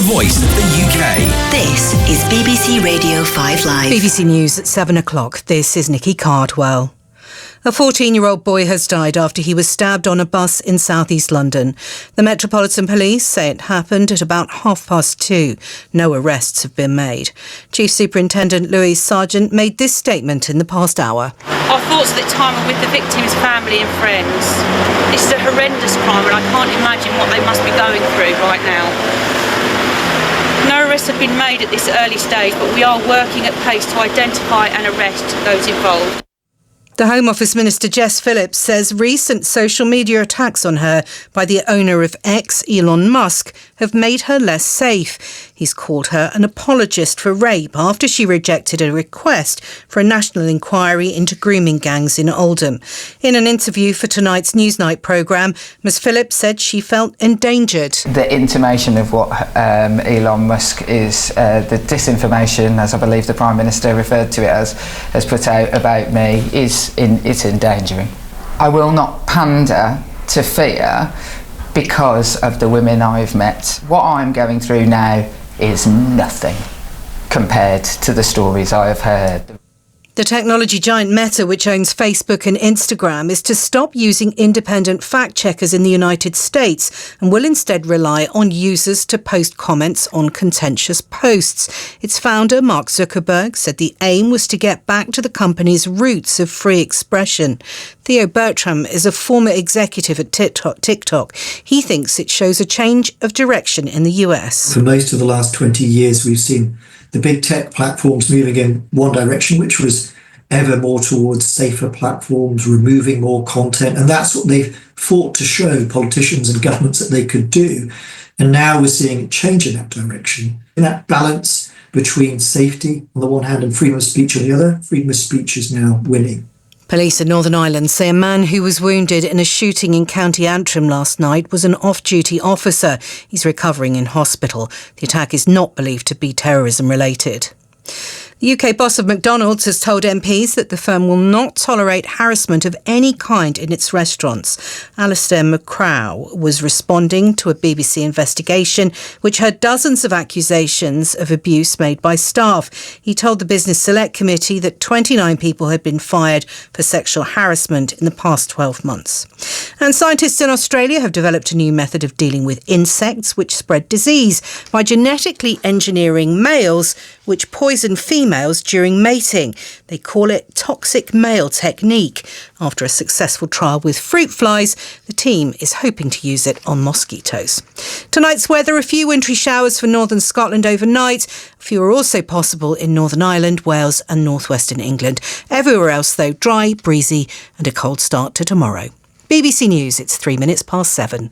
voice of the UK. This is BBC Radio 5 Live. BBC News at 7 o'clock. This is Nikki Cardwell. A 14-year-old boy has died after he was stabbed on a bus in southeast London. The Metropolitan Police say it happened at about 2:30. No arrests have been made. Chief Superintendent Louise Sargent made this statement in the past hour. Our thoughts at the time are with the victim's family and friends. This is a horrendous crime and I can't imagine what they must be going through right now. No arrests have been made at this early stage, but we are working at pace to identify and arrest those involved. The Home Office Minister Jess Phillips says recent social media attacks on her by the owner of X, Elon Musk, have made her less safe. He's called her an apologist for rape after she rejected a request for a national inquiry into grooming gangs in Oldham. In an interview for tonight's Newsnight programme, Ms Phillips said she felt endangered. The intimation of what Elon Musk is, the disinformation, as I believe the Prime Minister referred to it as, has put out about me, it's endangering. I will not pander to fear because of the women I've met. What I'm going through now is nothing compared to the stories I have heard. The technology giant Meta, which owns Facebook and Instagram, is to stop using independent fact-checkers in the United States and will instead rely on users to post comments on contentious posts. Its founder, Mark Zuckerberg, said the aim was to get back to the company's roots of free expression. Theo Bertram is a former executive at TikTok. He thinks it shows a change of direction in the US. For most of the last 20 years, we've seen the big tech platforms moving in one direction, which was ever more towards safer platforms, removing more content. And that's what they've fought to show politicians and governments that they could do. And now we're seeing a change in that direction. In that balance between safety on the one hand and freedom of speech on the other, freedom of speech is now winning. Police in Northern Ireland say a man who was wounded in a shooting in County Antrim last night was an off-duty officer. He's recovering in hospital. The attack is not believed to be terrorism related. The UK boss of McDonald's has told MPs that the firm will not tolerate harassment of any kind in its restaurants. Alistair McCrow was responding to a BBC investigation which heard dozens of accusations of abuse made by staff. He told the Business Select Committee that 29 people had been fired for sexual harassment in the past 12 months. And scientists in Australia have developed a new method of dealing with insects which spread disease by genetically engineering males which poison females during mating. They call it toxic male technique. After a successful trial with fruit flies, the team is hoping to use it on mosquitoes. Tonight's weather, a few wintry showers for northern Scotland overnight. A few are also possible in Northern Ireland, Wales and northwestern England. Everywhere else, though, dry, breezy and a cold start to tomorrow. BBC News, it's 7:03.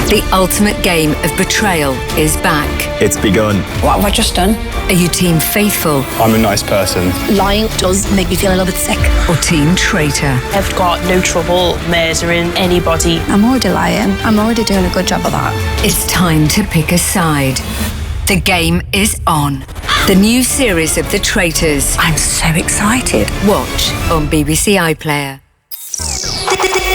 The ultimate game of betrayal is back. It's begun. What have I just done? Are you team faithful? I'm a nice person. Lying does make me feel a little bit sick. Or team traitor? I've got no trouble murdering anybody. I'm already lying. I'm already doing a good job of that. It's time to pick a side. The game is on. The new series of The Traitors. I'm so excited. Watch on BBC iPlayer.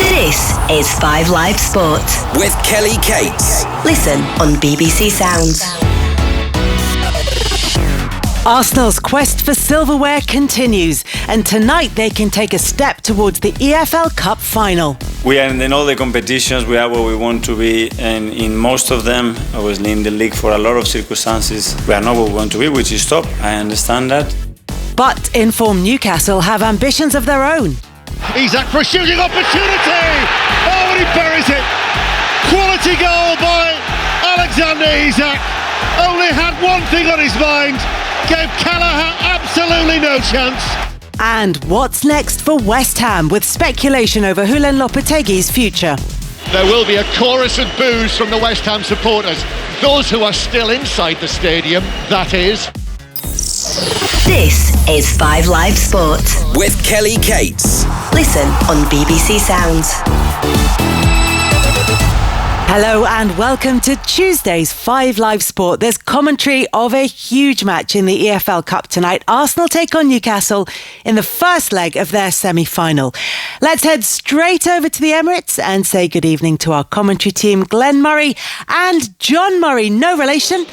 This is 5 Live Sports with Kelly Cates. Listen on BBC Sounds. Arsenal's quest for silverware continues, and tonight they can take a step towards the EFL Cup final. We are in all the competitions, we are where we want to be, and in most of them, obviously in the league for a lot of circumstances, we are not where we want to be, which is top. I understand that. But informed Newcastle have ambitions of their own. Isak for a shooting opportunity! Oh, and he buries it! Quality goal by Alexander Isak. Only had one thing on his mind. Gave Callagher absolutely no chance. And what's next for West Ham with speculation over Julen Lopetegui's future? There will be a chorus of boos from the West Ham supporters. Those who are still inside the stadium, that is. This is 5 Live Sports with Kelly Cates. Listen on BBC Sounds. Hello and welcome to Tuesday's 5 Live Sport. There's commentary of a huge match in the EFL Cup tonight. Arsenal take on Newcastle in the first leg of their semi-final. Let's head straight over to the Emirates and say good evening to our commentary team, Glenn Murray and John Murray. No relation.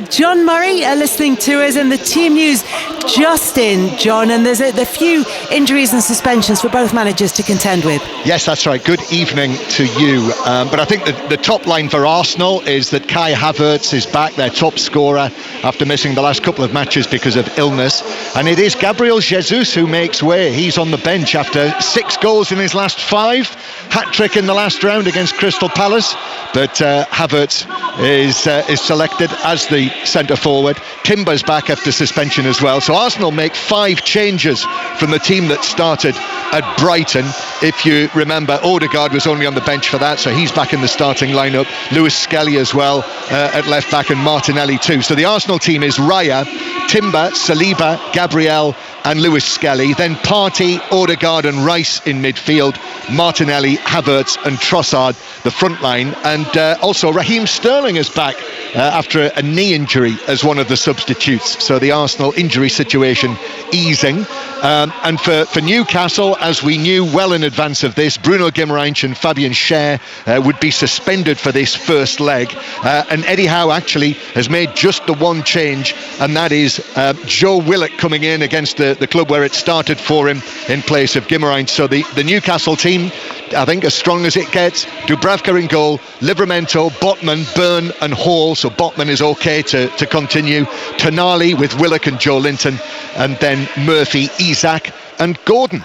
John Murray listening to us, and the team news just in, John, and there's a few injuries and suspensions for both managers to contend with. Yes, that's right. Good evening to you. But I think the top line for Arsenal is that Kai Havertz is back, their top scorer, after missing the last couple of matches because of illness. And it is Gabriel Jesus who makes way. He's on the bench after 6 goals in his last 5. Hat-trick in the last round against Crystal Palace. But Havertz is selected as the centre-forward. Timber's back after suspension as well. So Arsenal make 5 changes from the team that started at Brighton. If you remember, Odegaard was only on the bench for that, so he's back in the starting lineup. Lewis Skelly as well at left back, and Martinelli too. So the Arsenal team is Raya, Timber, Saliba, Gabriel and Lewis Skelly. Then Partey, Odegaard and Rice in midfield. Martinelli, Havertz and Trossard the front line. And also Raheem Sterling is back after a knee injury as one of the substitutes. So the Arsenal injury situation easing. And for Newcastle, as we knew well in advance of this, Bruno Guimaraes and Fabian Schär would be suspended for this first leg. And Eddie Howe actually has made just the one change, and that is Joe Willock coming in against the club where it started for him in place of Guimaraes. So the Newcastle team, I think, as strong as it gets. Dubravka in goal, Livramento, Botman, Byrne and Hall. So Botman is okay to continue. Tonali with Willock and Joe Linton, and then Murphy, Isak and Gordon.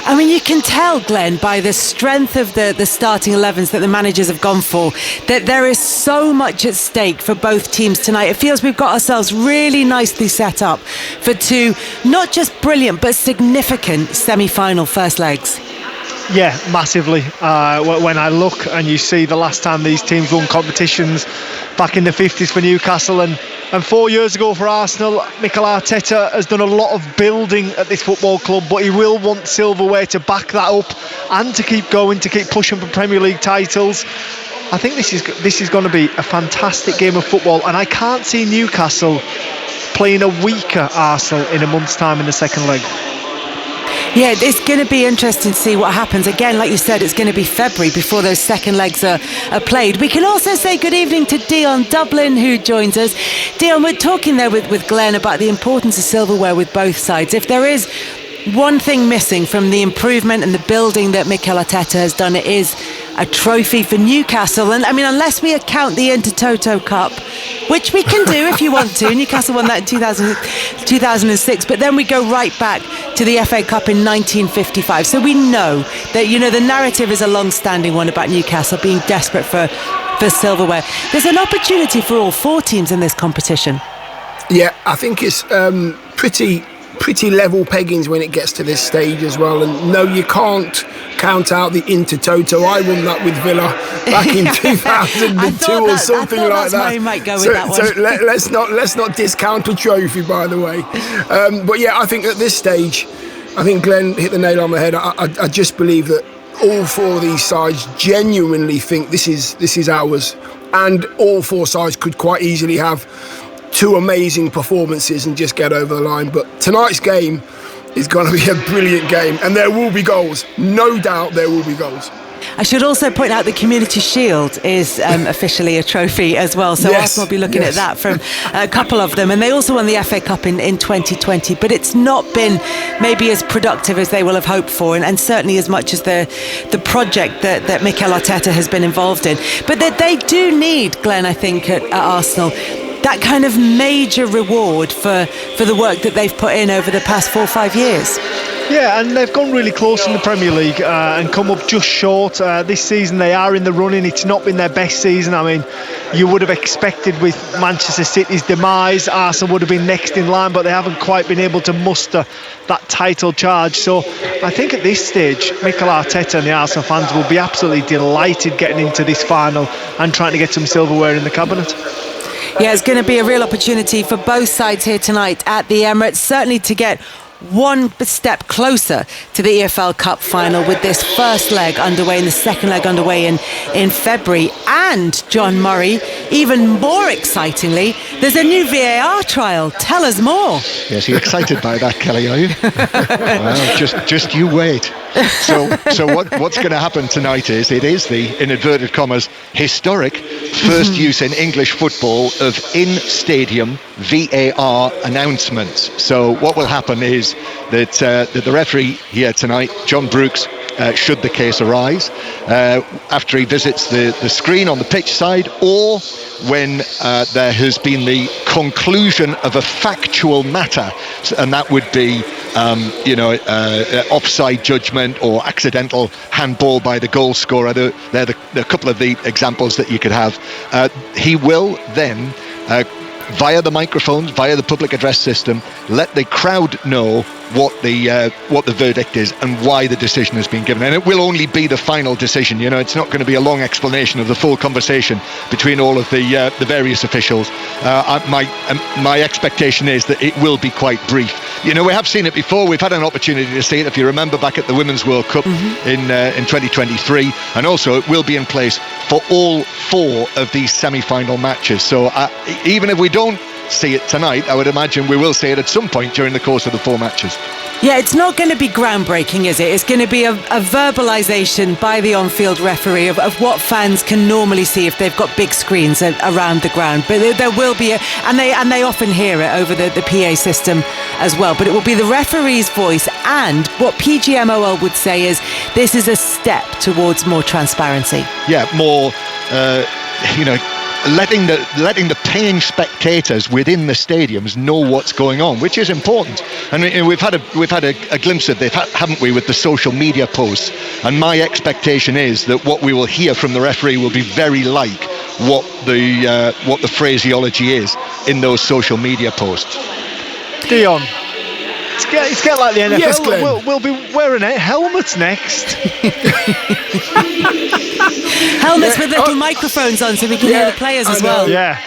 I mean, you can tell, Glenn, by the strength of the starting 11s that the managers have gone for, that there is so much at stake for both teams tonight. It feels we've got ourselves really nicely set up for 2, not just brilliant, but significant semi-final first legs. Yeah, massively. When I look and you see the last time these teams won competitions back in the 50s for Newcastle and 4 years ago for Arsenal, Mikel Arteta has done a lot of building at this football club, but he will want silverware to back that up and to keep going, to keep pushing for Premier League titles. I think this is going to be a fantastic game of football, and I can't see Newcastle playing a weaker Arsenal in a month's time in the second leg. Yeah, it's going to be interesting to see what happens. Again, like you said, it's going to be February before those second legs are played. We can also say good evening to Dion Dublin, who joins us. Dion, we're talking there with Glenn about the importance of silverware with both sides. If there is one thing missing from the improvement and the building that Mikel Arteta has done, it is a trophy for Newcastle. And I mean, unless we account the Intertoto Cup, which we can do if you want to. Newcastle won that in 2006, but then we go right back to the FA Cup in 1955. So we know that, you know, the narrative is a long-standing one about Newcastle being desperate for silverware. There's an opportunity for all 4 teams in this competition. Yeah, I think it's pretty level peggings when it gets to this stage as well. And no, you can't count out the Intertoto. I won that with Villa back in 2002 or something like that. You might go with that one. So let's not discount a trophy, by the way. But yeah, I think at this stage, I think Glenn hit the nail on the head. I just believe that all 4 of these sides genuinely think this is ours, and all 4 sides could quite easily have 2 amazing performances and just get over the line. But tonight's game is going to be a brilliant game, and there will be goals. No doubt there will be goals. I should also point out the Community Shield is officially a trophy as well, so yes, Arsenal will be looking at that from a couple of them. And they also won the FA Cup in 2020, but it's not been maybe as productive as they will have hoped for, and certainly as much as the project that Mikel Arteta has been involved in. But that they do need, Glenn, I think, at Arsenal, that kind of major reward for the work that they've put in over the past 4 or 5 years. Yeah, and they've gone really close in the Premier League and come up just short. This season they are in the running. It's not been their best season. I mean, you would have expected with Manchester City's demise, Arsenal would have been next in line, but they haven't quite been able to muster that title charge. So I think at this stage, Mikel Arteta and the Arsenal fans will be absolutely delighted getting into this final and trying to get some silverware in the cabinet. Yeah, it's going to be a real opportunity for both sides here tonight at the Emirates, certainly to get one step closer to the EFL Cup final with this first leg underway and the second leg underway in February. And, John Murray, even more excitingly, there's a new VAR trial. Tell us more. Yes, you're excited by that, Kelly, are you? Well, just you wait. So what's going to happen tonight is it is the, in inverted commas, historic first use in English football of in-stadium VAR announcements. So what will happen is that the referee here tonight, John Brooks, should the case arise, after he visits the screen on the pitch side, or when there has been the conclusion of a factual matter, and that would be offside judgment or accidental handball by the goal scorer. They're a couple of the examples that you could have. He will then, via the microphones, via the public address system, let the crowd know what the verdict is and why the decision has been given. And it will only be the final decision. It's not going to be a long explanation of the full conversation between all of the various officials. My expectation is that it will be quite brief. We have seen it before. We've had an opportunity to see it, if you remember, back at the Women's World Cup in 2023, and also it will be in place for all 4 of these semi-final matches. So even if we don't see it tonight, I would imagine we will see it at some point during the course of the 4 matches. Yeah, it's not going to be groundbreaking, is it? It's going to be a verbalisation by the on-field referee of what fans can normally see if they've got big screens around the ground. But there will be, and they often hear it over the PA system as well. But it will be the referee's voice, and what PGMOL would say is this is a step towards more transparency. Yeah, more, letting the paying spectators within the stadiums know what's going on, which is important. And we've had a glimpse of this, haven't we, with the social media posts. And my expectation is that what we will hear from the referee will be very like what the phraseology is in those social media posts. Dion, it's get like the NFL. Yes, we'll be wearing helmets next. Helmets with little microphones on so we can hear the players as well. Yeah.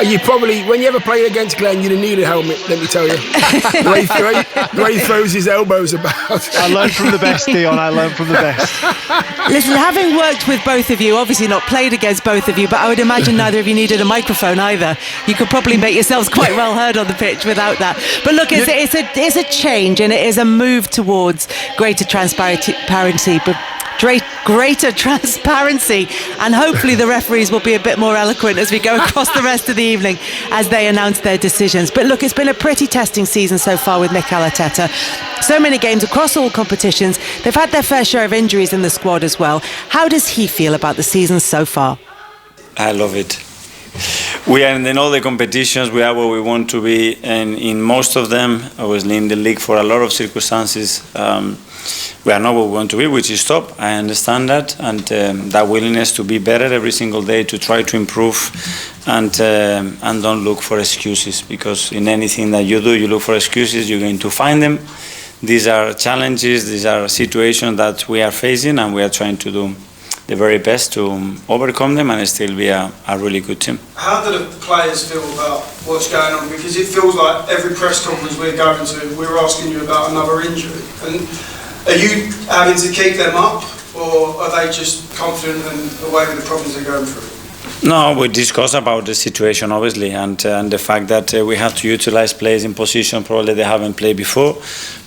You probably, when you ever played against Glenn, you'd need a helmet, let me tell you. the way he throws his elbows about. I learned from the best, Dion. I learned from the best. Listen, having worked with both of you, obviously not played against both of you, but I would imagine neither of you needed a microphone either. You could probably make yourselves quite well heard on the pitch without that. But look, it's a change, and it is a move towards greater transparency, but greater transparency, and hopefully the referees will be a bit more eloquent as we go across the rest of the evening as they announce their decisions. But look, it's been a pretty testing season so far with Mikel Arteta. So many games across all competitions. They've had their fair share of injuries in the squad as well. How does he feel about the season so far? I love it. We are in all the competitions, we are where we want to be, and in most of them, obviously in the league for a lot of circumstances, we are not where we want to be, which is top. I understand that, and that willingness to be better every single day, to try to improve, and don't look for excuses, because in anything that you do, you look for excuses, you're going to find them. These are challenges, these are situations that we are facing, and we are trying to do the very best to overcome them and still be a really good team. How do the players feel about what's going on? Because it feels like every press conference we're going to, we're asking you about another injury. And are you having to keep them up, or are they just confident and away with the problems they're going through? No, we discuss about the situation, obviously, and the fact that we have to utilize players in position probably they haven't played before.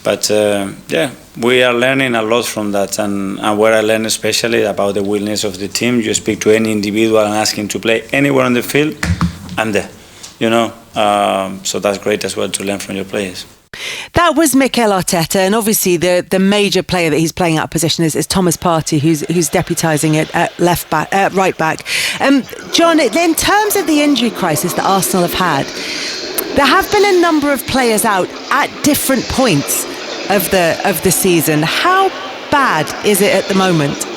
But we are learning a lot from that, and where I learn especially about the willingness of the team. You speak to any individual and ask him to play anywhere on the field, I'm there, so that's great as well to learn from your players. That was Mikel Arteta, and obviously the major player that he's playing out of position is Thomas Partey, who's deputising it at right back. John, in terms of the injury crisis that Arsenal have had, there have been a number of players out at different points of the season. How bad is it at the moment?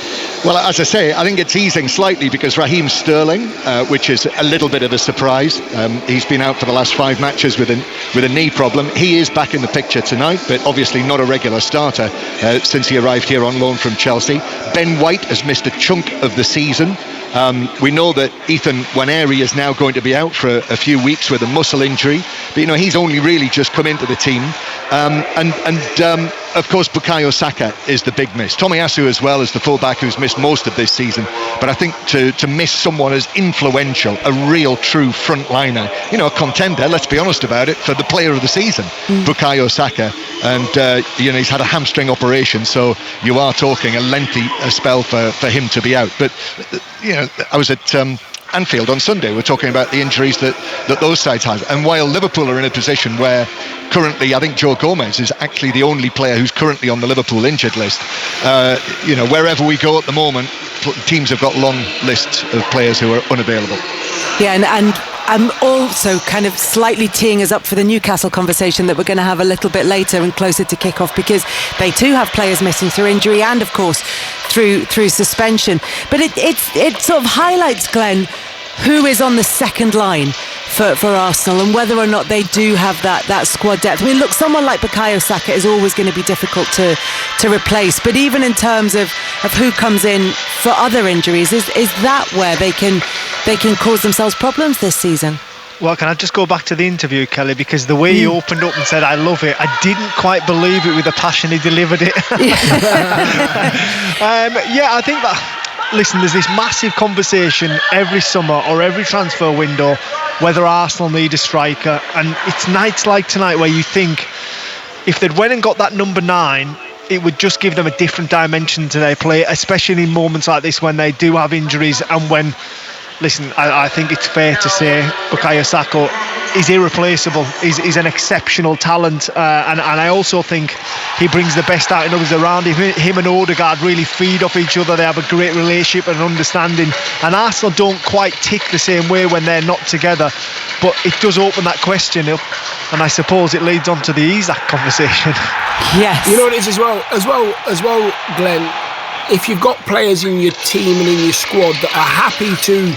Well, as I say, I think it's easing slightly because Raheem Sterling, which is a little bit of a surprise, he's been out for the last 5 matches with a knee problem. He is back in the picture tonight, but obviously not a regular starter since he arrived here on loan from Chelsea. Ben White has missed a chunk of the season We know that Ethan Nwaneri is now going to be out for a few weeks with a muscle injury, but he's only really just come into the team. Of course, Bukayo Saka is the big miss. Tomiyasu as well as the fullback who's missed most of this season. But I think to miss someone as influential, a real true frontliner, a contender, let's be honest about it, for the player of the season, Bukayo Saka. And, he's had a hamstring operation, so you are talking a lengthy spell for him to be out. But, I was at Anfield on Sunday. We're talking about the injuries that those sides have. And while Liverpool are in a position where currently I think Joe Gomez is actually the only player who's currently on the Liverpool injured list, wherever we go at the moment, teams have got long lists of players who are unavailable. Yeah, and I'm also kind of slightly teeing us up for the Newcastle conversation that we're going to have a little bit later and closer to kick-off, because they too have players missing through injury and, of course, through suspension. But it sort of highlights, Glenn, who is on the second line for Arsenal and whether or not they do have that squad depth. I mean, look, someone like Bukayo Saka is always going to be difficult to replace, but even in terms of who comes in for other injuries, is that where they can cause themselves problems this season? Well, can I just go back to the interview, Kelly, because the way he opened up and said, "I love it," I didn't quite believe it with the passion he delivered it. I think that... Listen, there's this massive conversation every summer or every transfer window whether Arsenal need a striker, and it's nights like tonight where you think if they'd went and got that number 9, it would just give them a different dimension to their play, especially in moments like this when they do have injuries and when... Listen, I think it's fair to say Bukayo Saka is irreplaceable. He's an exceptional talent, and I also think he brings the best out in others around him. Him and Odegaard really feed off each other. They have a great relationship and understanding, and Arsenal don't quite tick the same way when they're not together, but it does open that question up, and I suppose it leads on to the Isak conversation. Yes. You know what it is as well, Glenn? If you've got players in your team and in your squad that are happy to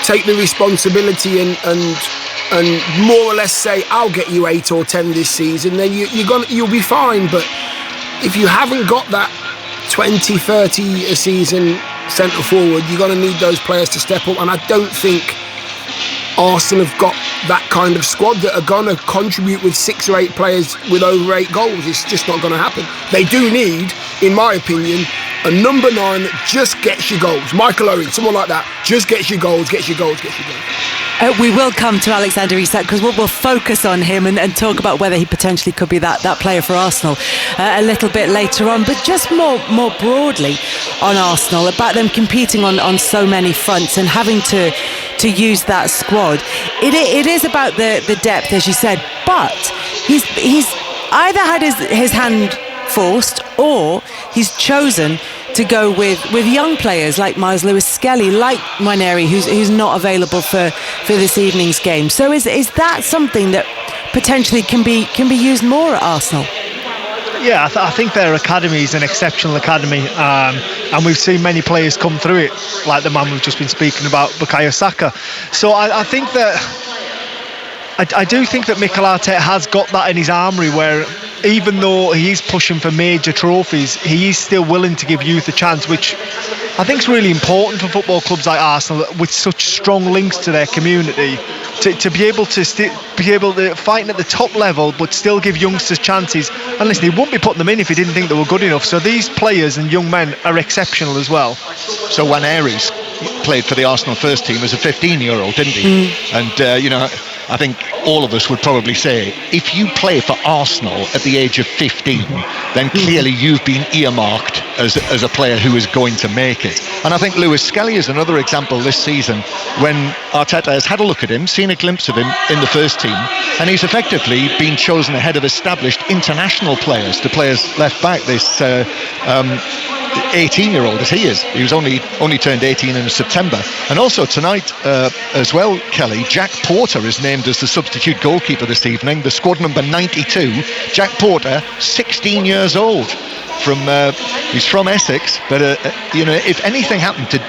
take the responsibility and more or less say, "I'll get you 8 or 10 this season," then you'll be fine. But if you haven't got that 20, 30 a season centre forward, you're going to need those players to step up. And I don't think Arsenal have got that kind of squad that are going to contribute with 6 or 8 players with over 8 goals. It's just not going to happen. They do need, in my opinion, a number 9 that just gets you goals. Michael Owen, someone like that, just gets you goals. We will come to Alexander Isak because we'll focus on him and talk about whether he potentially could be that player for Arsenal a little bit later on. But just more broadly on Arsenal, about them competing on so many fronts and having to use that squad. It is about the depth, as you said, but he's either had his hand forced or he's chosen to go with young players like Miles Lewis-Skelly, like Nwaneri, who's not available for this evening's game. So is that something that potentially can be used more at Arsenal? Yeah, I think their academy is an exceptional academy, and we've seen many players come through it, like the man we've just been speaking about, Bukayo Saka. So I think that I do think that Mikel Arteta has got that in his armoury, where even though he is pushing for major trophies, he is still willing to give youth a chance, which I think is really important for football clubs like Arsenal with such strong links to their community, to be able to fight at the top level but still give youngsters chances. And listen, he wouldn't be putting them in if he didn't think they were good enough. So these players and young men are exceptional as well. So Nwaneri's played for the Arsenal first team as a 15-year-old, didn't he? And I think all of us would probably say, if you play for Arsenal at the age of 15, then clearly you've been earmarked as a player who is going to make it. And I think Lewis-Skelly is another example this season when Arteta has had a look at him, seen a glimpse of him in the first team, and he's effectively been chosen ahead of established international players to play as left back, this 18-year-old as he is. He was only turned 18 in September. And also tonight as well, Kelly, Jack Porter is named as the substitute goalkeeper this evening, the squad number 92. Jack Porter, 16 years old. He's from Essex, but if anything happened to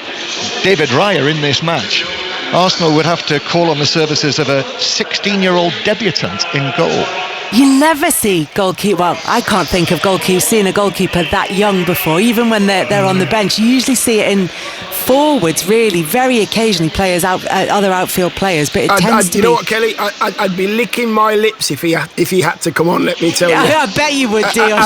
David Raya in this match, Arsenal would have to call on the services of a 16-year-old debutant in goal. You never see goalkeeper. Well, I can't think of seeing a goalkeeper that young before. Even when they're on the bench, you usually see it in forwards. Really, very occasionally players other outfield players. But it tends to be. You know what, Kelly? I'd be licking my lips if he had to come on. Let me tell you. I bet you would, Dion.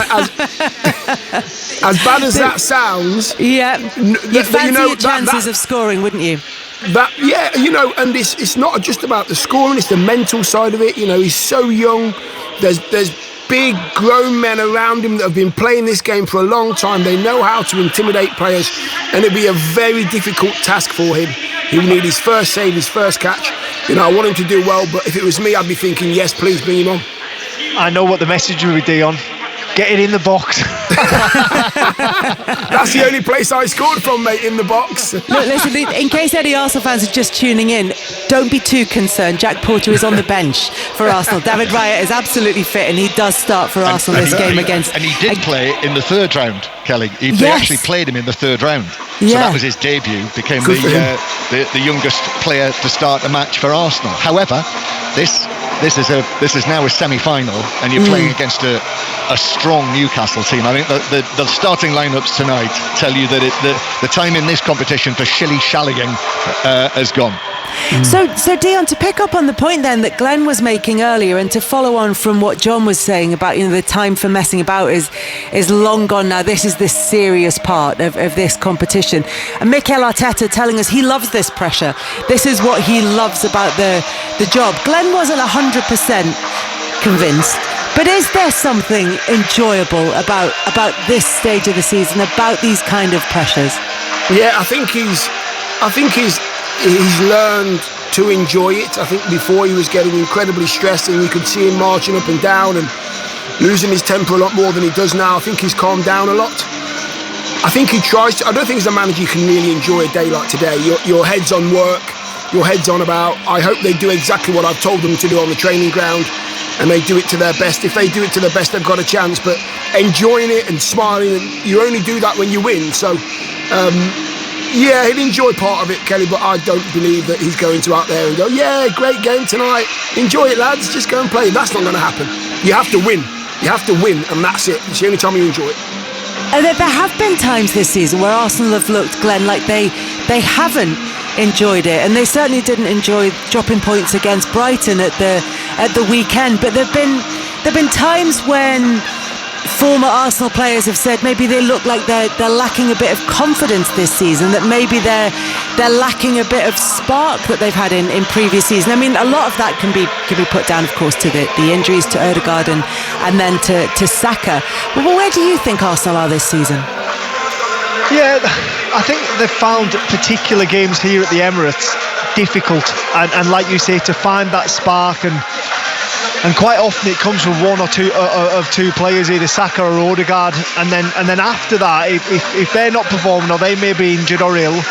As bad as that sounds. Yeah. You'd fancy your chances of scoring, wouldn't you? And it's not just about the scoring, it's the mental side of it. He's so young. There's big grown men around him that have been playing this game for a long time. They know how to intimidate players, and it'd be a very difficult task for him. He would need his first save, his first catch. I want him to do well, but if it was me, I'd be thinking, yes, please bring him on. I know what the message would be, Dion. Get it in the box. That's the only place I scored from, mate, in the box. Look, listen, in case any Arsenal fans are just tuning in, don't be too concerned. Jack Porter is on the bench for Arsenal. David Raya is absolutely fit, and he does start for Arsenal this game against... And he did play in the third round, Kelly. They actually played him in the third round. So that was his debut. Became the youngest player to start a match for Arsenal. However, this is now a semi-final, and you're playing against a strong Newcastle team. I think the starting lineups tonight tell you that the time in this competition for shilly-shallying has gone. So Dion, to pick up on the point then that Glenn was making earlier, and to follow on from what John was saying about the time for messing about is long gone now. This is the serious part of this competition. And Mikel Arteta telling us he loves this pressure. This is what he loves about the job. Glenn wasn't 100% convinced. But is there something enjoyable about this stage of the season, about these kind of pressures? Yeah, I think he's learned to enjoy it. I think before he was getting incredibly stressed, and you could see him marching up and down and losing his temper a lot more than he does now. I think he's calmed down a lot. I think he tries to. I don't think as a manager you can really enjoy a day like today. Your head's on work. Your head's on about, I hope they do exactly what I've told them to do on the training ground, and they do it to their best. If they do it to their best, they've got a chance. But enjoying it and smiling, and you only do that when you win. So, he'll enjoy part of it, Kelly, but I don't believe that he's going to out there and go, yeah, great game tonight. Enjoy it, lads. Just go and play. That's not going to happen. You have to win. You have to win, and that's it. It's the only time you enjoy it. And there have been times this season where Arsenal have looked, Glenn, like they haven't enjoyed it, and they certainly didn't enjoy dropping points against Brighton at the weekend. But there've been times when former Arsenal players have said maybe they look like they're lacking a bit of confidence this season, that maybe they're lacking a bit of spark that they've had in previous seasons. I mean, a lot of that can be put down, of course, to the injuries to Odegaard and then to Saka. Well, where do you think Arsenal are this season? Yeah, I think they've found particular games here at the Emirates difficult, and like you say, to find that spark, and quite often it comes from one or two of two players, either Saka or Odegaard, and then after that, if they're not performing or they may be injured or ill,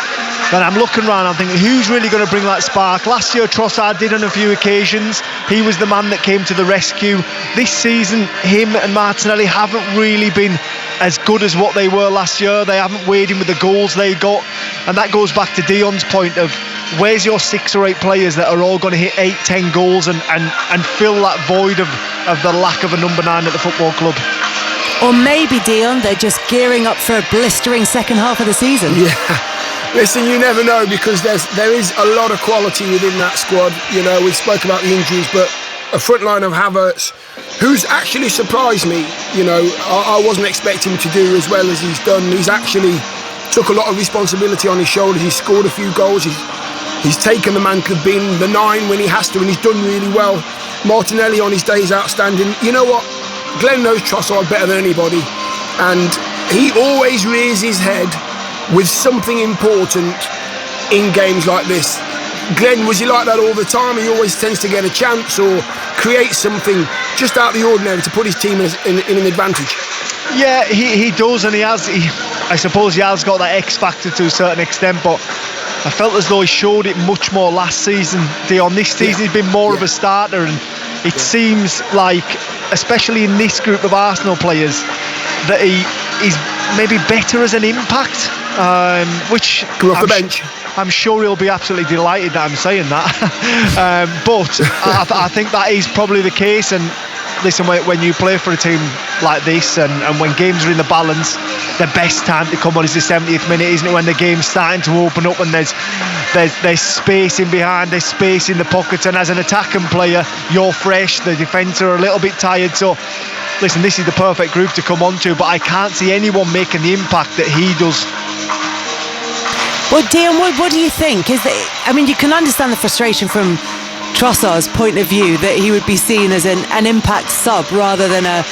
then I'm looking around, I'm thinking, who's really going to bring that spark? Last year Trossard did on a few occasions. He was the man that came to the rescue. This season, him and Martinelli haven't really been as good as what they were last year. They haven't weighed in with the goals they got, and that goes back to Dion's point of where's your 6 or 8 players that are all going to hit 8-10 goals and fill that void of the lack of a number 9 at the football club. Or maybe, Dion, they're just gearing up for a blistering second half of the season. Yeah, listen, you never know, because there is a lot of quality within that squad. We spoke about the injuries, but a front line of Havertz, who's actually surprised me. I wasn't expecting him to do as well as he's done. He's actually took a lot of responsibility on his shoulders. He's scored a few goals. He's taken the mantle of being the 9 when he has to, and he's done really well. Martinelli on his day is outstanding. You know what? Glenn knows Trossard better than anybody, and he always rears his head with something important in games like this. Glenn, was he like that all the time? He always tends to get a chance or create something just out of the ordinary to put his team in an advantage. Yeah, he does, and I suppose he has got that X factor to a certain extent, but I felt as though he showed it much more last season. On this season, he's been more of a starter, and it seems like, especially in this group of Arsenal players, that he's maybe better as an impact, which come off the bench. I'm sure he'll be absolutely delighted that I'm saying that. But I think that is probably the case, and listen, when you play for a team like this and when games are in the balance, the best time to come on is the 70th minute, isn't it? When the game's starting to open up and there's space in behind, there's space in the pockets, and as an attacking player, you're fresh, the defence are a little bit tired. So, listen, this is the perfect group to come on to, but I can't see anyone making the impact that he does. Well, Dion, what do you think? You can understand the frustration from Trossard's point of view that he would be seen as an impact sub rather than a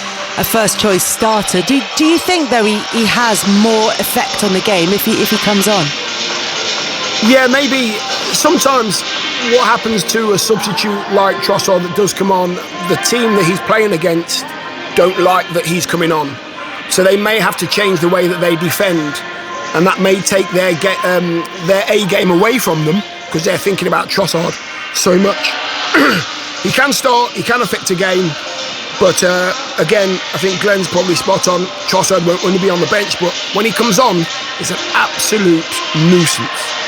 first choice starter. Do you think, though, he has more effect on the game if he comes on? Yeah, maybe. Sometimes what happens to a substitute like Trossard that does come on, the team that he's playing against don't like that he's coming on. So they may have to change the way that they defend, and that may take their A game away from them because they're thinking about Trossard so much. He can start, he can affect a game, but again, I think Glenn's probably spot on. Trossard won't only be on the bench, but when he comes on, it's an absolute nuisance.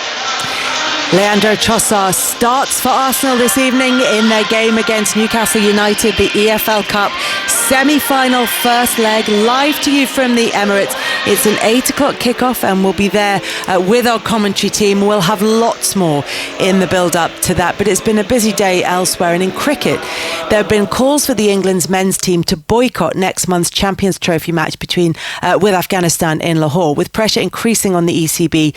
Leandro Trossard starts for Arsenal this evening in their game against Newcastle United, the EFL Cup semi-final first leg, live to you from the Emirates. It's an 8 o'clock kickoff and we'll be there with our commentary team. We'll have lots more in the build-up to that, but it's been a busy day elsewhere. And in cricket, there have been calls for the England's men's team to boycott next month's Champions Trophy match with Afghanistan in Lahore, with pressure increasing on the ECB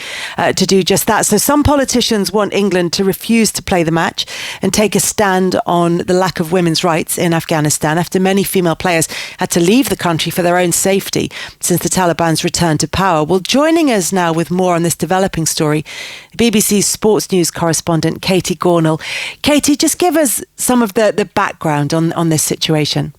to do just that. So some politicians want England to refuse to play the match and take a stand on the lack of women's rights in Afghanistan after many female players had to leave the country for their own safety since the Taliban's return to power. Well, joining us now with more on this developing story, BBC's sports news correspondent Katie Gornall. Katie, just give us some of the background on this situation.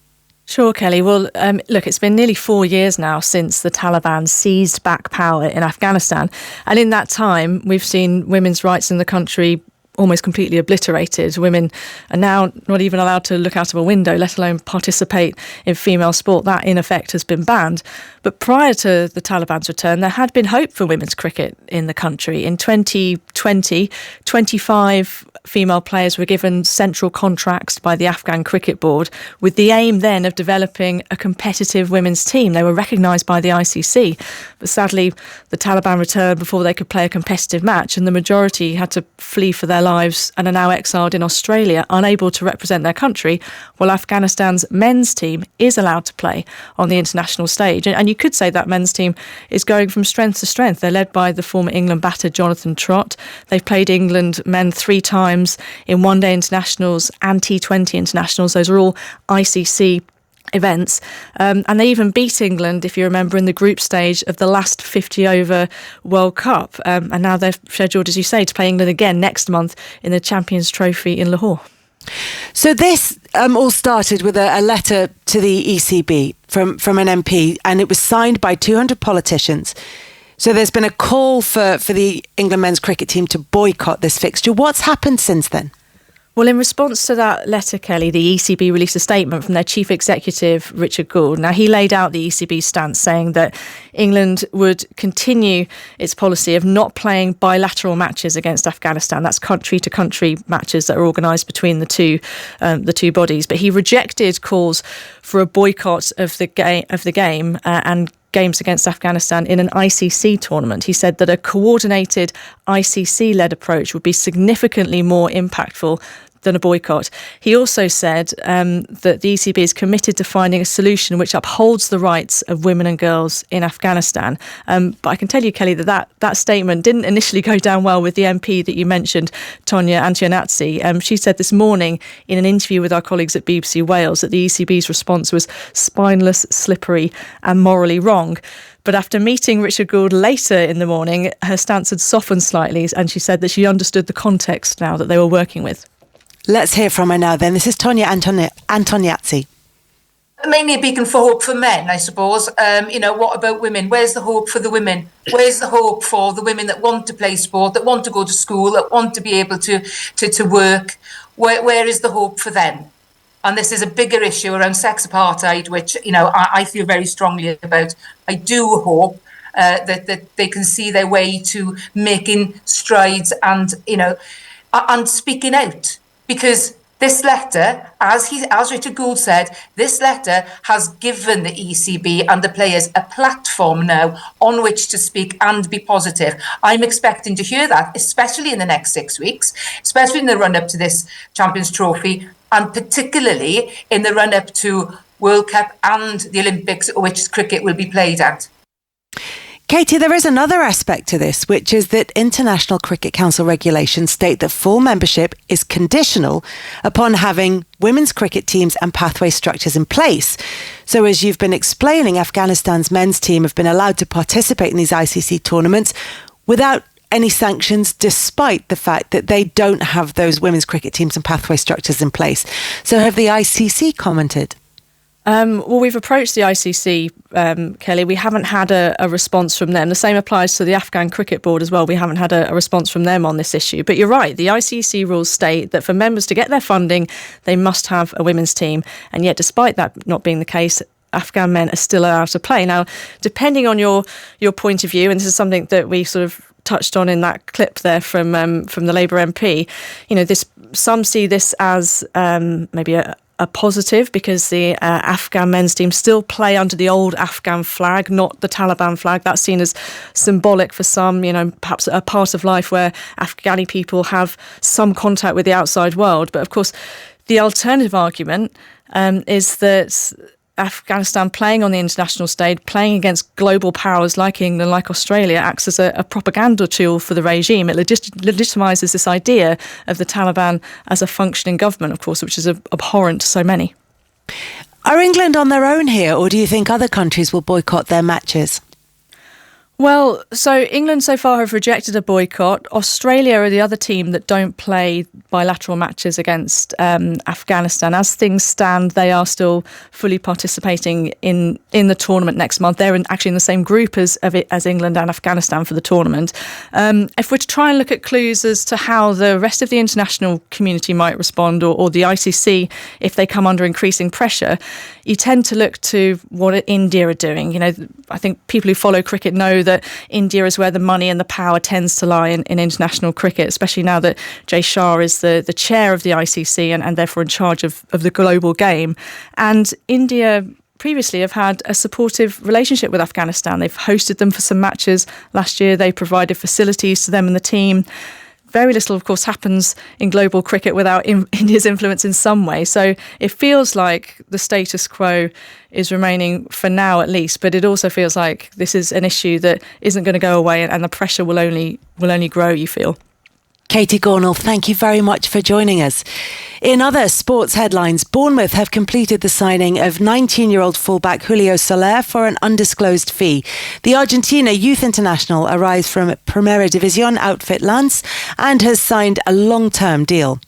Sure, Kelly. Well, look, it's been nearly 4 years now since the Taliban seized back power in Afghanistan. And in that time, we've seen women's rights in the country almost completely obliterated. Women are now not even allowed to look out of a window, let alone participate in female sport. That, in effect, has been banned. But prior to the Taliban's return, there had been hope for women's cricket in the country. In 2020, 25 female players were given central contracts by the Afghan Cricket Board with the aim then of developing a competitive women's team. They were recognised by the ICC. But sadly, the Taliban returned before they could play a competitive match, and the majority had to flee for their lives and are now exiled in Australia, unable to represent their country, while Afghanistan's men's team is allowed to play on the international stage. And you could say that men's team is going from strength to strength. They're led by the former England batter Jonathan Trott. They've played England men 3 times in one-day internationals and T20 internationals. Those are all ICC events, and they even beat England, if you remember, in the group stage of the last 50-over World Cup, and now they're scheduled, as you say, to play England again next month in the Champions Trophy in Lahore. So this all started with a letter to the ECB from an MP, and it was signed by 200 politicians. So there's been a call for the England men's cricket team to boycott this fixture. What's happened since then? Well, in response to that letter, Kelly, the ECB released a statement from their chief executive, Richard Gould. Now, he laid out the ECB's stance, saying that England would continue its policy of not playing bilateral matches against Afghanistan. That's country-to-country matches that are organised between the two bodies. But he rejected calls for a boycott of the game and games against Afghanistan in an ICC tournament. He said that a coordinated ICC-led approach would be significantly more impactful than a boycott. He also said that the ECB is committed to finding a solution which upholds the rights of women and girls in Afghanistan. But I can tell you, Kelly, that statement didn't initially go down well with the MP that you mentioned, Tonya Antoniazzi. She said this morning in an interview with our colleagues at BBC Wales that the ECB's response was spineless, slippery and morally wrong. But after meeting Richard Gould later in the morning, her stance had softened slightly, and she said that she understood the context now that they were working with. Let's hear from her now then. This is Tonya Antoniazzi. Mainly a beacon for hope for men, I suppose. What about women? Where's the hope for the women? Where's the hope for the women that want to play sport, that want to go to school, that want to be able to work? Where is the hope for them? And this is a bigger issue around sex apartheid, which, I feel very strongly about. I do hope that they can see their way to making strides and speaking out. Because This letter, as Richard Gould said, this letter has given the ECB and the players a platform now on which to speak and be positive. I'm expecting to hear that, especially in the next 6 weeks, especially in the run-up to this Champions Trophy, and particularly in the run-up to World Cup and the Olympics, which cricket will be played at. Katie, there is another aspect to this, which is that International Cricket Council regulations state that full membership is conditional upon having women's cricket teams and pathway structures in place. So as you've been explaining, Afghanistan's men's team have been allowed to participate in these ICC tournaments without any sanctions, despite the fact that they don't have those women's cricket teams and pathway structures in place. So have the ICC commented? Well, we've approached the ICC, Kelly. We haven't had a response from them. The same applies to the Afghan Cricket Board as well. We haven't had a response from them on this issue. But you're right, the ICC rules state that for members to get their funding, they must have a women's team. And yet, despite that not being the case, Afghan men are still allowed to play. Now, depending on your point of view, and this is something that we sort of touched on in that clip there from the Labour MP, some see this as maybe a positive, because the Afghan men's team still play under the old Afghan flag, not the Taliban flag. That's seen as symbolic for some, perhaps a part of life where Afghani people have some contact with the outside world. But of course, the alternative argument is that Afghanistan playing on the international stage, playing against global powers like England, like Australia, acts as a propaganda tool for the regime. It legitimises this idea of the Taliban as a functioning government, of course, which is abhorrent to so many. Are England on their own here, or do you think other countries will boycott their matches? Well, so England so far have rejected a boycott. Australia are the other team that don't play bilateral matches against Afghanistan. As things stand, they are still fully participating in the tournament next month. They're actually in the same group as England and Afghanistan for the tournament. If we're to try and look at clues as to how the rest of the international community might respond, or the ICC, if they come under increasing pressure, you tend to look to what India are doing. I think people who follow cricket know that India is where the money and the power tends to lie in international cricket, especially now that Jay Shah is the chair of the ICC and therefore in charge of the global game. And India previously have had a supportive relationship with Afghanistan. They've hosted them for some matches last year. They provided facilities to them and the team. Very little, of course, happens in global cricket without India's influence in some way. So it feels like the status quo is remaining for now, at least. But it also feels like this is an issue that isn't going to go away, and the pressure will only grow, you feel. Katie Gornall, thank you very much for joining us. In other sports headlines, Bournemouth have completed the signing of 19-year-old fullback Julio Soler for an undisclosed fee. The Argentina youth international arrives from Primera División outfit Lens and has signed a long-term deal.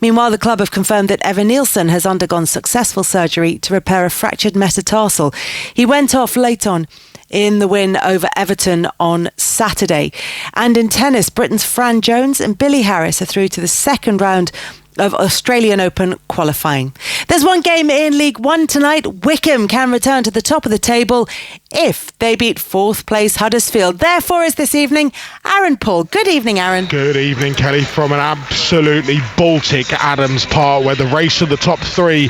Meanwhile, the club have confirmed that Evan Nielsen has undergone successful surgery to repair a fractured metatarsal. He went off late on in the win over Everton on Saturday. And in tennis, Britain's Fran Jones and Billy Harris are through to the second round of Australian Open qualifying. There's one game in League One tonight. Wycombe can return to the top of the table if they beat fourth place Huddersfield. Therefore is this evening Aaron Paul. Good evening, Aaron. Good evening, Kelly, from an absolutely Baltic Adams Park where the race of the top three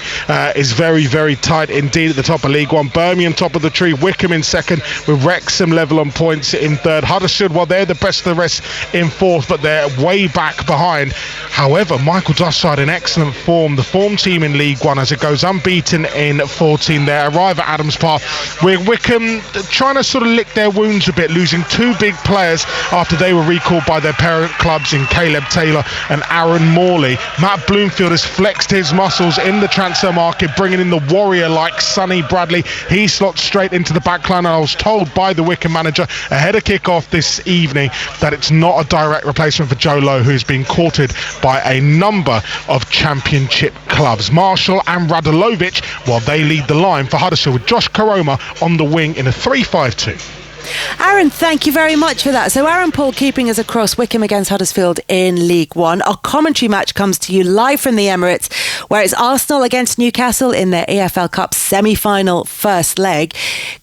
is very, very tight indeed at the top of League One. Birmingham top of the tree, Wycombe in second with Wrexham level on points in third. Huddersfield, well, they're the best of the rest in fourth, but they're way back behind. However, Michael Dussard in excellent form. The form team in League One as it goes unbeaten in 14 there. Arrive at Adams Park with Wycombe trying to sort of lick their wounds a bit, losing two big players after they were recalled by their parent clubs in Caleb Taylor and Aaron Morley. Matt Bloomfield has flexed his muscles in the transfer market, bringing in the warrior like Sonny Bradley. He slots straight into the back line, and I was told by the Wycombe manager ahead of kick-off this evening that it's not a direct replacement for Joe Lowe, who's been courted by a number of championship clubs. Marshall and Radulovic, well, they lead the line for Huddersfield with Josh Koroma on the wing in a 3-5-2. Aaron, thank you very much for that. So Aaron Paul keeping us across Wycombe against Huddersfield in League One. Our commentary match comes to you live from the Emirates, where it's Arsenal against Newcastle in their EFL Cup semi-final first leg.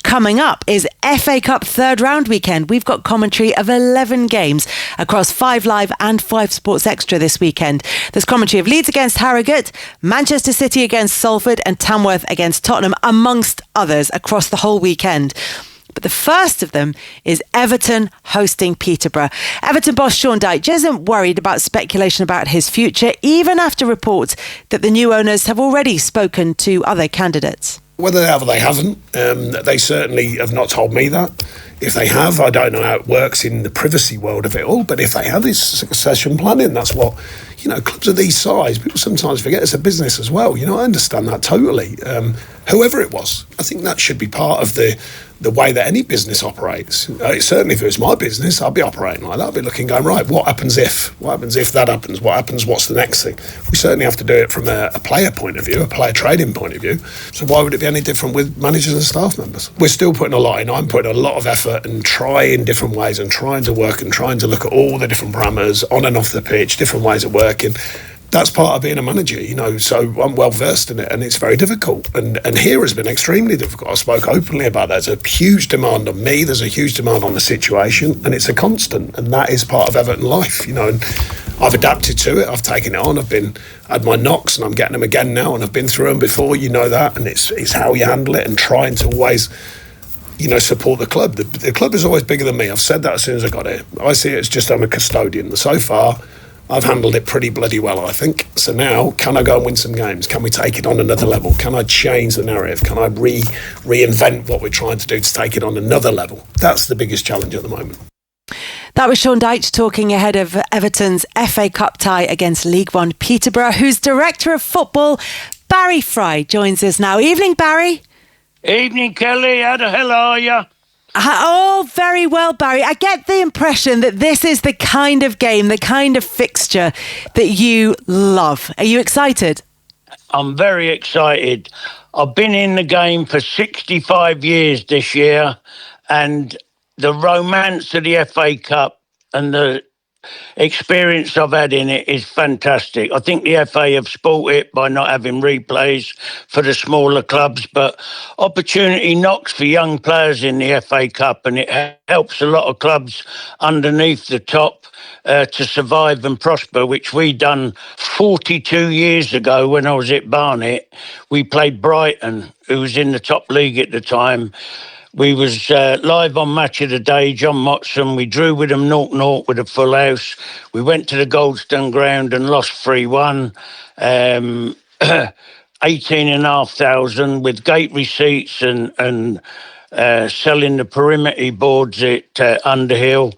Coming up is FA Cup third round weekend. We've got commentary of 11 games across 5 Live and 5 Sports Extra this weekend. There's commentary of Leeds against Harrogate, Manchester City against Salford and Tamworth against Tottenham, amongst others, across the whole weekend. But the first of them is Everton hosting Peterborough. Everton boss Sean Dyche isn't worried about speculation about his future, even after reports that the new owners have already spoken to other candidates. Whether they have or they haven't, they certainly have not told me that. If they have, I don't know how it works in the privacy world of it all, but if they have, it's succession planning. That's what, clubs of these size, people sometimes forget it's a business as well. I understand that totally. Whoever it was, I think that should be part of the way that any business operates. Certainly if it was my business, I'd be operating like that. I'd be looking, going, right, what happens if? What happens if that happens? What happens? What's the next thing? We certainly have to do it from a player point of view, a player trading point of view. So why would it be any different with managers and staff members? We're still putting a lot in. I'm putting a lot of effort and trying different ways and trying to work and trying to look at all the different parameters on and off the pitch, different ways of working. That's part of being a manager, so I'm well versed in it and it's very difficult. And here has been extremely difficult. I spoke openly about that. There's a huge demand on me, there's a huge demand on the situation, and it's a constant. And that is part of Everton life, and I've adapted to it, I've taken it on, I've had my knocks and I'm getting them again now, and I've been through them before, that, and it's how you handle it and trying to always support the club. The club is always bigger than me. I've said that as soon as I got here. I see it as just I'm a custodian. So far, I've handled it pretty bloody well, I think. So now, can I go and win some games? Can we take it on another level? Can I change the narrative? Can I reinvent what we're trying to do to take it on another level? That's the biggest challenge at the moment. That was Sean Dyche talking ahead of Everton's FA Cup tie against League One Peterborough, whose Director of Football, Barry Fry, joins us now. Evening, Barry. Evening, Kelly. How the hell are you? Oh, very well, Barry. I get the impression that this is the kind of game, the kind of fixture that you love. Are you excited? I'm very excited. I've been in the game for 65 years this year, and the romance of the FA Cup and the experience I've had in it is fantastic. I think the FA have spoilt it by not having replays for the smaller clubs, but opportunity knocks for young players in the FA Cup, and it helps a lot of clubs underneath the top to survive and prosper, which we done 42 years ago when I was at Barnet. We played Brighton, who was in the top league at the time. We was live on Match of the Day, John Motson. We drew with them 0-0 with a full house. We went to the Goldstone Ground and lost 3-1. 18,500 with gate receipts and selling the perimeter boards at Underhill.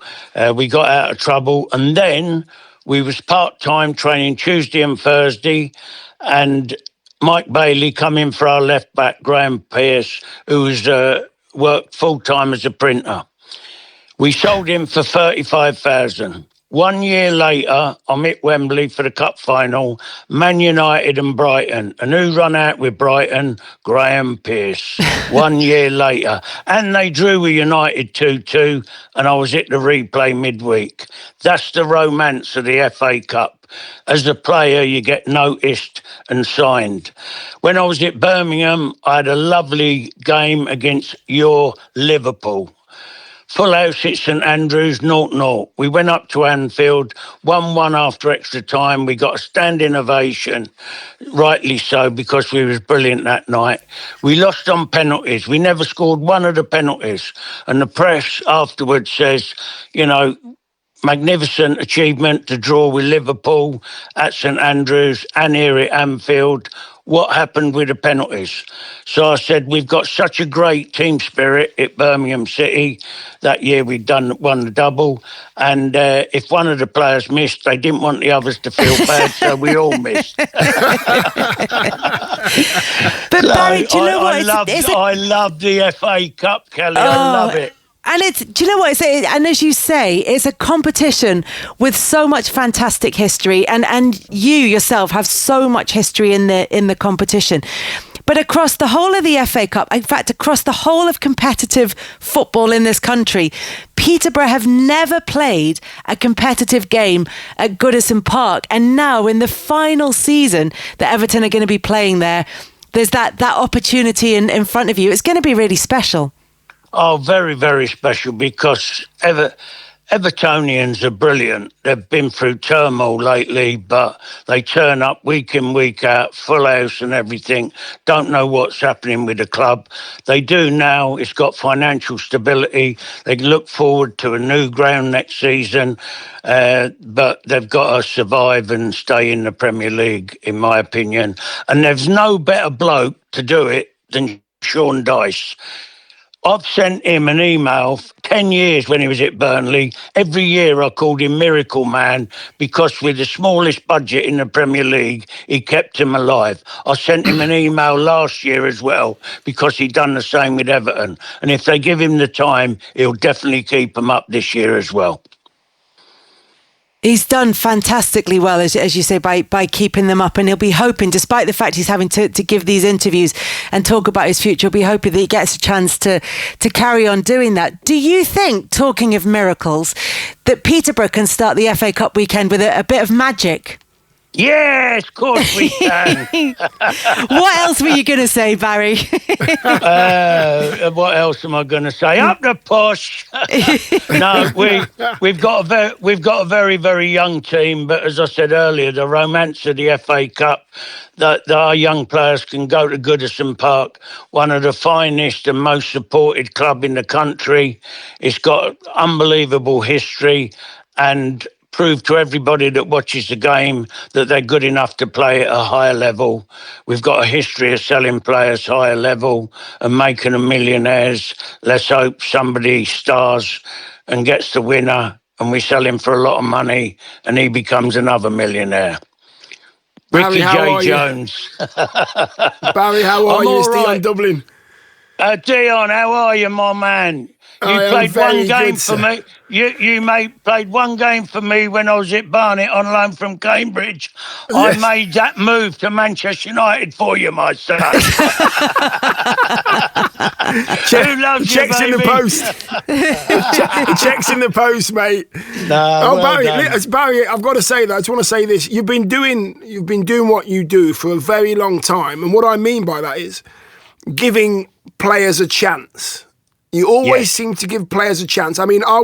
We got out of trouble. And then we was part-time training Tuesday and Thursday, and Mike Bailey come in for our left back, Graham Pearce, who was worked full-time as a printer. We sold him for 35,000. 1 year later, I'm at Wembley for the cup final, Man United and Brighton. And who run out with Brighton? Graham Pearce. 1 year later. And they drew with United 2-2, and I was at the replay midweek. That's the romance of the FA Cup. As a player, you get noticed and signed. When I was at Birmingham, I had a lovely game against your Liverpool. Full house at St Andrews, 0-0. We went up to Anfield, 1-1 after extra time. We got a standing ovation, rightly so, because we was brilliant that night. We lost on penalties. We never scored one of the penalties. And the press afterwards says, magnificent achievement to draw with Liverpool at St Andrews and here at Anfield. What happened with the penalties? So I said, we've got such a great team spirit at Birmingham City. That year we'd won the double. And if one of the players missed, they didn't want the others to feel bad, so we all missed. But Barry, do you know what? I love the FA Cup, Kelly. I love it. And do you know what? And as you say, it's a competition with so much fantastic history, and you yourself have so much history in the competition. but across the whole of the FA Cup, in fact, across the whole of competitive football in this country, Peterborough have never played a competitive game at Goodison Park. And now in the final season that Everton are going to be playing there, there's that opportunity in front of you. It's going to be really special. Oh, very, very special, because Evertonians are brilliant. They've been through turmoil lately, but they turn up week in, week out, full house and everything. Don't know what's happening with the club. They do now. It's got financial stability. They can look forward to a new ground next season, but they've got to survive and stay in the Premier League, in my opinion. And there's no better bloke to do it than Sean Dyche. I've sent him an email 10 years when he was at Burnley. Every year I called him Miracle Man, because with the smallest budget in the Premier League, he kept him alive. I sent him an email last year as well, because he'd done the same with Everton. And if they give him the time, he'll definitely keep them up this year as well. He's done fantastically well, as you say, by keeping them up, and he'll be hoping, despite the fact he's having to give these interviews and talk about his future, he'll be hoping that he gets a chance to carry on doing that. Do you think, talking of miracles, that Peterborough can start the FA Cup weekend with a bit of magic? Yes, of course we can. What else were you going to say, Barry? What else am I going to say? Up the push. No, we've got a very, very young team, but as I said earlier, the romance of the FA Cup, that our young players can go to Goodison Park, one of the finest and most supported club in the country. It's got unbelievable history, and prove to everybody that watches the game that they're good enough to play at a higher level. We've got a history of selling players higher level and making them millionaires. Let's hope somebody stars and gets the winner, and we sell him for a lot of money and he becomes another millionaire. Barry, Ricky how J. are Jones. Barry, how are you? It's Dion Dublin. Dion, how are you, my man? You played one game for me. You played one game for me when I was at Barnet on loan from Cambridge. Yes. I made that move to Manchester United for you, my son. Who loves you, baby? In the post. Checks in the post, mate. No, Barry, Barry, I've got to say that. I just want to say this. You've been doing what you do for a very long time, and what I mean by that is giving players a chance. You always seem to give players a chance. I mean, I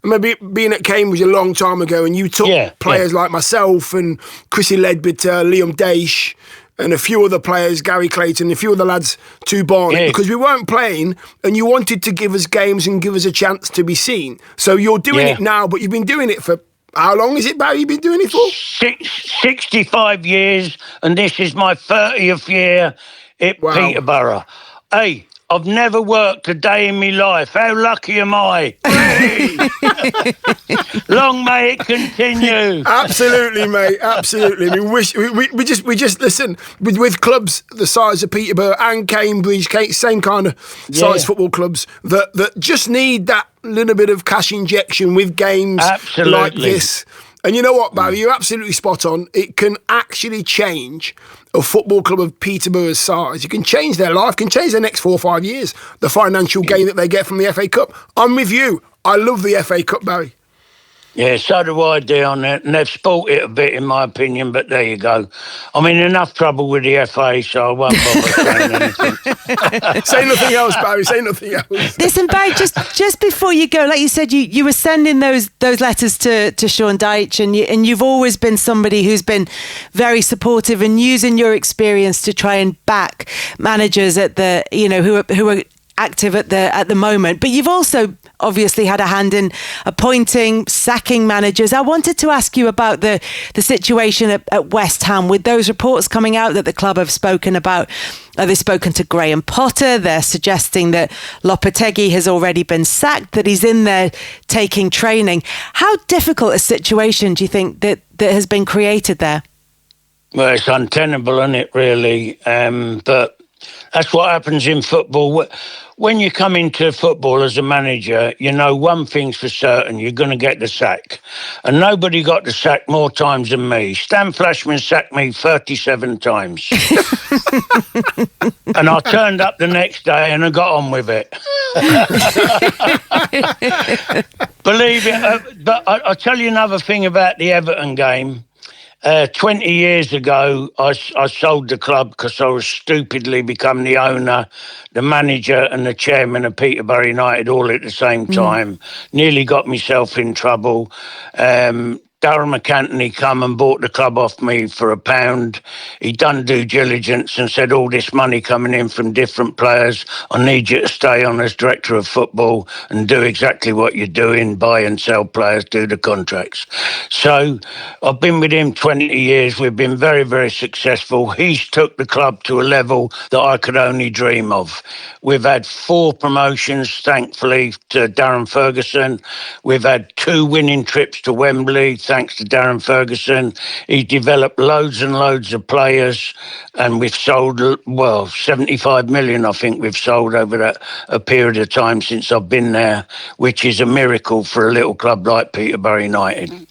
remember being at Cambridge a long time ago, and you took players like myself and Chrissy Ledbetter, Liam Daesh, and a few other players, Gary Clayton, a few other lads to Barnet, because we weren't playing, and you wanted to give us games and give us a chance to be seen. So you're doing it now, but you've been doing it for, how long is it, Barry, you've been doing it for? 65 years, and this is my 30th year at Peterborough. Hey, I've never worked a day in my life. How lucky am I? Long may it continue. Absolutely, mate. Absolutely. I mean, we just listen with clubs the size of Peterborough and Cambridge, same kind of size football clubs that just need that little bit of cash injection with games like this. And you know what, Barry? You're absolutely spot on. It can actually change a football club of Peterborough's size. You can change their life, can change their next 4 or 5 years, the financial gain that they get from the FA Cup. I'm with you. I love the FA Cup, Barry. Yeah, so do I, Dion. And they've spoilt it a bit, in my opinion, but there you go. I'm in enough trouble with the FA, so I won't bother saying anything. Say nothing else, Barry. Say nothing else. Listen, Barry, just before you go, like you said, you were sending those letters to Sean Dyche, and you've always been somebody who's been very supportive and using your experience to try and back managers at the, who are active at the moment. But you've also obviously had a hand in appointing, sacking managers. I wanted to ask you about the situation at West Ham, with those reports coming out that the club have spoken about. They've spoken to Graham Potter. They're suggesting that Lopetegui has already been sacked, that he's in there taking training. How difficult a situation do you think that has been created there? Well, it's untenable, isn't it, really? But That's what happens in football. When you come into football as a manager, you know one thing's for certain, you're going to get the sack. And nobody got the sack more times than me. Stan Flashman sacked me 37 times. And I turned up the next day and I got on with it. Believe it, but I'll tell you another thing about the Everton game. 20 years ago, I sold the club because I was stupidly become the owner, the manager and the chairman of Peterborough United all at the same time. Nearly got myself in trouble. Darren McAntony come and bought the club off me for £1. He done due diligence and said, all this money coming in from different players, I need you to stay on as director of football and do exactly what you're doing, buy and sell players, do the contracts. So I've been with him 20 years. We've been very, very successful. He's took the club to a level that I could only dream of. We've had 4 promotions, thankfully, to Darren Ferguson. We've had 2 winning trips to Wembley, thanks to Darren Ferguson. He developed loads and loads of players, and we've sold, 75 million, I think we've sold over a period of time since I've been there, which is a miracle for a little club like Peterborough United.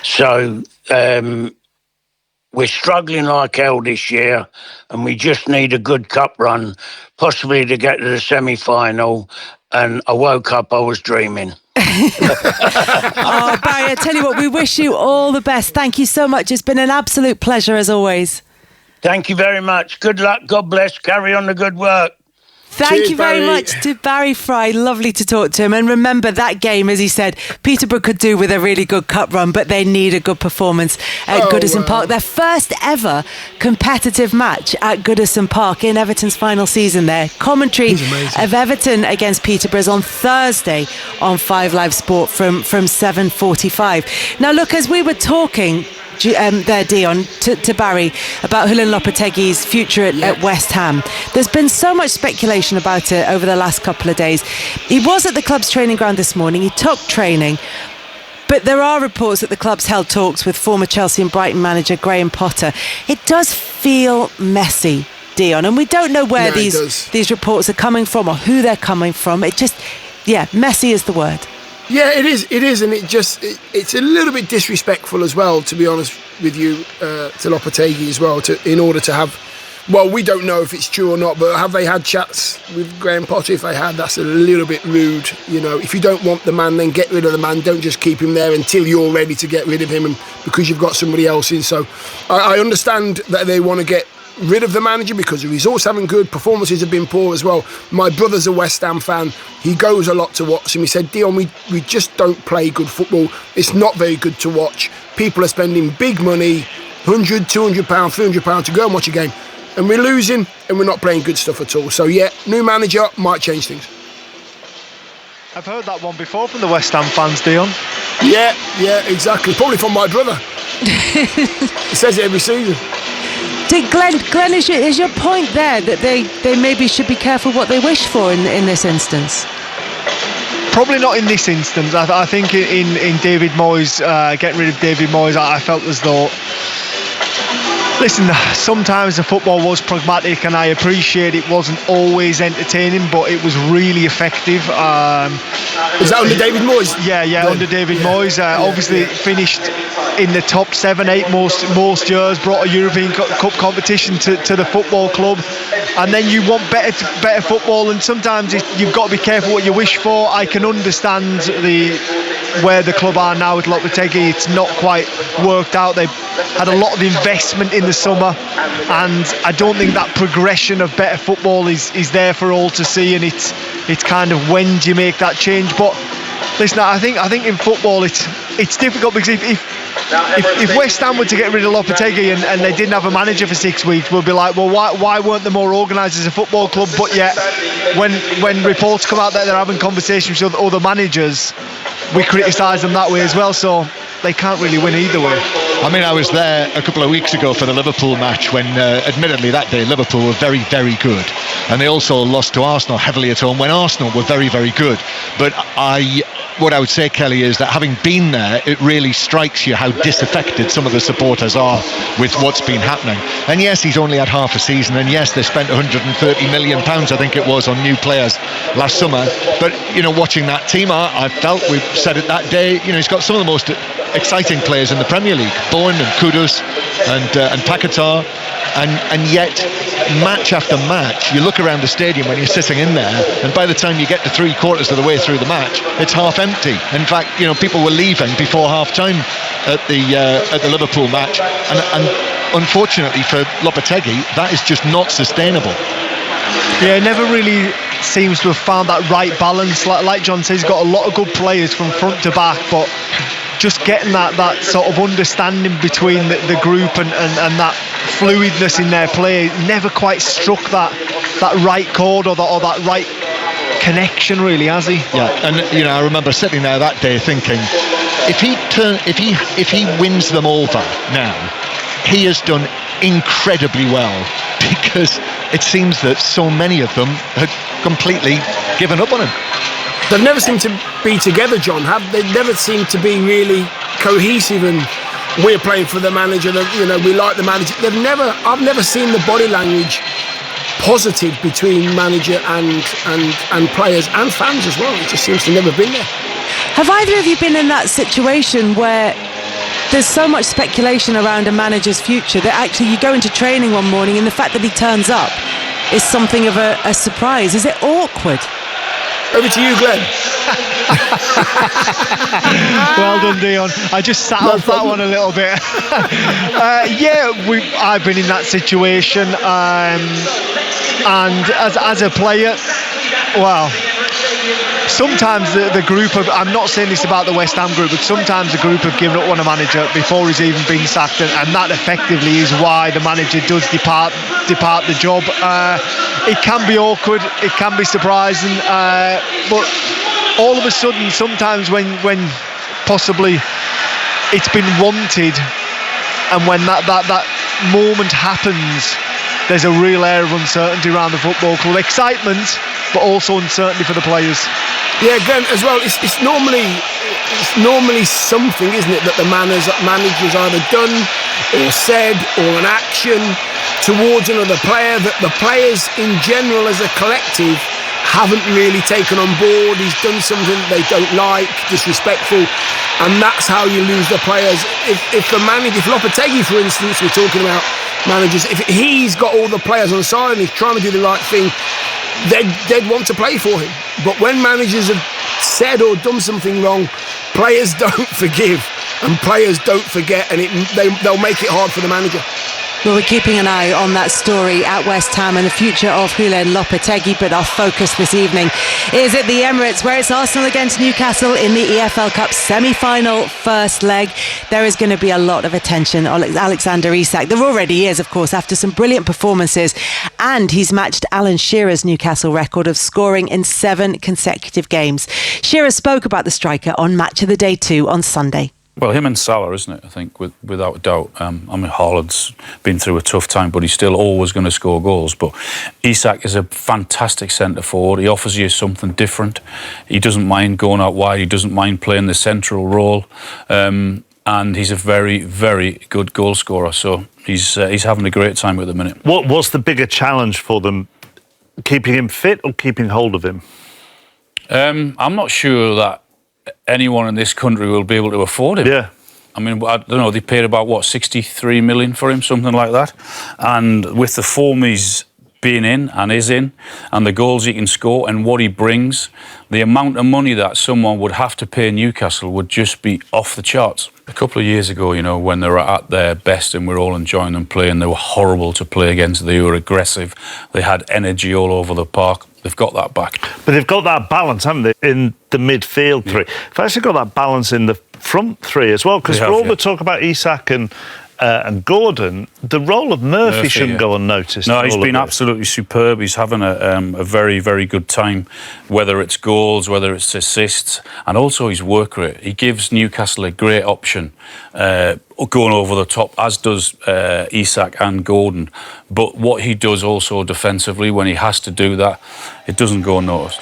So we're struggling like hell this year, and we just need a good cup run, possibly to get to the semi-final. And I woke up, I was dreaming. Oh, Barry, I tell you what, we wish you all the best. Thank you so much. It's been an absolute pleasure as always. Thank you very much. Good luck. God bless. Carry on the good work. Thank you very much to Barry Fry. Lovely to talk to him. And remember, that game, as he said, Peterborough could do with a really good cup run, but they need a good performance at Goodison Park. Their first ever competitive match at Goodison Park in Everton's final season there. Commentary of Everton against Peterborough is on Thursday on 5 Live Sport from 7:45. Now, look, as we were talking there, Dion, to Barry about Julian Lopetegui's future at West Ham. There's been so much speculation about it over the last couple of days. He was at the club's training ground this morning. He took training. But there are reports that the club's held talks with former Chelsea and Brighton manager Graham Potter. It does feel messy, Dion, and we don't know where these reports are coming from or who they're coming from. It just, messy is the word. Yeah, it is, and it's a little bit disrespectful as well, to be honest with you, to Lopetegui as well, in order to have, well, we don't know if it's true or not, but have they had chats with Graham Potter? If they had, that's a little bit rude. You know, if you don't want the man, then get rid of the man. Don't just keep him there until you're ready to get rid of him, and because you've got somebody else in. So I understand that they want to get rid of the manager because the results haven't good, performances have been poor as well. My brother's a West Ham fan. He goes a lot to watch him. He said, Dion, we just don't play good football. It's not very good to watch. People are spending big money, £100, £200, £300 to go and watch a game, and we're losing and we're not playing good stuff at all. So new manager might change things. I've heard that one before from the West Ham fans, Dion. Yeah, exactly. Probably from my brother. He says it every season. Glenn, is your point there that they maybe should be careful what they wish for in this instance? Probably not in this instance. I think in David Moyes, getting rid of David Moyes, I felt as though, listen, sometimes the football was pragmatic and I appreciate it wasn't always entertaining, but it was really effective. Is that under David Moyes? Yeah, under David Moyes. Obviously finished in the top 7-8 most years, brought a European Cup competition to the football club, and then you want better football, and sometimes you've got to be careful what you wish for. I can understand where the club are now with Lopetegui. It's not quite worked out. They've had a lot of investment in the summer, and I don't think that progression of better football is there for all to see, and it's kind of when do you make that change. But listen, I think in football it's difficult, because if West Ham were to get rid of Lopetegui and they didn't have a manager for 6 weeks, we'll be like, well, why weren't they more organised as a football club? But yet, when reports come out that they're having conversations with other managers, we criticise them that way as well. So they can't really win either way. I mean, I was there a couple of weeks ago for the Liverpool match when, admittedly, that day Liverpool were very, very good. and they also lost to Arsenal heavily at home when Arsenal were very, very good. But what I would say, Kelly, is that having been there, it really strikes you how disaffected some of the supporters are with what's been happening. And yes, he's only had half a season, and yes, they spent £130 million, I think it was, on new players last summer. But, watching that team, I felt, we said it that day, he's got some of the most exciting players in the Premier League, Bowen and Kudus and Paquetá, and yet match after match you look around the stadium when you're sitting in there, and by the time you get to 3/4 of the way through the match, it's half empty. In fact, people were leaving before half time at the Liverpool match, and unfortunately for Lopetegui, that is just not sustainable. Yeah, never really seems to have found that right balance. Like John says, he's got a lot of good players from front to back, but just getting that sort of understanding between the group and that fluidness in their play, never quite struck that right chord or that right connection, really, has he? Yeah, and I remember sitting there that day thinking, if he wins them over now, he has done incredibly well, because it seems that so many of them had completely given up on him. They've never seemed to be together, John. They never seemed to be really cohesive, and we're playing for the manager. We like the manager. I've never seen the body language positive between manager and players and fans as well. It just seems to never been there. Have either of you been in that situation where there's so much speculation around a manager's future that actually you go into training one morning and the fact that he turns up is something of a surprise? Is it awkward? Over to you, Glenn. Well done, Dion. I just sat off that one a little bit. I've been in that situation, and as a player, well, sometimes the group of, I'm not saying this about the West Ham group, but sometimes the group have given up on a manager before he's even been sacked, and that effectively is why the manager does depart the job. It can be awkward, it can be surprising, but all of a sudden, sometimes when possibly it's been wanted, and when that moment happens, there's a real air of uncertainty around the football club. Excitement, but also uncertainty for the players. Yeah, Glenn, as well, it's normally something, isn't it, that the manager's either done or said, or an action towards another player that the players in general as a collective haven't really taken on board. He's done something that they don't like, disrespectful, and that's how you lose the players. If Lopetegui, for instance, we're talking about managers, if he's got all the players on the side and he's trying to do the right thing, they'd want to play for him. But when managers have said or done something wrong, players don't forgive and players don't forget, and they'll make it hard for the manager. Well, we're keeping an eye on that story at West Ham and the future of Julen Lopetegui, but our focus this evening is at the Emirates, where it's Arsenal against Newcastle in the EFL Cup semi-final first leg. There is going to be a lot of attention on Alexander Isak. There already is, of course, after some brilliant performances, and he's matched Alan Shearer's Newcastle record of scoring in 7 consecutive games. Shearer spoke about the striker on Match of the Day 2 on Sunday. Well, him and Salah, isn't it? I think, without a doubt. Haaland's been through a tough time, but he's still always going to score goals. But Isak is a fantastic centre forward. He offers you something different. He doesn't mind going out wide. He doesn't mind playing the central role. And he's a very, very good goal scorer. So he's having a great time at the minute. What's the bigger challenge for them? Keeping him fit or keeping hold of him? I'm not sure that anyone in this country will be able to afford him. Yeah. I mean, I don't know, they paid about, 63 million for him, something like that. And with the form he's been in and is in, and the goals he can score and what he brings, the amount of money that someone would have to pay Newcastle would just be off the charts. A couple of years ago, when they were at their best and we're all enjoying them playing, they were horrible to play against. They were aggressive. They had energy all over the park. They've got that back. But they've got that balance, haven't they, in the midfield three? They've actually got that balance in the front three as well, because for all the talk about Isak and and Gordon, the role of Murphy shouldn't go unnoticed. No, he's been absolutely superb. He's having a very, very good time, whether it's goals, whether it's assists, and also his work rate. He gives Newcastle a great option going over the top, as does Isak and Gordon. But what he does also defensively, when he has to do that, it doesn't go unnoticed.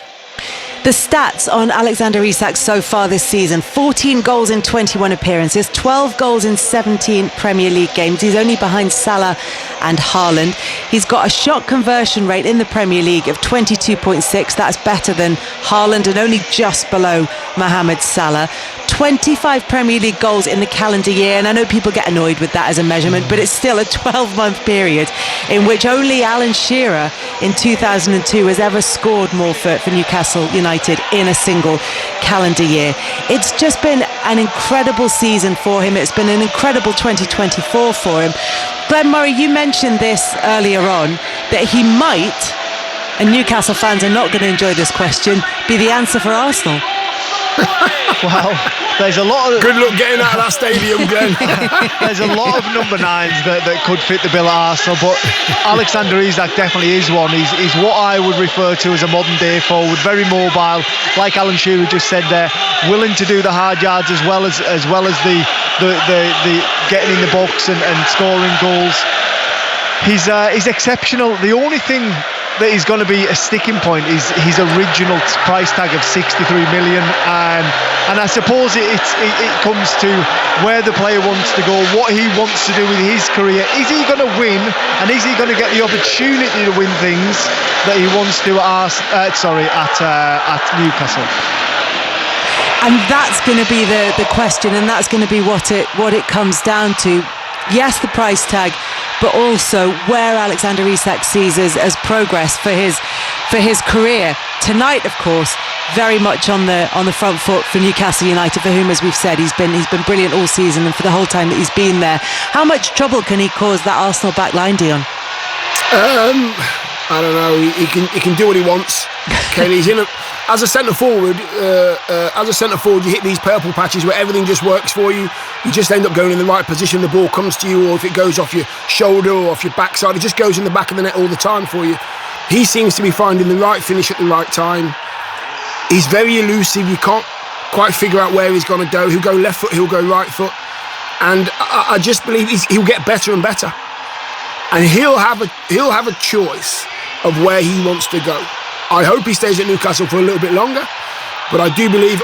The stats on Alexander Isak so far this season: 14 goals in 21 appearances, 12 goals in 17 Premier League games. He's only behind Salah and Haaland. He's got a shot conversion rate in the Premier League of 22.6. That's better than Haaland and only just below Mohamed Salah. 25 Premier League goals in the calendar year, and I know people get annoyed with that as a measurement, but it's still a 12-month period in which only Alan Shearer in 2002 has ever scored more for Newcastle United in a single calendar year. It's just been an incredible season for him. It's been an incredible 2024 for him. Glenn Murray, you mentioned this earlier on, that he might, and Newcastle fans are not going to enjoy this question, be the answer for Arsenal. Well, there's a lot of... Good luck getting out of that stadium, Glenn. There's a lot of number 9s that could fit the bill at Arsenal, but Alexander Isak definitely is one. He's what I would refer to as a modern day forward, very mobile, like Alan Shearer just said there, willing to do the hard yards as well as the getting in the box and scoring goals. He's exceptional. The only thing that is going to be a sticking point is his original price tag of 63 million, and I suppose it comes to where the player wants to go, what he wants to do with his career. Is he going to win, and is he going to get the opportunity to win things that he wants to at Newcastle? And that's going to be the question, and that's going to be what it comes down to. Yes, the price tag, but also where Alexander Isak sees as progress for his career. Tonight, of course, very much on the front foot for Newcastle United, for whom, as we've said, he's been brilliant all season, and for the whole time that he's been there. How much trouble can he cause that Arsenal back line, Dion? I don't know. He can do what he wants. Kelly, he's in as a centre forward. You hit these purple patches where everything just works for you. You just end up going in the right position. The ball comes to you, or if it goes off your shoulder or off your backside, it just goes in the back of the net all the time for you. He seems to be finding the right finish at the right time. He's very elusive. You can't quite figure out where he's going to go. He'll go left foot, he'll go right foot, and I just believe he'll get better and better. And he'll have a choice of where he wants to go. I hope he stays at Newcastle for a little bit longer, but I do believe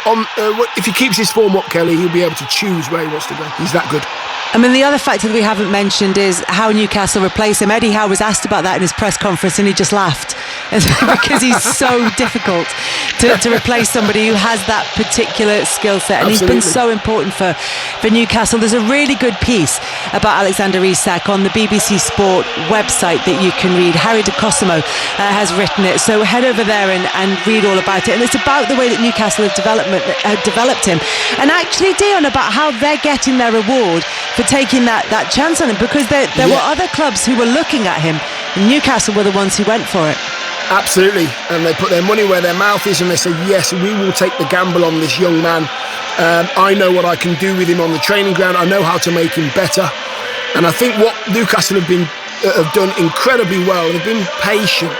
if he keeps his form up, Kelly, he'll be able to choose where he wants to go. He's that good. I mean, the other factor that we haven't mentioned is how Newcastle replace him. Eddie Howe was asked about that in his press conference, and he just laughed because he's so difficult to replace somebody who has that particular skill set, and Absolutely. he's been so important for Newcastle. There's a really good piece about Alexander Isak on the BBC Sport website that you can read. Harry de Cosimo has written it, so head over there and read all about it. And it's about the way that Newcastle have developed him, and actually, Dion, about how they're getting their reward for taking that chance on him, because there were other clubs who were looking at him, and Newcastle were the ones who went for it. Absolutely, and they put their money where their mouth is, and they say, yes, we will take the gamble on this young man. I know what I can do with him on the training ground. I know how to make him better, and I think what Newcastle have done incredibly well. They've been patient.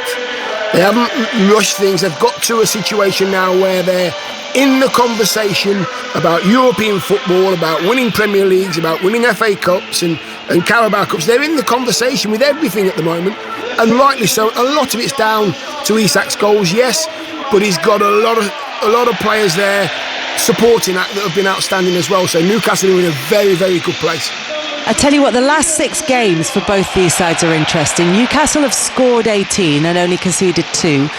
They haven't rushed things. They've got to a situation now where they're in the conversation about European football, about winning Premier Leagues, about winning FA Cups and Carabao Cups. They're in the conversation with everything at the moment, and rightly so. A lot of it's down to Isak's goals, yes, but he's got a lot of players there supporting that have been outstanding as well. So Newcastle are in a very, very good place. I tell you what, the last 6 games for both these sides are interesting. Newcastle have scored 18 and only conceded 2.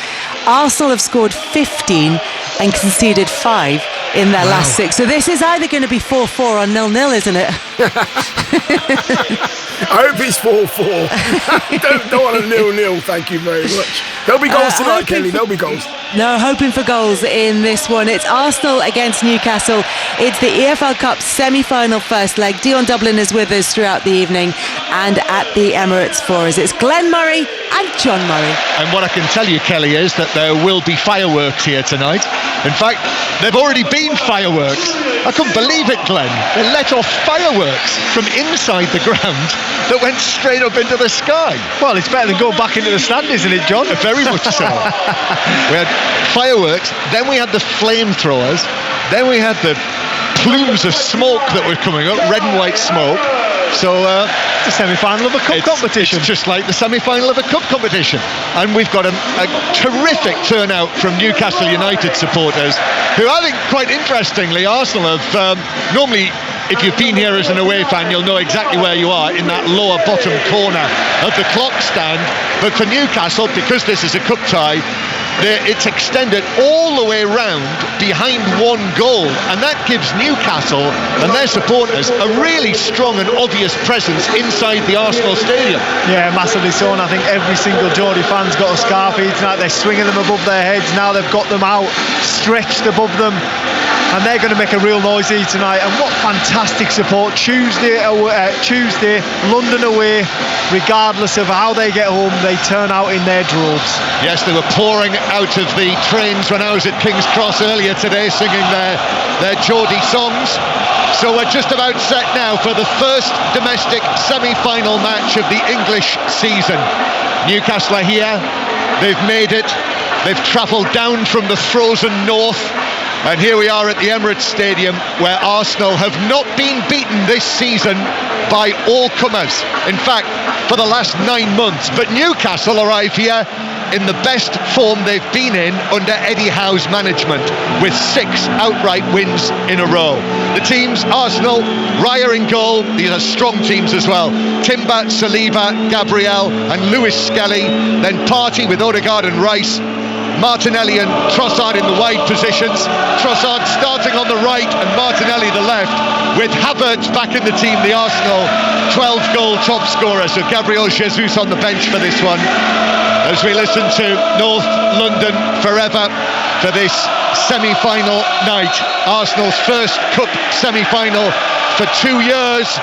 Arsenal have scored 15 and conceded 5 in their last 6. So this is either going to be 4-4 or 0-0, isn't it? I hope it's 4-4. Don't want a 0-0, thank you very much. There'll be goals tonight, Kelly, there'll be goals. No, hoping for goals in this one. It's Arsenal against Newcastle. It's the EFL Cup semi-final first leg. Dion Dublin is with us throughout the evening and at the Emirates for us. It's Glenn Murray and John Murray. And what I can tell you, Kelly, is that there will be fireworks here tonight. In fact, there've already been fireworks. I couldn't believe it, Glenn. They let off fireworks from inside the ground that went straight up into the sky. Well, it's better than going back into the stand, isn't it, John? Very much so. We had fireworks, then we had the flamethrowers, then we had the plumes of smoke that were coming up, red and white smoke. So it's a semi-final of a cup competition. It's just like the semi-final of a cup competition. And we've got a terrific turnout from Newcastle United supporters, who I think, quite interestingly, Arsenal have normally, if you've been here as an away fan, you'll know exactly where you are, in that lower bottom corner of the clock stand. But for Newcastle, because this is a cup tie, it's extended all the way round behind one goal, and that gives Newcastle and their supporters a really strong and obvious presence inside the Arsenal stadium. Yeah, massively so, and I think every single Geordie fan's got a scarf here tonight. They're swinging them above their heads. Now they've got them out, stretched above them, and they're going to make a real noise here tonight. And what fantastic support. Tuesday, London away, regardless of how they get home, they turn out in their droves. Yes, they were pouring out of the trains when I was at King's Cross earlier today, singing their Geordie songs. So we're just about set now for the first domestic semi-final match of the English season. Newcastle are here, they've made it, they've travelled down from the frozen north, and here we are at the Emirates Stadium, where Arsenal have not been beaten this season by all comers. In fact, for the last 9 months. But Newcastle arrive here in the best form they've been in under Eddie Howe's management, with 6 outright wins in a row. The teams, Arsenal, Raya in goal. These are strong teams as well. Timber, Saliba, Gabriel and Lewis Skelly. Then Partey with Odegaard and Rice. Martinelli and Trossard in the wide positions. Trossard starting on the right and Martinelli the left, with Havertz back in the team, the Arsenal 12-goal top scorer. So Gabriel Jesus on the bench for this one, as we listen to North London Forever for this semi-final night. Arsenal's first cup semi-final for 2 years.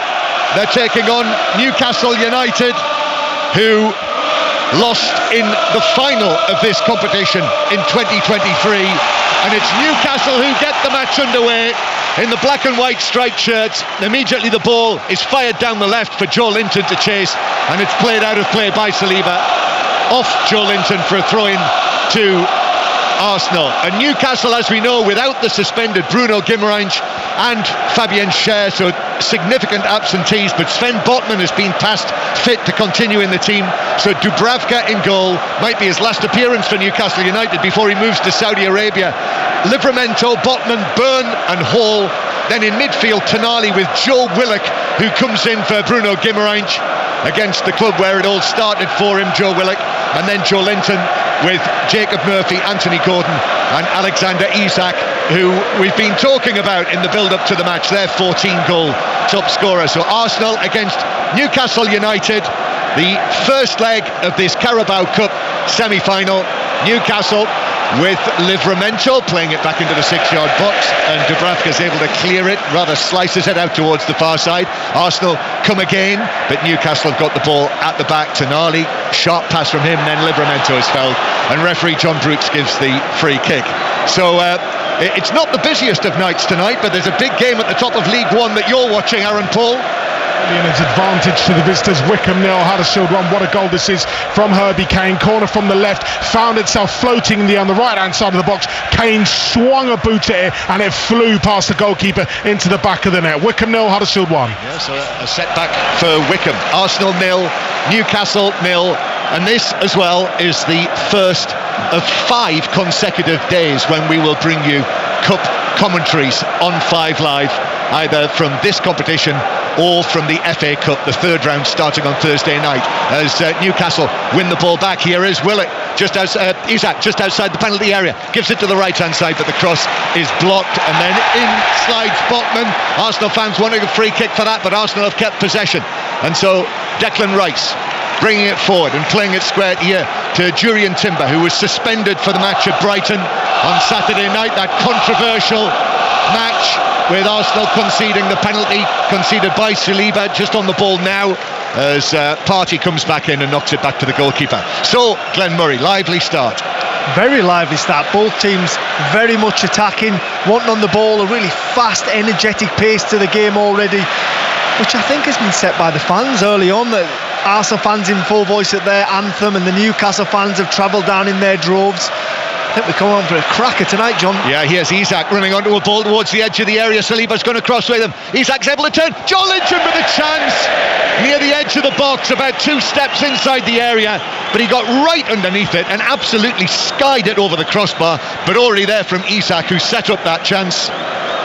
They're taking on Newcastle United, who lost in the final of this competition in 2023, and it's Newcastle who get the match underway in the black and white striped shirts. Immediately the ball is fired down the left for Joe Linton to chase, and it's played out of play by Saliba, off Joe Linton for a throw-in to Arsenal. And Newcastle, as we know, without the suspended Bruno Guimaraes and Fabien Schär, so significant absentees, but Sven Botman has been passed fit to continue in the team, so Dubravka in goal. Might be his last appearance for Newcastle United before he moves to Saudi Arabia. Livramento, Botman, Byrne and Hall. Then in midfield, Tonali with Joe Willock, who comes in for Bruno Guimaraes against the club where it all started for him, Joe Willock. And then Joe Linton with Jacob Murphy, Anthony Gordon and Alexander Isak, who we've been talking about in the build-up to the match. They're 14-goal top scorer. So Arsenal against Newcastle United, the first leg of this Carabao Cup semi-final. Newcastle with Livramento playing it back into the 6-yard box, and Dubravka's able to clear it, rather slices it out towards the far side. Arsenal come again, but Newcastle have got the ball at the back. Tonali, sharp pass from him, then Livramento is fouled, and referee John Brooks gives the free kick. So it's not the busiest of nights tonight, but there's a big game at the top of League One that you're watching, Aaron Paul. And it's advantage to the visitors. Wickham 0, Huddersfield 1. What a goal this is from Herbie Kane. Corner from the left, found itself floating on the right hand side of the box. Kane swung a boot at it and it flew past the goalkeeper into the back of the net. Wickham 0, Huddersfield 1. Yes, a setback for Wickham. Arsenal 0, Newcastle 0, and this as well is the first of 5 consecutive days when we will bring you cup commentaries on 5 Live, either from this competition or from the FA Cup, the third round starting on Thursday night, as Newcastle win the ball back. Here is Willock, Isak just outside the penalty area, gives it to the right hand side, but the cross is blocked, and then in slides Botman. Arsenal fans wanting a free kick for that, but Arsenal have kept possession, and so Declan Rice bringing it forward and playing it square here to Jurrien Timber, who was suspended for the match at Brighton on Saturday night, that controversial match with Arsenal conceding the penalty conceded by Saliba just on the ball now as Partey comes back in and knocks it back to the goalkeeper. So Glenn Murray, lively start. Very lively start. Both teams very much attacking, wanting on the ball, a really fast, energetic pace to the game already, which I think has been set by the fans early on. The Arsenal fans in full voice at their anthem, and the Newcastle fans have travelled down in their droves. I think we're coming on for a cracker tonight, John. Yeah, here's Isak running onto a ball towards the edge of the area. Saliba's going to cross with him. Isak's able to turn. Joelinton with a chance near the edge of the box, about 2 steps inside the area, but he got right underneath it and absolutely skied it over the crossbar. But already there from Isak, who set up that chance.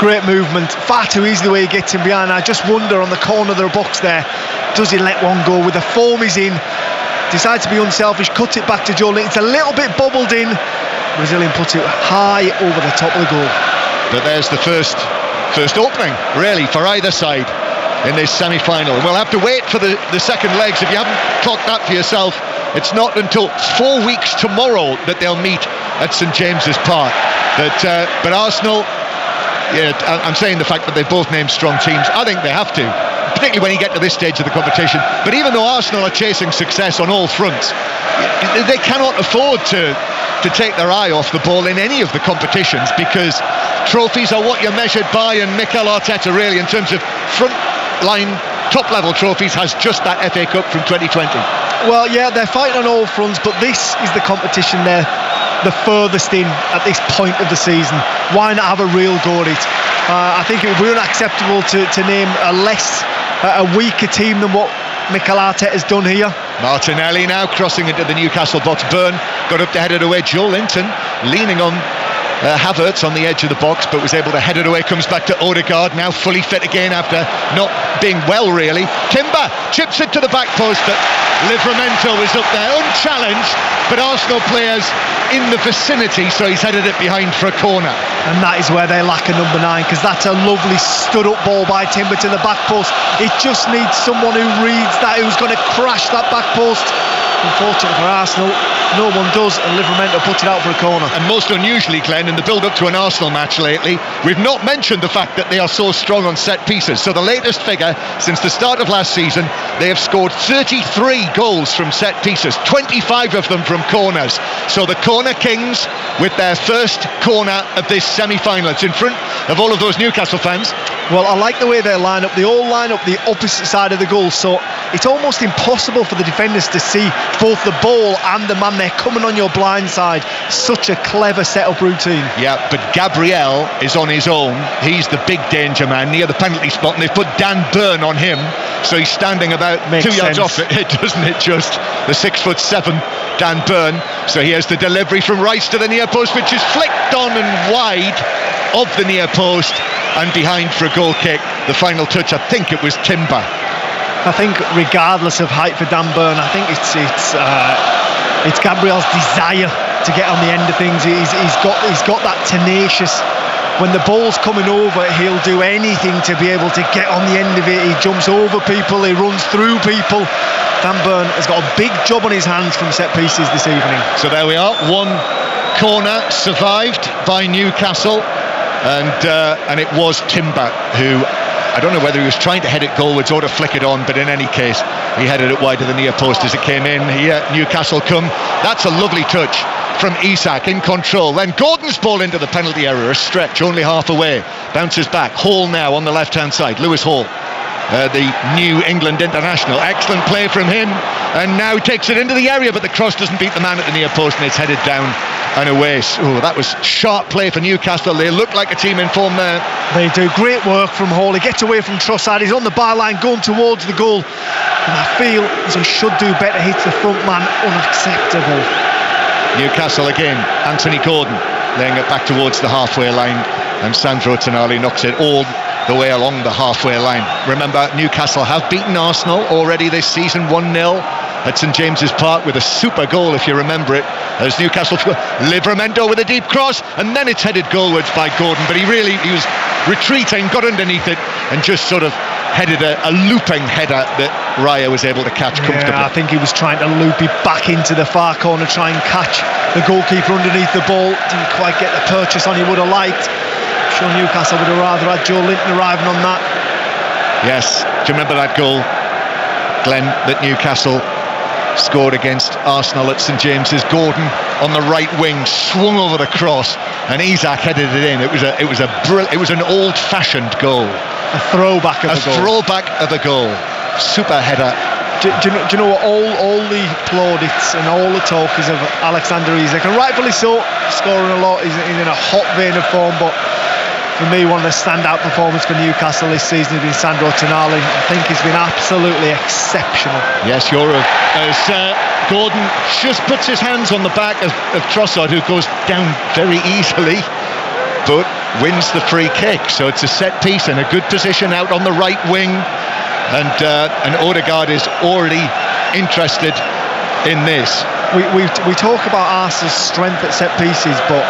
Great movement, far too easy the way he gets in behind. I just wonder on the corner of the box there, does he let one go? With the form he's in, decides to be unselfish, cuts it back to Joelinton. It's a little bit bubbled in. Brazilian puts it high over the top of the goal. But there's the first opening, really, for either side in this semi-final. And we'll have to wait for the second legs. If you haven't clocked that for yourself, it's not until 4 weeks tomorrow that they'll meet at St James's Park. But Arsenal, yeah, I'm saying the fact that they've both named strong teams, I think they have to, particularly when you get to this stage of the competition. But even though Arsenal are chasing success on all fronts, they cannot afford to take their eye off the ball in any of the competitions, because trophies are what you're measured by, and Mikel Arteta really, in terms of front line top level trophies, has just that FA Cup from 2020. Well, yeah, they're fighting on all fronts, but this is the competition they're the furthest in at this point of the season. Why not have a real go at it? I think it would be unacceptable to name a weaker team than what Mikel Arteta has done here. Martinelli now crossing into the Newcastle box. Burn got up to head it away. Joelinton leaning on Havertz on the edge of the box, but was able to head it away. Comes back to Odegaard, now fully fit again after not being well, really. Timber chips it to the back post, but Livramento is up there unchallenged, but Arsenal players in the vicinity, so he's headed it behind for a corner. And that is where they lack a number 9, because that's a lovely stood-up ball by Timber to the back post. It just needs someone who reads that, who's going to crash that back post. Unfortunately for Arsenal, no one does, and Livramento puts it out for a corner. And most unusually, Glenn, in the build-up to an Arsenal match lately, we've not mentioned the fact that they are so strong on set pieces. So the latest figure since the start of last season, they have scored 33 goals from set pieces, 25 of them from corners. So the Corner Kings with their first corner of this semi-final. It's in front of all of those Newcastle fans. Well, I like the way they line up. They all line up the opposite side of the goal, so it's almost impossible for the defenders to see both the ball and the man there coming on your blind side. Such a clever set-up routine. Yeah, but Gabriel is on his own. He's the big danger man near the penalty spot, and they've put Dan Burn on him, so he's standing about 2 yards off it, doesn't it? Just the 6'7" Dan Burn. So here's the delivery from Rice to the near post, which is flicked on and wide of the near post and behind for a goal kick. The final touch, I think it was Timber. I think regardless of height for Dan Burn, I think it's Gabriel's desire to get on the end of things. He's got that tenacious. When the ball's coming over, he'll do anything to be able to get on the end of it. He jumps over people, he runs through people. Dan Burn has got a big job on his hands from set pieces this evening. So there we are, one corner survived by Newcastle, and it was Timber who, I don't know whether he was trying to head it goalwards or to flick it on, but in any case, he headed it wide to the near post as it came in. Here, Newcastle come. That's a lovely touch from Isak in control. Then Gordon's ball into the penalty area, a stretch, only half away. Bounces back. Hall now on the left-hand side. Lewis Hall, the New England international. Excellent play from him, and now takes it into the area, but the cross doesn't beat the man at the near post, and it's headed down and away. Oh, that was sharp play for Newcastle. They look like a team in form there. They do great work from Hall. He gets away from Trossard. He's on the byline going towards the goal, and I feel as he should do better. Hits the front man. Unacceptable. Newcastle again. Anthony Gordon laying it back towards the halfway line, and Sandro Tonali knocks it all the way along the halfway line. Remember, Newcastle have beaten Arsenal already this season 1-0 at St James's Park with a super goal, if you remember it, as Newcastle Livramento with a deep cross, and then it's headed goalwards by Gordon, but he was retreating, got underneath it, and just sort of headed a looping header that Raya was able to catch comfortably. I think he was trying to loop it back into the far corner, try and catch the goalkeeper underneath the ball. Didn't quite get the purchase on he would have liked. I'm sure Newcastle would have rather had Joe Linton arriving on that. Yes, do you remember that goal, Glenn, that Newcastle scored against Arsenal at St James's? Gordon on the right wing swung over the cross and Isak headed it in. It was an old-fashioned goal. A throwback of a goal. A throwback of a goal. Super header. Do you know what? All the plaudits and all the talk is of Alexander Isak, and rightfully so, scoring a lot. He's in a hot vein of form, but for me, one of the standout performances for Newcastle this season has been Sandro Tonali. I think he's been absolutely exceptional. Yes, as Gordon just puts his hands on the back of Trossard, who goes down very easily, but wins the free kick. So it's a set piece and a good position out on the right wing, and Odegaard is already interested in this. We talk about Arsenal's strength at set pieces, but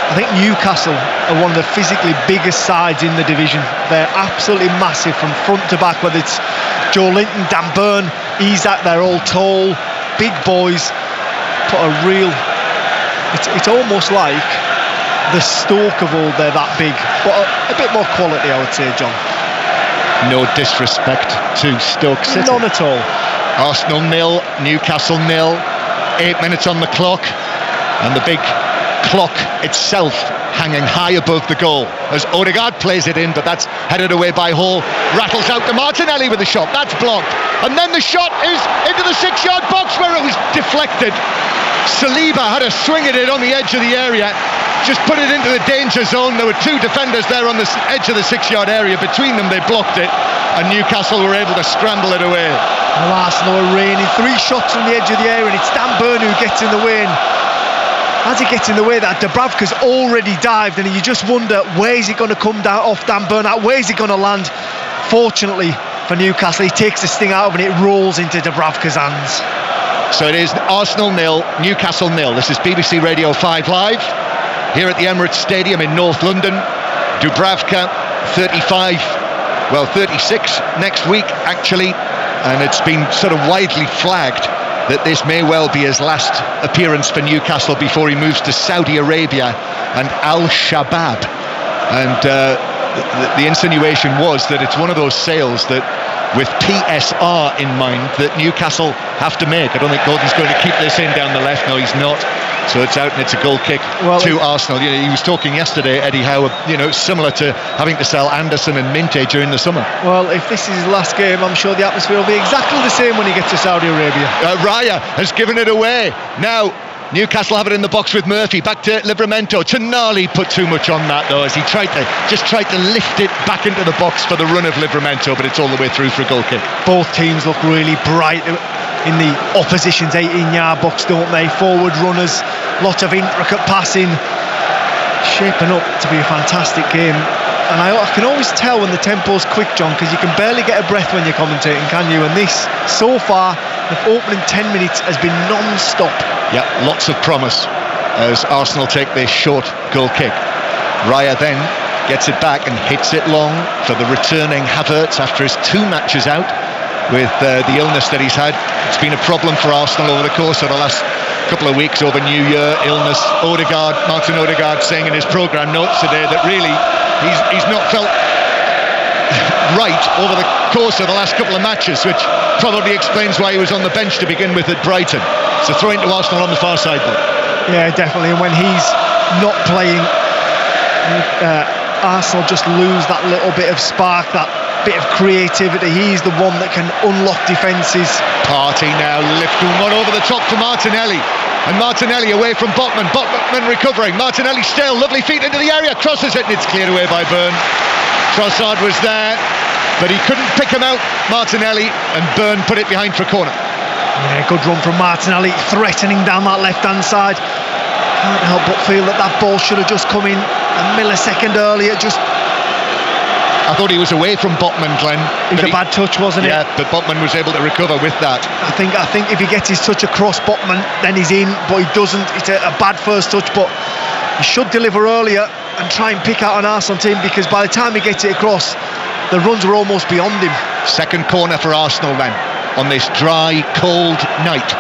I think Newcastle are one of the physically biggest sides in the division. They're absolutely massive from front to back, whether it's Joe Linton, Dan Burn, Isak. They're all tall, big boys. It's almost like the Stoke of old. They're that big, but a bit more quality, I would say, John. No disrespect to Stoke City. None at all. Arsenal 0, Newcastle 0. 8 minutes on the clock, and the big clock itself hanging high above the goal as Odegaard plays it in, but that's headed away by Hall. Rattles out to Martinelli with a shot. That's blocked, and then the shot is into the 6-yard box where it was deflected. Saliba had a swing at it on the edge of the area, just put it into the danger zone. There were two defenders there on the edge of the 6-yard area. Between them they blocked it, and Newcastle were able to scramble it away. Well, Arsenal are raining 3 shots from the edge of the area, and it's Dan Burn who gets in the way. And as he gets in the way, that Dubravka's already dived, and you just wonder, where is it going to come down off Dan Burn? Where is it going to land? Fortunately for Newcastle, he takes the sting out of it and it rolls into Dubravka's hands. So it is Arsenal 0, Newcastle 0. This is BBC Radio 5 Live here at the Emirates Stadium in North London. Dubravka, 36 next week actually, and it's been sort of widely flagged that this may well be his last appearance for Newcastle before he moves to Saudi Arabia and Al-Shabaab. And the insinuation was that it's one of those sales that, with PSR in mind, that Newcastle have to make. I don't think Gordon's going to keep this in down the left. No, he's not. So it's out and it's a goal kick to Arsenal. You know, he was talking yesterday, Eddie Howe, similar to having to sell Anderson and Minte during the summer. Well, if this is his last game, I'm sure the atmosphere will be exactly the same when he gets to Saudi Arabia. Raya has given it away. Now Newcastle have it in the box with Murphy. Back to Livramento. Tonali put too much on that though, as he tried to lift it back into the box for the run of Livramento, but it's all the way through for a goal kick. Both teams look really bright in the opposition's 18-yard box, don't they? Forward runners, lots of intricate passing, shaping up to be a fantastic game. And I can always tell when the tempo's quick, John, because you can barely get a breath when you're commentating, can you? And this, so far, the opening 10 minutes has been non-stop. Yeah, lots of promise as Arsenal take this short goal kick. Raya then gets it back and hits it long for the returning Havertz after his 2 matches out with the illness that he's had. It's been a problem for Arsenal over the course of the last couple of weeks, over New Year, illness. Martin Odegaard saying in his programme notes today that really he's not felt right over the course of the last couple of matches, which probably explains why he was on the bench to begin with at Brighton. So throwing to Arsenal on the far side though. Yeah, definitely, and when he's not playing, Arsenal just lose that little bit of spark, that bit of creativity. He's the one that can unlock defences. Partey now lifting one over the top for Martinelli, and Martinelli away from Botman. Botman recovering. Martinelli still, lovely feet into the area, crosses it, and it's cleared away by Burn. Trossard was there, but he couldn't pick him out, Martinelli, and Burn put it behind for a corner. Yeah, good run from Martinelli, threatening down that left-hand side. Can't help but feel that ball should have just come in a millisecond earlier. I thought he was away from Botman, Glenn. It was a bad touch, wasn't it? Yeah, but Botman was able to recover with that. I think if he gets his touch across Botman, then he's in, but he doesn't. It's a bad first touch, but he should deliver earlier and try and pick out an Arsenal team, because by the time he gets it across, the runs were almost beyond him. Second corner for Arsenal then. on this dry, cold night.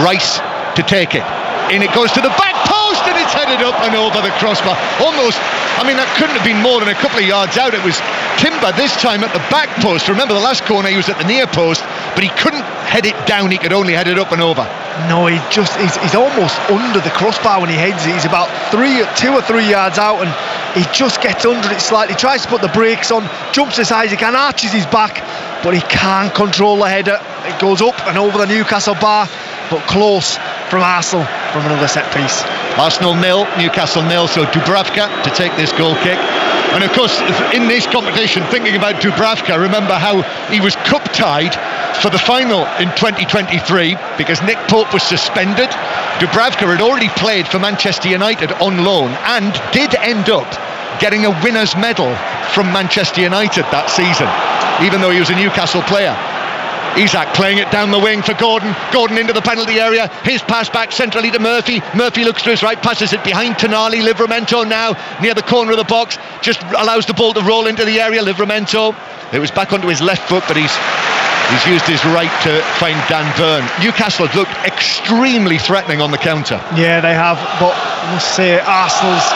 Rice to take it. In it goes to the back post, and it's headed up and over the crossbar. Almost, I mean, that couldn't have been more than a couple of yards out. It was Timber this time at the back post. Remember the last corner he was at the near post, but he couldn't head it down, he could only head it up and over. No, he's almost under the crossbar when he heads it. He's about 2 or 3 yards out, and he just gets under it slightly, tries to put the brakes on, jumps as high as he can, arches his back, but he can't control the header. It goes up and over the Newcastle bar, but close from Arsenal from another set piece. Arsenal 0, Newcastle 0, so Dubravka to take this goal kick. And of course, in this competition, thinking about Dubravka, remember how he was cup tied for the final in 2023 because Nick Pope was suspended. Dubravka had already played for Manchester United on loan and did end up getting a winner's medal from Manchester United that season, even though he was a Newcastle player. Isak playing it down the wing for Gordon. Gordon into the penalty area. His pass back centrally to Murphy. Murphy looks to his right, passes it behind Tonali. Livramento now near the corner of the box. Just allows the ball to roll into the area. Livramento. It was back onto his left foot, but he's used his right to find Dan Burn. Newcastle have looked extremely threatening on the counter. Yeah, they have, but I must say Arsenal's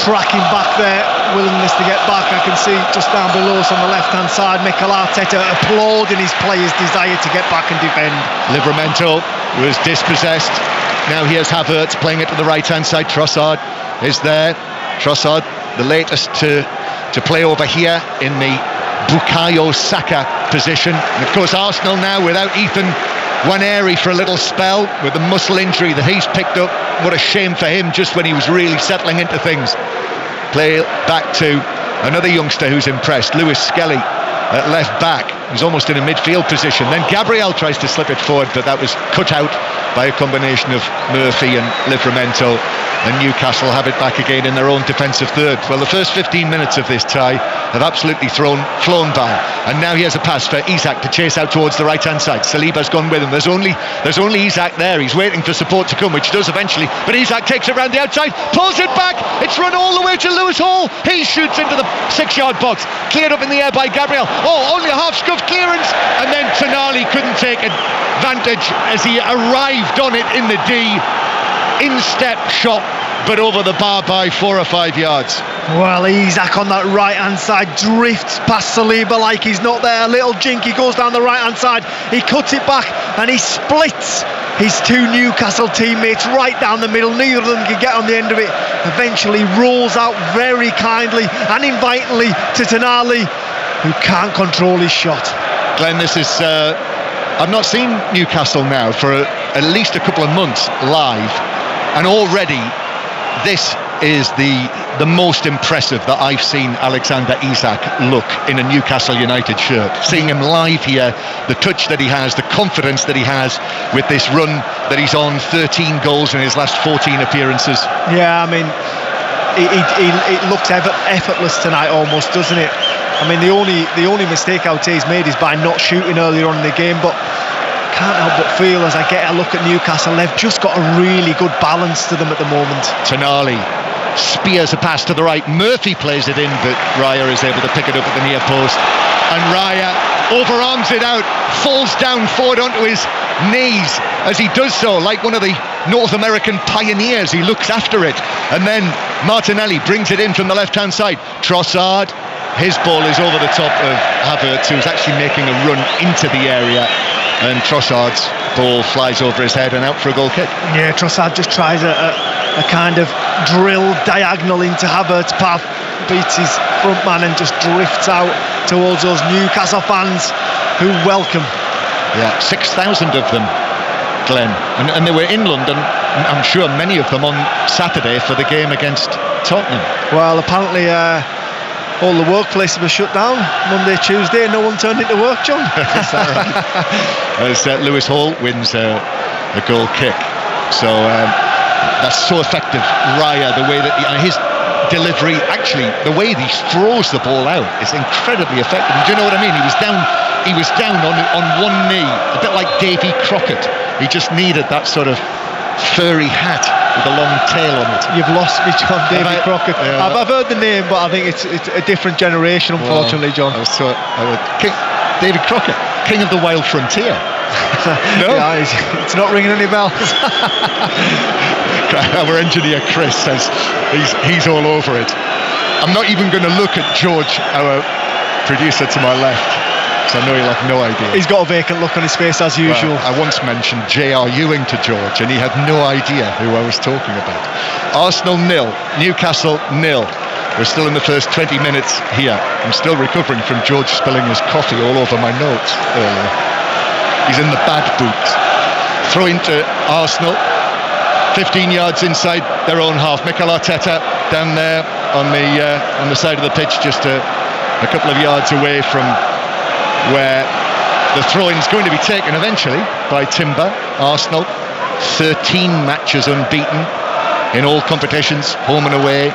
tracking back there, willingness to get back. I can see just down below us on the left hand side Mikel Arteta applauding his players' desire to get back and defend. Livramento was dispossessed. Now here's Havertz playing it to the right hand side. Trossard is there. Trossard, the latest to play over here in the Bukayo Saka position. And of course Arsenal now without Ethan Nwaneri for a little spell with the muscle injury that he's picked up. What a shame for him just when he was really settling into things. Play back to another youngster who's impressed, Lewis Skelly at left back. He's almost in a midfield position. Then Gabriel tries to slip it forward, but that was cut out by a combination of Murphy and Livramento. And Newcastle have it back again in their own defensive third. Well, the first 15 minutes of this tie have absolutely flown by. And now here's a pass for Isak to chase out towards the right-hand side. Saliba's gone with him. There's only Isak there. He's waiting for support to come, which does eventually. But Isak takes it round the outside, pulls it back. It's run all the way to Lewis Hall. He shoots into the 6-yard box. Cleared up in the air by Gabriel. Oh, only a half-scuffed clearance. And then Tonali couldn't take advantage as he arrived on it in the D. In-step shot, but over the bar by 4 or 5 yards. Well, Isak on that right-hand side drifts past Saliba like he's not there. A little jink, he goes down the right-hand side. He cuts it back and he splits his two Newcastle teammates right down the middle. Neither of them can get on the end of it. Eventually rolls out very kindly and invitingly to Tonali, who can't control his shot. Glenn, this is... I've not seen Newcastle now for at least a couple of months live. And already, this is the most impressive that I've seen Alexander Isak look in a Newcastle United shirt. Seeing him live here, the touch that he has, the confidence that he has with this run that he's on, 13 goals in his last 14 appearances. Yeah, I mean, it looks effortless tonight almost, doesn't it? I mean, the only mistake I would say he's made is by not shooting earlier on in the game, but can't help but feel as I get a look at Newcastle, they've just got a really good balance to them at the moment. Tonali spears a pass to the right. Murphy plays it in, but Raya is able to pick it up at the near post. And Raya overarms it out, falls down forward onto his knees as he does so, like one of the North American pioneers. He looks after it. And then Martinelli brings it in from the left-hand side. Trossard, his ball is over the top of Havertz, who's actually making a run into the area. And Trossard's ball flies over his head and out for a goal kick. Yeah, Trossard just tries a kind of drill diagonal into Havertz's path, beats his front man and just drifts out towards those Newcastle fans who welcome. Yeah, 6,000 of them, Glenn. And they were in London, I'm sure many of them on Saturday for the game against Tottenham. Well, apparently... all the workplaces were shut down Monday, Tuesday, and no one turned into work, John. Is that right? As Lewis Hall wins a goal kick. So that's so effective. Raya, the way that his delivery, actually, the way he throws the ball out is incredibly effective. And do you know what I mean? He was down on one knee, a bit like Davy Crockett. He just needed that sort of furry hat with a long tail on it. You've lost me, John. Davy Crockett. Yeah. I've heard the name, but I think it's a different generation, unfortunately, John. David Crockett, king of the wild frontier. No? Yeah, it's not ringing any bells. Our engineer Chris says he's all over it. I'm not even going to look at George, our producer to my left, because I know he'll have no idea. He's got a vacant look on his face as usual. Well, I once mentioned J.R. Ewing to George, and he had no idea who I was talking about. Arsenal 0, Newcastle 0. We're still in the first 20 minutes here. I'm still recovering from George spilling his coffee all over my notes earlier. He's in the bad boots. Throw into Arsenal. 15 yards inside their own half. Mikel Arteta down there on the side of the pitch, just a couple of yards away from where the throw-in's going to be taken eventually by Timber. Arsenal 13 matches unbeaten in all competitions, home and away,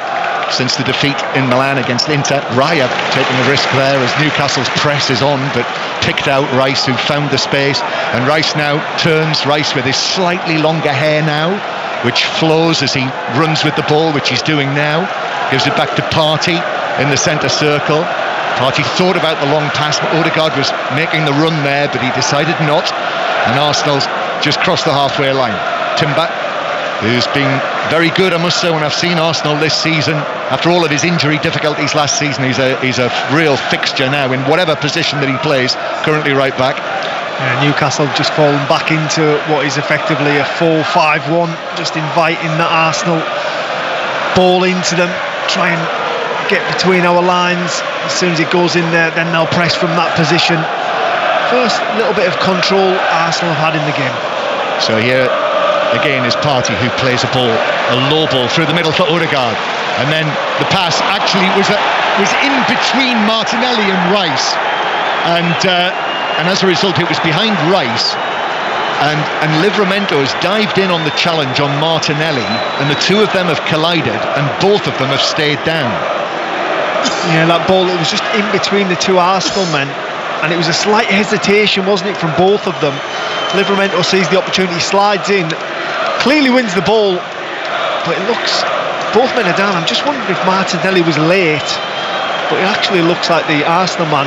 since the defeat in Milan against Inter. Raya taking a risk there as Newcastle's press is on, but picked out Rice, who found the space, and Rice now turns. Rice with his slightly longer hair now, which flows as he runs with the ball, which he's doing now. Gives it back to Partey in the centre circle. Partey thought about the long pass, but Odegaard was making the run there, but he decided not, and Arsenal's just crossed the halfway line. Timber, who's been very good, I must say, when I've seen Arsenal this season. After all of his injury difficulties last season, he's a real fixture now in whatever position that he plays, currently right back. Yeah, Newcastle just fallen back into what is effectively a 4-5-1, just inviting the Arsenal ball into them, try and get between our lines. As soon as it goes in there, then they'll press from that position. First little bit of control Arsenal have had in the game. So here again is Partey, who plays a low ball through the middle for Odegaard, and then the pass actually was in between Martinelli and Rice, and as a result it was behind Rice, and Livramento has dived in on the challenge on Martinelli, and the two of them have collided, and both of them have stayed down. Yeah, that ball, it was just in between the two Arsenal men, and it was a slight hesitation, wasn't it, from both of them. Livramento sees the opportunity, slides in, clearly wins the ball, but it looks, both men are down. I'm just wondering if Martinelli was late, but it actually looks like the Arsenal man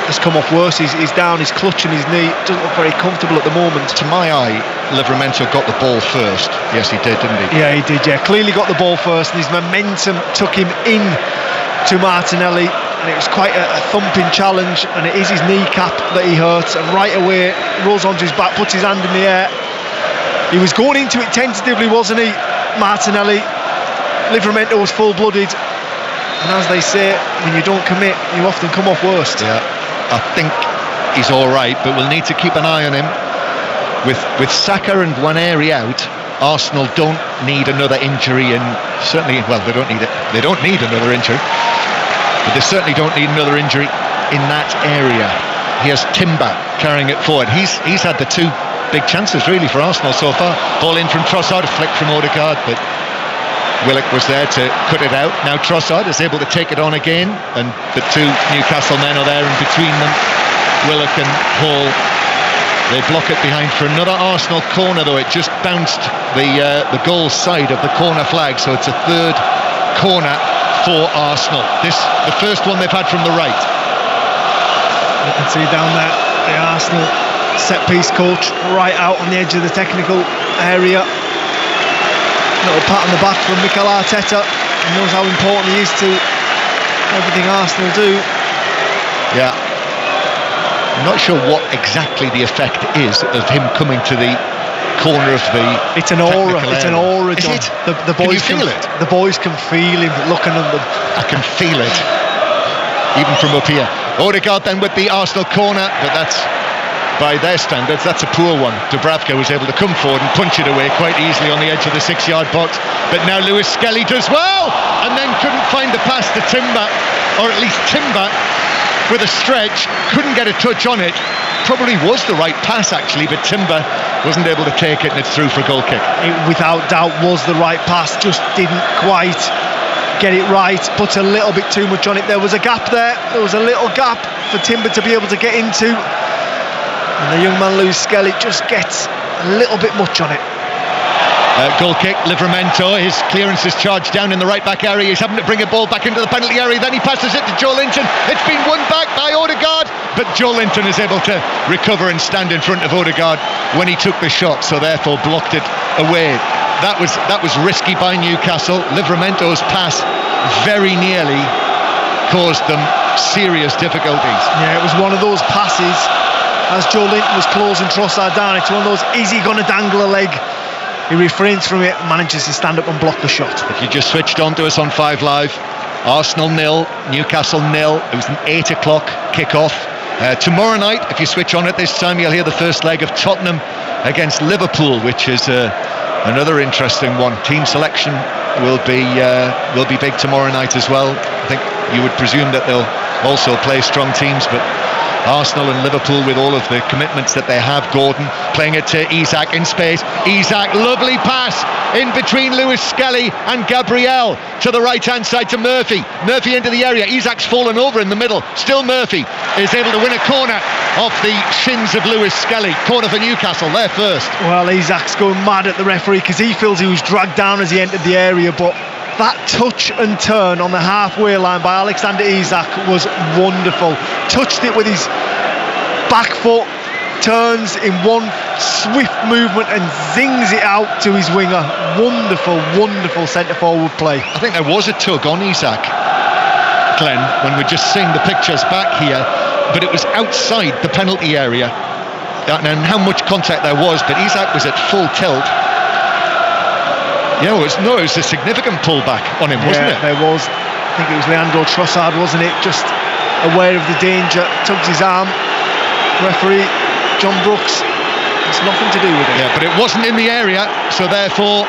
has come off worse. He's down, he's clutching his knee, doesn't look very comfortable at the moment. To my eye, Livramento got the ball first. Yes, he did, didn't he? Yeah, he did, yeah. Clearly got the ball first, and his momentum took him in to Martinelli, and it was quite a thumping challenge, and it is his kneecap that he hurts, and right away rolls onto his back, puts his hand in the air. He was going into it tentatively, wasn't he, Martinelli? Livramento was full-blooded, and as they say, when you don't commit, you often come off worst. Yeah, I think he's all right, but we'll need to keep an eye on him. With Saka and Nwaneri out, Arsenal don't need another injury, and certainly, well, they don't need it. They don't need another injury, but they certainly don't need another injury in that area. Here's Timber carrying it forward. He's had the two big chances really for Arsenal so far. Ball in from Trossard, a flick from Odegaard, but Willock was there to cut it out. Now Trossard is able to take it on again, and the two Newcastle men are there, and between them, Willock and Hall. They block it behind for another Arsenal corner, though it just bounced the goal side of the corner flag, so it's a third corner for Arsenal. This the first one they've had from the right. You can see down there the Arsenal set-piece coach right out on the edge of the technical area. Little pat on the back from Mikel Arteta. He knows how important he is to everything Arsenal do. Yeah. I'm not sure what exactly the effect is of him coming to the corner of the. It's an aura. It's an aura, John. Is it? The boys can you feel it? The boys can feel him looking at them. I can feel it, even from up here. Odegaard then with the Arsenal corner, but that's, by their standards, that's a poor one. Dubravka was able to come forward and punch it away quite easily on the edge of the 6-yard box, but now Lewis Skelly does well, and then couldn't find the pass to Timber, or at least Timber, with a stretch, couldn't get a touch on it. Probably was the right pass actually, but Timber wasn't able to take it, and it's through for a goal kick. It without doubt was the right pass, just didn't quite get it right, put a little bit too much on it. There was a gap there, there was a little gap for Timber to be able to get into, and the young man Lewis Skelly just gets a little bit much on it. Goal kick, Livramento, his clearance is charged down in the right back area. He's having to bring a ball back into the penalty area, then he passes it to Joe Linton. It's been won back by Odegaard, but Joe Linton is able to recover and stand in front of Odegaard when he took the shot, so therefore blocked it away. That was risky by Newcastle. Livramento's pass very nearly caused them serious difficulties. Yeah, it was one of those passes as Joe Linton was closing Trossard down. It's one of those, is he going to dangle a leg? He refrains from it, manages to stand up and block the shot. If you just switched on to us on 5 Live, Arsenal 0, Newcastle 0. It was an 8 o'clock kick-off. Tomorrow night, if you switch on at this time, you'll hear the first leg of Tottenham against Liverpool, which is another interesting one. Team selection will be big tomorrow night as well. I think you would presume that they'll also play strong teams, but Arsenal and Liverpool, with all of the commitments that they have. Gordon playing it to Isak in space. Isak, lovely pass in between Lewis Skelly and Gabriel to the right hand side to Murphy. Murphy into the area. Isak's fallen over in the middle. Still Murphy is able to win a corner off the shins of Lewis Skelly. Corner for Newcastle, there first. Well, Isak's going mad at the referee because he feels he was dragged down as he entered the area, but that touch and turn on the halfway line by Alexander Isak was wonderful. Touched it with his back foot, turns in one swift movement and zings it out to his winger. Wonderful, wonderful centre forward play. I think there was a tug on Isak, Glenn, when we're just seeing the pictures back here, but it was outside the penalty area. And how much contact there was, but Isak was at full tilt. Yeah, it was a significant pullback on him, wasn't it? There was. I think it was Leandro Trossard, wasn't it? Just aware of the danger, tugs his arm. Referee John Brooks, it's nothing to do with it. Yeah, but it wasn't in the area, so therefore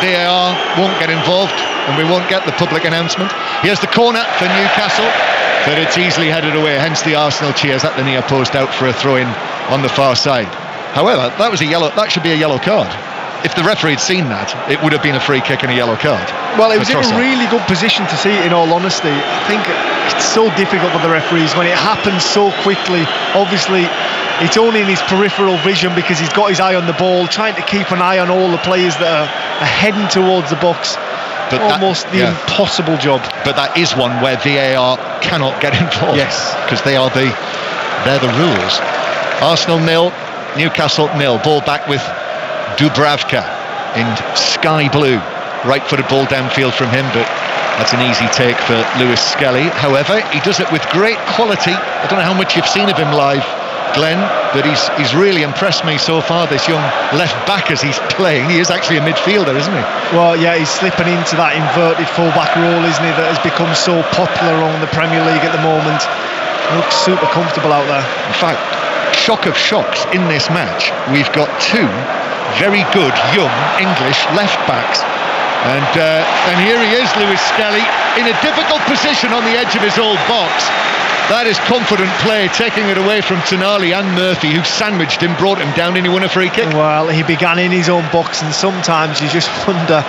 VAR won't get involved and we won't get the public announcement. Here's the corner for Newcastle, but it's easily headed away, hence the Arsenal cheers at the near post, out for a throw-in on the far side. However, that should be a yellow card. If the referee had seen that, it would have been a free kick and a yellow card. Well, it was in a really good position to see it, in all honesty. I think it's so difficult for the referees when it happens so quickly. Obviously, it's only in his peripheral vision because he's got his eye on the ball, trying to keep an eye on all the players that are heading towards the box. But almost the impossible job. But that is one where VAR cannot get involved. Yes, because they're the rules. Arsenal 0, Newcastle 0. Ball back with Dubravka in sky blue. Right-footed ball downfield from him, but that's an easy take for Lewis Skelly. However, he does it with great quality. I don't know how much you've seen of him live, Glenn, but he's really impressed me so far, this young left-back, as he's playing. He is actually a midfielder, isn't he? Well, yeah, he's slipping into that inverted full-back role, isn't he, that has become so popular on the Premier League at the moment. He looks super comfortable out there. In fact, shock of shocks in this match, we've got two very good young English left backs, and here he is, Lewis Skelly, in a difficult position on the edge of his old box. That is confident play, taking it away from Tonali and Murphy, who sandwiched him, brought him down, and he won a free kick. Well, he began in his own box, and sometimes you just wonder,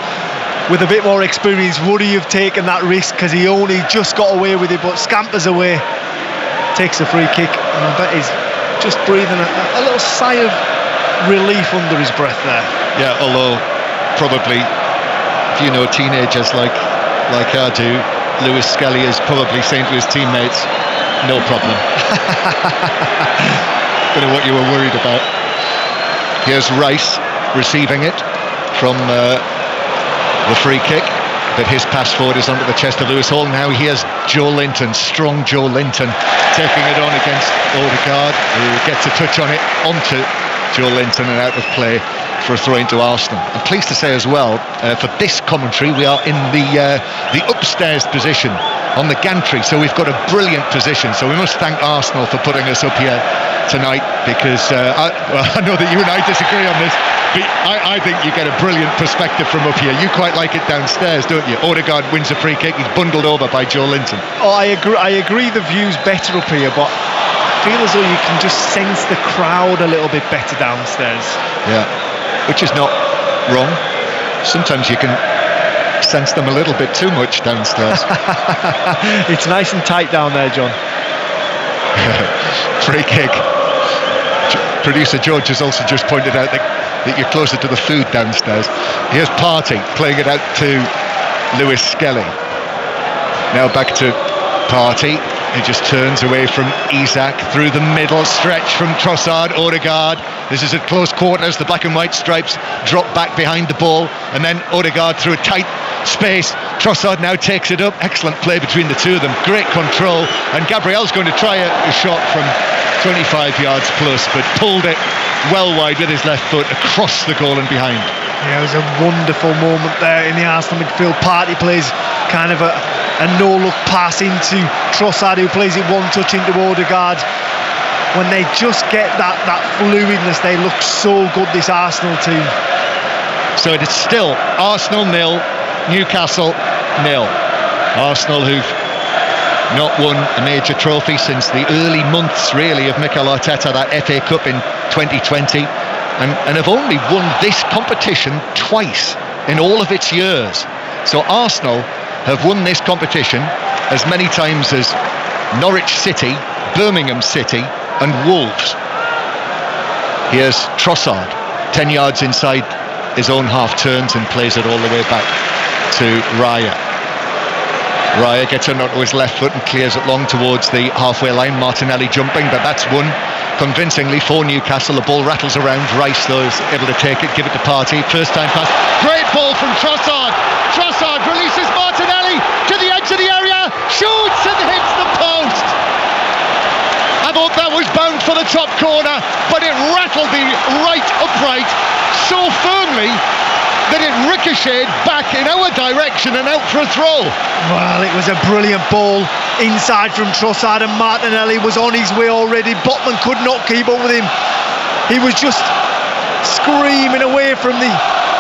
with a bit more experience, would he have taken that risk, because he only just got away with it, but scampers away, takes a free kick, and I bet he's just breathing a little sigh of relief under his breath there. Yeah, although probably, if you know teenagers like I do, Lewis Skelly is probably saying to his teammates, no problem. Don't know what you were worried about. Here's Rice receiving it from the free kick, but his pass forward is onto the chest of Lewis Hall. Now here's Joe Linton, strong Joe Linton, taking it on against Odegaard, who gets a touch on it onto Joe Linton and out of play for a throw into Arsenal. I'm pleased to say as well, for this commentary, we are in the upstairs position on the gantry, so we've got a brilliant position. So we must thank Arsenal for putting us up here tonight, because I know that you and I disagree on this, but I think you get a brilliant perspective from up here. You quite like it downstairs, don't you? Odegaard wins a free kick, he's bundled over by Joe Linton. Oh, I agree the view's better up here, but I feel as though you can just sense the crowd a little bit better downstairs. Yeah, which is not wrong. Sometimes you can sense them a little bit too much downstairs. It's nice and tight down there, John. Free kick. Producer George has also just pointed out that you're closer to the food downstairs. Here's Partey playing it out to Lewis Skelly. Now back to Partey. He just turns away from Isak through the middle stretch from Trossard, Odegaard. This is at close quarters. The black and white stripes drop back behind the ball, and then Odegaard through a tight space. Trossard now takes it up. Excellent play between the two of them. Great control, and Gabriel's going to try a shot from 25 yards plus, but pulled it well wide with his left foot across the goal and behind. Yeah, it was a wonderful moment there in the Arsenal midfield. Partey plays kind of a no-look pass into Trossard, who plays it one touch into Odegaard. When they just get that fluidness, they look so good, this Arsenal team. So it is still Arsenal 0, Newcastle 0. Arsenal, who've not won a major trophy since the early months, really, of Mikel Arteta, that FA Cup in 2020. And have only won this competition twice in all of its years. So Arsenal have won this competition as many times as Norwich City, Birmingham City and Wolves. Here's Trossard, 10 yards inside his own half, turns and plays it all the way back to Raya. Raya gets it onto his left foot and clears it long towards the halfway line. Martinelli jumping, but that's won convincingly for Newcastle. The ball rattles around. Rice, though, is able to take it, give it to Partey. First time pass. Great ball from Trossard. Trossard releases Martinelli to the edge of the area. Shoots and hits the post. I thought that was bound for the top corner, but it rattled the right upright so firmly that it ricocheted back in our direction and out for a throw. Well, it was a brilliant ball inside from Trossard, and Martinelli was on his way already. Botman could not keep up with him. He was just screaming away from the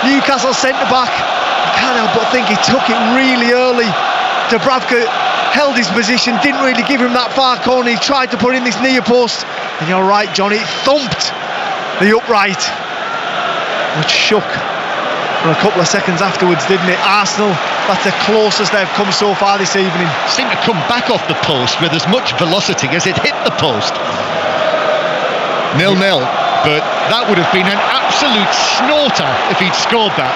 Newcastle centre-back. I can't help but think he took it really early. Dubravka held his position, didn't really give him that far corner. He tried to put in this near post, and you're right, John, it thumped the upright, which shook for a couple of seconds afterwards, didn't it? Arsenal, that's the closest they've come so far this evening. Seemed to come back off the post with as much velocity as it hit the post. 0-0, but that would have been an absolute snorter if he'd scored that.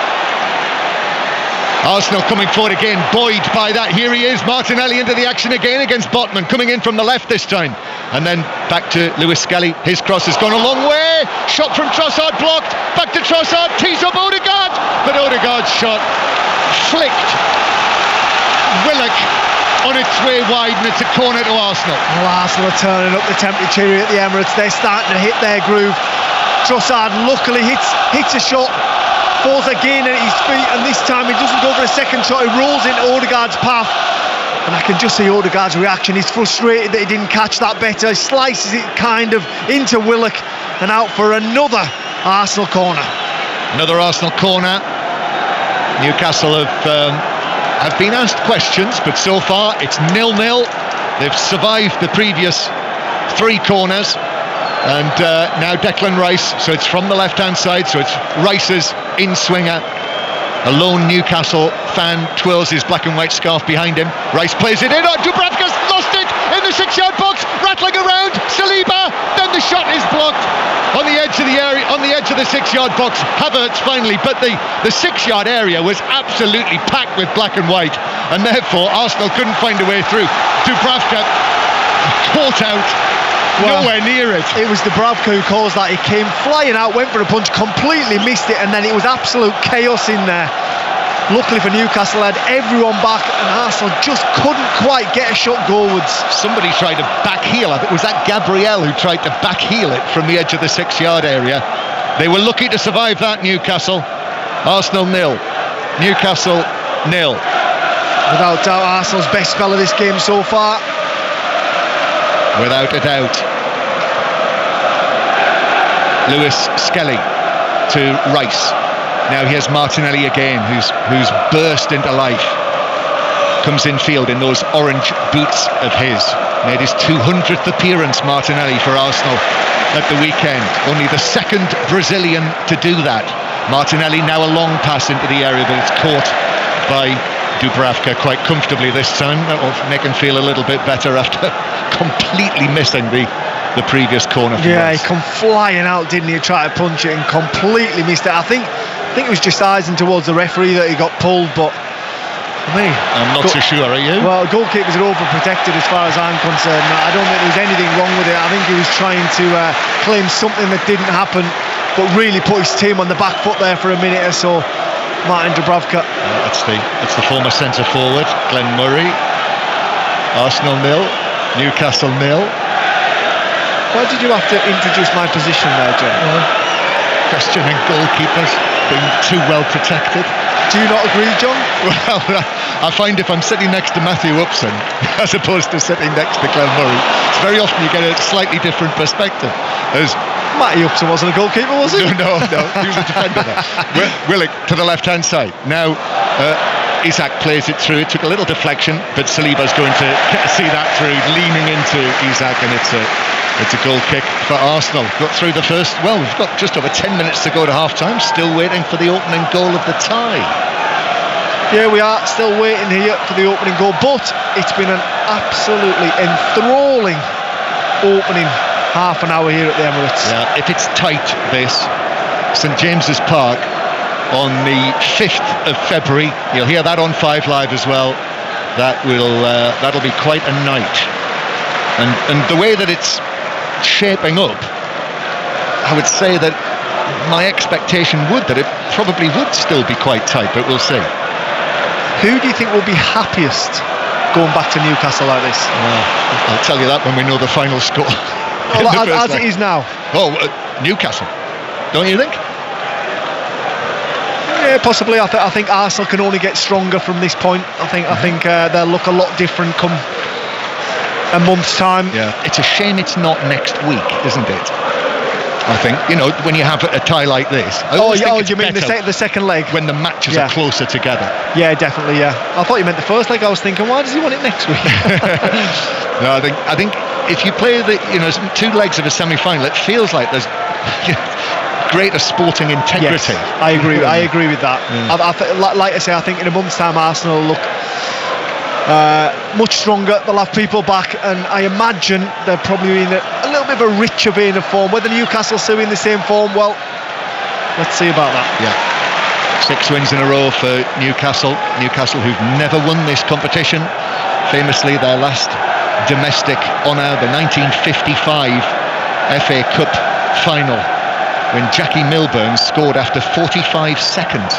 Arsenal coming forward again, buoyed by that. Here he is, Martinelli into the action again against Botman, coming in from the left this time. And then back to Lewis Skelly. His cross has gone a long way. Shot from Trossard blocked. Back to Trossard, tees up Odegaard. But Odegaard's shot flicked Willock on its way wide, and it's a corner to Arsenal. Well, Arsenal are turning up the temperature here at the Emirates. They're starting to hit their groove. Trossard luckily hits a shot, falls again at his feet, and this time he doesn't go for a second shot. He rolls into Odegaard's path, and I can just see Odegaard's reaction. He's frustrated that he didn't catch that better. He slices it kind of into Willock and out for another Arsenal corner. Another Arsenal corner. Newcastle have been asked questions, but so far it's 0-0. They've survived the previous 3 corners. And now Declan Rice, so it's from the left-hand side, so it's Rice's in-swinger. A lone Newcastle fan twirls his black and white scarf behind him. Rice plays it in. Oh, Dubravka's lost it in the 6-yard box, rattling around. Saliba, then the shot is blocked on the edge of the area, on the edge of the 6-yard box. Havertz finally, but the 6-yard area was absolutely packed with black and white, and therefore Arsenal couldn't find a way through. Dubravka caught out. Well, nowhere near it. It was Dubravka who caused that. He came flying out, went for a punch, completely missed it, and then it was absolute chaos in there. Luckily for Newcastle, had everyone back, and Arsenal just couldn't quite get a shot goalwards. Somebody tried to back heel. I think it was that Gabriel who tried to back heel it from the edge of the 6-yard area. They were lucky to survive that, Newcastle. Arsenal 0, Newcastle 0. Without doubt, Arsenal's best spell of this game so far. Without a doubt. Lewis Skelly to Rice. Now here's Martinelli again, who's burst into life. Comes in field in those orange boots of his. Made his 200th appearance, Martinelli, for Arsenal at the weekend. Only the second Brazilian to do that. Martinelli now a long pass into the area, but it's caught by Dubravka quite comfortably this time. That will make him feel a little bit better after completely missing the previous corner. Yeah, he come flying out, didn't he? Try to punch it and completely missed it. I think it was just eyes in towards the referee that he got pulled, but I'm not so sure, are you? Well, goalkeepers are overprotected as far as I'm concerned. I don't think there was anything wrong with it. I think he was trying to claim something that didn't happen, but really put his team on the back foot there for a minute or so. Martin Dubravka. It's the former centre forward, Glenn Murray. Arsenal 0, Newcastle 0. Why did you have to introduce my position there, John? Questioning goalkeepers being too well protected. Do you not agree, John? Well, I find if I'm sitting next to Matthew Upson as opposed to sitting next to Glenn Murray, it's very often you get a slightly different perspective. Matty Upson wasn't a goalkeeper, was he? No, he was a defender there. Willock to the left-hand side. Now, Isak plays it through. It took a little deflection, but Saliba's going to see that through, leaning into Isak, and it's a goal kick for Arsenal. Got through the first. Well, we've got just over 10 minutes to go to half-time. Still waiting for the opening goal of the tie. Yeah, we are still waiting here for the opening goal, but it's been an absolutely enthralling opening half an hour here at the Emirates. Yeah, if it's tight, this St James's Park on the 5th of February, you'll hear that on 5 Live as well. That'll be quite a night, and the way that it's shaping up, I would say that my expectation would that it probably would still be quite tight, but we'll see. Who do you think will be happiest going back to Newcastle like this? I'll tell you that when we know the final score. As it is now. Newcastle, don't you think? Yeah, possibly. I think Arsenal can only get stronger from this point. I think they'll look a lot different come a month's time. Yeah, it's a shame it's not next week, isn't it? I think, when you have a tie like this. You mean the second leg? When the matches are closer together. Yeah, definitely, yeah. I thought you meant the first leg. I was thinking, why does he want it next week? No, I think if you play the 2 legs of a semi-final, it feels like there's greater sporting integrity. Yes, I agree with that. Yeah. Like I say, I think in a month's time Arsenal will look much stronger. They'll have people back, and I imagine they're probably in a little bit of a richer vein of form. Whether Newcastle's still in the same form, well, let's see about that. Yeah, 6 wins in a row for Newcastle who've never won this competition. Famously, their last domestic honour, the 1955 FA Cup final, when Jackie Milburn scored after 45 seconds.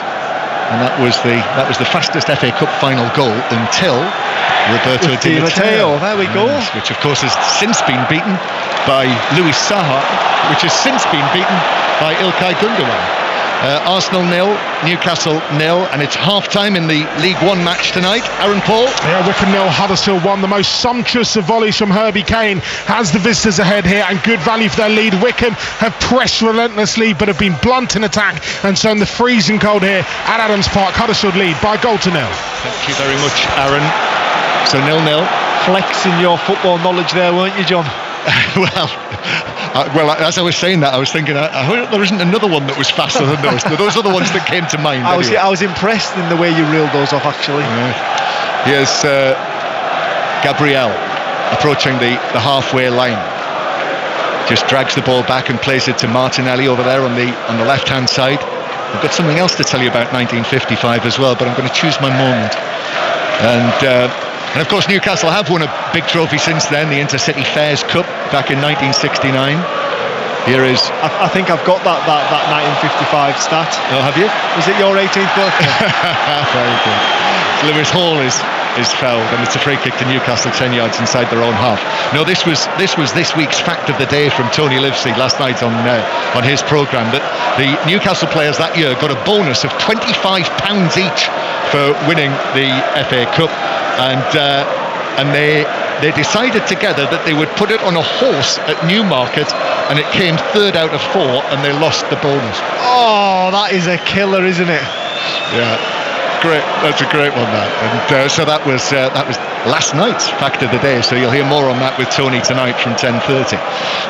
And that was the fastest FA Cup final goal until Roberto Di Matteo. There we go. Which of course has since been beaten by Luis Saha, which has since been beaten by Ilkay Gundogan. Arsenal 0, Newcastle 0, and it's half-time in the League One match tonight. Aaron Paul? Yeah, Wycombe 0, Huddersfield 1. The most sumptuous of volleys from Herbie Kane has the visitors ahead here, and good value for their lead. Wycombe have pressed relentlessly but have been blunt in attack, and so in the freezing cold here at Adams Park, Huddersfield lead by 1-0. Thank you very much, Aaron. So 0-0. Flexing your football knowledge there, weren't you, John? Well, as I was saying that, I was thinking, I hope there isn't another one that was faster than those. Those are the ones that came to mind. I was impressed in the way you reeled those off, actually. Here's Gabriel approaching the halfway line. Just drags the ball back and plays it to Martinelli over there on the left-hand side. I've got something else to tell you about 1955 as well, but I'm going to choose my moment. And of course Newcastle have won a big trophy since then, the Intercity Fairs Cup back in 1969. Here is... I think I've got that 1955 stat. Oh, have you? Was it your 18th birthday? Very good. Lewis Hall is fouled, and it's a free kick to Newcastle 10 yards inside their own half. No, this was this week's fact of the day from Tony Livesey last night on his programme, that the Newcastle players that year got a bonus of £25 each for winning the FA Cup, and they decided together that they would put it on a horse at Newmarket, and it came 3rd out of 4, and they lost the bonus. Oh, that is a killer, isn't it? Yeah. Great, that's a great one, that. And so that was last night's fact of the day. So you'll hear more on that with Tony tonight from 10:30.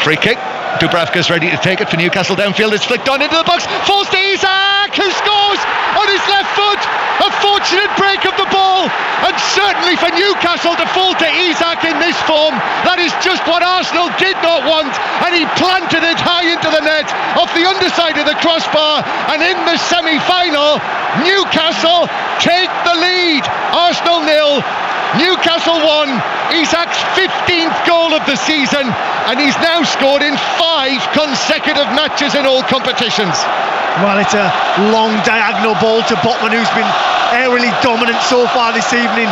Free kick. Dubravka's ready to take it for Newcastle downfield. It's flicked on into the box. Forced to Isak, who scores on his left foot. A fortunate break of the ball, and certainly for Newcastle to fall to Isak in this form, that is just what Arsenal did not want. And he planted it high into the net off the underside of the crossbar. And in the semi-final, Newcastle take the lead. Arsenal 0, Newcastle 1. Isak's 15th goal of the season, and he's now scored in 5 consecutive matches in all competitions. Well, it's a long diagonal ball to Botman, who's been aerially dominant so far this evening.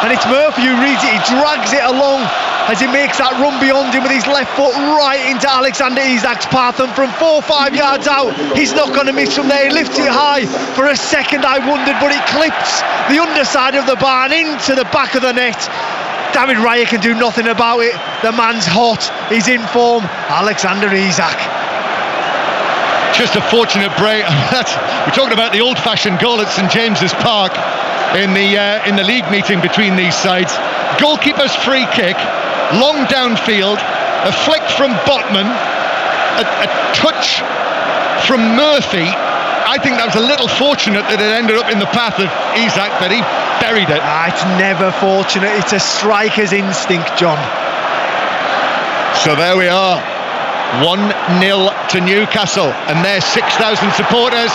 And it's Murphy who reads it. He drags it along as he makes that run beyond him with his left foot right into Alexander Isak's path. And from 4 or 5 yards out, he's not going to miss from there. He lifts it high. For a second, I wondered, but it clips the underside of the bar and into the back of the net. David Raya can do nothing about it. The man's hot. He's in form. Alexander Isak. Just a fortunate break. We're talking about the old-fashioned goal at St James's Park in the league meeting between these sides. Goalkeeper's free kick, long downfield, a flick from Botman, a touch from Murphy. I think that was a little fortunate that it ended up in the path of Isak, but he buried it. It's never fortunate. It's a striker's instinct, John. So there we are. 1-0 to Newcastle, and their 6,000 supporters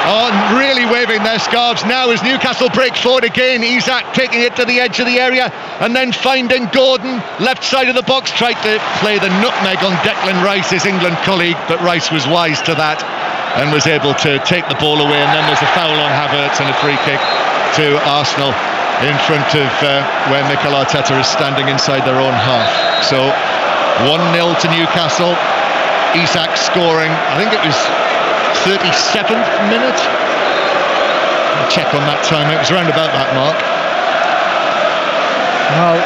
are really waving their scarves now as Newcastle break forward again. Isak taking it to the edge of the area and then finding Gordon, left side of the box, tried to play the nutmeg on Declan Rice, his England colleague, but Rice was wise to that and was able to take the ball away, and then there's a foul on Havertz and a free kick to Arsenal in front of where Mikel Arteta is standing inside their own half. So 1-0 to Newcastle. Isak scoring, I think it was 37th minute. I'll check on that time. It was around about that mark. Well,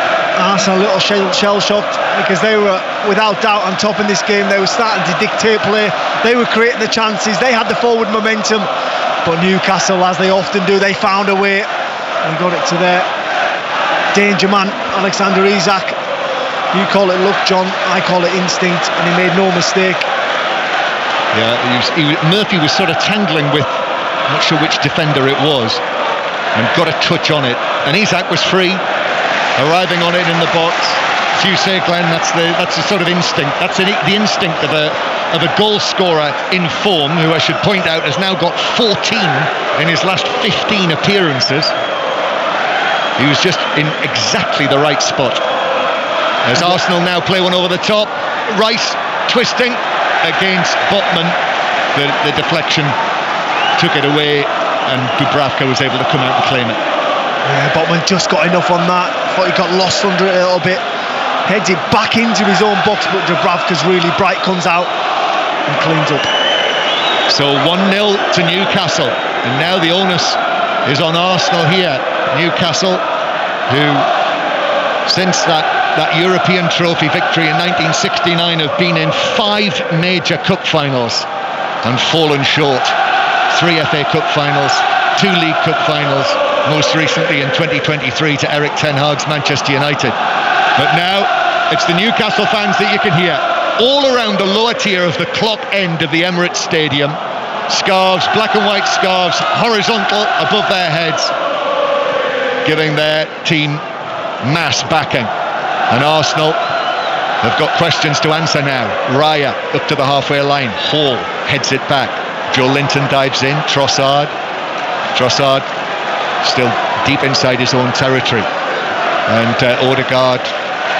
Arsenal a little shell-shocked because they were without doubt on top in this game. They were starting to dictate play. They were creating the chances. They had the forward momentum. But Newcastle, as they often do, they found a way and got it to their danger man, Alexander Isak. You call it luck, John. I call it instinct, and he made no mistake. Yeah, Murphy was sort of tangling with, I'm not sure which defender it was, and got a touch on it. And Isak was free, arriving on it in the box. As you say, Glenn, that's the sort of instinct. That's the instinct of a goal scorer in form, who I should point out has now got 14 in his last 15 appearances. He was just in exactly the right spot. As Arsenal now play one over the top, Rice twisting against Botman. The deflection took it away, and Dubravka was able to come out and claim it. Yeah, Botman just got enough on that. Thought he got lost under it a little bit. Heads it back into his own box, but Dubravka's really bright, comes out and cleans up. So 1-0 to Newcastle, and now the onus is on Arsenal here. Newcastle, who since that European trophy victory in 1969 have been in 5 major cup finals and fallen short. 3 FA Cup finals, 2 League Cup finals, most recently in 2023 to Eric Ten Hag's Manchester United. But now it's the Newcastle fans that you can hear all around the lower tier of the clock end of the Emirates Stadium. Scarves, black and white scarves, horizontal above their heads, giving their team mass backing. And Arsenal have got questions to answer now. Raya up to the halfway line. Hall heads it back. Joe Linton dives in. Trossard still deep inside his own territory. And Odegaard,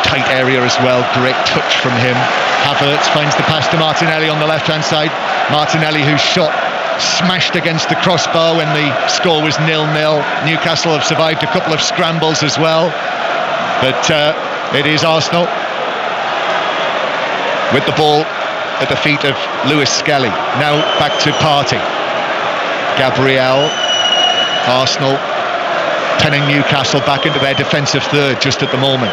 tight area as well. Great touch from him. Havertz finds the pass to Martinelli on the left-hand side. Martinelli, whose shot smashed against the crossbar when the score was 0-0. Newcastle have survived a couple of scrambles as well. But it is Arsenal with the ball at the feet of Lewis Skelly. Now back to Partey. Gabriel. Arsenal penning Newcastle back into their defensive third just at the moment.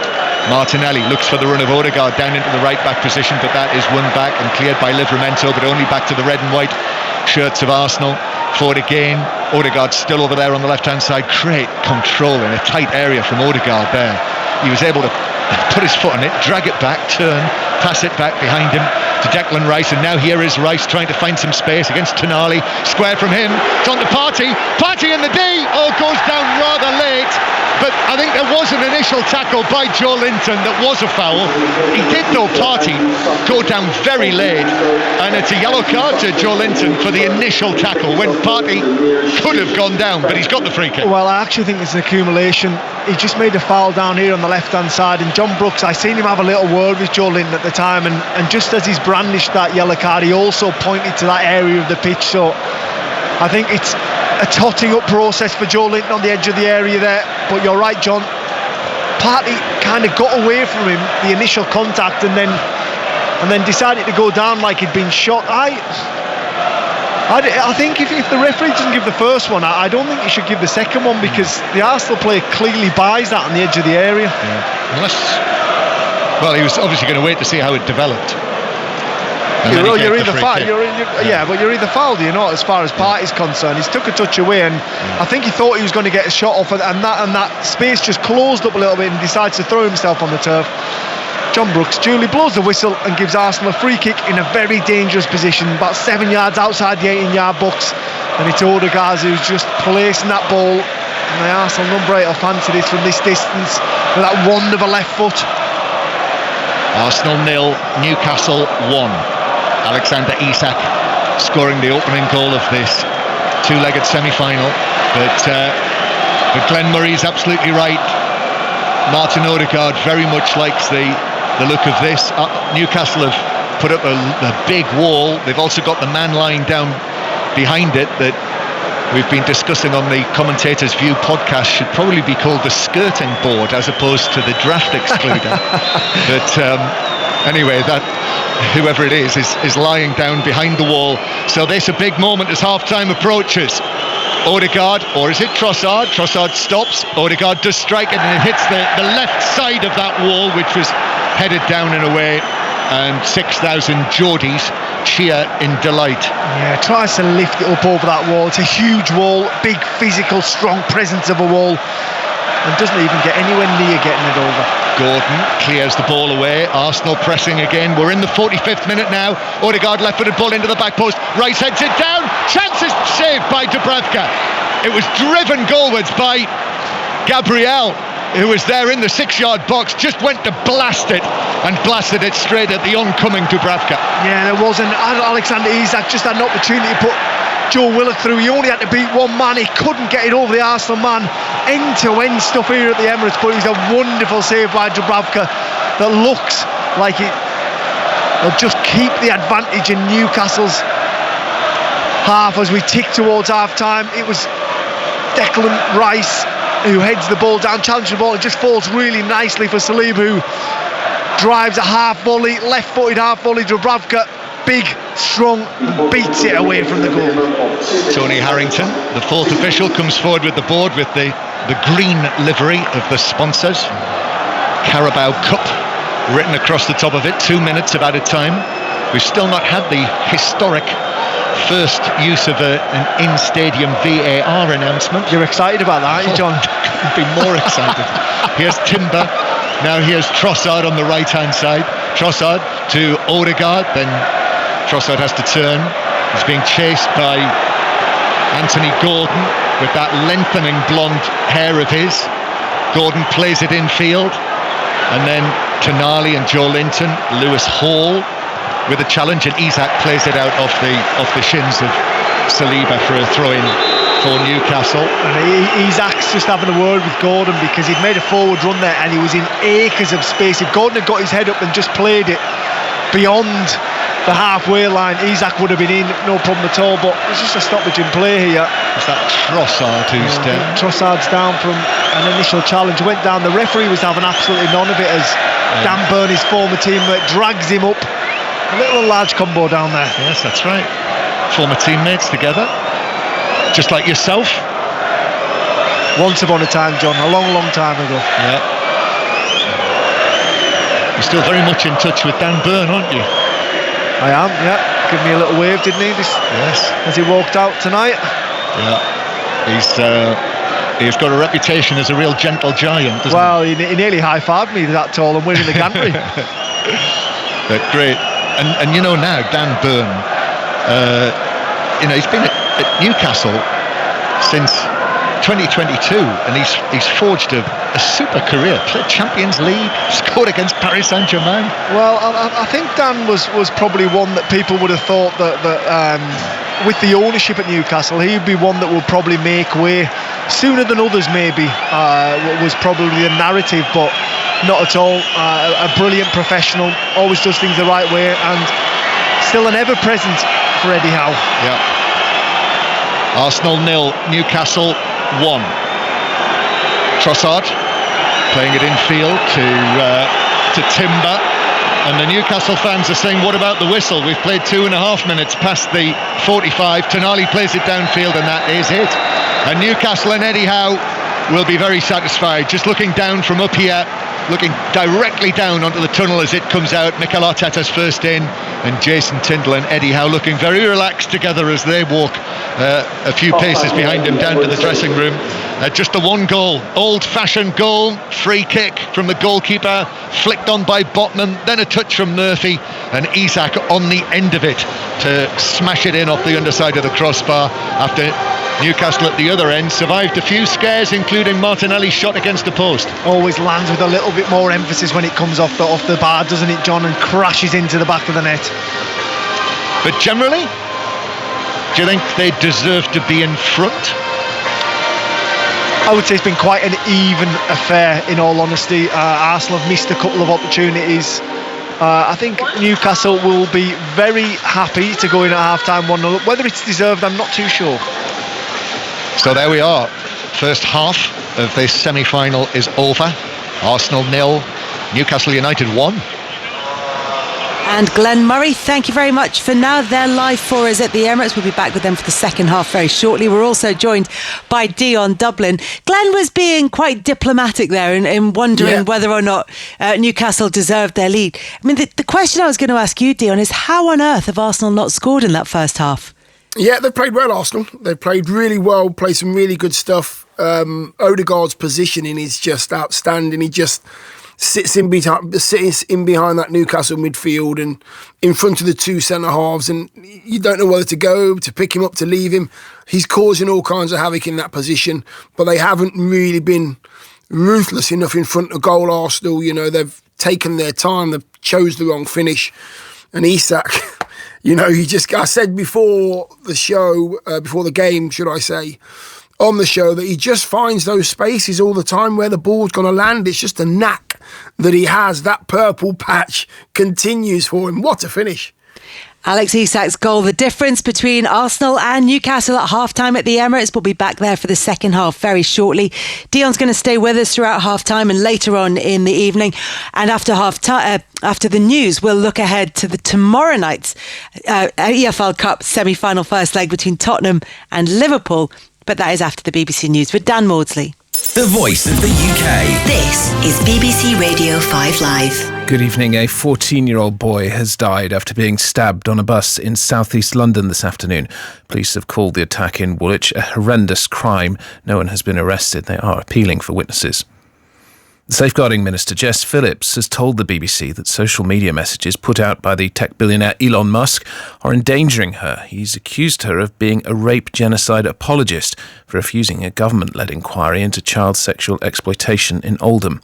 Martinelli looks for the run of Odegaard down into the right back position, but that is won back and cleared by Livramento, but only back to the red and white shirts of Arsenal. Forward again. Odegaard still over there on the left-hand side. Great control in a tight area from Odegaard there. He was able to put his foot on it, drag it back, turn, pass it back behind him to Declan Rice, and now here is Rice trying to find some space against Tonali. Square from him, it's on to Partey in the D. Oh, goes down rather late, but I think there was an initial tackle by Joe Linton that was a foul. He did, though, Partey go down very late, and it's a yellow card to Joe Linton for the initial tackle when Partey could have gone down, but he's got the free kick. Well, I actually think it's an accumulation. He just made a foul down here on the left-hand side, and John Brooks, I seen him have a little word with Joe Linton at the time, and just as he's brandished that yellow card, he also pointed to that area of the pitch. So I think it's a totting up process for Joe Linton on the edge of the area there. But you're right, John. Partey kind of got away from him, the initial contact, and then decided to go down like he'd been shot. I think if the referee doesn't give the first one, I don't think he should give the second one, because the Arsenal player clearly buys that on the edge of the area. Well, he was obviously going to wait to see how it developed. You're either fouled, but you're either fouled or you're not, as far as Partey's concerned. He's took a touch away, and I think he thought he was going to get a shot off, and that space just closed up a little bit, and decides to throw himself on the turf. John Brooks duly blows the whistle and gives Arsenal a free kick in a very dangerous position, about 7 yards outside the 18-yard box, and it's Odegaard who's just placing that ball, and the Arsenal number 8 will fancy this from this distance with that wand of a left foot. Arsenal 0, Newcastle 1. Alexander Isak scoring the opening goal of this two-legged semi-final, but Glenn Murray's absolutely right. Martin Odegaard very much likes the look of this. Newcastle have put up a big wall. They've also got the man lying down behind it that we've been discussing on the Commentators View podcast should probably be called the skirting board as opposed to the draft excluder. But anyway, that whoever it is lying down behind the wall. So this a big moment as half-time approaches. Odegaard, or is it Trossard? Trossard stops. Odegaard does strike it, and it hits the left side of that wall, which was headed down and away, and 6,000 Geordies cheer in delight. Yeah, tries to lift it up over that wall. It's a huge wall, big physical, strong presence of a wall, and doesn't even get anywhere near getting it over. Gordon clears the ball away. Arsenal pressing again. We're in the 45th minute now. Odegaard left-footed ball into the back post. Rice heads it down. Chances saved by Dubravka. It was driven goalwards by Gabriel, who was there in the 6-yard box. Just went to blast it, and blasted it straight at the oncoming Dubravka. Yeah, there wasn't. Alexander Isak just had an opportunity to put Joe Willock through. He only had to beat one man. He couldn't get it over the Arsenal man. End-to-end stuff here at the Emirates, but it's a wonderful save by Dubravka that looks like it'll just keep the advantage in Newcastle's half as we tick towards half-time. It was Declan Rice who heads the ball down, challenges the ball. It just falls really nicely for Saliba, who drives a half volley, left-footed half volley. Dubravka, big, strong, beats it away from the goal. Tony Harrington, the fourth official, comes forward with the board with the green livery of the sponsors. Carabao Cup written across the top of it. 2 minutes of added time. We've still not had the historic first use of an in-stadium VAR announcement. You're excited about that, aren't you, John? I'd be more excited. Here's Timber. Now here's Trossard on the right-hand side. Trossard to Odegaard. Then Trossard has to turn. He's being chased by Anthony Gordon with that lengthening blonde hair of his. Gordon plays it infield, and then Tonali and Joe Linton, Lewis Hall with a challenge, and Isak plays it out off the shins of Saliba for a throw-in for Newcastle. And Isak's just having a word with Gordon because he'd made a forward run there and he was in acres of space. If Gordon had got his head up and just played it beyond the halfway line, Isak would have been in, no problem at all, but it's just a stoppage in play here. Is that Trossard who's down? Trossard's down from an initial challenge, went down. The referee was having absolutely none of it as Dan Burn, his former teammate, drags him up. A little large combo down there. Yes, that's right. Former teammates together, just like yourself. Once upon a time, John, a long, long time ago. Yeah. You're still very much in touch with Dan Burn, aren't you? I am, yeah. Give me a little wave, didn't he? Yes. As he walked out tonight. Yeah. He's got a reputation as a real gentle giant, doesn't he nearly high-fived me that tall and winning the gantry. But great. And you know now, Dan Burn, he's been at Newcastle since 2022, and he's forged a super career. Played Champions League, scored against Paris Saint-Germain. Well, I think Dan was probably one that people would have thought that with the ownership at Newcastle, he'd be one that will probably make way sooner than others. Maybe was probably the narrative, but not at all. A brilliant professional, always does things the right way, and still an ever-present for Eddie Howe. Yeah. Arsenal 0, Newcastle 1. Trossard playing it infield to Timber, and the Newcastle fans are saying, what about the whistle? We've played 2.5 minutes past the 45. Tonali plays it downfield, and that is it. And Newcastle and Eddie Howe will be very satisfied. Just looking down from up here, looking directly down onto the tunnel as it comes out. Mikel Arteta's first in, and Jason Tindall and Eddie Howe looking very relaxed together as they walk a few paces behind him down to the dressing room. Just the one goal, old-fashioned goal, free kick from the goalkeeper, flicked on by Botman, then a touch from Murphy, and Isak on the end of it to smash it in off the underside of the crossbar after Newcastle at the other end survived a few scares, including Martinelli's shot against the post. Always lands with a little bit more emphasis when it comes off the bar, doesn't it, John, and crashes into the back of the net. But generally, do you think they deserve to be in front? I would say it's been quite an even affair, in all honesty. Arsenal have missed a couple of opportunities. I think Newcastle will be very happy to go in at half-time 1-0. Whether it's deserved, I'm not too sure. So there we are. First half of this semi-final is over. Arsenal 0, Newcastle United 1. And Glenn Murray, thank you very much for now. They're live for us at the Emirates. We'll be back with them for the second half very shortly. We're also joined by Dion Dublin. Glenn was being quite diplomatic there in wondering whether or not Newcastle deserved their lead. I mean, the question I was going to ask you, Dion, is how on earth have Arsenal not scored in that first half? Yeah, they've played well, Arsenal. They've played really well, played some really good stuff. Odegaard's positioning is just outstanding. He just sits in behind that Newcastle midfield and in front of the two centre-halves, and you don't know whether to go, to pick him up, to leave him. He's causing all kinds of havoc in that position, but they haven't really been ruthless enough in front of goal, Arsenal. You know, they've taken their time, they've chose the wrong finish. And Isak, you know, I said before the show, before the game, should I say, on the show, that he just finds those spaces all the time where the ball's going to land. It's just a knack that he has. That purple patch continues for him. What a finish. Alex Isak's goal, the difference between Arsenal and Newcastle at half-time at the Emirates. We'll be back there for the second half very shortly. Dion's going to stay with us throughout half-time and later on in the evening. And after after the news, we'll look ahead to the tomorrow night's EFL Cup semi-final first leg between Tottenham and Liverpool. But that is after the BBC News with Dan Maudsley. The voice of the UK. This is BBC Radio 5 Live. Good evening. A 14-year-old boy has died after being stabbed on a bus in southeast London this afternoon. Police have called the attack in Woolwich a horrendous crime. No one has been arrested. They are appealing for witnesses. The Safeguarding Minister, Jess Phillips, has told the BBC that social media messages put out by the tech billionaire Elon Musk are endangering her. He's accused her of being a rape genocide apologist for refusing a government-led inquiry into child sexual exploitation in Oldham.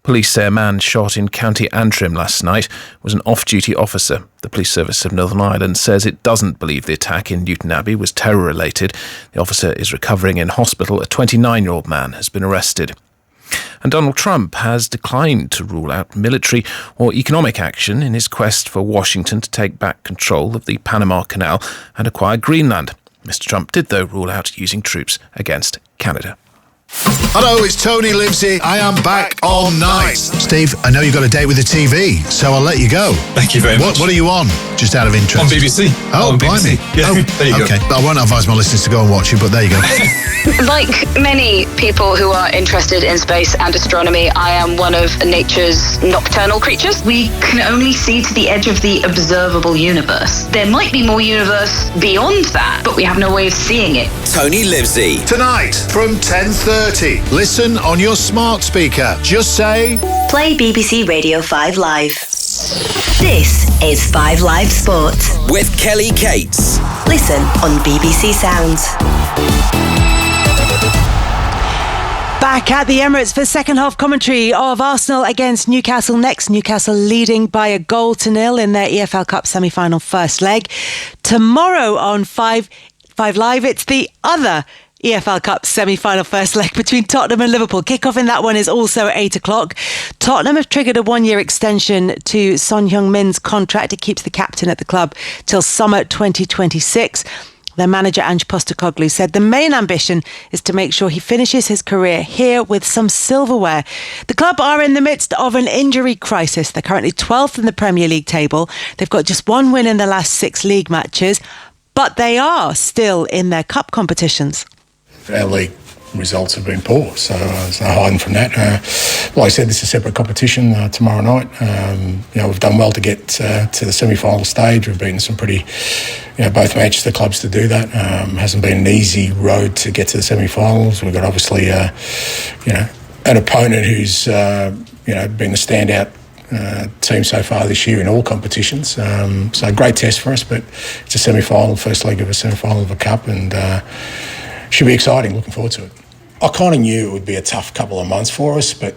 Police say a man shot in County Antrim last night was an off-duty officer. The Police Service of Northern Ireland says it doesn't believe the attack in Newton Abbey was terror-related. The officer is recovering in hospital. A 29-year-old man has been arrested. And Donald Trump has declined to rule out military or economic action in his quest for Washington to take back control of the Panama Canal and acquire Greenland. Mr. Trump did, though, rule out using troops against Canada. Hello, it's Tony Livesey. I am back all night. Steve, I know you've got a date with the TV, so I'll let you go. Thank you very much. What are you on, just out of interest? On BBC. Oh, blimey. Yeah, there you go. Okay, I won't advise my listeners to go and watch it, but there you go. Like many people who are interested in space and astronomy, I am one of nature's nocturnal creatures. We can only see to the edge of the observable universe. There might be more universe beyond that, but we have no way of seeing it. Tony Livesey. Tonight from 10:30. Listen on your smart speaker. Just say... Play BBC Radio 5 Live. This is 5 Live Sports. With Kelly Cates. Listen on BBC Sounds. Back at the Emirates for second half commentary of Arsenal against Newcastle next. Newcastle leading by a 0-0 in their EFL Cup semi-final first leg. Tomorrow on 5 Live, it's the other EFL Cup semi-final first leg between Tottenham and Liverpool. Kick-off in that one is also at 8 o'clock. Tottenham have triggered a 1-year extension to Son Heung-min's contract. It keeps the captain at the club till summer 2026. Their manager, Ange Postecoglou, said the main ambition is to make sure he finishes his career here with some silverware. The club are in the midst of an injury crisis. They're currently 12th in the Premier League table. They've got just one win in the last 6 league matches, but they are still in their cup competitions. Our league results have been poor, so there's no hiding from that. Like I said, this is a separate competition tomorrow night. We've done well to get to the semi-final stage. We've beaten some pretty, both Manchester clubs to do that. Hasn't been an easy road to get to the semi-finals. We've got obviously, an opponent who's, been the standout team so far this year in all competitions. So a great test for us, but it's a semi-final, first leg of a semi-final of a cup, and should be exciting. Looking forward to it. I kind of knew it would be a tough couple of months for us, but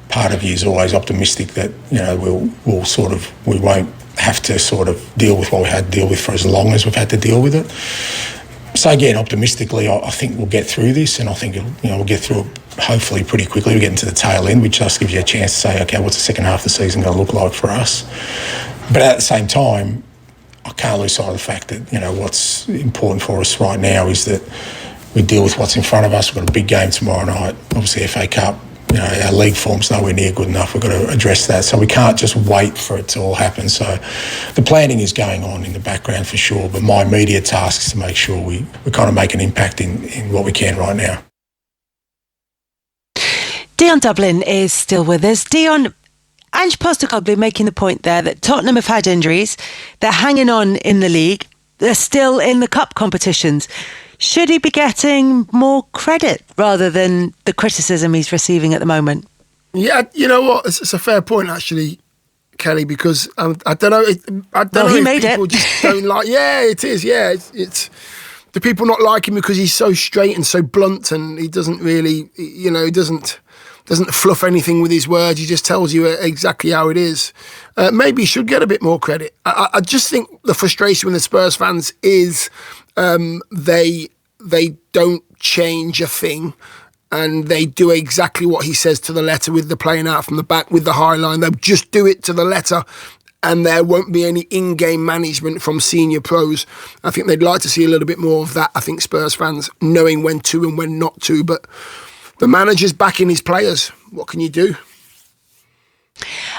part of you is always optimistic that we won't have to sort of deal with what we had to deal with for as long as we've had to deal with it. So again, optimistically, I think we'll get through this, and I think we'll get through it hopefully pretty quickly. We're getting to the tail end, which just gives you a chance to say, okay, what's the second half of the season going to look like for us? But at the same time, I can't lose sight of the fact that what's important for us right now is that we deal with what's in front of us. We've got a big game tomorrow night, obviously FA Cup. Our league form's nowhere near good enough. We've got to address that. So we can't just wait for it to all happen. So the planning is going on in the background for sure, but my immediate task is to make sure we kind of make an impact in what we can right now. Dion Dublin is still with us. Dion, Ange Postecoglou making the point there that Tottenham have had injuries. They're hanging on in the league. They're still in the cup competitions. Should he be getting more credit rather than the criticism he's receiving at the moment? Yeah, you know what? It's a fair point, actually, Kelly, because I don't know. He made people it. Just don't like. Yeah, it is. Yeah, it's do people not like him because he's so straight and so blunt, and he doesn't really, he doesn't fluff anything with his words. He just tells you exactly how it is. Maybe he should get a bit more credit. I just think the frustration with the Spurs fans is they don't change a thing, and they do exactly what he says to the letter with the playing out from the back with the high line. They'll just do it to the letter, and there won't be any in-game management from senior pros. I think they'd like to see a little bit more of that. I think Spurs fans knowing when to and when not to, but the manager's backing his players. What can you do?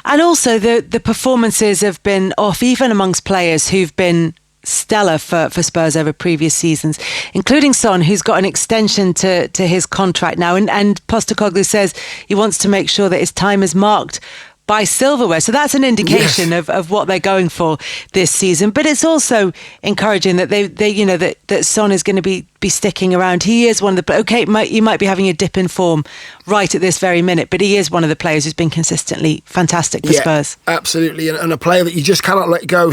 And also the performances have been off, even amongst players who've been stellar for Spurs over previous seasons, including Son, who's got an extension to his contract now. And Postecoglou says he wants to make sure that his time is marked by silverware. So that's an indication of what they're going for this season. But it's also encouraging that they that Son is going to be sticking around. He is one of the you might be having a dip in form right at this very minute, but he is one of the players who's been consistently fantastic for Spurs. Absolutely, and a player that you just cannot let go.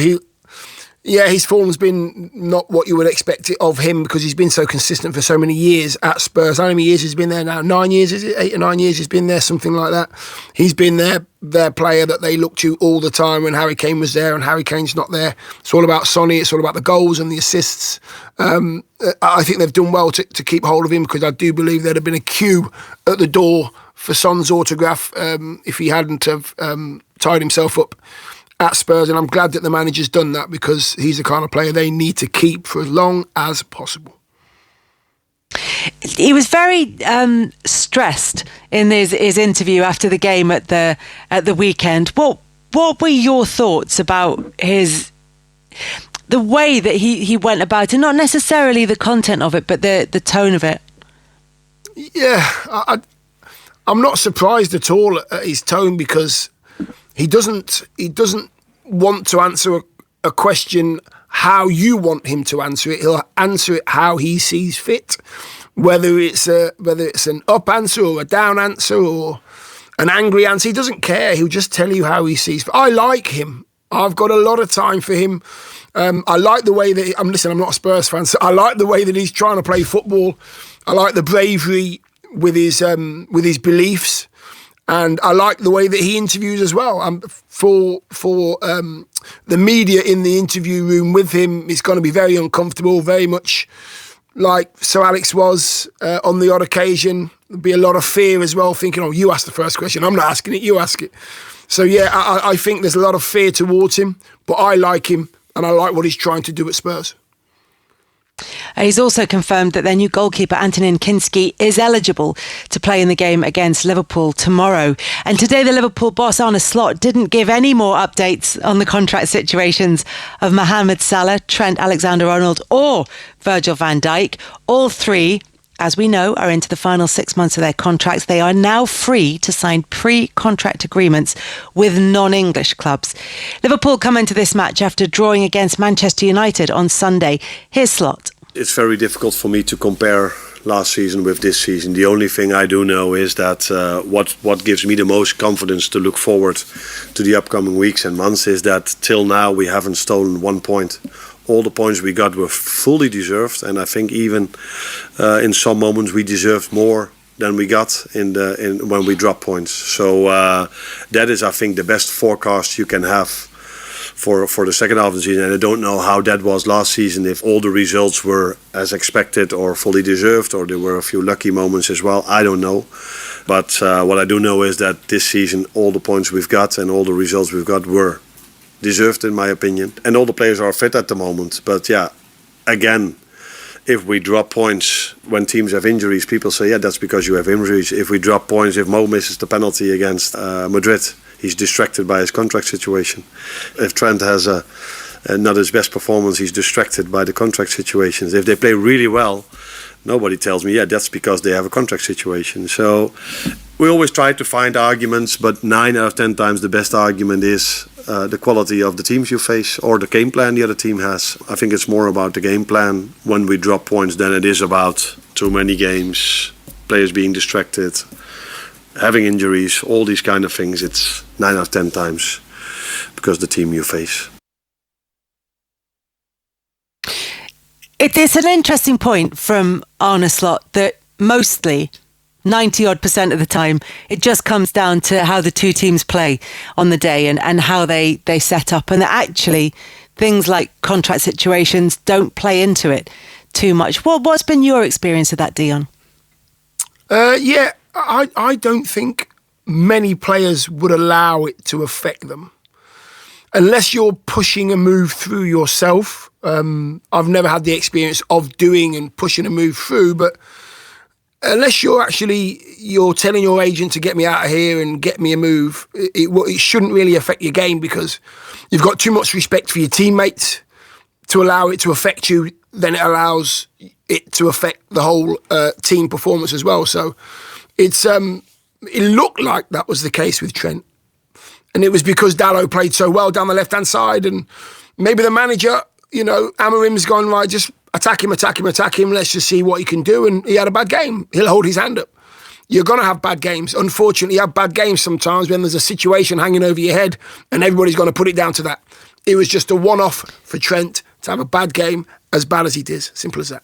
His form's been not what you would expect it of him because he's been so consistent for so many years at Spurs. How many years he's been there now? 9 years, is it? 8 or 9 years he's been there, something like that. He's been their player that they look to all the time when Harry Kane was there, and Harry Kane's not there. It's all about Sonny. It's all about the goals and the assists. I think they've done well to keep hold of him, because I do believe there'd have been a queue at the door for Son's autograph if he hadn't have tied himself up at Spurs, and I'm glad that the manager's done that, because he's the kind of player they need to keep for as long as possible. He was very stressed in his interview after the game at the weekend. What were your thoughts about the way that he went about it? Not necessarily the content of it, but the tone of it. Yeah, I'm not surprised at all at his tone, because he doesn't want to answer a question how you want him to answer it. He'll answer it how he sees fit, whether it's an up answer or a down answer or an angry answer. He doesn't care. He'll just tell you how he sees fit. I like him. I've got a lot of time for him. I like the way that I'm not a Spurs fan, so I like the way that he's trying to play football. I like the bravery with his beliefs, and I like the way that he interviews as well. For the media in the interview room with him, it's going to be very uncomfortable, very much like Sir Alex was on the odd occasion. There'll be a lot of fear as well, thinking, "Oh, you ask the first question. I'm not asking it. You ask it." So yeah, I think there's a lot of fear towards him, but I like him and I like what he's trying to do at Spurs. He's also confirmed that their new goalkeeper, Antonin Kinski, is eligible to play in the game against Liverpool tomorrow. And today, the Liverpool boss, Arne Slot, didn't give any more updates on the contract situations of Mohamed Salah, Trent Alexander-Arnold or Virgil van Dijk. All three, as we know, are into the final 6 months of their contracts. They are now free to sign pre-contract agreements with non-English clubs. Liverpool come into this match after drawing against Manchester United on Sunday. Here's Slot. It's very difficult for me to compare last season with this season. The only thing I do know is that what gives me the most confidence to look forward to the upcoming weeks and months is that till now we haven't stolen 1 point. All the points we got were fully deserved, and I think even in some moments we deserved more than we got when we dropped points. So that is, I think, the best forecast you can have for the second half of the season. And I don't know how that was last season, if all the results were as expected or fully deserved, or there were a few lucky moments as well. I don't know. But what I do know is that this season all the points we've got and all the results we've got were deserved, in my opinion. And all the players are fit at the moment. But yeah, again, if we drop points when teams have injuries, people say, yeah, that's because you have injuries. If we drop points, if Mo misses the penalty against Madrid, he's distracted by his contract situation. If Trent has not his best performance, he's distracted by the contract situations. If they play really well, nobody tells me, yeah, that's because they have a contract situation. So we always try to find arguments, but 9 out of 10 times the best argument is the quality of the teams you face or the game plan the other team has. I think it's more about the game plan when we drop points than it is about too many games, players being distracted, having injuries, all these kind of things. It's 9 out of 10 times because the team you face. It's an interesting point from Arne Slot that mostly 90-odd% of the time, it just comes down to how the two teams play on the day and how they set up. And that actually, things like contract situations don't play into it too much. What's been your experience of that, Dion? Yeah, I don't think many players would allow it to affect them. Unless you're pushing a move through yourself. I've never had the experience of doing and pushing a move through, but unless you're telling your agent to get me out of here and get me a move, it shouldn't really affect your game because you've got too much respect for your teammates to allow it to affect you. Then it allows it to affect the whole team performance as well. So it looked like that was the case with Trent. And it was because Dalot played so well down the left-hand side, and maybe the manager, Amarim's gone, right, just attack him, let's just see what he can do, and he had a bad game. He'll hold his hand up. You're going to have bad games. Unfortunately, you have bad games sometimes when there's a situation hanging over your head and everybody's going to put it down to that. It was just a one-off for Trent to have a bad game, as bad as he did. Simple as that.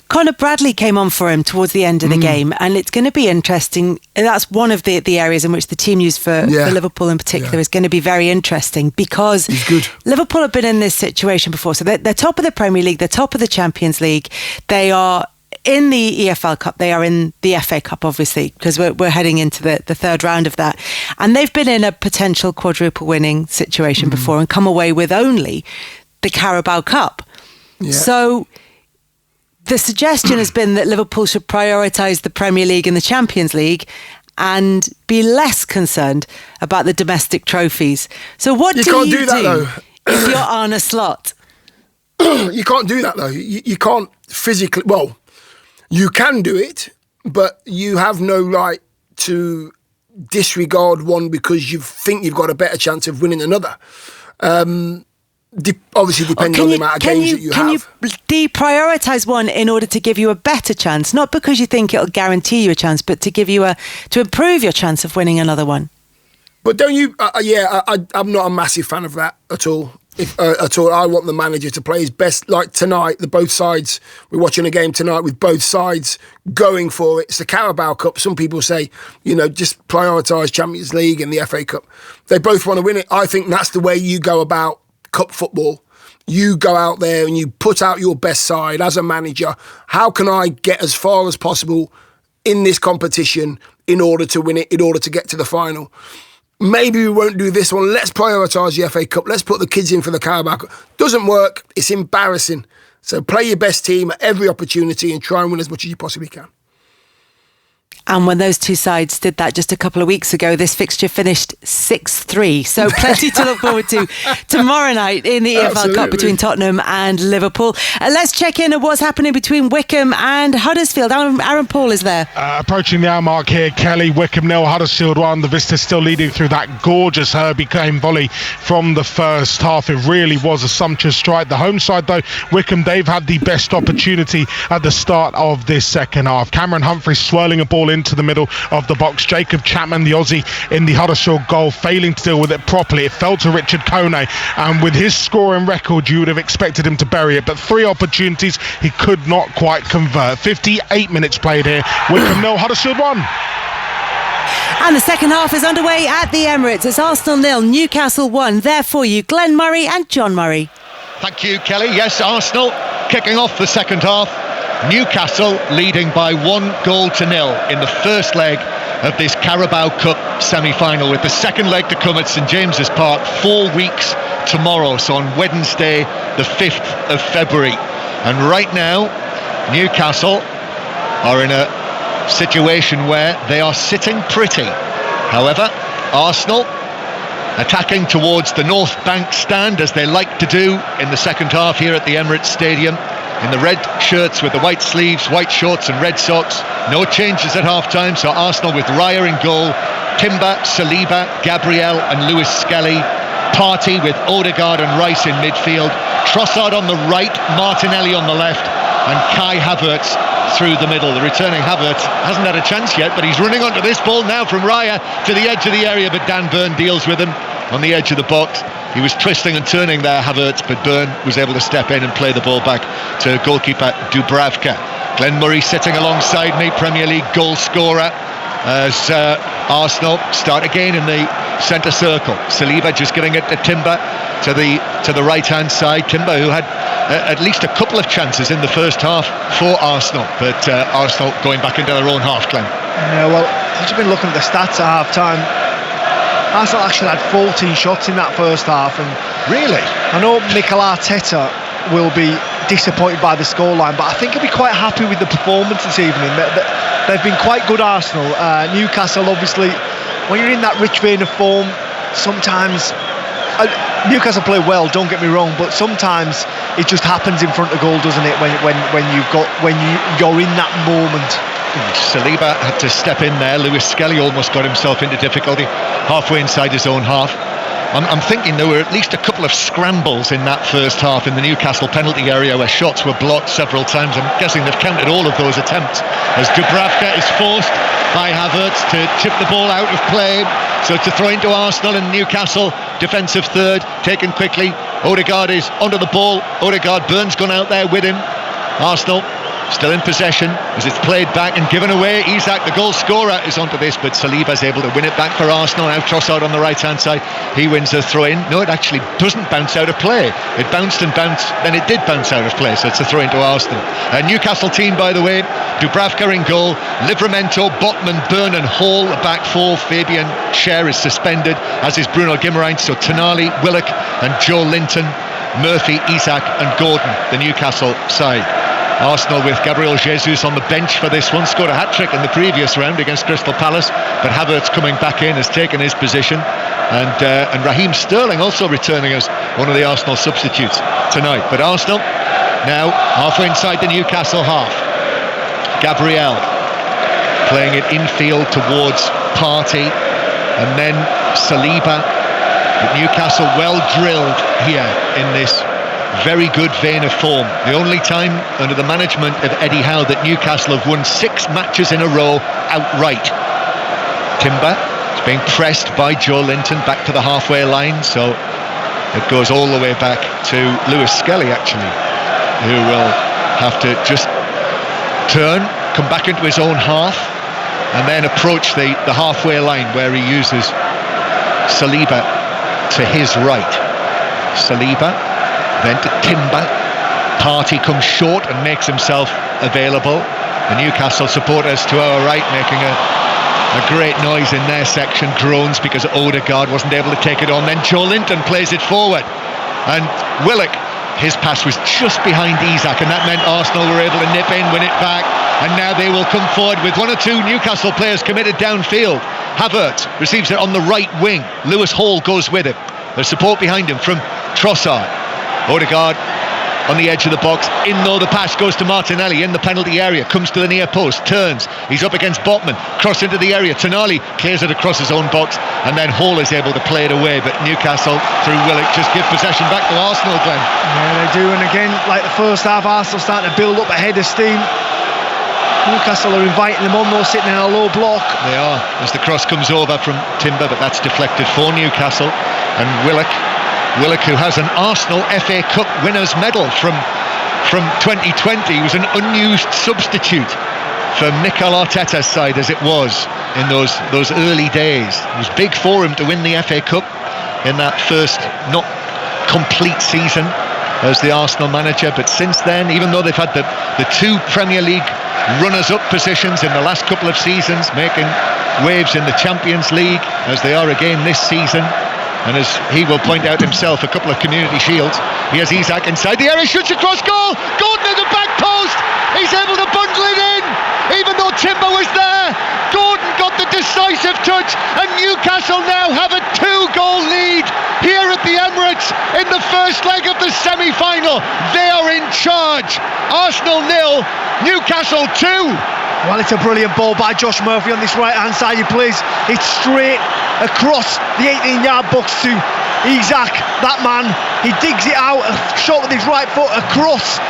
Conor Bradley came on for him towards the end of the game, and it's going to be interesting. That's one of the areas in which the team used for Liverpool in particular is going to be very interesting because Liverpool have been in this situation before. So they're top of the Premier League, they're top of the Champions League, they are in the EFL Cup, they are in the FA Cup, obviously, because we're heading into the third round of that. And they've been in a potential quadruple winning situation before and come away with only the Carabao Cup. Yeah. So the suggestion has been that Liverpool should prioritise the Premier League and the Champions League and be less concerned about the domestic trophies. So what do you do if you're Arne Slot? You can't do that, though. You can't physically... Well, you can do it, but you have no right to disregard one because you think you've got a better chance of winning another. Obviously, depending on the amount of games that you have. Can you deprioritise one in order to give you a better chance? Not because you think it'll guarantee you a chance, but to give you to improve your chance of winning another one. But don't you? I'm not a massive fan of that at all. at all. I want the manager to play his best. Like tonight, both sides. We're watching a game tonight with both sides going for it. It's the Carabao Cup. Some people say, just prioritise Champions League and the FA Cup. They both want to win it. I think that's the way you go about cup football. You go out there and you put out your best side as a manager. How can I get as far as possible in this competition in order to win it, in order to get to the final? Maybe we won't do this one. Let's prioritise the FA Cup. Let's put the kids in for the Carabao Cup. Doesn't work. It's embarrassing. So play your best team at every opportunity and try and win as much as you possibly can. And when those two sides did that just a couple of weeks ago, this fixture finished 6-3. So plenty to look forward to tomorrow night in the EFL Cup between Tottenham and Liverpool. Let's check in at what's happening between Wycombe and Huddersfield. Aaron Paul is there. Approaching the hour mark here, Kelly. Wycombe 0, Huddersfield 1. The Vista still leading through that gorgeous Herbie Kane volley from the first half. It really was a sumptuous strike. The home side, though, Wycombe, they've had the best opportunity at the start of this second half. Cameron Humphreys swirling a ball into the middle of the box. Jacob Chapman, the Aussie, in the Huddersfield goal, failing to deal with it properly. It fell to Richard Kone, and with his scoring record, you would have expected him to bury it, but 3 opportunities he could not quite convert. 58 minutes played here. Wycombe 0, Huddersfield 1. And the second half is underway at the Emirates. It's Arsenal 0, Newcastle 1. There for you, Glenn Murray and John Murray. Thank you, Kelly. Yes, Arsenal kicking off the second half. Newcastle leading by 1-0 in the first leg of this Carabao Cup semi-final, with the second leg to come at St James's Park 4 weeks tomorrow, so on Wednesday the 5th of February. And right now Newcastle are in a situation where they are sitting pretty. However, Arsenal attacking towards the North Bank stand, as they like to do in the second half here at the Emirates Stadium, in the red shirts with the white sleeves, white shorts and red socks. No changes at half-time, so Arsenal with Raya in goal, Timber, Saliba, Gabriel and Lewis Skelly, Partey with Odegaard and Rice in midfield, Trossard on the right, Martinelli on the left, and Kai Havertz through the middle. The returning Havertz hasn't had a chance yet, but he's running onto this ball now from Raya to the edge of the area, but Dan Burn deals with him on the edge of the box. He was twisting and turning there, Havertz, but Burn was able to step in and play the ball back to goalkeeper Dubravka. Glenn Murray sitting alongside me, Premier League goal scorer, as Arsenal start again in the centre circle. Saliba just getting it to Timber to the right hand side. Timber, who had at least a couple of chances in the first half for Arsenal, but Arsenal going back into their own half, Glenn. Yeah, well, I've just been looking at the stats at half time. Arsenal actually had 14 shots in that first half, and really, I know Mikel Arteta will be disappointed by the scoreline, but I think he'll be quite happy with the performance this evening. They've been quite good, Arsenal. Newcastle, obviously, when you're in that rich vein of form, sometimes Newcastle play well, don't get me wrong, but sometimes it just happens in front of goal, doesn't it, when you're in that moment. Saliba had to step in there. Lewis Skelly almost got himself into difficulty halfway inside his own half. I'm thinking there were at least a couple of scrambles in that first half in the Newcastle penalty area where shots were blocked several times. I'm guessing they've counted all of those attempts, as Dubravka is forced by Havertz to chip the ball out of play, so to throw into Arsenal. And Newcastle defensive third, taken quickly. Odegaard is onto the ball. Odegaard, Burns gone out there with him. Arsenal still in possession as it's played back and given away. Isak, the goal scorer, is onto this, but Saliba's able to win it back for Arsenal. Now Trossard on the right hand side, he wins a throw in. No, it actually doesn't bounce out of play. It bounced and bounced, then it did bounce out of play, so it's a throw into Arsenal. Newcastle team, by the way, Dubravka in goal, Livramento, Botman, Burn and Hall, the back four. Fabian Schär is suspended, as is Bruno Guimaraes, so Tonali, Willock and Joe Linton, Murphy, Isak and Gordon, the Newcastle side. Arsenal with Gabriel Jesus on the bench for this one, scored a hat-trick in the previous round against Crystal Palace, but Havertz coming back in has taken his position, and Raheem Sterling also returning as one of the Arsenal substitutes tonight. But Arsenal now halfway inside the Newcastle half. Gabriel playing it infield towards Partey, and then Saliba. But Newcastle well drilled here in this very good vein of form. The only time under the management of Eddie Howe that Newcastle have won 6 matches in a row outright. Timber is being pressed by Joe Linton back to the halfway line, so It goes all the way back to Lewis Skelly, actually, who will have to just turn, come back into his own half, and then approach the halfway line where he uses Saliba to his right. Saliba, then to Timber. Partey comes short and makes himself available. The Newcastle supporters to our right making a great noise in their section, groans because Odegaard wasn't able to take it on. Then Joe Linton plays it forward, and Willock, his pass was just behind Isak, and that meant Arsenal were able to nip in, win it back, and now they will come forward with one or two Newcastle players committed downfield. Havertz receives it on the right wing. Lewis Hall goes with it. There's support behind him from Trossard. Odegaard on the edge of the box, in though the pass goes to Martinelli in the penalty area, comes to the near post, turns, he's up against Botman, cross into the area, Tonali clears it across his own box, and then Hall is able to play it away, but Newcastle through Willock just give possession back to Arsenal, Glenn. Yeah, they do, and again, like the first half, Arsenal starting to build up a head of steam. Newcastle are inviting them on, though, sitting in a low block. They are, as the cross comes over from Timber, but that's deflected for Newcastle, and Willock, who has an Arsenal FA Cup winners medal from 2020, was an unused substitute for Mikel Arteta's side, as it was in those early days. It was big for him to win the FA Cup in that first not complete season as the Arsenal manager, but since then, even though they've had the two Premier League runners-up positions in the last couple of seasons, making waves in the Champions League as they are again this season, and as he will point out himself, a couple of Community Shields. Here's Isak inside the area, shoots across goal. Gordon at the back post. He's able to bundle it in, even though Timber was there. Gordon got the decisive touch, and Newcastle now have a 2-goal lead here at the Emirates in the first leg of the semi-final. They are in charge. Arsenal 0, Newcastle 2. Well, it's a brilliant ball by Josh Murphy on this right-hand side. He plays it straight across the 18-yard box to Isak, that man. He digs it out, a shot with his right foot across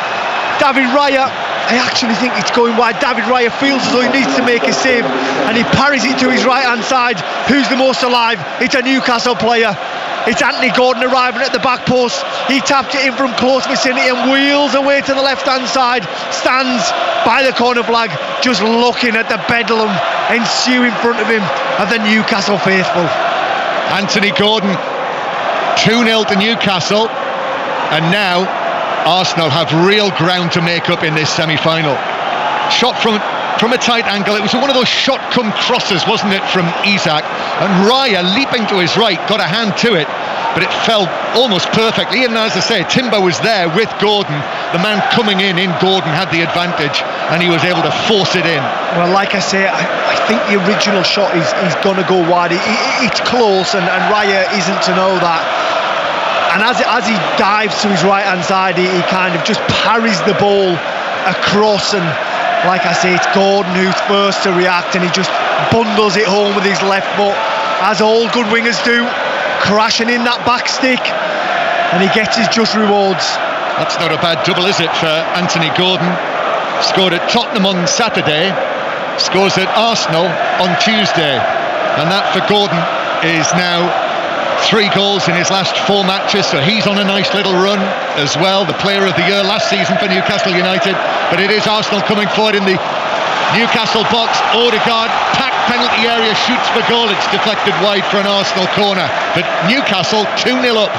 David Raya. I actually think it's going wide. David Raya feels as though he needs to make a save, and he parries it to his right-hand side. Who's the most alive? It's a Newcastle player. It's Anthony Gordon arriving at the back post. He tapped it in from close vicinity and wheels away to the left-hand side. Stands by the corner flag, just looking at the bedlam ensue in front of him of the Newcastle faithful. Anthony Gordon, 2-0 to Newcastle, and now Arsenal have real ground to make up in this semi-final. Shot from a tight angle. It was one of those shot-come crosses, wasn't it, from Isak? And Raya, leaping to his right, got a hand to it, but it fell almost perfectly. And as I say, Timber was there with Gordon. The man coming in Gordon had the advantage, and he was able to force it in. Well, like I say, I think the original shot is going to go wide. It's close, and Raya isn't to know that. And as he dives to his right-hand side, he kind of just parries the ball across, and like I say, it's Gordon who's first to react, and he just bundles it home with his left foot, as all good wingers do, crashing in that back stick, and he gets his just rewards. That's not a bad double, is it, for Anthony Gordon? Scored at Tottenham on Saturday, scores at Arsenal on Tuesday, and that for Gordon is now 3 goals in his last 4 matches, so he's on a nice little run as well. The player of the year last season for Newcastle United. But it is Arsenal coming forward in the Newcastle box. Odegaard, packed penalty area, shoots for goal. It's deflected wide for an Arsenal corner, but Newcastle 2-0 up.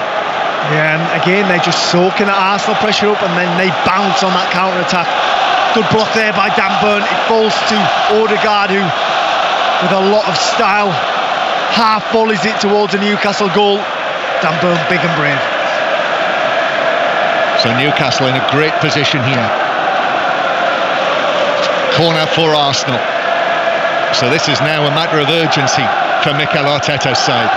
Yeah, and again they're just soaking at Arsenal pressure up, and then they bounce on that counter-attack. Good block there by Dan Burn. It falls to Odegaard, who with a lot of style half volleys it towards a Newcastle goal. Dan Burn, big and brave. So Newcastle in a great position here. Corner for Arsenal. So this is now a matter of urgency for Mikel Arteta's side.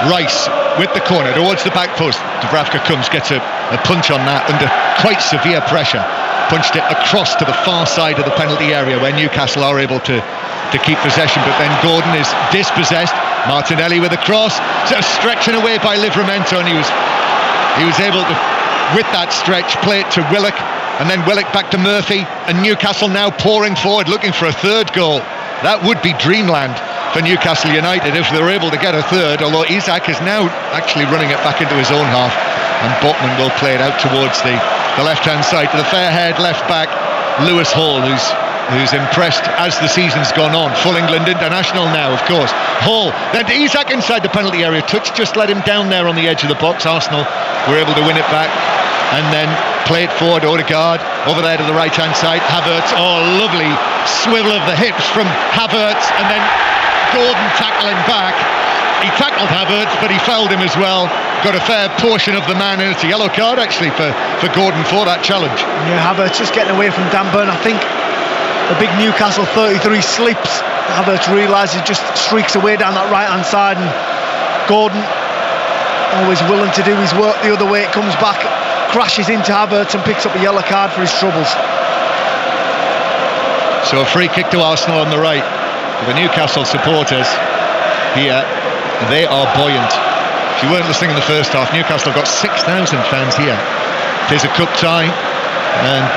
Rice with the corner towards the back post. Dubravka comes, gets a punch on that under quite severe pressure. Punched it across to the far side of the penalty area where Newcastle are able to keep possession, but then Gordon is dispossessed. Martinelli with a cross, stretching away by Livramento, and he was able to, with that stretch, play it to Willock, and then Willock back to Murphy, and Newcastle now pouring forward looking for a third goal. That would be dreamland for Newcastle United if they're able to get a third, although Isak is now actually running it back into his own half, and Botman will play it out towards the left-hand side to the fair-haired left-back Lewis Hall, who's impressed as the season's gone on. Full England international now, of course. Hall, then to Isak inside the penalty area. Touch just let him down there on the edge of the box. Arsenal were able to win it back and then play it forward. Odegaard over there to the right-hand side. Havertz, lovely swivel of the hips from Havertz, and then Gordon tackling back. He tackled Havertz, but he fouled him as well. Got a fair portion of the man, and it's a yellow card actually for Gordon for that challenge. Yeah, Havertz just getting away from Dan Burn. I think the big Newcastle 33 slips. Havertz realises, just streaks away down that right-hand side, and Gordon, always willing to do his work the other way, it comes back, crashes into Havertz and picks up a yellow card for his troubles. So a free kick to Arsenal on the right. The Newcastle supporters here, they are buoyant. If you weren't listening in the first half, Newcastle got 6,000 fans here. It is a cup tie, and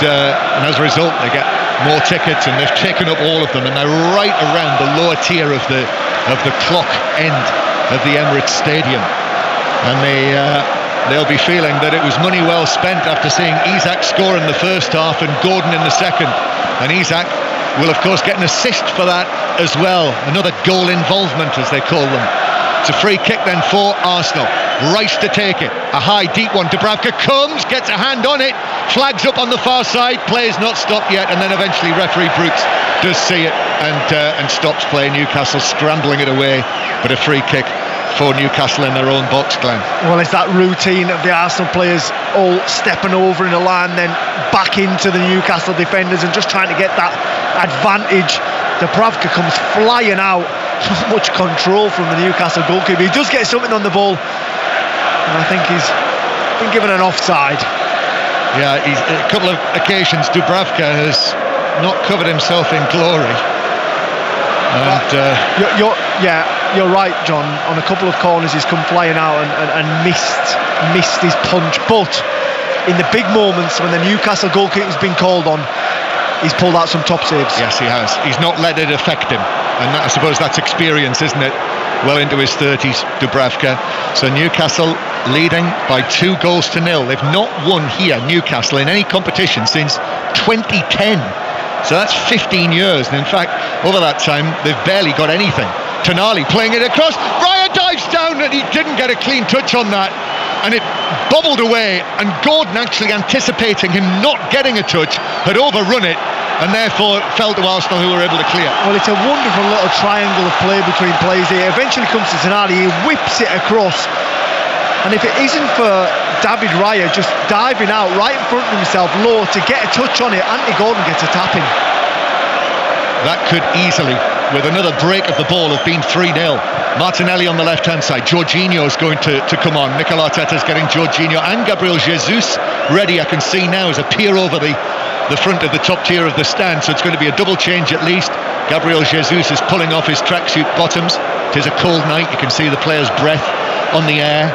as a result they get more tickets, and they've taken up all of them, and they're right around the lower tier of the clock end of the Emirates Stadium, and they'll be feeling that it was money well spent after seeing Isak score in the first half and Gordon in the second. And Isak will of course get an assist for that as well, another goal involvement as they call them. It's a free kick then for Arsenal. Rice to take it, a high deep one. Dubravka comes, gets a hand on it, flags up on the far side, play is not stopped yet, and then eventually referee Brooks does see it and stops play. Newcastle scrambling it away, but a free kick for Newcastle in their own box, Glenn. Well, it's that routine of the Arsenal players all stepping over in a line, then back into the Newcastle defenders and just trying to get that advantage. Dubravka comes flying out. Not much control from the Newcastle goalkeeper. He does get something on the ball, and I think he's been given an offside. Yeah, a couple of occasions Dubravka has not covered himself in glory. And you're right, John. On a couple of corners he's come flying out and missed his punch, but in the big moments when the Newcastle goalkeeper's been called on, he's pulled out some top saves. Yes, he has. He's not let it affect him, and I suppose that's experience, isn't it? Well into his 30s, Dubravka. So Newcastle leading by 2 goals to 0. They've not won here, Newcastle, in any competition since 2010. So that's 15 years, and in fact, over that time, they've barely got anything. Tonali playing it across. Raya dives down, and he didn't get a clean touch on that, and it bobbled away, and Gordon, actually anticipating him not getting a touch, had overrun it, and therefore fell to Arsenal, who were able to clear. Well, it's a wonderful little triangle of play between players here. Eventually comes to Tonali, he whips it across, and if it isn't for David Raya just diving out right in front of himself low to get a touch on it, Anthony Gordon gets a tap in. That could easily, with another break of the ball, have been 3-0. Martinelli on the left-hand side. Jorginho's going to come on. Mikel Arteta's getting Jorginho and Gabriel Jesus ready. I can see now as a peer over the front of the top tier of the stand, so it's going to be a double change at least. Gabriel Jesus is pulling off his tracksuit bottoms. It is a cold night. You can see the player's breath on the air.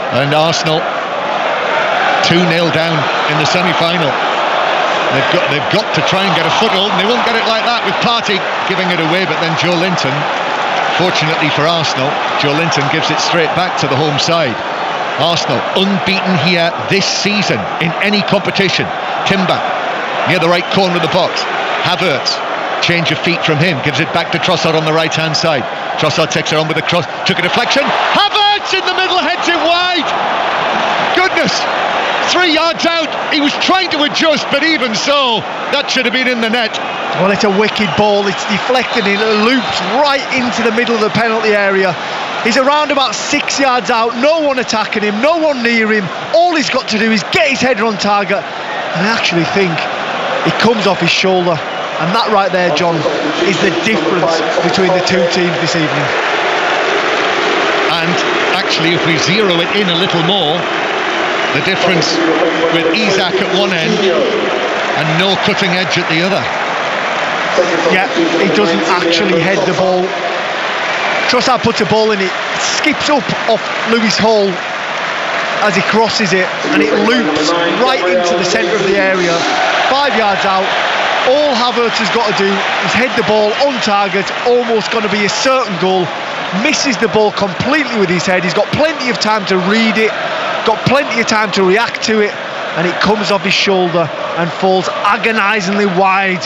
And Arsenal 2-0 down in the semi-final. They've got to try and get a foothold, and they won't get it like that with Partey giving it away, but then Joe Linton, fortunately for Arsenal, Joe Linton gives it straight back to the home side. Arsenal unbeaten here this season in any competition. Timber near the right corner of the box. Havertz, change of feet from him, gives it back to Trossard on the right hand side. Trossard takes it on with a cross, took a deflection. Havertz in the middle, heads it wide. Goodness, 3 yards out. He was trying to adjust, but even so, that should have been in the net. Well, it's a wicked ball. It's deflected, it loops right into the middle of the penalty area. He's around about 6 yards out, no one attacking him, no one near him. All he's got to do is get his header on target, and I actually think it comes off his shoulder, and that right there, John, is the difference between the two teams this evening. And actually, if we zero it in a little more, the difference with Isak at one end and no cutting edge at the other. Yeah, he doesn't actually head the ball. Trossard puts a ball in, it skips up off Lewis Hall as he crosses it, and it loops right into the centre of the area, 5 yards out. All Havertz has got to do is head the ball on target, almost going to be a certain goal. Misses the ball completely with his head. He's got plenty of time to read it, got plenty of time to react to it, and it comes off his shoulder and falls agonisingly wide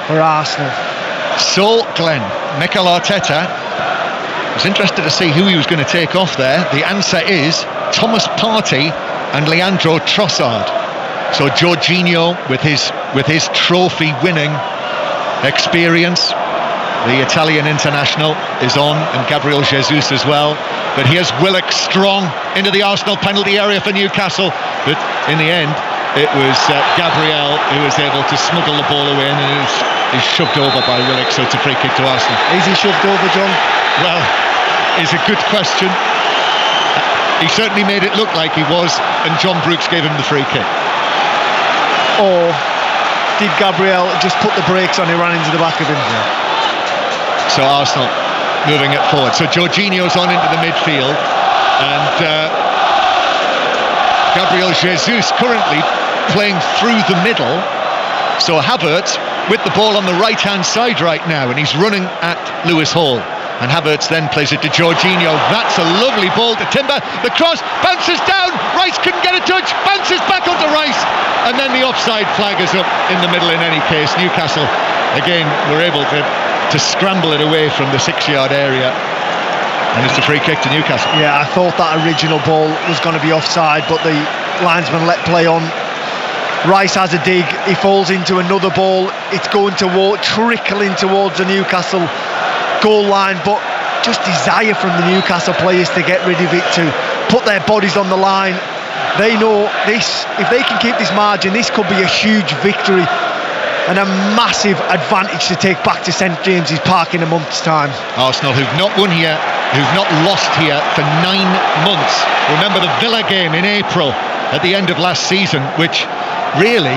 for Arsenal. So, Glenn, Mikel Arteta was interested to see who he was going to take off there. The answer is Thomas Partey and Leandro Trossard. So Jorginho with his trophy-winning experience, the Italian international, is on, and Gabriel Jesus as well. But here's Willock strong into the Arsenal penalty area for Newcastle. But in the end, it was Gabriel who was able to smuggle the ball away, and he's shoved over by Willock, so it's a free kick to Arsenal. Is he shoved over, John? Well, it's a good question. He certainly made it look like he was, and John Brooks gave him the free kick. Or did Gabriel just put the brakes on, he ran into the back of him? Yeah. So Arsenal moving it forward. So Jorginho's on into the midfield, and Gabriel Jesus currently playing through the middle. So Havertz with the ball on the right-hand side right now, and he's running at Lewis Hall. And Havertz then plays it to Jorginho. That's a lovely ball to Timber. The cross bounces down. Rice couldn't get a touch. Bounces back onto Rice. And then the offside flag is up in the middle in any case. Newcastle, again, were able to scramble it away from the 6-yard area. And it's a free kick to Newcastle. Yeah, I thought that original ball was going to be offside, but the linesman let play on. Rice has a dig. He falls into another ball. It's going trickling towards the Newcastle goal line, but just desire from the Newcastle players to get rid of it, to put their bodies on the line. They know this, if they can keep this margin, this could be a huge victory and a massive advantage to take back to St James's Park in a month's time. Arsenal, who've not won here, who've not lost here for 9 months. Remember the Villa game in April at the end of last season, which really,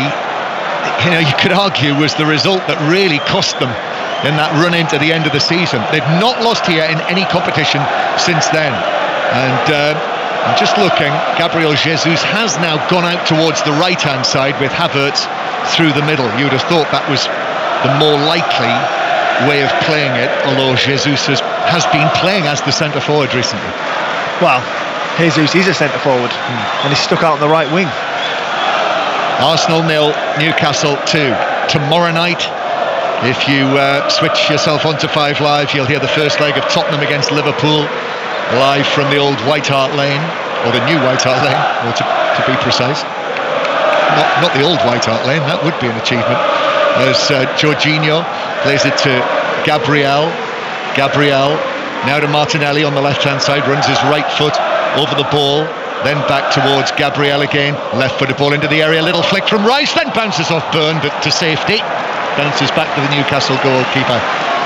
you could argue was the result that really cost them in that run into the end of the season. They've not lost here in any competition since then. And I'm just looking, Gabriel Jesus has now gone out towards the right-hand side with Havertz through the middle. You would have thought that was the more likely way of playing it, although Jesus has been playing as the centre-forward recently. Well, Jesus is a centre-forward, and he's stuck out on the right wing. Arsenal 0, Newcastle 2. Tomorrow night, if you switch yourself onto 5 Live, you'll hear the first leg of Tottenham against Liverpool, live from the old White Hart Lane, or the new White Hart Lane, or to be precise. Not the old White Hart Lane, that would be an achievement. As Jorginho plays it to Gabriel. Now to Martinelli on the left-hand side, runs his right foot over the ball, then back towards Gabriel again. Left-footed ball into the area, little flick from Rice, then bounces off Byrne, but to safety. Bounces back to the Newcastle goalkeeper,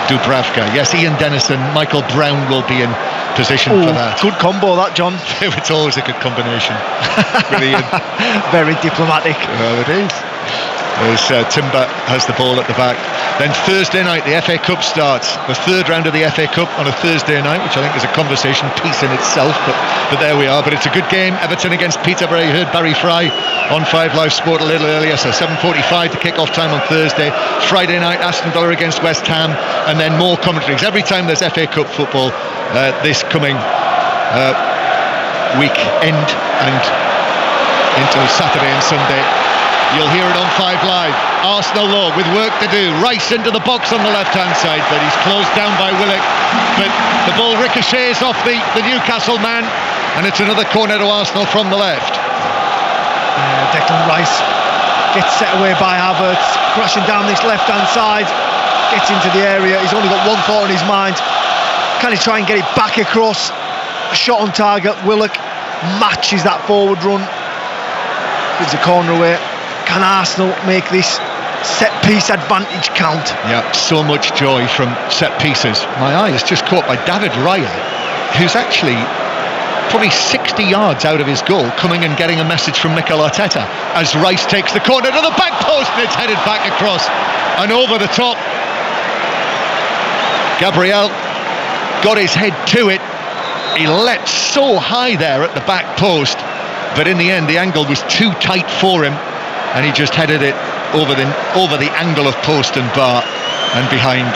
Dubravka. Yes, Ian Dennison, Michael Brown will be in position for that. Good combo, that, John. It's always a good combination with Ian. Very diplomatic. Well, it is. As Timber has the ball at the back. Then Thursday night, the FA Cup starts. The third round of the FA Cup on a Thursday night, which I think is a conversation piece in itself, but there we are. But it's a good game. Everton against Peterborough. You heard Barry Fry on 5 Live Sport a little earlier, so 7:45 to kick off time on Thursday. Friday night, Aston Villa against West Ham, and then more commentaries. Every time there's FA Cup football this coming weekend and into Saturday and Sunday, you'll hear it on 5 Live. Arsenal though, with work to do. Rice into the box on the left-hand side, but he's closed down by Willock. But the ball ricochets off the Newcastle man, and it's another corner to Arsenal from the left. Declan Rice gets set away by Havertz, crashing down this left-hand side, gets into the area. He's only got one thought in his mind. Can he try and get it back across? A shot on target. Willock matches that forward run, gives a corner away. Can Arsenal make this set-piece advantage count? Yeah, so much joy from set pieces. My eye is just caught by David Raya, who's actually probably 60 yards out of his goal, coming and getting a message from Mikel Arteta as Rice takes the corner to the back post, and it's headed back across and over the top. Gabriel got his head to it. He leapt so high there at the back post, but in the end the angle was too tight for him, and he just headed it over the angle of post and bar and behind.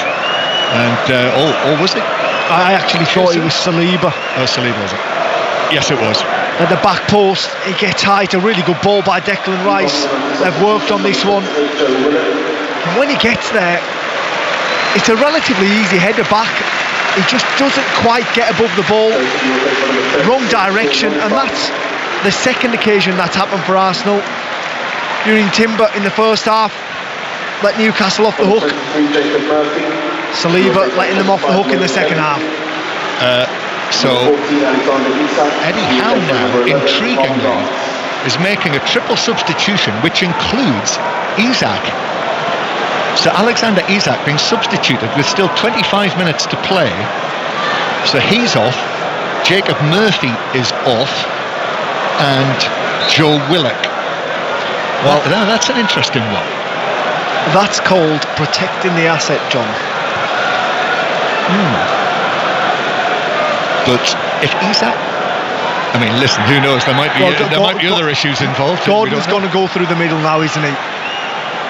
And was it? I actually thought it was Saliba. Oh, Saliba, was it? Yes, it was. At the back post, he gets height. A really good ball by Declan Rice. They've worked on this one. And when he gets there, it's a relatively easy header back. He just doesn't quite get above the ball. Wrong direction, and that's the second occasion that's happened for Arsenal. During Timber in the first half, let Newcastle off the hook. Saliba letting them off the hook in the second half. So Eddie Howe now, intriguingly, is making a triple substitution, which includes Isak. So Alexander Isak being substituted with still 25 minutes to play. So he's off. Jacob Murphy is off, and Joe Willock. Well, that's an interesting one. That's called protecting the asset, John. But if Isak, I mean, listen, who knows? There might be other issues involved. Gordon's going to go through the middle now, isn't he?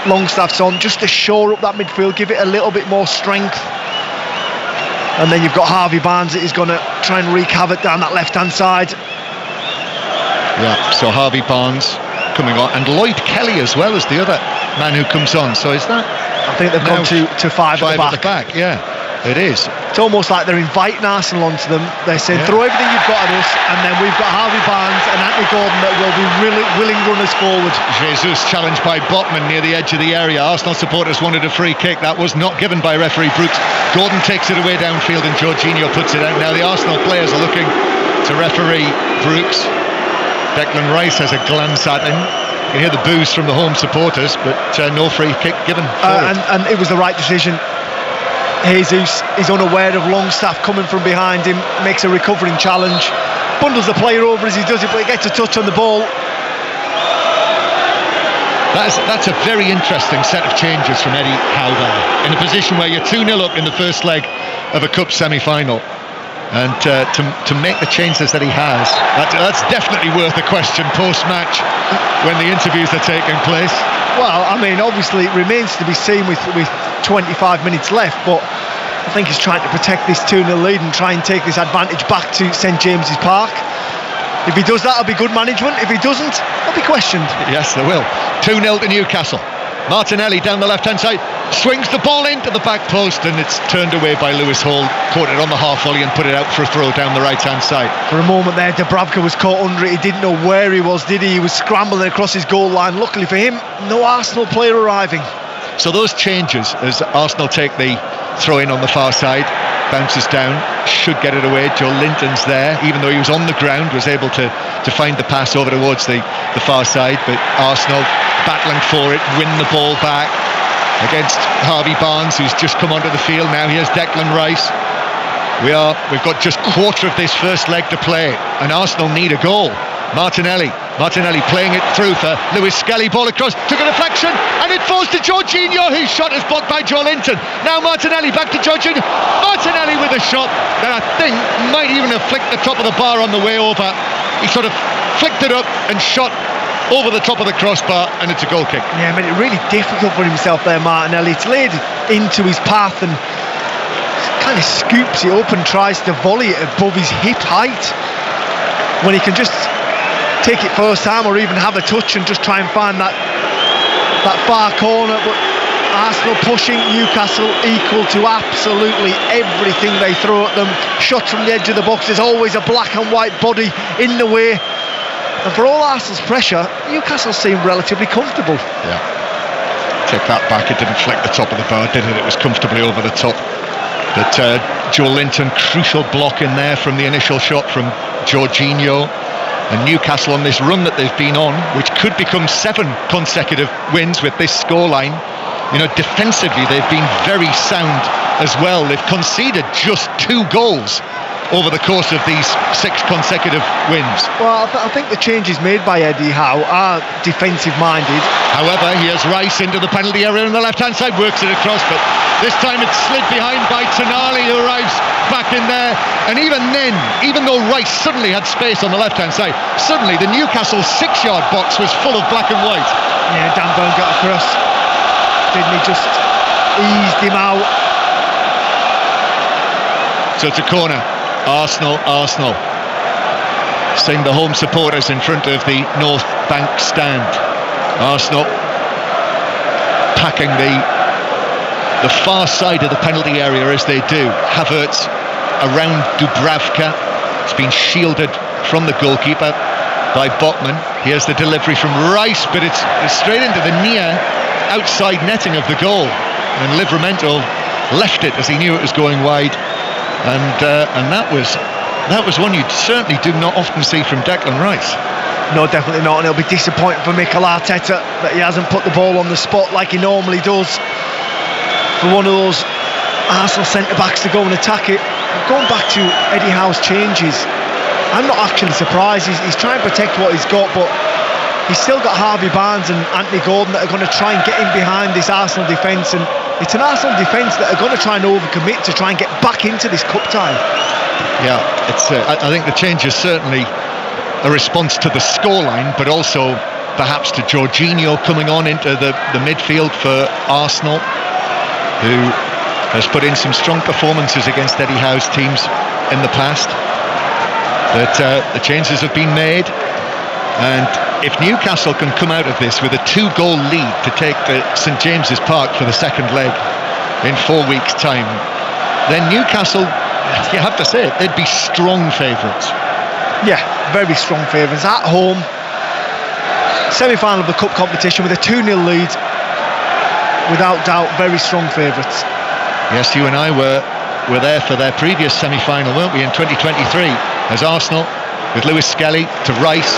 Longstaff's on just to shore up that midfield, give it a little bit more strength. And then you've got Harvey Barnes that is going to try and wreak havoc down that left-hand side. Yeah, so Harvey Barnes coming on, and Lloyd Kelly as well as the other man who comes on. So is that? I think they've gone to five at the back. Yeah, it is. It's almost like they're inviting Arsenal onto them. They're saying, throw everything you've got at us, and then we've got Harvey Barnes and Anthony Gordon that will be really willing runners forward. Jesus challenged by Botman near the edge of the area. Arsenal supporters wanted a free kick. That was not given by referee Brooks. Gordon takes it away downfield and Jorginho puts it out. Now the Arsenal players are looking to referee Brooks. Declan Rice has a glance at him. You hear the boos from the home supporters, but no free kick given. And it was the right decision. Jesus is unaware of Longstaff coming from behind him, makes a recovering challenge, bundles the player over as he does it, but he gets a touch on the ball. That's a very interesting set of changes from Eddie Howe there, in a position where you're 2-0 up in the first leg of a cup semi-final. And to make the changes that he has, that's definitely worth a question post-match when the interviews are taking place. Well, I mean, obviously it remains to be seen with 25 minutes left, but I think he's trying to protect this 2-0 lead and try and take this advantage back to St James's Park. If he does that, it'll be good management. If he doesn't, it'll be questioned. Yes, there will. 2-0 to Newcastle. Martinelli down the left-hand side, swings the ball into the back post, and it's turned away by Lewis Hall. Caught it on the half volley and put it out for a throw down the right-hand side. For a moment there, Dubravka was caught under it. He didn't know where he was, did he? He was scrambling across his goal line. Luckily for him, no Arsenal player arriving. So those changes as Arsenal take the throw-in on the far side, bounces down, should get it away. Joe Linton's there, even though he was on the ground, was able to find the pass over towards the far side, but Arsenal battling for it, win the ball back against Harvey Barnes, who's just come onto the field now. Here's Declan Rice. We've got just quarter of this first leg to play, and Arsenal need a goal. Martinelli playing it through for Lewis Skelly, ball across, took a deflection, and it falls to Jorginho, whose shot is blocked by Joe Linton. Now Martinelli back to Jorginho. Martinelli with a shot that I think might even have flicked the top of the bar on the way over. He sort of flicked it up and shot over the top of the crossbar, and it's a goal kick. Yeah, made it really difficult for himself there, Martinelli. It's laid into his path and kind of scoops it up and tries to volley it above his hip height, when he can just take it first time or even have a touch and just try and find that far corner. But Arsenal pushing Newcastle equal to absolutely everything they throw at them. Shots from the edge of the box, there's always a black and white body in the way. And for all Arsenal's pressure, Newcastle seemed relatively comfortable. Yeah. Take that back, it didn't flick the top of the bar, did it? It was comfortably over the top. But Joe Linton, crucial block in there from the initial shot from Jorginho. And Newcastle on this run that they've been on, which could become 7 consecutive wins with this scoreline. You know, defensively they've been very sound as well. They've conceded just 2 goals over the course of these 6 consecutive wins. Well, I think the changes made by Eddie Howe are defensive-minded. However, here's Rice into the penalty area on the left-hand side, works it across, but this time it's slid behind by Tonali, who arrives back in there. And even then, even though Rice suddenly had space on the left-hand side, suddenly the Newcastle 6-yard box was full of black and white. Yeah, Dan Burn got across. didn't he? Just eased him out. So it's a corner. Arsenal. Seeing the home supporters in front of the North Bank stand. Arsenal packing the far side of the penalty area as they do. Havertz around Dubravka. It's been shielded from the goalkeeper by Botman. Here's the delivery from Rice, but it's straight into the near outside netting of the goal. And Livramento left it as he knew it was going wide. And that was one you certainly do not often see from Declan Rice. No, definitely not, and it'll be disappointing for Mikel Arteta that he hasn't put the ball on the spot like he normally does for one of those Arsenal centre-backs to go and attack it. Going back to Eddie Howe's changes, I'm not actually surprised. He's trying to protect what he's got, but he's still got Harvey Barnes and Anthony Gordon that are going to try and get in behind this Arsenal defence, and it's an Arsenal defence that are going to try and overcommit to try and get back into this cup tie. Yeah, it's. I think the change is certainly a response to the scoreline, but also perhaps to Jorginho coming on into the midfield for Arsenal, who has put in some strong performances against Eddie Howe's teams in the past. But the changes have been made, and if Newcastle can come out of this with a 2-goal lead to take the St James's Park for the second leg in 4 weeks' time, then Newcastle, you have to say it, they'd be strong favourites. Yeah, very strong favourites. At home, semi-final of the cup competition with a 2-0 lead, without doubt, very strong favourites. Yes, you and I were there for their previous semi-final, weren't we, in 2023, as Arsenal, with Lewis Skelly to Rice,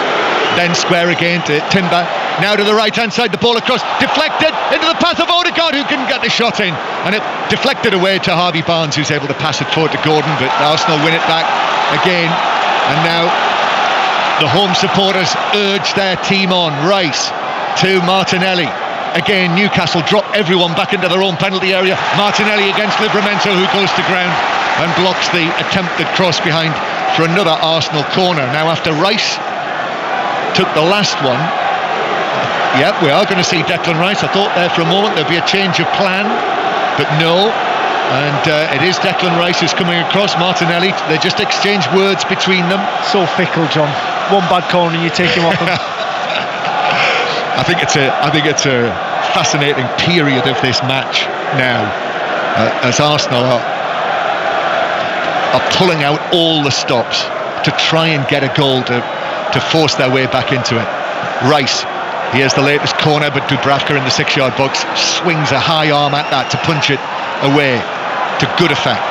then square again to Timber, now to the right-hand side, the ball across, deflected into the path of Odegaard, who couldn't get the shot in, and it deflected away to Harvey Barnes, who's able to pass it forward to Gordon, but Arsenal win it back again, and now the home supporters urge their team on. Rice to Martinelli. Again, Newcastle drop everyone back into their own penalty area. Martinelli against Livramento, who goes to ground and blocks the attempted cross behind for another Arsenal corner. Now, after Rice took the last one, yeah, we are going to see Declan Rice. I thought there for a moment there'd be a change of plan, but no. And it is Declan Rice who's coming across. Martinelli, they just exchange words between them. So fickle, John. One bad corner and you take him off him. I think it's a fascinating period of this match now, as Arsenal are pulling out all the stops to try and get a goal to force their way back into it. Rice, he has the latest corner, but Dubravka in the 6-yard box swings a high arm at that to punch it away to good effect.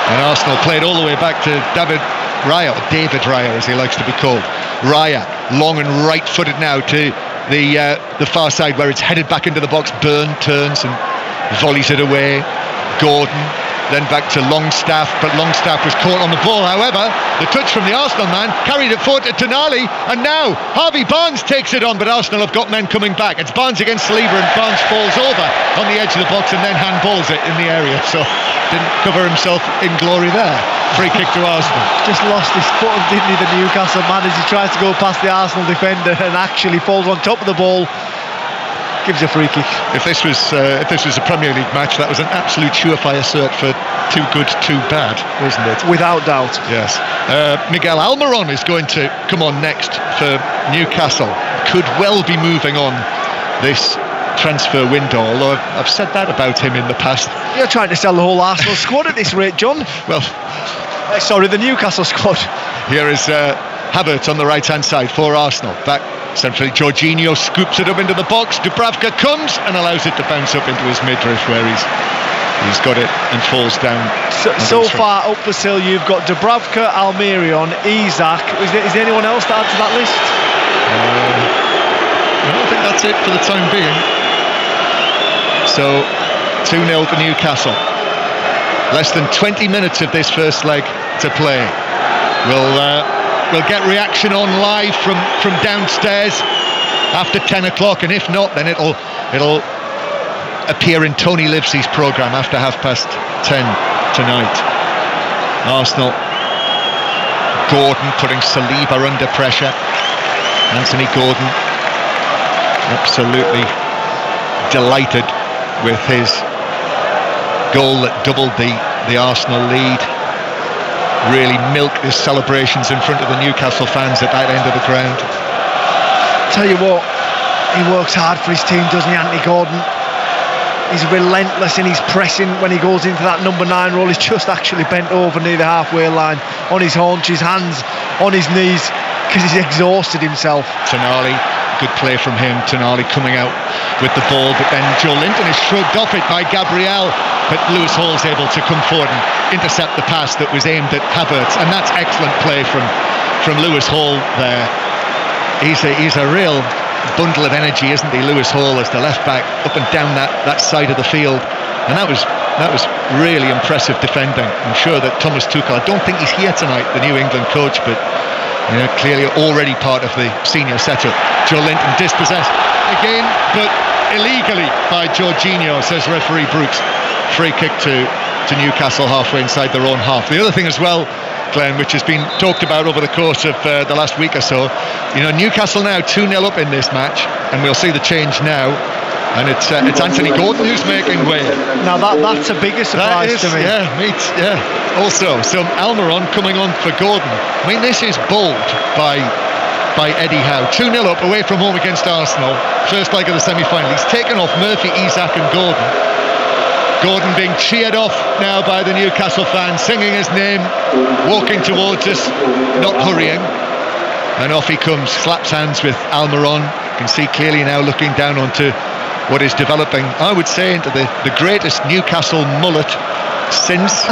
And Arsenal played all the way back to David Raya, as he likes to be called. Raya, long and right-footed now to the far side, where it's headed back into the box. Byrne turns and volleys it away. Gordon, then back to Longstaff, but Longstaff was caught on the ball. However, the touch from the Arsenal man carried it forward to Tonali, and now Harvey Barnes takes it on, but Arsenal have got men coming back. It's Barnes against Saliba, and Barnes falls over on the edge of the box and then handballs it in the area, so didn't cover himself in glory there. Free kick to Arsenal. Just lost his footing, didn't he, the Newcastle man, as he tries to go past the Arsenal defender and actually falls on top of the ball. Gives a free kick. If this was a Premier League match, that was an absolute surefire cert for too good, too bad, wasn't it? Without doubt. Yes. Miguel Almiron is going to come on next for Newcastle. Could well be moving on this transfer window, although I've said that about him in the past. You're trying to sell the whole Arsenal squad at this rate, John. Well, sorry, the Newcastle squad. Here is Havertz on the right-hand side for Arsenal. Back centrally, Jorginho scoops it up into the box. Dubravka comes and allows it to bounce up into his midriff, where he's got it and falls down. So far up for sale, you've got Dubravka, Almiron, Isak. Is there anyone else to add to that list? I think that's it for the time being. So 2-0 for Newcastle. Less than 20 minutes of this first leg to play. We'll get reaction on live from downstairs after 10 o'clock, and if not, then it'll appear in Tony Livesey's programme after 10:30 tonight. Arsenal, Gordon putting Saliba under pressure. Anthony Gordon absolutely delighted with his goal that doubled the Arsenal lead. Really milked his celebrations in front of the Newcastle fans at that end of the ground. Tell you what, he works hard for his team, doesn't he, Anthony Gordon? He's relentless in his pressing when he goes into that number 9 role. He's just actually bent over near the halfway line, on his haunches, hands on his knees, because he's exhausted himself. Tonali, good play from him. Tonali coming out with the ball, but then Joe Linton is shrugged off it by Gabriel, but Lewis Hall's able to come forward and intercept the pass that was aimed at Havertz, and that's excellent play from Lewis Hall there. He's a real bundle of energy, isn't he, Lewis Hall, as the left back up and down that side of the field, and that was really impressive defending. I'm sure that Thomas Tuchel, I don't think he's here tonight, the New England coach, but clearly already part of the senior setup. Joe Linton dispossessed again, but illegally by Jorginho, says referee Brooks. Free kick to Newcastle halfway inside their own half. The other thing as well, Glenn, which has been talked about over the course of the last week or so, Newcastle now 2-0 up in this match, and we'll see the change now, and it's Anthony Gordon who's making way. Now that's a bigger surprise to me. Also, so Almiron coming on for Gordon. I mean, this is bold by Eddie Howe. 2-0 up away from home against Arsenal, first leg of the semi-final. He's taken off Murphy, Isak and Gordon. Gordon being cheered off now by the Newcastle fans, singing his name, walking towards us, not hurrying. And off he comes, slaps hands with Almiron. You can see clearly now looking down onto what is developing, I would say, into the greatest Newcastle mullet since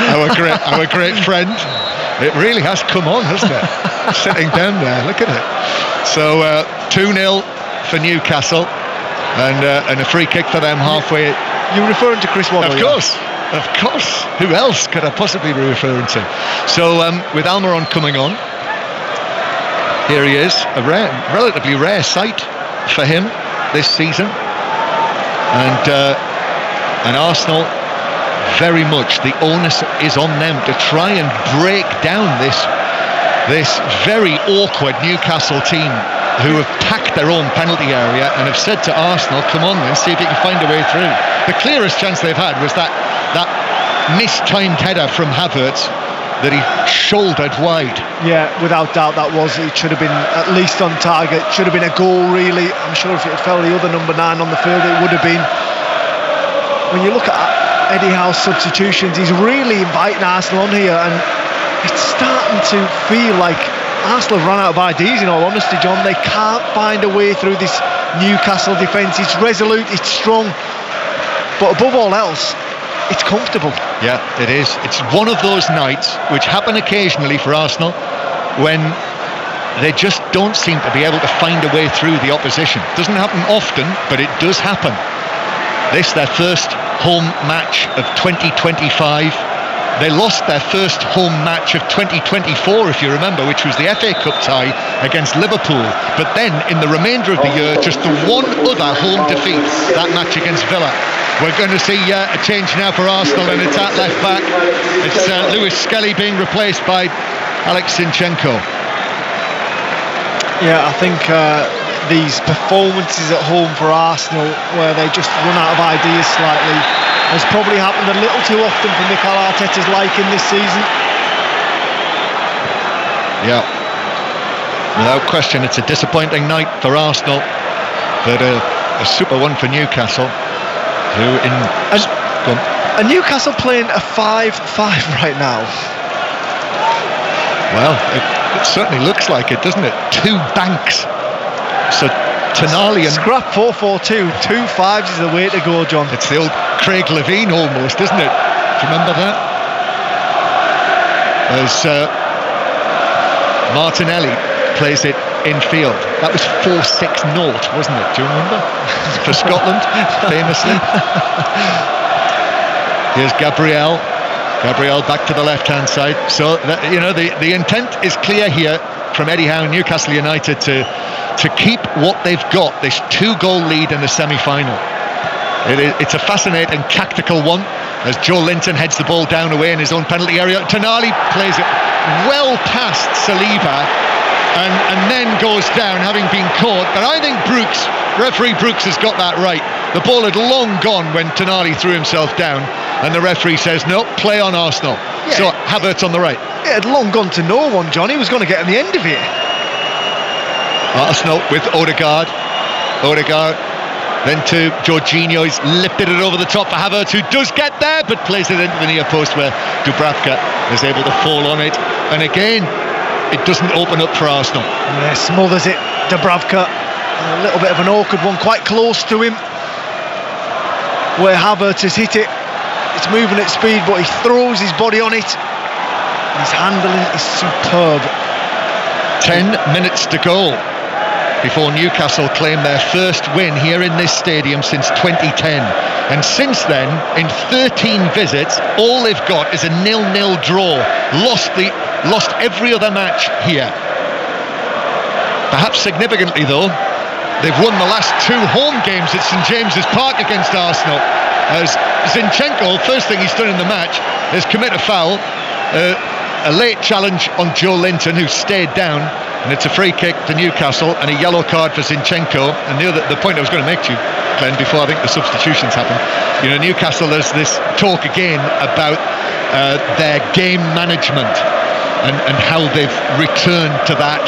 our great friend. It really has come on, hasn't it? Sitting down there, look at it. So 2-0 for Newcastle, and a free kick for them halfway. You're referring to Chris Waddle? Of course. Who else could I possibly be referring to? So with Almiron coming on, here he is, a relatively rare sight for him this season, and Arsenal, very much the onus is on them to try and break down this very awkward Newcastle team, who have packed their own penalty area and have said to Arsenal, come on then, see if you can find a way through. The clearest chance they've had was that mistimed header from Havertz that he shouldered wide. Yeah, without doubt it should have been at least on target, should have been a goal really. I'm sure if it fell the other number 9 on the field, it would have been. When you look at Eddie Howe's substitutions, he's really inviting Arsenal on here, and it's starting to feel like Arsenal have run out of ideas, in all honesty, John. They can't find a way through this Newcastle defence. It's resolute, it's strong, but above all else, it's comfortable. Yeah, it is. It's one of those nights which happen occasionally for Arsenal when they just don't seem to be able to find a way through the opposition. It doesn't happen often, but it does happen. This, their first home match of 2025. They lost their first home match of 2024, if you remember, which was the FA Cup tie against Liverpool. But then, in the remainder of the year, just the one other home defeat, that match against Villa. We're going to see a change now for Arsenal, and it's at left back. It's Lewis Skelly being replaced by Alex Zinchenko. Yeah, I think these performances at home for Arsenal, where they just run out of ideas slightly, has probably happened a little too often for Mikel Arteta's liking this season. Yeah, without question, it's a disappointing night for Arsenal, but a super one for Newcastle. And Newcastle playing a 5-5 right now. Well, it certainly looks like it, doesn't it? Two banks. So Tonali and scrap 4-4-2, 2-5s is the way to go, John. It's the old Craig Levine almost, isn't it? Do you remember that? As Martinelli plays it in field. That was 4-6-0, wasn't it? Do you remember? For Scotland, famously. Here's Gabriel back to the left-hand side. So the intent is clear here from Eddie Howe, Newcastle United, to keep what they've got, this 2-goal lead in the semi-final. It's a fascinating tactical one, as Joe Linton heads the ball down away in his own penalty area. Tonali plays it well past Saliba and then goes down, having been caught. But I think Brooks, Referee Brooks has got that right. The ball had long gone when Tonali threw himself down, and the referee says, no, play on Arsenal. Yeah. So Havertz on the right. It had long gone to no one, John. He was going to get on the end of it. Arsenal with Odegaard, then to Jorginho. He's lifted it over the top for Havertz, who does get there, but plays it into the near post where Dubravka is able to fall on it. And again, it doesn't open up for Arsenal. Yeah, smothers it, Dubravka. A little bit of an awkward one, quite close to him, where Havertz has hit it. It's moving at speed, but he throws his body on it. His handling is superb. 10 minutes to go before Newcastle claim their first win here in this stadium since 2010. And since then, in 13 visits, all they've got is a 0-0 draw. Lost every other match here. Perhaps significantly though, they've won the last 2 home games at St James's Park against Arsenal. As Zinchenko, first thing he's done in the match is commit a foul, a late challenge on Joe Linton, who stayed down, and it's a free kick to Newcastle and a yellow card for Zinchenko. And the point I was going to make to you, Glenn, before I think the substitutions happen, you know, Newcastle, there's this talk again about their game management and how they've returned to that.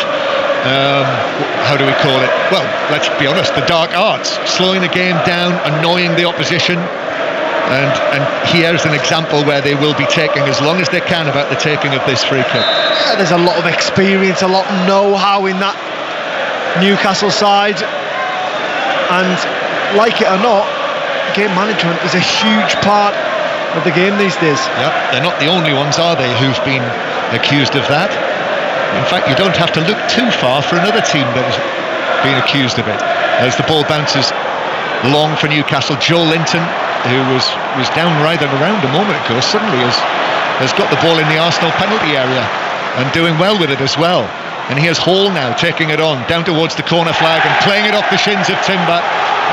How do we call it? Well, let's be honest, the dark arts, slowing the game down, annoying the opposition. And here's an example where they will be taking as long as they can about the taking of this free kick. Yeah, there's a lot of experience, a lot of know-how in that Newcastle side, and like it or not, game management is a huge part of the game these days. Yep, they're not the only ones, are they, who've been accused of that. In fact, you don't have to look too far for another team that has been accused of it. As the ball bounces long for Newcastle, Joe Linton, who was down right and around a moment ago, suddenly has got the ball in the Arsenal penalty area and doing well with it as well. And here's Hall now taking it on down towards the corner flag and playing it off the shins of Timber.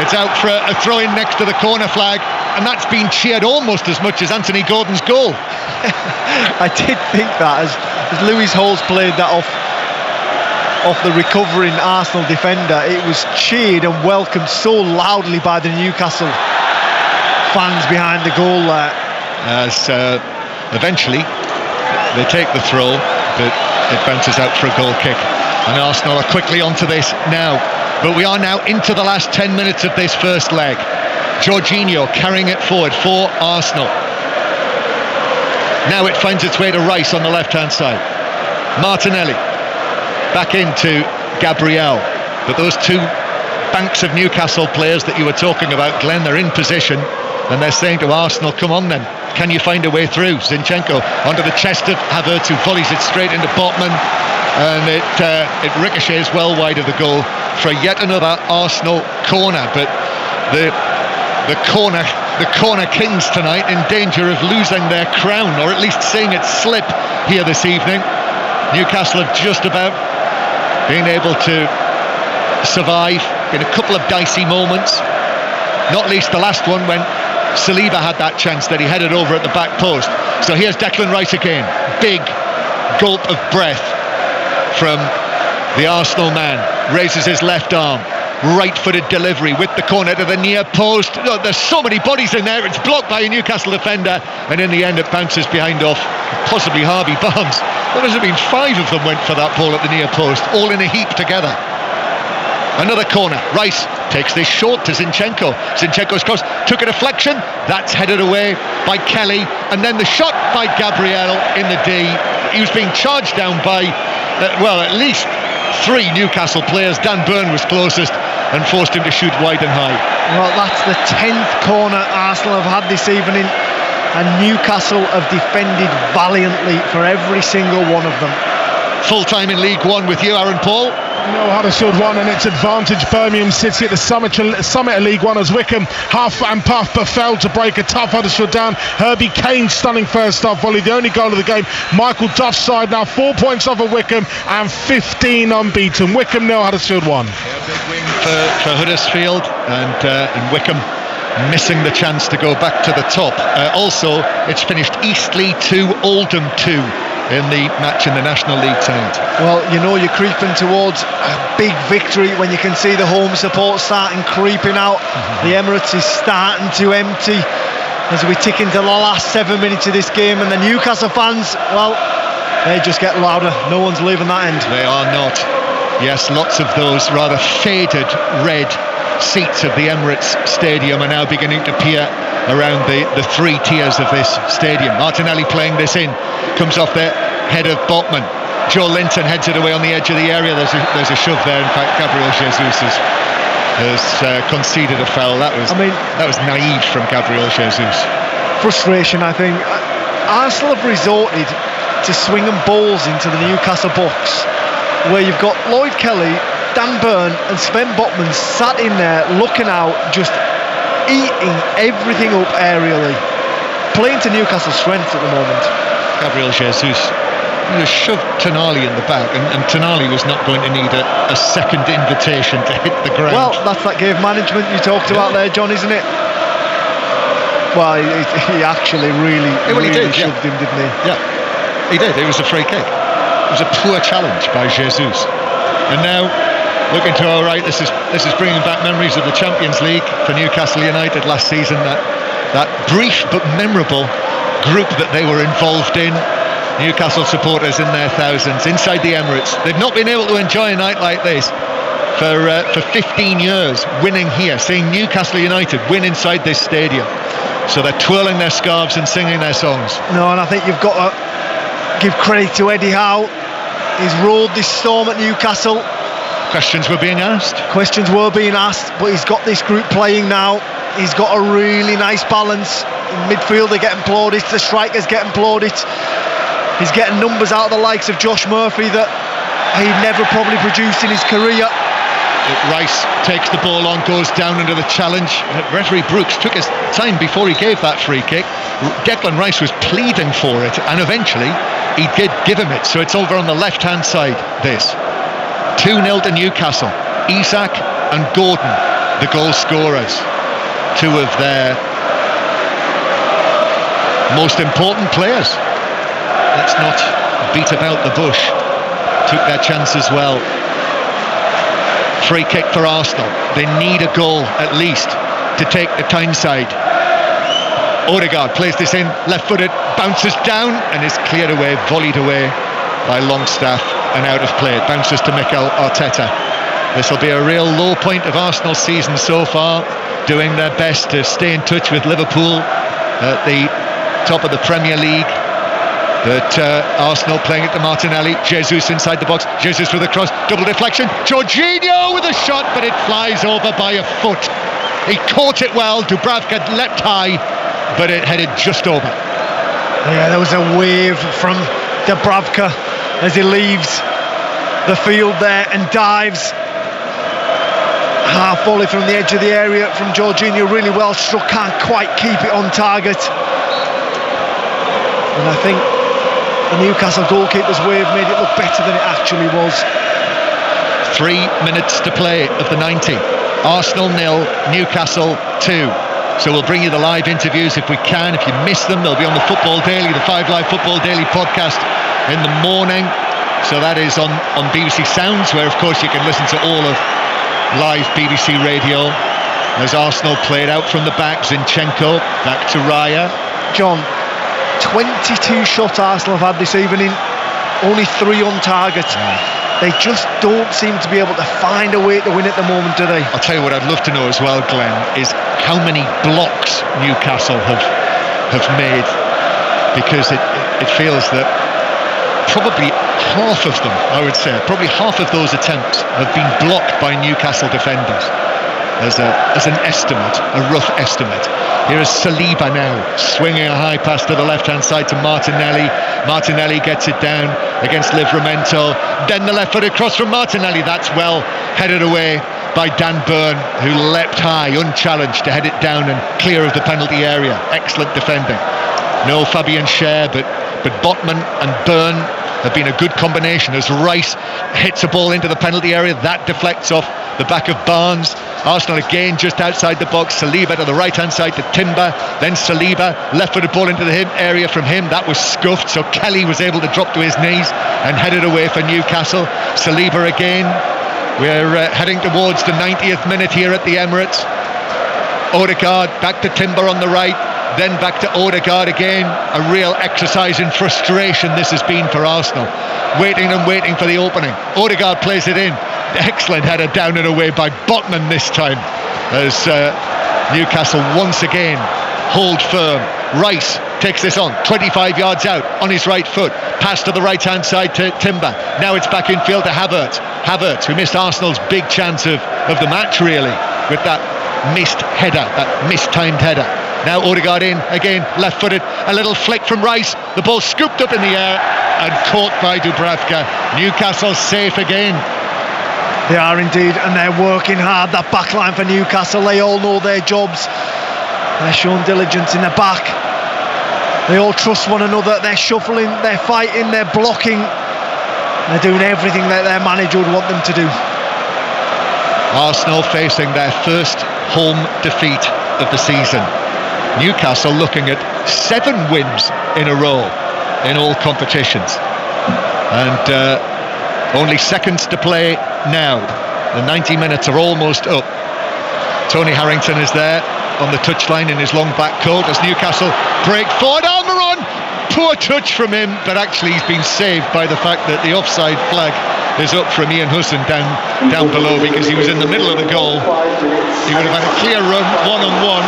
It's out for a throw-in next to the corner flag, and that's been cheered almost as much as Anthony Gordon's goal. I did think that as Lewis Hall's played that off the recovering Arsenal defender, it was cheered and welcomed so loudly by the Newcastle fans behind the goal there. As eventually they take the throw, but it bounces out for a goal kick, and Arsenal are quickly onto this now. But we are now into the last 10 minutes of this first leg. Jorginho carrying it forward for Arsenal. Now it finds its way to Rice on the left-hand side. Martinelli back into Gabriel. But those 2 banks of Newcastle players that you were talking about, Glenn, they're in position, and they're saying to Arsenal, come on then, can you find a way through? Zinchenko onto the chest of Havertz, who volleys it straight into Botman, and it ricochets well wide of the goal for yet another Arsenal corner. But the corner kings tonight in danger of losing their crown, or at least seeing it slip here this evening. Newcastle have just about been able to survive in a couple of dicey moments, not least the last one when Saliba had that chance that he headed over at the back post. So here's Declan Rice again, big gulp of breath from the Arsenal man, raises his left arm, right-footed delivery with the corner to the near post. Oh, there's so many bodies in there, it's blocked by a Newcastle defender, and in the end it bounces behind off possibly Harvey Barnes. What has it been? 5 of them went for that ball at the near post, all in a heap together. Another corner, Rice takes this short to Zinchenko. Zinchenko's cross took a deflection, that's headed away by Kelly, and then the shot by Gabriel in the D. He was being charged down by at least 3 Newcastle players. Dan Burn was closest and forced him to shoot wide and high. Well, that's the 10th corner Arsenal have had this evening, and Newcastle have defended valiantly for every single one of them. Full time in League One with you, Aaron Paul. No, Huddersfield 1, and it's advantage Birmingham City at the summit of League One as Wickham half and puff but failed to break a tough Huddersfield down. Herbie Kane's stunning first half volley, the only goal of the game. Michael Duff's side now 4 points off of Wickham and 15 unbeaten. Wickham 0, Huddersfield 1. Yeah, big win for Huddersfield, and Wickham missing the chance to go back to the top. Also, it's finished Eastleigh 2, Oldham 2 in the match in the National League tonight. Well, you know you're creeping towards a big victory when you can see the home support starting creeping out. The Emirates is starting to empty as we tick into the last 7 minutes of this game, and the Newcastle fans, well, they just get louder. No one's leaving that end. They are not. Yes, lots of those rather faded red seats of the Emirates Stadium are now beginning to appear around the three tiers of this stadium. Martinelli playing this in, comes off the head of Botman. Joe Linton heads it away on the edge of the area. There's a shove there. In fact, Gabriel Jesus has conceded a foul. That was naive from Gabriel Jesus. Frustration, I think. Arsenal have resorted to swinging balls into the Newcastle box, where you've got Lloyd Kelly, Dan Burn and Sven Botman sat in there looking out, just eating everything up aerially, playing to Newcastle's strengths at the moment. Gabriel Jesus shoved Tonali in the back, and Tonali was not going to need a second invitation to hit the ground. Well, that's that game management you talked about there, John, isn't it? Well, he actually really shoved him, didn't he? Yeah, he did. It was a free kick. It was a poor challenge by Jesus. And now, looking to our right, this is bringing back memories of the Champions League for Newcastle United last season. That brief but memorable group that they were involved in. Newcastle supporters in their thousands inside the Emirates. They've not been able to enjoy a night like this for 15 years, winning here, seeing Newcastle United win inside this stadium. So they're twirling their scarves and singing their songs. No, and I think you've got to give credit to Eddie Howe. He's rode this storm at Newcastle. Questions were being asked, but he's got this group playing now. He's got a really nice balance. In midfield, they're getting applauded. The strikers getting applauded. He's getting numbers out of the likes of Josh Murphy that he'd never probably produced in his career. Rice takes the ball on, goes down under the challenge. Referee Brooks took his time before he gave that free kick. Declan Rice was pleading for it, and eventually he did give him it. So it's over on the left-hand side, this. 2-0 to Newcastle. Isak and Gordon, the goal scorers. Two of their most important players. Let's not beat about the bush. Took their chance as well. Free kick for Arsenal. They need a goal at least to take the Tyneside. Odegaard plays this in, left-footed, bounces down and is cleared away, volleyed away by Longstaff and out of play. It bounces to Mikel Arteta. This will be a real low point of Arsenal's season so far, doing their best to stay in touch with Liverpool at the top of the Premier League. But Arsenal playing it to Martinelli. Jesus inside the box. Jesus with a cross. Double deflection. Jorginho with a shot, but it flies over by a foot. He caught it well. Dubravka leapt high, but it headed just over. Yeah, there was a wave from Dubravka as he leaves the field there and dives. Half volley from the edge of the area from Jorginho. Really well struck. Can't quite keep it on target. And I think the Newcastle goalkeeper's wave made it look better than it actually was. 3 minutes to play of the 90. Arsenal 0, Newcastle 2. So we'll bring you the live interviews if we can. If you miss them, they'll be on the Football Daily, the 5 Live Football Daily podcast in the morning. So that is on BBC Sounds, where of course you can listen to all of live BBC radio. As Arsenal played out from the back, Zinchenko back to Raya. John, 22 shots Arsenal have had this evening, only 3 on target. They just don't seem to be able to find a way to win at the moment, do they? I'll tell you what I'd love to know as well, Glenn, is how many blocks Newcastle have made, because it feels that probably half of them, I would say, probably half of those attempts have been blocked by Newcastle defenders. As an estimate, a rough estimate. Here is Saliba now, swinging a high pass to the left-hand side to Martinelli. Martinelli gets it down against Livramento. Then the left-footed cross from Martinelli. That's well headed away by Dan Burn, who leapt high, unchallenged, to head it down and clear of the penalty area. Excellent defending. No Fabian Schär, but but Botman and Byrne have been a good combination as Rice hits a ball into the penalty area. That deflects off the back of Barnes. Arsenal again just outside the box. Saliba to the right hand side to Timber, then Saliba, left-footed ball into the area from him. That was scuffed, so Kelly was able to drop to his knees and head it away for Newcastle. Saliba again. We're heading towards the 90th minute here at the Emirates. Odegaard back to Timber on the right, then back to Odegaard again. A real exercise in frustration this has been for Arsenal, waiting and waiting for the opening. Odegaard plays it in. Excellent header down and away by Botman this time, as Newcastle once again hold firm. Rice takes this on, 25 yards out on his right foot, pass to the right hand side to Timber. Now it's back in field to Havertz, who missed Arsenal's big chance of the match really, with that missed header, that mistimed header. Now Odegaard in again, left footed, a little flick from Rice, the ball scooped up in the air and caught by Dubravka. Newcastle safe again. They are indeed, and they're working hard. That back line for Newcastle, they all know their jobs. They're showing diligence in the back. They all trust one another. They're shuffling, they're fighting, they're blocking. They're doing everything that their manager would want them to do. Arsenal facing their first home defeat of the season. Newcastle looking at 7 wins in a row in all competitions. And only seconds to play now. The 90 minutes are almost up. Tony Harrington is there on the touchline in his long black coat as Newcastle break forward. Almiron, poor touch from him, but actually he's been saved by the fact that the offside flag is up from Ian Husson down below, because he was in the middle of the goal. He would have had a clear run, one-on-one,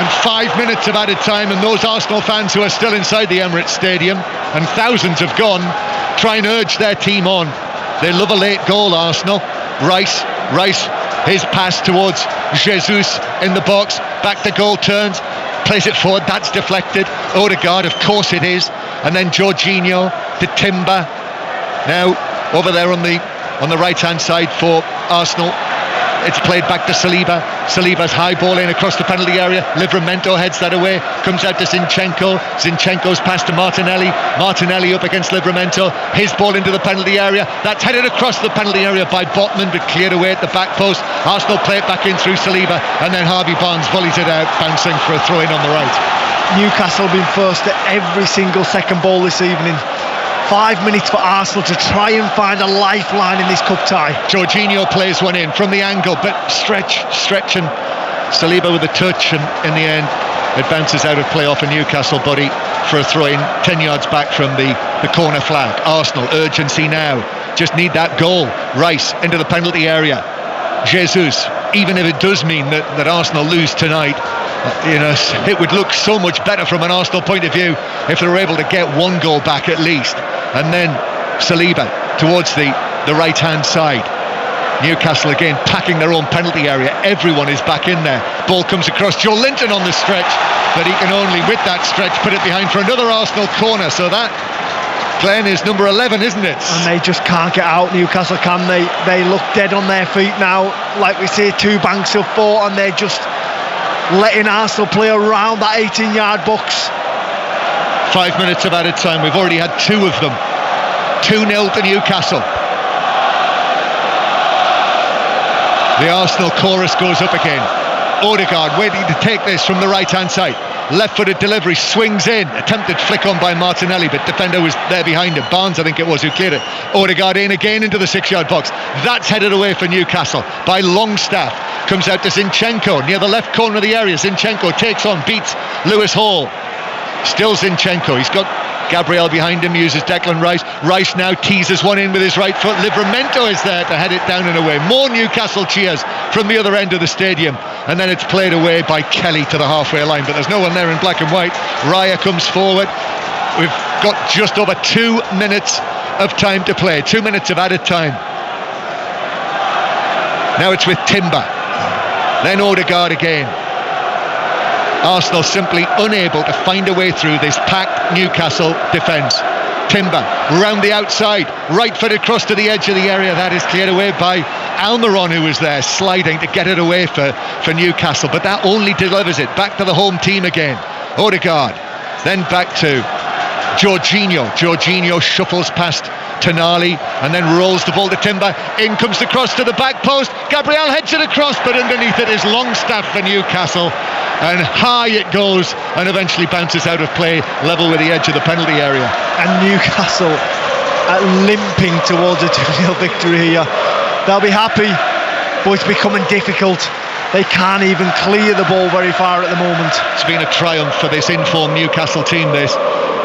and 5 minutes of added time, and those Arsenal fans who are still inside the Emirates Stadium, and thousands have gone, try and urge their team on. They love a late goal, Arsenal. Rice, his pass towards Jesus in the box, back to goal, turns, plays it forward, that's deflected. Odegaard, of course it is, and then Jorginho to Timber. Now over there on the right hand side for Arsenal, it's played back to Saliba. Saliba's high ball in across the penalty area. Livramento heads that away, comes out to Zinchenko. Zinchenko's pass to Martinelli. Martinelli up against Livramento. His ball into the penalty area. That's headed across the penalty area by Botman, but cleared away at the back post. Arsenal play it back in through Saliba, and then Harvey Barnes volleys it out, bouncing for a throw in on the right. Newcastle have been first at every single second ball this evening. 5 minutes for Arsenal to try and find a lifeline in this cup tie. Jorginho plays one in from the angle, but stretch and Saliba with a touch, and in the end it bounces out of play off a Newcastle body for a throw in 10 yards back from the corner flag. Arsenal urgency now, just need that goal. Rice into the penalty area. Jesus, even if it does mean that Arsenal lose tonight, it would look so much better from an Arsenal point of view if they were able to get 1 goal back at least. And then Saliba towards the right hand side. Newcastle again packing their own penalty area. Everyone is back in there. Ball comes across. Joe Linton on the stretch, but he can only, with that stretch, put it behind for another Arsenal corner. So that, Glenn, is number 11, isn't it? And they just can't get out, Newcastle, can they? They look dead on their feet now. Like we say, 2 banks of 4, and they're just letting Arsenal play around that 18-yard box. 5 minutes of added time. We've already had 2 of them. 2-0 to Newcastle. The Arsenal chorus goes up again. Odegaard waiting to take this from the right-hand side. Left-footed delivery, swings in. Attempted flick on by Martinelli, but defender was there behind him. Barnes, I think it was, who cleared it. Odegaard in again into the 6-yard box. That's headed away for Newcastle by Longstaff. Comes out to Zinchenko near the left corner of the area. Zinchenko takes on, beats Lewis Hall. Still Zinchenko. He's got Gabriel behind him, uses Declan Rice. Rice now teases one in with his right foot. Livramento is there to head it down and away. More Newcastle cheers from the other end of the stadium. And then it's played away by Kelly to the halfway line. But there's no one there in black and white. Raya comes forward. We've got just over 2 minutes of time to play. 2 minutes of added time. Now it's with Timber. Then Odegaard again. Arsenal simply unable to find a way through this packed Newcastle defence. Timber round the outside, right foot across to the edge of the area. That is cleared away by Almiron, who was there sliding to get it away for Newcastle, but that only delivers it back to the home team again. Odegaard, then back to Jorginho shuffles past Tonali and then rolls the ball to Timber. In comes the cross to the back post. Gabriel heads it across, but underneath it is Longstaff for Newcastle, and high it goes and eventually bounces out of play, level with the edge of the penalty area. And Newcastle limping towards a 2-0 victory here. They'll be happy, but it's becoming difficult. They can't even clear the ball very far at the moment. It's been a triumph for this informed Newcastle team, this.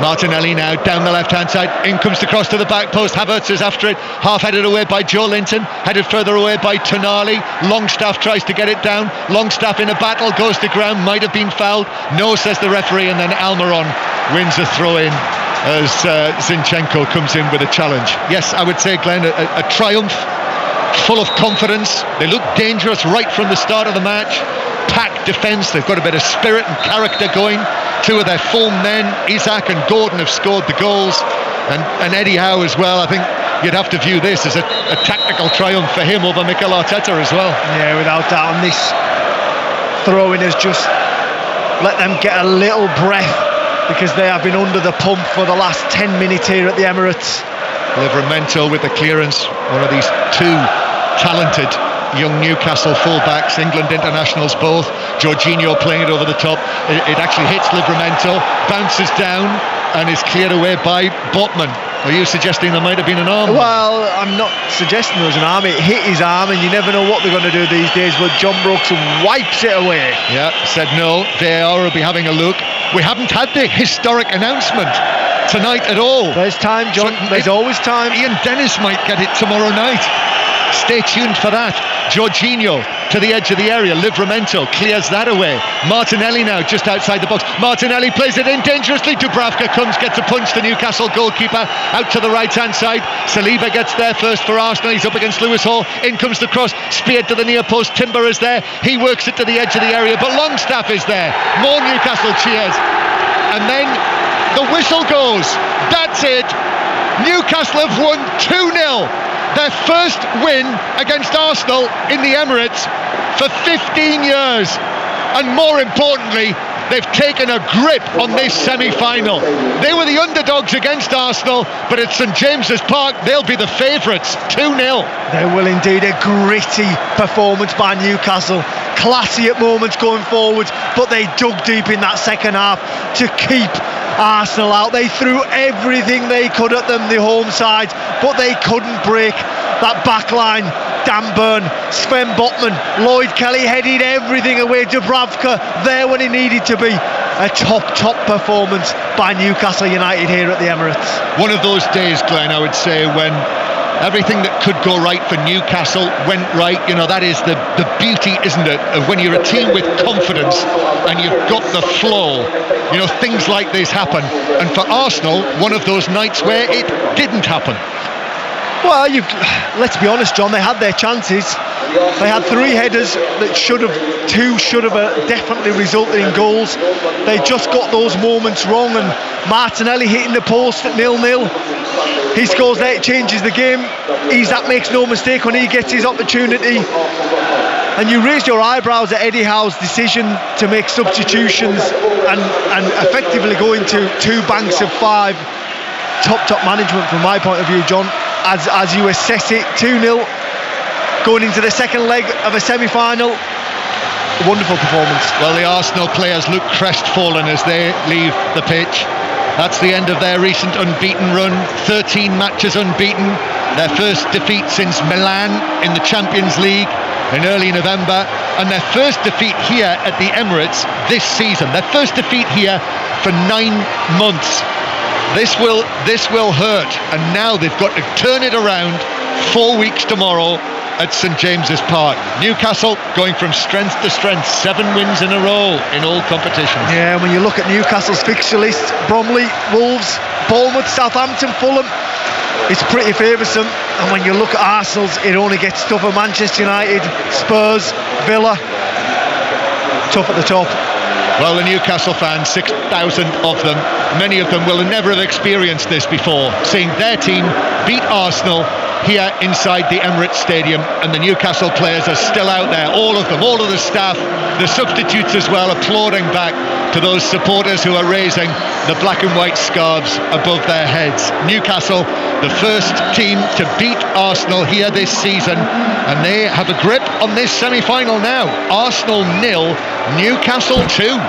Martinelli now down the left-hand side. In comes the cross to the back post. Havertz is after it. Half-headed away by Joe Linton. Headed further away by Tonali. Longstaff tries to get it down. Longstaff in a battle, goes to ground. Might have been fouled. No, says the referee. And then Almiron wins a throw-in as Zinchenko comes in with a challenge. Yes, I would say, Glenn, a triumph. Full of confidence. They look dangerous right from the start of the match. Packed defence. They've got a bit of spirit and character going. Two of their form men, Isak and Gordon, have scored the goals, and Eddie Howe as well. I think you'd have to view this as a tactical triumph for him over Mikel Arteta as well. Yeah, without doubt. And this throw-in has just let them get a little breath, because they have been under the pump for the last 10 minutes here at the Emirates. Livramento with the clearance, one of these two talented young Newcastle full-backs, England internationals both. Jorginho playing it over the top. It actually hits Livramento, bounces down and is cleared away by Botman. Are you suggesting there might have been an arm? Well, I'm not suggesting there was an arm. It hit his arm, and you never know what they're going to do these days, but John Brooks wipes it away. Yeah, said no. VAR will be having a look. We haven't had the historic announcement tonight at all. There's time, John. So there's always time. Ian Dennis might get it tomorrow night. Stay tuned for that. Jorginho to the edge of the area. Livramento clears that away. Martinelli now just outside the box. Martinelli plays it in dangerously. Dubravka comes, gets a punch. The Newcastle goalkeeper out to the right-hand side. Saliba gets there first for Arsenal. He's up against Lewis Hall. In comes the cross. Speared to the near post. Timber is there. He works it to the edge of the area, but Longstaff is there. More Newcastle cheers. And then the whistle goes. That's it. Newcastle have won 2-0. Their first win against Arsenal in the Emirates for 15 years. And more importantly, they've taken a grip on this semi-final. They were the underdogs against Arsenal, but at St James's Park, they'll be the favourites. 2-0. They will indeed. A gritty performance by Newcastle. Classy at moments going forward, but they dug deep in that second half to keep Arsenal out. They threw everything they could at them, the home side, but they couldn't break that back line. Dan Burn, Sven Botman, Lloyd Kelly headed everything away. Dubravka there when he needed to be. A top performance by Newcastle United here at the Emirates. One of those days, Glenn, I would say, when everything that could go right for Newcastle went right. You know, that is the beauty, isn't it, of when you're a team with confidence and you've got the flow. You know, things like this happen. And for Arsenal, one of those nights where it didn't happen. Well, let's be honest, John, they had their chances. They had three headers that two should have definitely resulted in goals. They just got those moments wrong, and Martinelli hitting the post at 0-0. He scores there, it changes the game. Isak makes no mistake when he gets his opportunity. And you raised your eyebrows at Eddie Howe's decision to make substitutions and effectively go into two banks of five. Top management from my point of view, John. As you assess it, 2-0 going into the second leg of a semi-final. Wonderful performance. Well, the Arsenal players look crestfallen as they leave the pitch. That's the end of their recent unbeaten run. 13 matches unbeaten. Their first defeat since Milan in the Champions League in early November, and their first defeat here at the Emirates this season. Their first defeat here for 9 months. This will hurt, and now they've got to turn it around. 4 weeks tomorrow at St James's Park. Newcastle going from strength to strength, 7 wins in a row in all competitions. Yeah, when you look at Newcastle's fixture list, Bromley, Wolves, Bournemouth, Southampton, Fulham, it's pretty favoursome. And when you look at Arsenal's, it only gets tougher. Manchester United, Spurs, Villa, tough at the top. Well, the Newcastle fans, 6,000 of them, many of them will never have experienced this before, seeing their team beat Arsenal here inside the Emirates Stadium, and the Newcastle players are still out there, all of them, all of the staff, the substitutes as well, applauding back to those supporters who are raising the black and white scarves above their heads. Newcastle, the first team to beat Arsenal here this season, and they have a grip on this semi-final now. Arsenal 0, Newcastle 2.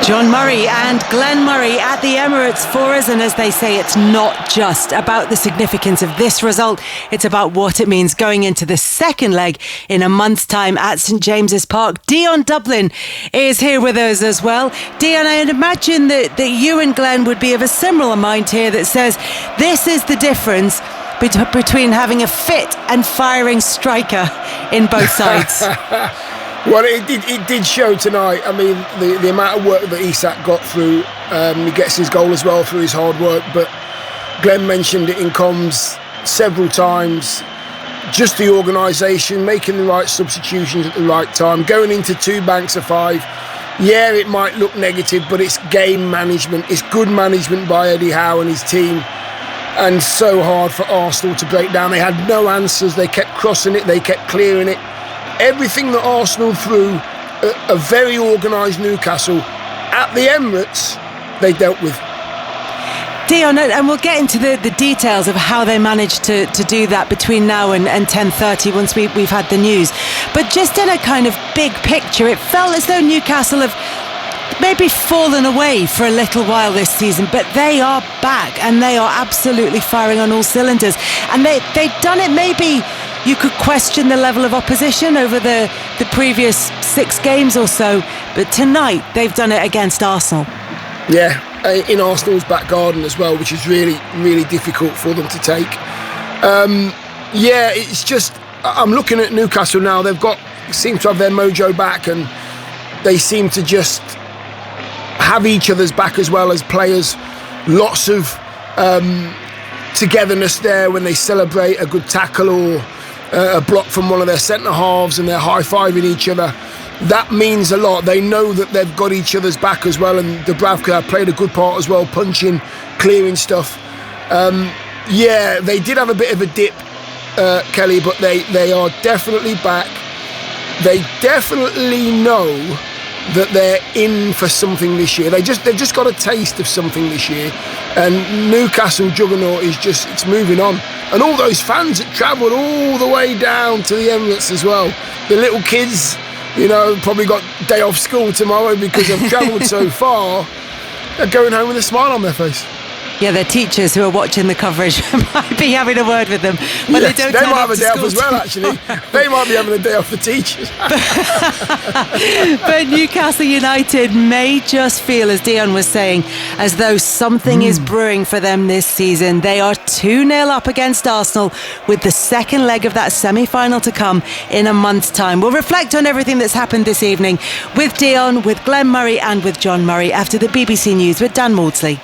John Murray and Glenn Murray at the Emirates for us, and as they say, it's not just about the significance of this result, it's about what it means going into the second leg in a month's time at St James's Park. Dion Dublin is here with us as well. Dion, I'd imagine that you and Glenn would be of a similar mind here that says this is the difference between having a fit and firing striker in both sides. Well, it did show tonight. I mean, the amount of work that Isak got through, he gets his goal as well through his hard work, but Glenn mentioned it in comms several times, just the organisation, making the right substitutions at the right time, going into 2 banks of 5. Yeah, it might look negative, but it's game management. It's good management by Eddie Howe and his team, and so hard for Arsenal to break down. They had no answers. They kept crossing it. They kept clearing it. Everything that Arsenal threw, a very organised Newcastle at the Emirates, they dealt with. Dion, and we'll get into the details of how they managed to do that between now and 10:30 once we've had the news. But just in a kind of big picture, it felt as though Newcastle have maybe fallen away for a little while this season, but they are back and they are absolutely firing on all cylinders. And they've done it, maybe you could question the level of opposition over the previous 6 games or so, but tonight they've done it against Arsenal. Yeah, in Arsenal's back garden as well, which is really, really difficult for them to take. Yeah, it's just, I'm looking at Newcastle now, seem to have their mojo back, and they seem to just have each other's back as well as players. Lots of togetherness there when they celebrate a good tackle or a block from one of their centre halves, and they're high-fiving each other. That means a lot. They know that they've got each other's back as well, and Dubravka played a good part as well, punching, clearing stuff. Yeah, they did have a bit of a dip, Kelly, but they are definitely back. They definitely know that they're in for something this year. They've just got a taste of something this year, and Newcastle juggernaut it's moving on. And all those fans that travelled all the way down to the Emirates as well, the little kids, probably got day off school tomorrow because they've travelled so far, they're going home with a smile on their face. Yeah, their teachers who are watching the coverage might be having a word with them. But yes, they might have a day off as well, actually. They might be having a day off for teachers. But Newcastle United may just feel, as Dion was saying, as though something is brewing for them this season. They are 2-0 up against Arsenal with the second leg of that semi-final to come in a month's time. We'll reflect on everything that's happened this evening with Dion, with Glenn Murray and with John Murray after the BBC News with Dan Maudsley.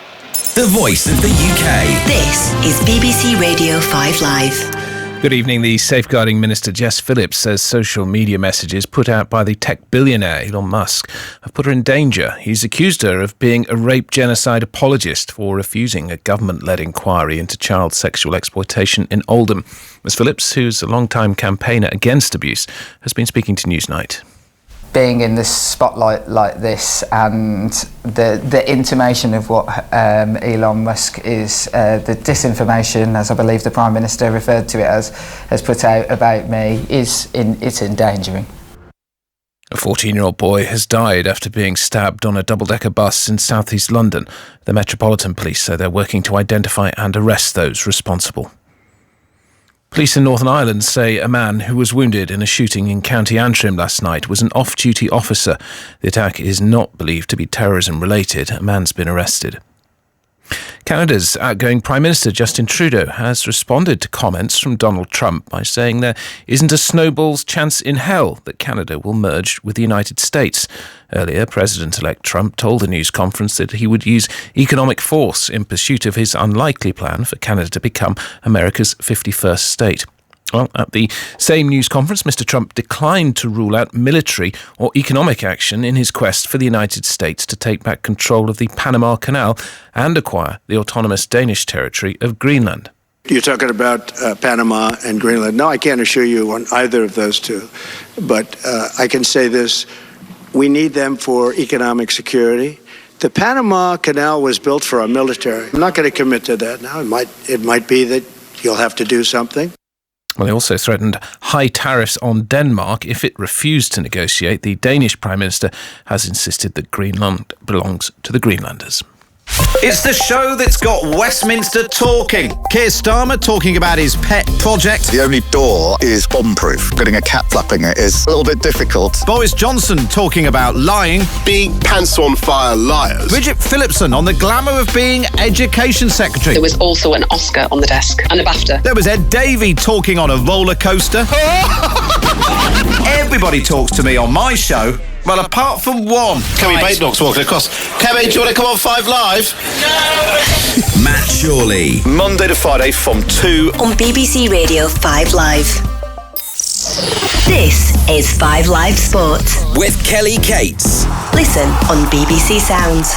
The voice of the UK. This is BBC Radio 5 Live. Good evening. The Safeguarding Minister Jess Phillips says social media messages put out by the tech billionaire Elon Musk have put her in danger. He's accused her of being a rape genocide apologist for refusing a government-led inquiry into child sexual exploitation in Oldham. Ms Phillips, who's a long-time campaigner against abuse, has been speaking to Newsnight. Being in the spotlight like this, and the intimation of what Elon Musk is, the disinformation, as I believe the Prime Minister referred to it as, has put out about me, it's endangering. A 14-year-old boy has died after being stabbed on a double-decker bus in southeast London. The Metropolitan Police say they're working to identify and arrest those responsible. Police in Northern Ireland say a man who was wounded in a shooting in County Antrim last night was an off-duty officer. The attack is not believed to be terrorism-related. A man's been arrested. Canada's outgoing Prime Minister Justin Trudeau has responded to comments from Donald Trump by saying there isn't a snowball's chance in hell that Canada will merge with the United States. Earlier, President-elect Trump told a news conference that he would use economic force in pursuit of his unlikely plan for Canada to become America's 51st state. Well, at the same news conference, Mr. Trump declined to rule out military or economic action in his quest for the United States to take back control of the Panama Canal and acquire the autonomous Danish territory of Greenland. You're talking about Panama and Greenland. No, I can't assure you on either of those two. But I can say this. We need them for economic security. The Panama Canal was built for our military. I'm not going to commit to that now. It might be that you'll have to do something. Well, they also threatened high tariffs on Denmark if it refused to negotiate. The Danish Prime Minister has insisted that Greenland belongs to the Greenlanders. It's the show that's got Westminster talking. Keir Starmer talking about his pet project. The only door is bomb-proof. Getting a cat flapping it is a little bit difficult. Boris Johnson talking about lying. Being pants-on-fire liars. Bridget Phillipson on the glamour of being Education Secretary. There was also an Oscar on the desk and a BAFTA. There was Ed Davey talking on a roller coaster. Everybody talks to me on my show. Well, apart from one. Kemi Badenoch's walking across. Kemi, do you want to come on 5 Live? No! Matt Shorley. Monday to Friday from 2 on BBC Radio 5 Live. This is 5 Live Sport with Kelly Cates. Listen on BBC Sounds.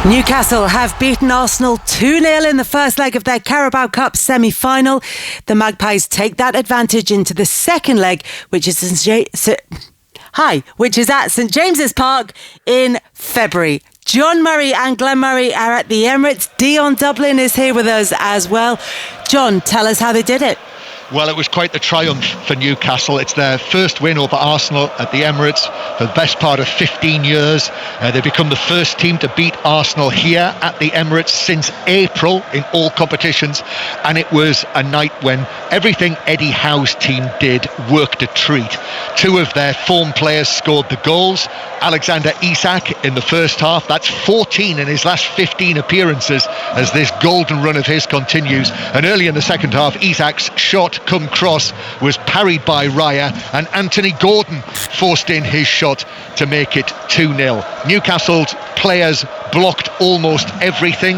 Newcastle have beaten Arsenal 2-0 in the first leg of their Carabao Cup semi-final. The Magpies take that advantage into the second leg, which is at St James's Park in February. John Murray and Glenn Murray are at the Emirates. Dion Dublin is here with us as well. John, tell us how they did it. Well, it was quite the triumph for Newcastle. It's their first win over Arsenal at the Emirates for the best part of 15 years. They've become the first team to beat Arsenal here at the Emirates since April in all competitions. And it was a night when everything Eddie Howe's team did worked a treat. 2 of their form players scored the goals. Alexander Isak in the first half. That's 14 in his last 15 appearances as this golden run of his continues. And early in the second half, Isak's shot come cross was parried by Raya, and Anthony Gordon forced in his shot to make it 2-0. Newcastle's players blocked almost everything.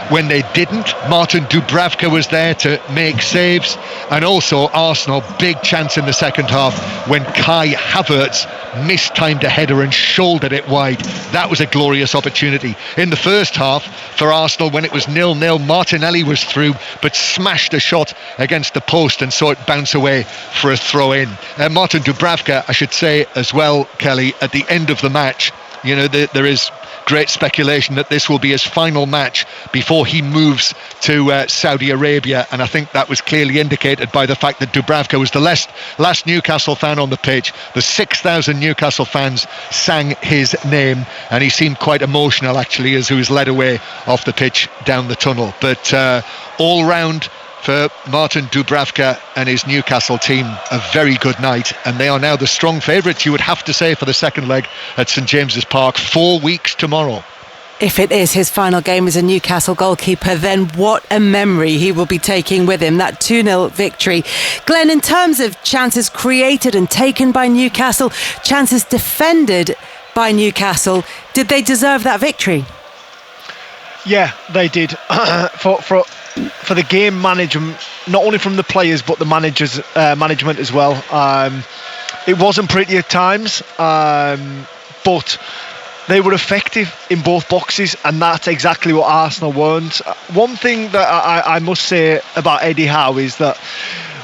When they didn't, Martin Dubravka was there to make saves, and also Arsenal, big chance in the second half when Kai Havertz mistimed a header and shouldered it wide. That was a glorious opportunity. In the first half for Arsenal, when it was 0-0, Martinelli was through but smashed a shot against the post and saw it bounce away for a throw-in. Martin Dubravka, I should say as well, Kelly, at the end of the match, you know, there is great speculation that this will be his final match before he moves to Saudi Arabia, and I think that was clearly indicated by the fact that Dubravka was the last Newcastle fan on the pitch. The 6,000 Newcastle fans sang his name, and he seemed quite emotional actually as he was led away off the pitch down the tunnel. But all round, for Martin Dubravka and his Newcastle team, a very good night, and they are now the strong favourites, you would have to say, for the second leg at St James's Park, 4 weeks tomorrow. If it is his final game as a Newcastle goalkeeper, then what a memory he will be taking with him, that 2-0 victory. Glenn, in terms of chances created and taken by Newcastle, chances defended by Newcastle, did they deserve that victory? Yeah, they did. For the game management, not only from the players but the management as well. It wasn't pretty at times, but they were effective in both boxes, and that's exactly what Arsenal weren't. One thing that I must say about Eddie Howe is that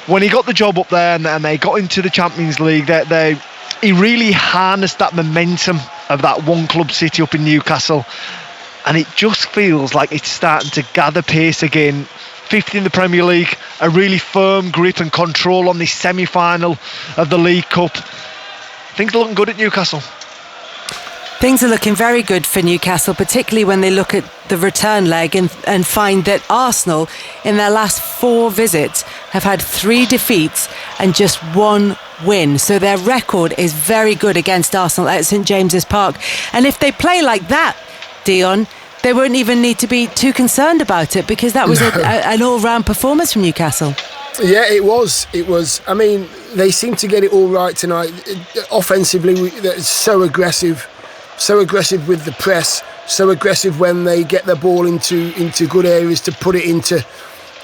when he got the job up there and they got into the Champions League, he really harnessed that momentum of that one club city up in Newcastle. And it just feels like it's starting to gather pace again. 5th in the Premier League, a really firm grip and control on this semi-final of the League Cup. Things are looking good at Newcastle. Things are looking very good for Newcastle, particularly when they look at the return leg and find that Arsenal, in their last 4 visits, have had 3 defeats and just 1 win. So their record is very good against Arsenal at St James's Park. And if they play like that, Dion, they won't even need to be too concerned about it, because that was an all-round performance from Newcastle. Yeah, it was. I mean, they seem to get it all right tonight. Offensively, they're so aggressive with the press, so aggressive when they get the ball into good areas to put it into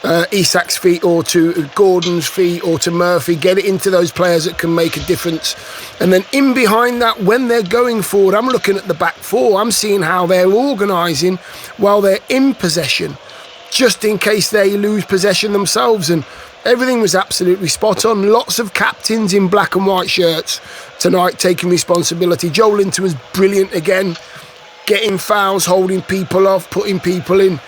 Isak's feet or to Gordon's feet or to Murphy, get it into those players that can make a difference. And then in behind that, when they're going forward, I'm looking at the back 4, I'm seeing how they're organising while they're in possession. just in case they lose possession themselves. And everything was absolutely spot on. Lots of captains in black and white shirts tonight taking responsibility. Joe Linton was brilliant again, getting fouls, holding people off, putting people in.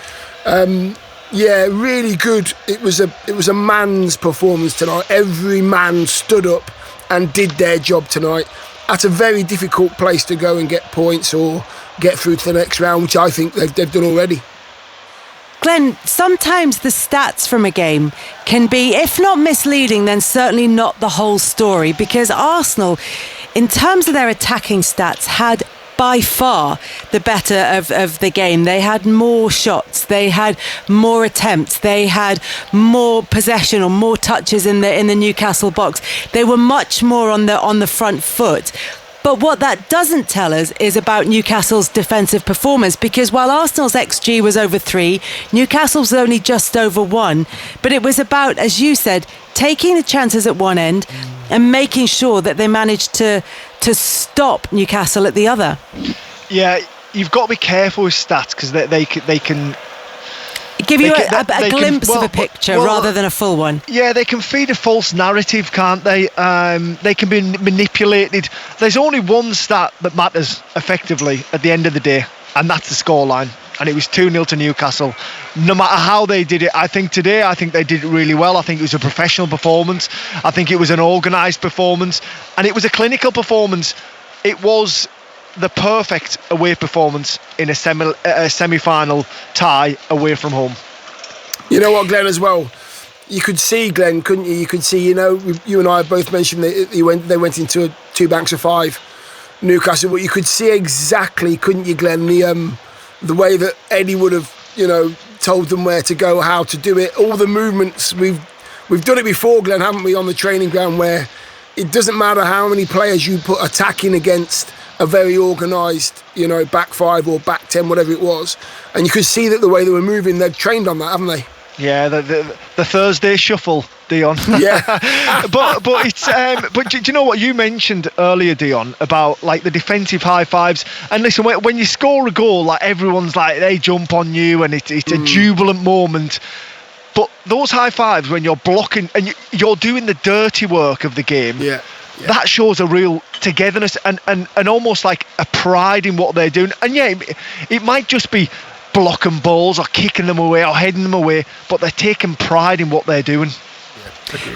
Yeah, really good. It was a man's performance tonight. Every man stood up and did their job tonight at a very difficult place to go and get points or get through to the next round, which I think they've done already. Glenn, sometimes the stats from a game can be, if not misleading, then certainly not the whole story, because Arsenal, in terms of their attacking stats, had by far the better of the game. They had more shots, they had more attempts, they had more possession or more touches in the Newcastle box. They were much more on the front foot. But what that doesn't tell us is about Newcastle's defensive performance, because while Arsenal's XG was over 3, Newcastle's only just over 1. But it was about, as you said, taking the chances at one end and making sure that they managed to stop Newcastle at the other. Yeah, you've got to be careful with stats, because they can give you a glimpse of a picture rather than a full one. Yeah, they can feed a false narrative, can't they? They can be manipulated. There's only one stat that matters effectively at the end of the day, and that's the scoreline. And it was 2-0 to Newcastle. No matter how they did it, I think they did it really well. I think it was a professional performance. I think it was an organised performance, and it was a clinical performance. It was the perfect away performance in a semi-final tie away from home. You know what, Glenn, as well? You could see, Glenn, couldn't you? You could see, you and I both mentioned that they went into 2 banks of 5, Newcastle, but you could see exactly, couldn't you, Glenn, the way that Eddie would have, told them where to go, how to do it, all the movements. We've done it before, Glenn, haven't we, on the training ground, where it doesn't matter how many players you put attacking against a very organised, back 5 or back 10, whatever it was. And you could see that the way they were moving, they'd trained on that, haven't they? Yeah, the Thursday shuffle, Dion. Yeah. but do you know what you mentioned earlier, Dion, about like the defensive high fives? And listen, when you score a goal, like everyone's like, they jump on you, and it's a jubilant moment. But those high fives, when you're blocking and you're doing the dirty work of the game, that shows a real togetherness and almost like a pride in what they're doing. And yeah, it might just be blocking balls or kicking them away or heading them away, but they're taking pride in what they're doing.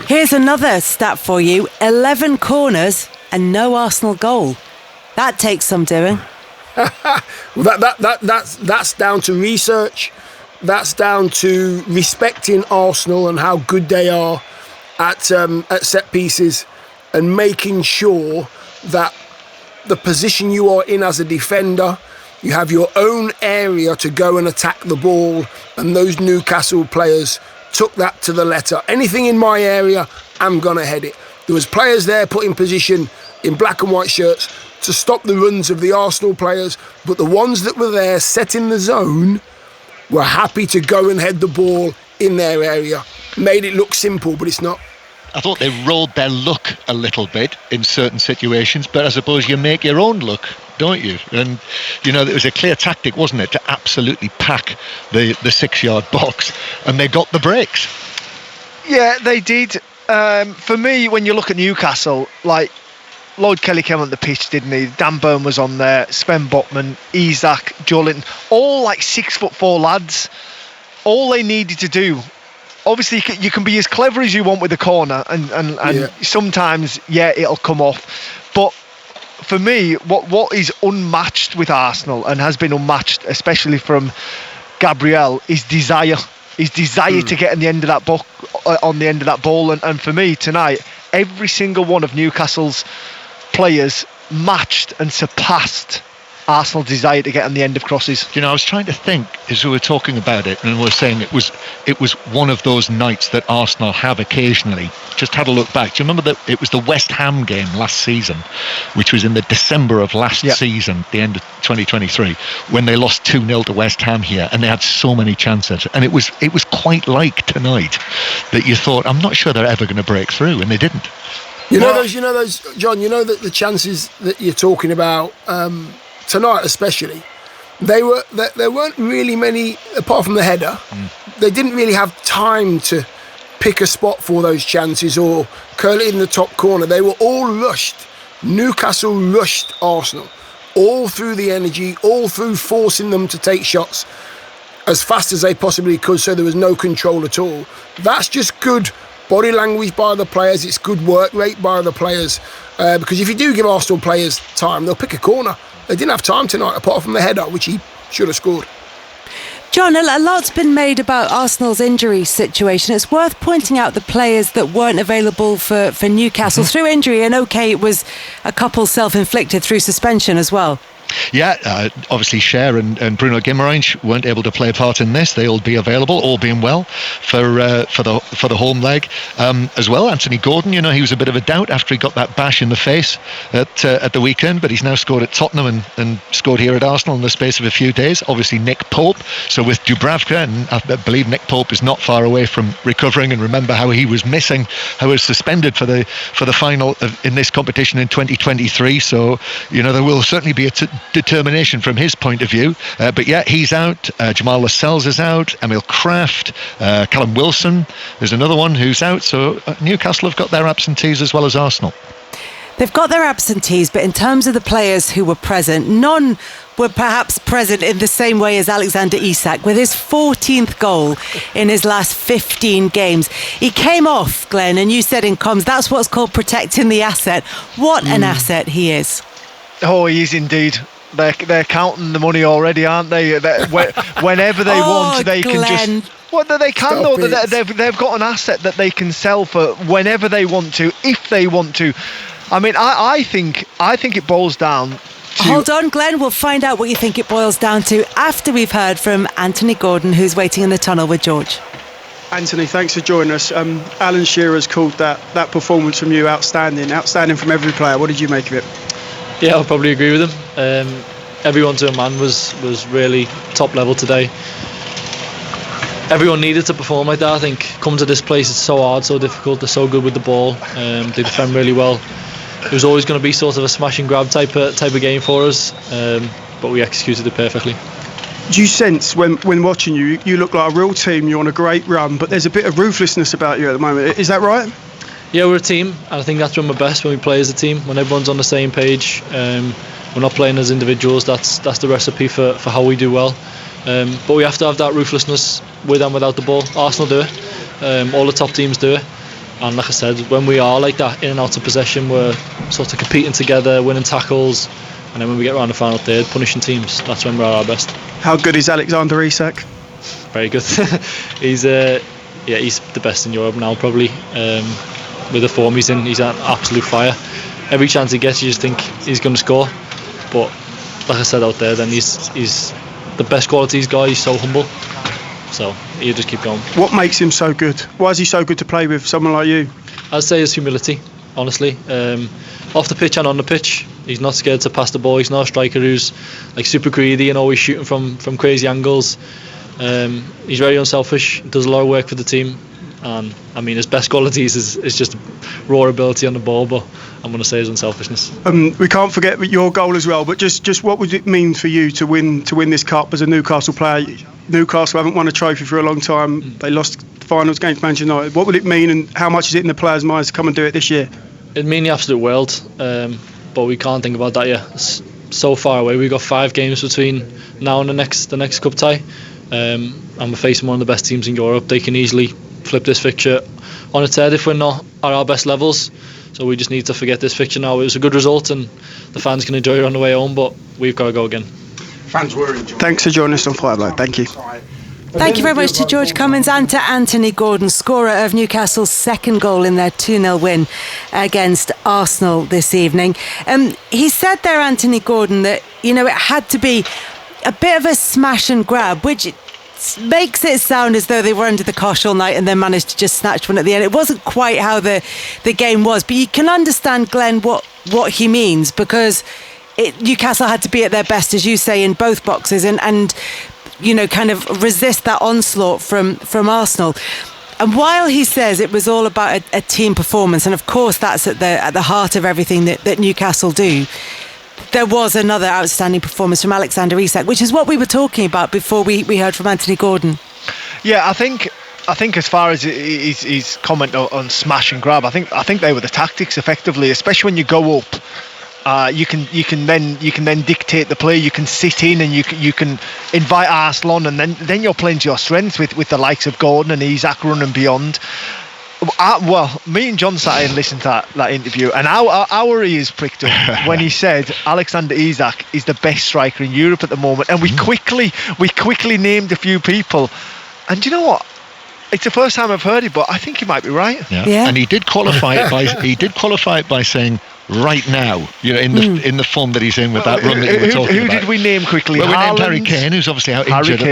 Here's another stat for you: 11 corners and no Arsenal goal. That takes some doing. Well, that's down to research. That's down to respecting Arsenal and how good they are at set pieces, and making sure that the position you are in as a defender, you have your own area to go and attack the ball, and those Newcastle players took that to the letter. Anything in my area, I'm going to head it. There was players there put in position in black and white shirts to stop the runs of the Arsenal players, but the ones that were there setting the zone were happy to go and head the ball in their area. Made it look simple, but it's not. I thought they rode their luck a little bit in certain situations, but I suppose you make your own luck, don't you? And, it was a clear tactic, wasn't it, to absolutely pack the 6-yard box, and they got the breaks. Yeah, they did. For me, when you look at Newcastle, like, Lloyd Kelly came on the pitch, didn't he? Dan Burn was on there, Sven Botman, Isak, Joe Linton, all like 6'4" lads. All they needed to do, obviously you can be as clever as you want with the corner, and sometimes it'll come off, but for me what is unmatched with Arsenal, and has been unmatched especially from Gabriel, is desire to get on the end of that ball, and for me tonight, every single one of Newcastle's players matched and surpassed Arsenal's desire to get on the end of crosses. I was trying to think as we were talking about it, and we were saying it was one of those nights that Arsenal have occasionally. Just had a look back. Do you remember that it was the West Ham game last season, which was in the December of last season, the end of 2023, when they lost 2-0 to West Ham here, and they had so many chances, and it was quite like tonight that you thought, I'm not sure they're ever going to break through, and they didn't. Those, John. That the chances that you're talking about. Tonight especially, there weren't really many, apart from the header. they didn't really have time to pick a spot for those chances or curl it in the top corner. They were all rushed. Newcastle rushed Arsenal, all through the energy, all through forcing them to take shots as fast as they possibly could, so there was no control at all. That's just good body language by the players. It's good work rate by the players, because if you do give Arsenal players time, they'll pick a corner. They didn't have time tonight, apart from the header, which he should have scored. John, a lot's been made about Arsenal's injury situation. It's worth pointing out the players that weren't available for Newcastle through injury, and it was a couple self-inflicted through suspension as well. Yeah, obviously Cher and Bruno Guimaraes weren't able to play a part in this. They'll be available, all being well, for the home leg as well. Anthony Gordon, he was a bit of a doubt after he got that bash in the face at the weekend, but he's now scored at Tottenham and scored here at Arsenal in the space of a few days. Obviously Nick Pope, so with Dubravka, and I believe Nick Pope is not far away from recovering, and remember how he was suspended for the final in this competition in 2023, so there will certainly be a determination from his point of view, but yeah, he's out. Jamal Lascelles is out. Emil Kraft, Callum Wilson, there's another one who's out, so Newcastle have got their absentees as well as Arsenal. They've got their absentees, but in terms of the players who were present, none were perhaps present in the same way as Alexander Isak, with his 14th goal in his last 15 games. He came off, Glenn, and you said in comms, that's what's called protecting the asset. What an asset he is. Oh, he is indeed. They're counting the money already, aren't they? Whenever they want, they Glenn. can just. Well, they can though. They've got an asset that they can sell for whenever they want to, if they want to. I mean, I think it boils down to. Hold on, Glenn. We'll find out what you think it boils down to after we've heard from Anthony Gordon, who's waiting in the tunnel with George. Anthony, thanks for joining us. Alan Shearer's called that performance from you outstanding from every player. What did you make of it? Yeah, I'll probably agree with him. Everyone to a man was really top level today. Everyone needed to perform like that. I think coming to this place, it's so hard, so difficult. They're so good with the ball. They defend really well. It was always going to be sort of a smash and grab type of game for us, but we executed it perfectly. Do you sense when watching you look like a real team? You're on a great run, but there's a bit of ruthlessness about you at the moment. Is that right? Yeah, we're a team, and I think that's when we're best, when we play as a team, when everyone's on the same page. We're not playing as individuals. That's the recipe for how we do well. But we have to have that ruthlessness with and without the ball. Arsenal do it. All the top teams do it. And like I said, when we are like that, in and out of possession, we're sort of competing together, winning tackles. And then when we get around the final third, punishing teams, that's when we're at our best. How good is Alexander Isak? Very good. He's the best in Europe now, probably. With the form he's in, he's an absolute fire. Every chance he gets, you just think he's going to score. But like I said out there, then he's the best quality he's got. He's so humble. So he'll just keep going. What makes him so good? Why is he so good to play with someone like you? I'd say his humility, honestly. Off the pitch and on the pitch, he's not scared to pass the ball. He's not a striker who's like super greedy and always shooting from crazy angles. He's very unselfish, does a lot of work for the team. And I mean, his best qualities is just raw ability on the ball, but I'm going to say his unselfishness. We can't forget your goal as well, but just what would it mean for you to win this cup as a Newcastle player? Newcastle haven't won a trophy for a long time. They lost the finals against Manchester United. What would it mean, and how much is it in the players' minds to come and do it this year? It'd mean the absolute world, but we can't think about that yet. It's so far away. We've got 5 games between now and the next cup tie, and we're facing one of the best teams in Europe. They can easily flip this fixture on its head if we're not at our best levels. So we just need to forget this fixture now. It was a good result and the fans can enjoy it on the way home, but we've got to go again. Fans were enjoying. Thanks for joining us on Five Live. Thank you. Thank you very much to George Cummins and to Anthony Gordon, scorer of Newcastle's second goal in their 2-0 win against Arsenal this evening. He said there, Anthony Gordon, that it had to be a bit of a smash and grab, which makes it sound as though they were under the cosh all night and then managed to just snatch one at the end. It wasn't quite how the game was, but you can understand, Glenn, what he means, because Newcastle had to be at their best, as you say, in both boxes and kind of resist that onslaught from Arsenal. And while he says it was all about a team performance, and of course that's at the heart of everything that Newcastle do, there was another outstanding performance from Alexander Isak, which is what we were talking about before we heard from Anthony Gordon. Yeah, I think as far as his comment on smash and grab, I think they were the tactics effectively, especially when you go up. You can then dictate the play. You can sit in and you can invite Arsenal on, and then you're playing to your strengths with the likes of Gordon and Isak running beyond. Well, me and John sat and listened to that interview, and our ears pricked up when he said Alexander Isak is the best striker in Europe at the moment, and we quickly named a few people, and do you know what? It's the first time I've heard it, but I think he might be right. Yeah. And he did qualify it by saying right now, in the form that he's in with that run that you were talking about. Who did we name quickly? Well, we named Harry Kane, who's obviously out injured at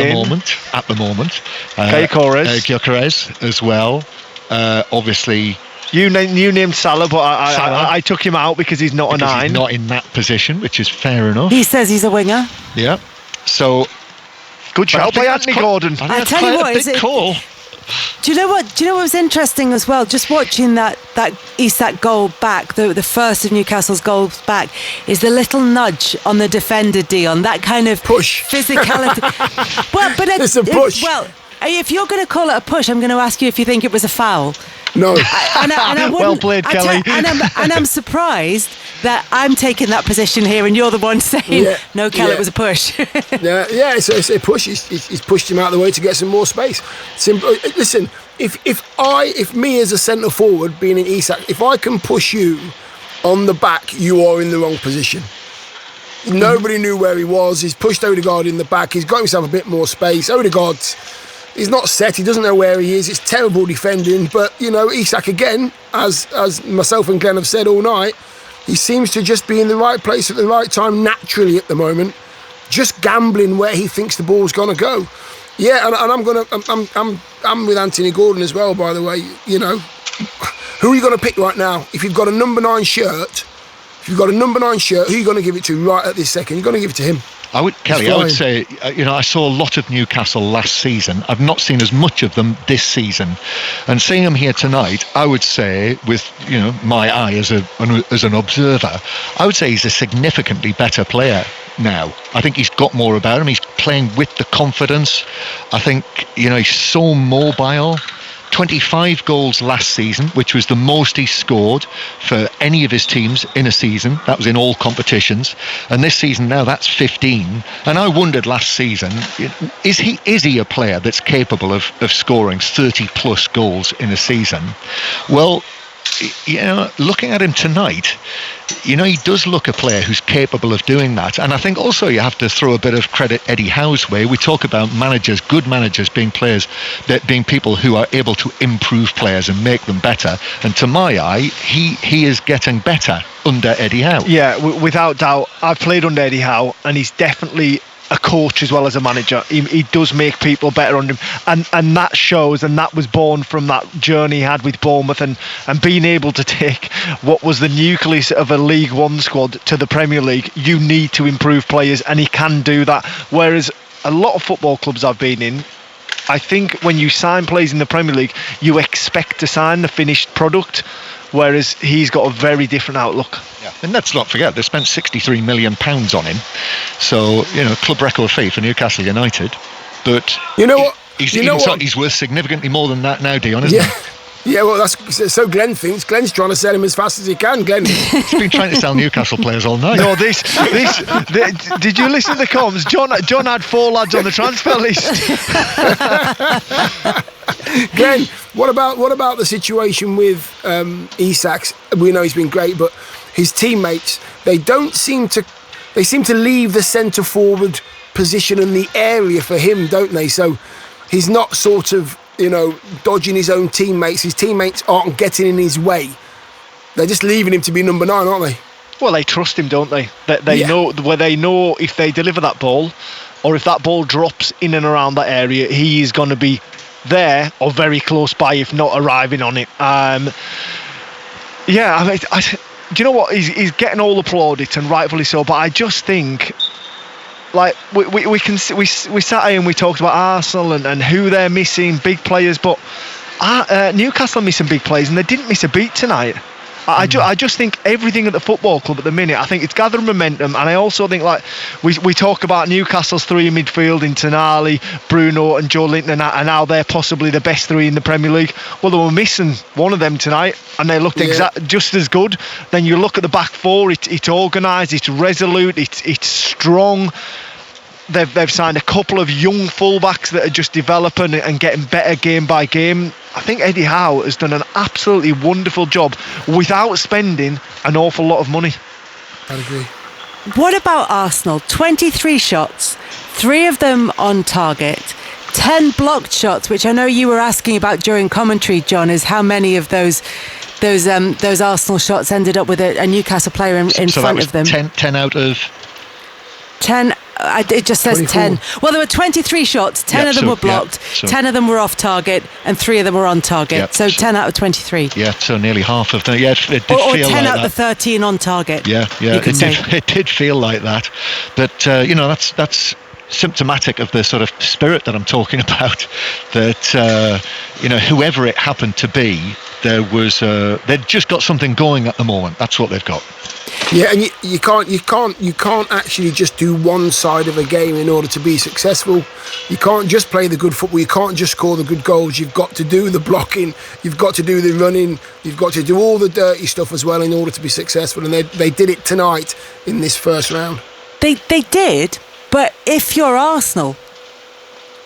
the moment. Gyökeres as well. Obviously, you named Salah, but I took him out because he's not a 9. He's not in that position, which is fair enough. He says he's a winger. Yeah. So good shout by Anthony Gordon. I tell you what, is it? Call. Do you know what was interesting as well? Just watching that Isak goal back, the first of Newcastle's goals back, is the little nudge on the defender, Dion. That kind of push physicality. Well, but it's a push. Well, if you're going to call it a push, I'm going to ask you if you think it was a foul. No. I well played, Kelly. I'm surprised that I'm taking that position here, and you're the one saying no, Kelly, it was a push. It's a push. He's pushed him out of the way to get some more space. Simple. Listen, if me as a centre forward, being in Isak, if I can push you on the back, you are in the wrong position. Nobody knew where he was. He's pushed Odegaard in the back. He's got himself a bit more space. Odegaard's. He's not set, he doesn't know where he is, it's terrible defending, but Isak again, as myself and Glenn have said all night, he seems to just be in the right place at the right time naturally at the moment, just gambling where he thinks the ball's gonna go. Yeah, and I'm with Anthony Gordon as well, by the way. Who are you gonna pick right now? If you've got a number 9 shirt, who are you gonna give it to right at this second? You're gonna give it to him. I would say, I saw a lot of Newcastle last season. I've not seen as much of them this season, and seeing him here tonight, I would say, with my eye as an observer, I would say he's a significantly better player now. I think he's got more about him. He's playing with the confidence. I think he's so mobile. 25 goals last season, which was the most he scored for any of his teams in a season. That was in all competitions. And this season now, that's 15. And I wondered last season, is he a player that's capable of scoring 30 plus goals in a season? Well, looking at him tonight, he does look a player who's capable of doing that. And I think also you have to throw a bit of credit Eddie Howe's way. We talk about managers, good managers being people who are able to improve players and make them better. And to my eye, he is getting better under Eddie Howe. Yeah, without doubt. I've played under Eddie Howe, and he's definitely a coach as well as a manager. He does make people better under him, and that shows, and that was born from that journey he had with Bournemouth, and being able to take what was the nucleus of a League One squad to the Premier League. You need to improve players, and he can do that. Whereas a lot of football clubs I've been in, I think when you sign players in the Premier League, you expect to sign the finished product, whereas he's got a very different outlook. Yeah. And let's not forget, they spent £63 million on him. So, club record fee for Newcastle United. But he's worth significantly more than that now, Dion, isn't he? Yeah, well, that's so Glenn thinks. Glenn's trying to sell him as fast as he can, Glenn. He's been trying to sell Newcastle players all night. No, did you listen to the comms? John had 4 lads on the transfer list. Glenn, what about the situation with Isak? We know he's been great, but his teammates, they seem to leave the centre forward position in the area for him, don't they? So he's not sort of dodging his own teammates. His teammates aren't getting in his way. They're just leaving him to be number 9, aren't they? Well, they trust him, don't they? They know if they deliver that ball, or if that ball drops in and around that area, he is going to be there or very close by, if not arriving on it. Do you know what? He's getting all applauded, and rightfully so. But I just think, like, we sat here and we talked about Arsenal and who they're missing, big players, but Newcastle are missing big players, and they didn't miss a beat tonight. I just think everything at the football club at the minute, I think it's gathering momentum, and I also think, like, we talk about Newcastle's three in midfield in Tonali, Bruno and Joe Linton, and how they're possibly the best three in the Premier League. Well, they were missing one of them tonight, and they looked just as good. Then you look at the back four, it's organised, it's resolute, it's strong. They've signed a couple of young fullbacks that are just developing and getting better game by game. I think Eddie Howe has done an absolutely wonderful job without spending an awful lot of money. I agree. What about Arsenal? 23 shots, 3 of them on target, 10 blocked shots, which I know you were asking about during commentary, John, is how many of those Arsenal shots ended up with a Newcastle player in front of them. 10 out of 10. It just says 24. 10. Well, there were 23 shots. 10 of them were blocked. 10 of them were off target, and 3 of them were on target. So 10 out of 23. Yeah, so nearly half of them. Yeah, it did or feel 10 like out that. of the 13 on target. Yeah, it did feel like that. But that's symptomatic of the sort of spirit that I'm talking about. That whoever it happened to be, they've just got something going at the moment. That's what they've got. Yeah, and you can't actually just do one side of a game in order to be successful. You can't just play the good football. You can't just score the good goals. You've got to do the blocking. You've got to do the running. You've got to do all the dirty stuff as well in order to be successful. And they did it tonight in this first round. They did, but if you're Arsenal,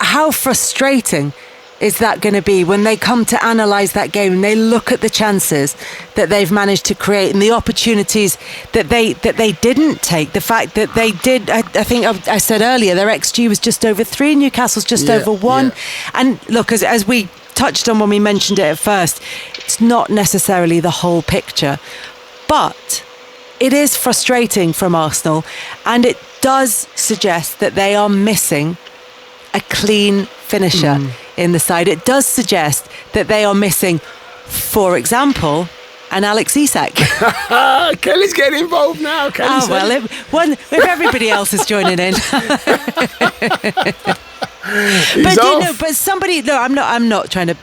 how frustrating is that going to be when they come to analyse that game and they look at the chances that they've managed to create and the opportunities that they didn't take? The fact that they did, I think I said earlier, their XG was just over 3, Newcastle's just over 1. Yeah. And look, as we touched on when we mentioned it at first, it's not necessarily the whole picture, but it is frustrating from Arsenal, and it does suggest that they are missing a clean finisher in the side. It does suggest that they are missing, for example, an Alex Isak. Kelly's getting involved now. If everybody else is joining in. I'm not trying to,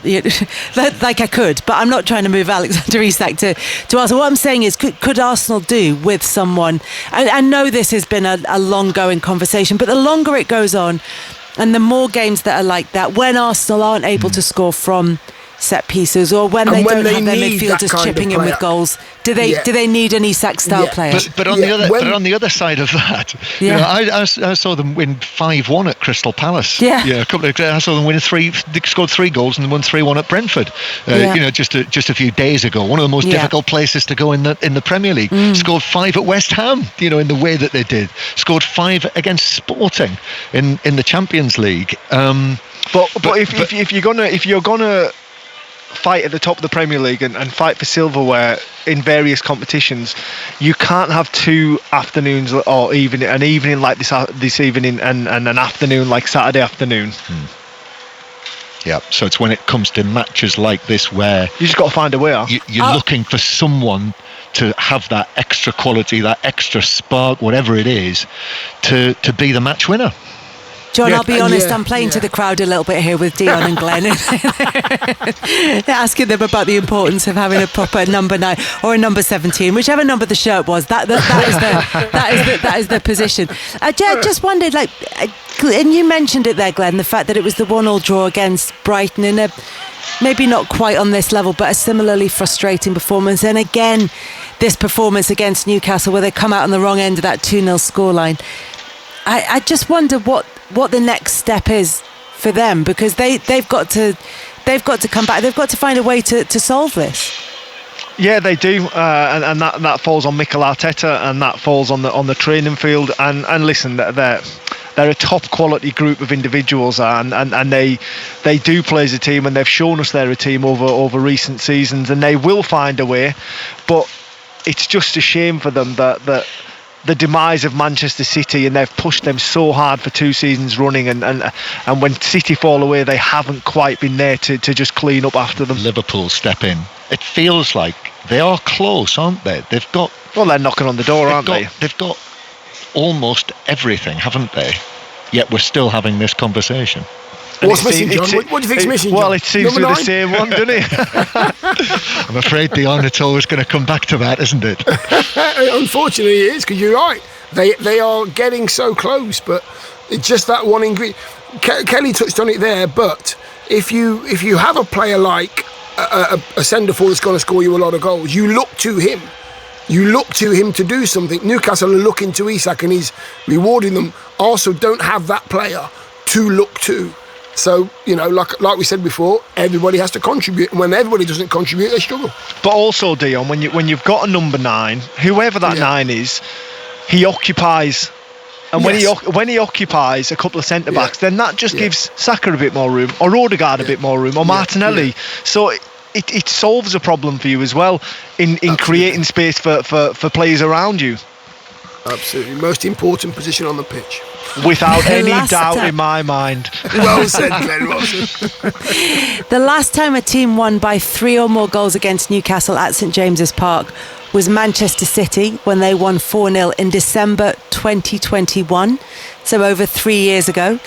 like I could, but I'm not trying to move Alexander Isak to Arsenal. What I'm saying is, could Arsenal do with someone? I know this has been a long going conversation, but the longer it goes on, and the more games that are like that, when Arsenal aren't able to score from set pieces, or when they don't have their midfielders chipping in with goals, do they need an Isak style player? But on the other side of that, I saw them win 5-1 at Crystal Palace. I saw them win they scored 3 goals and won 3-1 at Brentford. Just a few days ago. One of the most difficult places to go in the Premier League. Scored 5 at West Ham. In the way that they did. Scored 5 against Sporting in the Champions League. But if you're gonna fight at the top of the Premier League and fight for silverware in various competitions, you can't have 2 afternoons or an evening like this evening and an afternoon like Saturday afternoon. Yeah, so it's when it comes to matches like this where you just got to find a way. You're looking for someone to have that extra quality, that extra spark, whatever it is, to be the match winner. John, I'll be honest, I'm playing to the crowd a little bit here with Dion and Glenn, asking them about the importance of having a proper number 9 or a number 17, whichever number the shirt was. That is the position. I just wondered, and you mentioned it there, Glenn, the fact that it was the 1-1 draw against Brighton in a maybe not quite on this level, but a similarly frustrating performance. And again, this performance against Newcastle, where they come out on the wrong end of that 2-0 scoreline. I just wonder what the next step is for them, because they've got to come back. They've got to find a way to solve this. Yeah, they do, and that falls on Mikel Arteta, and that falls on the training field. And listen, they're a top quality group of individuals, and they do play as a team, and they've shown us they're a team over recent seasons, and they will find a way. But it's just a shame for them that the demise of Manchester City, and they've pushed them so hard for 2 seasons running, and when City fall away, they haven't quite been there to just clean up after them. Liverpool step in. It feels like they are close, aren't they? They're knocking on the door, aren't they? They've got almost everything, haven't they? Yet we're still having this conversation. What's missing, John? What do you think's missing, John? Well, it seems to be the same one, doesn't it? I'm afraid, Dion, it's always going to come back to that, isn't it? Unfortunately, it is, because you're right. They are getting so close, but it's just that one ingredient. Kelly touched on it there, but if you have a player like a centre-forward that's going to score you a lot of goals, you look to him. You look to him to do something. Newcastle are looking to Isak and he's rewarding them. Also, don't have that player to look to. So, like we said before, everybody has to contribute. And when everybody doesn't contribute, they struggle. But also, Dion, when you've got a number 9, whoever that 9 is, he occupies. And when he occupies a couple of centre-backs, then that just gives Saka a bit more room, or Odegaard a bit more room, or Martinelli. Yeah. So it solves a problem for you as well in creating space for players around you. Absolutely. Most important position on the pitch. Without any doubt in my mind. Well said, Glenn, well said. The last time a team won by 3 or more goals against Newcastle at St James's Park was Manchester City, when they won 4-0 in December 2021, so over 3 years ago.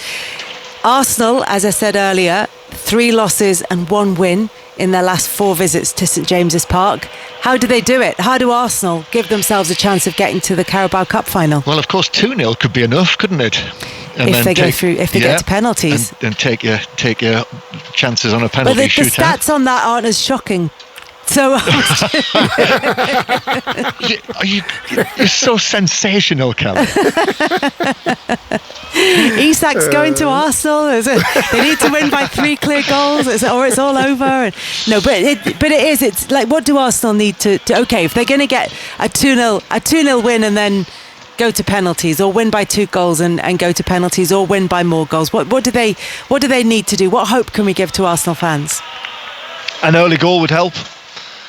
Arsenal, as I said earlier, 3 losses and 1 win in their last 4 visits to St James's Park. How do they do it? How do Arsenal give themselves a chance of getting to the Carabao Cup final? Well, of course, 2-0 could be enough, couldn't it? And if they get to penalties. And take your chances on a penalty but the shootout. The stats on that aren't as shocking. So you're so sensational, Kelly. Isak's going to Arsenal. They need to win by 3 clear goals, or it's all over. No, but it is. It's like, what do Arsenal need to okay, if they're going to get a 2-0 win and then go to penalties, or win by 2 goals and go to penalties, or win by more goals, what do they need to do? What hope can we give to Arsenal fans? An early goal would help.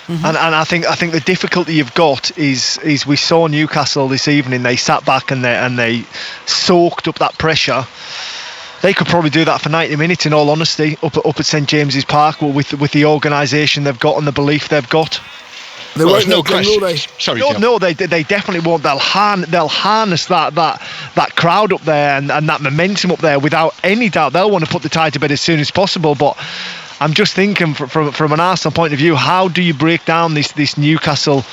Mm-hmm. And I think the difficulty you've got is we saw Newcastle this evening. They sat back and they soaked up that pressure. They could probably do that for 90 minutes, in all honesty, up at St James's Park, with the organisation they've got and the belief they've got. They won't, no question. Will they? Sorry, no, they definitely won't. They'll harness that crowd up there and that momentum up there without any doubt. They'll want to put the tie to bed as soon as possible, but I'm just thinking from an Arsenal point of view, how do you break down this Newcastle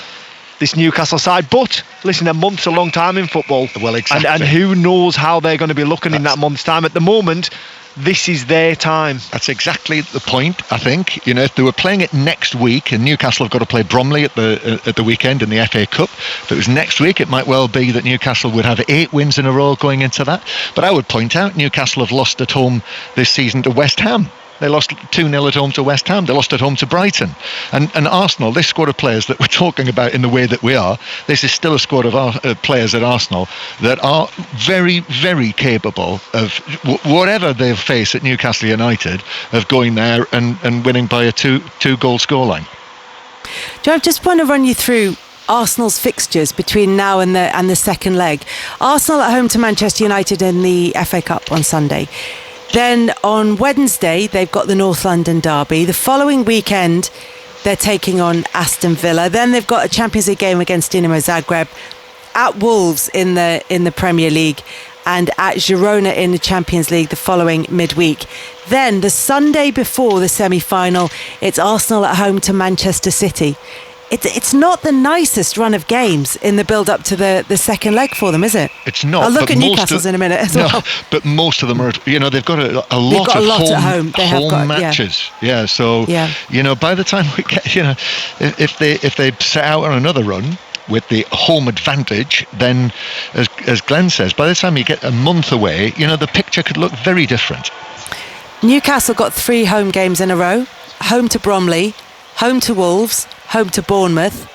side? But listen, a month's a long time in football. Well, exactly. And who knows how they're going to be looking in that month's time. At the moment, this is their time. That's exactly the point, I think. If they were playing it next week, and Newcastle have got to play Bromley at the weekend in the FA Cup, if it was next week, it might well be that Newcastle would have 8 wins in a row going into that. But I would point out, Newcastle have lost at home this season to West Ham. They lost 2-0 at home to West Ham. They lost at home to Brighton. And Arsenal, this squad of players that we're talking about in the way that we are, this is still a squad of players at Arsenal that are very, very capable of, whatever they face at Newcastle United, of going there and winning by a two-goal scoreline. Joe, I just want to run you through Arsenal's fixtures between now and the second leg. Arsenal at home to Manchester United in the FA Cup on Sunday. Then on Wednesday, they've got the North London derby. The following weekend, they're taking on Aston Villa. Then they've got a Champions League game against Dinamo Zagreb, at Wolves in the Premier League, and at Girona in the Champions League the following midweek. Then the Sunday before the semi-final, it's Arsenal at home to Manchester City. It's not the nicest run of games in the build-up to the second leg for them, is it? It's not. I'll look at Newcastle's in a minute as well. But most of them are, they've got a lot of home matches. Yeah, so, by the time we get, if they set out on another run with the home advantage, then, as Glenn says, by the time you get a month away, the picture could look very different. Newcastle got 3 home games in a row. Home to Bromley, home to Wolves, home to Bournemouth,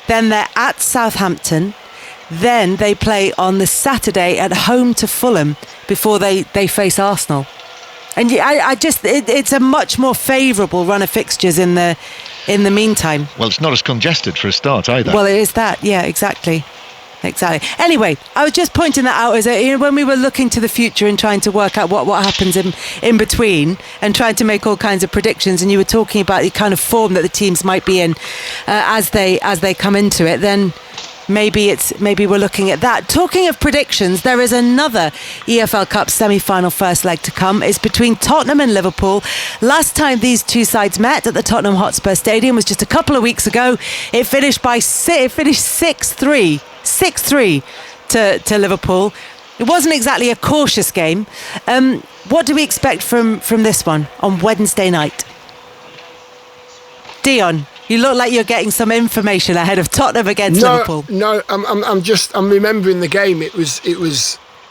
then they're at Southampton, then they play on the Saturday at home to Fulham before they face Arsenal. And it's a much more favourable run of fixtures in the meantime. Well, it's not as congested for a start either. Well, it is that, yeah, exactly. Anyway, I was just pointing that out as when we were looking to the future and trying to work out what happens in between and trying to make all kinds of predictions, and you were talking about the kind of form that the teams might be in as they come into it, then maybe we're looking at that. Talking of predictions, there is another EFL Cup semi-final first leg to come. It's between Tottenham and Liverpool. Last time these two sides met at the Tottenham Hotspur Stadium was just a couple of weeks ago. It finished 6-3 to Liverpool. It wasn't exactly a cautious game. What do we expect from this one on Wednesday night? Dion, you look like you're getting some information ahead of Tottenham against Liverpool. No, I'm remembering the game. It was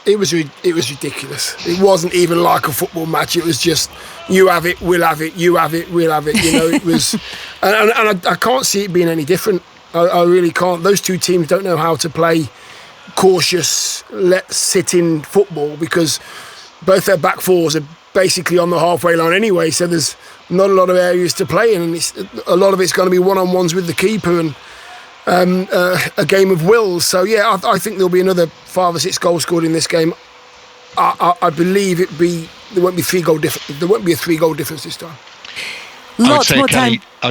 ridiculous. It wasn't even like a football match. It was just, you have it, we'll have it, you have it, we'll have it. You know, it was, and I can't see it being any different. I really can't. Those two teams don't know how to play cautious, let's sit in football, because both their back fours are basically on the halfway line anyway, so there's not a lot of areas to play in, and a lot of it's going to be one-on-ones with the keeper and a game of wills. So yeah, I think there'll be another 5 or 6 goals scored in this game. I believe there won't be a 3-goal difference this time. I would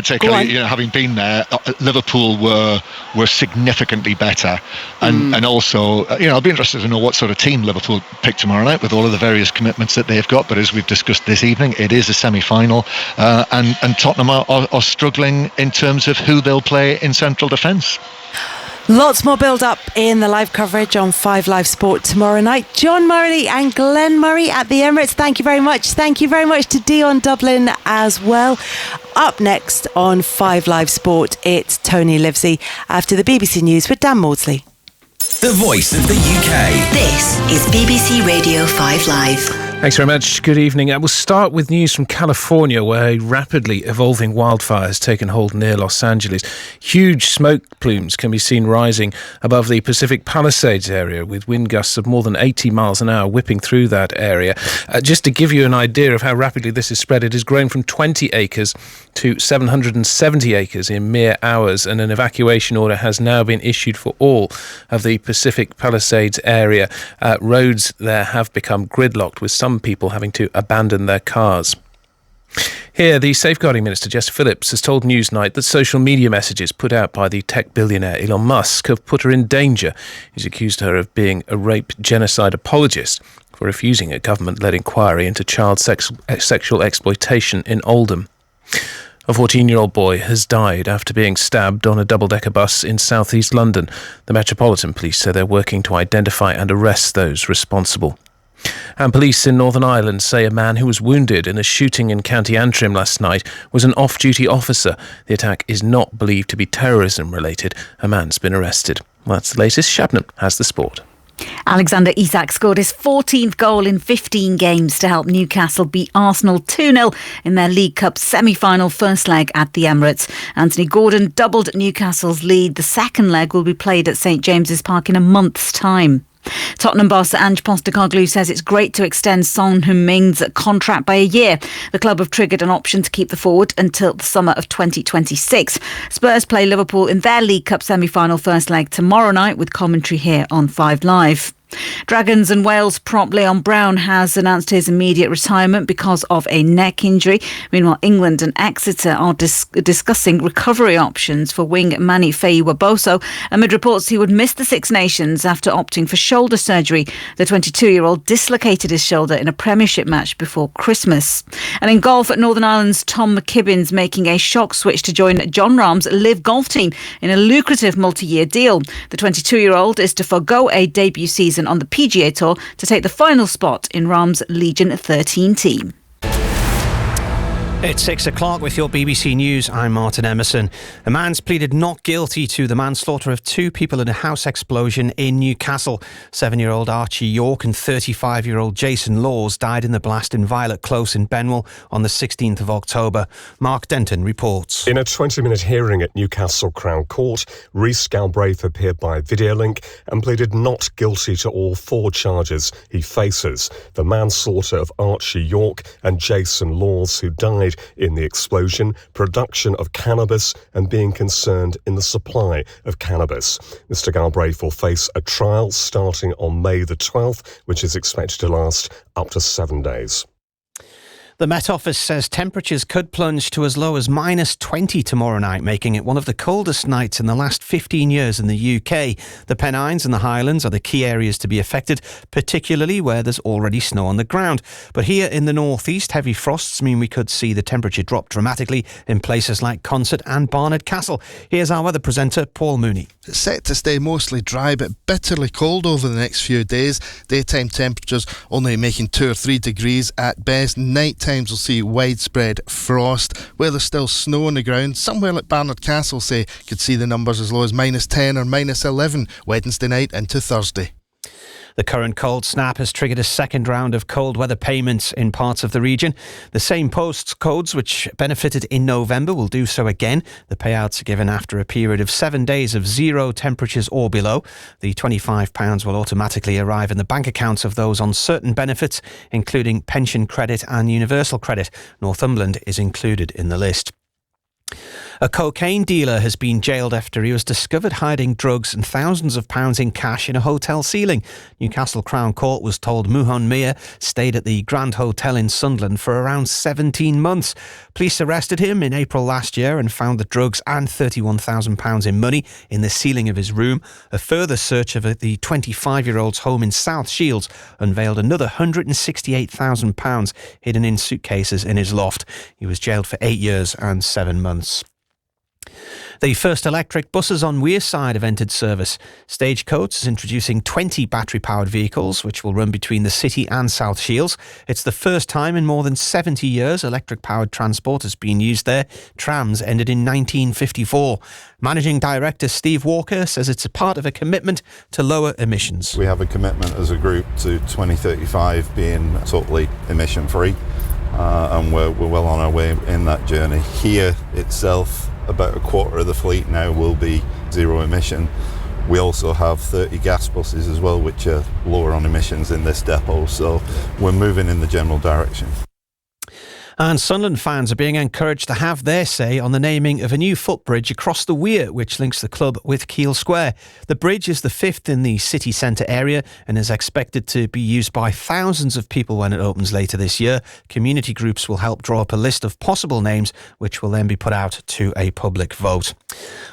say, Kelly, having been there, Liverpool were significantly better, and also, I'll be interested to know what sort of team Liverpool pick tomorrow night with all of the various commitments that they've got. But as we've discussed this evening, it is a semi-final, and Tottenham are struggling in terms of who they'll play in central defence. Lots more build-up in the live coverage on 5 Live Sport tomorrow night. John Murray and Glenn Murray at the Emirates. Thank you very much. Thank you very much to Dion Dublin as well. Up next on 5 Live Sport, it's Tony Livesey after the BBC News with Dan Maudsley. The voice of the UK. This is BBC Radio 5 Live. Thanks very much. Good evening. We'll start with news from California, where a rapidly evolving wildfire has taken hold near Los Angeles. Huge smoke plumes can be seen rising above the Pacific Palisades area, with wind gusts of more than 80 miles an hour whipping through that area. Just to give you an idea of how rapidly this is spread, it has grown from 20 acres to 770 acres in mere hours, and an evacuation order has now been issued for all of the Pacific Palisades area. Roads there have become gridlocked, with some people having to abandon their cars. Here, the Safeguarding Minister, Jess Phillips, has told Newsnight that social media messages put out by the tech billionaire Elon Musk have put her in danger. He's accused her of being a rape genocide apologist for refusing a government-led inquiry into child sexual exploitation in Oldham. A 14-year-old boy has died after being stabbed on a double-decker bus in southeast London. The Metropolitan Police say they're working to identify and arrest those responsible. And police in Northern Ireland say a man who was wounded in a shooting in County Antrim last night was an off-duty officer. The attack is not believed to be terrorism-related. A man's been arrested. Well, that's the latest. Shabnam has the sport. Alexander Isak scored his 14th goal in 15 games to help Newcastle beat Arsenal 2-0 in their League Cup semi-final first leg at the Emirates. Anthony Gordon doubled Newcastle's lead. The second leg will be played at St James's Park in a month's time. Tottenham boss Ange Postecoglou says it's great to extend Son Heung-min's contract by a year. The club have triggered an option to keep the forward until the summer of 2026. Spurs play Liverpool in their League Cup semi-final first leg tomorrow night, with commentary here on 5 Live. Dragons and Wales prop Leon Brown has announced his immediate retirement because of a neck injury. Meanwhile, England and Exeter are discussing recovery options for wing Manny Feiwa-Boso amid reports he would miss the Six Nations after opting for shoulder surgery. The 22-year-old dislocated his shoulder in a Premiership match before Christmas. And in golf, at Northern Ireland's Tom McKibbin's making a shock switch to join John Rahm's Live golf team in a lucrative multi-year deal. The 22-year-old is to forgo a debut season on the PGA Tour to take the final spot in Rahm's Legion 13 team. It's 6 o'clock with your BBC News. I'm Martin Emerson. A man's pleaded not guilty to the manslaughter of 2 people in a house explosion in Newcastle. 7-year-old Archie York and 35-year-old Jason Laws died in the blast in Violet Close in Benwell on the 16th of October. Mark Denton reports. In a 20-minute hearing at Newcastle Crown Court, Rhys Galbraith appeared by video link and pleaded not guilty to all 4 charges he faces: the manslaughter of Archie York and Jason Laws, who died in the explosion, production of cannabis, and being concerned in the supply of cannabis. Mr. Galbraith will face a trial starting on May the 12th, which is expected to last up to 7 days. The Met Office says temperatures could plunge to as low as -20 tomorrow night, making it one of the coldest nights in the last 15 years in the UK. The Pennines and the Highlands are the key areas to be affected, particularly where there's already snow on the ground. But here in the northeast, heavy frosts mean we could see the temperature drop dramatically in places like Consett and Barnard Castle. Here's our weather presenter, Paul Mooney. It's set to stay mostly dry but bitterly cold over the next few days. Daytime temperatures only making 2 or 3 degrees at best. Night times will see widespread frost. Where there's still snow on the ground, somewhere like Barnard Castle, say, could see the numbers as low as -10 or -11 Wednesday night into Thursday. The current cold snap has triggered a second round of cold weather payments in parts of the region. The same postcodes which benefited in November will do so again. The payouts are given after a period of 7 days of 0 temperatures or below. The £25 will automatically arrive in the bank accounts of those on certain benefits, including pension credit and universal credit. Northumberland is included in the list. A cocaine dealer has been jailed after he was discovered hiding drugs and thousands of pounds in cash in a hotel ceiling. Newcastle Crown Court was told Muhan Mir stayed at the Grand Hotel in Sunderland for around 17 months. Police arrested him in April last year and found the drugs and £31,000 in money in the ceiling of his room. A further search of the 25-year-old's home in South Shields unveiled another £168,000 hidden in suitcases in his loft. He was jailed for 8 years and 7 months. The first electric buses on Wearside have entered service. Stagecoach is introducing 20 battery-powered vehicles, which will run between the city and South Shields. It's the first time in more than 70 years electric-powered transport has been used there. Trams ended in 1954. Managing Director Steve Walker says it's a part of a commitment to lower emissions. We have a commitment as a group to 2035 being totally emission-free, and we're well on our way in that journey. Here itself, about a quarter of the fleet now will be zero emission. We also have 30 gas buses as well, which are lower on emissions in this depot, so we're moving in the general direction. And Sunderland fans are being encouraged to have their say on the naming of a new footbridge across the Weir, which links the club with Keele Square. The bridge is the 5th in the city centre area and is expected to be used by thousands of people when it opens later this year. Community groups will help draw up a list of possible names, which will then be put out to a public vote.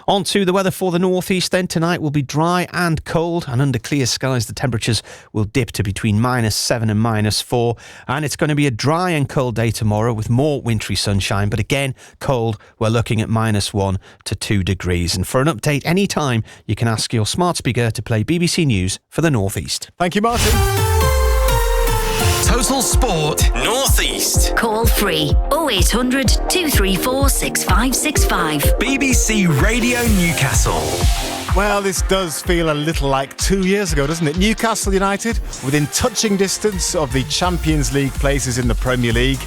On to the weather for the northeast then. Tonight will be dry and cold, and under clear skies the temperatures will dip to between -7 and -4. And it's going to be a dry and cold day tomorrow with more wintry sunshine, but again cold. We're looking at -1 to 2 degrees. And for an update anytime, you can ask your smart speaker to play BBC News for the northeast. Thank you, Martin. Total Sport North East. Call free 0800 234 6565. BBC Radio Newcastle. Well, this does feel a little like 2 years ago, doesn't it? Newcastle United, within touching distance of the Champions League places in the Premier League,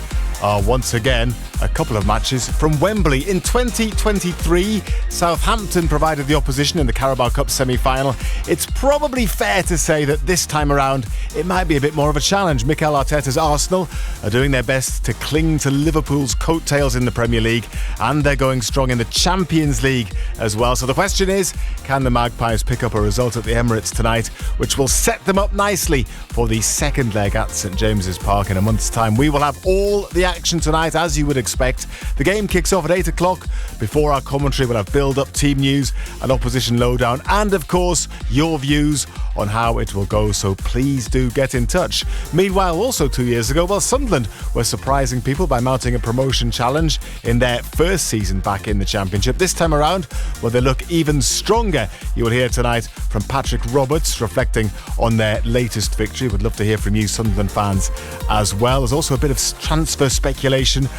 are once again a couple of matches from Wembley. In 2023, Southampton provided the opposition in the Carabao Cup semi-final. It's probably fair to say that this time around it might be a bit more of a challenge. Mikel Arteta's Arsenal are doing their best to cling to Liverpool's coattails in the Premier League, and they're going strong in the Champions League as well. So the question is, can the Magpies pick up a result at the Emirates tonight, which will set them up nicely for the second leg at St James's Park in a month's time? We will have all the action tonight, as you would expect. The game kicks off at 8 o'clock. Before our commentary, we'll have build-up, team news and opposition lowdown, and of course your views on how it will go, so please do get in touch. Meanwhile, also 2 years ago, well, Sunderland were surprising people by mounting a promotion challenge in their first season back in the Championship. This time around, well, they look even stronger. You will hear tonight from Patrick Roberts reflecting on their latest victory. We'd love to hear from you Sunderland fans as well. There's also a bit of transfer speculation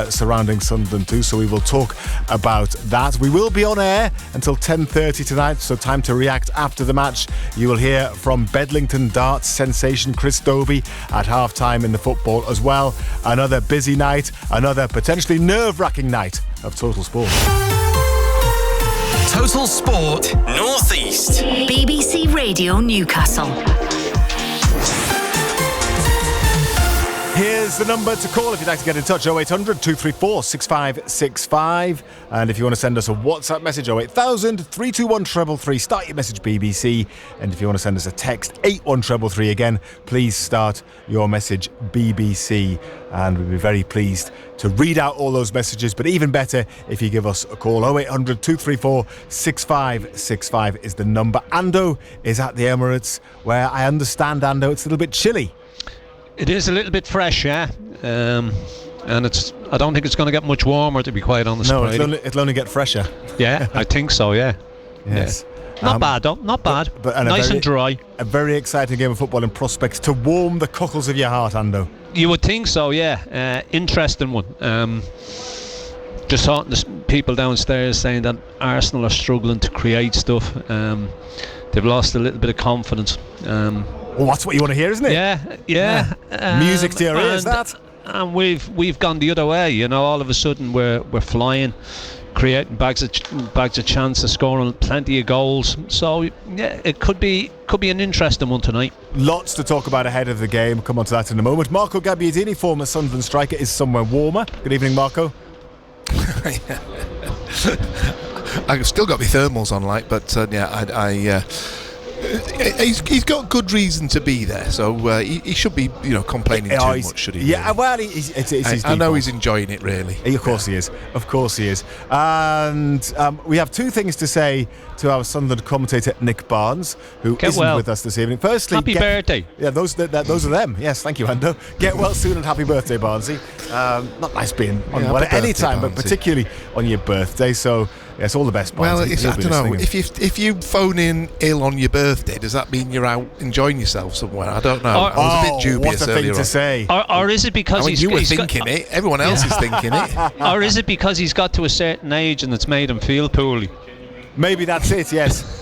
surrounding Sunderland too, so we will talk about that. We will be on air until 10:30 tonight, so time to react after the match. You will hear from Bedlington darts sensation Chris Dobie at half-time in the football as well. Another busy night, another potentially nerve-wracking night of Total Sport. Total Sport North East. BBC Radio Newcastle. Here's is the number to call if you'd like to get in touch. 0800 234 6565. And if you want to send us a WhatsApp message, 08000 321 333. Start your message BBC. And if you want to send us a text, 81333 again, please start your message BBC. And we'll be very pleased to read out all those messages. But even better if you give us a call. 0800 234 6565 is the number. Ando is at the Emirates, where I understand, Ando, it's a little bit chilly. It is a little bit fresh, yeah. And I don't think it's going to get much warmer, to be quite honest. No, it'll only get fresher. Yeah, I think so, yeah. Yes. Yeah. Not bad, though. Not bad. But nice and dry. A very exciting game of football in prospects to warm the cockles of your heart, Ando. You would think so, yeah. Interesting one. Just talking to people downstairs saying that Arsenal are struggling to create stuff. They've lost a little bit of confidence. Well, that's what you want to hear, isn't it? Yeah. Music to your ears, that. And we've gone the other way. You know, all of a sudden we're flying, creating bags of chance of scoring plenty of goals. So yeah, it could be an interesting one tonight. Lots to talk about ahead of the game. Come on to that in a moment. Marco Gabbiadini, former Sunderland striker, is somewhere warmer. Good evening, Marco. I've still got my thermals on, he's got good reason to be there, so he should be, complaining too much, should he? Yeah, really? well, it's his I know he's enjoying it, really. Of course he is. And we have two things to say to our Sunderland commentator Nick Barnes, who isn't with us this evening. Firstly, happy birthday. Yeah, those are them. Yes, thank you, Ando. Get well soon and happy birthday, Barnesy. Not nice being on at any time, but particularly on your birthday. So. Yes, all the best, Barnesy. Well, I don't know. If you phone in ill on your birthday, does that mean you're out enjoying yourself somewhere? I don't know. I was a bit dubious what a thing to say. Or is it because you were thinking it? Everyone else is thinking it. Or is it because he's got to a certain age and it's made him feel poorly? Maybe that's it, yes.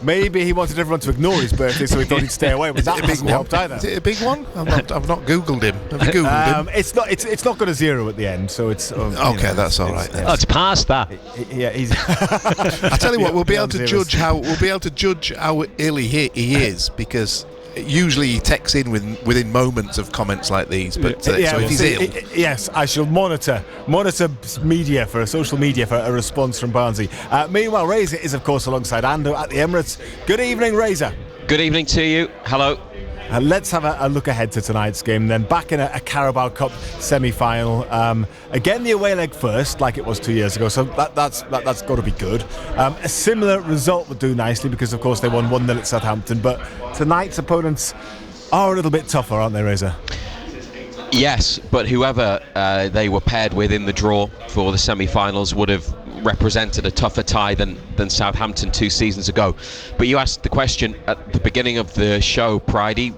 Maybe he wanted everyone to ignore his birthday, so he thought he'd stay away. But that hasn't helped either. Is it a big one? I've not Googled him. Have you Googled him? It's not got a zero at the end, so it's okay. That's all right. It's past that. Yeah, he's. I tell you what, we'll be able to judge how ill he is, because usually he texts in within moments of comments like these. But so if he's ill, yes, I shall monitor media for social media for a response from Barnesy. Meanwhile, Razor is of course alongside Ando at the Emirates. Good evening, Razor. Good evening to you. Hello. Let's have a look ahead to tonight's game then. Back in a Carabao Cup semi-final. Again, the away leg first, like it was 2 years ago, so that's got to be good. A similar result would do nicely because, of course, they won 1-0 at Southampton. But tonight's opponents are a little bit tougher, aren't they, Razor? Yes, but whoever they were paired with in the draw for the semi-finals would have represented a tougher tie than Southampton 2 seasons ago. But you asked the question at the beginning of the show, Pridey,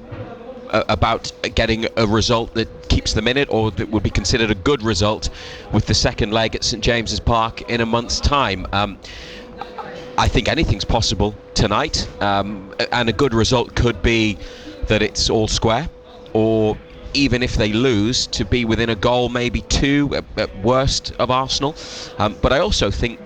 about getting a result that keeps them in it, or that would be considered a good result with the second leg at St James's Park in a month's time. I think anything's possible tonight, and a good result could be that it's all square, or even if they lose, to be within a goal, maybe two at worst of Arsenal. But I also think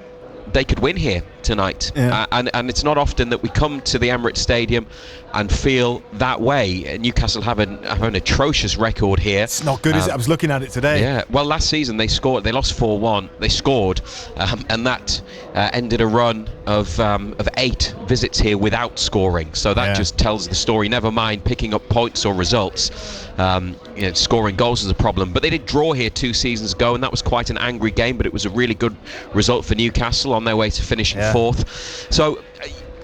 they could win here tonight. Yeah. And it's not often that we come to the Emirates Stadium and feel that way. Newcastle have an atrocious record here. It's not good, is it? I was looking at it today. Yeah, well, last season they lost 4-1. They scored, and that ended a run of 8 visits here without scoring. So that just tells the story. Never mind picking up points or results. Scoring goals is a problem. But they did draw here 2 seasons ago, and that was quite an angry game, but it was a really good result for Newcastle on their way to finishing 4th. So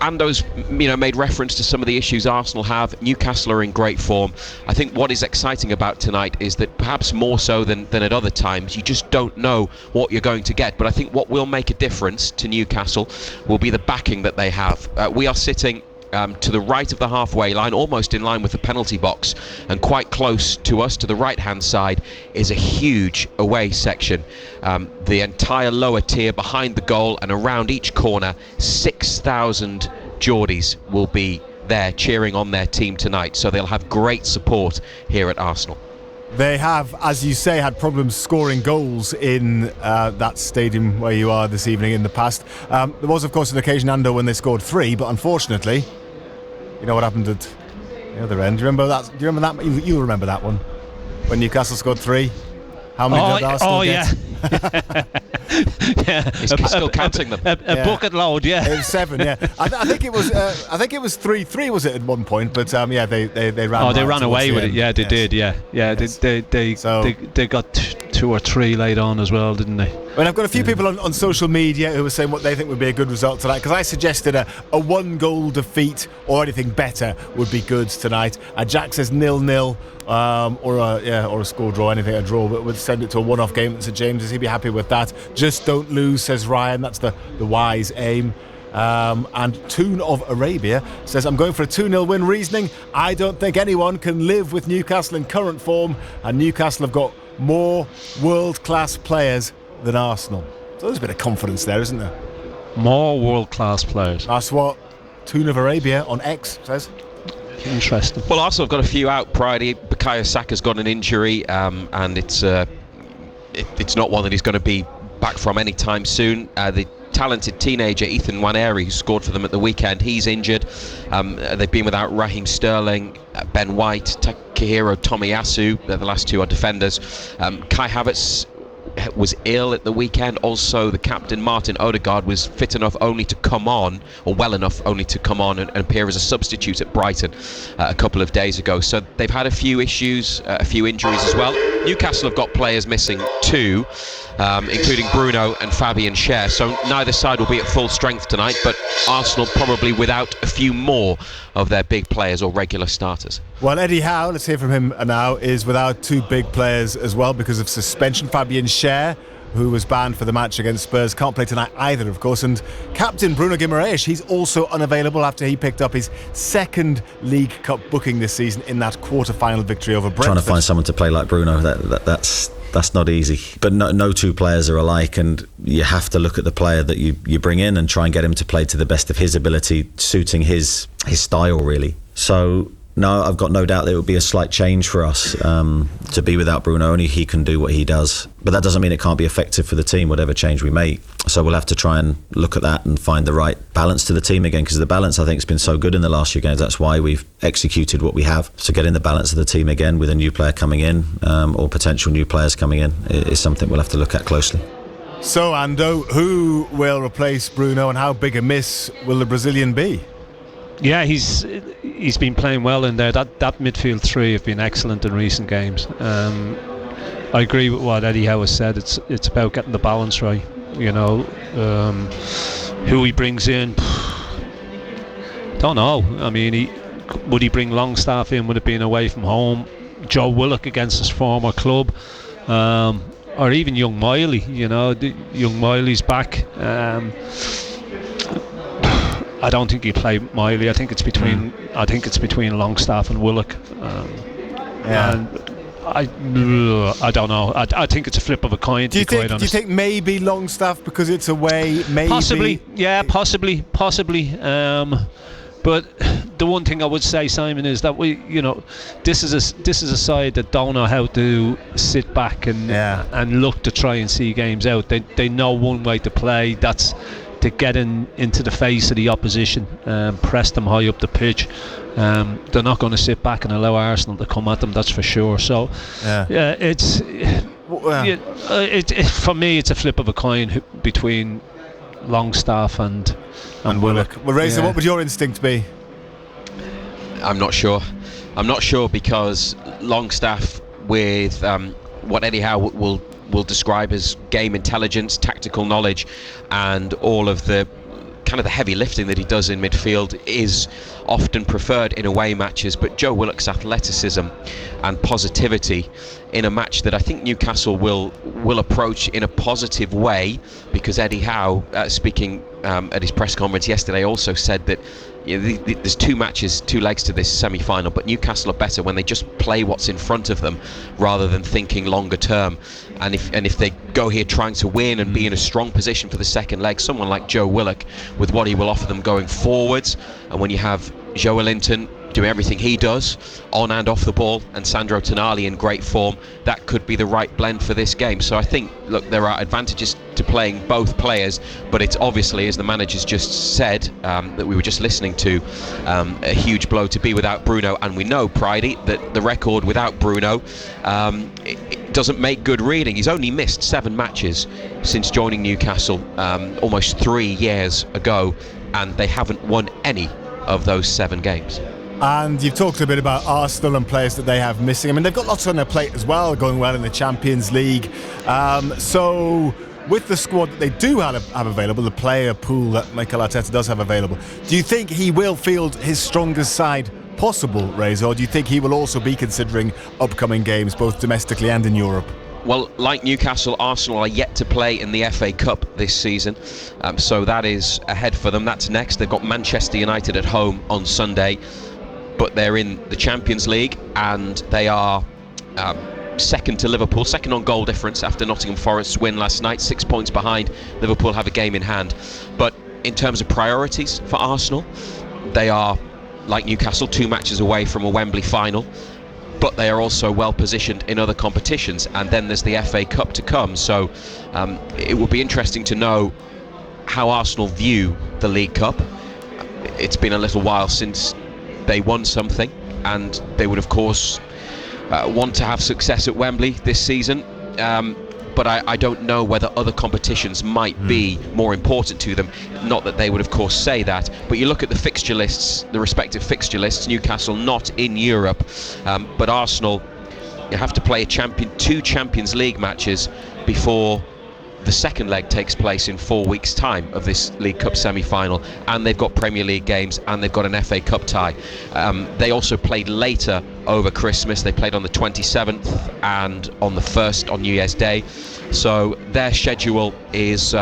Ando's made reference to some of the issues Arsenal have. Newcastle are in great form. I think what is exciting about tonight is that perhaps more so than at other times, you just don't know what you're going to get. But I think what will make a difference to Newcastle will be the backing that they have. We are sitting to the right of the halfway line, almost in line with the penalty box, and quite close to us to the right hand side is a huge away section. The entire lower tier behind the goal and around each corner, 6,000 Geordies will be there cheering on their team tonight, so they'll have great support here at Arsenal. They have, as you say, had problems scoring goals in that stadium where you are this evening in the past. There was, of course, an occasion, Ando, when they scored 3, but unfortunately, you know what happened at the other end. Do you remember that? You'll remember that one. when Newcastle scored 3? How many did Arsenal get? Yeah. He's still counting them. A bucket load, yeah. It was 7, yeah. I think it was 3-3, was it, at one point? But they ran. Oh, they ran away with it. Yeah, they did. Yeah. Yes. They got 2 or 3 late on as well, didn't they? Well, I've got a few people on social media who are saying what they think would be a good result tonight, because I suggested a 1-goal defeat or anything better would be good tonight. Jack says 0-0 or a score draw, anything a draw, but we'll send it to a one-off game at St James's. He'd be happy with that. Just don't lose, says Ryan. That's the wise aim. And Toon of Arabia says, I'm going for a 2-0 win. Reasoning, I don't think anyone can live with Newcastle in current form, and Newcastle have got more world-class players than Arsenal. So there's a bit of confidence there, isn't there? More world-class players. That's what Toon of Arabia on X says. Interesting. Well, Arsenal have got a few out. Friday, Bukayo Saka's got an injury, and it's not one that he's going to be back from anytime soon. The talented teenager Ethan Nwaneri, who scored for them at the weekend, he's injured. They've been without Raheem Sterling, Ben White, Takehiro Tomiyasu. The last 2 are defenders. Kai Havertz was ill at the weekend. Also, the captain Martin Odegaard was fit enough only to come on, or well enough only to come on and appear as a substitute at Brighton a couple of days ago. So they've had a few issues, a few injuries as well. Newcastle have got players missing too, including Bruno and Fabian Schär. So neither side will be at full strength tonight, but Arsenal probably without a few more of their big players or regular starters. Well, Eddie Howe, let's hear from him now, is without 2 big players as well because of suspension. Fabian Schär, who was banned for the match against Spurs, can't play tonight either, of course. And captain Bruno Guimaraes, he's also unavailable after he picked up his 2nd League Cup booking this season in that quarter-final victory over Brentford. Trying to find someone to play like Bruno, that's not easy. But no 2 players are alike, and you have to look at the player that you bring in and try and get him to play to the best of his ability, suiting his style, really. So no, I've got no doubt that it would be a slight change for us to be without Bruno. Only he can do what he does. But that doesn't mean it can't be effective for the team, whatever change we make. So we'll have to try and look at that and find the right balance to the team again, because the balance, I think, has been so good in the last few games. That's why we've executed what we have. So getting the balance of the team again with a new player coming in, or potential new players coming in, is something we'll have to look at closely. So, Ando, who will replace Bruno, and how big a miss will the Brazilian be? Yeah, he's been playing well in there. That midfield 3 have been excellent in recent games. I agree with what Eddie Howe has said. It's about getting the balance right. You know, who he brings in, don't know. I mean, would he bring Longstaff in? Would it be away from home? Joe Willock against his former club, or even young Miley. You know, young Miley's back. I don't think he play Miley. I think it's between Longstaff and Willock. And I don't know. I think it's a flip of a coin. Do you think maybe Longstaff because it's away? Maybe. Possibly. Yeah, possibly. But the one thing I would say, Simon, is that this is a side that don't know how to sit back and look to try and see games out. They know one way to play. That's to get into the face of the opposition, press them high up the pitch. They're not going to sit back and allow Arsenal to come at them, that's for sure. So for me it's a flip of a coin between Longstaff and Willock. Well, Razor, what would your instinct be? I'm not sure because Longstaff, with what Eddie Howe will describe as game intelligence, tactical knowledge, and all of the kind of the heavy lifting that he does in midfield, is often preferred in away matches. But Joe Willock's athleticism and positivity in a match that I think Newcastle will approach in a positive way, because Eddie Howe, speaking at his press conference yesterday, also said that there's 2 matches, 2 legs to this semi-final, but Newcastle are better when they just play what's in front of them rather than thinking longer term. And if they go here trying to win and be in a strong position for the second leg, someone like Joe Willock, with what he will offer them going forwards, and when you have Joelinton, doing everything he does on and off the ball, and Sandro Tonali in great form, that could be the right blend for this game. So I think, look, there are advantages to playing both players, but it's obviously, as the manager's just said, that we were just listening to, a huge blow to be without Bruno. And we know, Pridey, that the record without Bruno, it doesn't make good reading. He's only missed 7 matches since joining Newcastle almost 3 years ago, and they haven't won any of those 7 games. And you've talked a bit about Arsenal and players that they have missing. I mean, they've got lots on their plate as well, going well in the Champions League. So with the squad that they do have available, the player pool that Mikel Arteta does have available, do you think he will field his strongest side possible, Reza, or do you think he will also be considering upcoming games, both domestically and in Europe? Well, like Newcastle, Arsenal are yet to play in the FA Cup this season, so that is ahead for them. That's next. They've got Manchester United at home on Sunday, but they're in the Champions League, and they are second to Liverpool, second on goal difference after Nottingham Forest's win last night. 6 points behind. Liverpool have a game in hand. But in terms of priorities for Arsenal, they are, like Newcastle, 2 matches away from a Wembley final, but they are also well positioned in other competitions, and then there's the FA Cup to come. So it will be interesting to know how Arsenal view the League Cup. It's been a little while since they won something, and they would of course want to have success at Wembley this season, but I don't know whether other competitions might be more important to them. Not that they would of course say that, but you look at the fixture lists, the respective fixture lists. Newcastle not in Europe, but Arsenal, you have to play 2 Champions League matches before the second leg takes place in 4 weeks' time of this League Cup semi-final, and they've got Premier League games, and they've got an FA Cup tie. They also played later over Christmas. They played on the 27th and on the 1st on New Year's Day, so their schedule is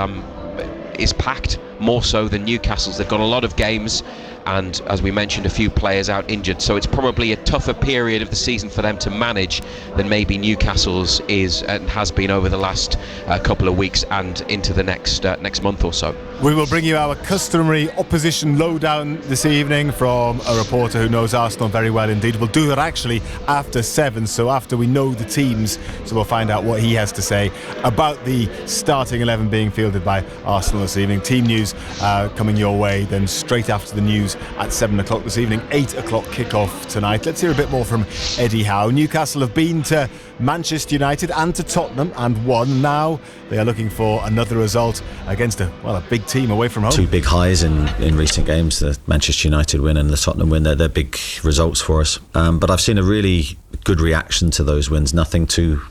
packed, more so than Newcastle's. They've got a lot of games, and as we mentioned, a few players out injured, so it's probably a tougher period of the season for them to manage than maybe Newcastle's is and has been over the last couple of weeks and into the next month or so. We will bring you our customary opposition lowdown this evening from a reporter who knows Arsenal very well indeed. We'll do that actually after 7, so after we know the teams, so we'll find out what he has to say about the starting 11 being fielded by Arsenal this evening. Team news coming your way then straight after the news at 7 o'clock this evening. 8 o'clock kickoff tonight. Let's hear a bit more from Eddie Howe. Newcastle have been to Manchester United and to Tottenham and won. Now they are looking for another result against a big team away from home. 2 big highs in recent games, the Manchester United win and the Tottenham win. They're big results for us, but I've seen a really good reaction to those wins. Nothing too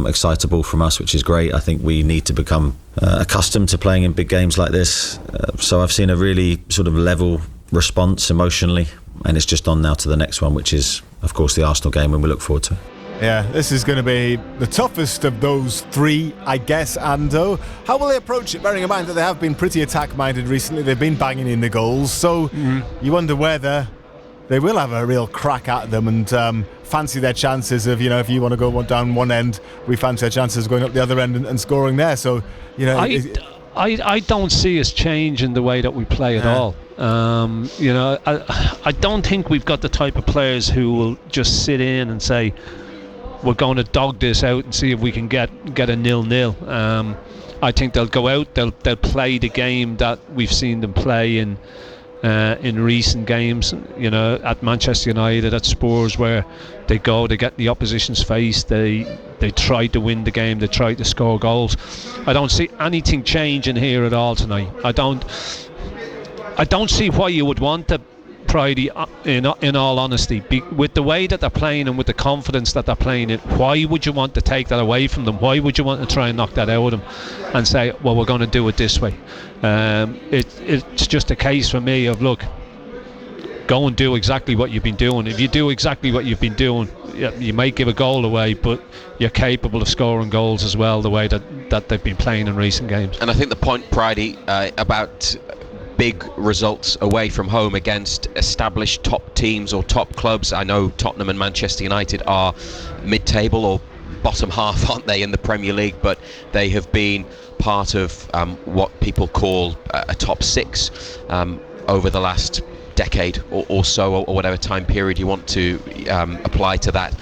excitable from us, which is great. I think we need to become accustomed to playing in big games like this, so I've seen a really sort of level response emotionally, and it's just on now to the next one, which is of course the Arsenal game, and we look forward to it. Yeah, this is going to be the toughest of those 3, I guess, Ando. How will they approach it, bearing in mind that they have been pretty attack-minded recently? They've been banging in the goals, so you wonder whether they will have a real crack at them and fancy their chances of, if you want to go down one end, we fancy our chances of going up the other end and scoring there. So, I don't see us changing the way that we play at all. I don't think we've got the type of players who will just sit in and say, we're going to dog this out and see if we can get a 0-0. I think they'll go out, they'll play the game that we've seen them play in recent games, at Manchester United, at Spurs, where they get in the opposition's face, they try to win the game, they try to score goals. I don't see anything changing here at all tonight. I don't see why you would want to, Pridey, in all honesty, with the way that they're playing and with the confidence that they're playing it, why would you want to take that away from them? Why would you want to try and knock that out of them and say, well, we're going to do it this way? It's just a case for me of, look, go and do exactly what you've been doing. If you do exactly what you've been doing, you might give a goal away, but you're capable of scoring goals as well, the way that they've been playing in recent games. And I think the point, Pridey, about big results away from home against established top teams or top clubs. I know Tottenham and Manchester United are mid-table or bottom half, aren't they, in the Premier League, but they have been part of what people call a top 6 over the last decade or so, or whatever time period you want to apply to that.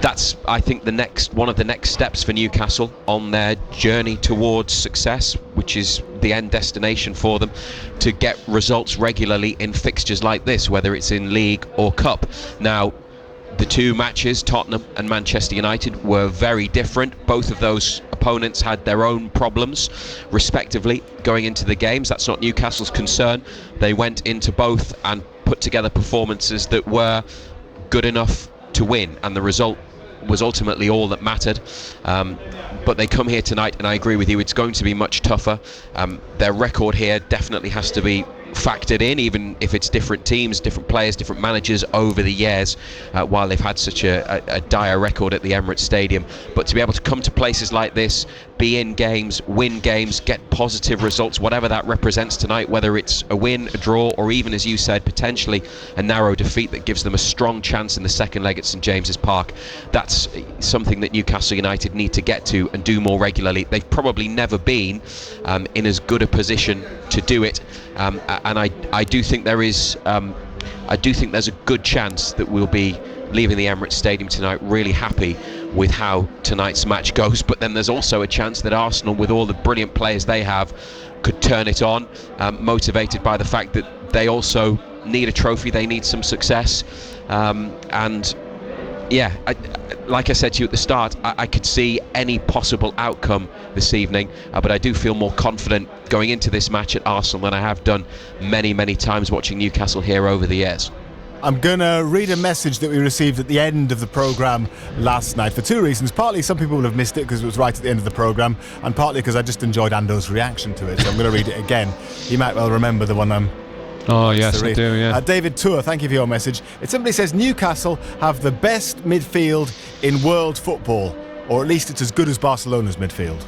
That's, I think, one of the next steps for Newcastle on their journey towards success, which is the end destination for them, to get results regularly in fixtures like this, whether it's in League or Cup. Now, the two matches, Tottenham and Manchester United, were very different. Both of those opponents had their own problems, respectively, going into the games. That's not Newcastle's concern. They went into both and put together performances that were good enough to win, and the result was ultimately all that mattered. But they come here tonight, and I agree with you, it's going to be much tougher. Their record here definitely has to be factored in, even if it's different teams, different players, different managers over the years, while they've had such a dire record at the Emirates Stadium. But to be able to come to places like this, be in games, win games, get positive results, whatever that represents tonight, whether it's a win, a draw, or even, as you said, potentially a narrow defeat that gives them a strong chance in the second leg at St James's Park, that's something that Newcastle United need to get to and do more regularly. They've probably never been in as good a position to do it, and I do think there is there's a good chance that we'll be leaving the Emirates Stadium tonight really happy with how tonight's match goes. But then there's also a chance that Arsenal, with all the brilliant players they have, could turn it on, motivated by the fact that they also need a trophy, they need some success, and yeah, like I said to you at the start, I could see any possible outcome this evening, but I do feel more confident going into this match at Arsenal than I have done many, many times watching Newcastle here over the years. I'm going to read a message that we received at the end of the programme last night for two reasons. Partly, some people will have missed it because it was right at the end of the programme, and partly because I just enjoyed Ando's reaction to it, so I'm going to read it again. You might well remember the one I'm... Oh, yes, I do, yeah. David Tour, thank you for your message. It simply says, Newcastle have the best midfield in world football, or at least it's as good as Barcelona's midfield.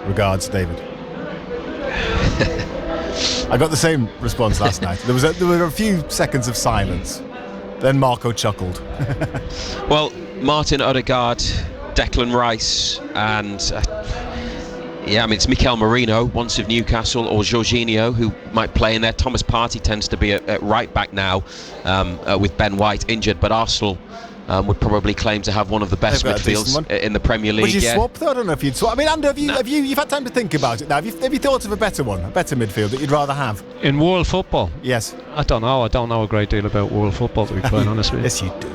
Regards, David. I got the same response last night. There were a few seconds of silence. Then Marco chuckled. Well, Martin Odegaard, Declan Rice, and it's Mikel Merino, once of Newcastle, or Jorginho, who might play in there. Thomas Partey tends to be at right back now, with Ben White injured, but Arsenal would probably claim to have one of the best midfields in the Premier League. Would you swap though? I don't know if you'd swap. I mean, Ando, you've had time to think about it now. Have you thought of a better midfield that you'd rather have? In world football? Yes. I don't know a great deal about world football, to be quite honest with you. Yes, you do.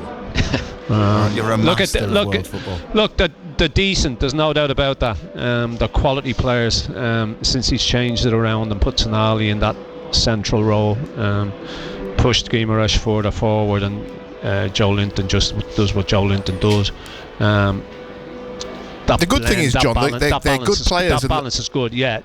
You're a master of world football. Look, they're decent, there's no doubt about that. They're quality players, since he's changed it around and put Tonali in that central role, pushed Guimaraes further forward, and Joe Linton just does what Joe Linton does. The good thing is, John, they're good players. That balance is good, yeah.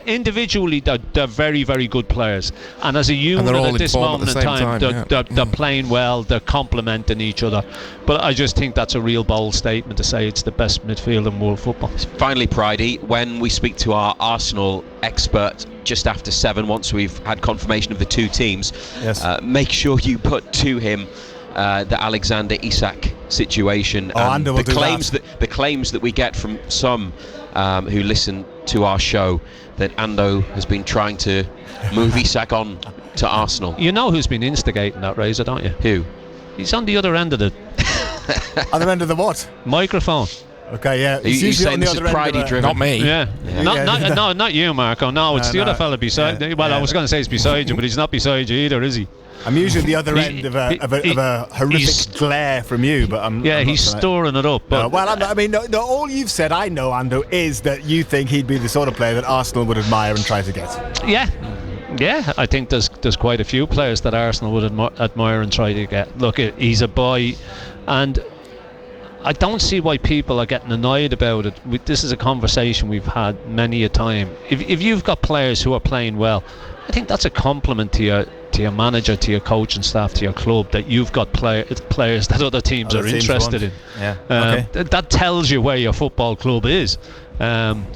Individually, they're very, very good players. And as a unit at this moment in time, they're playing well, they're complementing each other. But I just think that's a real bold statement to say it's the best midfield in world football. Finally, Pridey, when we speak to our Arsenal expert just after 7, once we've had confirmation of the two teams, yes. Make sure you put to him the Alexander Isak situation. The claims that we get from some who listen to our show that Ando has been trying to move Isak on to Arsenal. You know who's been instigating that, Razor, don't you? Who? He's on the other end of the... Other end of the what? Microphone. Okay, yeah. You saying this is Pridey driven? Not me. Yeah. Not you, Marco. No, it's the other fella beside. I was going to say he's beside you, but he's not beside you either, is he? I'm usually the other end of a horrific glare from you, but I'm he's storing it up. But all you've said, I know, Ando, is that you think he'd be the sort of player that Arsenal would admire and try to get. Yeah, I think there's quite a few players that Arsenal would admire and try to get. Look, he's a boy, and I don't see why people are getting annoyed about it. This is a conversation we've had many a time. If you've got players who are playing well, I think that's a compliment to your manager, to your coaching staff, to your club, that you've got players that other teams are interested in. Yeah. That tells you where your football club is. And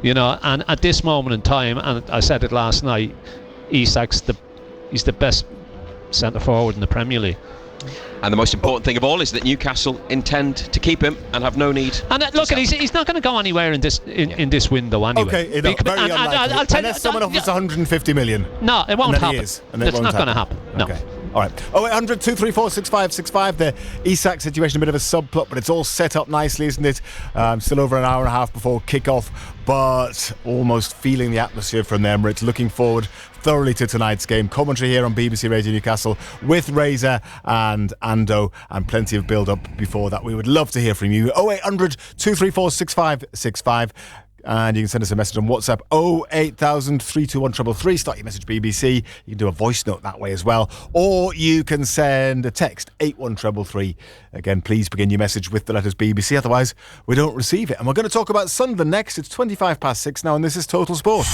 at this moment in time, and I said it last night, Isak's he's the best centre forward in the Premier League. And the most important thing of all is that Newcastle intend to keep him and have no need. And look, he's not going to go anywhere in this window anyway. Okay, very unlikely. Unless someone offers 150 million. No, it won't happen. It's not going to happen. No. Okay. All right. 0800 234 6565. The Isak situation, a bit of a subplot, but it's all set up nicely, isn't it? Still over an hour and a half before kick-off, but almost feeling the atmosphere from the Emirates. Looking forward thoroughly to tonight's game. Commentary here on BBC Radio Newcastle with Razor and Ando, and plenty of build-up before that. We would love to hear from you. 0800 234 6565. And you can send us a message on WhatsApp 08000 321 333. Start your message BBC. You can do a voice note that way as well. Or you can send a text 81333. Again, please begin your message with the letters BBC. Otherwise, we don't receive it. And we're going to talk about Sunderland next. It's 6:25 now, and this is Total Sport.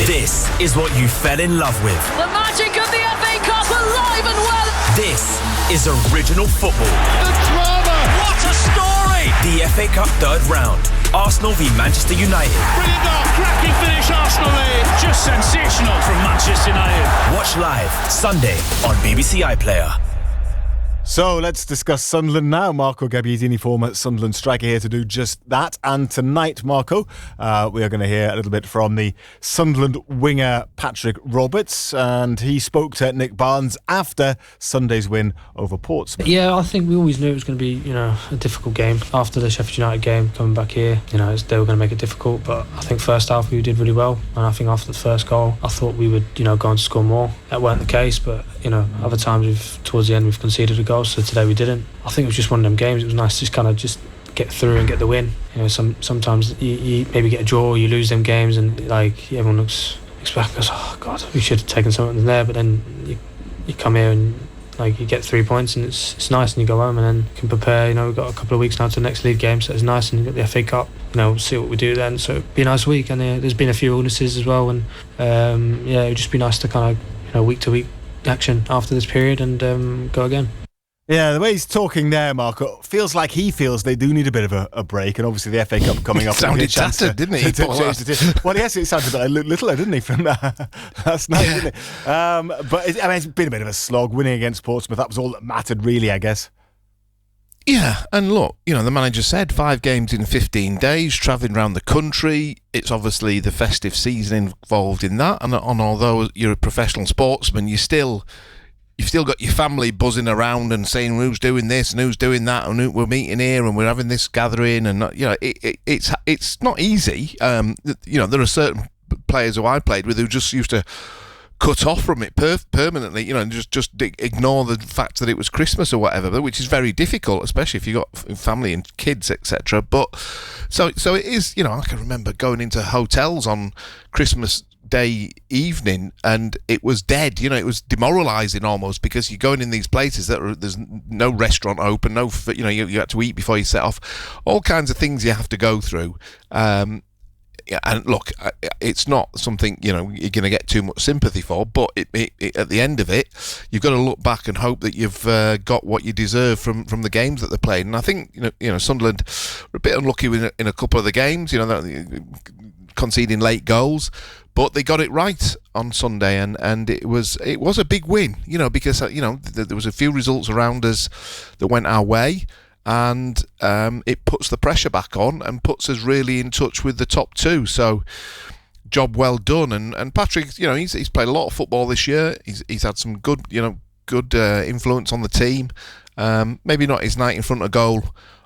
This is what you fell in love with. The magic of the FA Cup alive and well. This is original football. The drama. What a story. The FA Cup third round. Arsenal v Manchester United. Brilliant goal, cracking finish, Arsenal lead. Just sensational from Manchester United. Watch live Sunday on BBC iPlayer. So let's discuss Sunderland now. Marco Gabbiadini, former Sunderland striker, here to do just that. And tonight, Marco, we are going to hear a little bit from the Sunderland winger Patrick Roberts, and he spoke to Nick Barnes after Sunday's win over Portsmouth. Yeah, I think we always knew it was going to be, a difficult game. After the Sheffield United game, coming back here, they were going to make it difficult. But I think first half we did really well, and I think after the first goal, I thought we would, go on to score more. That weren't the case, but other times towards the end we've conceded a goal. So today we didn't. I think it was just one of them games. It was nice to just get through and get the win. Sometimes you maybe get a draw, you lose them games, and everyone looks back and goes, oh God, we should have taken something there. But then you come here and you get 3 points, and it's nice, and you go home and then can prepare. We've got a couple of weeks now to the next league game, so it's nice, and you've got the FA Cup. We'll see what we do then. So it'll be a nice week, and there's been a few illnesses as well, and it would just be nice to kind of week to week action after this period and go again. Yeah, the way he's talking there, Marco, feels like he feels they do need a bit of a break, and obviously the FA Cup coming up. Sounded tattered, didn't he? Well, yes, it sounded a bit littler, didn't he, from that last night, didn't it? But it's been a bit of a slog, winning against Portsmouth. That was all that mattered, really, I guess. Yeah, and look, the manager said 5 games in 15 days, travelling around the country. It's obviously the festive season involved in that, and although you're a professional sportsman, you've still got your family buzzing around and saying who's doing this and who's doing that, and we're meeting here and we're having this gathering, and it's not easy. There are certain players who I played with who just used to cut off from it permanently, and just ignore the fact that it was Christmas or whatever, which is very difficult, especially if you've got family and kids, etc. But so it is. I can remember going into hotels on Christmas Day evening, and it was dead. It was demoralising almost, because you're going in these places there's no restaurant open, you had to eat before you set off, all kinds of things you have to go through. And look, it's not something you're going to get too much sympathy for, but at the end of it, you've got to look back and hope that you've got what you deserve from the games that they played. And I think Sunderland were a bit unlucky in a couple of the games, conceding late goals, but they got it right on Sunday, and it was a big win, because there was a few results around us that went our way, and it puts the pressure back on and puts us really in touch with the top two. So job well done. And Patrick, he's played a lot of football this year. He's had some good influence on the team. Maybe not his night in front of goal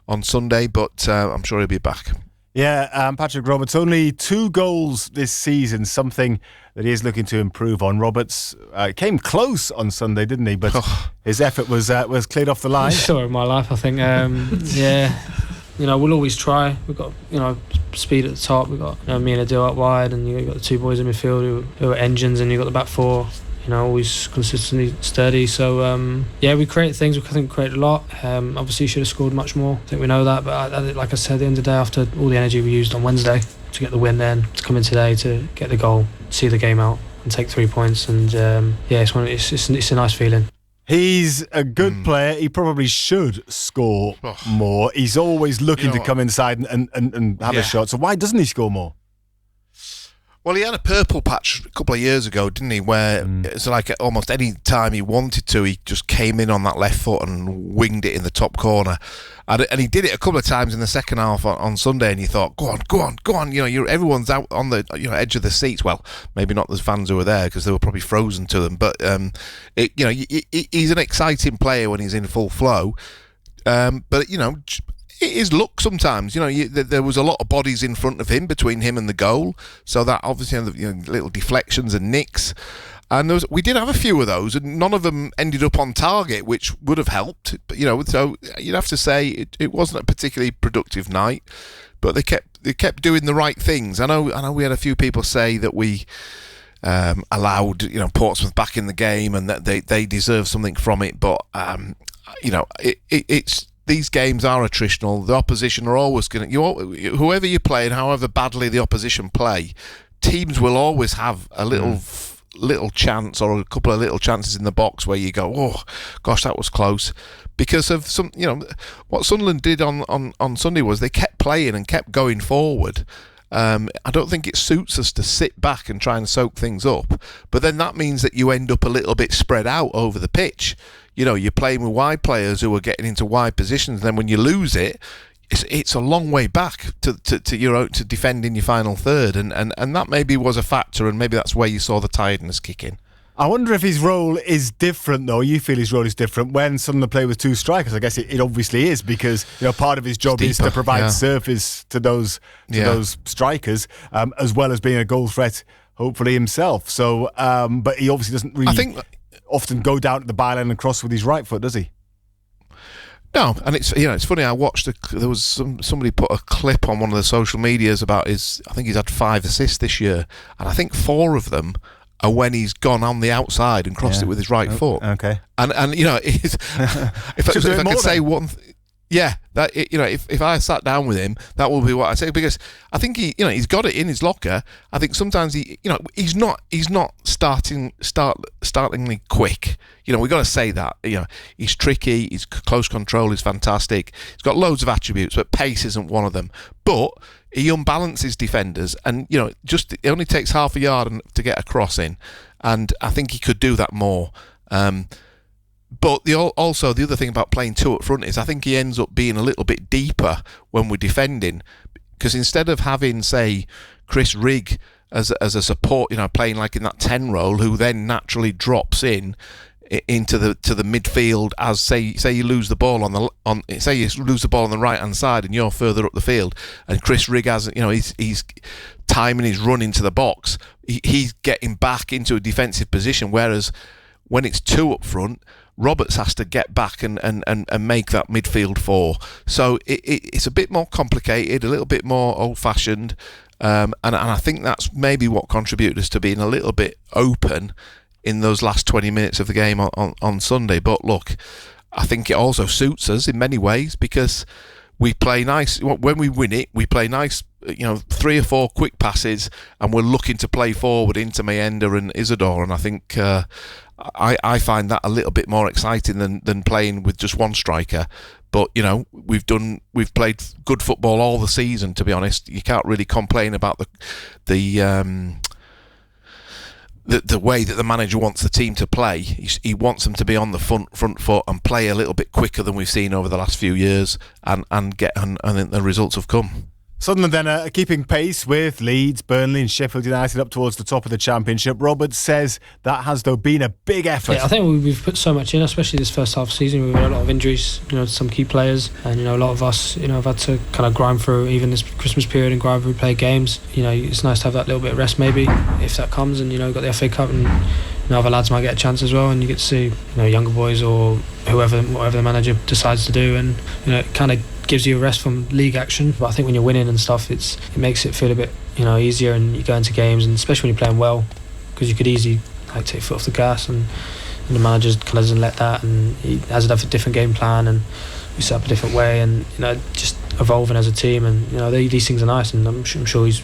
on Sunday, but I'm sure he'll be back. Yeah, Patrick Roberts, only 2 goals this season, something that he is looking to improve on. Roberts came close on Sunday, didn't he? But his effort was cleared off the line. Story of my life, I think. We'll always try. We've got, speed at the top. We've got me and Adil out wide, and you've got the 2 boys in midfield who are engines, and you've got the back 4. Always consistently steady. So, we create things. I think we created a lot. Obviously, should have scored much more. I think we know that. But like I said, at the end of the day, after all the energy we used on Wednesday to get the win, then to come in today to get the goal, see the game out, and take 3 points. And it's a nice feeling. He's a good player. He probably should score more. He's always looking to come inside and have a shot. So why doesn't he score more? Well, he had a purple patch a couple of years ago, didn't he? Where it's like almost any time he wanted to, he just came in on that left foot and winged it in the top corner. And he did it a couple of times in the second half on Sunday, and you thought, go on. Everyone's out on the edge of the seats. Well, maybe not the fans who were there because they were probably frozen to them. But he's an exciting player when he's in full flow. But it is luck sometimes. There was a lot of bodies in front of him, between him and the goal, so that obviously little deflections and nicks. And we did have a few of those, and none of them ended up on target, which would have helped. But so you'd have to say it wasn't a particularly productive night. But they kept doing the right things. I know we had a few people say that we allowed Portsmouth back in the game and that they deserve something from it. But it's these games are attritional. The opposition are always going to whoever you play and however badly the opposition play, teams will always have a little chance or a couple of little chances in the box where you go, oh gosh, that was close, because of some what Sunderland did on Sunday was they kept playing and kept going forward. I don't think it suits us to sit back and try and soak things up, but then that means that you end up a little bit spread out over the pitch. You're playing with wide players who are getting into wide positions, and then when you lose it, it's a long way back to defending your final third, and that maybe was a factor, and maybe that's where you saw the tiredness kick in. I wonder if his role is different, though. You feel his role is different when Sunderland play with two strikers. I guess it obviously is, because part of his job is to provide surface to those strikers, as well as being a goal threat, hopefully himself. So, but he obviously doesn't really often go down to the byline and cross with his right foot, does he? No, and it's funny. I watched there was somebody put a clip on one of the social medias about I think he's had 5 assists this year, and I think 4 of them are when he's gone on the outside and crossed it with his right foot. Okay, and if I could say one. Yeah, that if I sat down with him, that will be what I say, because I think he's got it in his locker. I think sometimes he's not startlingly quick. We got to say that. He's tricky. His close control is fantastic. He's got loads of attributes, but pace isn't one of them. But he unbalances defenders, and it only takes half a yard to get a cross in, and I think he could do that more. But also the other thing about playing 2 up front is I think he ends up being a little bit deeper when we're defending, because instead of having, say, Chris Rigg as a support, playing like in that 10 role, who then naturally drops into the midfield as say you lose the ball on the right hand side and you're further up the field, and Chris Rigg has he's timing his run into the box, he's getting back into a defensive position, whereas when it's 2 up front, Roberts has to get back and make that midfield 4. So it's a bit more complicated, a little bit more old-fashioned, and I think that's maybe what contributed us to being a little bit open in those last 20 minutes of the game on Sunday. But look, I think it also suits us in many ways, because we play nice. When we win it, we play nice, 3 or 4 quick passes, and we're looking to play forward into Mayenda and Isidore, and I think I find that a little bit more exciting than playing with just one striker. But we've played good football all the season, to be honest. You can't really complain about the way that the manager wants the team to play. He wants them to be on the front foot and play a little bit quicker than we've seen over the last few years, and the results have come. Sunderland then are keeping pace with Leeds, Burnley and Sheffield United up towards the top of the Championship. Roberts says that has, though, been a big effort. Yeah, I think we've put so much in, especially this first half of the season. We've had a lot of injuries, to some key players, and a lot of us, have had to kind of grind through even this Christmas period and grind through play games. It's nice to have that little bit of rest, maybe, if that comes, and got the FA Cup, and other lads might get a chance as well, and you get to see younger boys or whatever the manager decides to do, and it kind of gives you a rest from league action. But I think when you're winning and stuff, it makes it feel a bit easier, and you go into games, and especially when you're playing well, because you could easily take your foot off the gas, and the manager kind of doesn't let that, and he has a different game plan, and we set up a different way, and just evolving as a team, and these things are nice, and I'm sure he's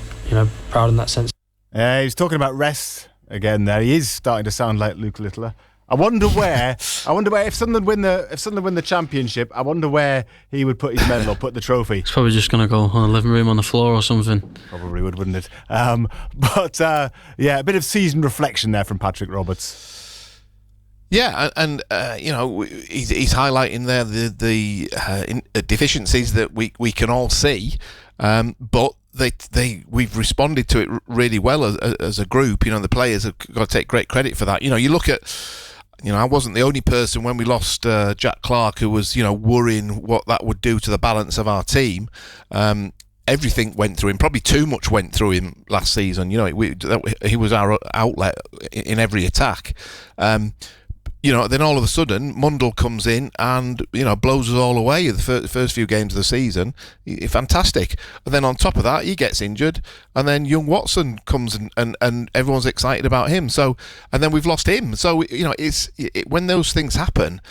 proud in that sense. He's talking about rest again there. He is starting to sound like Luke Littler. I wonder where if Sunderland win the championship, I wonder where he would put his medal or put the trophy. It's probably just going to go on a living room on the floor or something. Probably would, wouldn't it? A bit of season reflection there from Patrick Roberts. Yeah, and he's highlighting there the deficiencies that we can all see, but we've responded to it really well as a group. The players have got to take great credit for that. You look at, I wasn't the only person when we lost Jack Clark who was worrying what that would do to the balance of our team. Everything went through him. Probably too much went through him last season. He was our outlet in every attack. Then all of a sudden, Mundell comes in and, blows us all away the first few games of the season. Fantastic. And then on top of that, he gets injured. And then young Watson comes and everyone's excited about him. So, and then we've lost him. So, when those things happen,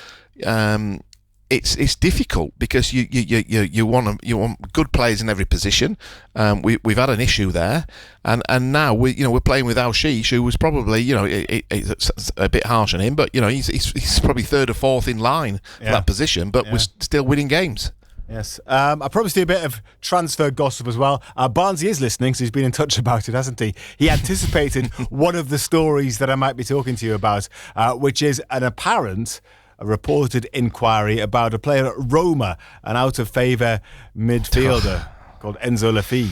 it's difficult because you want good players in every position. We've had an issue there, and now we're playing with Al-Shish, who was probably it's a bit harsh on him, but he's probably third or fourth in line for that position, but we're still winning games. Yes. I promised you a bit of transfer gossip as well. Barnesy is listening, so he's been in touch about it, hasn't he? He anticipated one of the stories that I might be talking to you about, which is a reported inquiry about a player at Roma, an out-of-favour midfielder called Enzo Laffi,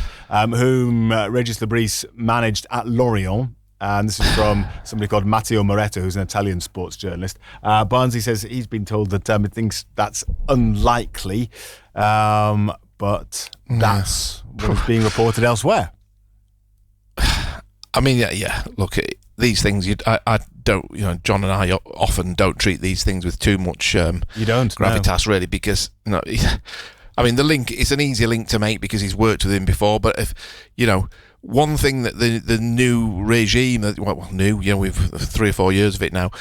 whom Regis Lebris managed at Lorient. And this is from somebody called Matteo Moretto, who's an Italian sports journalist. Barnesy says he's been told that he thinks that's unlikely, but that's what is being reported elsewhere. I mean, yeah. Look, these things, I don't. John and I often don't treat these things with too much gravitas, really, because I mean, the link is an easy link to make because he's worked with him before. But if one thing that the new regime, we've 3 or 4 years of it now.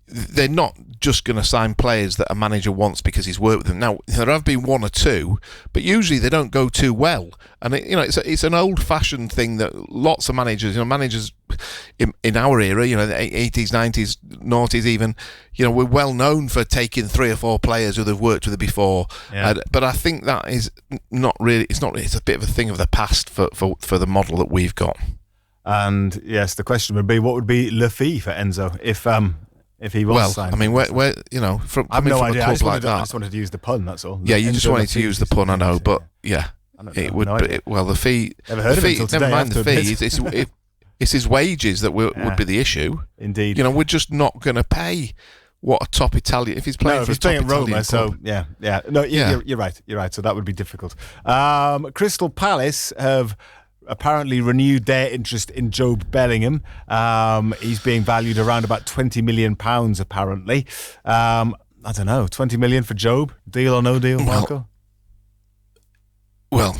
They're not just going to sign players that a manager wants because he's worked with them. Now, there have been one or two, but usually they don't go too well. And it's an old-fashioned thing that lots of managers, managers in our era, the 80s, 90s, noughties even, we're well known for taking 3 or 4 players who they've worked with before. Yeah. But I think that is not really. It's a bit of a thing of the past for the model that we've got. And yes, the question would be, what would be Le fee for Enzo if he was signed? I mean, where from coming from a club like that, I just wanted to use the pun. That's all. Yeah, you just wanted to use the pun. I know, but yeah, it would. The fee. Never heard of it until today. Never mind the fee. It's his wages that would be the issue. Indeed. We're just not going to pay what a top Italian. If he's playing for a top Italian Roma, club. so yeah. No, you're right. You're right. So that would be difficult. Crystal Palace have apparently renewed their interest in Jobe Bellingham. He's being valued around about £20 million, apparently. I don't know, 20 million for Jobe? Deal or no deal, Marco? Well,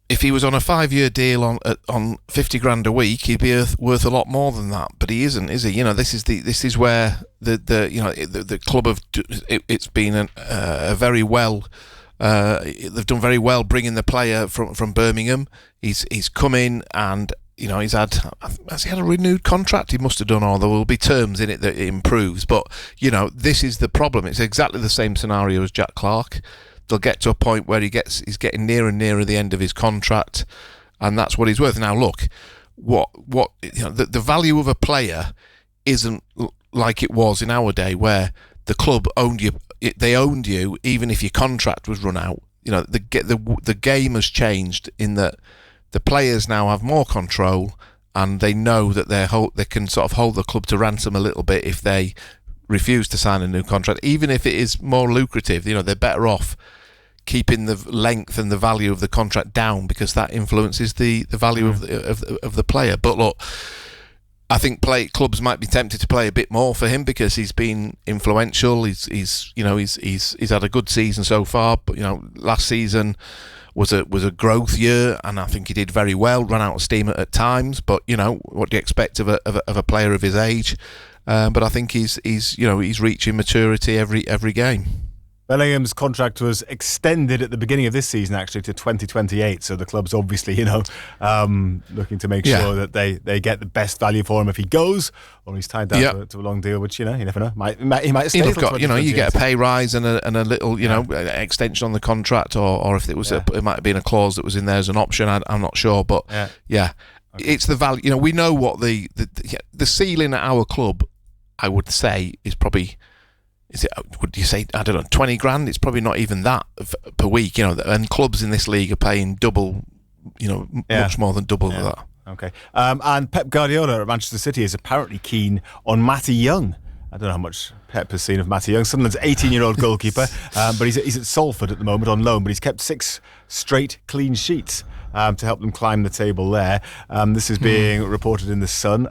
if he was on a 5-year deal on 50 grand a week, he'd be worth a lot more than that. But he isn't, is he? This is where the club have. It's been a very well. They've done very well bringing the player from Birmingham. He's come in and has he had a renewed contract? He must have done, or there will be terms in it that it improves. But this is the problem. It's exactly the same scenario as Jack Clark. They'll get to a point where he's getting nearer and nearer the end of his contract, and that's what he's worth. Now look, the value of a player isn't like it was in our day, where the club owned you. They owned you even if your contract was run out. The game has changed in that the players now have more control, and they know that they can sort of hold the club to ransom a little bit if they refuse to sign a new contract, even if it is more lucrative. They're better off keeping the length and the value of the contract down because that influences the value of the player. But look, I think clubs might be tempted to play a bit more for him because he's been influential. He's had a good season so far, but last season was a growth year, and I think he did very well. Ran out of steam at times, but what do you expect of a player of his age? But I think he's reaching maturity every game. Bellingham's contract was extended at the beginning of this season, actually, to 2028. So the club's obviously, looking to make sure that they get the best value for him if he goes, or he's tied down to a long deal. Which you never know. He might stay. You've got, you get a pay rise and a little, extension on the contract, or if it was, it might have been a clause that was in there as an option. I'm not sure, but it's the value. We know what the ceiling at our club, I would say, is probably. Would you say, I don't know, 20 grand? It's probably not even that per week, and clubs in this league are paying double, much more than double of that. Okay. And Pep Guardiola at Manchester City is apparently keen on Matty Young. I don't know how much Pep has seen of Matty Young. Sunderland's 18-year-old goalkeeper, but he's at Salford at the moment on loan, but he's kept 6 straight clean sheets. To help them climb the table there. This is being reported in The Sun.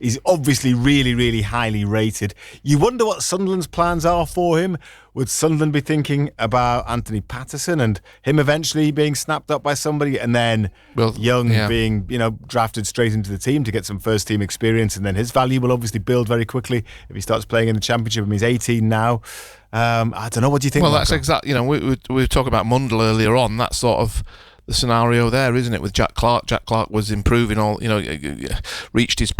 He's obviously really, really highly rated. You wonder what Sunderland's plans are for him. Would Sunderland be thinking about Anthony Patterson and him eventually being snapped up by somebody, and then Young being, drafted straight into the team to get some first team experience, and then his value will obviously build very quickly if he starts playing in the Championship. He's 18 now. I don't know. What do you think? Well, that's exactly. We were talking about Mundell earlier on. That's sort of the scenario there, isn't it, with Jack Clark? Jack Clark was improving reached his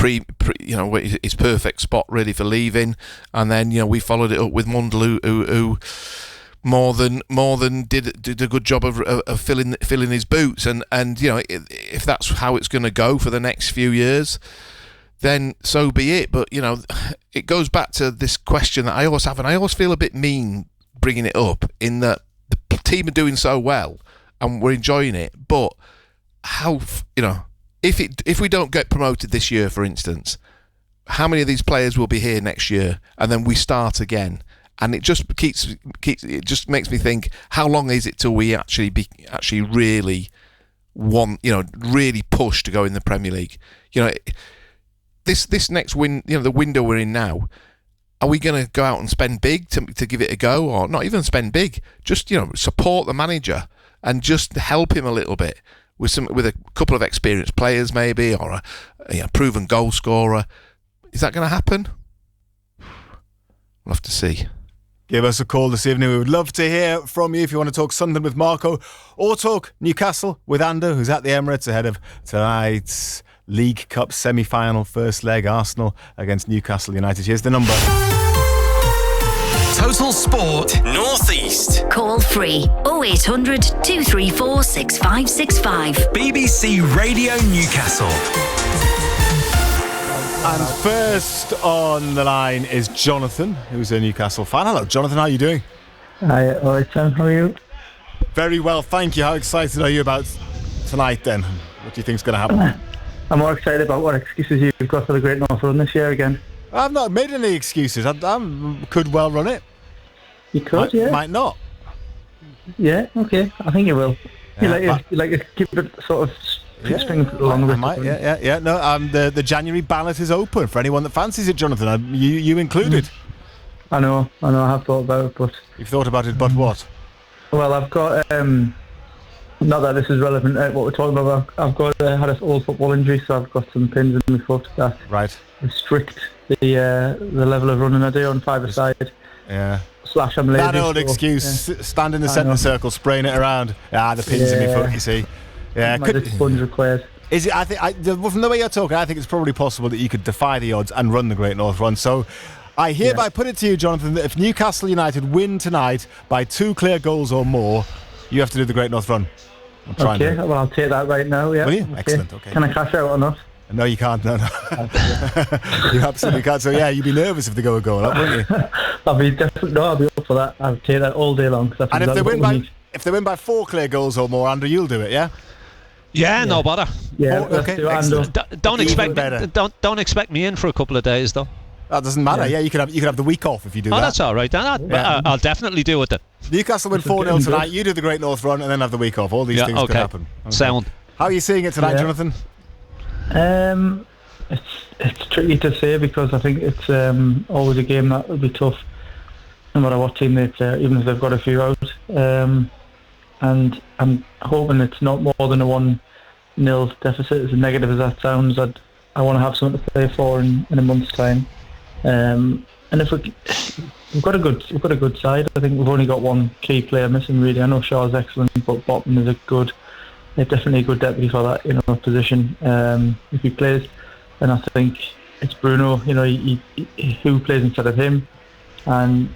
his perfect spot really for leaving, and then we followed it up with Mundell, who more than did a good job of filling his boots, and if that's how it's going to go for the next few years, then so be it. But it goes back to this question that I always have, and I always feel a bit mean bringing it up, in that the team are doing so well and we're enjoying it, but how, if we don't get promoted this year, for instance, how many of these players will be here next year, and then we start again? And it just it just makes me think, how long is it till we actually really want, really push to go in the Premier League? This next the window we're in now, are we going to go out and spend big to give it a go, or not even spend big? Just support the manager and just help him a little bit with a couple of experienced players, maybe, or a proven goal scorer. Is that going to happen? We'll have to see. Give us a call this evening. We would love to hear from you if you want to talk Sunderland with Marco, or talk Newcastle with Ander, who's at the Emirates ahead of tonight's League Cup semi-final first leg, Arsenal against Newcastle United. Here's the number. Total Sport North East. Call free 0800 234 6565. BBC Radio Newcastle. And first on the line is Jonathan, who's a Newcastle fan. Hello, Jonathan. How are you doing? Hi, all right, Sam. How are you? Very well, thank you. How excited are you about tonight, then? What do you think's going to happen? I'm more excited about what excuses you've got for the Great North Run this year again. I've not made any excuses. I could well run it. You could, yeah. Might not. Yeah, okay. I think you will. Yeah, you like to keep it sort of string along with it. Yeah. No, the January ballot is open for anyone that fancies it, Jonathan. You included. I know. I have thought about it, but... You've thought about it, but what? Well, I've got... not that this is relevant what we're talking about, but I've got had an old football injury, so I've got some pins in my foot that restrict the level of running I do on five-a-side. Yeah. / I'm lazy. That old excuse, stand in the centre circle, spraying it around. The pins in my foot, you see. Yeah, sponge required. Is it? I think from the way you're talking, I think it's probably possible that you could defy the odds and run the Great North Run. So, I hereby put it to you, Jonathan, that if Newcastle United win tonight by 2 clear goals or more, you have to do the Great North Run. Okay, well, I'll take that right now. Yeah. Will you? Okay. Excellent. Okay. Can I cash out or not? No, you can't. No. You absolutely can't. So you'd be nervous if they go a goal up, wouldn't you? I'll be up for that. I'll take that all day long. And if they win by 4 clear goals or more, Andrew, you'll do it, yeah? Yeah, no bother. Yeah, okay. Don't expect me in for a couple of days though. That doesn't matter. Yeah, you could have the week off if you do that. Oh, that's all right. I'll definitely do it then. Newcastle win 4-0 tonight. You do the Great North Run and then have the week off. All these things could happen. Okay. Sound. How are you seeing it tonight, Jonathan? It's tricky to say because I think it's always a game that will be tough, no matter what team even if they've got a few out. And I'm hoping it's not more than a 1-0 deficit. As negative as that sounds, I want to have something to play for in a month's time. And if we've got a good side. I think we've only got one key player missing really. I know Shaw's excellent, but Botman is definitely a good deputy for that position if he plays. And I think it's Bruno. Who plays instead of him, and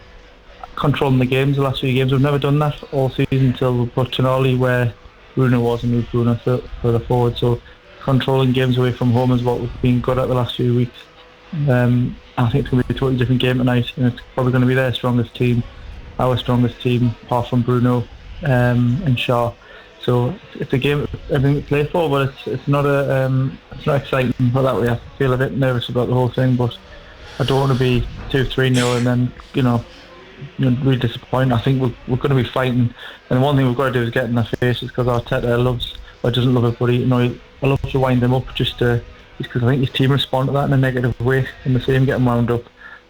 controlling the games. The last few games we've never done that all season until we put Tonali where Bruno was and moved Bruno further forward. So controlling games away from home is what we've been good at the last few weeks. I think it's going to be a totally different game tonight, and it's probably going to be their strongest team, our strongest team, apart from Bruno and Shaw. So it's a game everything to play for, but it's not exciting for that way. I feel a bit nervous about the whole thing, but I don't want to be 2-3-0 and then really disappointed. I think we're going to be fighting, and one thing we've got to do is get in their faces, because Arteta doesn't love it, but he loves to wind them up just because I think his team respond to that in a negative way. When they see him getting wound up,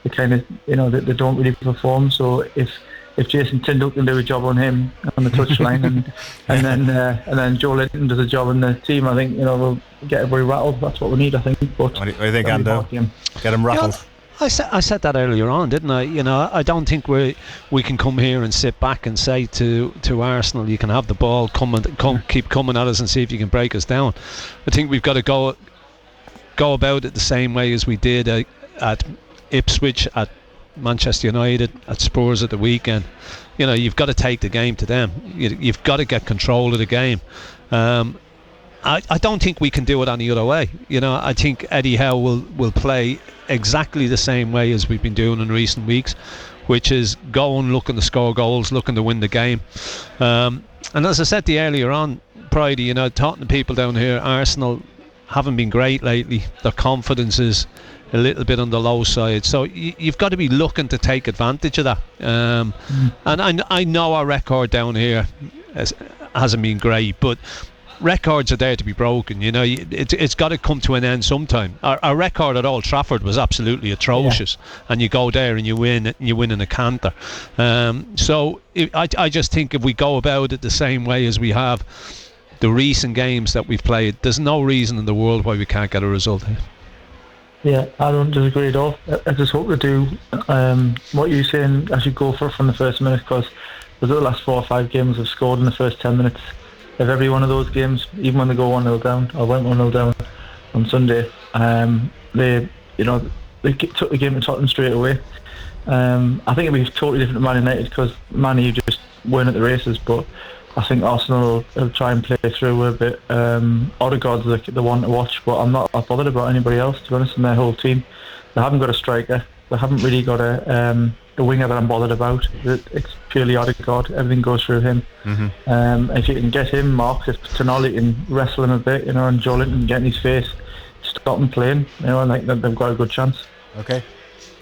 they kind of they don't really perform. So if Jason Tindall can do a job on him on the touchline, and then Joe Linton does a job on the team, I think we'll get everybody rattled. That's what we need, I think. But what do you think, Ando? Get them rattled. I said that earlier on, didn't I? I don't think we can come here and sit back and say to Arsenal, you can have the ball, keep coming at us and see if you can break us down. I think we've got to go about it the same way as we did at Ipswich, at Manchester United, at Spurs at the weekend. You've got to take the game to them. You've got to get control of the game. I don't think we can do it any other way. I think Eddie Howe will play exactly the same way as we've been doing in recent weeks, which is going, looking to score goals, looking to win the game. And as I said to you earlier on, Bridie, talking to people down here, Arsenal haven't been great lately. Their confidence is a little bit on the low side, so you've got to be looking to take advantage of that. And I know our record down here hasn't been great, but records are there to be broken. It's got to come to an end sometime. Our record at Old Trafford was absolutely atrocious, and you go there and you win in a canter. So I just think if we go about it the same way as we have the recent games that we've played, there's no reason in the world why we can't get a result here. Yeah, I don't disagree at all. I just hope to do what you're saying. I should go for it from the first minute, because the last 4 or 5 games have scored in the first 10 minutes of every one of those games, even when they go 1-0 down. I went 1-0 down on Sunday. They took the game to Tottenham straight away. I think it'd be totally different to Man United, because Man U just weren't at the races, but I think Arsenal will try and play through a bit. Odegaard's the one to watch, but I'm not bothered about anybody else, to be honest, in their whole team. They haven't got a striker. They haven't really got a winger that I'm bothered about. It's purely Odegaard. Everything goes through him. Mm-hmm. If you can get him marked, if Tonali can wrestle him a bit, and Joe Linton get in his face, stop him playing, I think that they've got a good chance. Okay.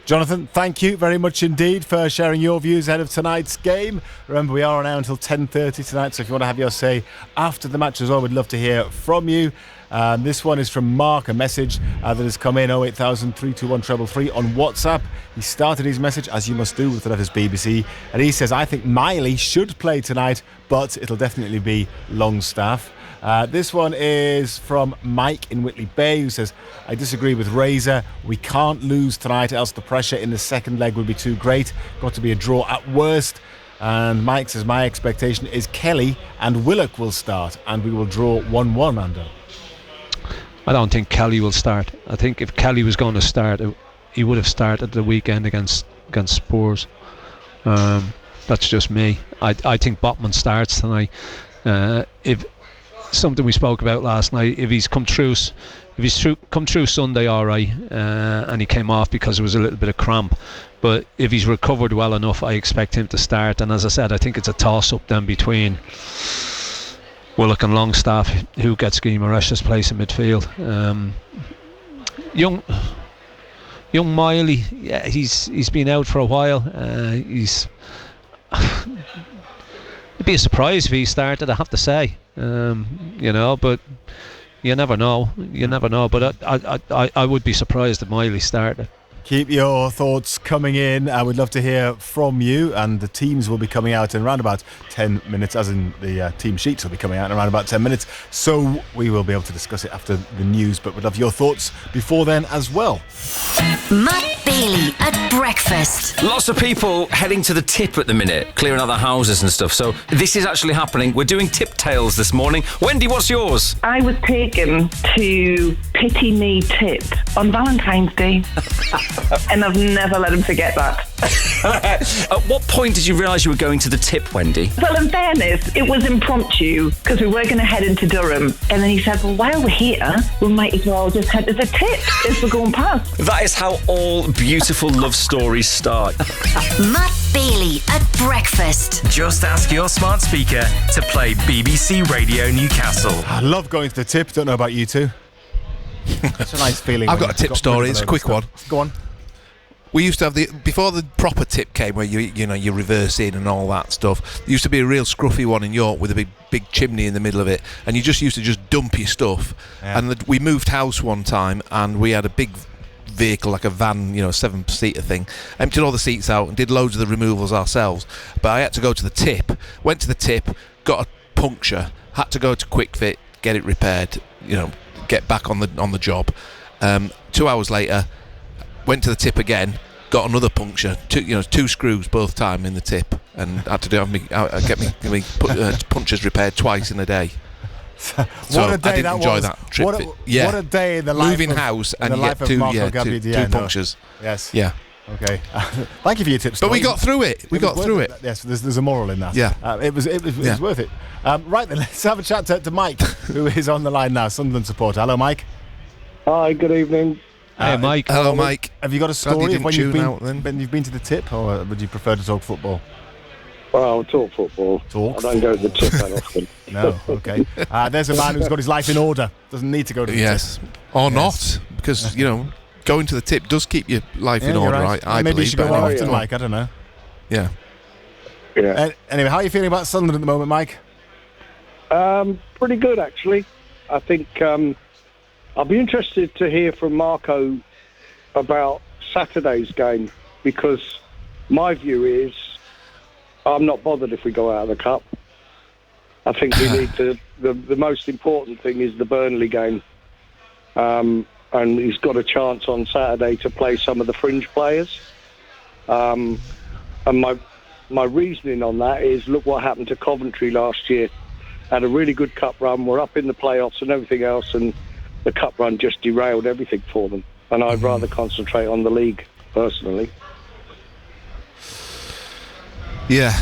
Jonathan, thank you very much indeed for sharing your views ahead of tonight's game. Remember, we are on air until 10:30 tonight, so if you want to have your say after the match as well, we'd love to hear from you. This one is from Mark, a message that has come in 08000 321 333 on WhatsApp. He started his message, as you must do, with the letters BBC, and he says, I think Miley should play tonight, but it'll definitely be Longstaff. This one is from Mike in Whitley Bay, who says, I disagree with Razor. We can't lose tonight, else the pressure in the second leg would be too great. Got to be a draw at worst. And Mike says, my expectation is Kelly and Willock will start, and we will draw 1-1, Ando. I don't think Kelly will start. I think if Kelly was going to start, he would have started the weekend against Spurs. That's just me. I think Botman starts tonight. If something we spoke about last night, if he's come through Sunday all right, and he came off because it was a little bit of cramp, but if he's recovered well enough, I expect him to start. And as I said, I think it's a toss-up then between Willock and Longstaff, who gets Guimarães' place in midfield. Young Miley, yeah, he's been out for a while. It'd be a surprise if he started, I have to say. But you never know. But I would be surprised if Miley started. Keep your thoughts coming in. I would love to hear from you, and the teams will be coming out in around about 10 minutes, as in the team sheets will be coming out in around about 10 minutes, so we will be able to discuss it after the news, but we'd love your thoughts before then as well. Matt Bailey at breakfast. Lots of people heading to the tip at the minute, clearing out the houses and stuff, so this is actually happening. We're doing tip tales this morning. Wendy, what's yours? I was taken to Pity Me Tip on Valentine's Day. And I've never let him forget that. At what point did you realise you were going to the tip, Wendy? Well, in fairness, it was impromptu because we were going to head into Durham. And then he said, well, while we're here, we might as well just head to the tip if we're going past. That is how all beautiful love stories start. Matt Bailey at breakfast. Just ask your smart speaker to play BBC Radio Newcastle. I love going to the tip. Don't know about you two. It's a nice feeling. I've got a tip story. It's a quick one. Go on. We used to have before the proper tip came, where you reverse in and all that stuff. There used to be a real scruffy one in York with a big chimney in the middle of it, and you just used to just dump your stuff. Yeah. And we moved house one time, and we had a big vehicle, like a van, 7-seater thing. Emptied all the seats out and did loads of the removals ourselves. But I had to go to the tip. Went to the tip, got a puncture, had to go to Quick Fit, get it repaired. Get back on the job. 2 hours later, went to the tip again, got another puncture. Two screws both time in the tip, and had to get me punctures repaired twice in a day. What a day I didn't that enjoy was. that trip. What a day in the life moving of, house in and the you life get of two punctures. Yes. Yeah. Okay. Thank you for your tips. But we got through it. We got through it. Yes. There's a moral in that. Yeah. It was worth it. Right then, let's have a chat to Mike, who is on the line now, Sunderland supporter. Hello, Mike. Hi. Good evening. Hey, Mike. Hello, Mike. Have you got a story of when you've been to the tip, or would you prefer to talk football? Well, I'll talk football. I don't go to the tip that often. No, okay. There's a man who's got his life in order. Doesn't need to go to the tip. Or not, because, going to the tip does keep your life in order, right. I Maybe believe. you should go more often, Mike. I don't know. Yeah. Anyway, how are you feeling about Sunderland at the moment, Mike? Pretty good, actually. I think I'll be interested to hear from Marco about Saturday's game, because my view is I'm not bothered if we go out of the cup. I think we need to. The most important thing is the Burnley game, and he's got a chance on Saturday to play some of the fringe players. And my reasoning on that is, look what happened to Coventry last year. Had a really good cup run. We're up in the playoffs and everything else, and the cup run just derailed everything for them. And I'd rather concentrate on the league personally. Yeah,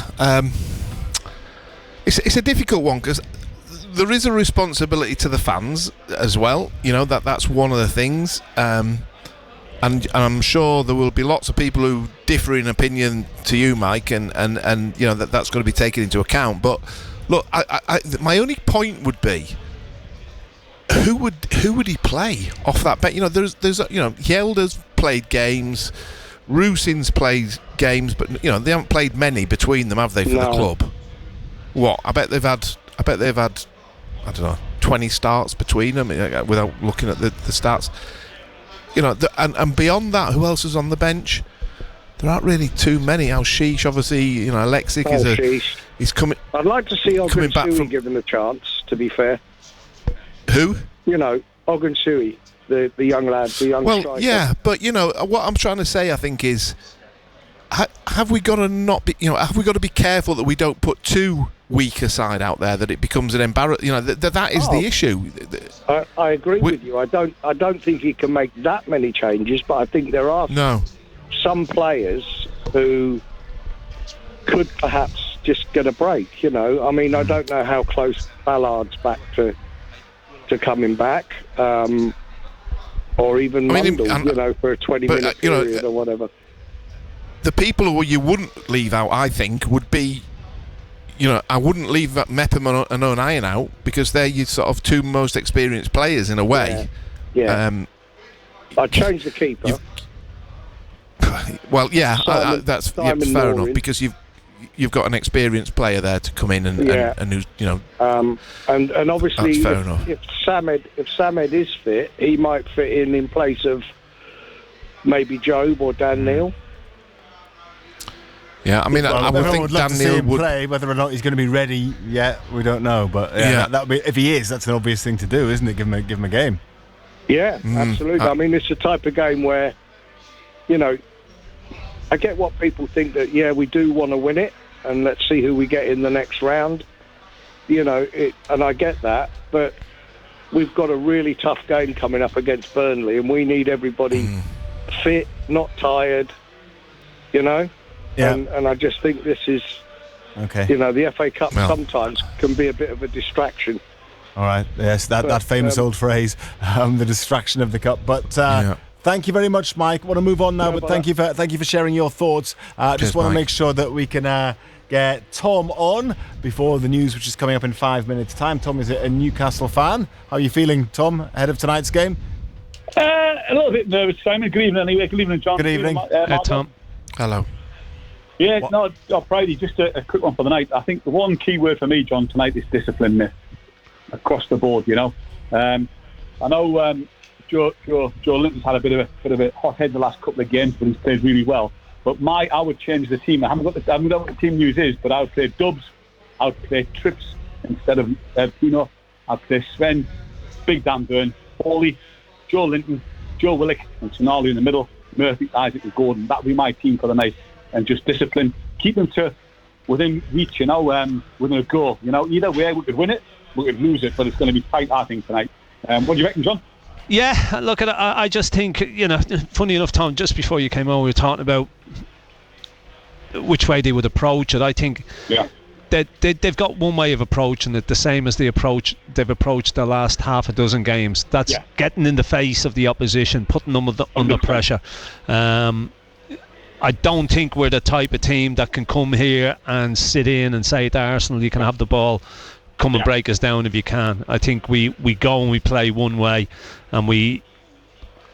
it's a difficult one, because there is a responsibility to the fans as well. That's one of the things, and I'm sure there will be lots of people who differ in opinion to you, Mike, and that's going to be taken into account. But look, my only point would be, who would he play off that bench? There's Yelder's played games. Rusin's played games, but they haven't played many between them, have they, for the club? What? I bet they've had I don't know, 20 starts between them without looking at the stats. And beyond that, who else is on the bench? There aren't really too many. Al-Sheesh, obviously, Alexic he's coming. I'd like to see coming back from given a chance, to be fair. Who? Ogun Sui. The young lad, the young striker. Well, yeah, but what I'm trying to say, I think, is have we got to not be, have we got to be careful that we don't put too weak a side out there, that it becomes an embarrassment. That is the issue. I agree with you. I don't think he can make that many changes, but I think there are some players who could perhaps just get a break. I don't know how close Ballard's back to coming back. Or even Mundell, for a 20-minute period or whatever. The people who you wouldn't leave out, I think, would be, I wouldn't leave Mepham and O'Nien out, because they're your sort of two most experienced players in a way. Yeah. I'd change the keeper. Well, yeah, that's fair enough, because you've got an experienced player there to come in and who's and obviously fair enough. If Samed is fit, he might fit in place of maybe Job or Dan Neil. Yeah, I mean, I would think would love Dan to see Neil him would play. Whether or not he's going to be ready yet, we don't know. But that would be, if he is, that's an obvious thing to do, isn't it? Give him a game. Yeah, absolutely. I mean, it's the type of game where, you know, I get what people think that, we do want to win it, and let's see who we get in the next round. You know, and I get that, but we've got a really tough game coming up against Burnley, and we need everybody fit, not tired, you know? Yeah. And I just think this is, you know, the FA Cup sometimes can be a bit of a distraction. All right, yes, that famous old phrase, the distraction of the cup. But thank you very much, Mike. I want to move on now, but thank you for sharing your thoughts. Just want to make sure that we can get Tom on before the news, which is coming up in 5 minutes' time. Tom is a Newcastle fan. How are you feeling, Tom, ahead of tonight's game? A little bit nervous, Simon. Good evening, anyway. Good evening, John. Good evening. Hey, Tom. Hello. Yeah, Friday, just a quick one for the night. I think the one key word for me, John, tonight is discipline, mate. Across the board, you know. I know Joe Linton's had a bit of a hot head the last couple of games, but he's played really well. But I would change the team. I haven't got what the team news is, but I would play Dubs, I would play Trips instead of Pino. I'd play Sven, Big Dan Burn, Paulie, Joe Linton, Joe Willock, and Sonali in the middle. Murphy, Isaac, and Gordon. That would be my team for the night. And just discipline, keep them to within reach, you know, within a goal. You know, either way we could win it, we could lose it, but it's going to be tight, I think, tonight. What do you reckon, John? Yeah, look, I just think, you know, funny enough, Tom, just before you came on, we were talking about which way they would approach it. I think they've got one way of approaching it, the same as the approach they've approached the last half a dozen games. That's getting in the face of the opposition, putting them under pressure. I don't think we're the type of team that can come here and sit in and say to Arsenal, you can have the ball, come and break us down if you can. I think we go and we play one way and we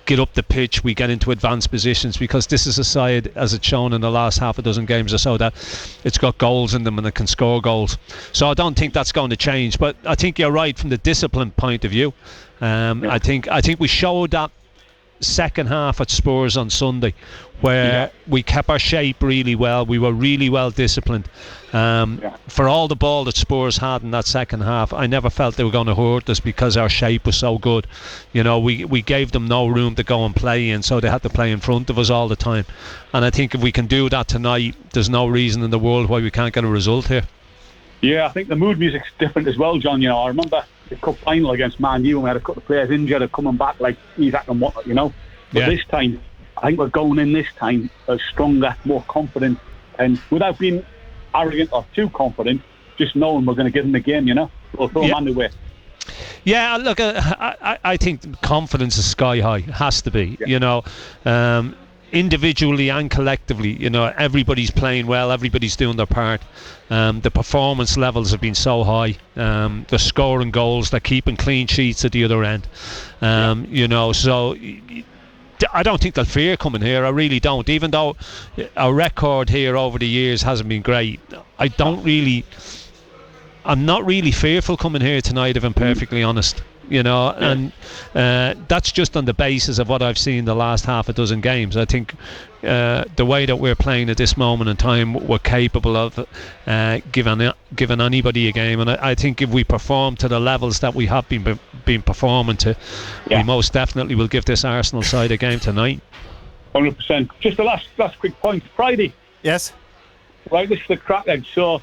get up the pitch, we get into advanced positions, because this is a side, as it's shown in the last half a dozen games or so, that it's got goals in them and it can score goals. So I don't think that's going to change, but I think you're right from the discipline point of view. I think we showed that second half at Spurs on Sunday, where we kept our shape really well. We were really well disciplined. For all the ball that Spurs had in that second half, I never felt they were going to hurt us because our shape was so good. You know, we gave them no room to go and play in, so they had to play in front of us all the time. And I think if we can do that tonight, there's no reason in the world why we can't get a result here. Yeah, I think the mood music's different as well, John. You know, I remember the cup final against Man U, and we had a couple of players injured and coming back like Isaac and whatnot, you know. But this time, I think we're going in this time as stronger, more confident, and without being arrogant or too confident, just knowing we're going to give them the game, you know. We'll throw them on the way. Yeah, look, I think confidence is sky high. It has to be, you know. Individually and collectively, you know, everybody's playing well, everybody's doing their part. The performance levels have been so high. They're scoring goals, they're keeping clean sheets at the other end. You know, so I don't think they'll fear coming here. I really don't. Even though our record here over the years hasn't been great, I'm not really fearful coming here tonight, if I'm perfectly honest. You know, and that's just on the basis of what I've seen the last half a dozen games. I think the way that we're playing at this moment in time, we're capable of giving anybody a game. And I think if we perform to the levels that we have been performing to, we most definitely will give this Arsenal side a game tonight. 100%. Just the last quick point. Friday. Yes. Right, this is the crack egg. So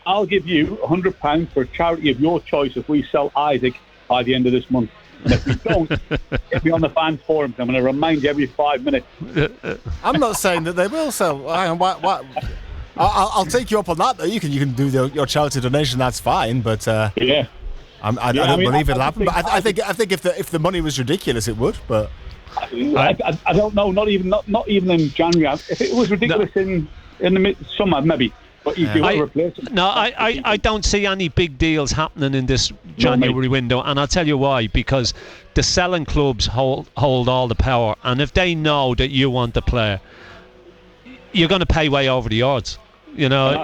I'll give you £100 for a charity of your choice if we sell Isaac by the end of this month. And if we don't, get me on the fans forums. I'm going to remind you every 5 minutes. I'm not saying that they will sell. Hang on, I'll take you up on that, though. You can do your charity donation. That's fine, but I don't believe it'll happen. But I think if the money was ridiculous, it would. But I don't know. Not even in January. If it was ridiculous in the summer, maybe. I don't see any big deals happening in this January window, and I'll tell you why. Because the selling clubs hold all the power, and if they know that you want the player, you're going to pay way over the odds. You know,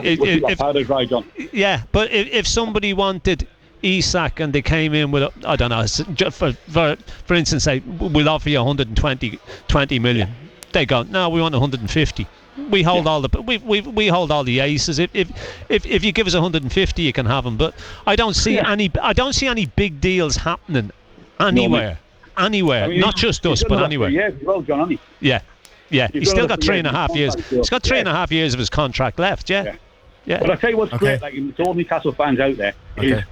but if somebody wanted Isak and they came in with, I don't know, for instance, say we'll offer you 120 million. they go, no, we want 150. We hold all the we hold all the aces. If you give us 150, you can have them. But I don't see any big deals happening anywhere. Anywhere, I mean, not just us, but anywhere. Yeah, well, John, yeah. He's still got 3.5 years. He's got 3.5 years of his contract left. Yeah. But I tell you what's great, like to all Newcastle fans out there, is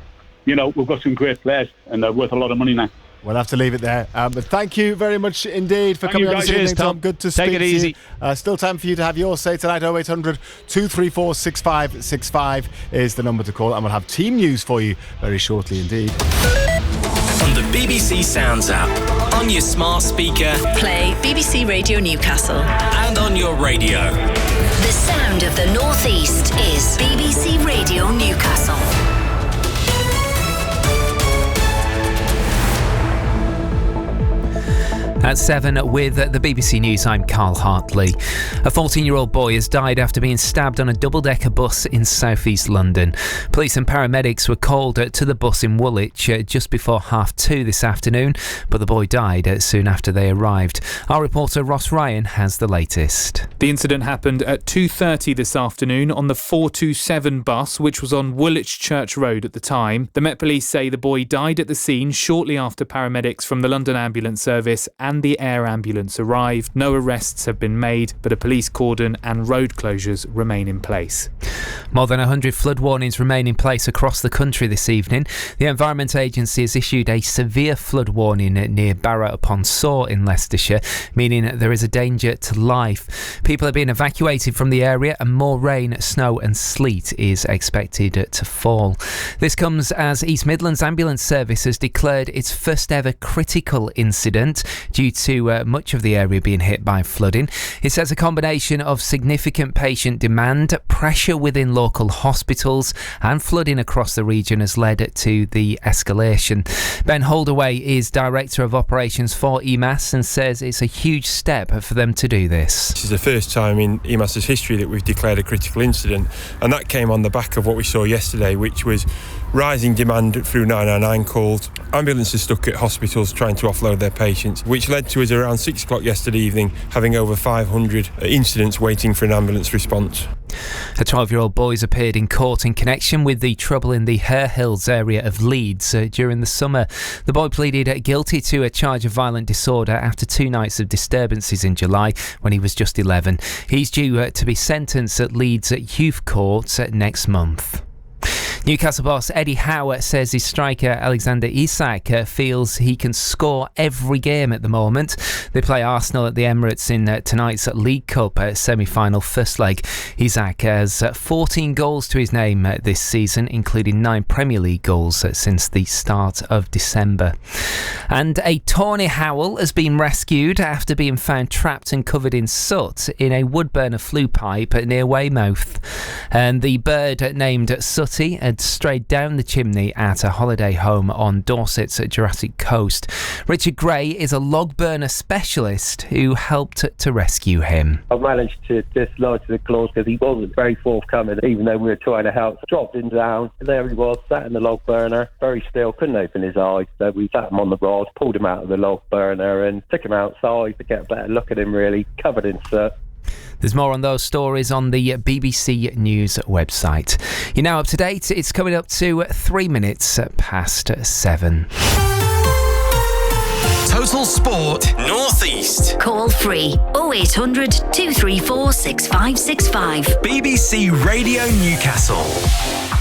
we've got some great players and they're worth a lot of money now. We'll have to leave it there. But thank you very much indeed for coming on this evening, Tom. Good to speak to you. Take it easy. Still time for you to have your say tonight. 0800 234 6565 is the number to call, and we'll have team news for you very shortly indeed. On the BBC Sounds app, on your smart speaker, Play BBC Radio Newcastle. and on your radio. The sound of the North East is BBC Radio Newcastle. At 7 with the BBC News, I'm Carl Hartley. A 14-year-old boy has died after being stabbed on a double-decker bus in south-east London. Police and paramedics were called to the bus in Woolwich just before 2:30 this afternoon, but the boy died soon after they arrived. Our reporter Ross Ryan has the latest. The incident happened at 2:30 this afternoon on the 427 bus, which was on Woolwich Church Road at the time. The Met Police say the boy died at the scene shortly after paramedics from the London Ambulance Service and the air ambulance arrived. No arrests have been made, but a police cordon and road closures remain in place. More than 100 flood warnings remain in place across the country this evening. The Environment Agency has issued a severe flood warning near Barrow-upon-Soar in Leicestershire, meaning there is a danger to life. People are being evacuated from the area and more rain, snow and sleet is expected to fall. This comes as East Midlands Ambulance Service has declared its first ever critical incident due to much of the area being hit by flooding. It says a combination of significant patient demand, pressure within local hospitals and flooding across the region has led to the escalation. Ben Holdaway is Director of Operations for EMAS and says it's a huge step for them to do this. This is the first time in EMAS's history that we've declared a critical incident, and that came on the back of what we saw yesterday, which was rising demand through 999 calls, ambulances stuck at hospitals trying to offload their patients, which led to us around 6 o'clock yesterday evening having over 500 incidents waiting for an ambulance response. A 12-year-old boy has appeared in court in connection with the trouble in the Hare Hills area of Leeds during the summer. The boy pleaded guilty to a charge of violent disorder after 2 nights of disturbances in July when he was just 11. He's due to be sentenced at Leeds Youth Court next month. Newcastle boss Eddie Howe says his striker Alexander Isak feels he can score every game at the moment. They play Arsenal at the Emirates in tonight's League Cup semi-final first leg. Isak has 14 goals to his name this season, including 9 Premier League goals since the start of December. And a tawny owl has been rescued after being found trapped and covered in soot in a wood burner flue pipe near Weymouth. And the bird, named Sooty, had strayed down the chimney at a holiday home on Dorset's Jurassic Coast. Richard Gray is a log burner specialist who helped to rescue him. I managed to dislodge the claws because he wasn't very forthcoming, even though we were trying to help. Dropped him down, and there he was, sat in the log burner, very still, couldn't open his eyes. So we sat him on the rod, pulled him out of the log burner and took him outside to get a better look at him, really, covered in soot. There's more on those stories on the BBC News website. You're now up to date. It's coming up to 3 minutes past 7. Total Sport North East. Call free 0800 234 6565. BBC Radio Newcastle.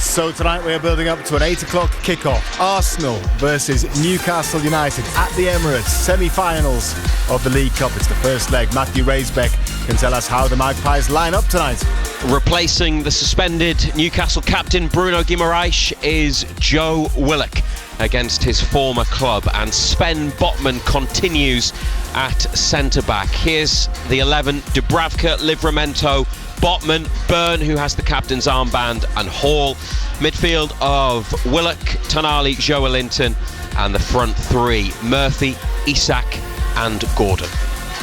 So tonight we are building up to an 8 o'clock kickoff. Arsenal versus Newcastle United at the Emirates, semi-finals of the League Cup. It's the first leg. Matthew Raisbeck can tell us how the Magpies line up tonight. Replacing the suspended Newcastle captain Bruno Guimaraes is Joe Willock against his former club, and Sven Botman continues at centre-back. Here's the 11: Dubravka, Livramento, Botman, Byrne, who has the captain's armband, and Hall. Midfield of Willock, Tonali, Joelinton, and the front three: Murphy, Isak and Gordon.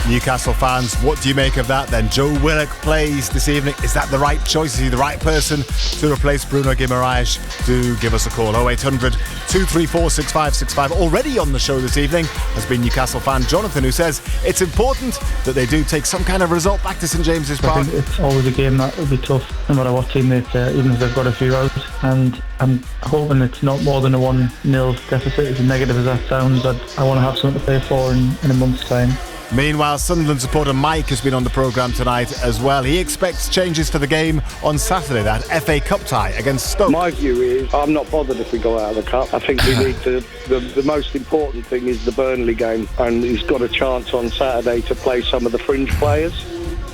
Newcastle fans, what do you make of that then? Joe Willock plays this evening. Is that the right choice? Is he the right person to replace Bruno Guimaraes? Do give us a call. 0800 234 6565. Already on the show this evening has been Newcastle fan Jonathan, who says it's important that they do take some kind of result back to St James's Park. I think it's always a game that will be tough, no matter what team they even if they've got a few out. And I'm hoping it's not more than a 1-0 deficit. As negative as that sounds, I want to have something to play for in a month's time. Meanwhile, Sunderland supporter Mike has been on the programme tonight as well. He expects changes for the game on Saturday, that FA Cup tie against Stoke. My view is I'm not bothered if we go out of the Cup. I think we need to... The most important thing is the Burnley game, and he's got a chance on Saturday to play some of the fringe players.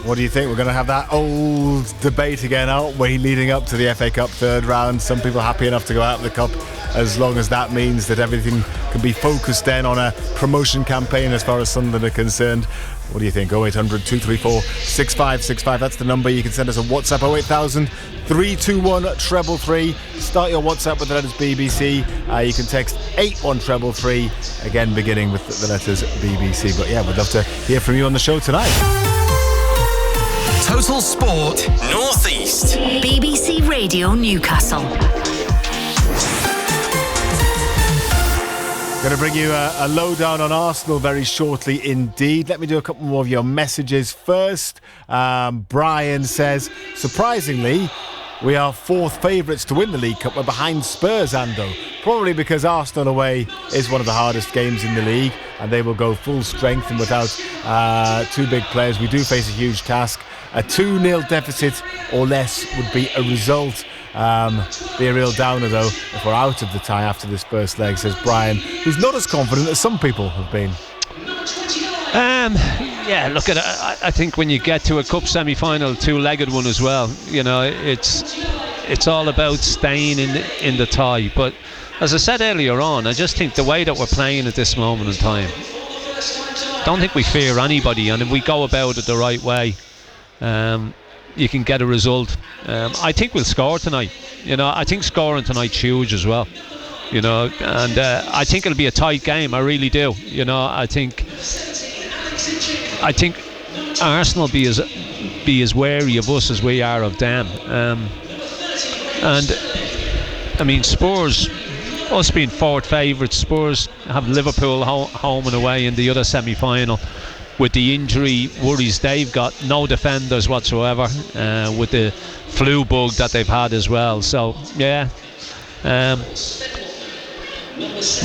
What do you think? We're going to have that old debate again, aren't we, leading up to the FA Cup third round? Some people happy enough to go out of the Cup, as long as that means that everything can be focused then on a promotion campaign as far as Sunderland are concerned. What do you think? 0800 234 6565. That's the number. You can send us a WhatsApp 08000 321 333. Start your WhatsApp with the letters BBC. You can text 81333, again beginning with the letters BBC. But yeah, we'd love to hear from you on the show tonight. Total Sport North East. BBC Radio Newcastle. Going to bring you a lowdown on Arsenal very shortly indeed. Let me do a couple more of your messages first. Brian says, surprisingly, we are fourth favourites to win the League Cup. We're behind Spurs, Ando. Probably because Arsenal away is one of the hardest games in the league, and they will go full strength and without two big players. We do face a huge task. A 2-0 deficit or less would be a result. Be a real downer though if we're out of the tie after this first leg, says Brian, who's not as confident as some people have been. Yeah, look at it. I think when you get to a cup semi-final, two-legged one as well, you know, it's all about staying in the tie. But as I said earlier on, I just think the way that we're playing at this moment in time, don't think we fear anybody, and if we go about it the right way, you can get a result. I think we'll score tonight. You know, I think scoring tonight's huge as well. You know, and I think it'll be a tight game. I really do. You know, I think Arsenal be as wary of us as we are of them. And I mean, Spurs, us being fourth favourites, Spurs have Liverpool home and away in the other semi-final. With the injury worries they've got, no defenders whatsoever, with the flu bug that they've had as well. So yeah,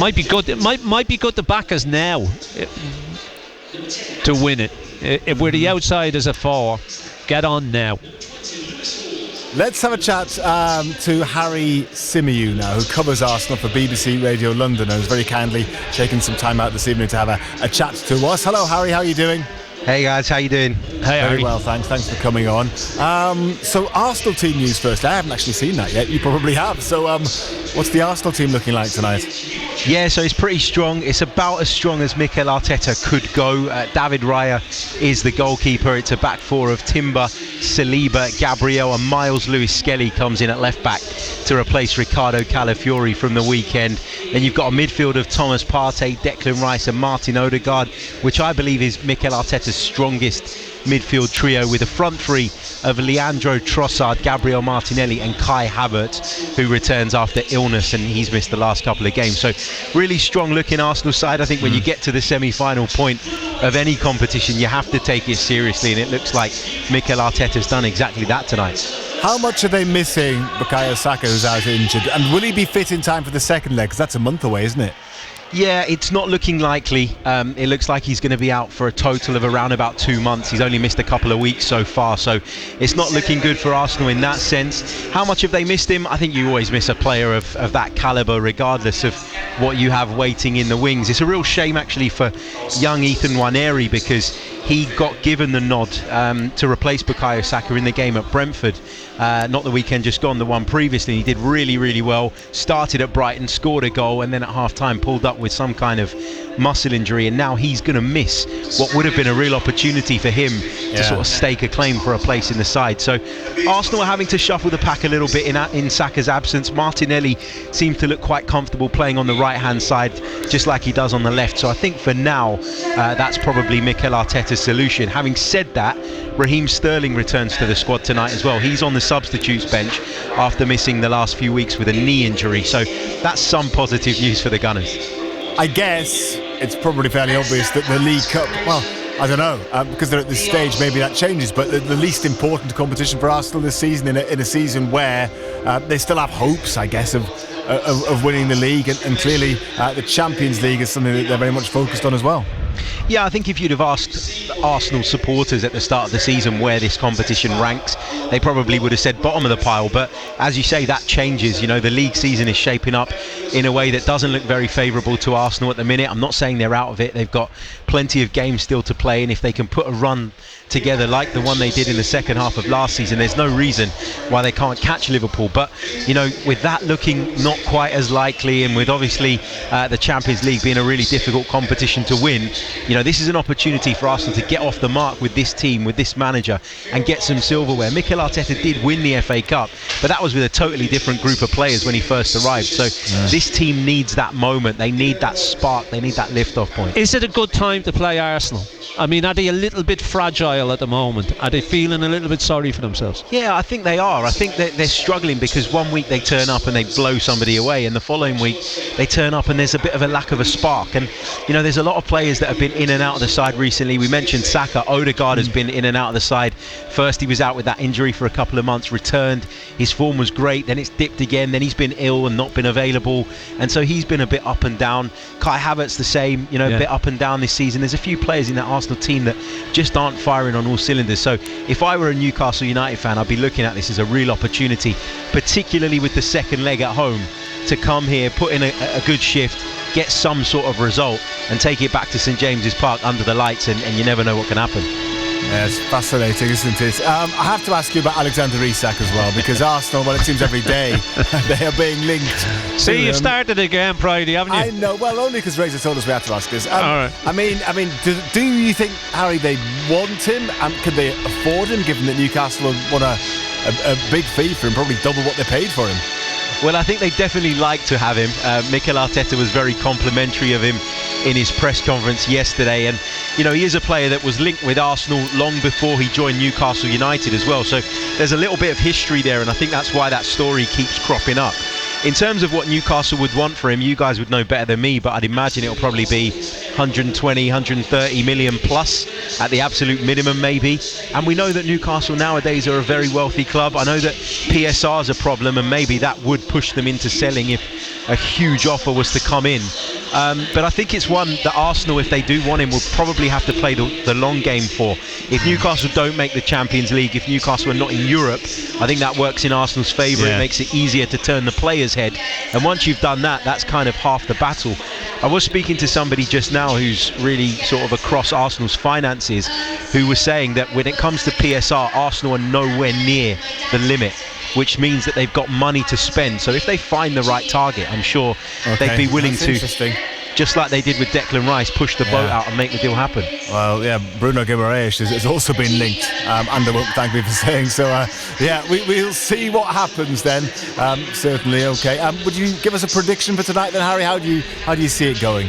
might be good. It might be good to back us now to win it. If we're the outsiders at 4, get on now. Let's have a chat to Harry Symeou now, who covers Arsenal for BBC Radio London, and has very kindly taken some time out this evening to have a chat to us. Hello, Harry. How are you doing? Hey guys, how you doing? Hey, very well, thanks for coming on. So Arsenal team news first. I haven't actually seen that yet. You probably have. So what's the Arsenal team looking like tonight? Yeah, so it's pretty strong. It's about as strong as Mikel Arteta could go. David Raya is the goalkeeper. It's a back four of Timber, Saliba, Gabriel, and Miles Lewis-Skelly comes in at left back to replace Ricardo Calafiori from the weekend. Then you've got a midfield of Thomas Partey, Declan Rice and Martin Odegaard, which I believe is Mikel Arteta's strongest midfield trio, with a front three of Leandro Trossard, Gabriel Martinelli and Kai Havertz, who returns after illness, and he's missed the last couple of games. So really strong looking Arsenal side. I think when you get to the semi-final point of any competition, you have to take it seriously, and it looks like Mikel Arteta's done exactly that tonight. How much are they missing Bukayo Saka, who's out injured, and will he be fit in time for the second leg? Because that's a month away, isn't it? Yeah, it's not looking likely. It looks like he's going to be out for a total of around about 2 months. He's only missed a couple of weeks so far, so it's not looking good for Arsenal in that sense. How much have they missed him? I think you always miss a player of that calibre, regardless of what you have waiting in the wings. It's a real shame actually for young Ethan Nwaneri, because he got given the nod to replace Bukayo Saka in the game at Brentford, not the weekend just gone, the one previously. He did really, really well. Started at Brighton, scored a goal, and then at half-time pulled up with some kind of muscle injury, and now he's going to miss what would have been a real opportunity for him to sort of stake a claim for a place in the side. So Arsenal are having to shuffle the pack a little bit in Saka's absence. Martinelli seems to look quite comfortable playing on the right-hand side, just like he does on the left. So I think for now, that's probably Mikel Arteta's solution. Having said that, Raheem Sterling returns to the squad tonight as well. He's on the substitutes bench after missing the last few weeks with a knee injury. So that's some positive news for the Gunners. I guess it's probably fairly obvious that the League Cup, well, I don't know, because they're at this stage, maybe that changes, but the least important competition for Arsenal this season, in a season where they still have hopes, I guess, of winning the league, and clearly the Champions League is something that they're very much focused on as well. Yeah, I think if you'd have asked Arsenal supporters at the start of the season where this competition ranks, they probably would have said bottom of the pile. But as you say, that changes. You know, the league season is shaping up in a way that doesn't look very favourable to Arsenal at the minute. I'm not saying they're out of it. They've got plenty of games still to play, and if they can put a run together like the one they did in the second half of last season, there's no reason why they can't catch Liverpool. But, you know, with that looking not quite as likely, and with obviously the Champions League being a really difficult competition to win, you know, this is an opportunity for Arsenal to get off the mark with this team, with this manager, and get some silverware. Mikel Arteta did win the FA Cup, but that was with a totally different group of players when he first arrived. So this team needs that moment. They need that spark. They need that lift-off point. Is it a good time to play Arsenal? I mean, are they a little bit fragile at the moment? Are they feeling a little bit sorry for themselves? Yeah, I think they are. I think that they're struggling because one week they turn up and they blow somebody away, and the following week they turn up and there's a bit of a lack of a spark. And, you know, there's a lot of players that have been in and out of the side recently. We mentioned Saka. Odegaard has been in and out of the side. First he was out with that injury for a couple of months, returned. His form was great, then it's dipped again, then he's been ill and not been available. And so he's been a bit up and down. Kai Havertz the same, you know, a bit up and down this season. There's a few players in that Arsenal team that just aren't firing on all cylinders. So if I were a Newcastle United fan, I'd be looking at this as a real opportunity, particularly with the second leg at home, to come here, put in a good shift, get some sort of result, and take it back to St James's Park under the lights, and you never know what can happen. Yeah, it's fascinating, isn't it? I have to ask you about Alexander Isak as well, because Arsenal, well, it seems every day they are being linked. See, you've started again, Friday, haven't you? I know, well, only because Razor told us we had to ask this. All right. I mean, do you think, Harry, they want him, and could they afford him, given that Newcastle won a big fee for him, probably double what they paid for him? Well, I think they definitely like to have him. Mikel Arteta was very complimentary of him in his press conference yesterday, and you know, he is a player that was linked with Arsenal long before he joined Newcastle United as well, so there's a little bit of history there, and I think that's why that story keeps cropping up. In terms of what Newcastle would want for him, you guys would know better than me, but I'd imagine it'll probably be 120, 130 million plus at the absolute minimum, maybe. And we know that Newcastle nowadays are a very wealthy club. I know that PSR is a problem, and maybe that would push them into selling if a huge offer was to come in. But I think it's one that Arsenal, if they do want him, will probably have to play the long game for. If Newcastle don't make the Champions League, if Newcastle are not in Europe, I think that works in Arsenal's favour. It makes it easier to turn the player's head. And once you've done that, that's kind of half the battle. I was speaking to somebody just now who's really sort of across Arsenal's finances, who was saying that when it comes to PSR, Arsenal are nowhere near the limit, which means that they've got money to spend. So if they find the right target, I'm sure they'd be willing to, just like they did with Declan Rice, push the boat out and make the deal happen. Well, yeah, Bruno Guimaraes has also been linked, and I won't thank me for saying so. We'll see what happens then. Certainly, okay. Would you give us a prediction for tonight then, Harry? How do you see it going?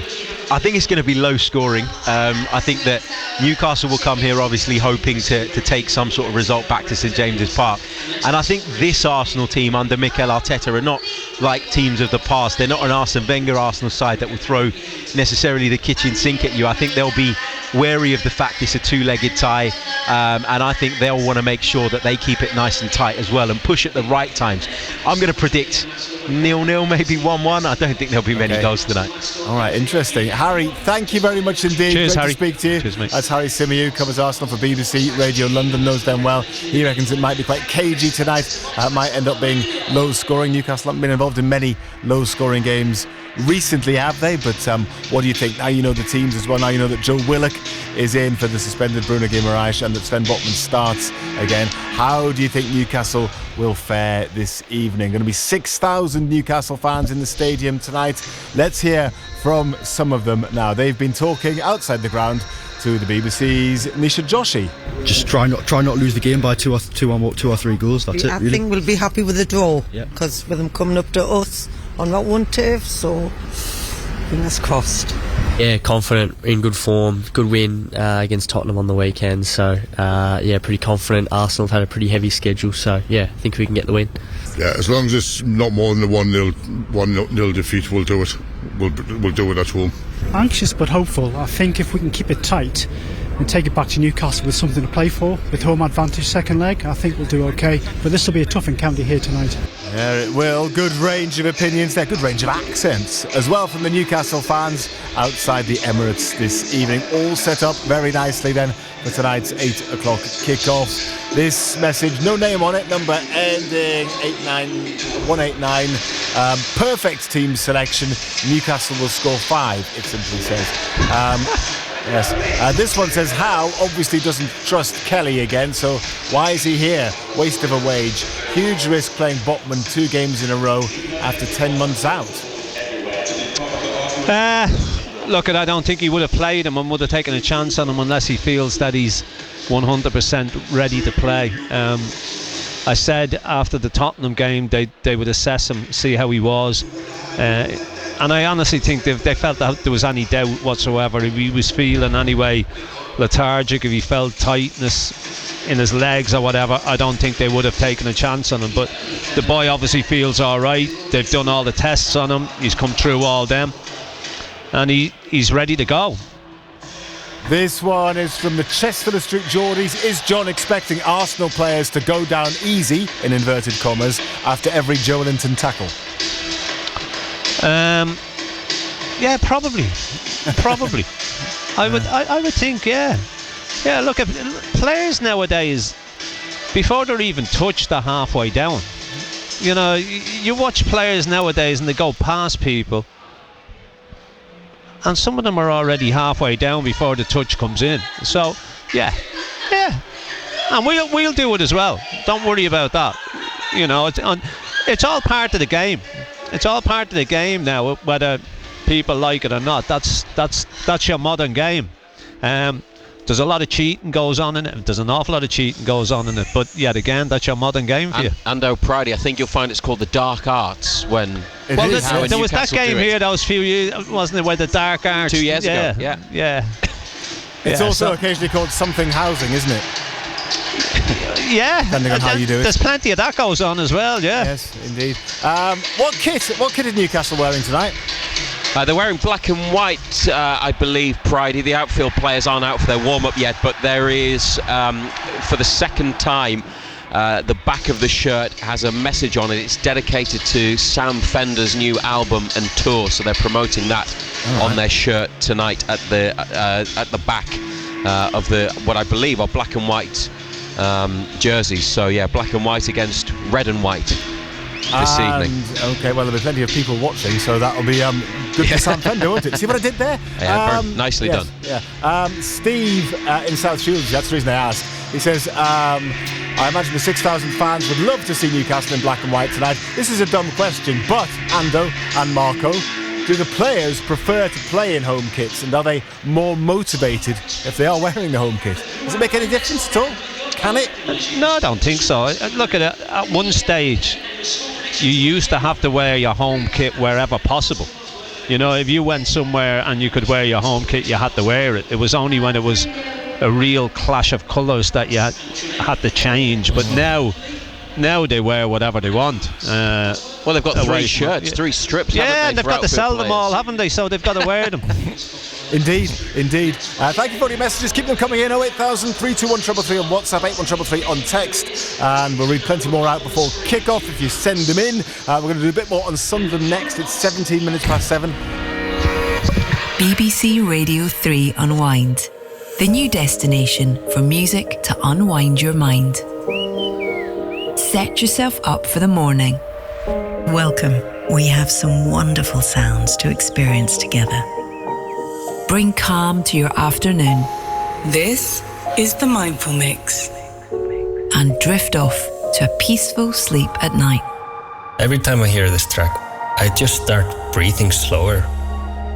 I think it's going to be low scoring. I think that Newcastle will come here obviously hoping to take some sort of result back to St James's Park. And I think this Arsenal team under Mikel Arteta are not like teams of the past. They're not an Arsene Wenger Arsenal side that will throw necessarily the kitchen sink at you. I think they'll be wary of the fact it's a two-legged tie, and I think they'll want to make sure that they keep it nice and tight as well and push at the right times. I'm going to predict 0-0, maybe 1-1. I don't think there'll be many goals tonight. All right, interesting. Harry, thank you very much indeed. Cheers, Great Harry. to speak to you. Cheers, mate. That's Harry Symeou, covers Arsenal for BBC Radio London, knows them well. He reckons it might be quite cagey tonight. Might end up being low scoring. Newcastle haven't been involved in many low scoring games recently, have they? But what do you think? Now you know the teams as well. Now you know that Joe Willock is in for the suspended Bruno Guimaraes and that Sven Botman starts again. How do you think Newcastle will fare this evening? Going to be 6,000 Newcastle fans in the stadium tonight. Let's hear from some of them now. They've been talking outside the ground to the BBC's Nisha Joshi. Just try not lose the game by two or three goals. That's it. I really. think we'll be happy with the draw because with them coming up to us on that one turf, so fingers crossed. Yeah, confident, in good form, good win against Tottenham on the weekend. So pretty confident. Arsenal have had a pretty heavy schedule, so I think we can get the win. Yeah, as long as it's not more than a 1-0 defeat, we'll do it. We'll do it at home. Anxious but hopeful. I think if we can keep it tight and take it back to Newcastle with something to play for, with home advantage second leg, I think we'll do okay. But this will be a tough encounter here tonight. There it will. Good range of opinions there, good range of accents as well from the Newcastle fans outside the Emirates this evening. All set up very nicely then for tonight's 8 o'clock kick-off. This message, no name on it, number ending 189. Perfect team selection. Newcastle will score 5, it simply says. Yes. This one says Howe obviously doesn't trust Kelly again, so why is he here? Waste of a wage. Huge risk playing Botman 2 games in a row after 10 months out. Look, I don't think he would have played him and would have taken a chance on him unless he feels that he's 100% ready to play. I said after the Tottenham game they would assess him, see how he was. And I honestly think they felt that there was any doubt whatsoever. If he was feeling anyway lethargic, if he felt tightness in his legs or whatever, I don't think they would have taken a chance on him. But the boy obviously feels all right. They've done all the tests on him. He's come through all them. And he's ready to go. This one is from the Chesterfield Street Geordies. Is John expecting Arsenal players to go down easy, in inverted commas, after every Joelinton tackle? Yeah, probably. I would think, yeah. Look, players nowadays, before they're even touched, they're halfway down. You know, you watch players nowadays and they go past people, and some of them are already halfway down before the touch comes in. So, yeah, and we'll do it as well. Don't worry about that. You know, it's all part of the game. It's all part of the game now, whether people like it or not. That's your modern game. There's a lot of cheating goes on in it. There's an awful lot of cheating goes on in it. But yet again, that's your modern game for you. And O'Pridy, I think you'll find it's called the dark arts when. There was that game here those few years, wasn't it, where the dark arts 2 years ago. Yeah. It's also occasionally called something housing, isn't it? Yeah, depending on how you do it. There's plenty of that goes on as well. Yeah. Yes, indeed. What kit is Newcastle wearing tonight? They're wearing black and white, I believe, Pridey. The outfield players aren't out for their warm-up yet, but there is, for the second time, the back of the shirt has a message on it. It's dedicated to Sam Fender's new album and tour, so they're promoting that on their shirt tonight at the back of the what I believe are black and white jerseys. So yeah, black and white against red and white this evening. Okay, well, there'll be plenty of people watching, so that'll be good for Sam Fender, won't it? See what I did there? Yeah, nicely done. Yeah. Steve in South Shields, that's the reason I asked. He says, I imagine the 6,000 fans would love to see Newcastle in black and white tonight. This is a dumb question, but Ando and Marco, do the players prefer to play in home kits, and are they more motivated if they are wearing the home kit? Does it make any difference at all? Can it? No, I don't think so. Look at it. At one stage, you used to have to wear your home kit wherever possible. You know, if you went somewhere and you could wear your home kit, you had to wear it. It was only when it was a real clash of colours that you had to change. But now they wear whatever they want. Well, they've got 3 shirts, 3 strips. Yeah, and they've got to sell them all, haven't they? So they've got to wear them. Indeed. Thank you for all your messages. Keep them coming in. 08000 321 333 on WhatsApp, 81333 on text, and we'll read plenty more out before kick-off if you send them in. We're going to do a bit more on Sunderland next. It's 17 minutes past 7. BBC Radio 3 Unwind, the new destination for music to unwind your mind. Set yourself up for the morning. Welcome we have some wonderful sounds to experience together. Bring calm to your afternoon. This is the Mindful Mix. And drift off to a peaceful sleep at night. Every time I hear this track, I just start breathing slower.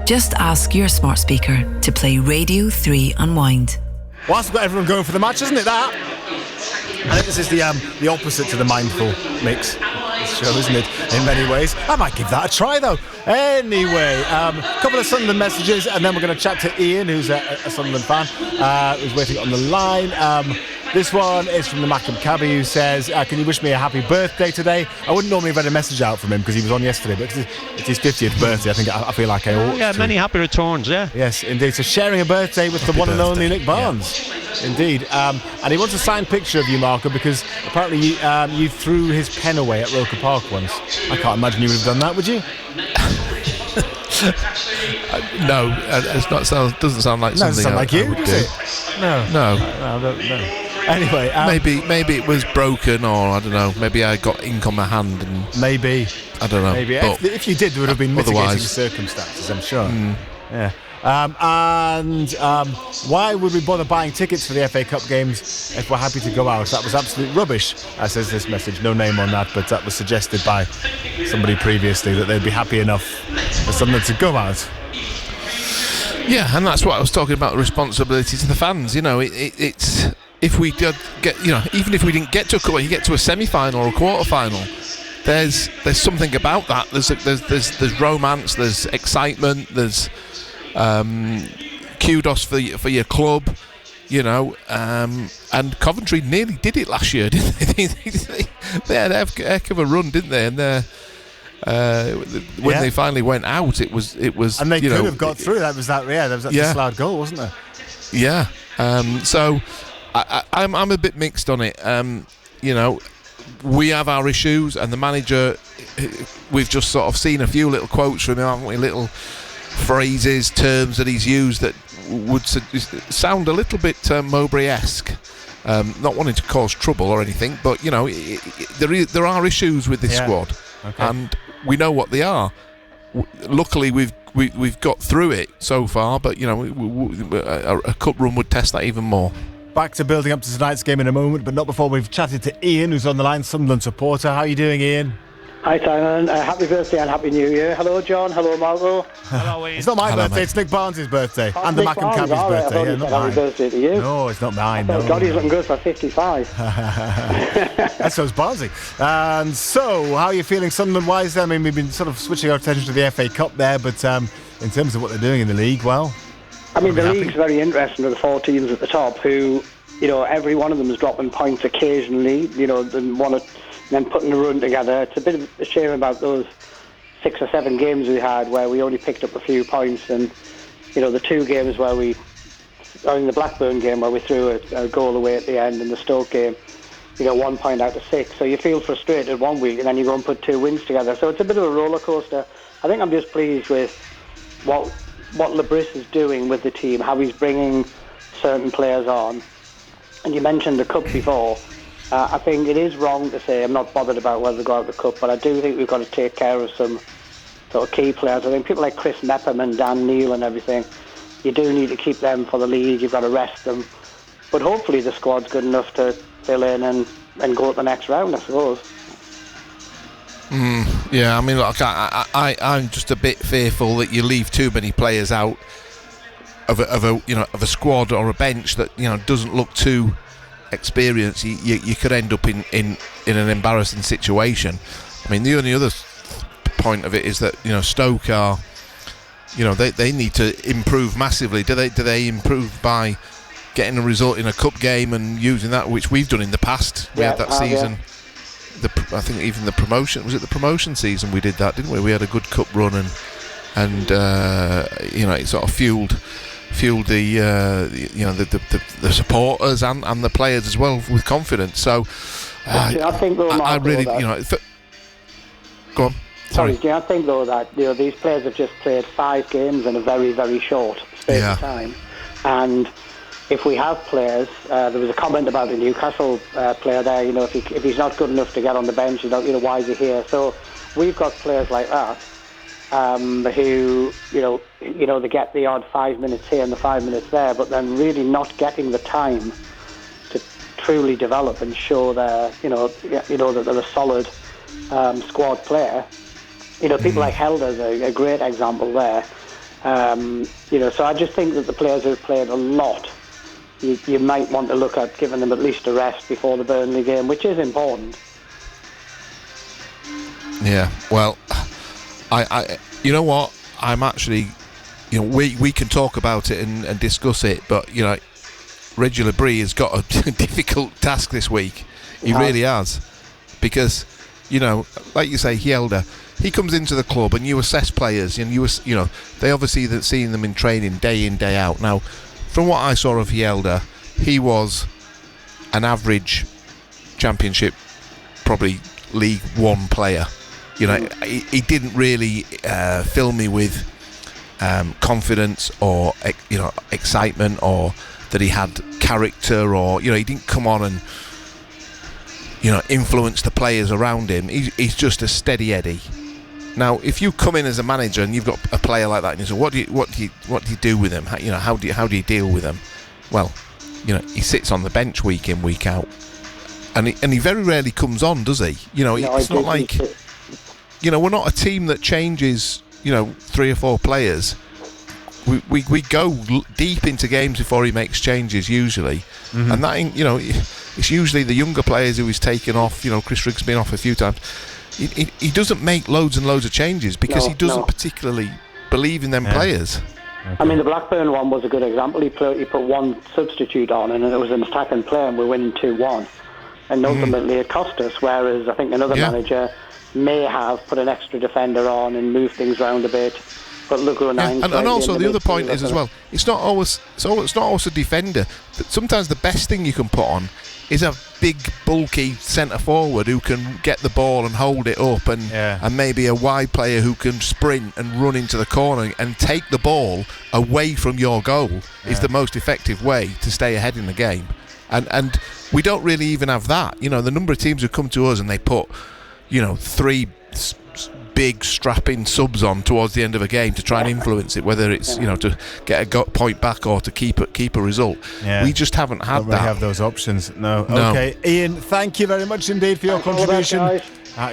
Just ask your smart speaker to play Radio 3 Unwind. Whilst we've got everyone going for the match, isn't it, that? I think this is the opposite to the Mindful Mix show, isn't it, in many ways? I might give that a try, though. Anyway, a couple of Sunderland messages, and then we're going to chat to Ian, who's a Sunderland fan, who's waiting on the line. This one is from the Macam Cabby, who says, can you wish me a happy birthday today? I wouldn't normally have read a message out from him because he was on yesterday, but it's his 50th birthday. I think I feel like I ought to. Many happy returns, yeah. Yes, indeed. So sharing a birthday with the one and only Nick Barnes. Yeah. Indeed. And he wants a signed picture of you, Marco, because apparently you threw his pen away at Roker Park once. I can't imagine you would have done that, would you? No, it's not. Doesn't sound like something doesn't sound like you, I would does do. it? No. No. I don't know. Anyway, maybe it was broken, or I don't know. Maybe I got ink on my hand, and maybe I don't know. Maybe but if you did, there would have been mitigating otherwise, circumstances, I'm sure. Yeah. Why would we bother buying tickets for the FA Cup games if we're happy to go out? That was absolute rubbish, says this message. No name on that, but that was suggested by somebody previously that they'd be happy enough for someone to go out. Yeah, and that's what I was talking about, the responsibility to the fans. You know, it's if we did get, you know, even if we didn't get to a quarter, you get to a semi-final or a quarter-final. There's something about that. There's romance. There's excitement. There's kudos for your club, you know. And Coventry nearly did it last year, didn't they? They had a heck of a run, didn't they? And when they finally went out, it was. And they could have got through. That was that disallowed goal, wasn't there? Yeah. So I'm a bit mixed on it. You know, we have our issues, and the manager. We've just sort of seen a few little quotes from him, haven't we? Little phrases, terms that he's used that would sound a little bit Mowbray-esque. Not wanting to cause trouble or anything, but you know, there are issues with this squad, and we know what they are. Luckily, we've got through it so far, but you know, a cup run would test that even more. Back to building up to tonight's game in a moment, but not before we've chatted to Ian, who's on the line, Sunderland supporter. How are you doing, Ian? Hi Simon, happy birthday and happy new year. Hello John, hello Margot. Hello Ian. It's not my birthday, it's Nick Barnes' birthday. And the Macam Cabby's birthday. Yeah, not mine. Happy birthday to you. No, it's not mine. God, he's looking good for 55. That sounds Barnesy. And so, how are you feeling Sunderland-wise? I mean, we've been sort of switching our attention to the FA Cup there, but in terms of what they're doing in the league, well... I mean, the league's very interesting with the 4 teams at the top who, you know, every one of them is dropping points occasionally, you know, then putting a run together. It's a bit of a shame about those 6 or 7 games we had where we only picked up a few points, and you know, the 2 games where in the Blackburn game where we threw a goal away at the end, and the Stoke game, you know, 1 point out of 6. So you feel frustrated one week and then you go and put 2 wins together. So it's a bit of a roller coaster. I think I'm just pleased with what Lebris is doing with the team, how he's bringing certain players on. And you mentioned the cup before. I think it is wrong to say I'm not bothered about whether they go out the cup, but I do think we've got to take care of some sort of key players. I think people like Chris Mepham and Dan Neil and everything, you do need to keep them for the league. You've got to rest them. But hopefully the squad's good enough to fill in and go to the next round, I suppose. Yeah, I mean, look, I'm just a bit fearful that you leave too many players out of a squad or a bench that, you know, doesn't look too experienced. You could end up in an embarrassing situation. I mean, the only other point of it is that, you know, Stoke are, you know, they need to improve massively. Do they improve by getting a result in a cup game and using that, which we've done in the past? We had that season. I think even the promotion season we did that, didn't we? We had a good cup run and you know, it sort of fueled the you know, the supporters and the players as well with confidence. So I think though, Mark, I really, you know, go on. Sorry. I think though that, you know, these players have just played 5 games in a very, very short space of time, and if we have players, there was a comment about the Newcastle player there. You know, if he's not good enough to get on the bench, you know, why is he here? So we've got players like that who, they get the odd 5 minutes here and the 5 minutes there, but then really not getting the time to truly develop and show that they're a solid squad player. People like Helder's a great example there. So I just think that the players who've played a lot, you might want to look at giving them at least a rest before the Burnley game, which is important. Yeah, well, I you know what? I'm actually, we can talk about it and discuss it, but, Reggie Labrie has got a difficult task this week. He really has. Because, like you say, Hjelde, he comes into the club and you assess players, and they obviously seen them in training day in, day out. Now, from what I saw of Hjelde, he was an average Championship, probably League One player. He didn't really fill me with confidence or excitement, or that he had character, or he didn't come on and influence the players around him. He's just a steady Eddie. Now, if you come in as a manager and you've got a player like that, and you say, what do you do with him? How do you deal with him? Well, he sits on the bench week in, week out, and he very rarely comes on, does he? It's not like we're not a team that changes 3 or 4 players. We go deep into games before he makes changes usually, and that it's usually the younger players who he's taken off. Chris Riggs been off a few times. He doesn't make loads and loads of changes because he doesn't particularly believe in them players. Okay. I mean, the Blackburn one was a good example. He put one substitute on, and it was an attacking player, and we're winning 2-1. And ultimately it cost us, whereas I think another manager may have put an extra defender on and moved things around a bit. But look, and also the other point is as well, it's not always a defender. Sometimes the best thing you can put on is a big, bulky centre forward who can get the ball and hold it up, and maybe a wide player who can sprint and run into the corner and take the ball away from your goal is the most effective way to stay ahead in the game. And we don't really even have that. The number of teams who come to us and they put 3 big strapping subs on towards the end of a game to try and influence it, whether it's to get a point back or to keep a result. We just haven't had don't really have those options. No. Okay, Ian, thank you very much indeed for your contribution.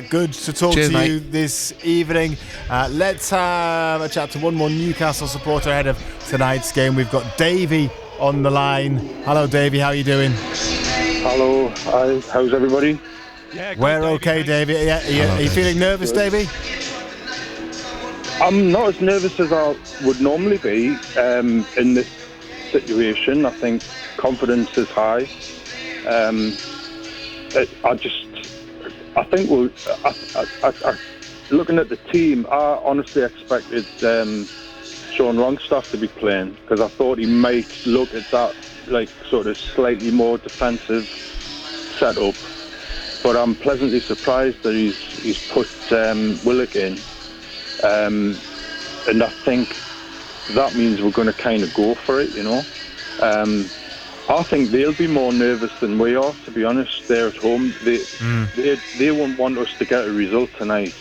Good to talk to you this evening. Let's have a chat to one more Newcastle supporter ahead of tonight's game. We've got Davey on the line. Hello, Davey. How are you doing? Hello. How's everybody? Yeah, we're okay, Davey. Are you feeling nervous, Davey? I'm not as nervous as I would normally be in this situation. I think confidence is high. Looking at the team, I honestly expected Sean Longstaff to be playing, because I thought he might look at that sort of slightly more defensive setup. But I'm pleasantly surprised that he's put Willock in, and I think that means we're going to kind of go for it. I think they'll be more nervous than we are, to be honest. They're at home. They won't want us to get a result tonight,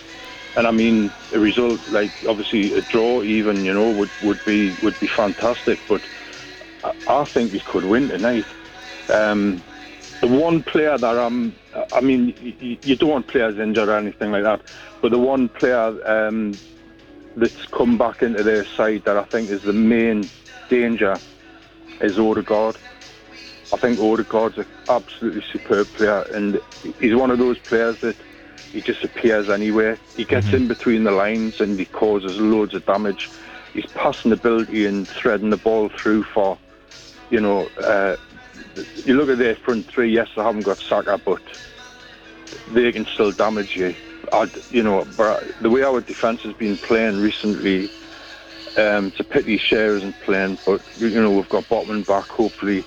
and I mean a result obviously a draw even would be fantastic. But I think we could win tonight. The one player that you don't want players injured or anything like that, but the one player that's come back into their side that I think is the main danger is Odegaard. I think Odegaard's an absolutely superb player, and he's one of those players that he just appears anywhere. He gets in between the lines and he causes loads of damage. His passing ability and threading the ball through for, you look at their front three, yes, they haven't got Saka, but they can still damage you. But the way our defence has been playing recently, it's a pity Shearer isn't playing, but, we've got Botman back, hopefully.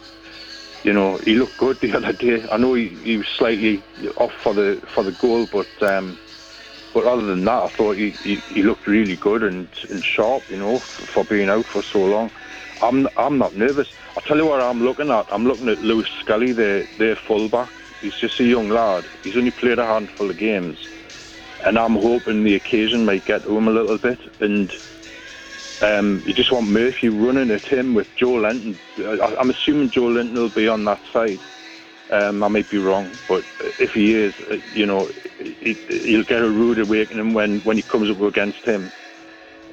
He looked good the other day. I know he was slightly off for the goal, but other than that, I thought he looked really good and sharp, for being out for so long. I'm not nervous. I'll tell you what I'm looking at. I'm looking at Lewis Scully, their fullback. He's just a young lad. He's only played a handful of games. and I'm hoping the occasion might get to him a little bit. And you just want Murphy running at him with Joe Linton. I'm assuming Joe Linton will be on that side. I might be wrong, but if he is, he'll get a rude awakening when he comes up against him.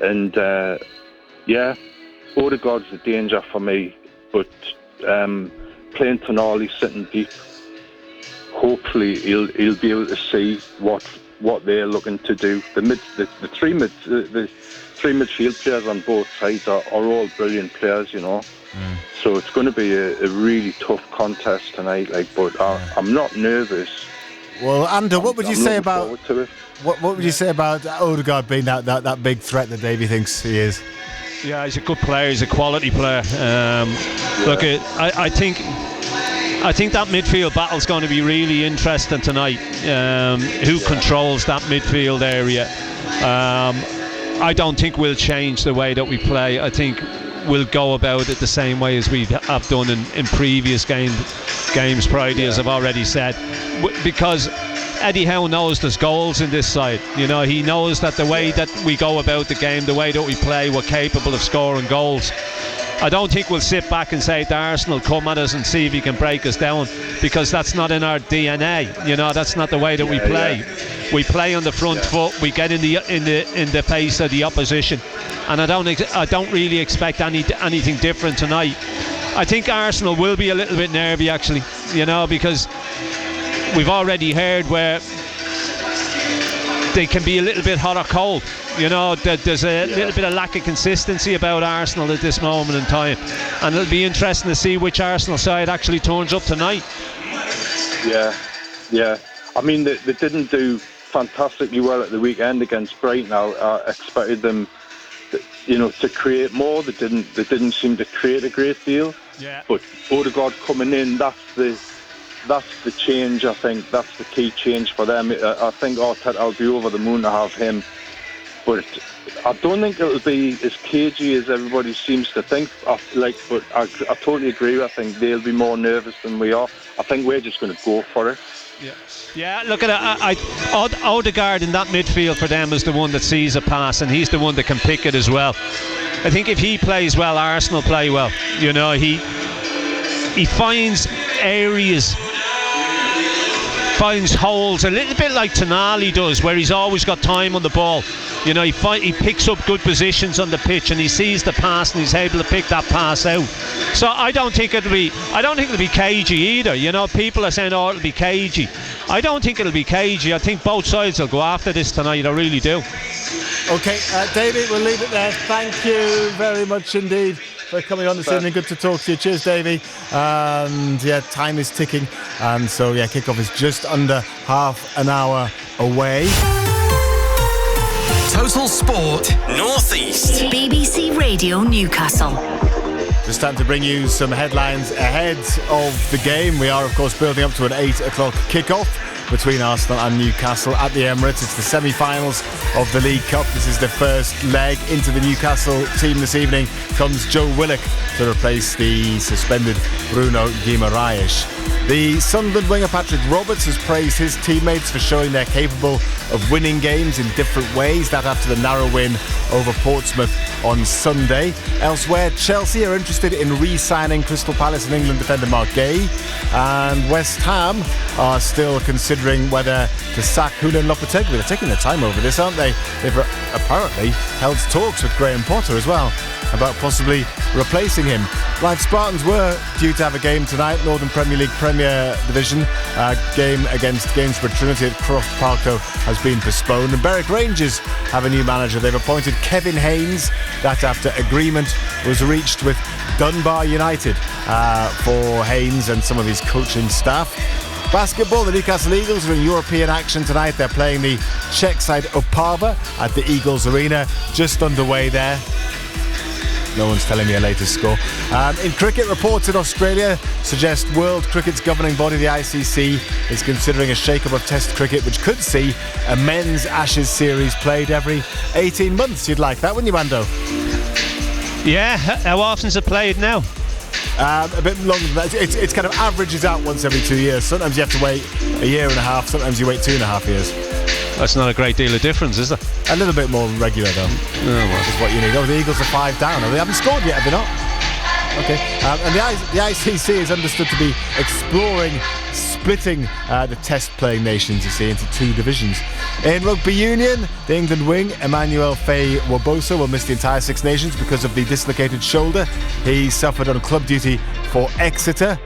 And Odegaard's the danger for me, but playing Tonali sitting deep, hopefully he'll be able to see what they're looking to do. The three midfield players on both sides are all brilliant players, So it's going to be a really tough contest tonight. But I'm not nervous. Well, Ander, what would you say about what would you say about Odegaard being that big threat that Davey thinks he is? Yeah, he's a good player. He's a quality player. Look, I think that midfield battle's going to be really interesting tonight. Who controls that midfield area? I don't think we'll change the way that we play. I think we'll go about it the same way as we have done in previous games Friday, as I've already said, because Eddie Howe knows there's goals in this side. He knows that the way that we go about the game, the way that we play, we're capable of scoring goals. I don't think we'll sit back and say to Arsenal, come at us and see if he can break us down, because that's not in our DNA. That's not the way that we play. We play on the front foot. We get in the pace of the opposition, and I don't really expect anything different tonight. I think Arsenal will be a little bit nervy, actually, because we've already heard where they can be a little bit hot or cold. There's a little bit of lack of consistency about Arsenal at this moment in time, and it'll be interesting to see which Arsenal side actually turns up tonight. Yeah. I mean, they didn't do fantastically well at the weekend against Brighton. I expected them, to create more. They didn't seem to create a great deal. Yeah. But Odegaard coming in, that's the change. I think that's the key change for them. I think Arteta will be over the moon to have him, but I don't think it'll be as cagey as everybody seems to think. But I totally agree. I think they'll be more nervous than we are. I think we're just going to go for it. Yeah, look at it. Odegaard in that midfield for them is the one that sees a pass, and he's the one that can pick it as well. I think if he plays well, Arsenal play well. He finds areas, finds holes, a little bit like Tonali does, where he's always got time on the ball. He picks up good positions on the pitch, and he sees the pass, and he's able to pick that pass out. So I don't think it'll be cagey either. People are saying, it'll be cagey. I don't think it'll be cagey. I think both sides will go after this tonight. I really do. Okay, David, we'll leave it there. Thank you very much indeed for coming on this evening. Good to talk to you. Cheers, Davey. And time is ticking, and so kickoff is just under half an hour away. Total Sport Northeast. BBC Radio Newcastle. Just time to bring you some headlines ahead of the game. We are, of course, building up to an 8 o'clock kickoff between Arsenal and Newcastle at the Emirates. It's the semi-finals of the League Cup. This is the first leg. Into the Newcastle team this evening comes Joe Willock to replace the suspended Bruno Guimaraes. The Sunderland winger Patrick Roberts has praised his teammates for showing they're capable of winning games in different ways. That after the narrow win over Portsmouth on Sunday. Elsewhere, Chelsea are interested in re-signing Crystal Palace and England defender Mark Gay, and West Ham are still considering whether to sack Julian Lopetegui. They're taking their time over this, aren't they? They've apparently held talks with Graham Potter as well about possibly replacing him. Right, Spartans were due to have a game tonight, Northern Premier League Premier Division. Game against Gainsborough Trinity at Croft Park has been postponed, and Berwick Rangers have a new manager. They've appointed Kevin Haynes, that after agreement was reached with Dunbar United for Haynes and some of his coaching staff. Basketball, the Newcastle Eagles are in European action tonight. They're playing the Czech side Opava at the Eagles Arena, just underway there. No one's telling me a latest score. In cricket, reports in Australia suggest World Cricket's governing body, the ICC, is considering a shake-up of Test cricket, which could see a men's Ashes series played every 18 months. You'd like that, wouldn't you, Mando? Yeah, how often's it played now? A bit longer than that. It's kind of averages out once every 2 years. Sometimes you have to wait a year and a half, sometimes you wait 2.5 years. That's not a great deal of difference, is there? A little bit more regular, though. Oh, well. Is what you need. Oh, the Eagles are 5 down. Oh, they haven't scored yet, have they not? Okay. And the ICC is understood to be exploring splitting the test-playing nations, you see, into 2 divisions. In rugby union, the England wing, Emmanuel Faye-Wabosa, will miss the entire Six Nations because of the dislocated shoulder he suffered on club duty for Exeter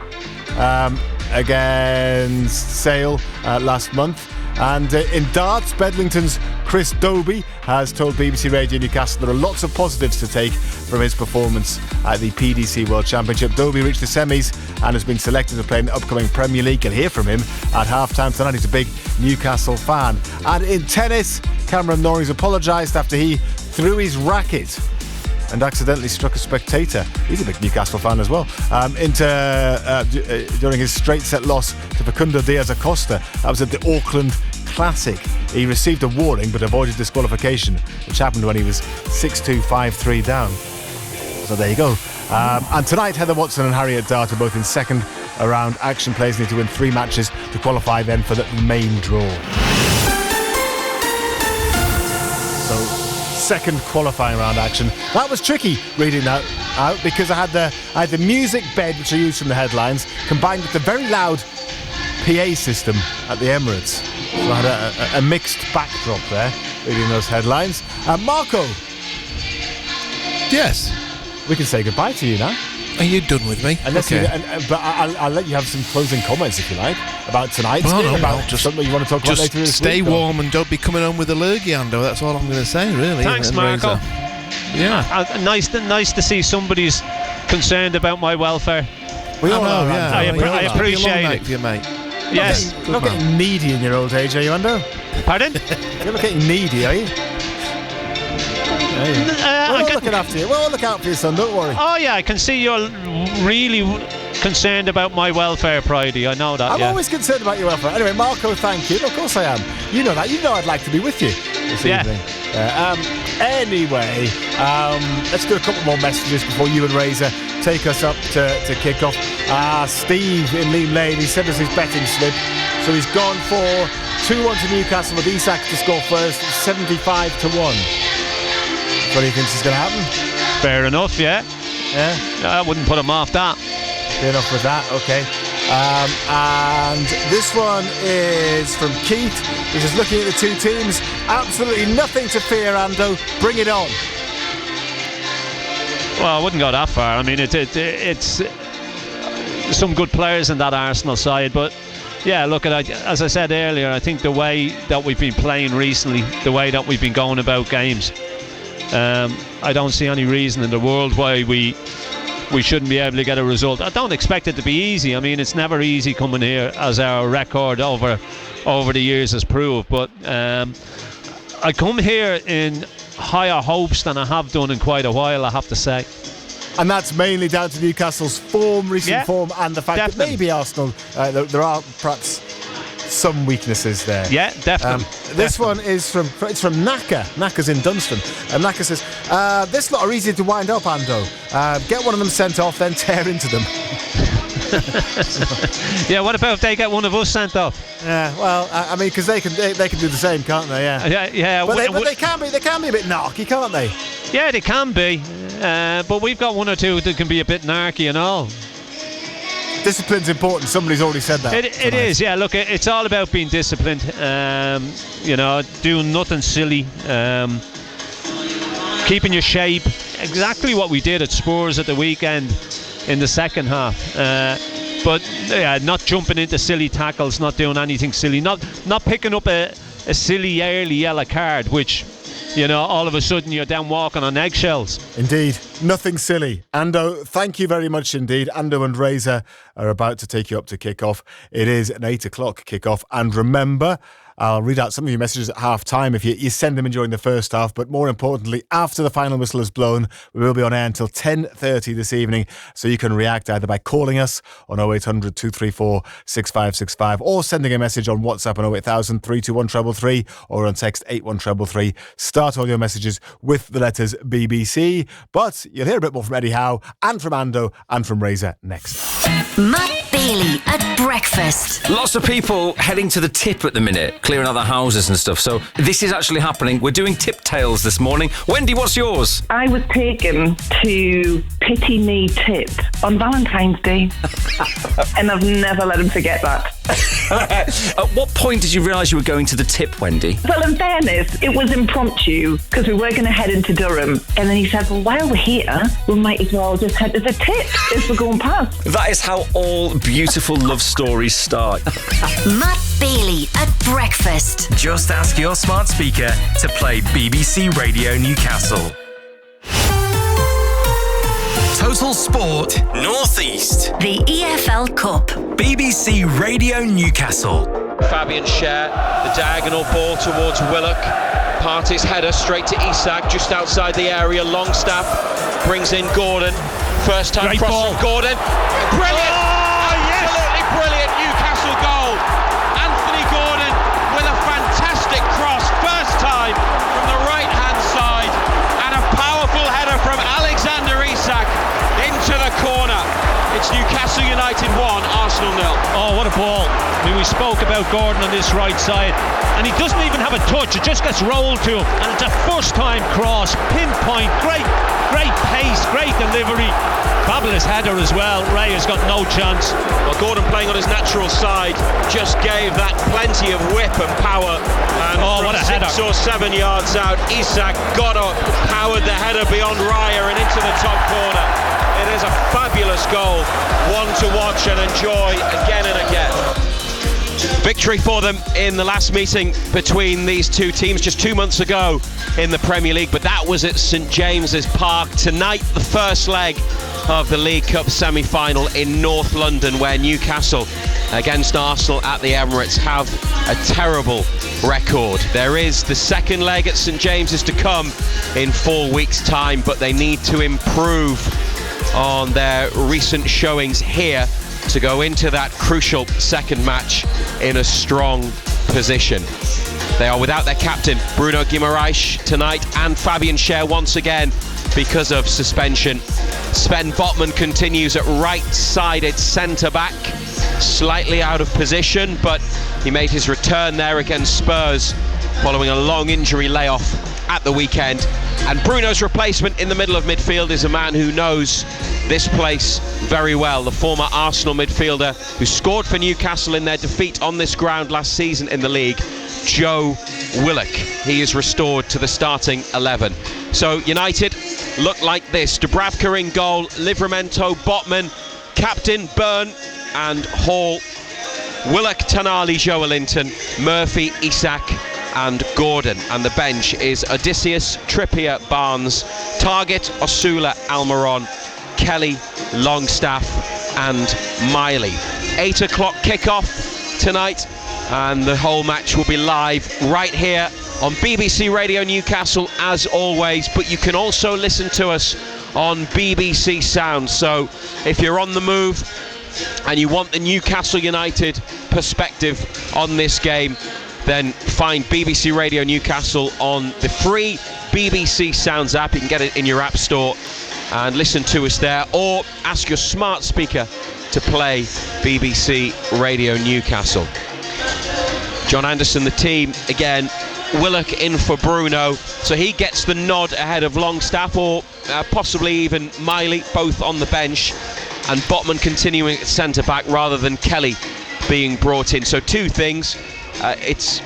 against Sale last month. And in darts, Bedlington's Chris Dobie has told BBC Radio Newcastle there are lots of positives to take from his performance at the PDC World Championship. Dobie reached the semis and has been selected to play in the upcoming Premier League. You'll hear from him at half-time tonight. He's a big Newcastle fan. And in tennis, Cameron Norrie's apologised after he threw his racket and accidentally struck a spectator. He's a big Newcastle fan as well. During his straight-set loss to Facundo Diaz-Acosta. That was at the Auckland Classic. He received a warning but avoided disqualification, which happened when he was 6-2, 5-3 down. So there you go. And tonight, Heather Watson and Harriet Dart are both in second round action. Players need to win 3 matches to qualify then for the main draw. So second qualifying round action. That was tricky reading that out because I had the music bed which I used from the headlines combined with the very loud PA system at the Emirates. So I had a mixed backdrop there reading those headlines. Marco. Yes. We can say goodbye to you now. Are you done with me? Unless okay. But I'll let you have some closing comments if you like about tonight's game, about just something you want to talk about later this stay week. Warm and don't be coming home with a lurgy, Ando. That's all I'm going to say, really. Thanks, Marco. Yeah. Nice to see somebody's concerned about my welfare. We all are, yeah. I appreciate it. For you, mate. Yes. You're not getting needy in your old age, are you, Ando? Pardon? You're not getting needy, are you? We're all looking after you. We'll all look out for you, son, don't worry. Oh yeah, I can see you're really concerned about my welfare, Pridey. I know that. I'm always concerned about your welfare. Anyway, Marco, thank you. Of course I am. You know that. You know I'd like to be with you this evening. Anyway, let's do a couple more messages before you and Razor take us up to kick off. Steve in Leam Lane, he sent us his betting slip. So he's gone for 2-1 to Newcastle with Isak to score first, 75-1. What do you think is going to happen? Fair enough, yeah. Yeah? I wouldn't put him off that. Fair enough with that, okay. And this one is from Keith, who's just looking at the 2 teams. Absolutely nothing to fear, Ando. Bring it on. Well, I wouldn't go that far. I mean, it's some good players in that Arsenal side, but yeah, look, as I said earlier, I think the way that we've been playing recently, the way that we've been going about games, I don't see any reason in the world why we shouldn't be able to get a result. I don't expect it to be easy. I mean, it's never easy coming here, as our record over the years has proved. But I come here in higher hopes than I have done in quite a while, I have to say. And that's mainly down to Newcastle's recent form, and the fact that maybe Arsenal, there are perhaps some weaknesses there. Yeah, definitely. This one is from Naka. Naka's in Dunstan. And Naka says, this lot are easy to wind up, Ando. Get one of them sent off, then tear into them. Yeah, what about if they get one of us sent off? Yeah, well, I mean, because they can do the same, can't they? Yeah. Yeah. But they can be a bit narky, can't they? Yeah, they can be. But we've got one or two that can be a bit narky and all. Discipline's important. Somebody's already said that. It is, yeah. Look, it's all about being disciplined. Doing nothing silly. Keeping your shape. Exactly what we did at Spurs at the weekend in the second half. But not jumping into silly tackles, not doing anything silly, not picking up a silly early yellow card, which, all of a sudden you're down walking on eggshells. Indeed. Nothing silly. Ando, thank you very much indeed. Ando and Razor are about to take you up to kick-off. It is an 8 o'clock kick-off. And remember, I'll read out some of your messages at half-time if you send them in during the first half. But more importantly, after the final whistle is blown, we will be on air until 10:30 this evening. So you can react either by calling us on 0800 234 6565 or sending a message on WhatsApp on 08000 321 333 or on text 81333. Start all your messages with the letters BBC. But you'll hear a bit more from Eddie Howe and from Ando and from Razor next. Bailey at breakfast. Lots of people heading to the tip at the minute, clearing out the houses and stuff. So this is actually happening. We're doing tip tales this morning. Wendy, what's yours? I was taken to Pity Me Tip on Valentine's Day. And I've never let him forget that. At what point did you realise you were going to the tip, Wendy? Well, in fairness, it was impromptu because we were going to head into Durham. And then he said, well, while we're here, we might as well just head to the tip if we're going past. That is how all beautiful love stories start. Matt Bailey at breakfast. Just ask your smart speaker to play BBC Radio Newcastle. Total Sport North East. The EFL Cup. BBC Radio Newcastle. Fabian Schär, the diagonal ball towards Willock. Partey's header straight to Isak, just outside the area. Longstaff brings in Gordon. First time cross from Gordon. Brilliant! Absolutely brilliant Newcastle goal. Anthony Gordon with a fantastic cross. First time from the right-hand side. And a powerful header from Alexander Isak into the corner. It's Newcastle United 1, Arsenal 0. Oh, what a ball. I mean, we spoke about Gordon on this right side, and he doesn't even have a touch. It just gets rolled to him, and it's a first-time cross. Pinpoint, great pace, great delivery. Fabulous header as well. Ray has got no chance. Well, Gordon playing on his natural side just gave that plenty of whip and power. And what a header. 6 or 7 yards out, Isak got up, powered the header beyond Raya and into the top corner. It is a fabulous goal, one to watch and enjoy again and again. Victory for them in the last meeting between these two teams just 2 months ago in the Premier League, but that was at St James's Park. Tonight, the first leg of the League Cup semi-final in North London, where Newcastle against Arsenal at the Emirates have a terrible record. There is the second leg at St James's to come in 4 weeks' time, but they need to improve on their recent showings here to go into that crucial second match in a strong position. They are without their captain Bruno Guimaraes tonight, and Fabian Schär once again because of suspension. Sven Botman continues at right-sided centre-back, slightly out of position, but he made his return there against Spurs following a long injury layoff at the weekend. And Bruno's replacement in the middle of midfield is a man who knows this place very well, the former Arsenal midfielder who scored for Newcastle in their defeat on this ground last season in the league, Joe Willock. He is restored to the starting 11. So United look like this: Dubravka in goal, Livramento, Botman, captain Byrne and Hall, Willock, Tonali, Joelinton, Murphy, Isak and Gordon. And the bench is Odysseus, Trippier, Barnes, Target, Osula, Almiron, Kelly, Longstaff and Miley. 8 o'clock kickoff tonight, and the whole match will be live right here on BBC Radio Newcastle as always, but you can also listen to us on BBC Sound. So if you're on the move and you want the Newcastle United perspective on this game, then find BBC Radio Newcastle on the free BBC Sounds app. You can get it in your app store and listen to us there, or ask your smart speaker to play BBC Radio Newcastle. John Anderson, the team again. Willock in for Bruno, so he gets the nod ahead of Longstaff, or possibly even Miley, both on the bench, and Botman continuing at centre-back rather than Kelly being brought in. So two things. It's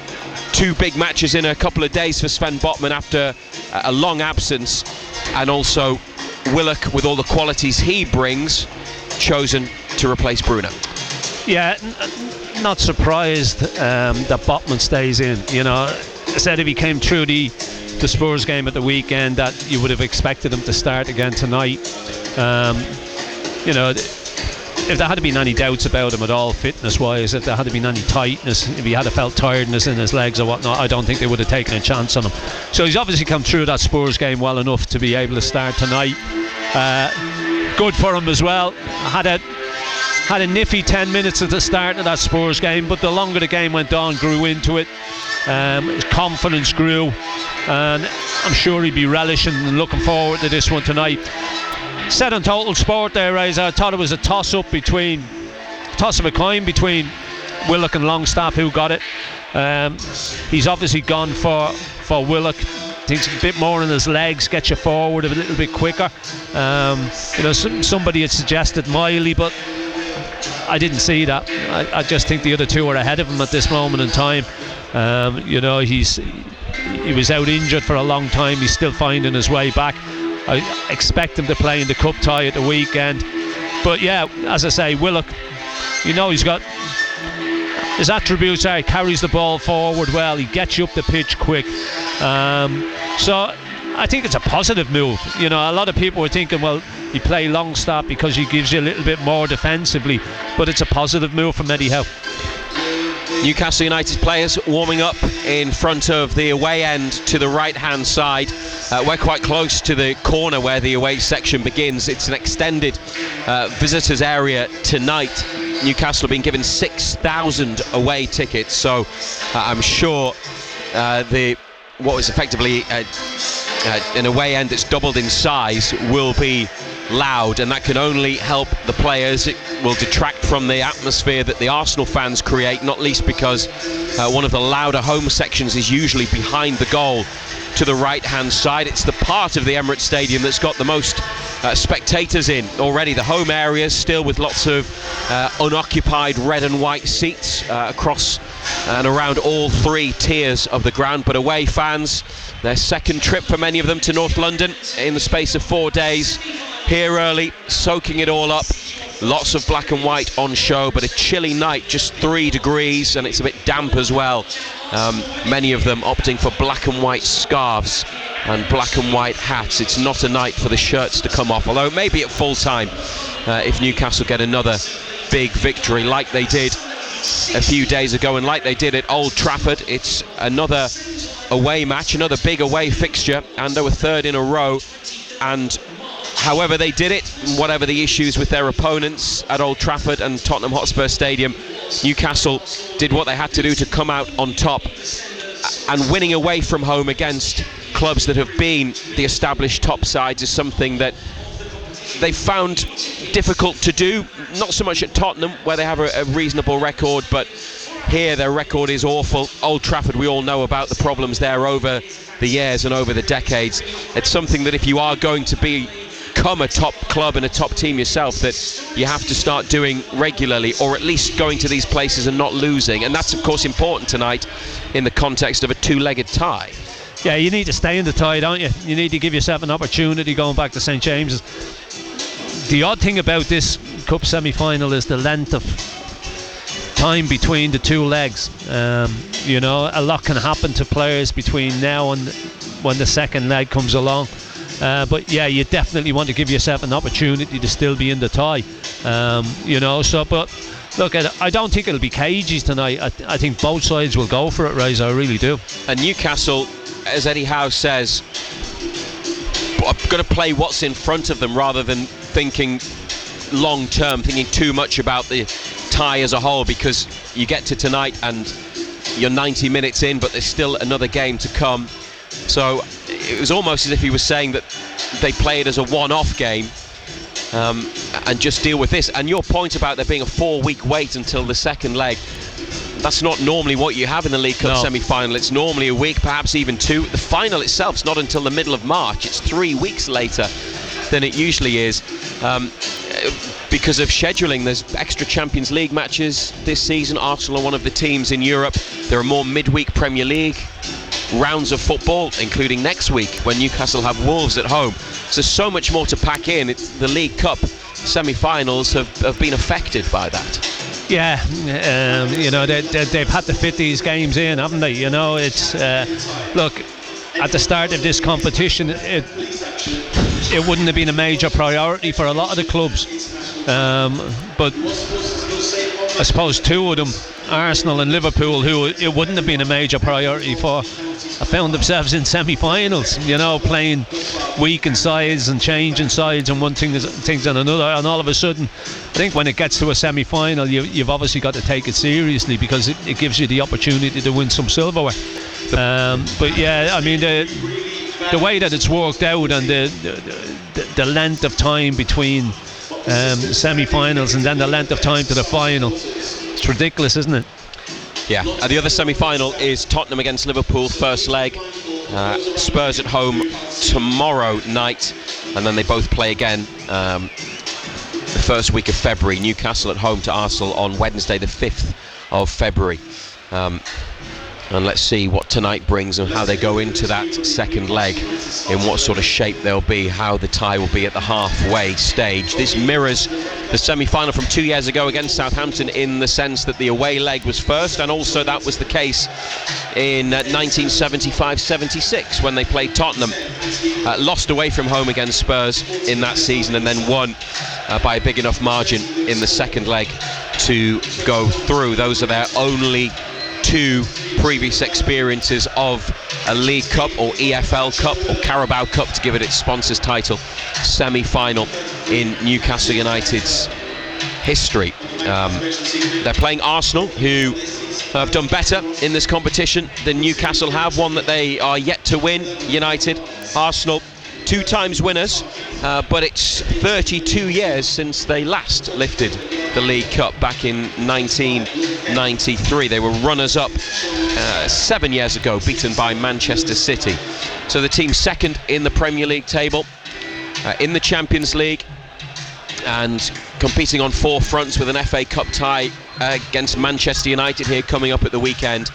two big matches in a couple of days for Sven Botman after a long absence, and also Willock, with all the qualities he brings, chosen to replace Bruno. Yeah, not surprised that Botman stays in. You know, I said if he came through the Spurs game at the weekend, that you would have expected him to start again tonight. You know, if there had been any doubts about him at all, fitness-wise, if there had been any tightness, if he had felt tiredness in his legs or whatnot, I don't think they would have taken a chance on him. So he's obviously come through that Spurs game well enough to be able to start tonight. Good for him as well. Had a niffy 10 minutes at the start of that Spurs game, but the longer the game went on, grew into it. His confidence grew, and I'm sure he'd be relishing and looking forward to this one tonight. Said on Total Sport there, Reza, I thought it was a toss-up between toss of a coin between Willock and Longstaff who got it. He's obviously gone for Willock. Thinks a bit more on his legs, gets you forward a little bit quicker. Somebody had suggested Miley, but I didn't see that. I just think the other two are ahead of him at this moment in time. He was out injured for a long time. He's still finding his way back. I expect him to play in the cup tie at the weekend. But yeah, as I say, Willock, he's got his attributes are he carries the ball forward well, he gets you up the pitch quick. So I think it's a positive move. A lot of people were thinking, well, he play Longstaff because he gives you a little bit more defensively, but it's a positive move from Eddie Howe. Newcastle United players warming up in front of the away end to the right-hand side. We're quite close to the corner where the away section begins. It's an extended visitors area tonight. Newcastle have been given 6,000 away tickets, so I'm sure what was effectively an away end that's doubled in size will be loud, and that can only help the players. It will detract from the atmosphere that the Arsenal fans create, not least because one of the louder home sections is usually behind the goal to the right hand side. It's the part of the Emirates Stadium that's got the most spectators in already. The home areas still with lots of unoccupied red and white seats across and around all three tiers of the ground, but away fans, their second trip for many of them to North London in the space of 4 days, here early, soaking it all up. Lots of black and white on show, but a chilly night, just 3 degrees, and it's a bit damp as well. Many of them opting for black and white scarves and black and white hats. It's not a night for the shirts to come off, although maybe at full time if Newcastle get another big victory like they did a few days ago and like they did at Old Trafford. It's another away match, another big away fixture, and they were third in a row. And however they did it, whatever the issues with their opponents at Old Trafford and Tottenham Hotspur Stadium, Newcastle did what they had to do to come out on top. And winning away from home against clubs that have been the established top sides is something that they found difficult to do. Not so much at Tottenham, where they have a reasonable record, but here their record is awful. Old Trafford, we all know about the problems there over the years and over the decades. It's something that if you are going to become a top club and a top team yourself, that you have to start doing regularly, or at least going to these places and not losing. And that's of course important tonight in the context of a two-legged tie. Yeah, you need to stay in the tie, don't you? You need to give yourself an opportunity going back to St James's. The odd thing about this cup semi-final is the length of time between the two legs. A lot can happen to players between now and when the second leg comes along. But yeah, you definitely want to give yourself an opportunity to still be in the tie. But look, I don't think it'll be cages tonight. I think both sides will go for it, Rise. I really do. And Newcastle, as Eddie Howe says, are going to play what's in front of them rather than thinking long term, thinking too much about the tie as a whole, because you get to tonight and you're 90 minutes in, but there's still another game to come. So it was almost as if he was saying that they play it as a one-off game and just deal with this. And your point about there being a 4-week wait until the second leg, that's not normally what you have in the League Cup semi-final. It's normally a week, perhaps even 2. The final itself's not until the middle of March. It's 3 weeks later than it usually is. Because of scheduling, there's extra Champions League matches this season. Arsenal are one of the teams in Europe. There are more midweek Premier League rounds of football, including next week when Newcastle have Wolves at home. So there's so much more to pack in. The League Cup semi-finals have been affected by that. Yeah, they've had to fit these games in, haven't they? It's look, at the start of this competition, it wouldn't have been a major priority for a lot of the clubs, but I suppose 2 of them, Arsenal and Liverpool, who it wouldn't have been a major priority for, found themselves in semi-finals, playing weak in sides and changing sides and one things and another, and all of a sudden I think when it gets to a semi-final you've obviously got to take it seriously, because it gives you the opportunity to win some silverware. But yeah, I mean the way that it's worked out and the length of time between semi-finals and then the length of time to the final. It's ridiculous, isn't it? Yeah, the other semi-final is Tottenham against Liverpool, first leg. Spurs at home tomorrow night, and then they both play again the first week of February. Newcastle at home to Arsenal on Wednesday the 5th of February. And let's see what tonight brings and how they go into that second leg, in what sort of shape they'll be, how the tie will be at the halfway stage. This mirrors the semi-final from 2 years ago against Southampton in the sense that the away leg was first, and also that was the case in 1975-76 when they played Tottenham. Lost away from home against Spurs in that season, and then won by a big enough margin in the second leg to go through. Those are their only two previous experiences of a League Cup or EFL Cup or Carabao Cup, to give it its sponsor's title, semi-final in Newcastle United's history. They're playing Arsenal, who have done better in this competition than Newcastle have, one that they are yet to win. United, Arsenal, 2 times winners, but it's 32 years since they last lifted the League Cup back in 1993. They were runners-up 7 years ago, beaten by Manchester City. So the team second in the Premier League table, in the Champions League, and competing on 4 fronts with an FA Cup tie against Manchester United here coming up at the weekend.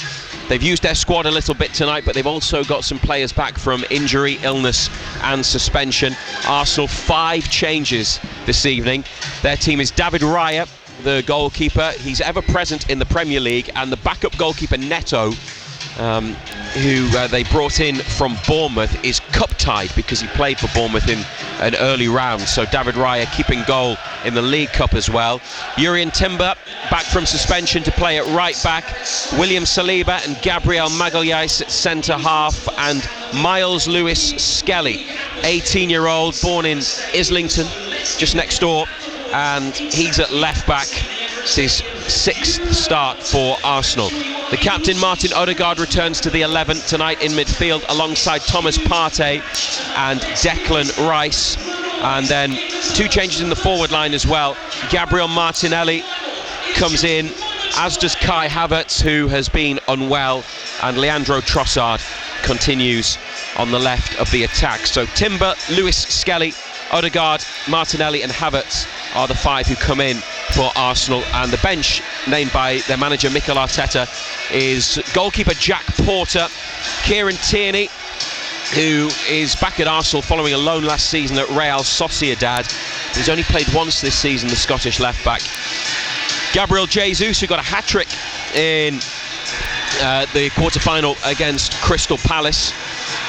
They've used their squad a little bit tonight, but they've also got some players back from injury, illness and suspension. Arsenal 5 changes this evening. Their team is David Raya, the goalkeeper. He's ever present in the Premier League, and the backup goalkeeper Neto, who they brought in from Bournemouth, is cup-tied because he played for Bournemouth in an early round. So David Raya keeping goal in the League Cup as well. Jurrien Timber back from suspension to play at right back. William Saliba and Gabriel Magalhaes at centre half, and Miles Lewis Skelly, 18-year-old, born in Islington, just next door, and he's at left back. It's his 6th start for Arsenal. The captain Martin Odegaard returns to the 11 tonight in midfield alongside Thomas Partey and Declan Rice. And then 2 changes in the forward line as well. Gabriel Martinelli comes in, as does Kai Havertz, who has been unwell, and Leandro Trossard continues on the left of the attack. So Timber, Lewis Skelly, Odegaard, Martinelli and Havertz are the 5 who come in for Arsenal, and the bench, named by their manager Mikel Arteta, is goalkeeper Jack Porter, Kieran Tierney, who is back at Arsenal following a loan last season at Real Sociedad. He's only played once this season, the Scottish left back. Gabriel Jesus, who got a hat-trick in the quarter-final against Crystal Palace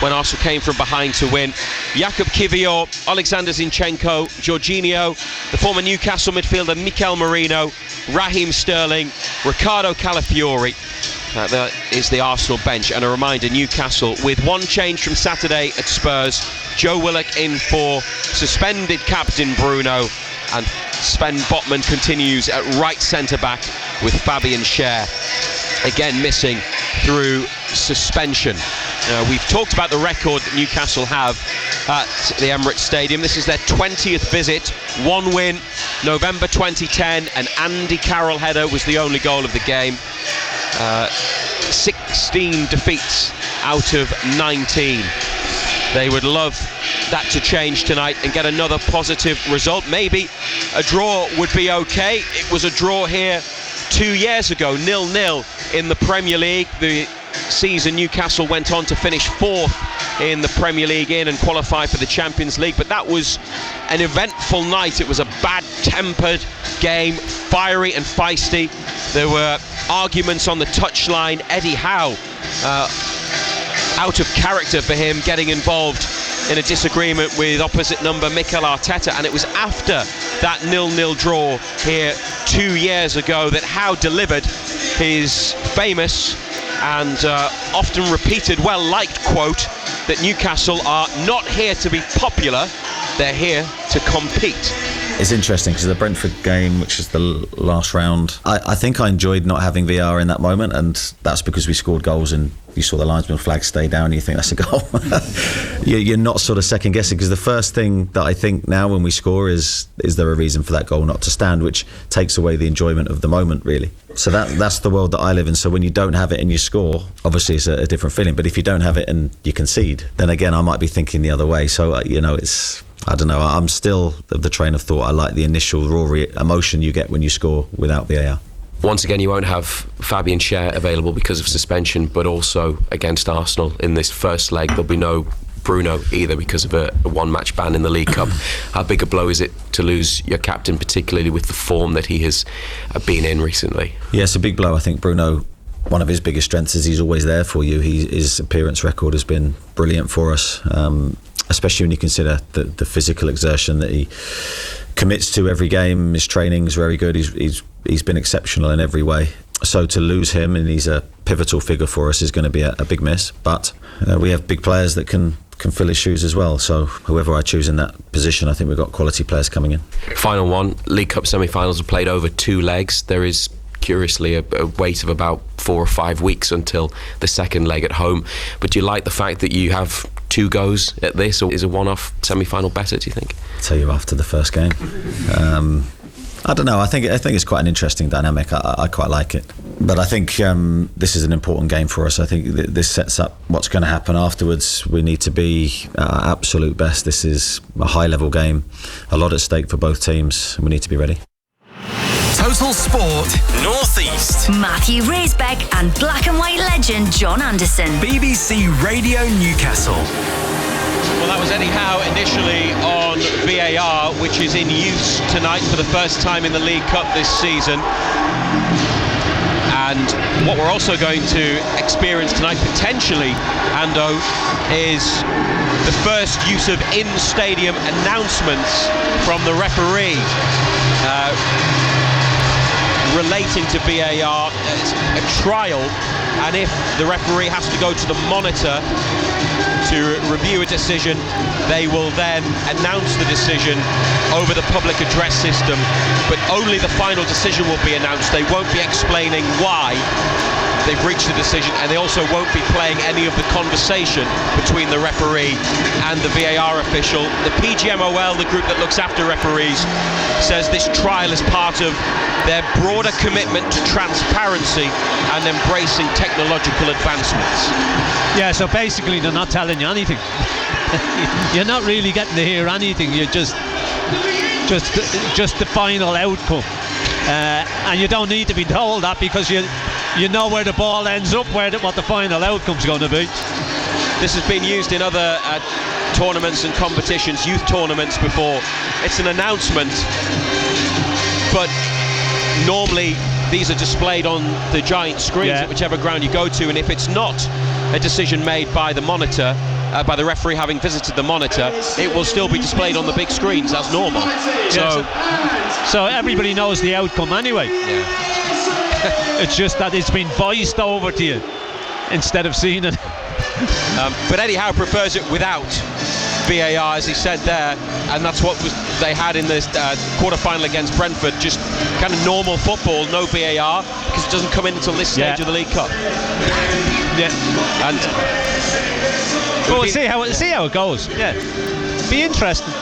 when Arsenal came from behind to win. Jakub Kiwior, Alexander Zinchenko, Jorginho, the former Newcastle midfielder Mikel Merino, Raheem Sterling, Ricardo Calafiori. That is the Arsenal bench. And a reminder, Newcastle with 1 change from Saturday at Spurs. Joe Willock in for suspended captain Bruno, and Sven Botman continues at right centre-back with Fabian Schär again missing through suspension. We've talked about the record that Newcastle have at the Emirates Stadium. This is their 20th visit, 1 win, November 2010, and Andy Carroll header was the only goal of the game. 16 defeats out of 19. They would love that to change tonight and get another positive result. Maybe a draw would be okay. It was a draw here 2 years ago, 0-0 in the Premier League. The season Newcastle went on to finish 4th in the Premier League and qualify for the Champions League, but that was an eventful night. It was a bad-tempered game, fiery and feisty. There were arguments on the touchline. Eddie Howe, out of character for him, getting involved in a disagreement with opposite number Mikel Arteta, and it was after that 0-0 draw here 2 years ago that Howe delivered his famous and often repeated, well-liked quote that Newcastle are not here to be popular, they're here to compete. It's interesting because the Brentford game, which is the last round, I think I enjoyed not having VAR in that moment, and that's because we scored goals in you saw the linesman flag stay down and you think that's a goal. You're not sort of second guessing, because the first thing that I think now when we score is there a reason for that goal not to stand, which takes away the enjoyment of the moment, really. So that's the world that I live in. So when you don't have it and you score, obviously it's a different feeling, but if you don't have it and you concede, then again I might be thinking the other way. So it's, I don't know, I'm still of the train of thought. I like the initial raw emotion you get when you score without VAR. Once again, you won't have Fabian Schär available because of suspension, but also against Arsenal in this first leg, there'll be no Bruno either because of a one-match ban in the League Cup. How big a blow is it to lose your captain, particularly with the form that he has been in recently? Yeah, it's a big blow. I think Bruno, one of his biggest strengths is he's always there for you. His appearance record has been brilliant for us, especially when you consider the physical exertion that he commits to every game. His training is very good. He's been exceptional in every way. So to lose him, and he's a pivotal figure for us, is going to be a big miss. But we have big players that can fill his shoes as well. So whoever I choose in that position, I think we've got quality players coming in. Final one, League Cup semi-finals are played over 2 legs. There is curiously a wait of about 4 or 5 weeks until the second leg at home. But do you like the fact that you have 2 goes at this, or is a one-off semi-final better, do you think? I'll tell you after the first game. I don't know. I think it's quite an interesting dynamic. I quite like it. But I think this is an important game for us. I think this sets up what's going to happen afterwards. We need to be at our absolute best. This is a high-level game, a lot at stake for both teams, and we need to be ready. Total Sport North East. Matthew Raisbeck and black and white legend John Anderson. BBC Radio Newcastle. Well, that was Eddie Howe initially on VAR, which is in use tonight for the first time in the League Cup this season. And what we're also going to experience tonight, potentially, Ando, is the first use of in-stadium announcements from the referee relating to VAR. It's a trial, and if the referee has to go to the monitor to review a decision, they will then announce the decision over the public address system, but only the final decision will be announced. They won't be explaining why they've reached the decision, and they also won't be playing any of the conversation between the referee and the VAR official. The PGMOL, the group that looks after referees, says this trial is part of their broader commitment to transparency and embracing technological advancements. Yeah, so basically they're not telling you anything. You're not really getting to hear anything. You're just the final outcome, and you don't need to be told that, because you know where the ball ends up, what the final outcome's going to be. This has been used in other tournaments and competitions, youth tournaments before. It's an announcement, but normally these are displayed on the giant screens at whichever ground you go to, and if it's not a decision made by the monitor, by the referee having visited the monitor, it will still be displayed on the big screens as normal. So everybody knows the outcome anyway. It's just that it's been voiced over to you instead of seeing it. But Eddie Howe prefers it without VAR, as he said there, and that's what they had in this quarter-final against Brentford. Just kind of normal football, no VAR, because it doesn't come in until this stage of the League Cup. And we'll see how it goes. Yeah, be interesting.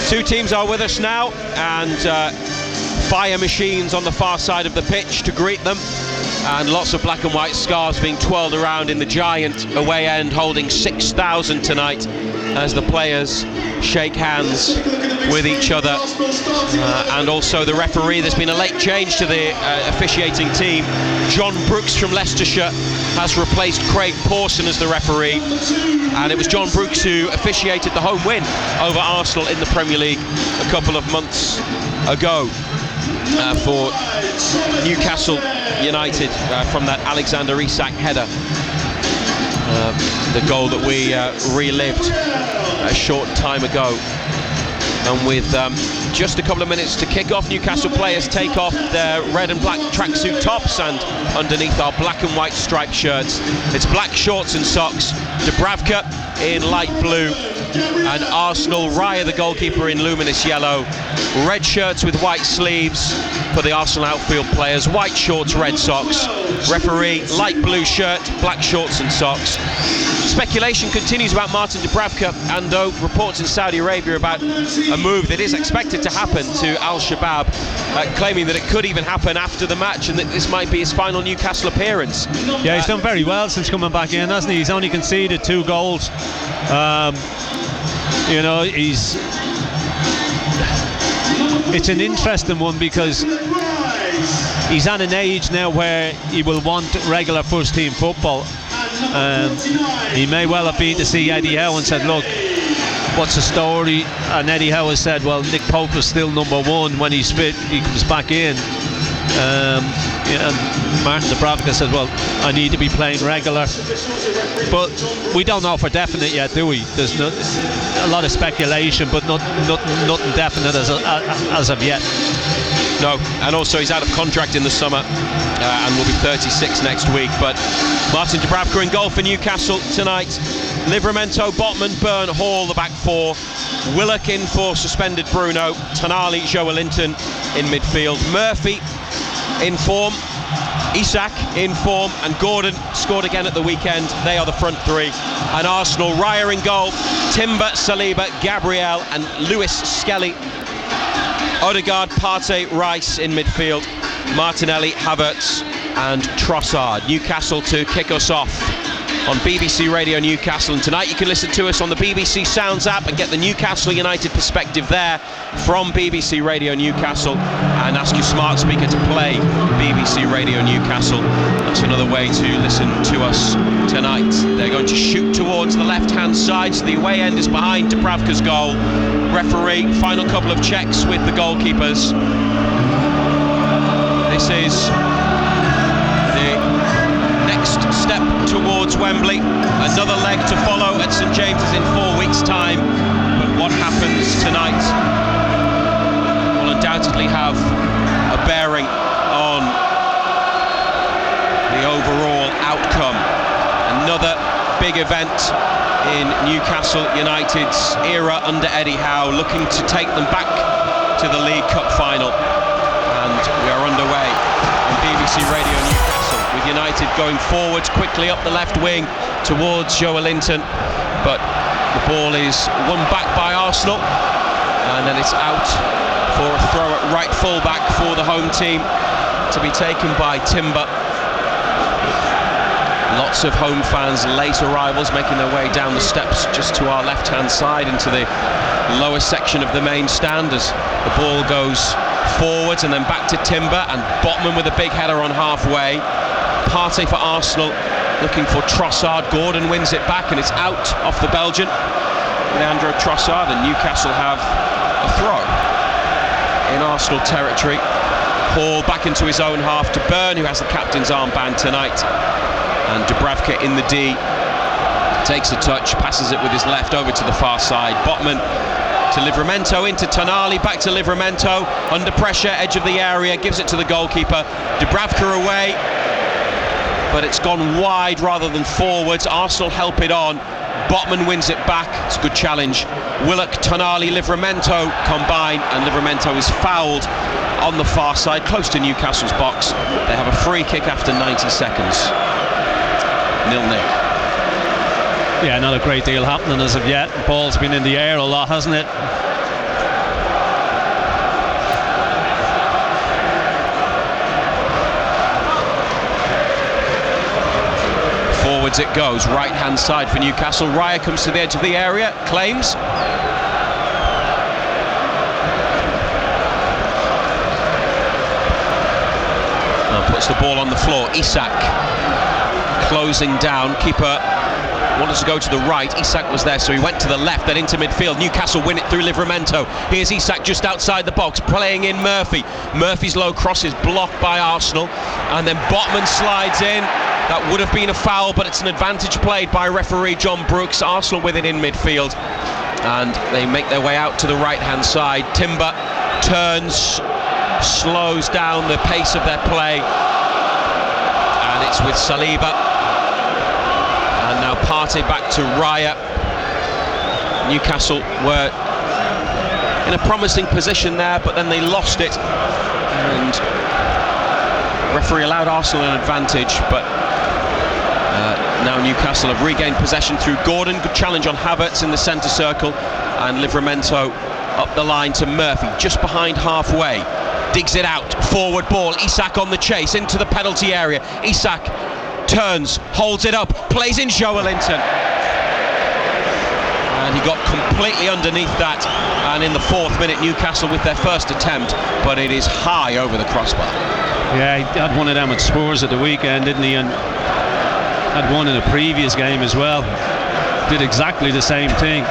2 teams are with us now, and fire machines on the far side of the pitch to greet them, and lots of black and white scarves being twirled around in the giant away end, holding 6,000 tonight as the players shake hands with each other. And also the referee. There's been a late change to the officiating team. John Brooks from Leicestershire has replaced Craig Pawson as the referee, and it was John Brooks who officiated the home win over Arsenal in the Premier League a couple of months ago for Newcastle United from that Alexander Isak header, the goal that we relived a short time ago. And with just a couple of minutes to kick off, Newcastle players take off their red and black tracksuit tops, and underneath our black and white striped shirts, it's black shorts and socks. Dubravka in light blue, and Arsenal. Raya, the goalkeeper, in luminous yellow. Red shirts with white sleeves for the Arsenal outfield players. White shorts, red socks. Referee, light blue shirt, black shorts and socks. Speculation continues about Martin Dubravka, and though reports in Saudi Arabia about a move that is expected to happen to Al-Shabaab, claiming that it could even happen after the match and that this might be his final Newcastle appearance. Yeah, he's done very well since coming back in, hasn't he? He's only conceded 2 goals. You know, it's an interesting one because he's at an age now where he will want regular first team football. He may well have been to see Eddie Howe and said, look, what's the story? And Eddie Howe has said, well, Nick Pope is still number 1. When he's fit, he comes back in. And Martin Dubravka says, well, I need to be playing regular. But we don't know for definite yet, do we? There's a lot of speculation, but nothing definite as of yet. No, and also he's out of contract in the summer and will be 36 next week. But Martin Dubravka in goal for Newcastle tonight. Livramento, Botman, Byrne, Hall, the back 4. Willock in for suspended Bruno. Tonali, Joelinton in midfield. Murphy in form. Isak in form, and Gordon scored again at the weekend. They are the front 3. And Arsenal, Raya in goal, Timber, Saliba, Gabriel and Lewis Skelly. Odegaard, Partey, Rice in midfield. Martinelli, Havertz and Trossard. Newcastle to kick us off on BBC Radio Newcastle, and tonight you can listen to us on the BBC Sounds app and get the Newcastle United perspective there from BBC Radio Newcastle, and ask your smart speaker to play BBC Radio Newcastle. That's another way to listen to us tonight. They're going to shoot towards the left hand side, so the away end is behind Dubravka's goal. Referee, final couple of checks with the goalkeepers. This is the next step towards Wembley. Another leg to follow at St James's in 4 weeks' time. But what happens tonight will undoubtedly have a bearing on the overall outcome. Another big event in Newcastle United's era under Eddie Howe, looking to take them back to the League Cup final. And we are underway on BBC Radio Newcastle, with United going forwards quickly up the left wing towards Joelinton, but the ball is won back by Arsenal, and then it's out for a throw at right full back for the home team, to be taken by Timber. Lots of home fans, late arrivals, making their way down the steps just to our left hand side into the lower section of the main stand, as the ball goes forwards and then back to Timber, and Botman with a big header on halfway. Partey for Arsenal, looking for Trossard. Gordon wins it back, and it's out off the Belgian, Leandro Trossard, and Newcastle have a throw in Arsenal territory. Hall back into his own half to Byrne, who has the captain's armband tonight, and Dubravka in the D takes a touch, passes it with his left over to the far side. Botman to Livramento, into Tonali, back to Livramento, under pressure, edge of the area, gives it to the goalkeeper. Dubravka away, but it's gone wide rather than forwards. Arsenal help it on. Botman wins it back. It's a good challenge. Willock, Tonali, Livramento combine, and Livramento is fouled on the far side, close to Newcastle's box. They have a free kick after 90 seconds. 0-0. Yeah, not a great deal happening as of yet. The ball's been in the air a lot, hasn't it? Forwards it goes, right hand side for Newcastle. Raya comes to the edge of the area, claims. Now puts the ball on the floor. Isak closing down. Keeper wanted to go to the right. Isak was there, so he went to the left, then into midfield. Newcastle win it through Livramento. Here's Isak just outside the box, playing in Murphy. Murphy's low cross is blocked by Arsenal, and then Botman slides in. That would have been a foul, but it's an advantage played by referee John Brooks. Arsenal with it in midfield, and they make their way out to the right hand side. Timber turns, slows down the pace of their play, and it's with Saliba. And now Partey back to Raya. Newcastle were in a promising position there, but then they lost it, and referee allowed Arsenal an advantage, but now Newcastle have regained possession through Gordon. Good challenge on Havertz in the centre circle, and Livramento up the line to Murphy, just behind halfway. Digs it out, forward ball, Isak on the chase, into the penalty area. Isak turns, holds it up, plays in Joelinton. And he got completely underneath that, and in the 4th minute Newcastle with their first attempt, but it is high over the crossbar. Yeah, he had one of them at Spurs at the weekend, didn't he? And had one in a previous game as well. Did exactly the same thing.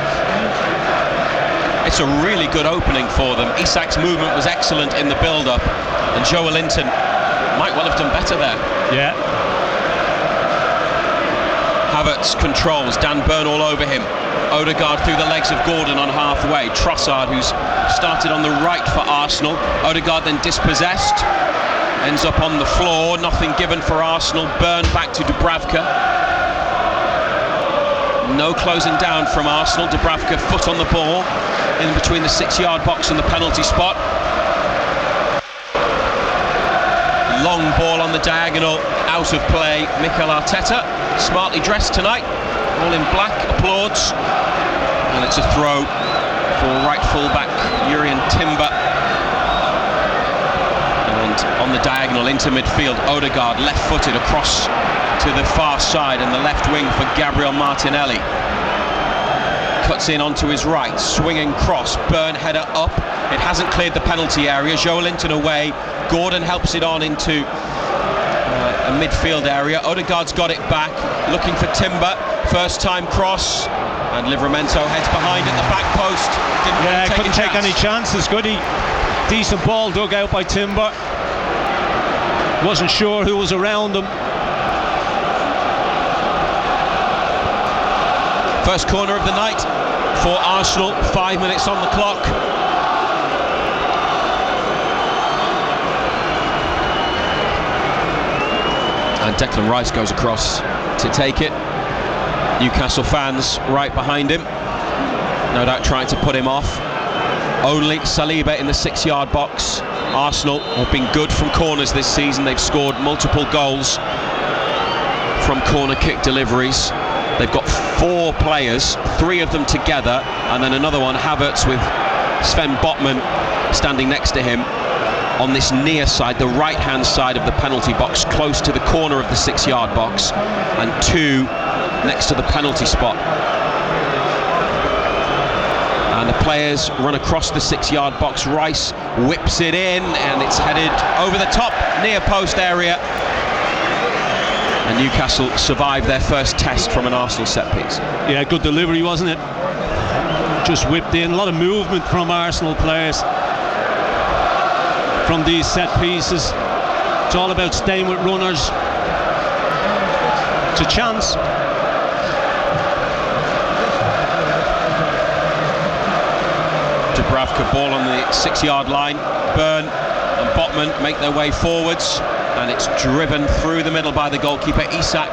It's a really good opening for them. Isak's movement was excellent in the build-up, and Joelinton might well have done better there. Yeah. Havertz controls, Dan Burn all over him. Odegaard through the legs of Gordon on halfway. Trossard, who's started on the right for Arsenal. Odegaard then dispossessed, ends up on the floor, nothing given for Arsenal. Burn back to Dubravka. No closing down from Arsenal. Dubravka foot on the ball in between the 6-yard box and the penalty spot. Long ball on the diagonal, out of play. Mikel Arteta, smartly dressed tonight, all in black, applauds, and it's a throw for right full-back Jurrien Timber. And on the diagonal into midfield, Odegaard left-footed across to the far side, and the left wing for Gabriel Martinelli. Cuts in onto his right, swinging cross, Burn header up, it hasn't cleared the penalty area. Joelinton away, Gordon helps it on into a midfield area. Odegaard's got it back, looking for Timber, first time cross, and Livramento heads behind at the back post. Couldn't take any chances, could he? Decent ball dug out by Timber. Wasn't sure who was around him. First corner of the night for Arsenal, 5 minutes on the clock. And Declan Rice goes across to take it. Newcastle fans right behind him, no doubt trying to put him off. Only Saliba in the 6-yard box. Arsenal have been good from corners this season. They've scored multiple goals from corner kick deliveries. They've got 4 players, 3 of them together, and then another one, Havertz, with Sven Botman standing next to him on this near side, the right-hand side of the penalty box, close to the corner of the 6-yard box, and 2 next to the penalty spot. And the players run across the 6-yard box. Rice whips it in, and it's headed over the top, near post area. And Newcastle survived their first test from an Arsenal set piece. Yeah, good delivery, wasn't it? Just whipped in. A lot of movement from Arsenal players from these set pieces. It's all about staying with runners. It's a chance. Dubravka ball on the 6-yard line. Burn and Botman make their way forwards, and it's driven through the middle by the goalkeeper. Isak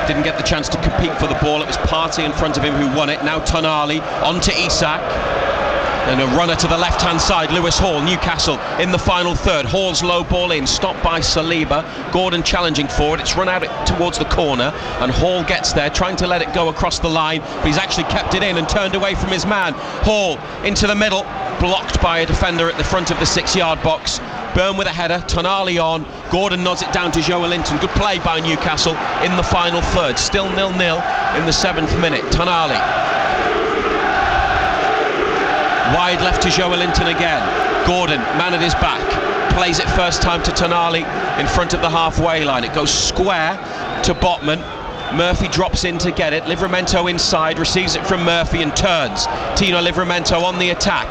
didn't get the chance to compete for the ball. It was Partey in front of him who won it. Now Tonali onto Isak, and a runner to the left-hand side, Lewis Hall. Newcastle in the final third. Hall's low ball in, stopped by Saliba. Gordon challenging forward. It's run out towards the corner, and Hall gets there, trying to let it go across the line, but he's actually kept it in and turned away from his man. Hall into the middle, blocked by a defender at the front of the 6-yard box. Burn with a header, Tonali on. Gordon nods it down to Joelinton. Good play by Newcastle in the final third. Still 0-0 in the 7th minute. Tonali wide left to Joelinton again. Gordon, man at his back, plays it first time to Tonali in front of the halfway line. It goes square to Botman. Murphy drops in to get it. Livramento inside, receives it from Murphy and turns. Tino Livramento on the attack.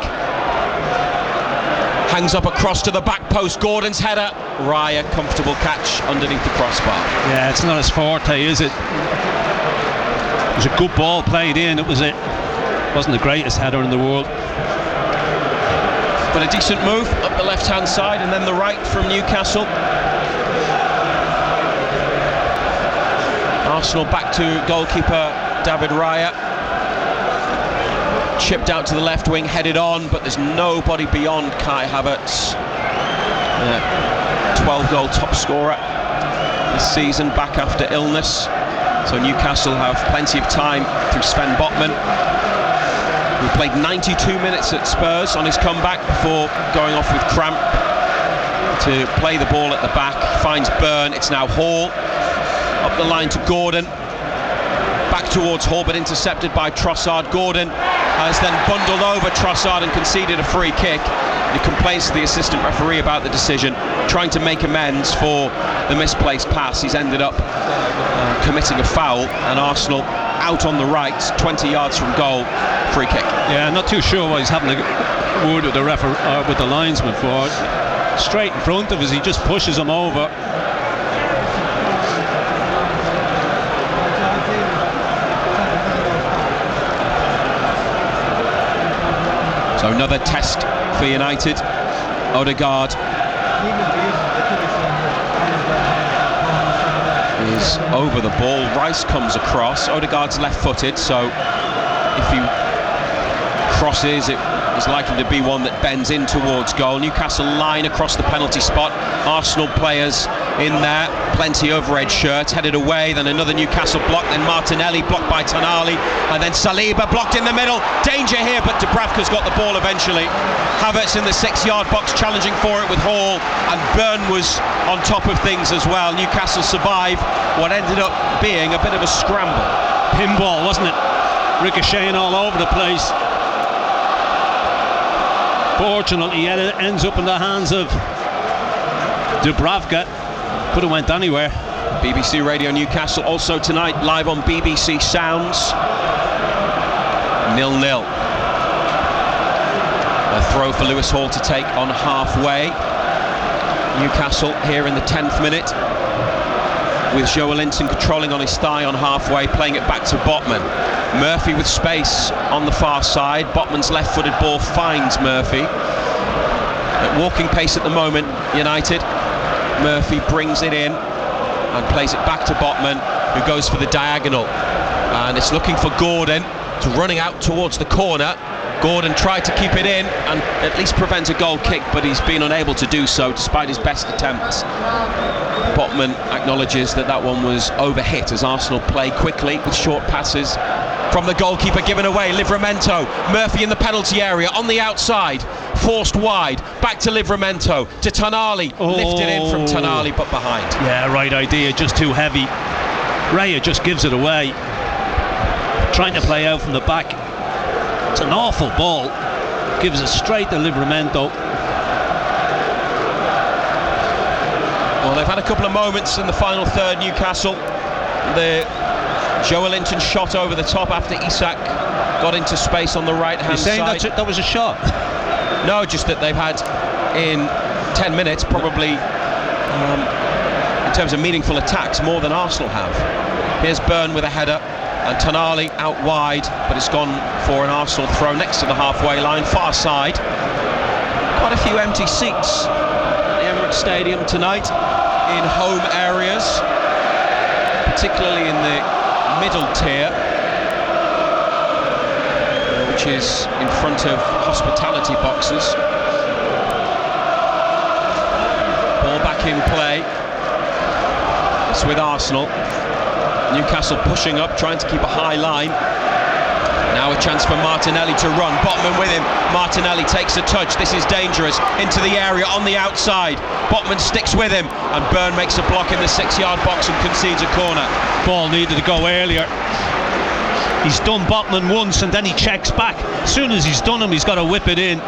Hangs up across to the back post. Gordon's header. Raya, comfortable catch underneath the crossbar. Yeah, it's not his forte, is it? It was a good ball played in. It wasn't the greatest header in the world. But a decent move up the left-hand side, and then the right from Newcastle. Arsenal back to goalkeeper David Raya. chipped out to the left wing, headed on, but there's nobody beyond Kai Havertz, 12-goal top scorer this season, back after illness. So Newcastle have plenty of time through Sven Botman, who played 92 minutes at Spurs on his comeback before going off with cramp, to play the ball at the back. Finds Byrne, it's now Hall, up the line to Gordon, back towards Hall but intercepted by Trossard. Gordon has then bundled over Trossard and conceded a free kick. He complains to the assistant referee about the decision, trying to make amends for the misplaced pass. He's ended up committing a foul, and Arsenal out on the right, 20 yards from goal, free kick. Yeah, I'm not too sure why he's having a word with the with the linesman for. Straight in front of us, he just pushes him over. So another test for United. Odegaard is over the ball. Rice comes across. Odegaard's left-footed, so if he crosses, it is likely to be one that bends in towards goal. Newcastle line across the penalty spot. Arsenal players in there, plenty of red shirts, headed away, then another Newcastle block, then Martinelli blocked by Tonali, and then Saliba blocked in the middle. Danger here, but Dubravka's got the ball eventually. Havertz in the 6-yard box challenging for it with Hall, and Byrne was on top of things as well. Newcastle survive what ended up being a bit of a scramble. Pinball, wasn't it? Ricocheting all over the place. Fortunately, it ends up in the hands of Dubravka. Could have went anywhere. BBC Radio Newcastle also tonight live on BBC Sounds. 0-0. A throw for Lewis Hall to take on halfway. Newcastle here in the 10th minute, with Joelinton controlling on his thigh on halfway, playing it back to Botman. Murphy with space on the far side. Botman's left-footed ball finds Murphy. At walking pace at the moment, United. Murphy brings it in and plays it back to Botman, who goes for the diagonal. And it's looking for Gordon. It's running out towards the corner. Gordon tried to keep it in and at least prevent a goal kick, but he's been unable to do so despite his best attempts. Botman acknowledges that that one was overhit as Arsenal play quickly with short passes from the goalkeeper, given away. Livramento, Murphy in the penalty area on the outside, forced wide, back to Livramento, to Tonali, lifted in from Tonali but behind. Yeah, right idea, just too heavy. Raya just gives it away, trying to play out from the back. It's an awful ball, gives it straight to Livramento. Well, they've had a couple of moments in the final third, Newcastle. The Joelinton shot over the top after Isak got into space on the right-hand side. You're saying that was a shot? No, just that they've had in 10 minutes probably, in terms of meaningful attacks, more than Arsenal have. Here's Byrne with a header, and Tonali out wide, but it's gone for an Arsenal throw next to the halfway line, far side. Quite a few empty seats at the Emirates Stadium tonight in home areas, particularly in the middle tier, which is in front of hospitality boxes. Ball back in play. It's with Arsenal. Newcastle pushing up, trying to keep a high line. Now a chance for Martinelli to run. Botman with him. Martinelli takes a touch. This is dangerous. Into the area on the outside. Botman sticks with him, and Byrne makes a block in the 6-yard box and concedes a corner. Ball needed to go earlier. He's done Botman once and then he checks back. As soon as he's done him, he's got to whip it in.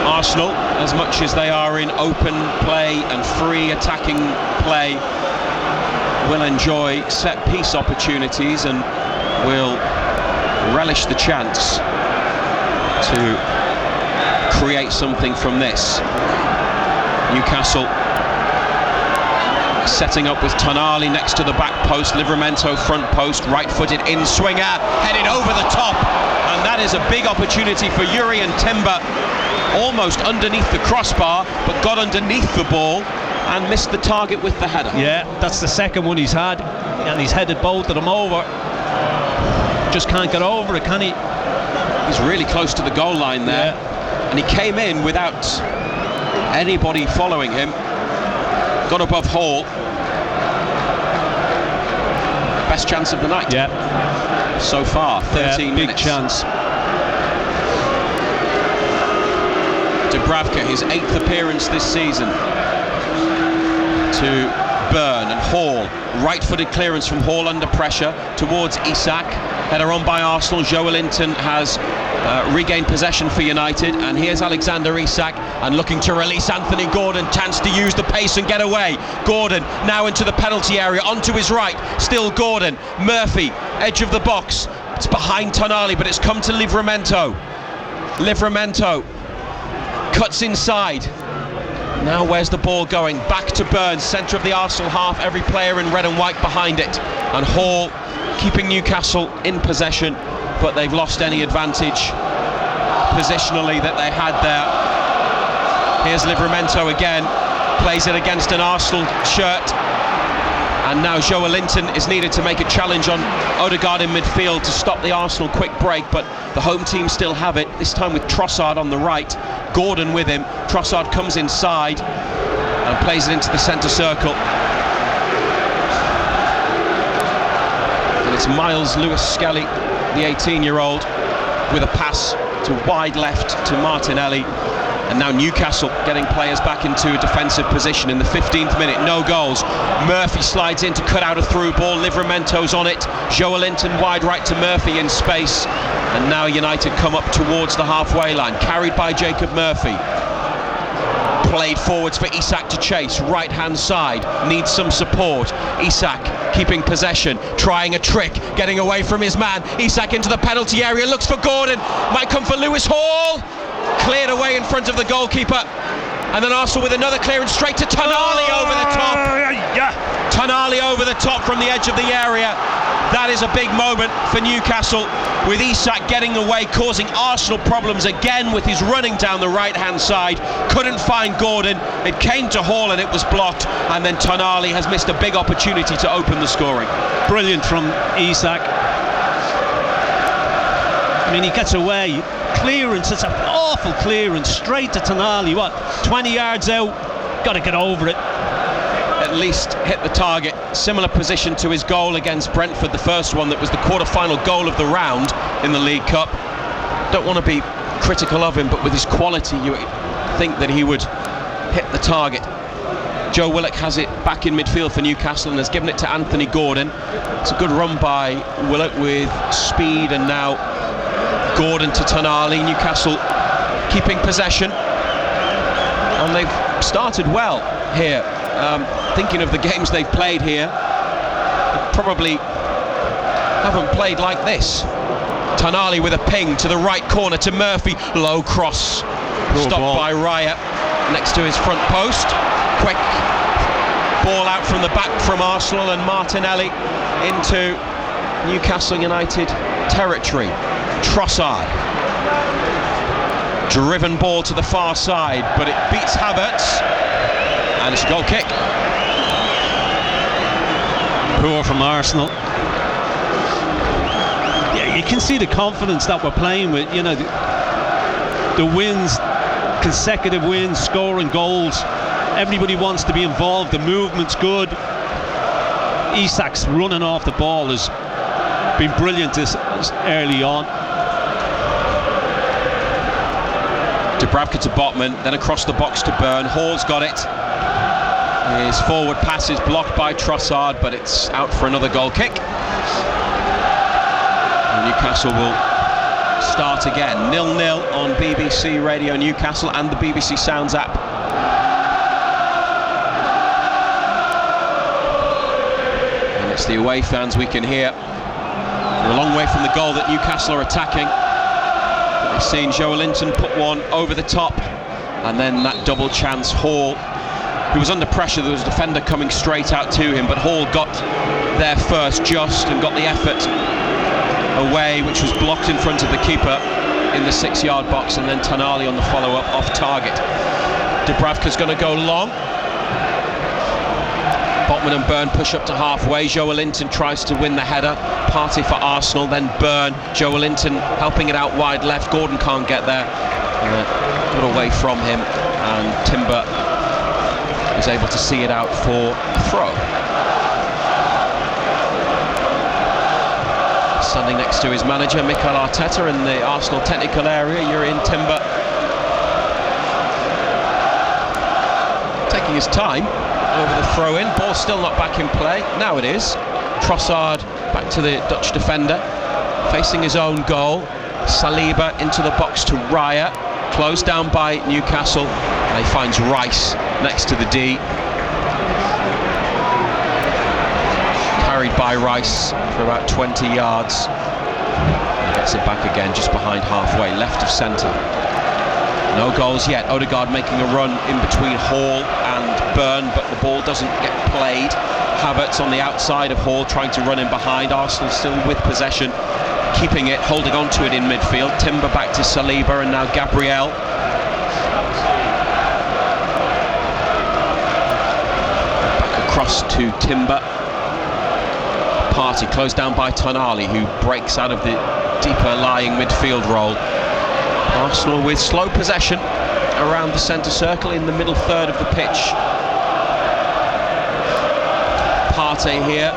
Arsenal, as much as they are in open play and free attacking play, will enjoy set-piece opportunities and will relish the chance to create something from this. Newcastle setting up with Tonali next to the back post, Livramento front post, right-footed in-swinger, headed over the top, and that is a big opportunity for Yuri and Timber, almost underneath the crossbar, but got underneath the ball and missed the target with the header. Yeah, that's the second one he's had, and he's headed both of them over. Just can't get over it, can he? He's really close to the goal line there, and he came in without anybody following him. Got above Hall. Best chance of the night. Yeah. So far, 13 big minutes. chance. Dubravka, his 8th appearance this season, to Byrne, and Hall, right-footed clearance from Hall under pressure towards Isak. Header on by Arsenal. Joe Linton has regained possession for United, and here's Alexander Isak, and looking to release Anthony Gordon. Chance to use the pace and get away. Gordon now into the penalty area, onto his right. Still Gordon. Murphy, edge of the box. It's behind Tonali, but it's come to Livramento. Livramento cuts inside. Now where's the ball going? Back to Burns, centre of the Arsenal half, every player in red and white behind it, and Hall keeping Newcastle in possession, but they've lost any advantage positionally that they had there. Here's Livramento again, plays it against an Arsenal shirt, and now Joe Linton is needed to make a challenge on Odegaard in midfield to stop the Arsenal quick break, but the home team still have it, this time with Trossard on the right, Gordon with him. Trossard comes inside and plays it into the centre circle. And it's Miles Lewis Skelly, the 18-year-old, with a pass to wide left to Martinelli. And now Newcastle getting players back into a defensive position in the 15th minute. No goals. Murphy slides in to cut out a through ball. Livramento's on it. Joe Linton wide right to Murphy in space. And now United come up towards the halfway line. Carried by Jacob Murphy. Played forwards for Isak to chase. Right hand side. Needs some support. Isak keeping possession. Trying a trick. Getting away from his man. Isak into the penalty area. Looks for Gordon. Might come for Lewis Hall. Cleared away in front of the goalkeeper, and then Arsenal with another clearance straight to Tonali over the top. Tonali over the top from the edge of the area. That is a big moment for Newcastle, with Isak getting away, causing Arsenal problems again with his running down the right hand side. Couldn't find Gordon. It came to Hall and it was blocked, and then Tonali has missed a big opportunity to open the scoring. Brilliant from Isak. I mean, he gets away. Clearance, it's an awful clearance straight to Tonali. 20 yards out, got to get over it. At least hit the target. Similar position to his goal against Brentford, the first one that was the quarter-final goal of the round in the League Cup. Don't want to be critical of him, but with his quality you think that he would hit the target. Joe Willock has it back in midfield for Newcastle and has given it to Anthony Gordon. It's a good run by Willock with speed, and now Gordon to Tonali. Newcastle keeping possession, and they've started well here. Thinking of the games they've played here, they probably haven't played like this. Tonali with a ping to the right corner to Murphy. Low cross, stopped by Raya next to his front post. Quick ball out from the back from Arsenal, and Martinelli into Newcastle United territory. Trossard, driven ball to the far side, but it beats Havertz, and it's a goal kick. Poor from Arsenal. Yeah, you can see the confidence that we're playing with. You know, the wins, consecutive wins, scoring goals. Everybody wants to be involved. The movement's good. Isak's running off the ball has been brilliant this early on. Dubravka to Botman, then across the box to Byrne. Hall's got it. His forward pass is blocked by Trossard, but it's out for another goal kick. And Newcastle will start again. 0-0 on BBC Radio Newcastle and the BBC Sounds app. And it's the away fans we can hear. They're a long way from the goal that Newcastle are attacking. We've seen Joe Linton put one over the top, and then that double chance. Hall, who was under pressure, there was a defender coming straight out to him, but Hall got there first just and got the effort away, which was blocked in front of the keeper in the 6-yard box, and then Tonali on the follow-up off target. Dubravka's going to go long. Botman and Byrne push up to halfway. Joelinton tries to win the header. Partey for Arsenal, then Byrne. Joelinton helping it out wide left. Gordon can't get there. Got away from him, and Timber is able to see it out for a throw. Standing next to his manager, Mikel Arteta, in the Arsenal technical area. Jurrien Timber taking his time over the throw-in. Ball still not back in play. Now it is. Trossard back to the Dutch defender, facing his own goal. Saliba into the box to Raya, closed down by Newcastle. And he finds Rice next to the D. Carried by Rice for about 20 yards. Gets it back again just behind halfway, left of centre. No goals yet. Odegaard making a run in between Hall and Byrne, but the ball doesn't get played. Havertz on the outside of Hall, trying to run in behind. Arsenal still with possession, keeping it, holding on to it in midfield. Timber back to Saliba, and now Gabriel. Back across to Timber. Partey closed down by Tonali, who breaks out of the deeper lying midfield role. Arsenal with slow possession around the centre circle in the middle third of the pitch. Partey here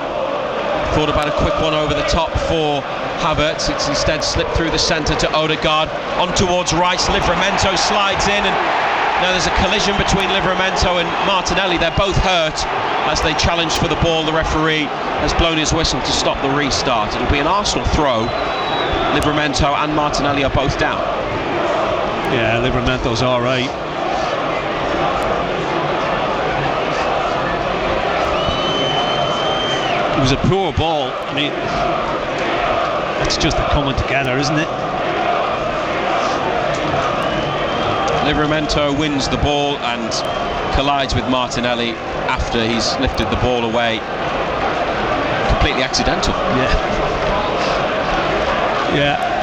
thought about a quick one over the top for Havertz. It's instead slipped through the centre to Odegaard, on towards Rice. Livramento slides in, and now there's a collision between Livramento and Martinelli. They're both hurt as they challenge for the ball. The referee has blown his whistle to stop the restart. It'll be an Arsenal throw. Livramento and Martinelli are both down. Yeah, Livramento's all right. It was a poor ball. I mean, it's just a coming together, isn't it? Livramento wins the ball and collides with Martinelli after he's lifted the ball away. Completely accidental. Yeah.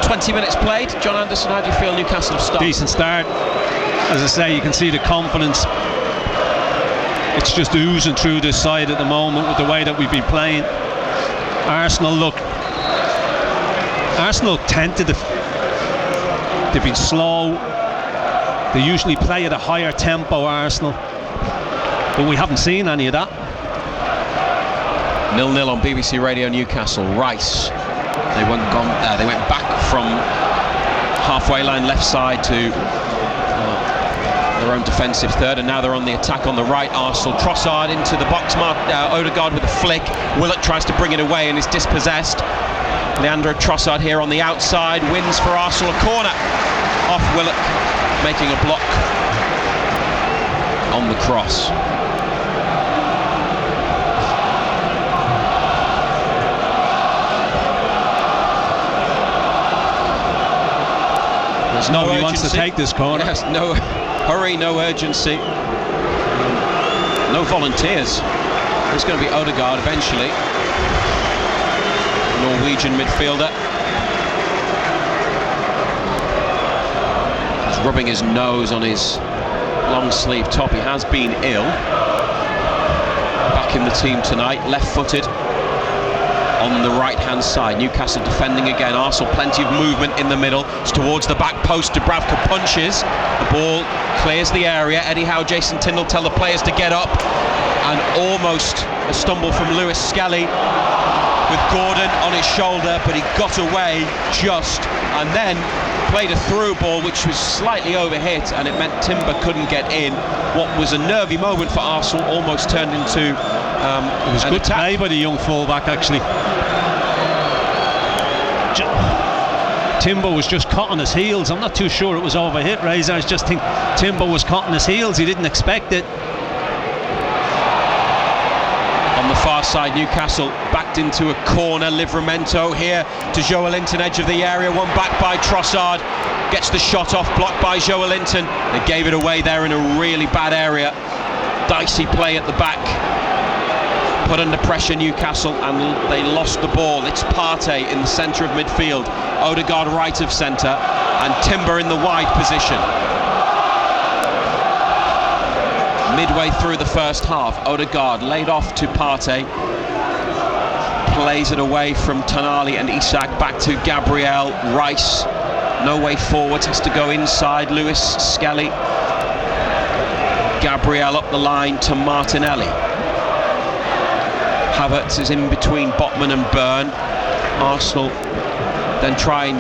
20 minutes played. John Anderson, how do you feel Newcastle have started? Decent start. As I say, you can see the confidence. It's just oozing through this side at the moment with the way that we've been playing. Arsenal tend to they've been slow. They usually play at a higher tempo, Arsenal, but we haven't seen any of that. 0-0 on BBC Radio Newcastle. Rice, they went back from halfway line left side to their own defensive third, and now they're on the attack on the right. Arsenal. Trossard into the box. Odegaard with a flick. Willock tries to bring it away and is dispossessed. Leandro Trossard here on the outside wins for Arsenal. A corner off Willock, making a block on the cross. There's no urgency. Wants to take this corner. Yes, no hurry, no urgency, no volunteers. There's going to be Odegaard eventually, Norwegian midfielder. He's rubbing his nose on his long sleeve top. He has been ill. Back in the team tonight, left-footed on the right-hand side. Newcastle defending again. Arsenal plenty of movement in the middle. It's towards the back post. Dubravka punches. The ball clears the area. Eddie Howe, Jason Tindall tell the players to get up, and almost a stumble from Lewis Skelly with Gordon on his shoulder, but he got away just, and then played a through ball which was slightly overhit, and it meant Timber couldn't get in. What was a nervy moment for Arsenal almost turned into it was good play by the young fullback, actually. Timber was just caught on his heels. I'm not too sure it was overhit, Razor. I just think Timber was caught on his heels. He didn't expect it. On the far side, Newcastle backed into a corner. Livramento here to Joelinton, edge of the area. One back by Trossard. Gets the shot off, blocked by Joelinton. They gave it away there in a really bad area. Dicey play at the back. Put under pressure Newcastle, and they lost the ball. It's Partey in the centre of midfield. Odegaard right of centre, and Timber in the wide position. midway through the first half. Odegaard laid off to Partey, plays it away from Tonali and Isak, back to Gabriel. Rice, no way forward, has to go inside. Lewis Skelly, Gabriel up the line to Martinelli. Havertz is in between Botman and Byrne. Arsenal then try and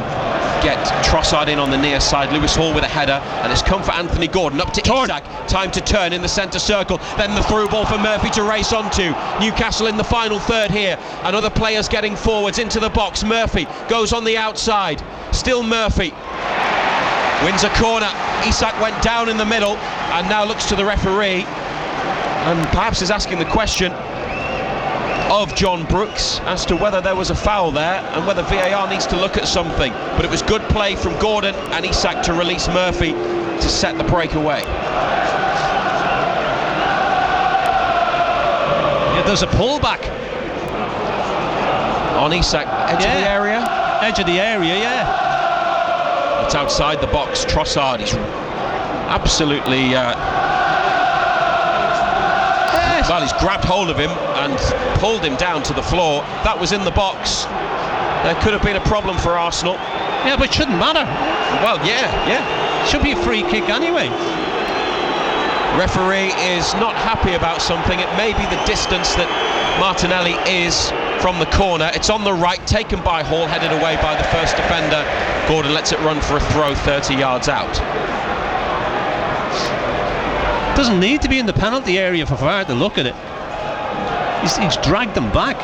get Trossard in on the near side. Lewis Hall with a header, and it's come for Anthony Gordon, up to Isak. Time to turn in the centre circle, then the through ball for Murphy to race onto. Newcastle in the final third here, and other players getting forwards into the box. Murphy goes on the outside, still Murphy wins a corner. Isak went down in the middle and now looks to the referee and perhaps is asking the question of John Brooks as to whether there was a foul there and whether VAR needs to look at something. But it was good play from Gordon and Isak to release Murphy to set the breakaway. Yeah, there's a pullback on Isak, edge of the area? Edge of the area, yeah. It's outside the box. Trossard, he's absolutely... Well, he's grabbed hold of him and pulled him down to the floor. That was in the box. There could have been a problem for Arsenal. Yeah, but it shouldn't matter. Well, yeah. Should be a free kick anyway. Referee is not happy about something. It may be the distance that Martinelli is from the corner. It's on the right, taken by Hall, headed away by the first defender. Gordon lets it run for a throw 30 yards out. Doesn't need to be in the penalty area for VAR to look at it. He's dragged them back.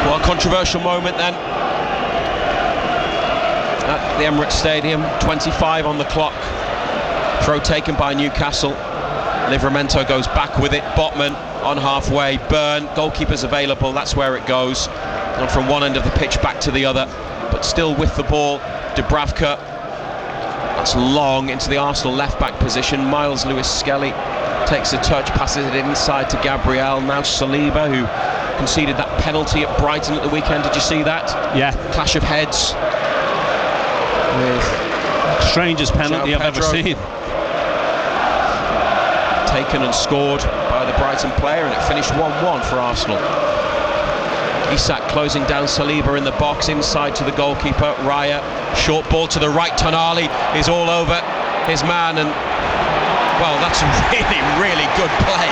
Well, controversial moment then at the Emirates Stadium. 25 on the clock. Throw taken by Newcastle. Livramento goes back with it. Botman on halfway. Byrne, goalkeeper's available. That's where it goes. And from one end of the pitch back to the other. But still with the ball, Dubravka, that's long into the Arsenal left-back position. Miles Lewis Skelly takes a touch, passes it inside to Gabriel. Now Saliba, who conceded that penalty at Brighton at the weekend. Did you see that? Yeah. Clash of heads. With strangest penalty I've ever seen. Taken and scored by the Brighton player, and it finished 1-1 for Arsenal. Isak closing down Saliba in the box, inside to the goalkeeper. Raya, short ball to the right. Tonali is all over his man, and well, that's a really good play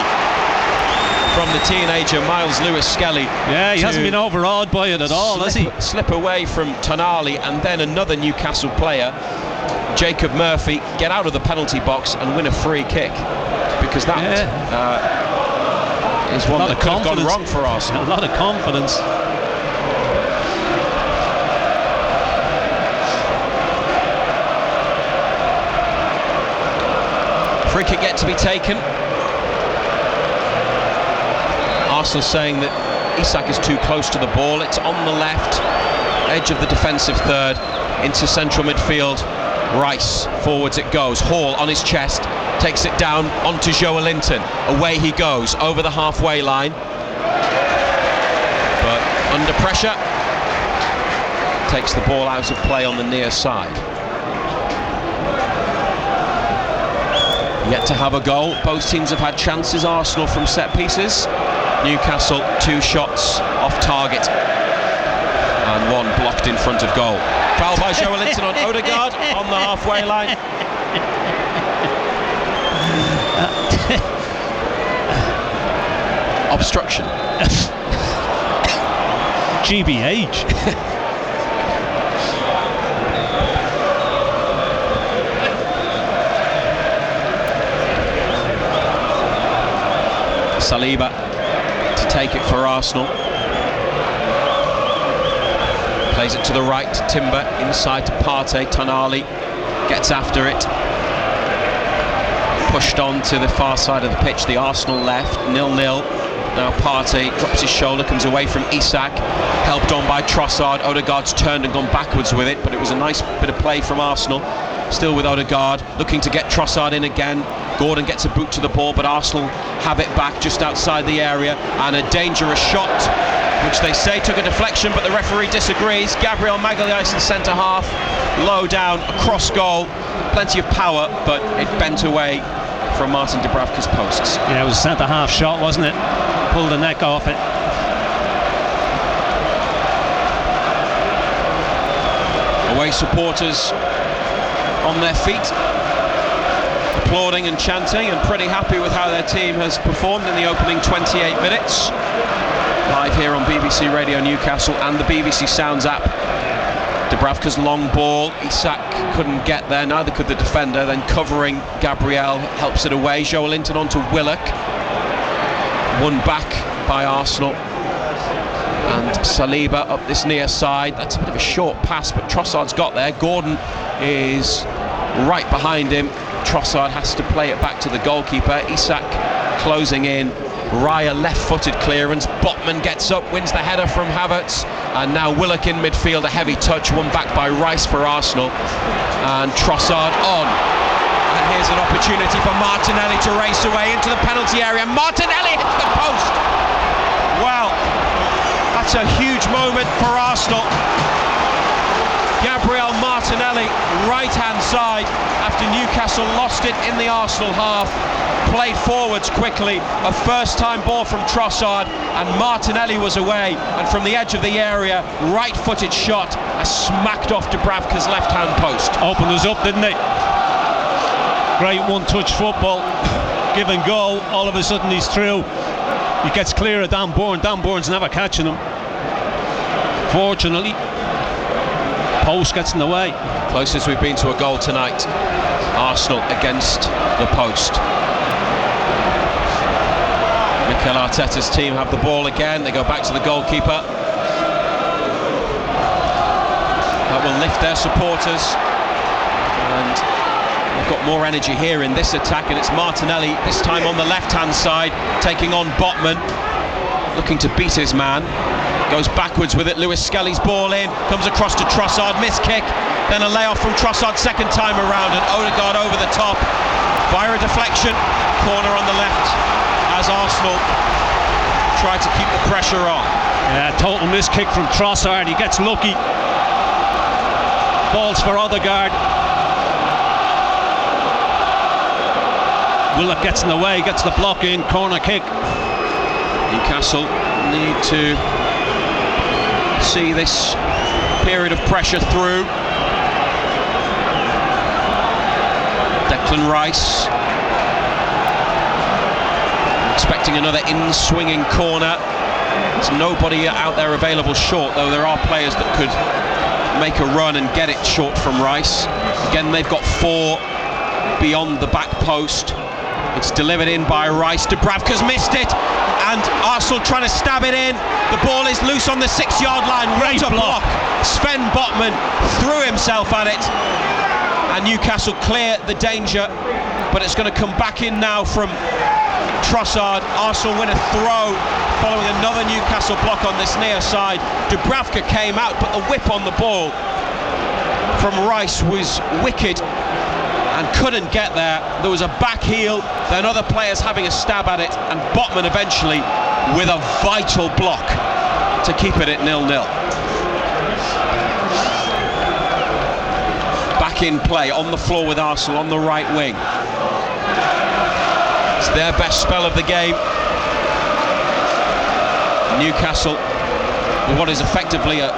from the teenager Miles Lewis Skelly. Yeah, he hasn't been overawed by it at all, has he? Slip away from Tonali, and then another Newcastle player, Jacob Murphy, get out of the penalty box and win a free kick, because that is one that could have gone wrong for Arsenal. A lot of confidence. Free kick yet to be taken. Arsenal saying that Isak is too close to the ball. It's on the left edge of the defensive third into central midfield. Rice, forwards it goes. Hall on his chest, takes it down onto Joelinton. Away he goes, over the halfway line. But under pressure, takes the ball out of play on the near side. Yet to have a goal. Both teams have had chances. Arsenal from set pieces. Newcastle 2 shots off target. And 1 blocked in front of goal. Foul by Joelinton on Odegaard on the halfway line. Obstruction. GBH. Saliba to take it for Arsenal. Plays it to the right, Timber inside to Partey. Tonali gets after it. Pushed on to the far side of the pitch, the Arsenal left, 0-0. Now Partey drops his shoulder, comes away from Isak, helped on by Trossard. Odegaard's turned and gone backwards with it, but it was a nice bit of play from Arsenal. Still with Odegaard, looking to get Trossard in again. Gordon gets a boot to the ball, but Arsenal have it back just outside the area, and a dangerous shot, which they say took a deflection, but the referee disagrees. Gabriel Magalhaes in centre half, low down, across goal, plenty of power, but it bent away from Martin Dubravka's posts. Yeah, it was a centre half shot, wasn't it? Pulled the neck off it. Away supporters on their feet, applauding and chanting, and pretty happy with how their team has performed in the opening 28 minutes. Live here on BBC Radio Newcastle and the BBC Sounds app. Dubravka's long ball, Isak couldn't get there, neither could the defender, then covering Gabriel helps it away. Joelinton onto Willock, won back by Arsenal, and Saliba up this near side. That's a bit of a short pass, but Trossard's got there. Gordon is right behind him. Trossard has to play it back to the goalkeeper. Isak closing in. Raya left-footed clearance. Botman gets up, wins the header from Havertz, and now Willock in midfield. A heavy touch, won back by Rice for Arsenal, and Trossard on. And here's an opportunity for Martinelli to race away into the penalty area. Martinelli hits the post. Well, that's a huge moment for Arsenal. Gabriel Martinelli, right-hand side, after Newcastle lost it in the Arsenal half, played forwards quickly, a first-time ball from Trossard, and Martinelli was away, and from the edge of the area, right-footed shot, smacked off Dubravka's left-hand post. Opened us up, didn't it? Great one-touch football, give and go, all of a sudden he's through. He gets clear of Dan Burn. Dan Burn's never catching him. Fortunately, post gets in the way. Closest we've been to a goal tonight. Arsenal against the post. Mikel Arteta's team have the ball again. They go back to the goalkeeper. That will lift their supporters. And they've got more energy here in this attack, and it's Martinelli, this time on the left-hand side, taking on Botman, looking to beat his man. Goes backwards with it. Lewis Skelly's ball in, comes across to Trossard, missed kick, then a layoff from Trossard second time around, and Odegaard over the top via a deflection, corner on the left as Arsenal try to keep the pressure on. Yeah, total miss kick from Trossard, he gets lucky. Balls for Odegaard. Willock gets in the way, gets the block in, corner kick. Newcastle need to see this period of pressure through. Declan Rice expecting another in-swinging corner. There's nobody out there available short, though there are players that could make a run and get it short from Rice. Again, they've got four beyond the back post. It's delivered in by Rice. Dubravka's missed it, and Arsenal trying to stab it in. The ball is loose on the 6-yard line. What a block. Sven Botman threw himself at it, and Newcastle clear the danger, but it's going to come back in now from Trossard. Arsenal win a throw following another Newcastle block on this near side. Dubravka came out, but the whip on the ball from Rice was wicked and couldn't get there. There was a back heel, then other players having a stab at it, and Botman eventually with a vital block to keep it at 0-0. Back in play, on the floor with Arsenal on the right wing. It's their best spell of the game. Newcastle with what is effectively a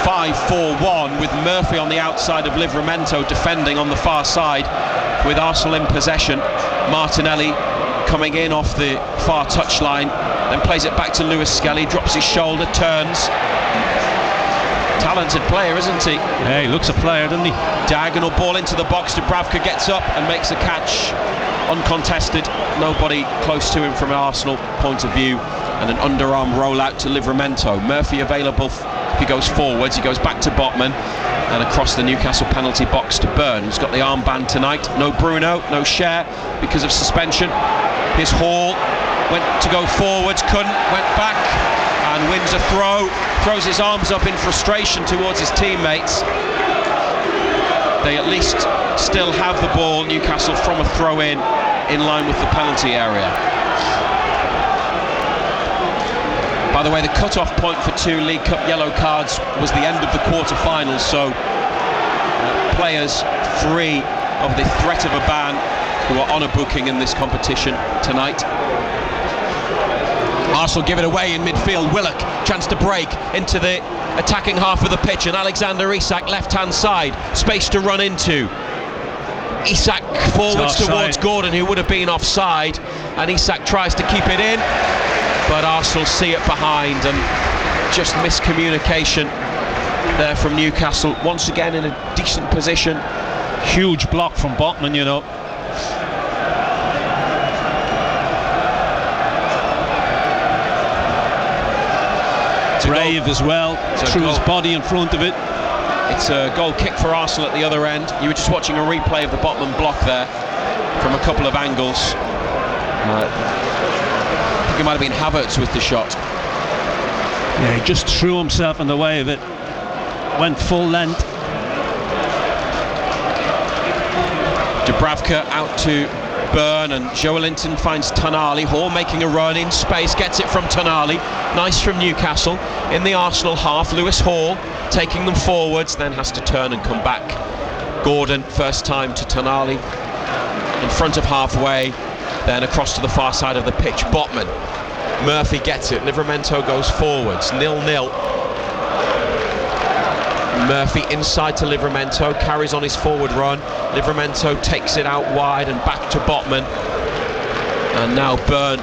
5-4-1, with Murphy on the outside of Livramento defending on the far side, with Arsenal in possession. Martinelli coming in off the far touchline, then plays it back to Lewis Skelly, drops his shoulder, turns. Talented player, isn't he? Yeah, he looks a player, doesn't he? Diagonal ball into the box. Dubravka gets up and makes a catch, uncontested. Nobody close to him from an Arsenal point of view, and an underarm rollout to Livramento. Murphy available. He goes forwards, he goes back to Botman, and across the Newcastle penalty box to Byrne, who's got the armband tonight. No Bruno, no Cher because of suspension. Here's Hall, went to go forwards, couldn't, went back and wins a throw, throws his arms up in frustration towards his teammates. They at least still have the ball, Newcastle, from a throw-in in line with the penalty area. By the way, the cut-off point for 2 League Cup yellow cards was the end of the quarter-finals, so players free of the threat of a ban who are on a booking in this competition tonight. Arsenal give it away in midfield. Willock, chance to break into the attacking half of the pitch, and Alexander Isak left-hand side, space to run into. Isak forwards towards Gordon, who would have been offside, and Isak tries to keep it in, but Arsenal see it behind, and just miscommunication there from Newcastle. Once again in a decent position. Huge block from Botman, you know. Brave as well, threw his body in front of it. It's a goal kick for Arsenal at the other end. You were just watching a replay of the Botman block there from a couple of angles. I think it might have been Havertz with the shot. Yeah, he just threw himself in the way of it. Went full length. Dubravka out to Byrne, and Joelinton finds Tonali. Hall making a run in space, gets it from Tonali. Nice from Newcastle. In the Arsenal half, Lewis Hall taking them forwards, then has to turn and come back. Gordon, first time to Tonali, in front of halfway, then across to the far side of the pitch. Botman, Murphy gets it, Livramento goes forwards, 0-0. Murphy inside to Livramento, carries on his forward run. Livramento takes it out wide and back to Botman, and now Byrne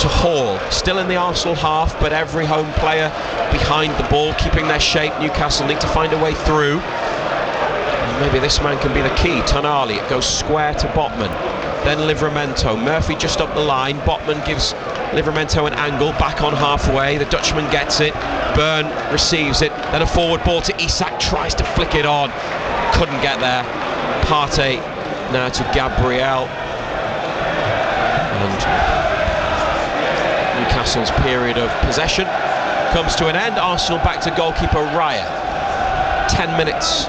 to Hall, still in the Arsenal half, but every home player behind the ball, keeping their shape. Newcastle need to find a way through, and maybe this man can be the key. Tonali, it goes square to Botman, then Livramento. Murphy just up the line, Botman gives Livramento an angle, back on halfway, the Dutchman gets it, Byrne receives it, then a forward ball to Isak, tries to flick it on, couldn't get there. Partey now to Gabriel, and Newcastle's period of possession comes to an end. Arsenal back to goalkeeper Raya. 10 minutes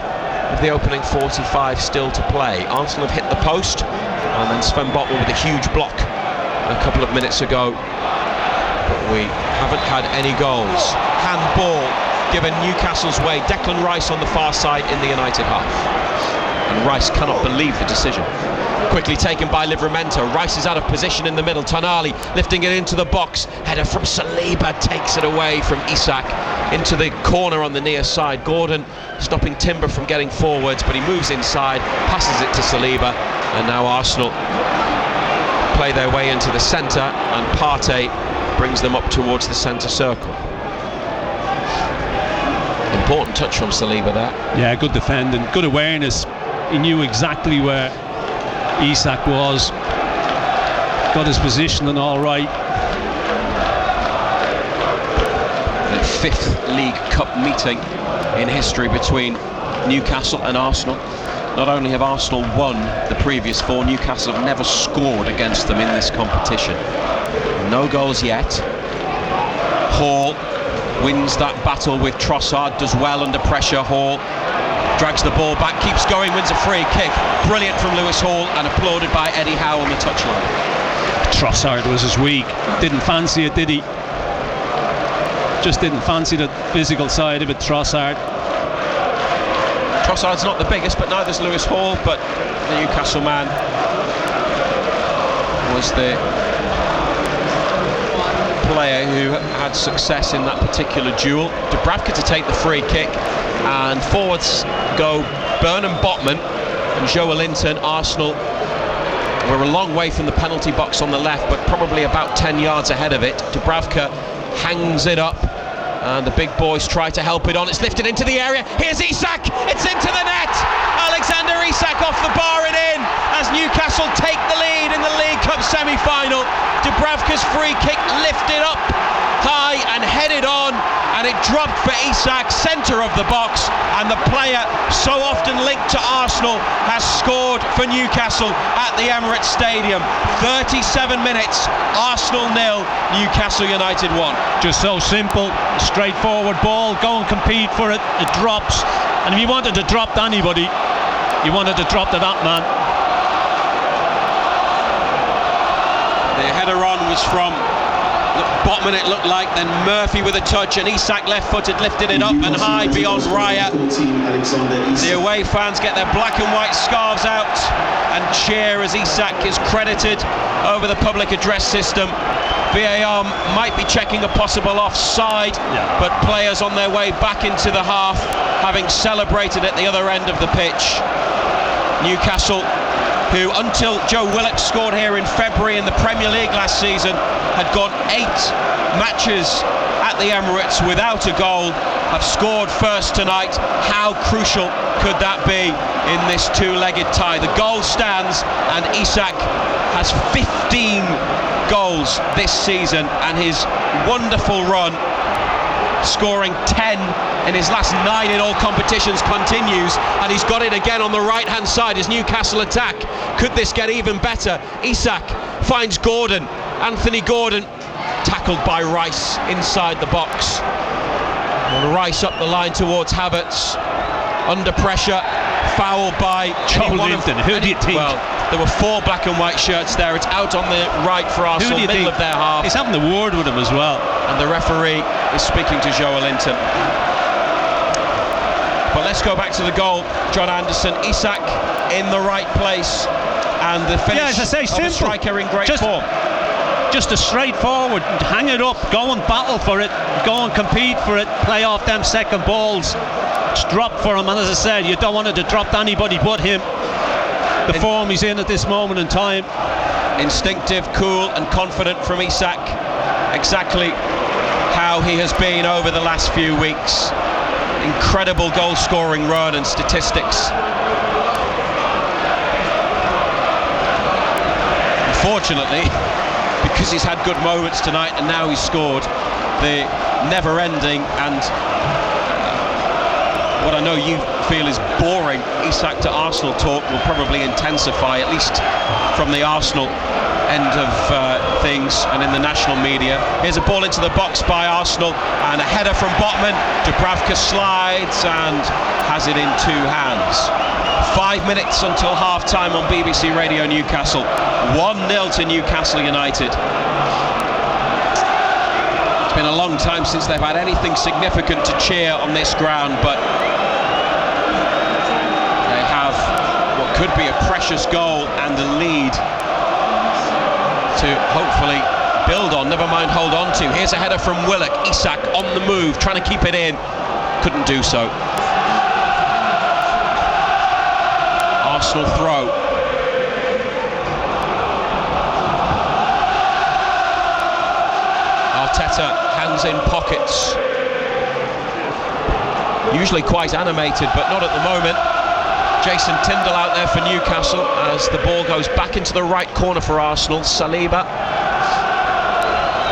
of the opening 45 still to play. Arsenal have hit the post, and then Sven Botman with a huge block a couple of minutes ago, but we haven't had any goals. Handball given Newcastle's way. Declan Rice on the far side in the United half, and Rice cannot believe the decision. Quickly taken by Livramento. Rice is out of position in the middle. Tonali lifting it into the box. Header from Saliba takes it away from Isak into the corner on the near side. Gordon stopping Timber from getting forwards, but he moves inside, passes it to Saliba, and now Arsenal play their way into the centre, and Partey brings them up towards the centre circle. Important touch from Saliba there. Yeah, good defending, good awareness. He knew exactly where Isak was, got his positioning all right. The 5th League Cup meeting in history between Newcastle and Arsenal. Not only have Arsenal won the previous 4, Newcastle have never scored against them in this competition. No goals yet. Hall wins that battle with Trossard, does well under pressure. Hall drags the ball back, keeps going, wins a free kick. Brilliant from Lewis Hall, and applauded by Eddie Howe on the touchline. Trossard was his weak. Didn't fancy it, did he? Just didn't fancy the physical side of it, Trossard. Trossard's not the biggest, but neither's Lewis Hall, but the Newcastle man was the player who had success in that particular duel. Dubravka to take the free kick, and forwards go Byrne and Botman and Joelinton. Arsenal were a long way from the penalty box on the left, but probably about 10 yards ahead of it. Dubravka hangs it up, and the big boys try to help it on. It's lifted into the area. Here's Isak. It's into the net. Alexander Isak off the bar and in as Newcastle take the lead in the League Cup semi-final. Dubravka's free kick lifted up high and headed on, and it dropped for Isak, centre of the box, and the player so often linked to Arsenal has scored for Newcastle at the Emirates Stadium. 37 minutes, Arsenal 0, Newcastle United 1. Just so simple, straightforward ball, go and compete for it, it drops, and if you wanted to drop to anybody, you wanted to drop to that man. comes from Botman, it looked like, then Murphy with a touch, and Isak left-footed lifted it up and high beyond Raya. The away fans get their black and white scarves out and cheer as Isak is credited over the public address system. VAR might be checking a possible offside, but players on their way back into the half, having celebrated at the other end of the pitch. Newcastle, who until Joe Willock scored here in February in the Premier League last season, had gone 8 matches at the Emirates without a goal, have scored first tonight. How crucial could that be in this two-legged tie? The goal stands, and Isak has 15 goals this season, and his wonderful run, scoring 10 in his last 9 in all competitions, continues, and he's got it again on the right hand side as Newcastle attack. Could this get even better? Isak finds Gordon, Anthony Gordon, tackled by Rice inside the box, and Rice up the line towards Havertz, under pressure, foul by Joe Linton. Who do you think? Well, there were 4 black and white shirts there. It's out on the right for Arsenal, middle of their half. He's having the word with him as well, and the referee is speaking to Joe Linton. But let's go back to the goal. John Anderson, Isak in the right place, and the finish as I say, of simple. a striker in great form. Just a straightforward, hang it up, go and battle for it, go and compete for it, play off them second balls. It's dropped for him, and as I said, you don't want it to drop to anybody but him. The form he's in at this moment in time. Instinctive, cool and confident from Isak. Exactly how he has been over the last few weeks. Incredible goal scoring run and statistics. Unfortunately, because he's had good moments tonight and now he's scored, the never ending and what I know you feel is boring Isak to Arsenal talk will probably intensify, at least from the Arsenal end of things and in the national media. Here's a ball into the box by Arsenal and a header from Botman. Dubravka slides and has it in 2 hands. 5 minutes until half time on BBC Radio Newcastle. 1-0 to Newcastle United. It's been a long time since they've had anything significant to cheer on this ground, but they have what could be a precious goal and a lead to hopefully build on, never mind hold on to. Here's a header from Willock. Isak on the move, trying to keep it in, couldn't do so. Arsenal throw. Arteta, hands in pockets. Usually quite animated, but not at the moment. Jason Tindall out there for Newcastle as the ball goes back into the right corner for Arsenal. Saliba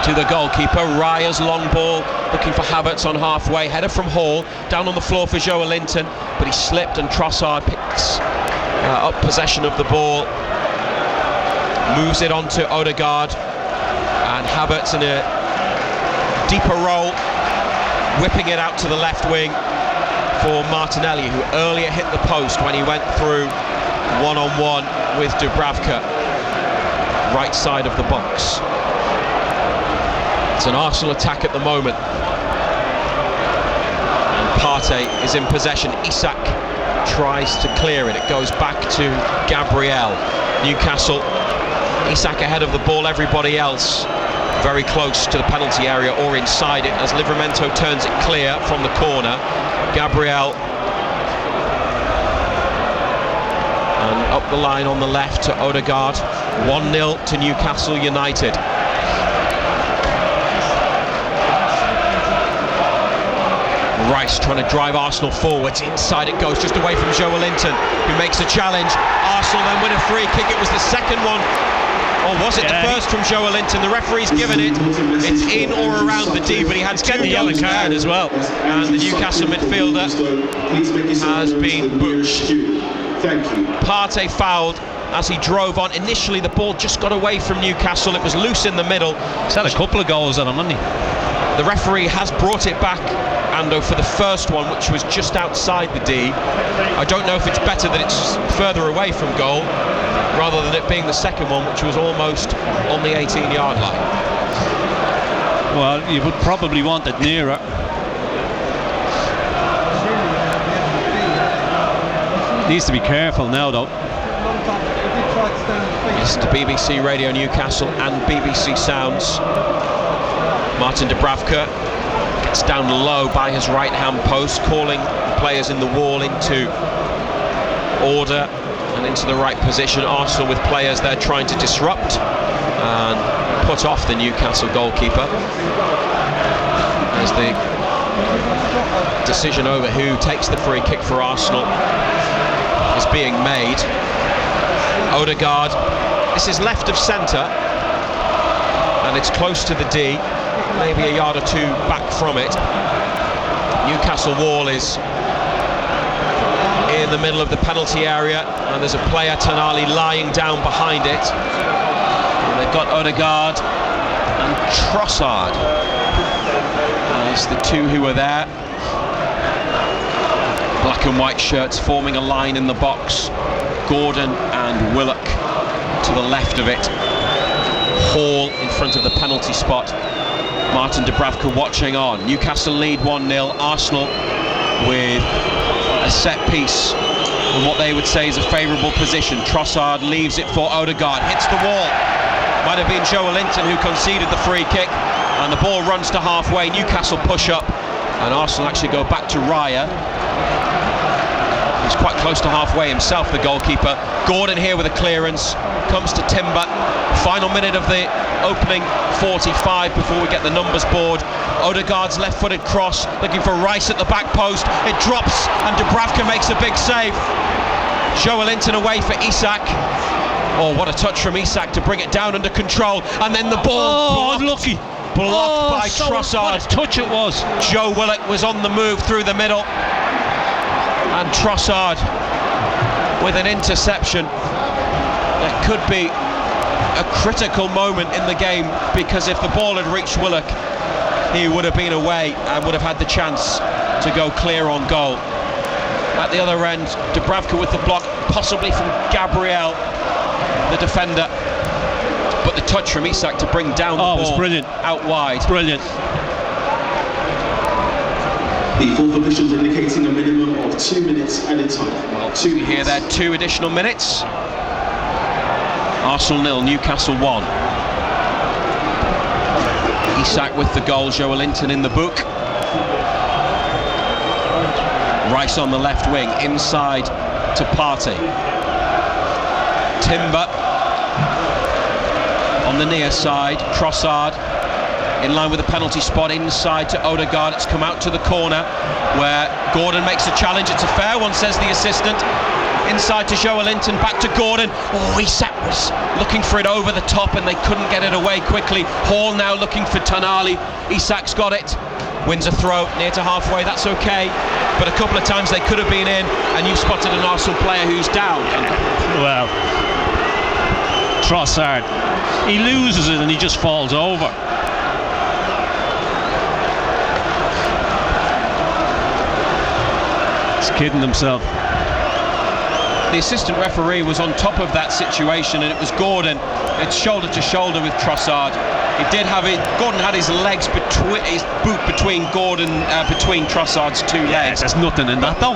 to the goalkeeper. Raya's long ball, looking for Havertz on halfway. Header from Hall, down on the floor for Joe Linton, but he slipped and Trossard picks up possession of the ball. Moves it on to Odegaard, and Havertz in a deeper role, whipping it out to the left wing for Martinelli, who earlier hit the post when he went through one-on-one with Dubravka, right side of the box. It's an Arsenal attack at the moment, and Partey is in possession. Isak tries to clear it. It goes back to Gabriel. Newcastle, Isak ahead of the ball, everybody else very close to the penalty area or inside it as Livramento turns it clear from the corner. Gabriel, and up the line on the left to Odegaard. 1-0 to Newcastle United. Rice trying to drive Arsenal forwards. Inside it goes, just away from Joe Linton, who makes a challenge. Arsenal then win a free kick. It was the second one, or was it the first from Joe Linton? The referee's given it. It's in or around the D, but he had 2 yellow cards as well. And the Newcastle midfielder has been booked. Partey fouled as he drove on. Initially the ball just got away from Newcastle. It was loose in the middle. He's had a couple of goals on him, hasn't he? The referee has brought it back, Ando, for the first one, which was just outside the D. I don't know if it's better that it's further away from goal. rather than it being the second one, which was almost on the 18-yard line. Well, you would probably want it nearer. Needs to be careful now, though. Yes, to BBC Radio Newcastle and BBC Sounds. Martin Dubravka gets down low by his right-hand post, calling players in the wall into order and into the right position. Arsenal with players there trying to disrupt and put off the Newcastle goalkeeper. As the decision over who takes the free kick for Arsenal is being made. Odegaard, this is left of centre and it's close to the D, maybe a yard or two back from it. Newcastle wall is in the middle of the penalty area and there's a player, Tonali, lying down behind it. And they've got Odegaard and Trossard as the two who are there. Black and white shirts forming a line in the box. Gordon and Willock to the left of it. Hall in front of the penalty spot. Martin Dubravka watching on. Newcastle lead 1-0. Arsenal with a set piece in what they would say is a favourable position. Trossard leaves it for Odegaard. Hits the wall. Might have been Joelinton who conceded the free kick. And the ball runs to halfway. Newcastle push up. And Arsenal actually go back to Raya. He's quite close to halfway himself, the goalkeeper. Gordon here with a clearance, comes to Timber. Final minute of the opening 45 before we get the numbers board. Odegaard's left-footed cross, looking for Rice at the back post. It drops and Dubravka makes a big save. Joelinton away for Isak. Oh, what a touch from Isak to bring it down under control. And then the ball unlucky. Blocked by Trossard. What a touch it was. Joe Willock was on the move through the middle. And Trossard with an interception. There could be a critical moment in the game, because if the ball had reached Willock, he would have been away and would have had the chance to go clear on goal. At the other end, Dubravka with the block, possibly from Gabriel, the defender. But the touch from Isak to bring down the ball was brilliant. Out wide. Brilliant. The full officials indicating a minimum of 2 minutes added time. Well, you hear there, 2 additional minutes. Arsenal 0, Newcastle 1. Isak with the goal, Joelinton in the book. Rice on the left wing, inside to Partey. Timber on the near side, Trossard in line with the penalty spot, inside to Odegaard. It's come out to the corner where Gordon makes a challenge. It's a fair one, says the assistant. Inside to Joelinton, back to Gordon. Oh, Isak was looking for it over the top and they couldn't get it away quickly. Hall now looking for Tonali. Isak's got it. Wins a throw near to halfway, that's okay. But a couple of times they could have been in, and you've spotted an Arsenal player who's down. Well, Trossard, he loses it and he just falls over. He's kidding himself. The assistant referee was on top of that situation, and it was Gordon. It's shoulder to shoulder with Trossard. He did have it. Gordon had his legs his boot between between Trossard's two legs. There's nothing in that though.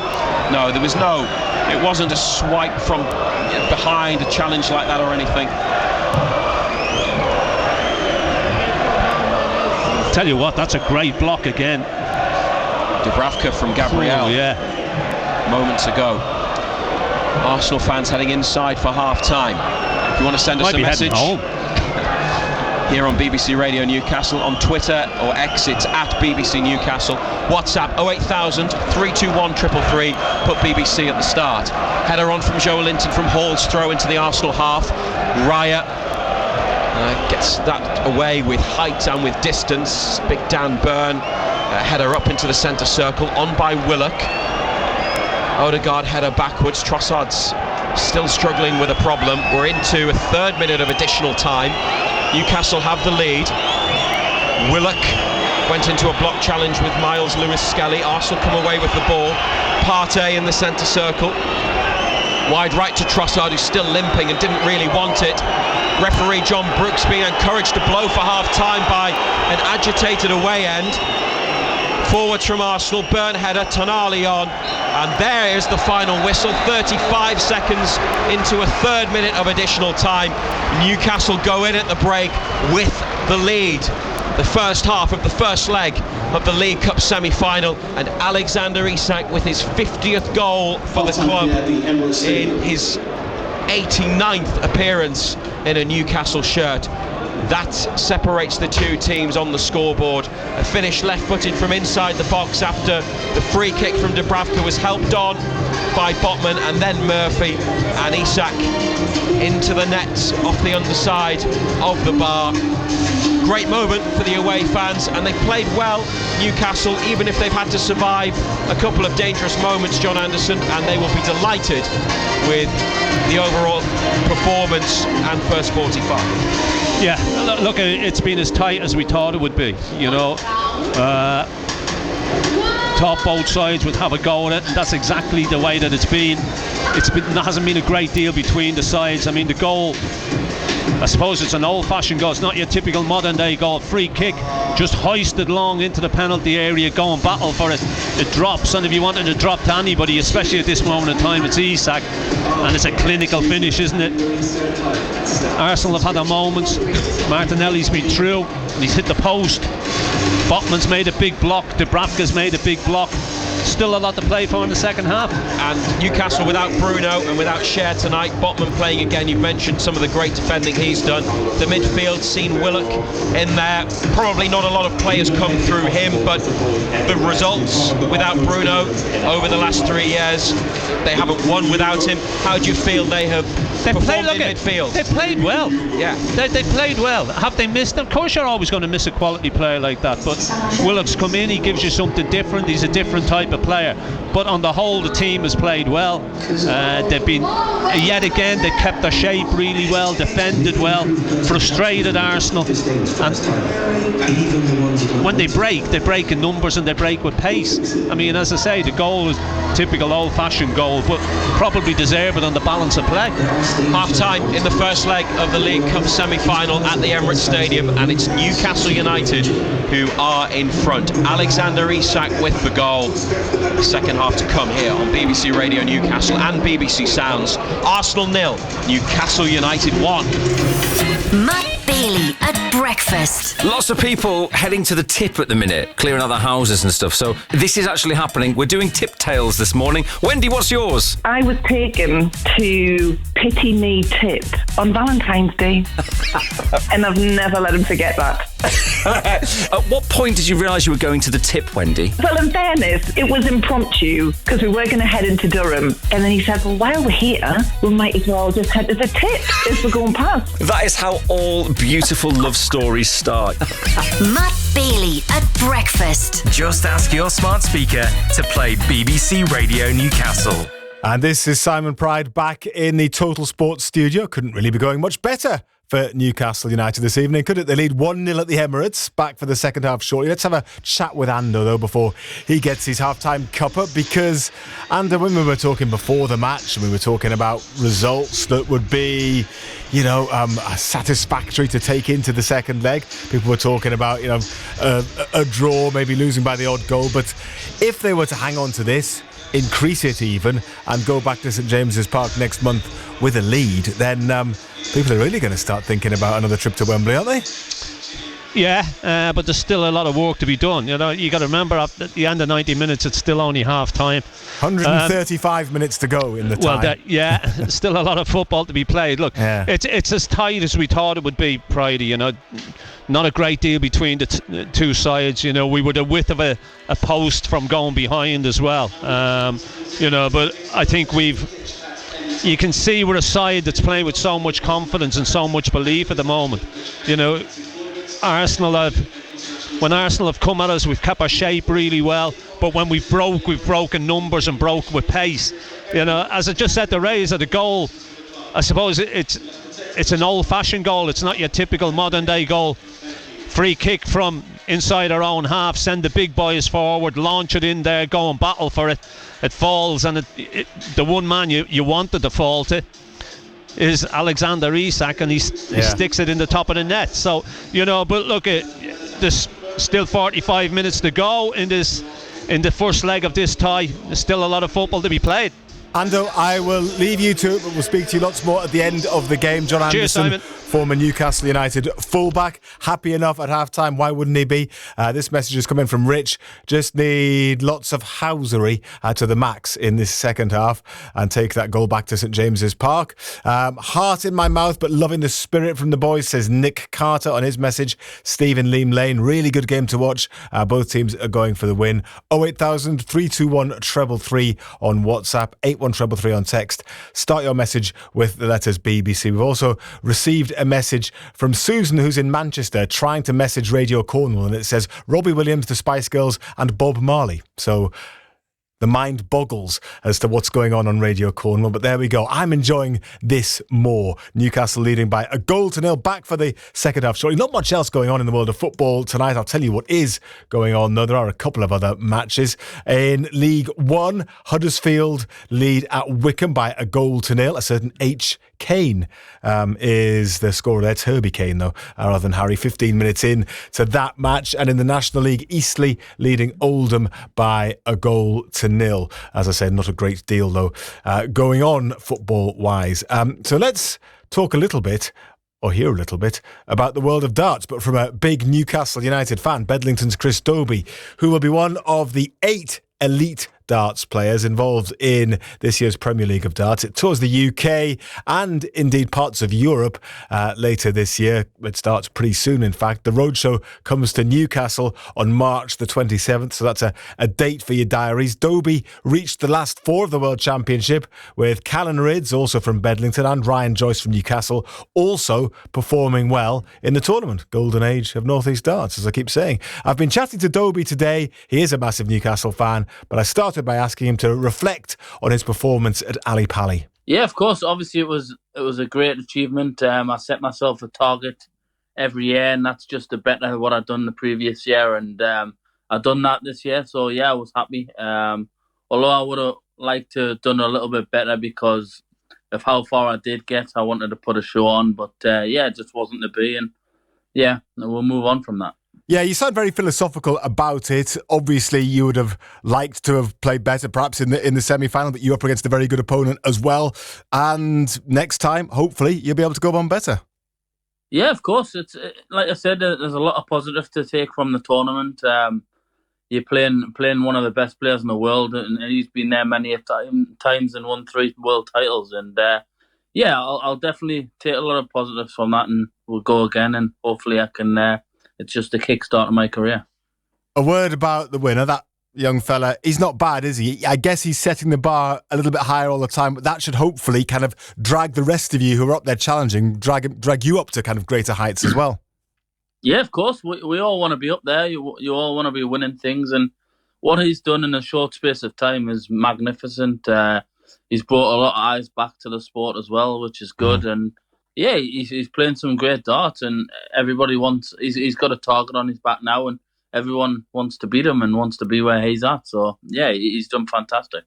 No, there was no. It wasn't a swipe from behind, a challenge like that or anything. Tell you what, that's a great block again. Dubravka from Gabriel. Oh, yeah. Moments ago. Arsenal fans heading inside for half-time. If you want to send us a message here on BBC Radio Newcastle, on Twitter or X, it's at BBC Newcastle. WhatsApp 08000 321 333. Put BBC at the start. Header on from Joelinton from Hall's throw into the Arsenal half. Raya gets that away with height and with distance. Big Dan Burn. Header up into the centre circle, on by Willock. Odegaard header backwards. Trossard's still struggling with a problem. We're into a third minute of additional time. Newcastle have the lead. Willock went into a block challenge with Miles Lewis-Skelly. Arsenal come away with the ball. Partey in the centre circle. Wide right to Trossard, who's still limping and didn't really want it. Referee John Brooks being encouraged to blow for half-time by an agitated away end. Forwards from Arsenal, Burn header, Tonali on, and there is the final whistle. 35 seconds into a third minute of additional time. Newcastle go in at the break with the lead. The first half of the first leg of the League Cup semi-final, and Alexander Isak with his 50th goal for the club in his 89th appearance in a Newcastle shirt. That separates the two teams on the scoreboard. A finish left-footed from inside the box after the free kick from Dubravka was helped on by Botman, and then Murphy, and Isak into the net off the underside of the bar. Great moment for the away fans, and they played well, Newcastle, even if they've had to survive a couple of dangerous moments, John Anderson, and they will be delighted with the overall performance and first 45. Yeah, look, it's been as tight as we thought it would be, you know. Thought both sides would have a go at it, and that's exactly the way that it's been. There hasn't been a great deal between the sides. I mean, the goal, I suppose it's an old-fashioned goal. It's not your typical modern-day goal. Free kick, just hoisted long into the penalty area, go and battle for it. It drops, and if you wanted to drop to anybody, especially at this moment in time, it's Isak, and it's a clinical finish, isn't it? Arsenal have had their moments. Martinelli's been through, and he's hit the post. Botman's made a big block. Dubravka's made a big block. Still a lot to play for in the second half. And Newcastle without Bruno and without Cher tonight. Botman playing again. You've mentioned some of the great defending he's done. The midfield, seen Willock in there. Probably not a lot of players come through him, but the results without Bruno over the last 3 years, they haven't won without him. How do you feel they have performed in midfield? They played well. Yeah. They played well. Have they missed them? Of course you're always going to miss a quality player like that, but Willock's come in, he gives you something different. He's a different type of player, but on the whole the team has played well. They've been, yet again, they've kept their shape really well, defended well, frustrated Arsenal, and when they break in numbers and they break with pace. I mean, as I say, the goal is typical old-fashioned goal, but probably deserved on the balance of play. Half-time in the first leg of the League Cup semi-final at the Emirates Stadium, and it's Newcastle United who are in front. Alexander Isak with the goal. Second half to come here on BBC Radio Newcastle and BBC Sounds. Arsenal 0, Newcastle United 1. Matt Bailey at breakfast. Lots of people heading to the tip at the minute, clearing out the houses and stuff. So this is actually happening. We're doing tip tales this morning. Wendy, what's yours? I was taken to Pity Me Tip on Valentine's Day. And I've never let him forget that. At what point did you realise you were going to the tip, Wendy? Well, in fairness, it was impromptu because we were going to head into Durham. And then he said, well, while we're here, we might as well just head to the tip as we're going past. That is how all beautiful love stories start. Matt Bailey at breakfast. Just ask your smart speaker to play BBC Radio Newcastle. And this is Simon Pride back in the Total Sports studio. Couldn't really be going much better for Newcastle United this evening, could it? They lead 1-0 at the Emirates, back for the second half shortly. Let's have a chat with Ando, though, before he gets his half-time cuppa, because, Ando, when we were talking before the match, and we were talking about results that would be, you know, satisfactory to take into the second leg. People were talking about, you know, a draw, maybe losing by the odd goal, but if they were to hang on to this, increase it even, and go back to St James's Park next month with a lead, then people are really going to start thinking about another trip to Wembley, aren't they? Yeah, but there's still a lot of work to be done. You know, you got to remember at the end of 90 minutes, it's still only half time. 135 minutes to go in the time. Well, still a lot of football to be played. Look, it's as tight as we thought it would be, Pridey. You know, not a great deal between the two sides. You know, we were the width of a post from going behind as well. You know, but I think you can see we're a side that's playing with so much confidence and so much belief at the moment. You know, when Arsenal have come at us, we've kept our shape really well, but when we've broken numbers and broke with pace. You know, as I just said, the raise of the goal, I suppose it's an old-fashioned goal. It's not your typical modern-day goal. Free kick from inside our own half, send the big boys forward, launch it in there, go and battle for it. It falls, and the one man you wanted to fall to is Alexander Isak, and he sticks it in the top of the net. So, but look, there's still 45 minutes to go in the first leg of this tie. There's still a lot of football to be played. Ando, I will leave you to it, but we'll speak to you lots more at the end of the game. John Anderson, cheers, Simon. former Newcastle United fullback, happy enough at half-time. Why wouldn't he be? This message is coming from Rich. Just need lots of housery to the max in this second half and take that goal back to St James's Park. Heart in my mouth, but loving the spirit from the boys, says Nick Carter on his message. Stephen Leam Lane, really good game to watch. Both teams are going for the win. 08000 321 333 on WhatsApp, 81333 on text. Start your message with the letters BBC. We've also received a message from Susan, who's in Manchester, trying to message Radio Cornwall, and it says Robbie Williams, the Spice Girls and Bob Marley. So the mind boggles as to what's going on Radio Cornwall, but there we go. I'm enjoying this more. Newcastle leading by 1-0, back for the second half shortly. Not much else going on in the world of football tonight. I'll tell you what is going on, though. There are a couple of other matches. In League One, Huddersfield lead at Wycombe by 1-0. A certain H. Kane is the scorer there. It's Herbie Kane, though, rather than Harry. 15 minutes in to that match. And in the National League, Eastleigh leading Oldham by 1-0. As I said, not a great deal, though, going on football-wise. So let's talk a little bit, or hear a little bit, about the world of darts, but from a big Newcastle United fan, Bedlington's Chris Dobie, who will be one of the 8 elite darts players involved in this year's Premier League of Darts. It tours the UK and indeed parts of Europe later this year. It starts pretty soon, in fact. The roadshow comes to Newcastle on March the 27th, so that's a date for your diaries. Dobie reached the last 4 of the World Championship with Callan Ridds, also from Bedlington, and Ryan Joyce from Newcastle, also performing well in the tournament. Golden age of North East Darts, as I keep saying. I've been chatting to Dobie today. He is a massive Newcastle fan, but I started by asking him to reflect on his performance at Ali Pali. Yeah, of course. Obviously, it was a great achievement. I set myself a target every year, and that's just to better what I'd done the previous year. And I've done that this year, so yeah, I was happy. Although I would have liked to have done a little bit better because of how far I did get. I wanted to put a show on, but it just wasn't to be. And yeah, we'll move on from that. Yeah, you sound very philosophical about it. Obviously, you would have liked to have played better, perhaps in the semi-final, but you're up against a very good opponent as well. And next time, hopefully, you'll be able to go on better. Yeah, of course. It's like I said, there's a lot of positives to take from the tournament. You're playing one of the best players in the world, and he's been there many times and won 3 world titles. And I'll definitely take a lot of positives from that, and we'll go again. And hopefully, I can. It's just a kickstart of my career. A word about the winner, that young fella. He's not bad, is he? I guess he's setting the bar a little bit higher all the time, but that should hopefully kind of drag the rest of you who are up there challenging, drag you up to kind of greater heights as well. Yeah, of course. We all want to be up there. You all want to be winning things, and what he's done in a short space of time is magnificent. He's brought a lot of eyes back to the sport as well, which is good. And yeah, he's playing some great darts, and everybody wants. He's got a target on his back now, and everyone wants to beat him and wants to be where he's at. So yeah, he's done fantastic.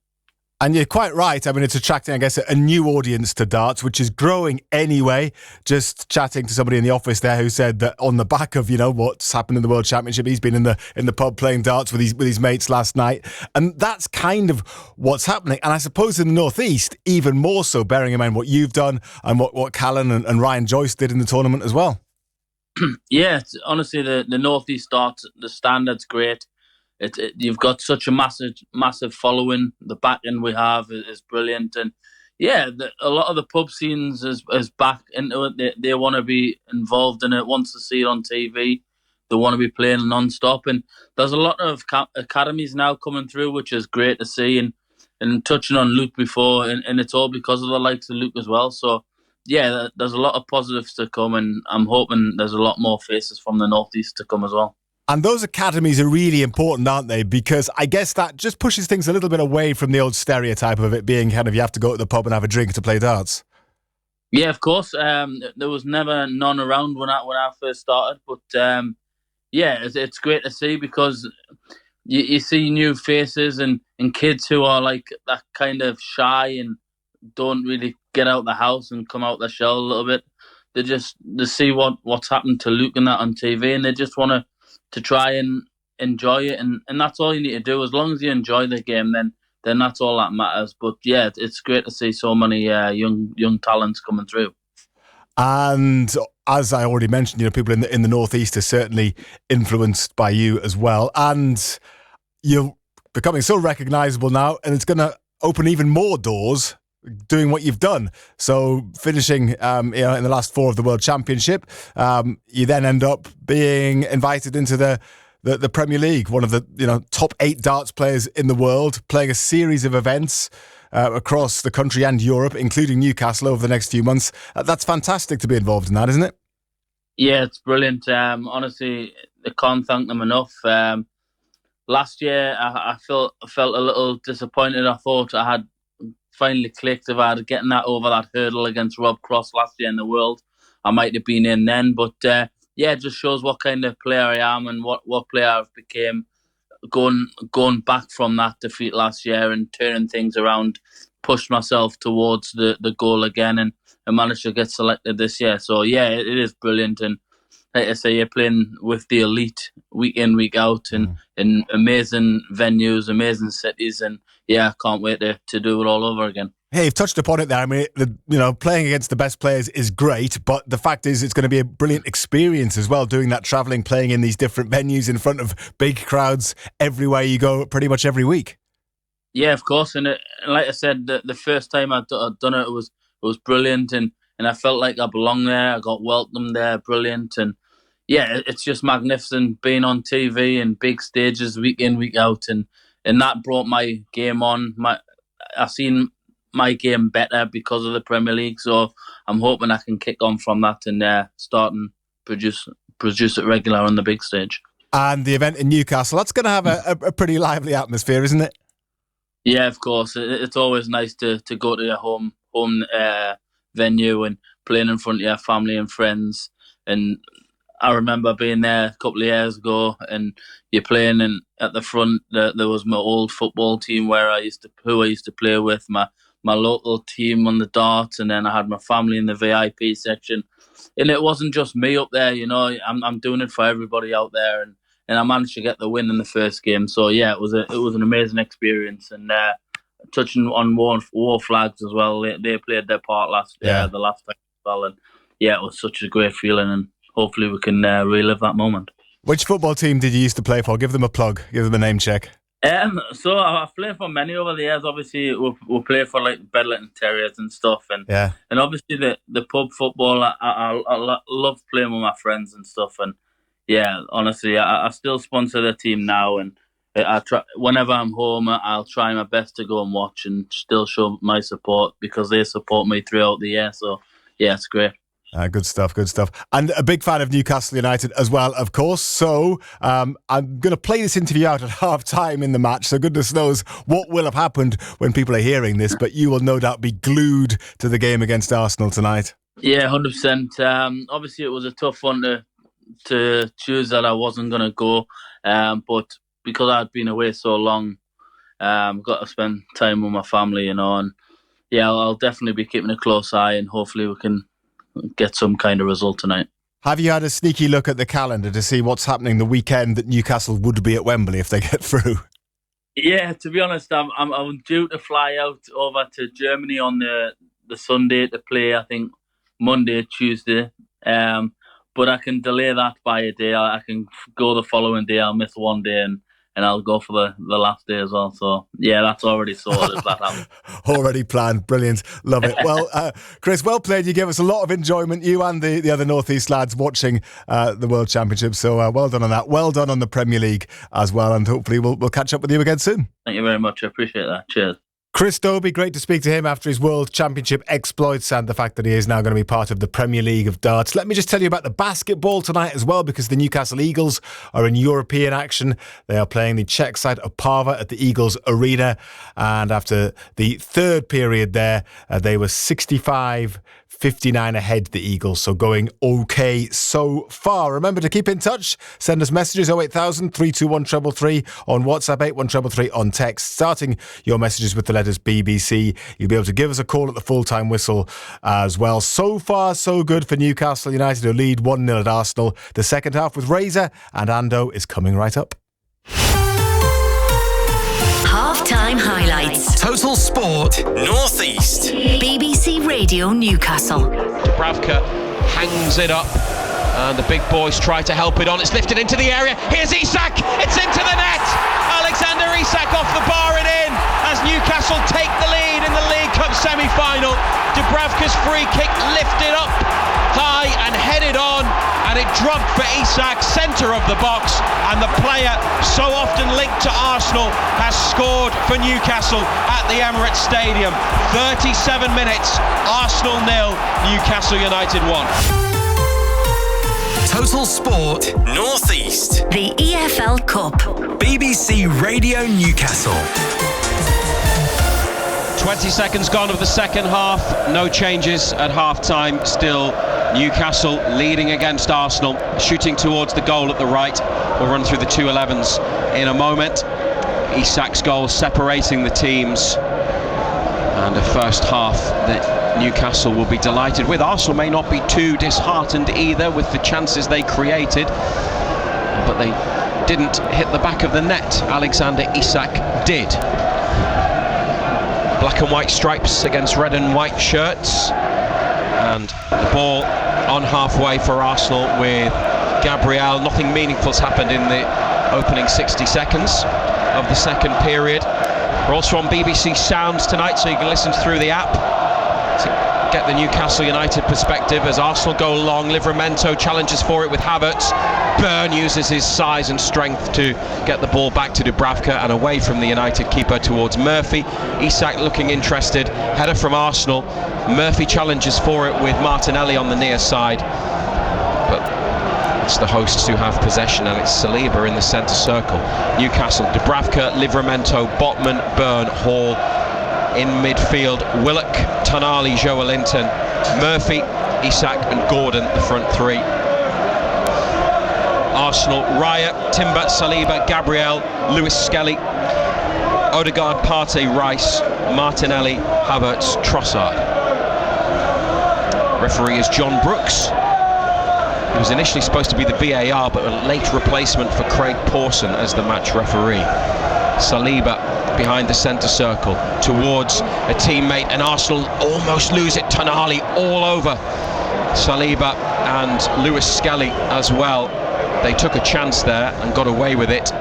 And you're quite right. I mean, it's attracting, I guess, a new audience to darts, which is growing anyway. Just chatting to somebody in the office there who said that on the back of, what's happened in the World Championship, he's been in the pub playing darts with his mates last night. And that's kind of what's happening. And I suppose in the North East, even more so, bearing in mind what you've done and what Callan and Ryan Joyce did in the tournament as well. Yeah, honestly, the North East darts, the standard's great. You've got such a massive following. The backing we have is brilliant, and yeah, a lot of the pub scenes is back into it. They want to be involved in it. Wants to see it on TV. They want to be playing non-stop, and there's a lot of academies now coming through, which is great to see. And touching on Luke before, and it's all because of the likes of Luke as well. So yeah, there's a lot of positives to come, and I'm hoping there's a lot more faces from the North East to come as well. And those academies are really important, aren't they? Because I guess that just pushes things a little bit away from the old stereotype of it being kind of you have to go to the pub and have a drink to play darts. Yeah, of course. There was never none around when I first started, but yeah, it's great to see because you see new faces and kids who are like that kind of shy and don't really get out the house and come out the shell a little bit. They see what's happened to Luke and that on TV, and they just want to try and enjoy it, and that's all you need to do. As long as you enjoy the game, then that's all that matters. But yeah, it's great to see so many young talents coming through. And as I already mentioned, people in the Northeast are certainly influenced by you as well, and you're becoming so recognisable now, and it's going to open even more doors doing what you've done. So finishing in the last four of the World Championship, you then end up being invited into the Premier League, one of the top 8 darts players in the world, playing a series of events across the country and Europe, including Newcastle over the next few months. That's fantastic to be involved in that, isn't it? Yeah, it's brilliant. Honestly, I can't thank them enough. Last year, I felt a little disappointed. I thought I had finally clicked about getting that over that hurdle against Rob Cross last year in the World. I might have been in then, but yeah, it just shows what kind of player I am and what player I've become. Going back from that defeat last year and turning things around, pushed myself towards the goal again and managed to get selected this year. So yeah, it is brilliant. And like I say, you're playing with the elite week in, week out in amazing venues, amazing cities. And yeah, I can't wait to do it all over again. Hey, you've touched upon it there. I mean, playing against the best players is great, but the fact is it's going to be a brilliant experience as well, doing that travelling, playing in these different venues in front of big crowds everywhere you go pretty much every week. Yeah, of course. And like I said, the first time I'd done it, it was brilliant. And I felt like I belonged there. I got welcomed there, brilliant. And yeah, it's just magnificent being on TV and big stages week in, week out. And that brought my game on. I've seen my game better because of the Premier League, so I'm hoping I can kick on from that and start and produce it regular on the big stage. And the event in Newcastle, that's going to have a pretty lively atmosphere, isn't it? Yeah, of course. It's always nice to go to your home venue and playing in front of your family and friends. And I remember being there a couple of years ago, and you're playing, and at the front there was my old football team who I used to play with, my local team on the darts, and then I had my family in the VIP section. And it wasn't just me up there, I'm doing it for everybody out there, and I managed to get the win in the first game. So yeah, it was an amazing experience. And touching on war flags as well, they played their part the last time as well, and yeah, it was such a great feeling, and hopefully we can relive that moment. Which football team did you used to play for? Give them a plug, give them a name check. So I've played for many over the years. Obviously, we'll play for like Bedlington Terriers and stuff, and obviously the pub football. I love playing with my friends and stuff, and yeah, honestly, I still sponsor the team now, and I try whenever I'm home. I'll try my best to go and watch and still show my support because they support me throughout the year. So yeah, it's great. Good stuff. And a big fan of Newcastle United as well, of course. So I'm going to play this interview out at half-time in the match, so goodness knows what will have happened when people are hearing this, but you will no doubt be glued to the game against Arsenal tonight. Yeah, 100%. Obviously, it was a tough one to choose that I wasn't going to go, but because I'd been away so long, got to spend time with my family, and yeah, I'll definitely be keeping a close eye, and hopefully we can get some kind of result tonight. Have you had a sneaky look at the calendar to see what's happening the weekend that Newcastle would be at Wembley if they get through? Yeah, to be honest, I'm due to fly out over to Germany on the Sunday to play, I think, Monday, Tuesday. But I can delay that by a day. I can go the following day. I'll miss one day and I'll go for the last day as well. So, yeah, that's already sorted if that happens. Already planned. Brilliant. Love it. Well, Chris, well played. You gave us a lot of enjoyment, you and the other North East lads watching the World Championship. So well done on that. Well done on the Premier League as well. And hopefully we'll catch up with you again soon. Thank you very much. I appreciate that. Cheers. Chris Dobey, great to speak to him after his World Championship exploits and the fact that he is now going to be part of the Premier League of darts. Let me just tell you about the basketball tonight as well, because the Newcastle Eagles are in European action. They are playing the Czech side Opava at the Eagles Arena. And after the third period there, they were 65-55 59 ahead, the Eagles, so going okay so far. Remember to keep in touch. Send us messages 08000 321 333 on WhatsApp, 81333 on text. Starting your messages with the letters BBC. You'll be able to give us a call at the full-time whistle as well. So far, so good for Newcastle United, who lead 1-0 at Arsenal. The second half with Razor and Ando is coming right up. Half-time highlights. Total Sport North East. BBC Radio Newcastle. Dubravka hangs it up and the big boys try to help it on. It's lifted into the area. Here's Isak. It's into the net. Alexander Isak off the bar and in as Newcastle take the lead in the League Cup semi-final. Dubravka's free kick lifted up high and headed on, and it dropped for Isak, centre of the box, and the player so often linked to Arsenal has scored for Newcastle at the Emirates Stadium. 37 minutes, Arsenal 0, Newcastle United 1. Total Sport North East. The EFL Cup. BBC Radio Newcastle. 20 seconds gone of the second half. No changes at half-time. Still Newcastle leading against Arsenal. Shooting towards the goal at the right. We'll run through the 2-11s in a moment. Isak's goal separating the teams. And a first half that Newcastle will be delighted with. Arsenal may not be too disheartened either with the chances they created. But they didn't hit the back of the net. Alexander Isak did. Black and white stripes against red and white shirts, and the ball on halfway for Arsenal with Gabriel. Nothing meaningful's happened in the opening 60 seconds of the second period. We're also on BBC Sounds tonight, so you can listen through the app to get the Newcastle United perspective as Arsenal go along. Livramento challenges for it with Havertz. Byrne uses his size and strength to get the ball back to Dubravka and away from the United keeper towards Murphy. Isak looking interested. Header from Arsenal. Murphy challenges for it with Martinelli on the near side. But it's the hosts who have possession, and it's Saliba in the centre circle. Newcastle, Dubravka, Livramento, Botman, Byrne, Hall. In midfield, Willock, Tonali, Joelinton, Murphy, Isak and Gordon, the front three. Arsenal, Raya, Timber, Saliba, Gabriel, Lewis Skelly, Odegaard, Partey, Rice, Martinelli, Havertz, Trossard. Referee is John Brooks. He was initially supposed to be the VAR, but a late replacement for Craig Pawson as the match referee. Saliba behind the centre circle towards a teammate, and Arsenal almost lose it. Tonali all over Saliba and Lewis Skelly as well. They took a chance there and got away with it.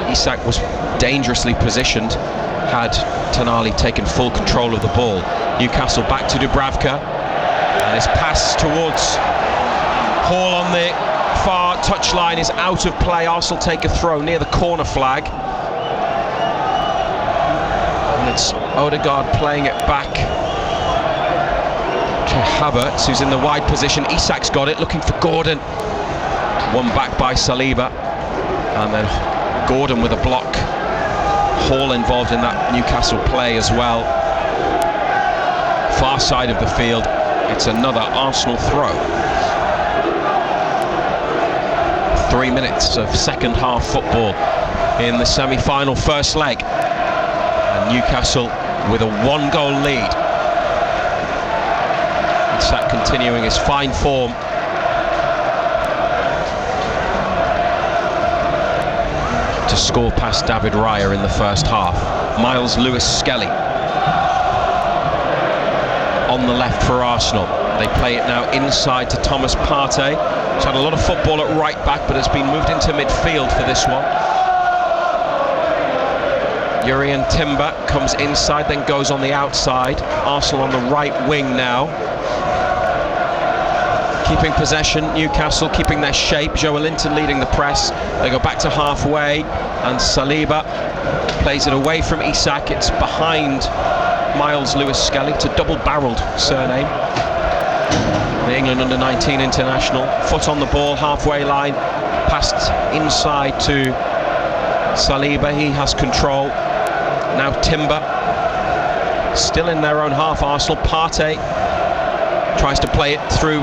Isak was dangerously positioned had Tonali taken full control of the ball. Newcastle back to Dubravka, and his pass towards Hall on the far touchline is out of play. Arsenal take a throw near the corner flag. And it's Odegaard playing it back to Havertz, who's in the wide position. Isak's got it, looking for Gordon. One back by Saliba. And then Gordon with a block. Hall involved in that Newcastle play as well. Far side of the field. It's another Arsenal throw. 3 minutes of second half football in the semi-final first leg. And Newcastle with a 1-goal lead. Isak continuing his fine form. To score past David Raya in the first half. Miles Lewis Skelly on the left for Arsenal. They play it now inside to Thomas Partey. He's had a lot of football at right back, but has been moved into midfield for this one. Jurrien Timber comes inside, then goes on the outside. Arsenal on the right wing now. Keeping possession, Newcastle keeping their shape. Joelinton leading the press. They go back to halfway, and Saliba plays it away from Isak. It's behind Miles Lewis Skelly. It's a double-barreled surname. The England under-19 international. Foot on the ball, halfway line. Passed inside to Saliba. He has control. Now Timber. Still in their own half, Arsenal. Partey tries to play it through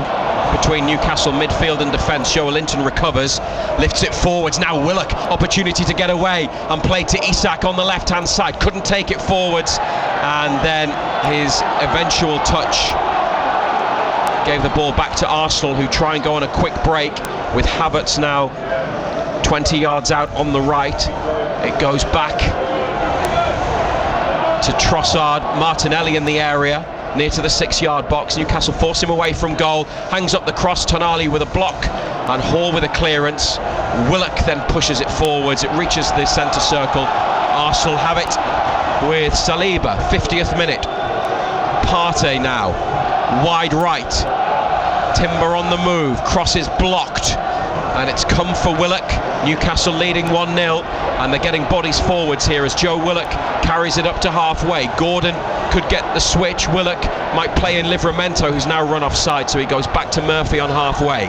between Newcastle midfield and defence. Joe Linton recovers, lifts it forwards. Now Willock, opportunity to get away, and played to Isak on the left hand side, couldn't take it forwards, and then his eventual touch gave the ball back to Arsenal, who try and go on a quick break with Havertz now 20 yards out on the right. It goes back to Trossard. Martinelli in the area near to the 6-yard box. Newcastle force him away from goal, hangs up the cross. Tonali with a block and Hall with a clearance. Willock then pushes it forwards. It reaches the centre circle. Arsenal have it with Saliba, 50th minute. Partey now wide right. Timber on the move, cross is blocked, and it's come for Willock. Newcastle leading 1-0, and they're getting bodies forwards here as Joe Willock carries it up to halfway. Gordon could get the switch. Willock might play in Livramento, who's now run offside, so he goes back to Murphy on halfway.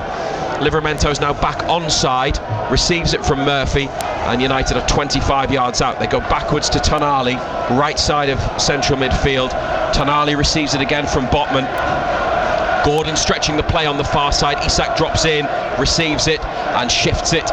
Livramento's now back onside, receives it from Murphy, and United are 25 yards out. They go backwards to Tonali, right side of central midfield. Tonali receives it again from Botman. Gordon stretching the play on the far side. Isak drops in, receives it and shifts it.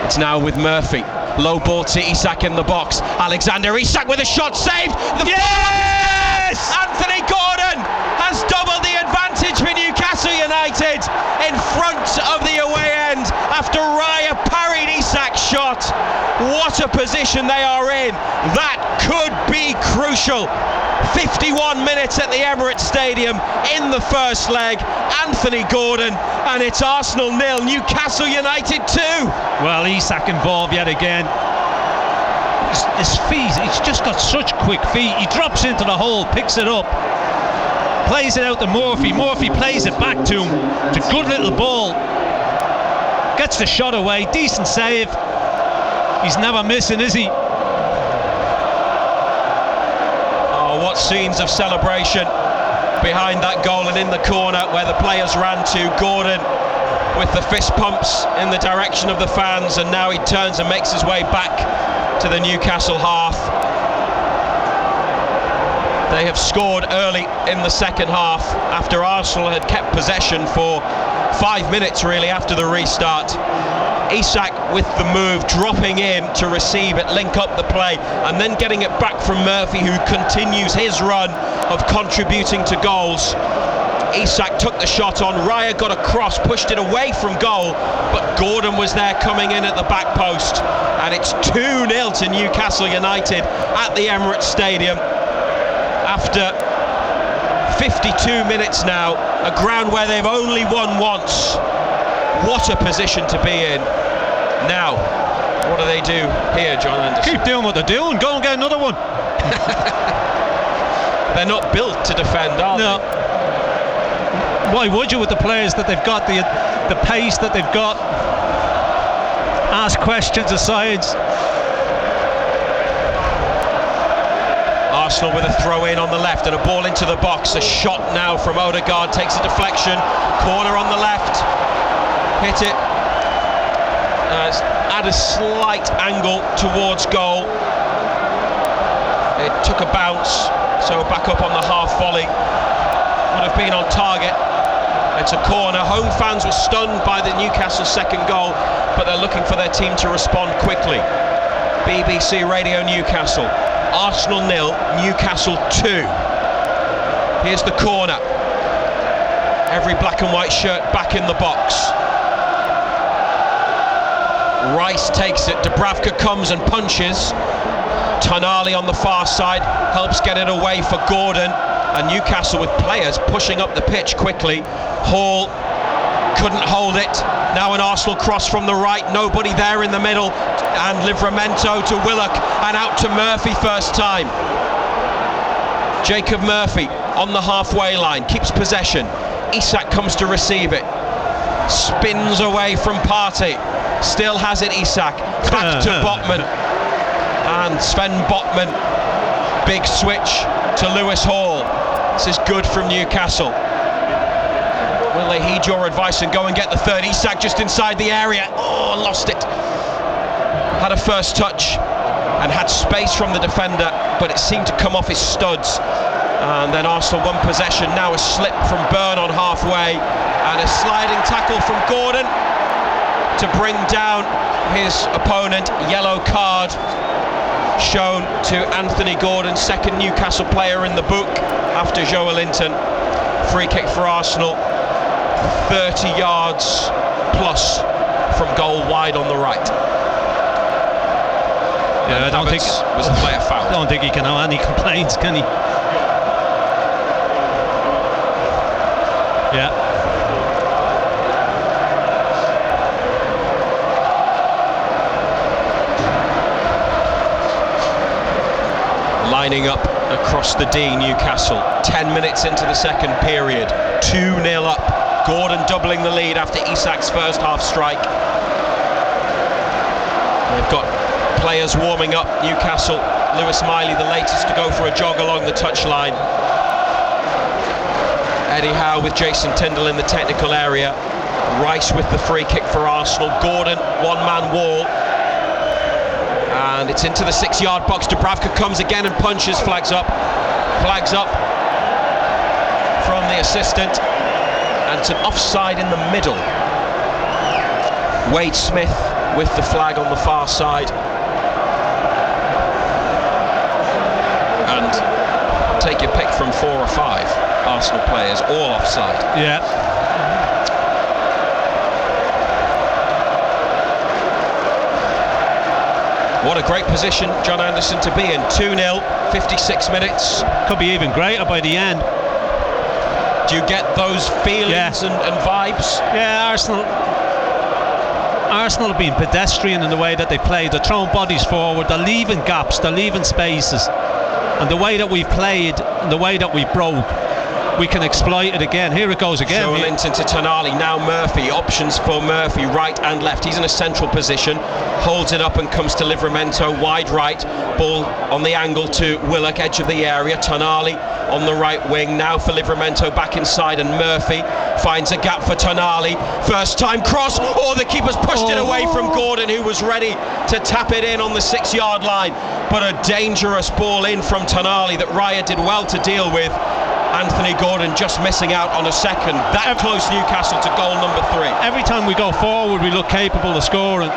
It's now with Murphy. Low ball to Isak in the box. Alexander Isak with a shot saved. Yes! Anthony Gordon has doubled the advantage for Newcastle United in front of the away end after Raya parried Isak's shot. What a position they are in. That could be crucial. 51 minutes at the Emirates Stadium in the first leg. Anthony Gordon, and it's Arsenal 0, Newcastle United 2. Well, Isak involved yet again. His feet, he's just got such quick feet. He drops into the hole, picks it up, plays it out to Murphy. Murphy plays it back to him. It's a good little ball. Gets the shot away, decent save. He's never missing, is he? What scenes of celebration behind that goal and in the corner where the players ran to. Gordon with the fist pumps in the direction of the fans, and now he turns and makes his way back to the Newcastle half. They have scored early in the second half after Arsenal had kept possession for 5 minutes really after the restart. Isak with the move, dropping in to receive it, link up the play, and then getting it back from Murphy, who continues his run of contributing to goals. Isak took the shot on, Raya got a cross, pushed it away from goal, but Gordon was there coming in at the back post, and it's 2-0 to Newcastle United at the Emirates Stadium after 52 minutes now, a ground where they've only won once. What a position to be in. Now, what do they do here, John Anderson? Keep doing what they're doing. Go and get another one. They're not built to defend, are they? Why would you with the players that they've got, the pace that they've got? Ask questions aside. Arsenal with a throw in on the left and a ball into the box. A shot now from Odegaard, takes a deflection. Corner on the left. Hit it at a slight angle towards goal. It took a bounce, so back up on the half volley. Would have been on target. It's a corner. Home fans were stunned by the Newcastle second goal, but they're looking for their team to respond quickly. BBC Radio Newcastle. Arsenal 0, Newcastle 2. Here's the corner. Every black and white shirt back in the box. Rice takes it, Dubravka comes and punches. Tonali on the far side helps get it away for Gordon, and Newcastle with players pushing up the pitch quickly. Hall couldn't hold it. Now an Arsenal cross from the right, nobody there in the middle, and Livramento to Willock and out to Murphy first time. Jacob Murphy on the halfway line, keeps possession. Isak comes to receive it, spins away from Partey, still has it Isak, back to Botman, and Sven Botman, big switch to Lewis Hall. This is good from Newcastle. Will they heed your advice and go and get the third? Isak just inside the area, lost it. Had a first touch and had space from the defender, but it seemed to come off his studs. And then Arsenal won possession. Now a slip from Byrne on halfway, and a sliding tackle from Gordon to bring down his opponent. Yellow card shown to Anthony Gordon, second Newcastle player in the book after Joe Linton. Free kick for Arsenal, 30 yards plus from goal, wide on the right. Yeah, I don't think was the player fouled. I don't think he can have any complaints, can he? Yeah. Lining up across the D, Newcastle. 10 minutes into the second period, 2-0 up. Gordon doubling the lead after Isak's first half strike. They've got players warming up, Newcastle. Lewis Miley, the latest to go for a jog along the touchline. Eddie Howe with Jason Tyndall in the technical area. Rice with the free kick for Arsenal. Gordon, one-man wall. And it's into the 6-yard box. Dubravka comes again and punches, flags up from the assistant, and it's an offside in the middle. Wade Smith with the flag on the far side. And take your pick from 4 or 5 Arsenal players, all offside. Yeah. What a great position John Anderson to be in. 2-0, 56 minutes. Could be even greater by the end. Do you get those feelings and vibes? Yeah, Arsenal have been pedestrian in the way that they play. They're throwing bodies forward, they're leaving gaps, they're leaving spaces. And the way that we've played, and the way that we broke, we can exploit it again. Here it goes again. Joe Linton to Tonali, now Murphy. Options for Murphy, right and left. He's in a central position, holds it up and comes to Livramento, wide right. Ball on the angle to Willock, edge of the area. Tonali on the right wing, now for Livramento, back inside, and Murphy finds a gap for Tonali. First time cross, the keeper's pushed it away from Gordon, who was ready to tap it in on the 6-yard line. But a dangerous ball in from Tonali that Raya did well to deal with. Anthony Gordon just missing out on a second. That close, Newcastle, to goal number 3. Every time we go forward, we look capable of scoring.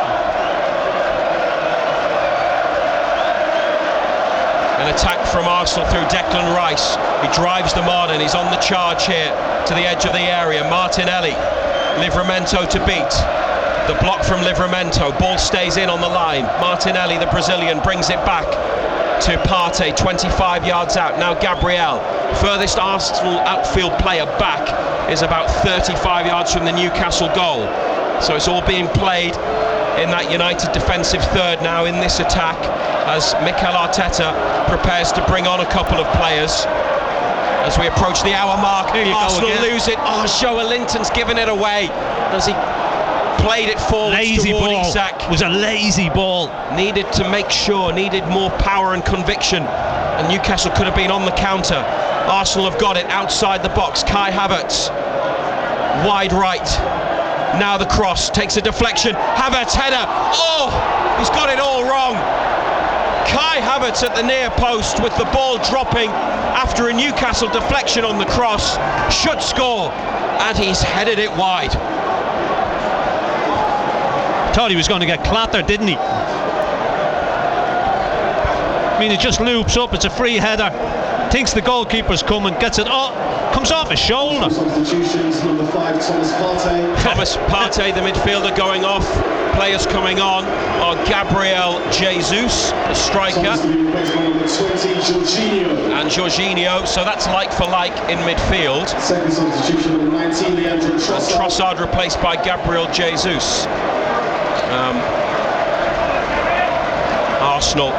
An attack from Arsenal through Declan Rice. He drives them on and he's on the charge here to the edge of the area. Martinelli, Livramento to beat. The block from Livramento. Ball stays in on the line. Martinelli, the Brazilian, brings it back to Partey, 25 yards out. Now Gabriel, furthest Arsenal outfield player back, is about 35 yards from the Newcastle goal. So it's all being played in that United defensive third now in this attack, as Mikel Arteta prepares to bring on a couple of players. As we approach the hour mark, Arsenal lose it. Joe Linton's given it away as he played it forward toward Isak. It was a lazy ball. Needed to make sure, needed more power and conviction, and Newcastle could have been on the counter. Arsenal have got it outside the box. Kai Havertz, wide right. Now the cross, takes a deflection. Havertz header. He's got it all wrong. Kai Havertz at the near post with the ball dropping after a Newcastle deflection on the cross. Should score, and he's headed it wide. Thought he was going to get clattered, didn't he? I mean, it just loops up. It's a free header. Thinks the goalkeeper's coming, gets it. Comes off his shoulder. Substitutions, number 5, Thomas Partey. Thomas Partey, the midfielder, going off. Players coming on are Gabriel Jesus, the striker, Number 20, and Jorginho. So that's like for like in midfield. Second substitution, number 19, Leandro Trossard. Trossard replaced by Gabriel Jesus. Arsenal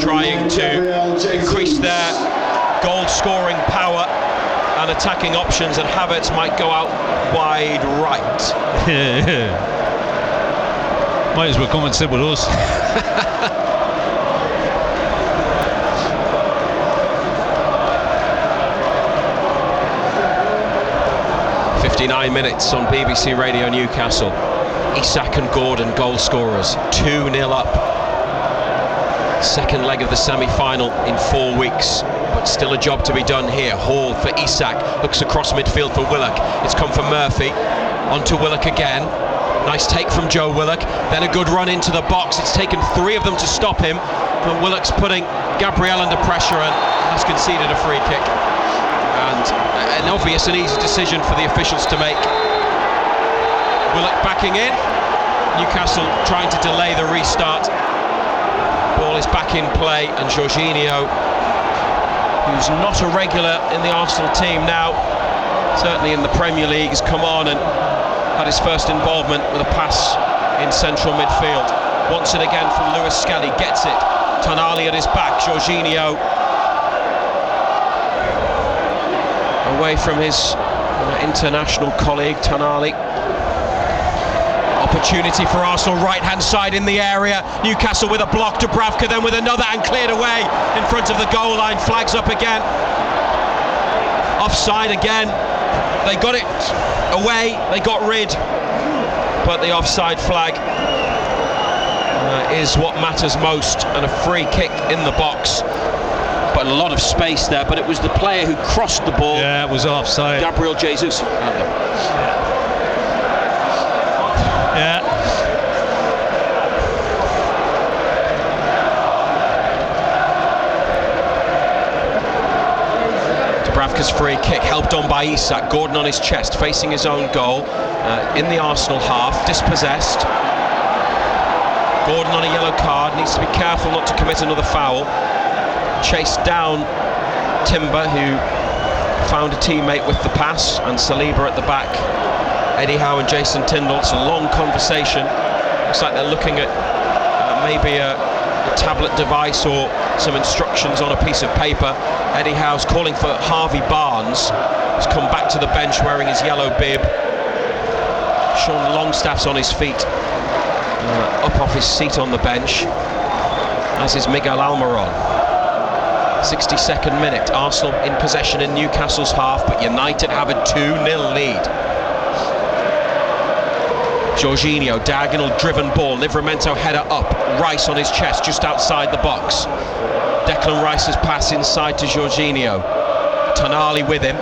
trying to increase their goal scoring power and attacking options, and Havertz might go out wide right. Might as well come and sit with us. 59 minutes on BBC Radio Newcastle. Isak and Gordon goal scorers, 2-0 up. Second leg of the semi-final in 4 weeks. but still a job to be done here. Hall for Isak, hooks across midfield for Willock. It's come from Murphy, onto Willock again. Nice take from Joe Willock, then a good run into the box. It's taken 3 of them to stop him, but Willock's putting Gabriel under pressure and has conceded a free kick. And an obvious and easy decision for the officials to make. Willock backing in, Newcastle trying to delay the restart. Ball is back in play, and Jorginho, who's not a regular in the Arsenal team now, certainly in the Premier League, has come on and had his first involvement with a pass in central midfield. Wants it again from Lewis Skelly, gets it. Tonali at his back, Jorginho away from his international colleague Tonali. Opportunity for Arsenal, right hand side in the area. Newcastle with a block, Dubravka then with another and cleared away in front of the goal line. Flags up again. Offside again. They got it away, they got rid, but the offside flag is what matters most, and a free kick in the box. But a lot of space there, but it was the player who crossed the ball. Yeah, it was offside. Gabriel Jesus. Yeah. Dubravka's free kick helped on by Isak. Gordon on his chest, facing his own goal in the Arsenal half, dispossessed. Gordon on a yellow card, needs to be careful not to commit another foul. Chased down Timber, who found a teammate with the pass, and Saliba at the back. Eddie Howe and Jason Tindall. It's a long conversation. Looks like they're looking at maybe a tablet device or some instructions on a piece of paper. Eddie Howe's calling for Harvey Barnes. He's come back to the bench wearing his yellow bib. Sean Longstaff's on his feet, up off his seat on the bench, as is Miguel Almiron. 62nd minute, Arsenal in possession in Newcastle's half, but United have a 2-0 lead. Jorginho, diagonal driven ball, Livramento header up, Rice on his chest just outside the box. Declan Rice's pass inside to Jorginho. Tonali with him.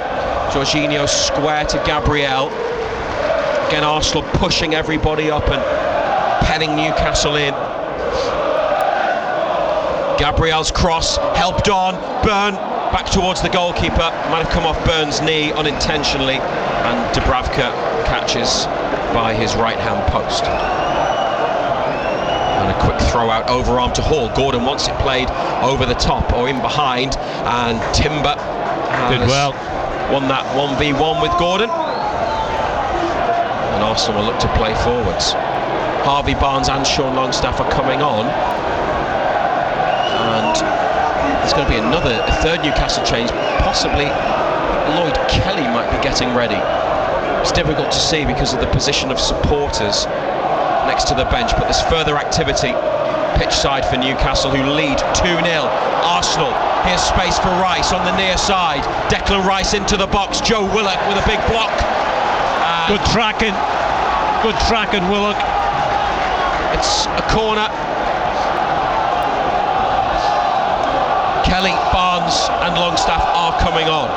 Jorginho square to Gabriel. Again, Arsenal pushing everybody up and penning Newcastle in. Gabriel's cross, helped on, Byrne back towards the goalkeeper, might have come off Byrne's knee unintentionally, and Dubravka catches by his right hand post. And a quick throw out overarm to Hall. Gordon wants it played over the top or in behind, and Timber did well. Won that 1v1 with Gordon, and Arsenal will look to play forwards. Harvey Barnes and Sean Longstaff are coming on, and there's going to be a third Newcastle change. Possibly Lloyd Kelly might be getting ready. It's difficult to see because of the position of supporters next to the bench, but there's further activity pitch side for Newcastle, who lead 2-0. Arsenal, here's space for Rice on the near side. Declan Rice into the box. Joe Willock with a big block. Good tracking, Willock. It's a corner. Kelly, Barnes and Longstaff are coming on.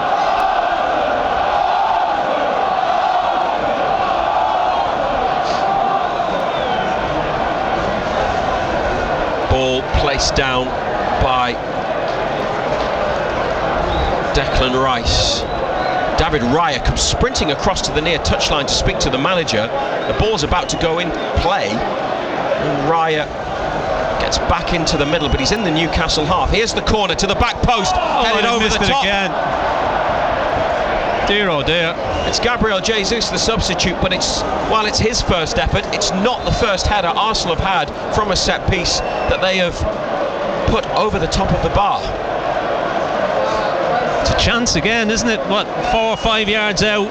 Ball placed down by Declan Rice. David Raya comes sprinting across to the near touchline to speak to the manager. The ball's about to go in play, and Raya gets back into the middle, but he's in the Newcastle half. Here's the corner to the back post, headed over the top. Again. Dear oh dear. It's Gabriel Jesus, the substitute, but while it's his first effort, it's not the first header Arsenal have had from a set piece that they have put over the top of the bar. It's a chance again, isn't it? 4 or 5 yards out.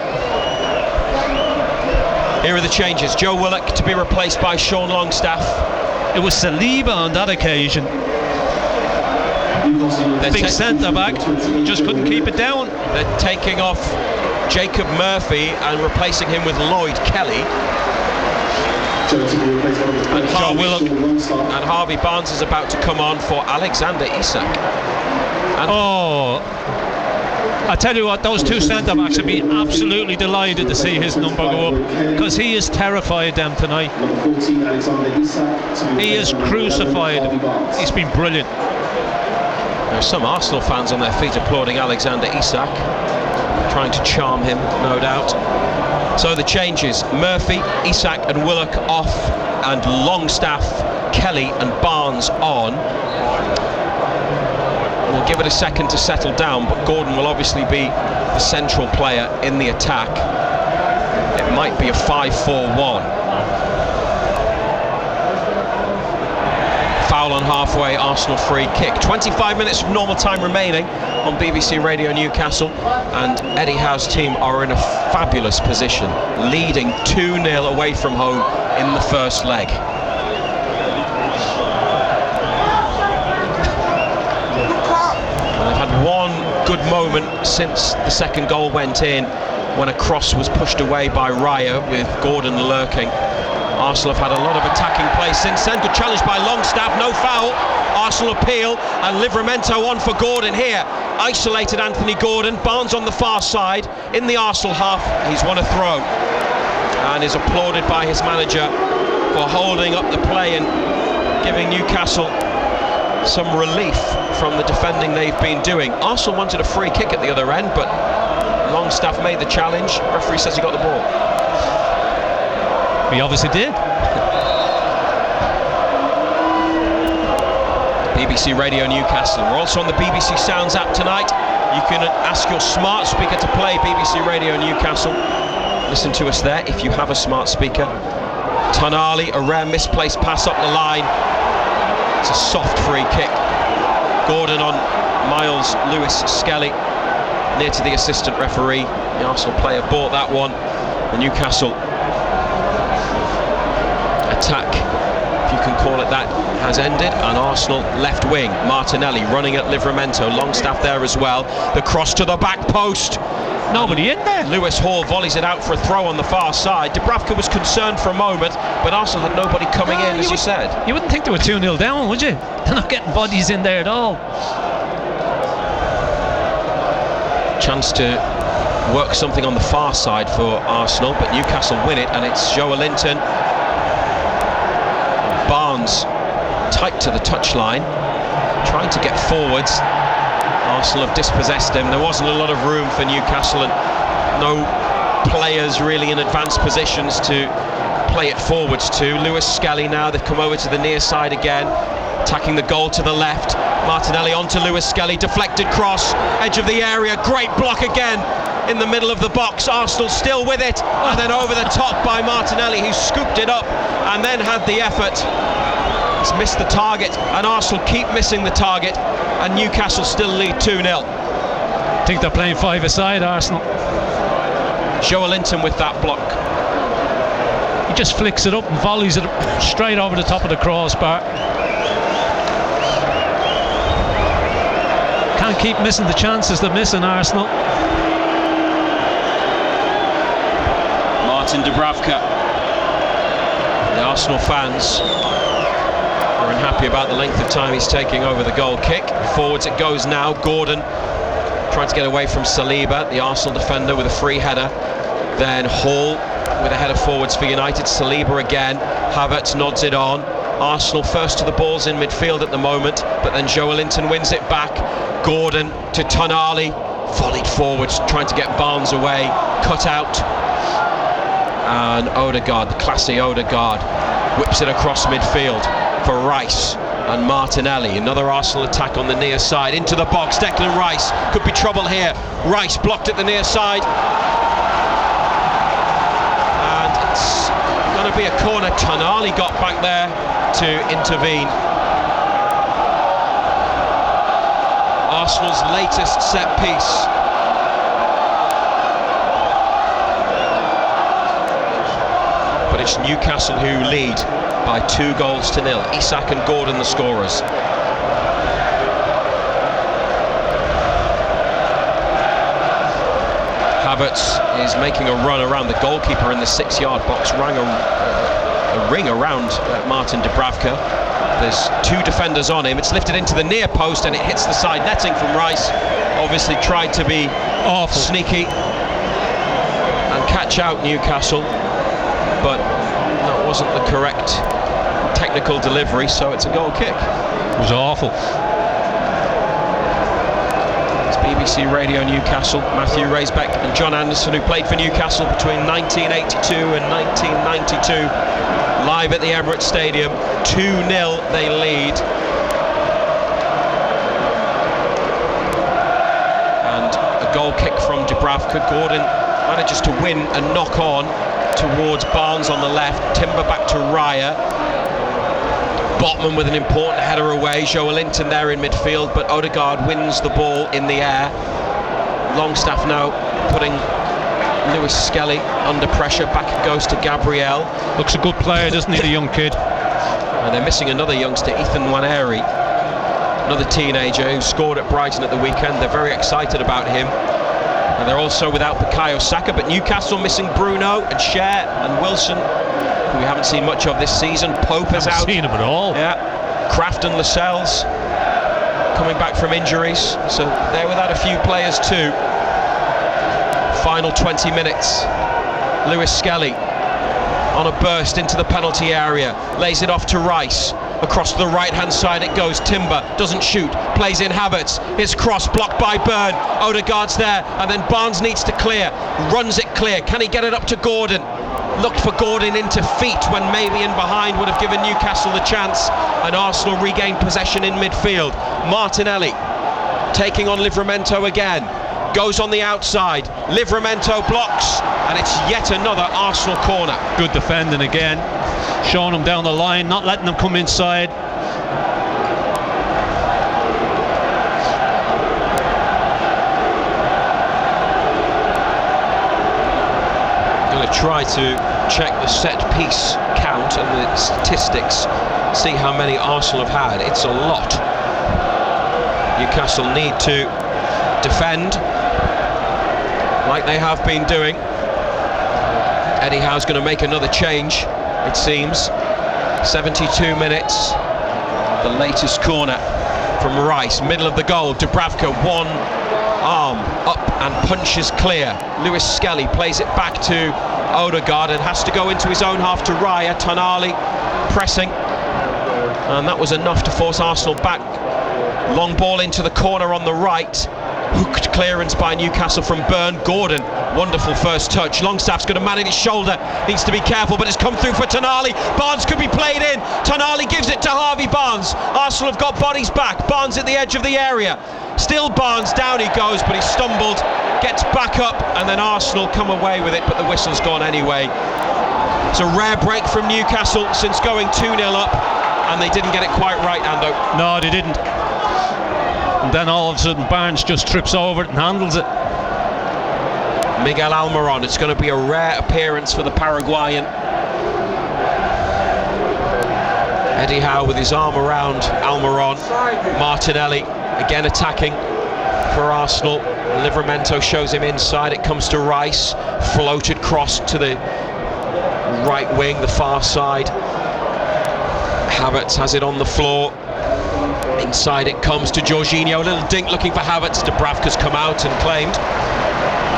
Here are the changes. Joe Willock to be replaced by Sean Longstaff. It was Saliba on that occasion. Big centre back, just couldn't keep it down. They're taking off Jacob Murphy and replacing him with Lloyd Kelly. And Harvey Barnes is about to come on for Alexander Isak. I tell you what, those two centre-backs would be absolutely delighted to see his number go up, because he has terrified them tonight. He has crucified them. He's been brilliant. There's some Arsenal fans on their feet applauding Alexander Isak, trying to charm him, no doubt. So the changes: Murphy, Isak and Willock off, and Longstaff, Kelly and Barnes on. We'll give it a second to settle down, but Gordon will obviously be the central player in the attack. It might be a 5-4-1. Foul on halfway, Arsenal free kick. 25 minutes of normal time remaining on BBC Radio Newcastle, and Eddie Howe's team are in a fabulous position, leading 2-0 away from home in the first leg. They've had one good moment since the second goal went in, when a cross was pushed away by Raya with Gordon lurking. Arsenal have had a lot of attacking play since then. Good challenge by Longstaff, no foul. Arsenal appeal, and Livramento on for Gordon here. Isolated Anthony Gordon. Barnes on the far side in the Arsenal half. He's won a throw and is applauded by his manager for holding up the play and giving Newcastle some relief from the defending they've been doing. Arsenal wanted a free kick at the other end, but Longstaff made the challenge. Referee says he got the ball. He obviously did. BBC Radio Newcastle. We're also on the BBC Sounds app tonight. You can ask your smart speaker to play BBC Radio Newcastle. Listen to us there if you have a smart speaker. Tonali, a rare misplaced pass up the line. It's a soft free kick. Gordon on Miles Lewis Skelly, near to the assistant referee. The Arsenal player bought that one. The Newcastle attack, if you can call it that, has ended, and Arsenal left wing. Martinelli running at Livramento. Longstaff there as well. The cross to the back post. Nobody in there. Lewis Hall volleys it out for a throw on the far side. Dubravka was concerned for a moment, but Arsenal had nobody coming in, as you said. You wouldn't think they were 2-0 down, would you? They're not getting bodies in there at all. Chance to work something on the far side for Arsenal, but Newcastle win it, and it's Joe Linton. Barnes tight to the touchline, trying to get forwards. Arsenal have dispossessed him. There wasn't a lot of room for Newcastle, and no players really in advanced positions to play it forwards to. Lewis Skelly now, they've come over to the near side again, attacking the goal to the left. Martinelli onto Lewis Skelly, deflected cross, edge of the area, great block again in the middle of the box. Arsenal still with it, and then over the top by Martinelli, who scooped it up and then had the effort. He's missed the target, and Arsenal keep missing the target, and Newcastle still lead 2-0. I think they're playing five-a-side, Arsenal. Joe Linton with that block. He just flicks it up and volleys it straight over the top of the crossbar. Can't keep missing the chances they're missing, Arsenal. Martin Dubravka. The Arsenal fans are unhappy about the length of time he's taking over the goal kick. Forwards it goes now. Gordon trying to get away from Saliba, the Arsenal defender, with a free header. Then Hall with a header forwards for United. Saliba again. Havertz nods it on. Arsenal first to the balls in midfield at the moment, but then Joe Linton wins it back. Gordon to Tonali, volleyed forwards, trying to get Barnes away, cut out. And Odegaard, the classy Odegaard, whips it across midfield for Rice and Martinelli. Another Arsenal attack on the near side, into the box. Declan Rice, could be trouble here. Rice blocked at the near side. And it's going to be a corner. Tonali got back there to intervene. Arsenal's latest set piece. But it's Newcastle who lead by 2-0. Isak and Gordon the scorers. Havertz is making a run around the goalkeeper in the 6-yard box. a ring around Martin Dubravka. There's 2 defenders on him. It's lifted into the near post and it hits the side netting from Rice. Obviously tried to be sneaky and catch out Newcastle, but that wasn't the correct technical delivery, so it's a goal kick. It was awful. It's BBC Radio Newcastle. Matthew Raisbeck and John Anderson, who played for Newcastle between 1982 and 1992, live at the Emirates Stadium. 2-0 they lead. And a goal kick from Dubravka. Gordon manages to win and knock on towards Barnes on the left. Timber back to Raya. Botman with an important header away. Joelinton there in midfield, but Odegaard wins the ball in the air. Longstaff now putting Lewis Skelly under pressure. Back it goes to Gabriel. Looks a good player, doesn't he, the young kid? And they're missing another youngster, Ethan Nwaneri, another teenager who scored at Brighton at the weekend. They're very excited about him. And they're also without Bukayo Saka, but Newcastle missing Bruno and Cher and Wilson, who we haven't seen much of this season. Pope is out. Haven't seen him at all. Yeah. Kraft and Lascelles coming back from injuries, so they're without a few players too. Final 20 minutes. Lewis Skelly on a burst into the penalty area, lays it off to Rice. Across to the right hand side it goes. Timber doesn't shoot, plays in Havertz. His cross blocked by Byrne. Odegaard's there, and then Barnes needs to clear, runs it clear. Can he get it up to Gordon? Looked for Gordon into feet when maybe in behind would have given Newcastle the chance, and Arsenal regained possession in midfield. Martinelli taking on Livramento again, goes on the outside. Livramento blocks, and it's yet another Arsenal corner. Good defending again, showing them down the line, not letting them come inside. Going to try to check the set piece count and the statistics, see how many Arsenal have had. It's a lot. Newcastle need to defend like they have been doing. Eddie Howe's going to make another change, it seems. 72 minutes. The latest corner from Rice, middle of the goal. Dubravka, one arm up and punches clear. Lewis Skelly plays it back to Odegaard and has to go into his own half to Raya. Tonali pressing, and that was enough to force Arsenal back. Long ball into the corner on the right. Hooked clearance by Newcastle from Byrne. Gordon, wonderful first touch. Longstaff's got a man in his shoulder, needs to be careful, but it's come through for Tonali. Barnes could be played in. Tonali gives it to Harvey Barnes. Arsenal have got bodies back. Barnes at the edge of the area. Still Barnes, down he goes, but he stumbled, gets back up, and then Arsenal come away with it, but the whistle's gone anyway. It's a rare break from Newcastle since going 2-0 up, and they didn't get it quite right, Ando. No, they didn't. And then all of a sudden Barnes just trips over it and handles it. Miguel Almiron, it's going to be a rare appearance for the Paraguayan. Eddie Howe with his arm around Almiron. Martinelli again attacking for Arsenal. Livramento shows him inside. It comes to Rice, floated cross to the right wing, the far side. Havertz has it on the floor. Inside it comes to Jorginho, a little dink looking for Havertz. Dubravka's come out and claimed.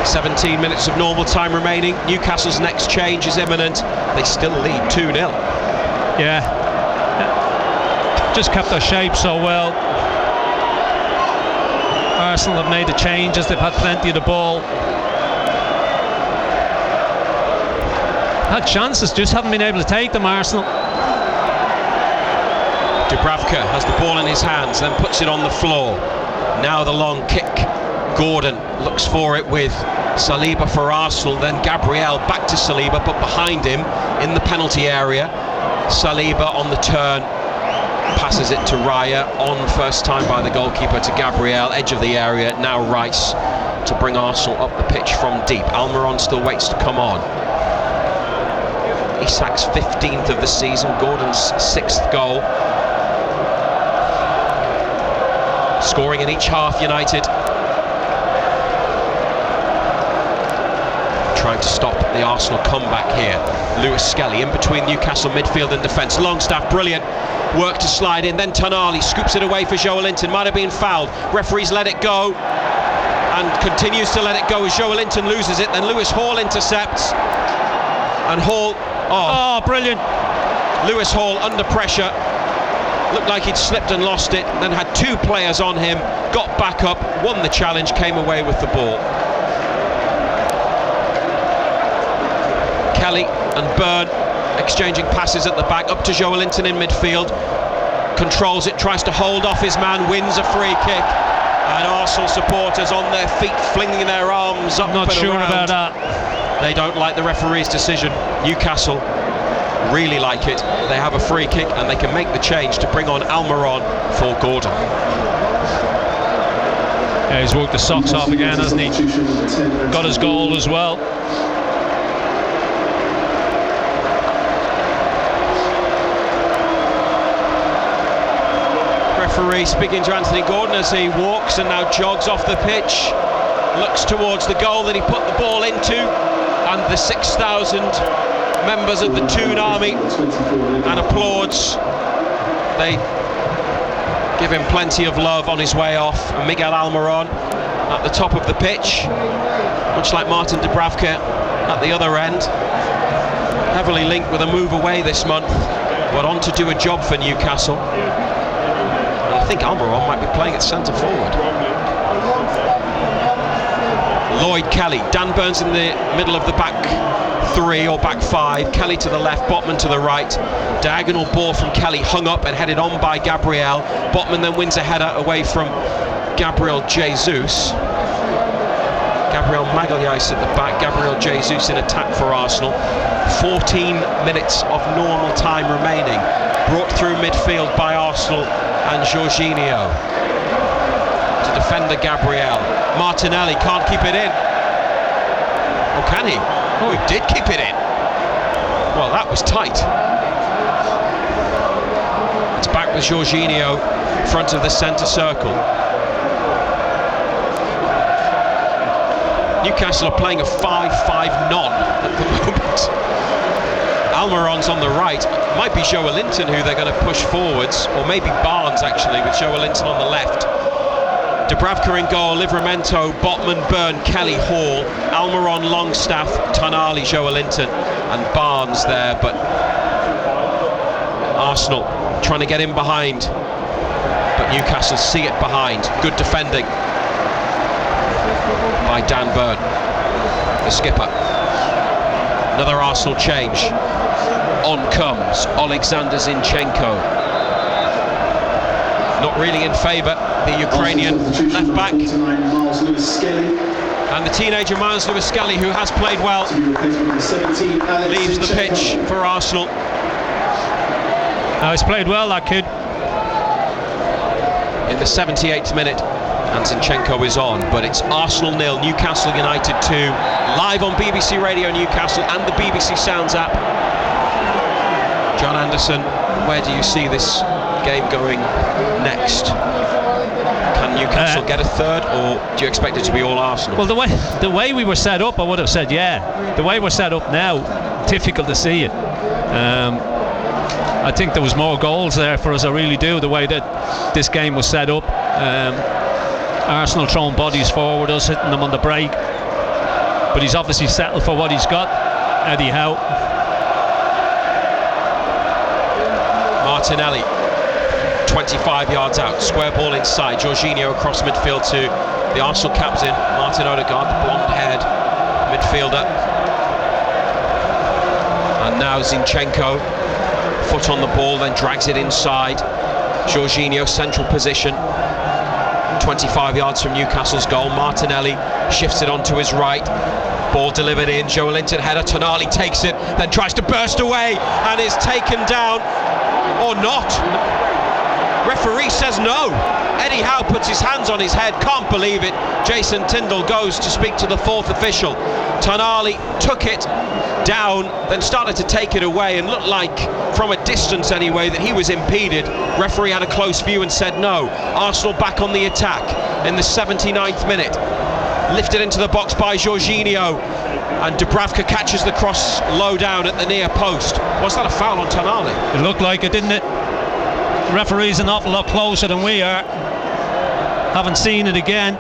17 minutes of normal time remaining. Newcastle's next change is imminent. They still lead 2-0. Yeah, just kept their shape so well. Arsenal have made the changes, they've had plenty of the ball. Had chances, just haven't been able to take them, Arsenal. Dubravka has the ball in his hands, then puts it on the floor. Now the long kick. Gordon looks for it with Saliba for Arsenal, then Gabriel back to Saliba, but behind him in the penalty area. Saliba on the turn, passes it to Raya, on first time by the goalkeeper to Gabriel, edge of the area. Now Rice to bring Arsenal up the pitch from deep. Almiron still waits to come on. Isak's 15th of the season, Gordon's 6th goal. Scoring in each half, United. trying to stop the Arsenal comeback here. Lewis Skelly in between Newcastle midfield and defence. Longstaff, brilliant work to slide in. Then Tonali scoops it away for Joelinton. Might have been fouled. Referees let it go and continues to let it go as Joelinton loses it. Then Lewis Hall intercepts. And Hall... Oh, brilliant. Lewis Hall under pressure. Looked like he'd slipped and lost it. Then had two players on him. Got back up. Won the challenge. Came away with the ball. Kelly and Byrne exchanging passes at the back, up to Joelinton in midfield, controls it, tries to hold off his man, wins a free kick, and Arsenal supporters on their feet, flinging their arms up and around. Not sure about that. They don't like the referee's decision. Newcastle really like it. They have a free kick and they can make the change to bring on Almiron for Gordon. Yeah, he's worked the socks off again, hasn't he? Got his goal as well. Referee speaking to Anthony Gordon as he walks and now jogs off the pitch, looks towards the goal that he put the ball into, and the 6,000 members of the Toon Army, and applauds. They give him plenty of love on his way off. And Miguel Almiron at the top of the pitch, much like Martin Dubravka at the other end, heavily linked with a move away this month, but on to do a job for Newcastle. I think Almiron might be playing at centre forward. Lloyd Kelly, Dan Burns in the middle of the back three or back five, Kelly to the left, Botman to the right. Diagonal ball from Kelly, hung up and headed on by Gabriel. Botman then wins a header away from Gabriel Jesus. Gabriel Magalhaes at the back, Gabriel Jesus in attack for Arsenal. 14 minutes of normal time remaining, brought through midfield by Arsenal and Jorginho. To defender Gabriel. Martinelli can't keep it in. Or can he? Oh, he did keep it in. Well, that was tight. It's back with Jorginho, front of the centre circle. Newcastle are playing a 5-5-non at the moment. Almiron's on the right. Might be Joelinton who they're going to push forwards, or maybe Barnes actually, with Joelinton on the left. Dubravka in goal, Livramento, Botman, Byrne, Kelly, Hall, Almiron, Longstaff, Tonali, Joelinton, and Barnes there. But Arsenal trying to get in behind, but Newcastle see it behind. Good defending by Dan Byrne, the skipper. Another Arsenal change. On comes Alexander Zinchenko. Not really in favour, the Ukrainian left back. And the teenager Miles Lewis Skelly, who has played well, leaves the pitch for Arsenal. He's played well, that kid. In the 78th minute, and Zinchenko is on, but it's Arsenal 0, Newcastle United 2, live on BBC Radio Newcastle and the BBC Sounds app. John Anderson, where do you see this game going next? Can Newcastle get a third, or do you expect it to be all Arsenal? Well, the way we were set up, I would have said yeah. The way we're set up now, difficult to see it. I think there was more goals there for us, I really do, the way that this game was set up. Arsenal throwing bodies forward, us hitting them on the break. But he's obviously settled for what he's got. Eddie Howe. Martinelli, 25 yards out, square ball inside. Jorginho across midfield to the Arsenal captain, Martin Odegaard, the blonde-haired midfielder. And now Zinchenko, foot on the ball, then drags it inside. Jorginho, central position. 25 yards from Newcastle's goal. Martinelli shifts it onto his right. Ball delivered in. Joelinton header. Tonali takes it, then tries to burst away and is taken down. Or not. Referee says no. Eddie Howe puts his hands on his head. Can't believe it. Jason Tyndall goes to speak to the fourth official. Tonali took it down, then started to take it away, and looked like, from a distance anyway, that he was impeded. Referee had a close view and said no. Arsenal back on the attack in the 79th minute. Lifted into the box by Jorginho. and Dubravka catches the cross low down at the near post. Was that a foul on Tonali? It looked like it, didn't it? The referee's an awful lot closer than we are. Haven't seen it again.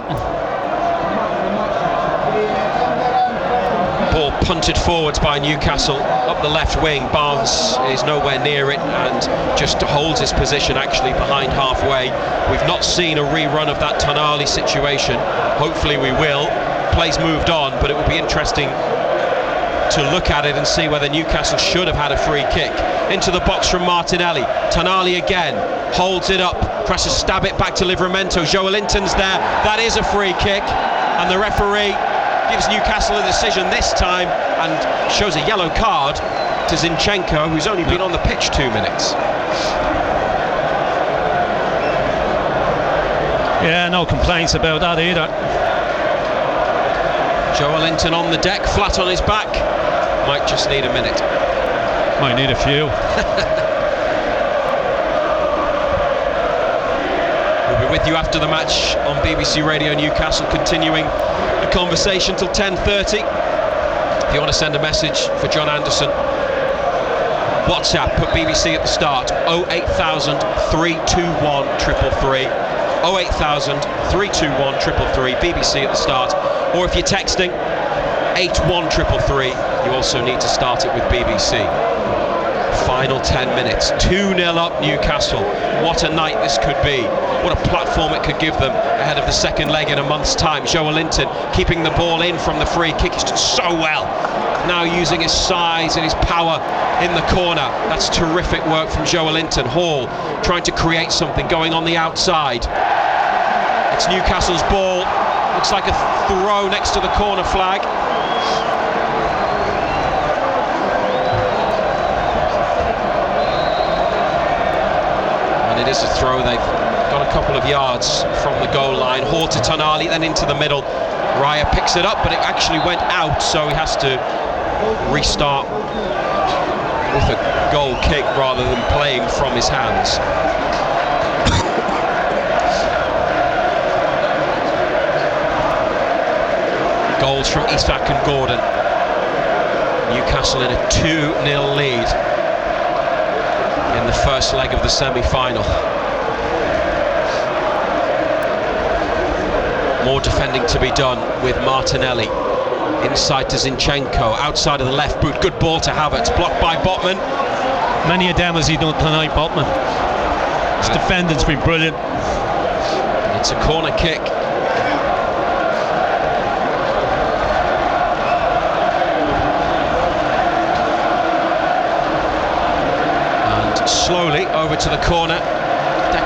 Ball punted forwards by Newcastle up the left wing. Barnes is nowhere near it and just holds his position actually behind halfway. We've not seen a rerun of that Tonali situation. Hopefully we will. Play's moved on, but it would be interesting to look at it and see whether Newcastle should have had a free kick. Into the box from Martinelli. Tonali again holds it up, tries to stab it back to Livramento. Joelinton's there. That is a free kick, and the referee gives Newcastle a decision this time and shows a yellow card to Zinchenko, who's only been on the pitch 2 minutes. Yeah, no complaints about that either. Joelinton on the deck, flat on his back. Might just need a minute. Might need a few. We'll be with you after the match on BBC Radio Newcastle, continuing the conversation till 10:30. If you want to send a message for John Anderson, WhatsApp, put BBC at the start, 08000 321 333. 08000 321 333, BBC at the start. Or if you're texting 81333, you also need to start it with BBC. Final 10 minutes, 2-0 up Newcastle. What a night this could be. What a platform it could give them ahead of the second leg in a month's time. Joelinton keeping the ball in from the free kick. He's done so well. Now using his size and his power in the corner. That's terrific work from Joelinton. Hall trying to create something, going on the outside. It's Newcastle's ball. Looks like a throw next to the corner flag. And it is a throw. They've got a couple of yards from the goal line. Hall to Tonali, then into the middle. Raya picks it up, but it actually went out, so he has to restart with a goal kick rather than playing from his hands. Goals from Isak and Gordon. Newcastle in a 2-0 lead in the first leg of the semi-final. More defending to be done with Martinelli. Inside to Zinchenko, outside of the left boot. Good ball to Havertz, blocked by Botman. Many a damn has he done tonight, Botman. His defending's been brilliant. It's a corner kick. Slowly over to the corner.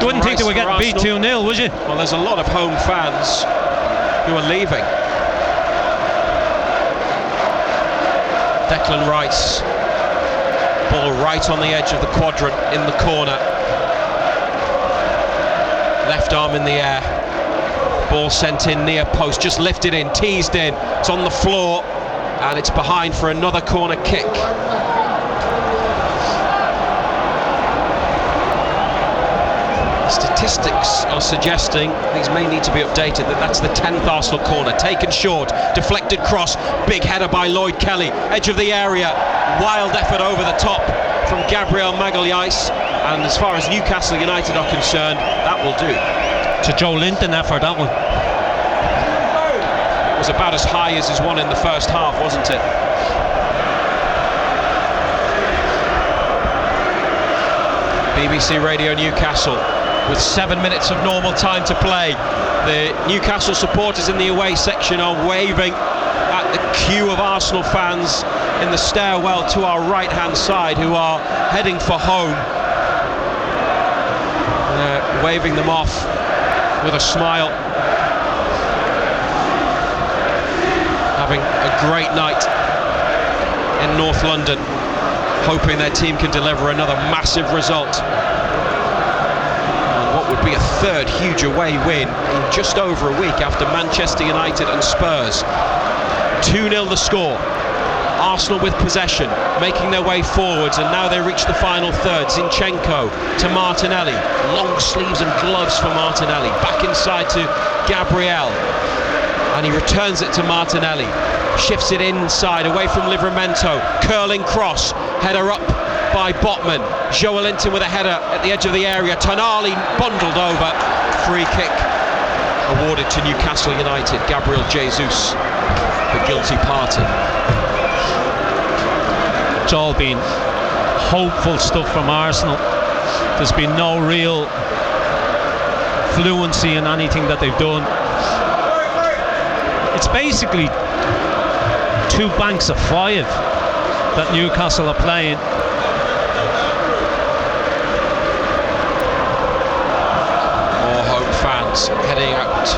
You wouldn't think they were getting beat 2-0, would you? Well, there's a lot of home fans who are leaving. Declan Rice, ball right on the edge of the quadrant in the corner. Left arm in the air. Ball sent in near post, just lifted in, teased in. It's on the floor, and it's behind for another corner kick. Statistics are suggesting, these may need to be updated, that that's the 10th Arsenal corner. Taken short, deflected cross, big header by Lloyd Kelly, edge of the area, wild effort over the top from Gabriel Magalhaes, and as far as Newcastle United are concerned, that will do. It's a Joelinton effort, that one. It was about as high as his one in the first half, wasn't it? BBC Radio Newcastle with 7 minutes of normal time to play. The Newcastle supporters in the away section are waving at the queue of Arsenal fans in the stairwell to our right hand side who are heading for home. They're waving them off with a smile, having a great night in North London, hoping their team can deliver another massive result. Would be a third huge away win in just over a week after Manchester United and Spurs. 2-0 the score. Arsenal with possession, making their way forwards, and now they reach the final third. Zinchenko to Martinelli. Long sleeves and gloves for Martinelli. Back inside to Gabriel. and he returns it to Martinelli, shifts it inside away from Livramento, curling cross, header up by Botman, Joelinton with a header at the edge of the area, Tonali bundled over, free kick awarded to Newcastle United. Gabriel Jesus, the guilty party. It's all been hopeful stuff from Arsenal. There's been no real fluency in anything that they've done. It's basically 2 banks of 5 that Newcastle are playing. More home fans heading out.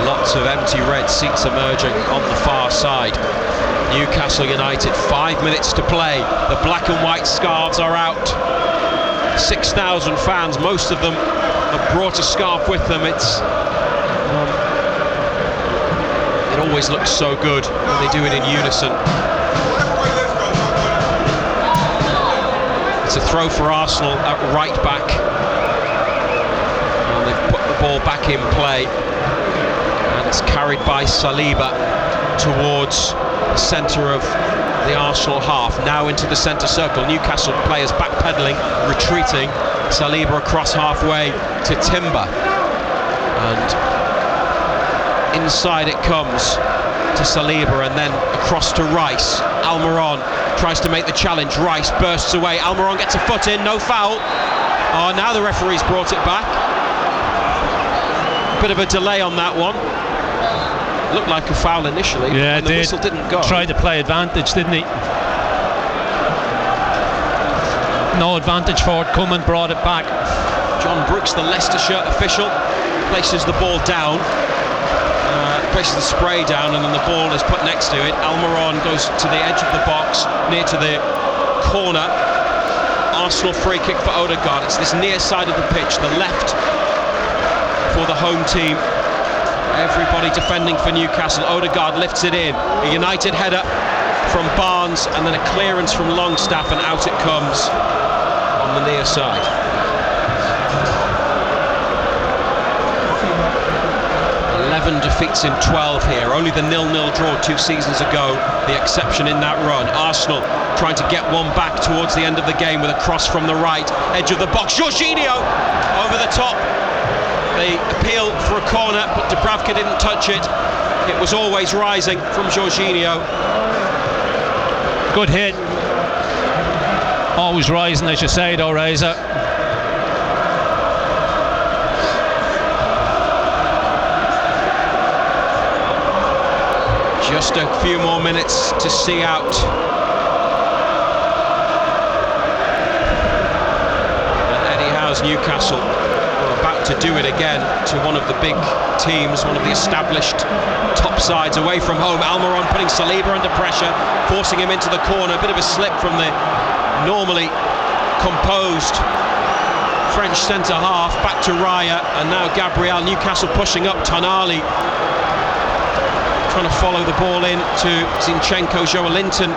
Lots of empty red seats emerging on the far side. Newcastle United, 5 minutes to play. The black and white scarves are out. 6,000 fans, most of them have brought a scarf with them. It always looks so good when they do it in unison. It's a throw for Arsenal at right back, and they've put the ball back in play, and it's carried by Saliba towards the centre of the Arsenal half, now into the centre circle. Newcastle players backpedaling, retreating. Saliba across halfway to Timber, and inside it comes to Saliba, and then across to Rice. Almiron tries to make the challenge. Rice bursts away. Almiron gets a foot in, no foul. Oh, now the referee's brought it back. Bit of a delay on that one. Looked like a foul initially, yeah, but the whistle didn't go. Tried to play advantage, didn't he? No advantage forthcoming, brought it back. John Brooks, the Leicestershire official, places the ball down, places the spray down, and then the ball is put next to it. Almiron goes to the edge of the box, near to the corner. Arsenal free kick for Odegaard. It's this near side of the pitch, the left for the home team. Everybody defending for Newcastle. Odegaard lifts it in. A United header from Barnes, and then a clearance from Longstaff, and out it comes on the near side. Defeats in 12 here. Only the 0-0 draw 2 seasons ago, the exception in that run. Arsenal trying to get one back towards the end of the game with a cross from the right edge of the box. Jorginho over the top. They appeal for a corner, but Dubravka didn't touch it. It was always rising from Jorginho. Good hit. Always rising, as you say, though, Reza. Just a few more minutes to see out. And Eddie Howe's Newcastle are about to do it again to one of the big teams, one of the established top sides away from home. Almiron putting Saliba under pressure, forcing him into the corner. A bit of a slip from the normally composed French centre-half. Back to Raya, and now Gabriel. Newcastle pushing up. Tonali trying to follow the ball in to Zinchenko. Joelinton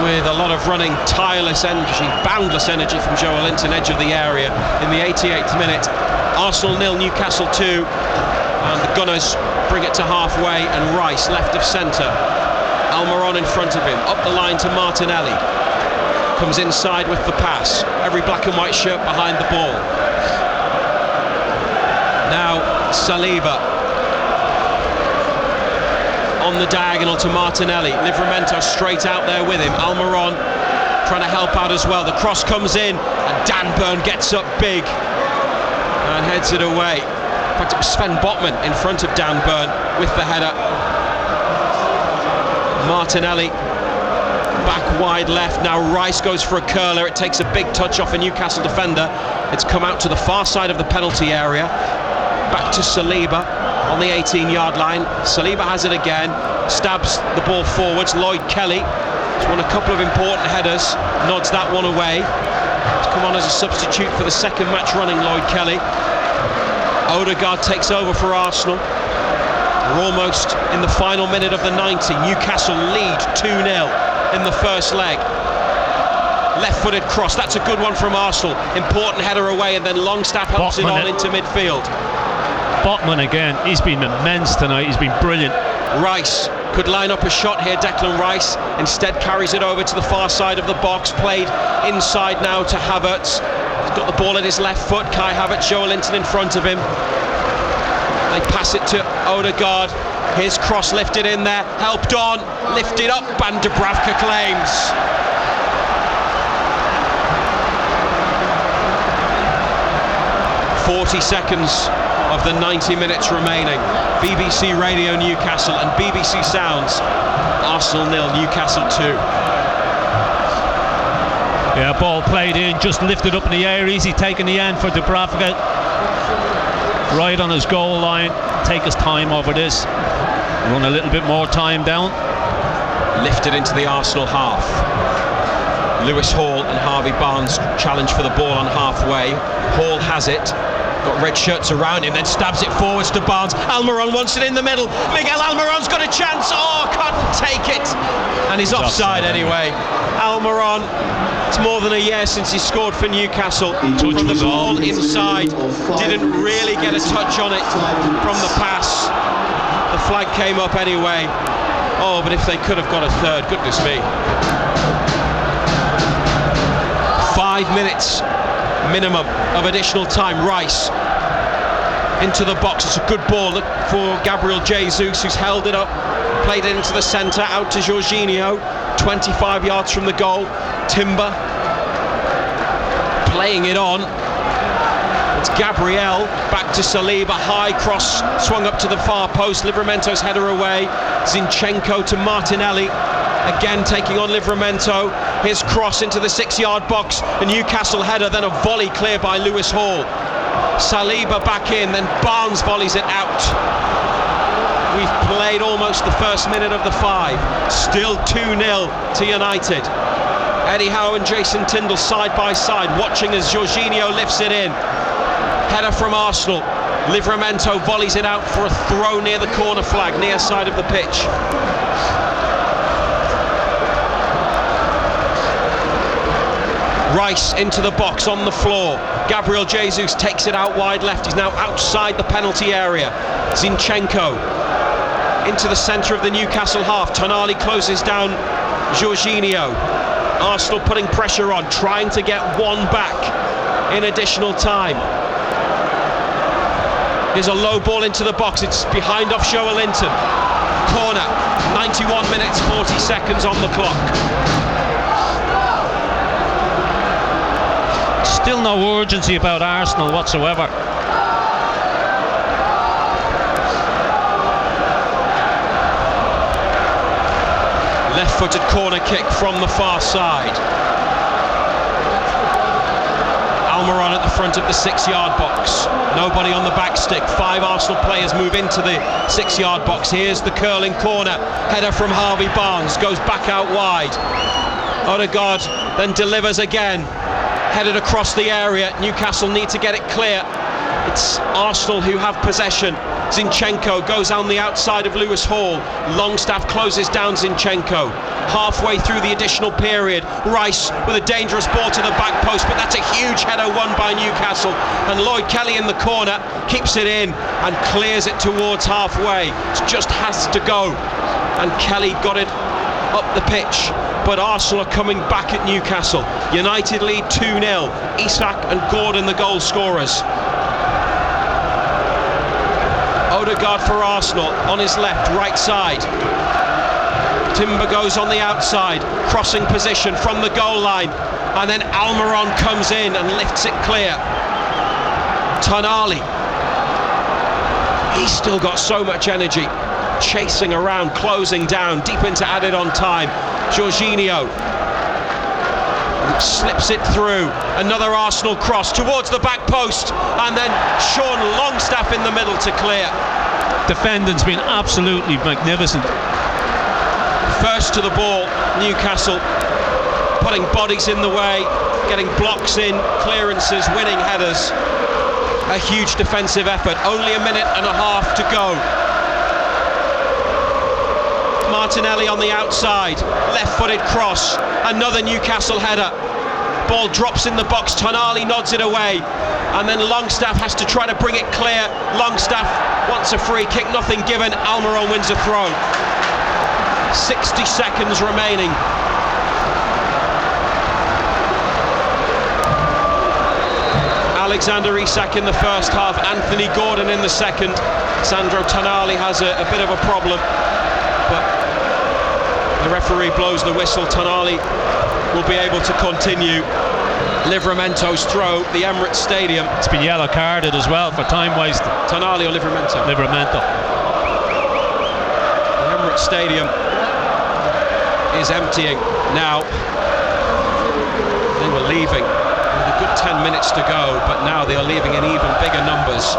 with a lot of running, tireless energy, boundless energy from Joelinton, edge of the area in the 88th minute. Arsenal 0, Newcastle 2, and the Gunners bring it to halfway, and Rice left of centre. Almiron in front of him, up the line to Martinelli. Comes inside with the pass. Every black and white shirt behind the ball. Now Saliba on the diagonal to Martinelli. Livramento straight out there with him. Almiron trying to help out as well. The cross comes in, and Dan Burn gets up big and heads it away. In fact, it was Sven Botman in front of Dan Burn with the header. Martinelli back wide left. Now Rice goes for a curler. It takes a big touch off a Newcastle defender. It's come out to the far side of the penalty area. Back to Saliba on the 18-yard line. Saliba has it again, stabs the ball forwards. Lloyd Kelly has won a couple of important headers, nods that one away. He's come on as a substitute for the second match running, Lloyd Kelly. Odegaard takes over for Arsenal. We're almost in the final minute of the 90. Newcastle lead 2-0 in the first leg. Left-footed cross, that's a good one from Arsenal. Important header away, and then Longstaff helps it on into midfield. Botman again, he's been immense tonight, he's been brilliant. Rice could line up a shot here. Declan Rice instead carries it over to the far side of the box, played inside now to Havertz. He's got the ball at his left foot. Kai Havertz, Joe Linton in front of him. They pass it to Odegaard. His cross lifted in there, helped on, lifted up, and Dubravka claims. "40 seconds of the 90 minutes remaining. BBC Radio Newcastle and BBC Sounds. Arsenal 0, Newcastle 2. Yeah, ball played in, just lifted up in the air, easy taking the end for Dubravka. Right on his goal line, take his time over this. Run a little bit more time down. Lifted into the Arsenal half. Lewis Hall and Harvey Barnes challenge for the ball on halfway. Hall has it. Got red shirts around him, then stabs it forwards to Barnes. Almiron wants it in the middle. Miguel Almiron's got a chance. Oh, can't take it. And he's offside anyway. Almiron, it's more than a year since he scored for Newcastle. From the ball inside, didn't really get a touch on it from the pass. The flag came up anyway. Oh, but if they could have got a third, goodness me. 5 minutes minimum of additional time. Rice into the box. It's a good ball for Gabriel Jesus, who's held it up, played it into the centre, out to Jorginho, 25 yards from the goal. Timber playing it on. It's Gabriel back to Saliba, high cross swung up to the far post. Livramento's header away. Zinchenko to Martinelli, again taking on Livramento. His cross into the 6-yard box, a Newcastle header, then a volley clear by Lewis Hall. Saliba back in, then Barnes volleys it out. We've played almost the first minute of the 5. Still 2-0 to United. Eddie Howe and Jason Tindall side by side, watching as Jorginho lifts it in. Header from Arsenal. Livramento volleys it out for a throw near the corner flag, near side of the pitch. Rice into the box on the floor. Gabriel Jesus takes it out wide left. He's now outside the penalty area. Zinchenko into the centre of the Newcastle half. Tonali closes down Jorginho. Arsenal putting pressure on, trying to get one back in additional time. Here's a low ball into the box. It's behind off Joe Linton. Corner. 91 minutes, 40 seconds on the clock. Still no urgency about Arsenal whatsoever. Left-footed corner kick from the far side. Almiron at the front of the 6-yard box. Nobody on the back stick. 5 Arsenal players move into the 6-yard box. Here's the curling corner. Header from Harvey Barnes. Goes back out wide. Odegaard then delivers again. Headed across the area. Newcastle need to get it clear. It's Arsenal who have possession. Zinchenko goes on the outside of Lewis Hall. Longstaff closes down Zinchenko. Halfway through the additional period, Rice with a dangerous ball to the back post, but that's a huge header won by Newcastle. And Lloyd Kelly in the corner keeps it in and clears it towards halfway. It just has to go. And Kelly got it up the pitch. But Arsenal are coming back at Newcastle. United lead 2-0. Isak and Gordon the goal scorers. Odegaard for Arsenal on his left, right side. Timber goes on the outside, crossing position from the goal line, and then Almiron comes in and lifts it clear. Tonali, he's still got so much energy, chasing around, closing down, deep into added on time. Jorginho slips it through. Another Arsenal cross towards the back post, and then Sean Longstaff in the middle to clear. Defending's been absolutely magnificent. First to the ball, Newcastle putting bodies in the way, getting blocks in, clearances, winning headers. A huge defensive effort. Only a minute and a half to go. Martinelli on the outside, left-footed cross, another Newcastle header. Ball drops in the box, Tonali nods it away, and then Longstaff has to try to bring it clear. Longstaff wants a free kick, nothing given. Almiron wins a throw. 60 seconds remaining. Alexander Isak in the first half, Anthony Gordon in the second. Sandro Tonali has a bit of a problem, but the referee blows the whistle. Tonali will be able to continue. Livramento's throw, the Emirates Stadium. It's been yellow carded as well for time wasted. Tonali or Livramento? Livramento. The Emirates Stadium is emptying now. They were leaving with a good 10 minutes to go, but now they are leaving in even bigger numbers.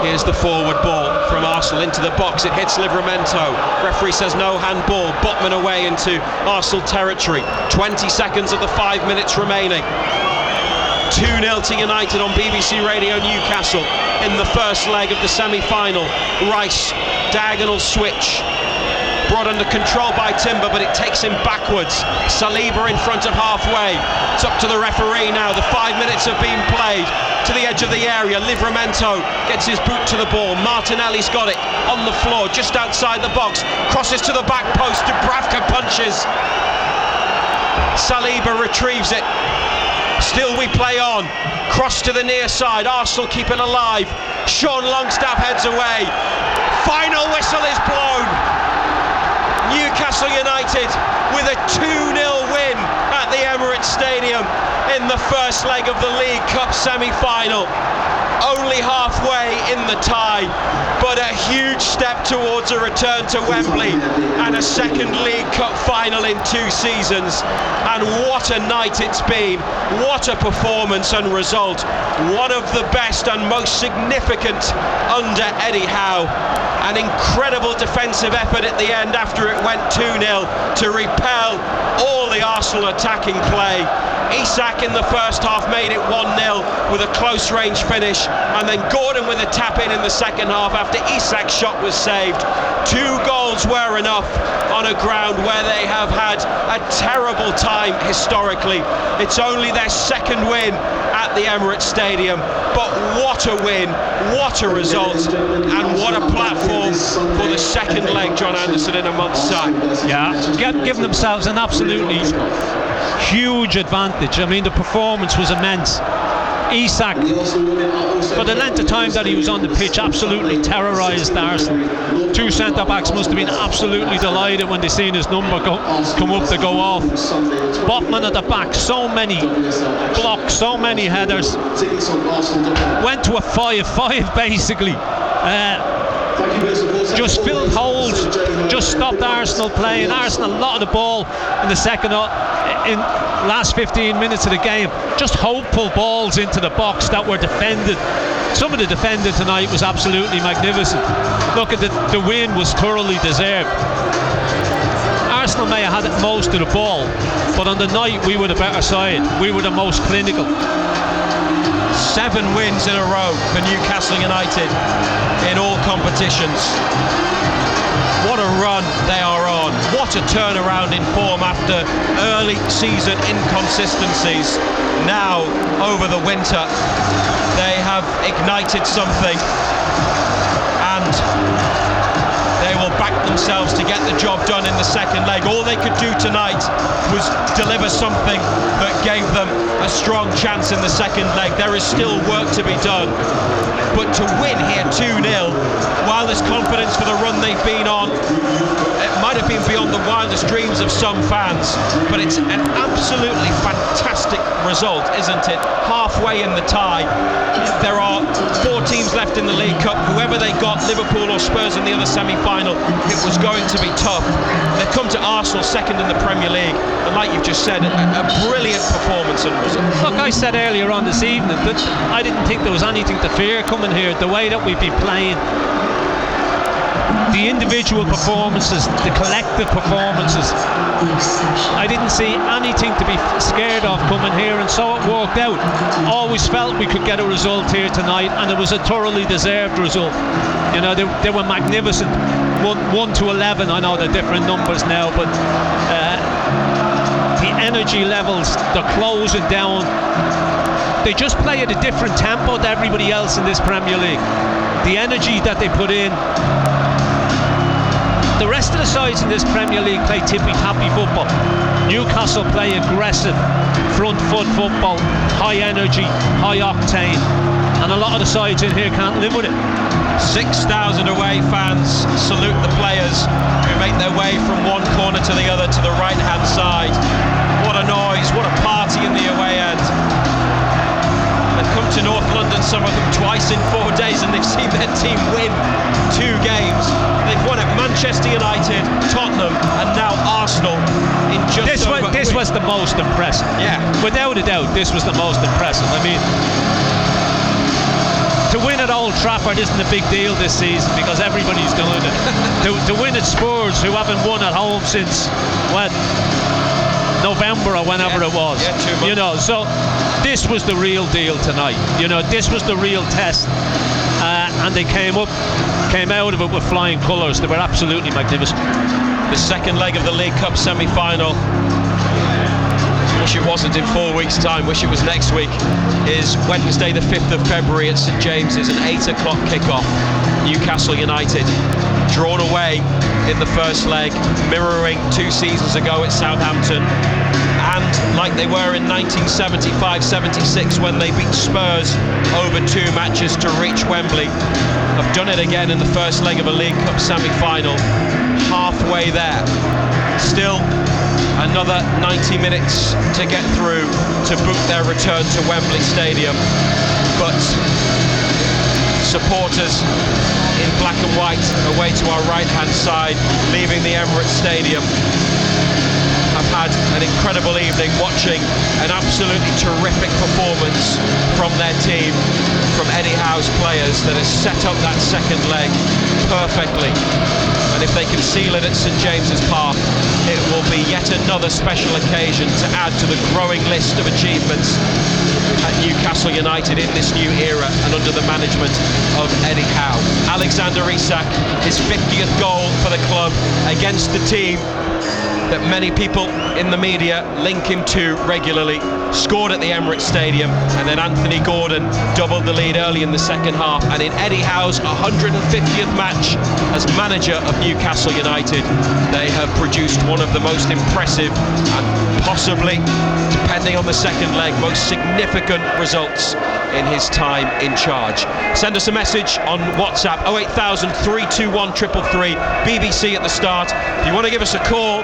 Here's the forward ball from Arsenal into the box. It hits Livramento. Referee says no handball. Botman away into Arsenal territory. 20 seconds of the 5 minutes remaining. 2-0 to United on BBC Radio Newcastle in the first leg of the semi-final. Rice, diagonal switch. Brought under control by Timber, but it takes him backwards. Saliba in front of halfway. It's up to the referee now. The 5 minutes have been played. To the edge of the area, Livramento gets his boot to the ball. Martinelli's got it on the floor, just outside the box. Crosses to the back post. Dubravka punches. Saliba retrieves it. Still we play on. Cross to the near side. Arsenal keep it alive. Sean Longstaff heads away. Final whistle is blown. Newcastle United with a 2-0 win at the Emirates Stadium in the first leg of the League Cup semi-final. Only halfway in the tie, but a huge step towards a return to Wembley and a second League Cup final in 2 seasons. And what a night it's been, what a performance and result. One of the best and most significant under Eddie Howe. An incredible defensive effort at the end after it went 2-0 to repel all the Arsenal attacking play. Isak in the first half made it 1-0 with a close range finish, and then Gordon with a tap in the second half after Isak's shot was saved. 2 goals were enough on a ground where they have had a terrible time historically. It's only their second win at the Emirates Stadium, but what a win, what a result, and what a platform for the second leg, John Anderson, in a month's time. Yeah, giving themselves an absolutely huge advantage. I mean, the performance was immense. Isak, for the length of time that he was on the pitch, absolutely terrorised Arsenal. 2 centre-backs must have been absolutely delighted when they seen his number come up to go off. Botman at the back, so many blocks, so many headers. Went to a 5-5 basically. Just filled holes, just stopped Arsenal playing. Arsenal a lot of the ball in the second in last 15 minutes of the game, just hopeful balls into the box that were defended. Some of the defending tonight was absolutely magnificent. Look at the win was thoroughly deserved. Arsenal may have had most of the ball, but on the night we were the better side. We were the most clinical. 7 wins in a row for Newcastle United in all competitions. What a run they are on. What a turnaround in form after early season inconsistencies. Now, over the winter, they have ignited something, and they will back themselves to get the job done in the second leg. All they could do tonight was deliver something that gave them a strong chance in the second leg. There is still work to be done, but to win here 2-0, while there's confidence for the run they've been on, it might have been beyond the wildest dreams of some fans, but it's an absolutely fantastic result, isn't it? Halfway in the tie, there are 4 teams left in the League Cup. Whoever they got, Liverpool or Spurs in the other semi-final, it was going to be tough. They've come to Arsenal second in the Premier League, and like you've just said, a brilliant performance and result. Look, I said earlier on this evening that I didn't think there was anything to fear coming here. The way that we've been playing, the individual performances, the collective performances, I didn't see anything to be scared of coming here, and so it worked out. Always felt we could get a result here tonight, and it was a thoroughly deserved result. You know, they were magnificent. 1 to 11, I know they're different numbers now, but the energy levels, they're closing down. They just play at a different tempo to everybody else in this Premier League. The energy that they put in. The rest of the sides in this Premier League play tippy-tappy football. Newcastle play aggressive, front foot football, high energy, high octane, and a lot of the sides in here can't live with it. 6,000 away fans salute the players who make their way from one corner to the other to the right-hand side. What a noise, what a party in the away end. They've come to North London, some of them twice in 4 days, and they've seen their team win 2 games. They've won at Manchester United, Tottenham, and now Arsenal in just This was the most impressive. Yeah. Without a doubt, this was the most impressive. I mean, to win at Old Trafford isn't a big deal this season because everybody's doing it. to win at Spurs, who haven't won at home since, November or whenever it was. Yeah, 2 months. You know, so this was the real deal tonight. You know, this was the real test. And they came out of it with flying colours. They were absolutely magnificent. The second leg of the League Cup semi-final, wish it wasn't in 4 weeks' time, wish it was next week, is Wednesday the 5th of February at St James's, an 8 o'clock kickoff. Newcastle United drawn away in the first leg, mirroring 2 seasons ago at Southampton, and like they were in 1975-76 when they beat Spurs over 2 matches to reach Wembley, have done it again in the first leg of a League Cup semi-final, halfway there. Still another 90 minutes to get through to book their return to Wembley Stadium, but supporters in black and white away to our right hand side, leaving the Emirates Stadium, have had an incredible evening watching an absolutely terrific performance from their team, from Eddie Howe's players, that has set up that second leg perfectly. And if they can seal it at St James's Park, it will be yet another special occasion to add to the growing list of achievements at Newcastle United in this new era and under the management of Eddie Howe. Alexander Isak, his 50th goal for the club against the team that many people in the media link him to regularly, scored at the Emirates Stadium, and then Anthony Gordon doubled the lead early in the second half. And in Eddie Howe's 150th match as manager of Newcastle United, they have produced one of the most impressive and possibly, depending on the second leg, most significant results in his time in charge. Send us a message on WhatsApp 08000 321 333, BBC at the start. If you want to give us a call,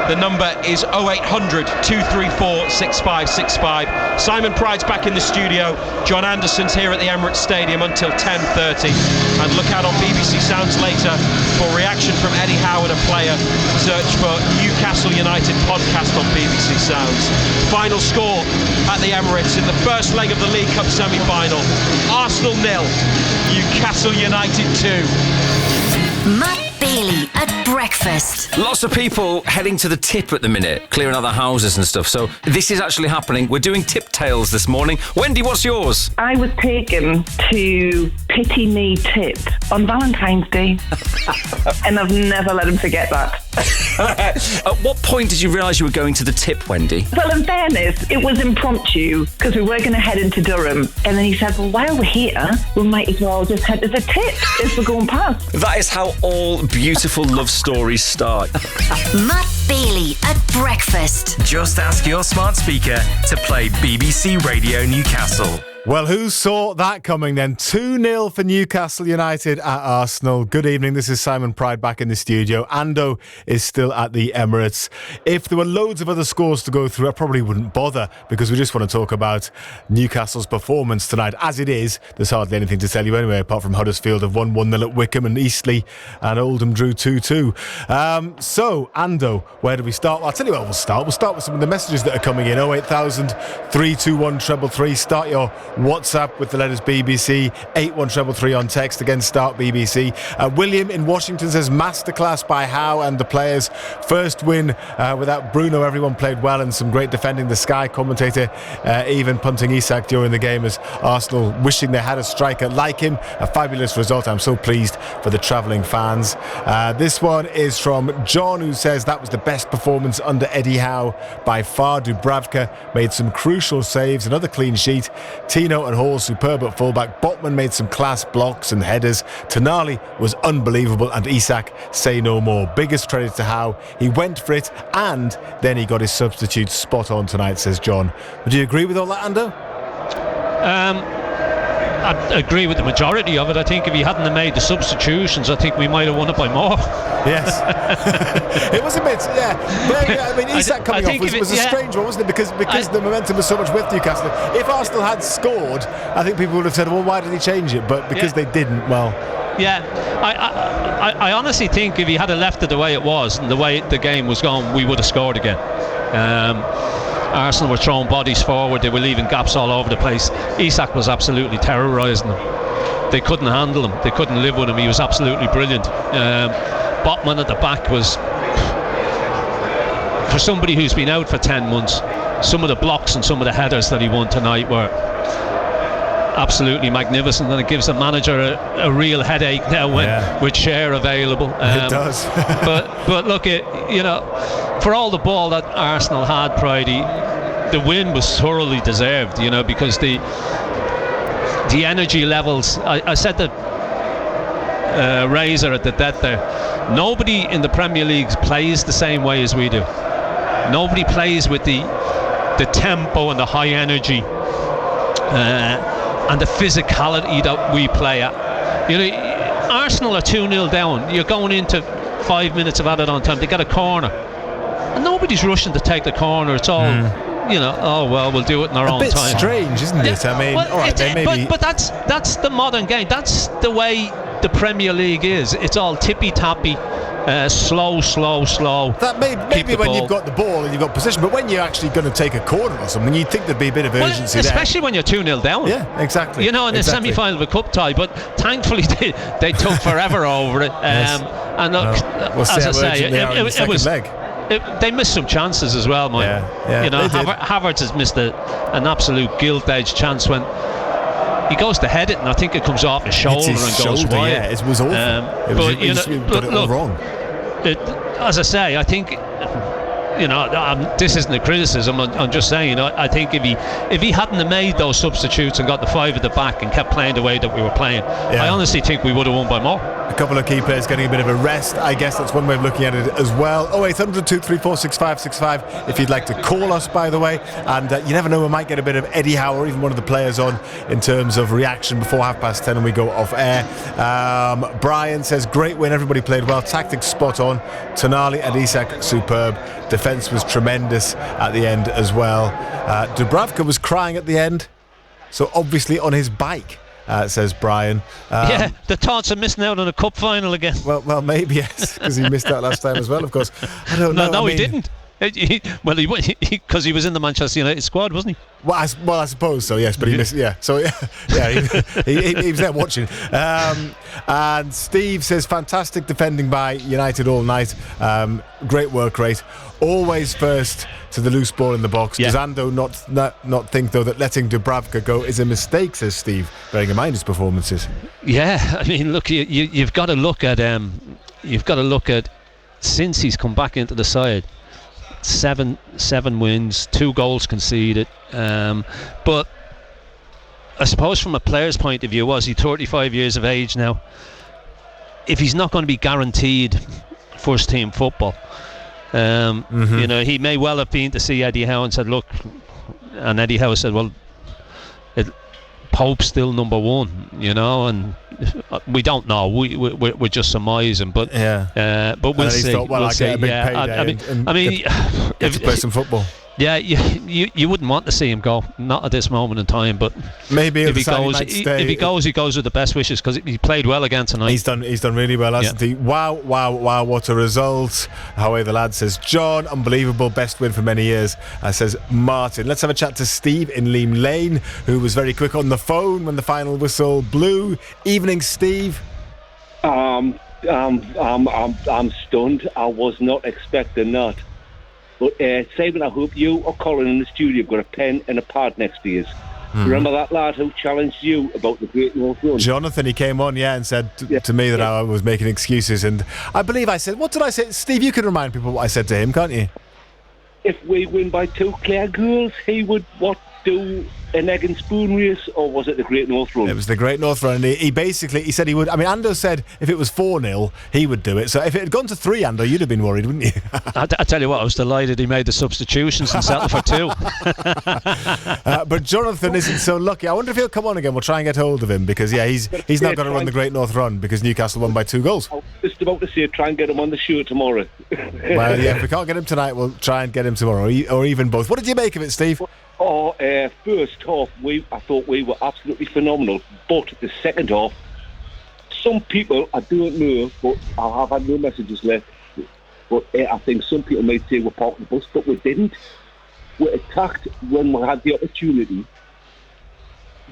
the number is 0800 234 6565. Simon Pride's back in the studio. John Anderson's here at the Emirates Stadium until 10:30. And look out on BBC Sounds later for reaction from Eddie Howe and a player. Search for Newcastle United podcast on BBC Sounds. Final score at the Emirates in the first leg of the League Cup semi-final. Arsenal 0, Newcastle United 2. Matt Bailey at breakfast. Lots of people heading to the tip at the minute, clearing out the houses and stuff. So this is actually happening. We're doing tip tales this morning. Wendy, what's yours? I was taken to Pity Me Tip on Valentine's Day. And I've never let him forget that. At what point did you realise you were going to the tip, Wendy? Well, in fairness, it was impromptu because we were going to head into Durham. And then he said, well, while we're here, we might as well just head to the tip as we're going past. That is how all beautiful love stories start. Matt Bailey at breakfast. Just ask your smart speaker to play BBC Radio Newcastle. Well, who saw that coming then? 2-0 for Newcastle United at Arsenal. Good evening, this is Simon Pride back in the studio. Ando is still at the Emirates. If there were loads of other scores to go through, I probably wouldn't bother because we just want to talk about Newcastle's performance tonight. As it is, there's hardly anything to tell you anyway, apart from Huddersfield have won 1-0 at Wickham and Eastleigh and Oldham drew 2-2. So, Ando, where do we start? Well, I'll tell you where we'll start. We'll start with some of the messages that are coming in. 08000 321 333. Start your WhatsApp with the letters BBC, 81333 on text, again Start BBC. William in Washington says masterclass by Howe and the players. First win without Bruno. Everyone played well and some great defending. The Sky commentator even punting Isak during the game as Arsenal wishing they had a striker like him. A fabulous result. I'm so pleased for the travelling fans. This one is from John, who says that was the best performance under Eddie Howe by far. Dubravka made some crucial saves, another clean sheet. Tino and Hall superb at fullback. Botman made some class blocks and headers. Tonali was unbelievable, and Isak, say no more. Biggest credit to Howe. He went for it and then he got his substitutes spot on tonight, says John. Would you agree with all that, Ando? I agree with the majority of it. I think if he hadn't made the substitutions, I think we might have won it by more. Yes. It was a bit, yeah. But, I mean, Isak coming off was a strange one, wasn't it? Because the momentum was so much with Newcastle. If Arsenal had scored, I think people would have said, well, why did he change it? But because they didn't, well... Yeah, I honestly think if he had left it the way it was and the way the game was going, we would have scored again. Arsenal were throwing bodies forward, they were leaving gaps all over the place. Isak was absolutely terrorising them. They couldn't handle him, they couldn't live with him. He was absolutely brilliant. Botman at the back was, for somebody who's been out for 10 months, some of the blocks and some of the headers that he won tonight were absolutely magnificent, and it gives the manager a real headache now with Cher available. It does. but look, for all the ball that Arsenal had, Pridey, the win was thoroughly deserved, because the energy levels, I said that Razor at the dead there, nobody in the Premier League plays the same way as we do. Nobody plays with the tempo and the high energy and the physicality that we play at. Arsenal are 2-0 down. You're going into 5 minutes of added on time. They get a corner, and nobody's rushing to take the corner. It's all, oh well, we'll do it in our own time. A bit strange, isn't it? I mean, all right, maybe. But that's the modern game. That's the way the Premier League is. It's all tippy tappy. Slow. That maybe when you've got the ball and you've got position, but when you're actually going to take a corner or something, you'd think there'd be a bit of urgency there. Especially when you're 2-0 down. Yeah, exactly. In the semi-final of a cup tie, but thankfully they took forever over it. Yes. And look, we'll see as I say, it was. Leg. They missed some chances as well, Mike. Havertz has missed an absolute gilt-edged chance when he goes to head it, and I think it comes off his shoulder and goes wide. Yeah, it was awful. He got it all wrong. As I say, I think this isn't a criticism. I'm just saying. I think if he hadn't made those substitutes and got the 5 at the back and kept playing the way that we were playing, I honestly think we would have won by more. A couple of key players getting a bit of a rest. I guess that's one way of looking at it as well. 0800 234 6565 if you'd like to call us, by the way. And you never know, we might get a bit of Eddie Howe or even one of the players on in terms of reaction before 10:30 and we go off air. Brian says, great win, everybody played well, tactics spot on. Tonali and Isak superb. Defence was tremendous at the end as well. Dubravka was crying at the end, so obviously on his bike. Says Brian. The thoughts of missing out on a cup final again. Well, maybe yes, because he missed that last time as well. Of course, I don't know. No, he didn't. Because he was in the Manchester United squad, wasn't he? Well, I suppose so. Yes, but he missed. Yeah, so he was there watching. And Steve says, fantastic defending by United all night. Great work rate. Always first to the loose ball in the box. Does Ando not think though that letting Dubravka go is a mistake? Says Steve, bearing in mind his performances. Yeah, I mean, look, you've got to look at since he's come back into the side. 7 wins, 2 goals conceded. But I suppose from a player's point of view, he's 35 years of age now. If he's not going to be guaranteed first team football, he may well have been to see Eddie Howe and said, look, and Eddie Howe said, well, Pope's still number 1, and we don't know. We're just surmising, but we'll see. Thought, well, we'll see. Get a big payday I mean, get to play some football. Yeah, you wouldn't want to see him go, not at this moment in time. But maybe if he goes, he goes with the best wishes, because he played well again tonight. He's done really well, hasn't he? Wow, what a result. However, the lad says, John, unbelievable, best win for many years, says Martin. Let's have a chat to Steve in Leam Lane, who was very quick on the phone when the final whistle blew. Evening, Steve. I'm stunned. I was not expecting that. But Simon, I hope you or Colin in the studio have got a pen and a pad next to you. Remember that lad who challenged you about the Great North Run? Jonathan, he came on, and said to me that I was making excuses. And I believe I said, what did I say? Steve, you can remind people what I said to him, can't you? If we win by 2 clear goals, he would, do an egg and spoon race, or was it the Great North Run? It was the Great North Run, and he said he would. I mean, Ando said if it was 4-0, he would do it. So if it had gone to 3, Ando, you'd have been worried, wouldn't you? I tell you what, I was delighted he made the substitutions and settled for 2. But Jonathan isn't so lucky. I wonder if he'll come on again. We'll try and get hold of him, because he's not going to run the Great North Run because Newcastle won by 2 goals. I was just about to say, try and get him on the show tomorrow. Well, if we can't get him tonight, we'll try and get him tomorrow, or even both. What did you make of it, Steve? First half, I thought we were absolutely phenomenal. But the second half, some people, I don't know, but I have had no messages left. But I think some people might say we're parking the bus, but we didn't. We attacked when we had the opportunity.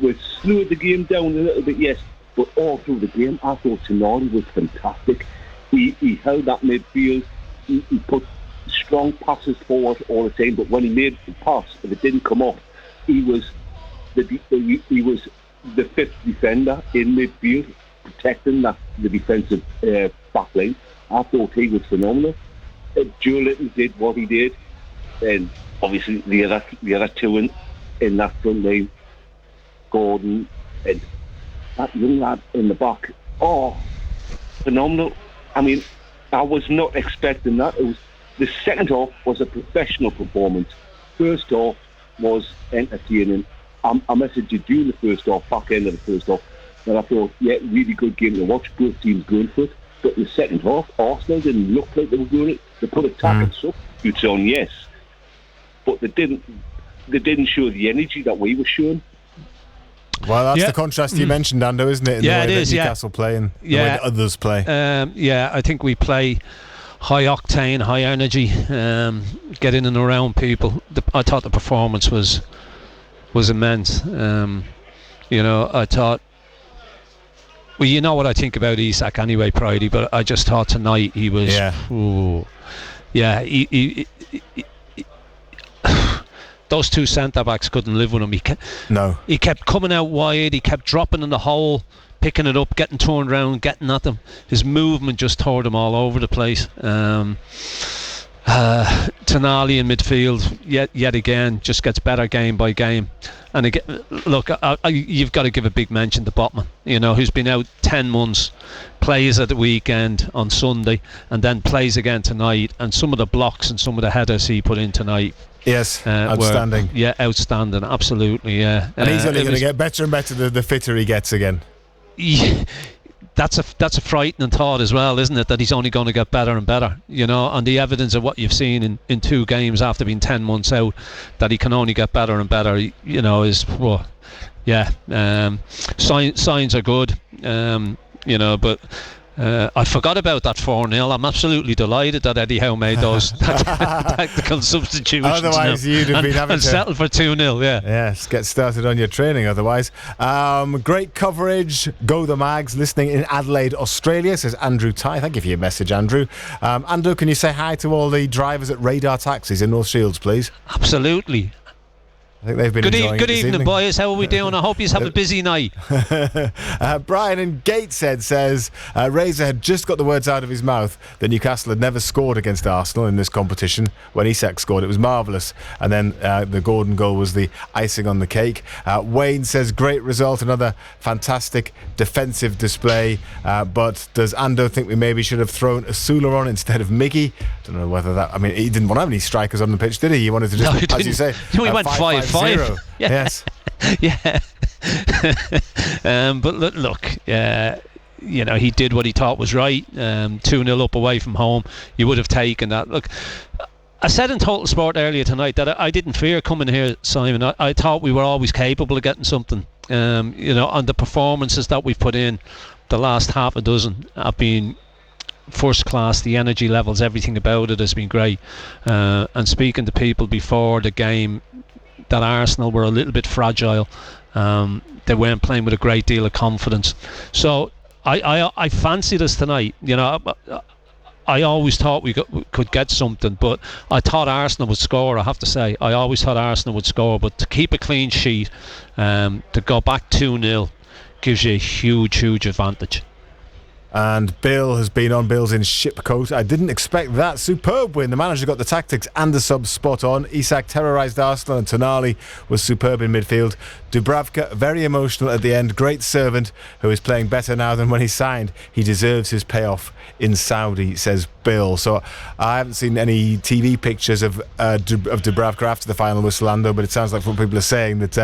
We slowed the game down a little bit, yes, but all through the game, I thought Tenari was fantastic. He held that midfield. He put strong passes forward all the time, but when he made the pass, if it didn't come off, he was the 5th defender in midfield, protecting the defensive backline. I thought he was phenomenal. Joe Little did what he did, and obviously the other 2 in that front line, Gordon and that young lad in the back. Oh, phenomenal! I mean, I was not expecting that. The second half was a professional performance. First half was entertaining. I messaged you during the first half, back end of the first half, and I thought, really good game to watch. Both teams going for it. But in the second half, Arsenal didn't look like they were doing it. They put attack and substitutes on, yes, but they didn't show the energy that we were showing. Well, that's the contrast you mentioned, Ando, isn't it? In the way that Newcastle play and the way that others play. I think we play high octane, high energy, get in and around people. I thought the performance was immense. I thought, well, you know what I think about Isak anyway, Pridey, but I just thought tonight he was, he those 2 centre-backs couldn't live with him. He kept coming out wide, he kept dropping in the hole, picking it up, getting turned around, getting at them. His movement just tore them all over the place. Tonali in midfield, yet again, just gets better game by game. And again, look, you've got to give a big mention to Botman, who's been out 10 months, plays at the weekend on Sunday, and then plays again tonight. And some of the blocks and some of the headers he put in tonight. Yes, outstanding. Outstanding, absolutely, yeah. And he's only going to get better and better the fitter he gets again. Yeah, that's a frightening thought as well, isn't it? That he's only going to get better and better, and the evidence of what you've seen in 2 games after being 10 months out, that he can only get better and better, is signs are good, but I forgot about that 4-0. I'm absolutely delighted that Eddie Howe made those tactical substitutions. Otherwise, you'd have been having to settle for 2-0. Yes, get started on your training. Otherwise, great coverage. Go the Mags. Listening in Adelaide, Australia, says Andrew Ty. Thank you for your message, Andrew. Andrew, can you say hi to all the drivers at Radar Taxis in North Shields, please? Absolutely. I think they've been good evening, boys. How are we doing? I hope you have a busy night. Brian in Gateshead says Razor had just got the words out of his mouth that Newcastle had never scored against Arsenal in this competition. When Isak scored, it was marvellous. And then the Gordon goal was the icing on the cake. Wayne says great result, another fantastic defensive display. But does Ando think we maybe should have thrown Asula on instead of Miggy? I don't know whether that. I mean, he didn't want to have any strikers on the pitch, did he? He wanted to just, as you say, we went 5-5. Yes. Yeah. But look, he did what he thought was right. 2-0 up away from home, you would have taken that. Look, I said in Total Sport earlier tonight that I didn't fear coming here, Simon. I thought we were always capable of getting something. And the performances that we've put in the last half a dozen have been first class. The energy levels, everything about it has been great. And speaking to people before the game, that Arsenal were a little bit fragile. They weren't playing with a great deal of confidence. So I fancied us tonight. I always thought we could get something, but I thought Arsenal would score. I have to say, I always thought Arsenal would score, but to keep a clean sheet, to go back 2-0 gives you a huge advantage. And Bill has been on. Bill's in Shipcoat. I didn't expect that. Superb win. The manager got the tactics and the subs spot on. Isak terrorised Arsenal, and Tonali was superb in midfield. Dubravka, very emotional at the end. Great servant who is playing better now than when he signed. He deserves his payoff in Saudi, says Bill. So I haven't seen any TV pictures of Dubravka after the final with Solando, but it sounds like what people are saying that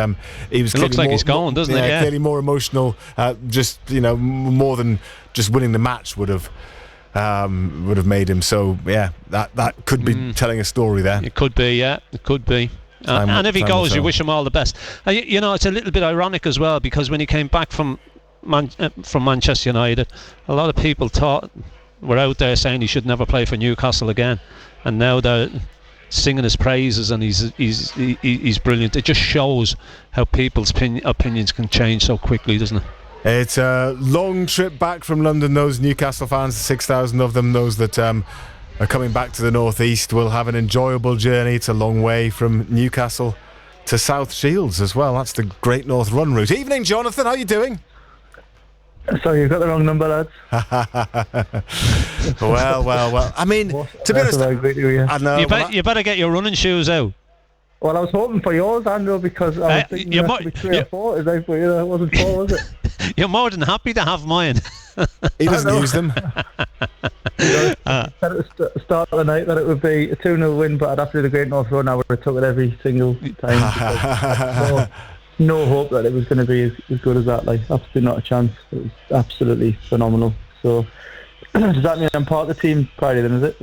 he was. It looks like he's gone, doesn't it? Yeah, clearly more emotional. More than just winning the match would have made him. So yeah, that could be telling a story there. It could be, yeah, it could be. And if he goes, you wish him all the best. It's a little bit ironic as well, because when he came back from Manchester United, a lot of people were out there saying he should never play for Newcastle again, and now they're singing his praises, and he's brilliant. It just shows how people's opinions can change so quickly, doesn't it? It's a long trip back from London. Those Newcastle fans, 6,000 of them, those that are coming back to the northeast, will have an enjoyable journey. It's a long way from Newcastle to South Shields as well. That's the Great North Run route. Evening, Jonathan. How are you doing? Sorry, you've got the wrong number, lads. well. I mean, to be honest, I know. You better get your running shoes out. Well, I was hoping for yours, Andrew, because I was thinking it must be 3 or 4 today, but it wasn't 4, was it? You're more than happy to have mine. He doesn't use them. Said at the start of the night that it would be a 2-0 win, but I'd have to do the Great North Run. I would have took it every single time. No hope that it was going to be as good as that. Like, absolutely not a chance. It was absolutely phenomenal. So, does that mean I'm part of the team Friday then, is it?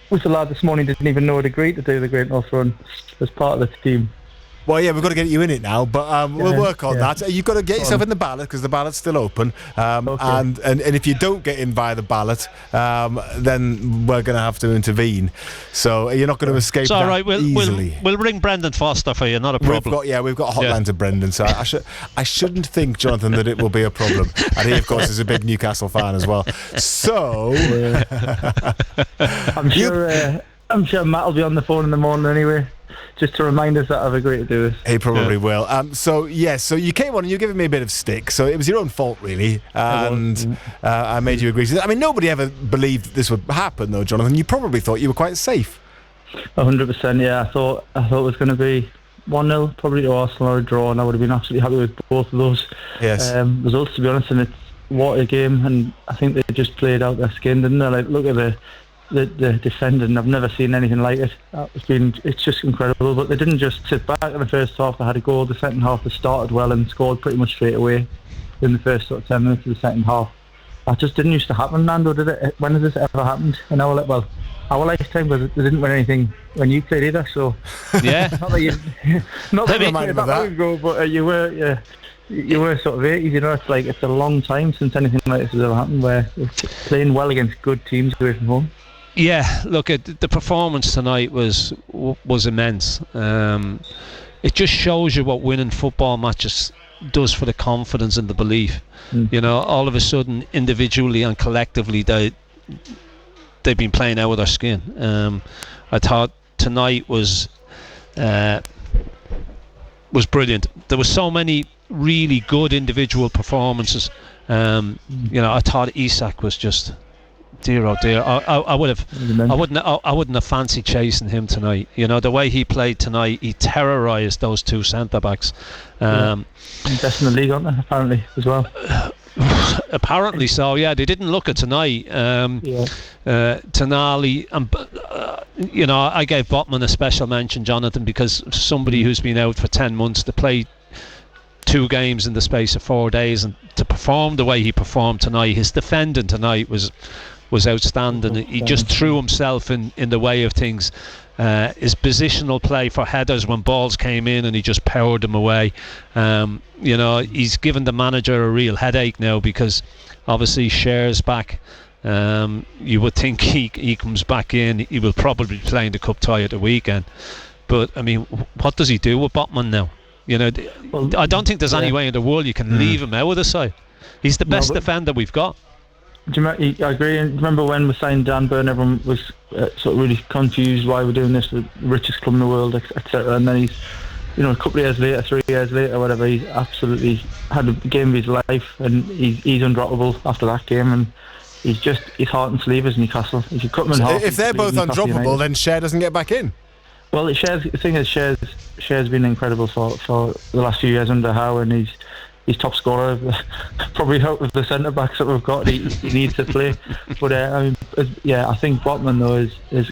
With the lad this morning didn't even know I'd agreed to do the Great North Run as part of the team. Well, yeah, we've got to get you in it now, but we'll work on that. You've got to get yourself in the ballot, because the ballot's still open. Okay. And if you don't get in via the ballot, then we're going to have to intervene. So you're not going to escape that right. easily. We'll ring Brendan Foster for you, not a problem. We've got a hotline to Brendan, so I shouldn't think, Jonathan, that it will be a problem. And he, of course, is a big Newcastle fan as well. So I'm sure Matt will be on the phone in the morning anyway, just to remind us that I've agreed to do this. He probably will. So you came on and you're giving me a bit of stick, so it was your own fault, really, and I made you agree to that. I mean, nobody ever believed this would happen, though, Jonathan. You probably thought you were quite safe. 100%, yeah. I thought it was going to be 1-0, probably to Arsenal, or a draw, and I would have been absolutely happy with both of those results, to be honest. And it's what a game, and I think they just played out their skin, didn't they? Like, look at the defending. I've never seen anything like it. It's just incredible. But they didn't just sit back in the first half. They had a goal. The second half they started well and scored pretty much straight away in the first 10 minutes of the second half. That just didn't used to happen, Nando, did it? When has this ever happened in our lifetime? But they didn't win anything when you played either. So yeah, not that you played that long ago, but you were sort of 80s, you know. It's a long time since anything like this has ever happened, where we're playing well against good teams away from home. Yeah, look, the performance tonight was immense. It just shows you what winning football matches does for the confidence and the belief. You know, all of a sudden, individually and collectively, they've been playing out of their skin. I thought tonight was brilliant. There were so many really good individual performances. I thought Isak was just, dear oh dear. I wouldn't have fancied chasing him tonight. You know, the way he played tonight, he terrorised those two centre backs. Best in the league, aren't they? Apparently as well. Apparently so. Yeah, they didn't look at tonight. Tonali, and I gave Botman a special mention, Jonathan, because somebody who's been out for 10 months to play 2 games in the space of 4 days, and to perform the way he performed tonight, his defending tonight was was outstanding. He just threw himself in the way of things. His positional play for headers when balls came in, and he just powered them away. He's given the manager a real headache now, because obviously Cher's back. You would think he comes back in, he will probably be playing the cup tie at the weekend. But I mean, what does he do with Botman now? I don't think there's any way in the world you can leave him out of the side. He's the best defender we've got. I agree. And remember when we signed Dan Burn, everyone was sort of really confused why we're doing this with the richest club in the world, etc. And then he's, a couple of years later, 3 years later, whatever, he's absolutely had a game of his life, and he's undroppable after that game. And he's just his heart and sleeve is Newcastle. If you cut him in half, if they're both undroppable, then Cher doesn't get back in. Well, the thing is, Cher's been incredible for the last few years under Howe, and he's top scorer, probably out of the centre backs that we've got. He needs to play, but I think Botman though is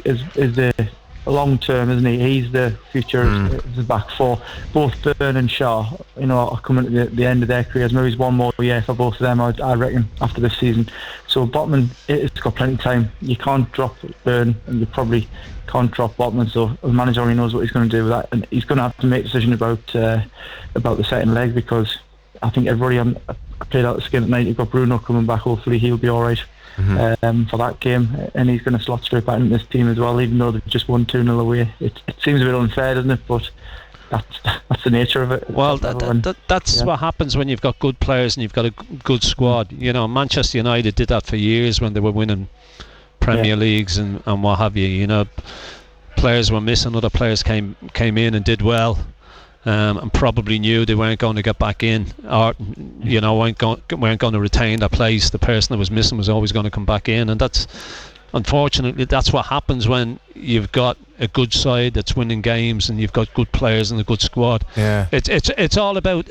the long term, isn't he? He's the future of the back four. Both Byrne and Shaw, are coming to the end of their careers. Maybe it's one more year for both of them, I reckon, after this season. So Botman, it's got plenty of time. You can't drop Byrne, and you probably can't drop Botman. So the manager already knows what he's going to do with that, and he's going to have to make a decision about the second leg, because I think everybody played out the skin at night. You've got Bruno coming back. Hopefully he'll be all right for that game, and he's going to slot straight back into this team as well, even though they've just won 2-0 away. It seems a bit unfair, doesn't it? But that's the nature of it. Well, that's what happens when you've got good players and you've got a good squad. Manchester United did that for years when they were winning Premier Leagues and what have you. Players were missing, other players came in and did well. And probably knew they weren't going to get back in, or weren't going to retain their place. The person that was missing was always going to come back in, and unfortunately that's what happens when you've got a good side that's winning games and you've got good players and a good squad. Yeah, it's all about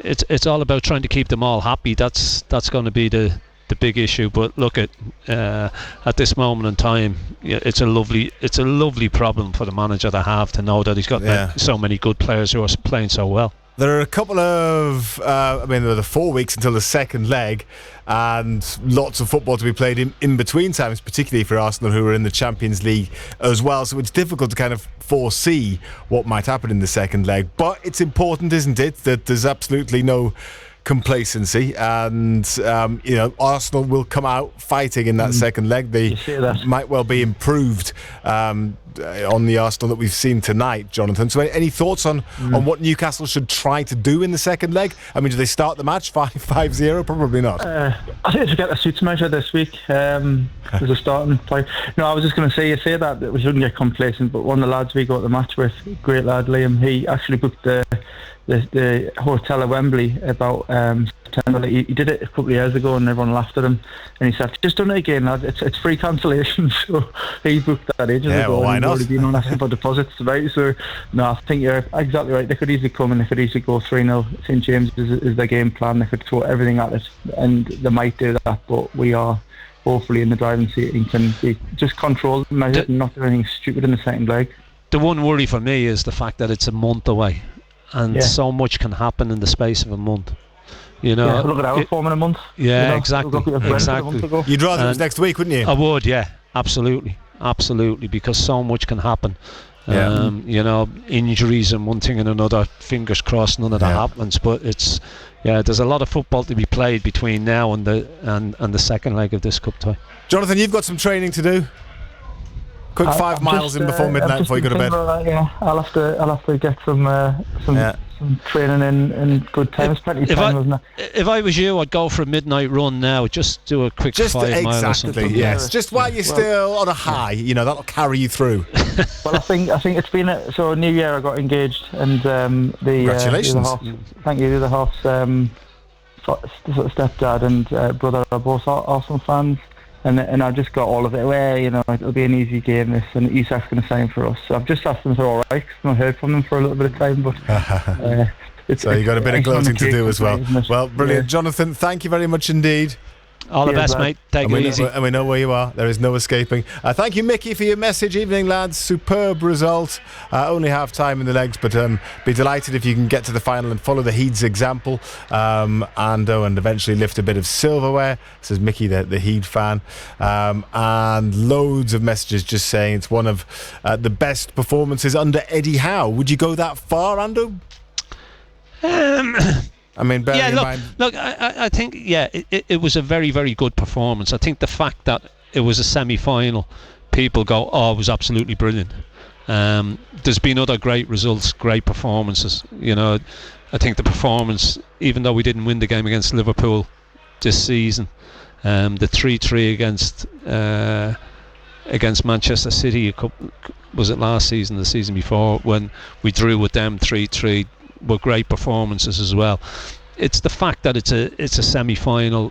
it's all about trying to keep them all happy. That's going to be the big issue. But look at this moment in time, it's a lovely problem for the manager to have, to know that he's got so many good players who are playing so well. There are a couple of there are 4 weeks until the second leg, and lots of football to be played in between times, particularly for Arsenal, who are in the Champions League as well. So it's difficult to kind of foresee what might happen in the second leg, but it's important, isn't it, that there's absolutely no complacency, and Arsenal will come out fighting in that second leg. They might well be improved on the Arsenal that we've seen tonight, Jonathan. So any thoughts on what Newcastle should try to do in the second leg? I mean, do they start the match 5-0? Probably not. I think they should get the suits measure this week as a starting point. No, I was just going to say, you say that we shouldn't get complacent, but one of the lads we got the match with, great lad Liam, he actually booked the hotel at Wembley about September. He did it a couple of years ago and everyone laughed at him, and he said, just done it again, lad. It's free cancellation. So he booked that ages ago. Well, why not? Already been on asking for deposits, right? So no, I think you're exactly right. They could easily come and they could easily go 3-0. St James is their game plan. They could throw everything at it, and they might do that, but we are hopefully in the driving seat and can be just control the measure and not do anything stupid in the second leg. The one worry for me is the fact that it's a month away, and so much can happen in the space of a month. Look at our form in a month. Yeah, exactly. You'd rather it was next week, wouldn't you? I would, yeah, absolutely, because so much can happen. Injuries and one thing and another. Fingers crossed, none of that happens. But there's a lot of football to be played between now and the second leg of this cup tie. Jonathan, you've got some training to do. Quick 5 miles in before midnight before you go to bed. I'll have to get some training in good time. There's plenty of time, isn't there? If I was you, I'd go for a midnight run now. Just do a quick 5 miles or something. Yes, just while you're still on a high, that'll carry you through. Well, I think it's been New Year. I got engaged, and congratulations. Thank you. The half stepdad and brother are both Arsenal fans. And I just got all of it where, it'll be an easy game this, and Isak's going to sign for us. So I've just asked them if they're alright, because I've not heard from them for a little bit of time, but so you've got a bit of gloating to do as well. Well, brilliant. Jonathan, thank you very much indeed. All the best, mate. Take it easy. And we know where you are. There is no escaping. Thank you, Mickey, for your message. Evening, lads. Superb result. Only half time in the legs, but be delighted if you can get to the final and follow the Heeds example, and eventually lift a bit of silverware. Says Mickey, the Heed fan. And loads of messages just saying it's one of the best performances under Eddie Howe. Would you go that far, Ando? I mean, bearing in mind... Look, I think, it was a very, very good performance. I think the fact that it was a semi-final, people go, it was absolutely brilliant. There's been other great results, great performances. You know, I think the performance, even though we didn't win the game against Liverpool this season, the 3-3 against Manchester City, was it last season, the season before, when we drew with them 3-3, were great performances as well. It's the fact that it's a semi-final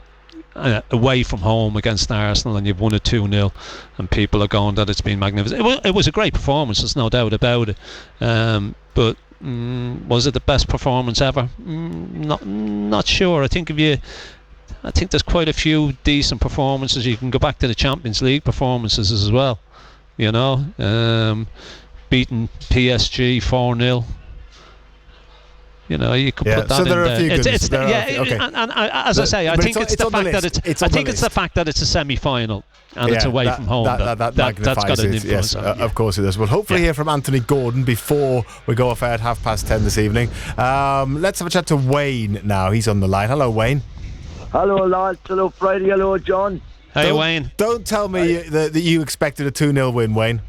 away from home against Arsenal, and you've won it 2-0, and people are going that it's been magnificent. It was a great performance, there's no doubt about it. But was it the best performance ever? Not sure. I think there's quite a few decent performances. You can go back to the Champions League performances as well. You know, beating PSG 4-0. You know, you could put that so there in are a few there. goodness. And as I say, I think it's the fact that it's a semi-final and it's away from home. That magnifies that's got an it. influence. Yes, of course it does. We'll hopefully hear from Anthony Gordon before we go off air at 10:30 this evening. Let's have a chat to Wayne now. He's on the line. Hello, Wayne. Hello, lads. Hello, Friday. Hello, John. Hey, Wayne. Don't tell me that you expected a 2-0 win, Wayne.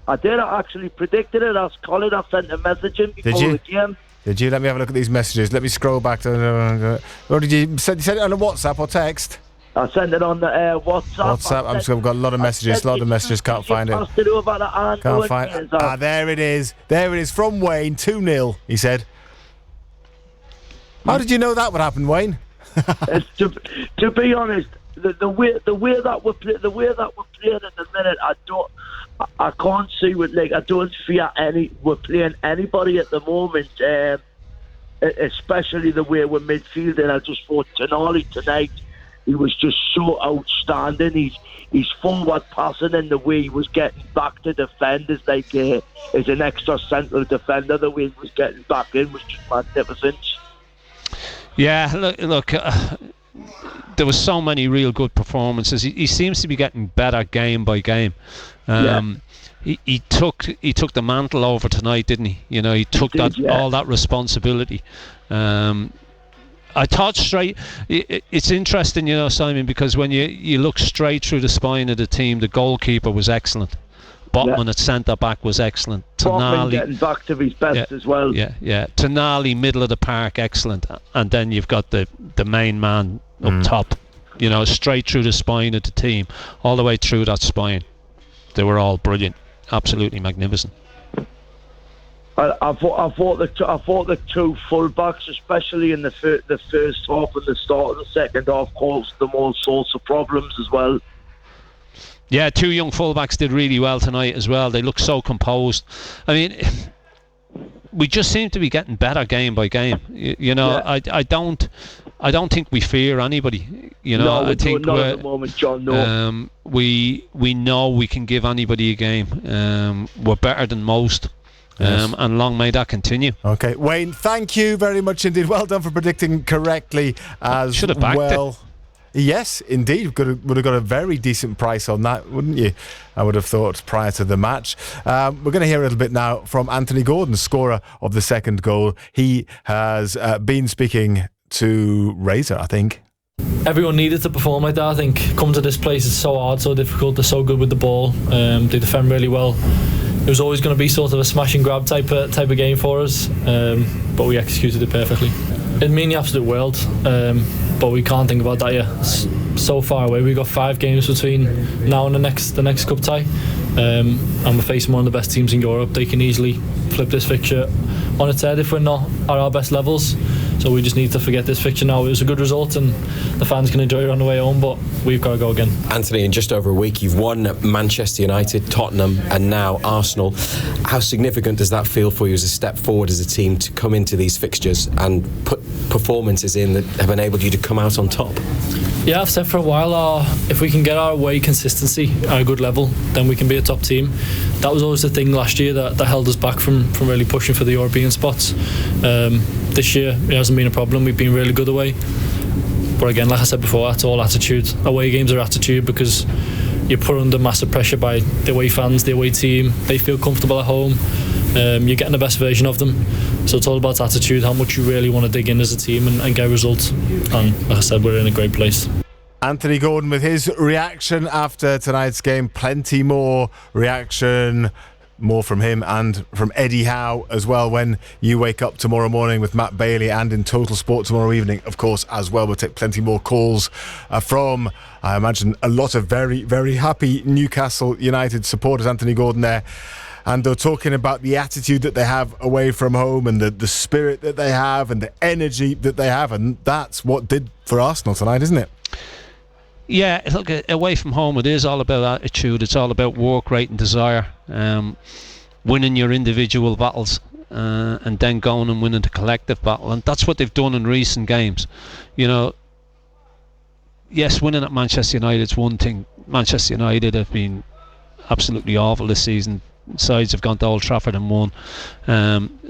I did. I actually predicted it. I was calling. I sent a message in before the game. Did you? Let me have a look at these messages. Let me scroll back to... Or did you send it on a WhatsApp or text? I sent it on the WhatsApp. I've got a lot of messages. Can't find it. Can't find it. There it is. There it is from Wayne. 2-0, he said. How did you know that would happen, Wayne? To be honest, the way that we're playing at the minute, I can't see with I don't fear we're playing anybody at the moment, especially the way we're midfielding. I just thought Tonali tonight, he was just so outstanding. He's forward passing, and the way he was getting back to defend as an extra central defender, the way he was getting back in was just magnificent. Yeah, look. There was so many real good performances. He seems to be getting better game by game. He took the mantle over tonight, didn't he? You know, he took all that responsibility. I thought straight. It's interesting, you know, Simon, because when you look straight through the spine of the team, the goalkeeper was excellent. Botman at centre back was excellent. Tonali getting back to his best as well. Yeah. Tonali middle of the park, excellent. And then you've got the main man up top. You know, straight through the spine of the team, all the way through that spine. They were all brilliant, absolutely magnificent. I thought the two full-backs, especially in the first half and the start of the second half, caused them all sorts of problems as well. Yeah, two young full-backs did really well tonight as well. They look so composed. I mean, we just seem to be getting better game by game. You know, I don't think we fear anybody. You know, no, I think not at the moment, John. No. We know we can give anybody a game. We're better than most. Yes. And long may that continue. Okay, Wayne, thank you very much indeed. Well done for predicting correctly as should have backed well. It. Yes, indeed. Would have got a very decent price on that, wouldn't you? I would have thought prior to the match. We're going to hear a little bit now from Anthony Gordon, scorer of the second goal. He has been speaking to Razor, I think. Everyone needed to perform like that. I think coming to this place is so hard, so difficult. They're so good with the ball. They defend really well. It was always going to be sort of a smash and grab type of game for us, but we executed it perfectly. It'd mean the absolute world, but we can't think about that yet. It's so far away. We've got 5 games between now and the next cup tie, and we're facing one of the best teams in Europe. They can easily flip this fixture on its head if we're not at our best levels. So we just need to forget this fixture now. It was a good result and the fans can enjoy it on the way home, but we've got to go again. Anthony, in just over a week you've won Manchester United, Tottenham and now Arsenal. How significant does that feel for you as a step forward as a team to come into these fixtures and put performances in that have enabled you to come out on top? Yeah, I've said for a while, if we can get our away consistency at a good level, then we can be a top team. That was always the thing last year that held us back from really pushing for the European spots. This year it hasn't been a problem. We've been really good away. But again, like I said before, that's all attitude. Away games are attitude because you're put under massive pressure by the away fans, the away team. They feel comfortable at home. You're getting the best version of them. So it's all about attitude, how much you really want to dig in as a team and get results. And like I said, we're in a great place. Anthony Gordon with his reaction after tonight's game. Plenty more reaction, more from him and from Eddie Howe as well when you wake up tomorrow morning with Matt Bailey, and in Total Sport tomorrow evening, of course, as well. We'll take plenty more calls from, I imagine, a lot of very, very happy Newcastle United supporters. Anthony Gordon there. And they're talking about the attitude that they have away from home and the spirit that they have and the energy that they have. And that's what did for Arsenal tonight, isn't it? Yeah, look, away from home, it is all about attitude. It's all about work rate and desire. Winning your individual battles and then going and winning the collective battle. And that's what they've done in recent games. You know, yes, winning at Manchester United is one thing. Manchester United have been absolutely awful this season. Sides have gone to Old Trafford and won.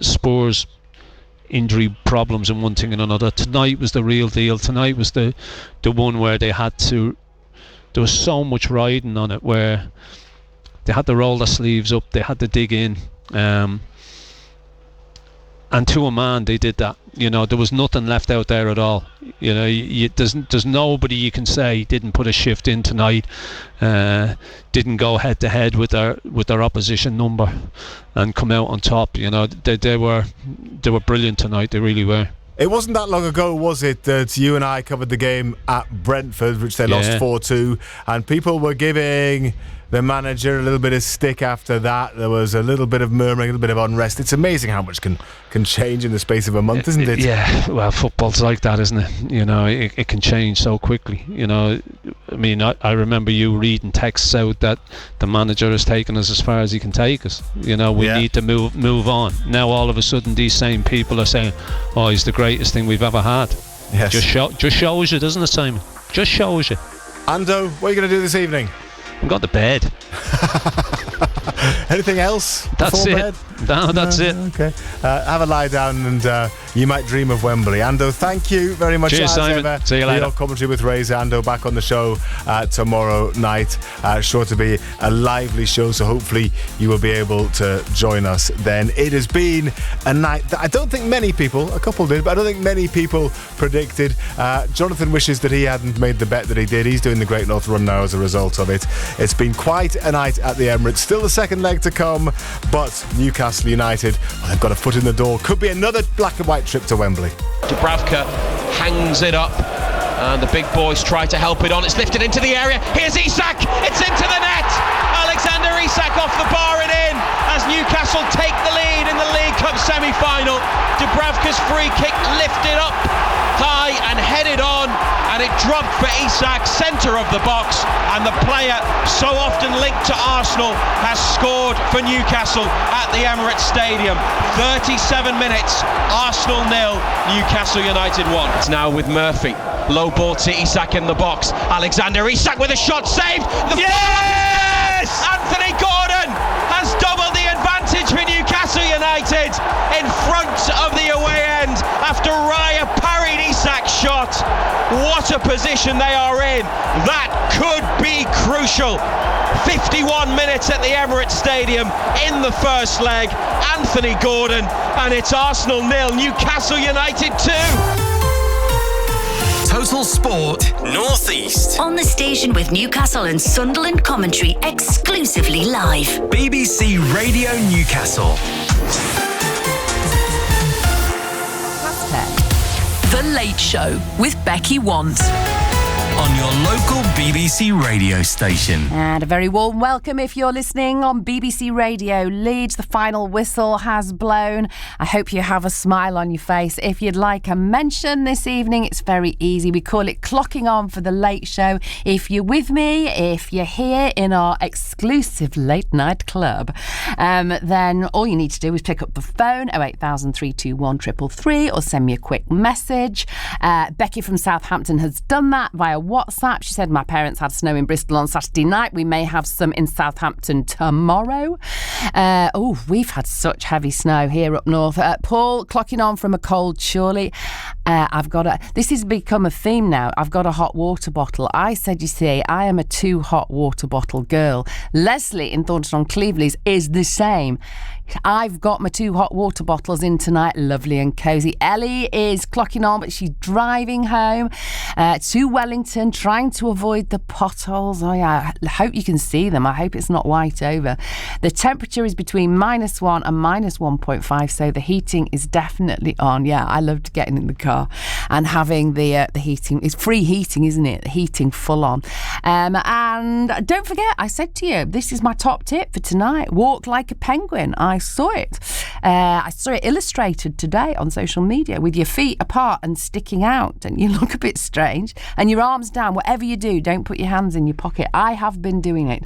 Spurs injury problems and one thing and another. Tonight was the real deal. Tonight was the one where they had to, there was so much riding on it, where they had to roll their sleeves up, they had to dig in, and to a man they did that. You know, there was nothing left out there at all. You know, there's nobody you can say didn't put a shift in tonight, didn't go head to head with their opposition number and come out on top. You know, they were brilliant tonight. They really were. It wasn't that long ago, was it, that you and I covered the game at Brentford, which they lost 4-2, and people were giving the manager a little bit of stick after that. There was a little bit of murmuring, a little bit of unrest. It's amazing how much can change in the space of a month, isn't it? Yeah, well, football's like that, isn't it? You know, it can change so quickly. You know, I mean, I remember you reading texts out that the manager has taken us as far as he can take us. You know, we need to move on. Now all of a sudden these same people are saying, oh, he's the greatest thing we've ever had. Yes. Just shows you, doesn't it, Simon? Just shows you. Ando, what are you going to do this evening? I'm going to bed. Anything else? That's it. Bed? No, that's it. Okay. Have a lie down and you might dream of Wembley. Ando, thank you very much. Cheers, Simon. Ever, see you later. Your commentary with Razor. Ando back on the show tomorrow night. Sure to be a lively show, so hopefully you will be able to join us then. It has been a night that I don't think many people, a couple did, but I don't think many people predicted. Jonathan wishes that he hadn't made the bet that he did. He's doing the Great North Run now as a result of it. It's been quite a night at the Emirates. Still the second leg to come, but Newcastle United, well, they've got a foot in the door. Could be another black and white trip to Wembley. Dubravka hangs it up and the big boys try to help it on. It's lifted into the area. Here's Isak. It's into the net. Alexander Isak off the bar and in as Newcastle take the lead in the League Cup semi-final. Dubravka's free kick lifted up high and headed on, and it dropped for Isak, centre of the box, and the player so often linked to Arsenal has scored for Newcastle at the Emirates Stadium. 37 minutes, Arsenal 0, Newcastle United 1. It's now with Murphy, low ball to Isak in the box. Alexander Isak with a shot saved. Yes! Anthony Gordon has doubled the advantage for Newcastle United in front of the away end after Raya parried Isak's shot. What a position they are in. That could be crucial. 51 minutes at the Emirates Stadium in the first leg. Anthony Gordon, and it's Arsenal 0, Newcastle United 2. Total Sport North East. On the station with Newcastle and Sunderland commentary exclusively live. BBC Radio Newcastle. The Late Show with Becky Want. On your local BBC radio station. And a very warm welcome if you're listening on BBC Radio Leeds. The final whistle has blown. I hope you have a smile on your face. If you'd like a mention this evening, it's very easy. We call it clocking on for the Late Show. If you're with me, if you're here in our exclusive late night club, then all you need to do is pick up the phone, 08000 321 333, or send me a quick message. Becky from Southampton has done that via WhatsApp. She said, my parents had snow in Bristol on Saturday night. We may have some in Southampton tomorrow. We've had such heavy snow here up north. Paul, clocking on from a cold, surely. This has become a theme now. I've got a hot water bottle. I said, you see, I am a 2 hot water bottle girl. Leslie in Thornton-on-Cleveleys is the same. I've got my 2 hot water bottles in tonight, lovely and cosy. Ellie is clocking on, but she's driving home to Wellington, trying to avoid the potholes. Oh yeah, I hope you can see them. I hope it's not white over. The temperature is between -1 and -1.5, so the heating is definitely on. Yeah, I loved getting in the car and having the heating. It's free heating, isn't it? The heating full on. And don't forget, I said to you, this is my top tip for tonight. Walk like a penguin. I saw it. I saw it illustrated today on social media with your feet apart and sticking out, and you look a bit strange, and your arms down. Whatever you do, don't put your hands in your pocket. I have been doing it.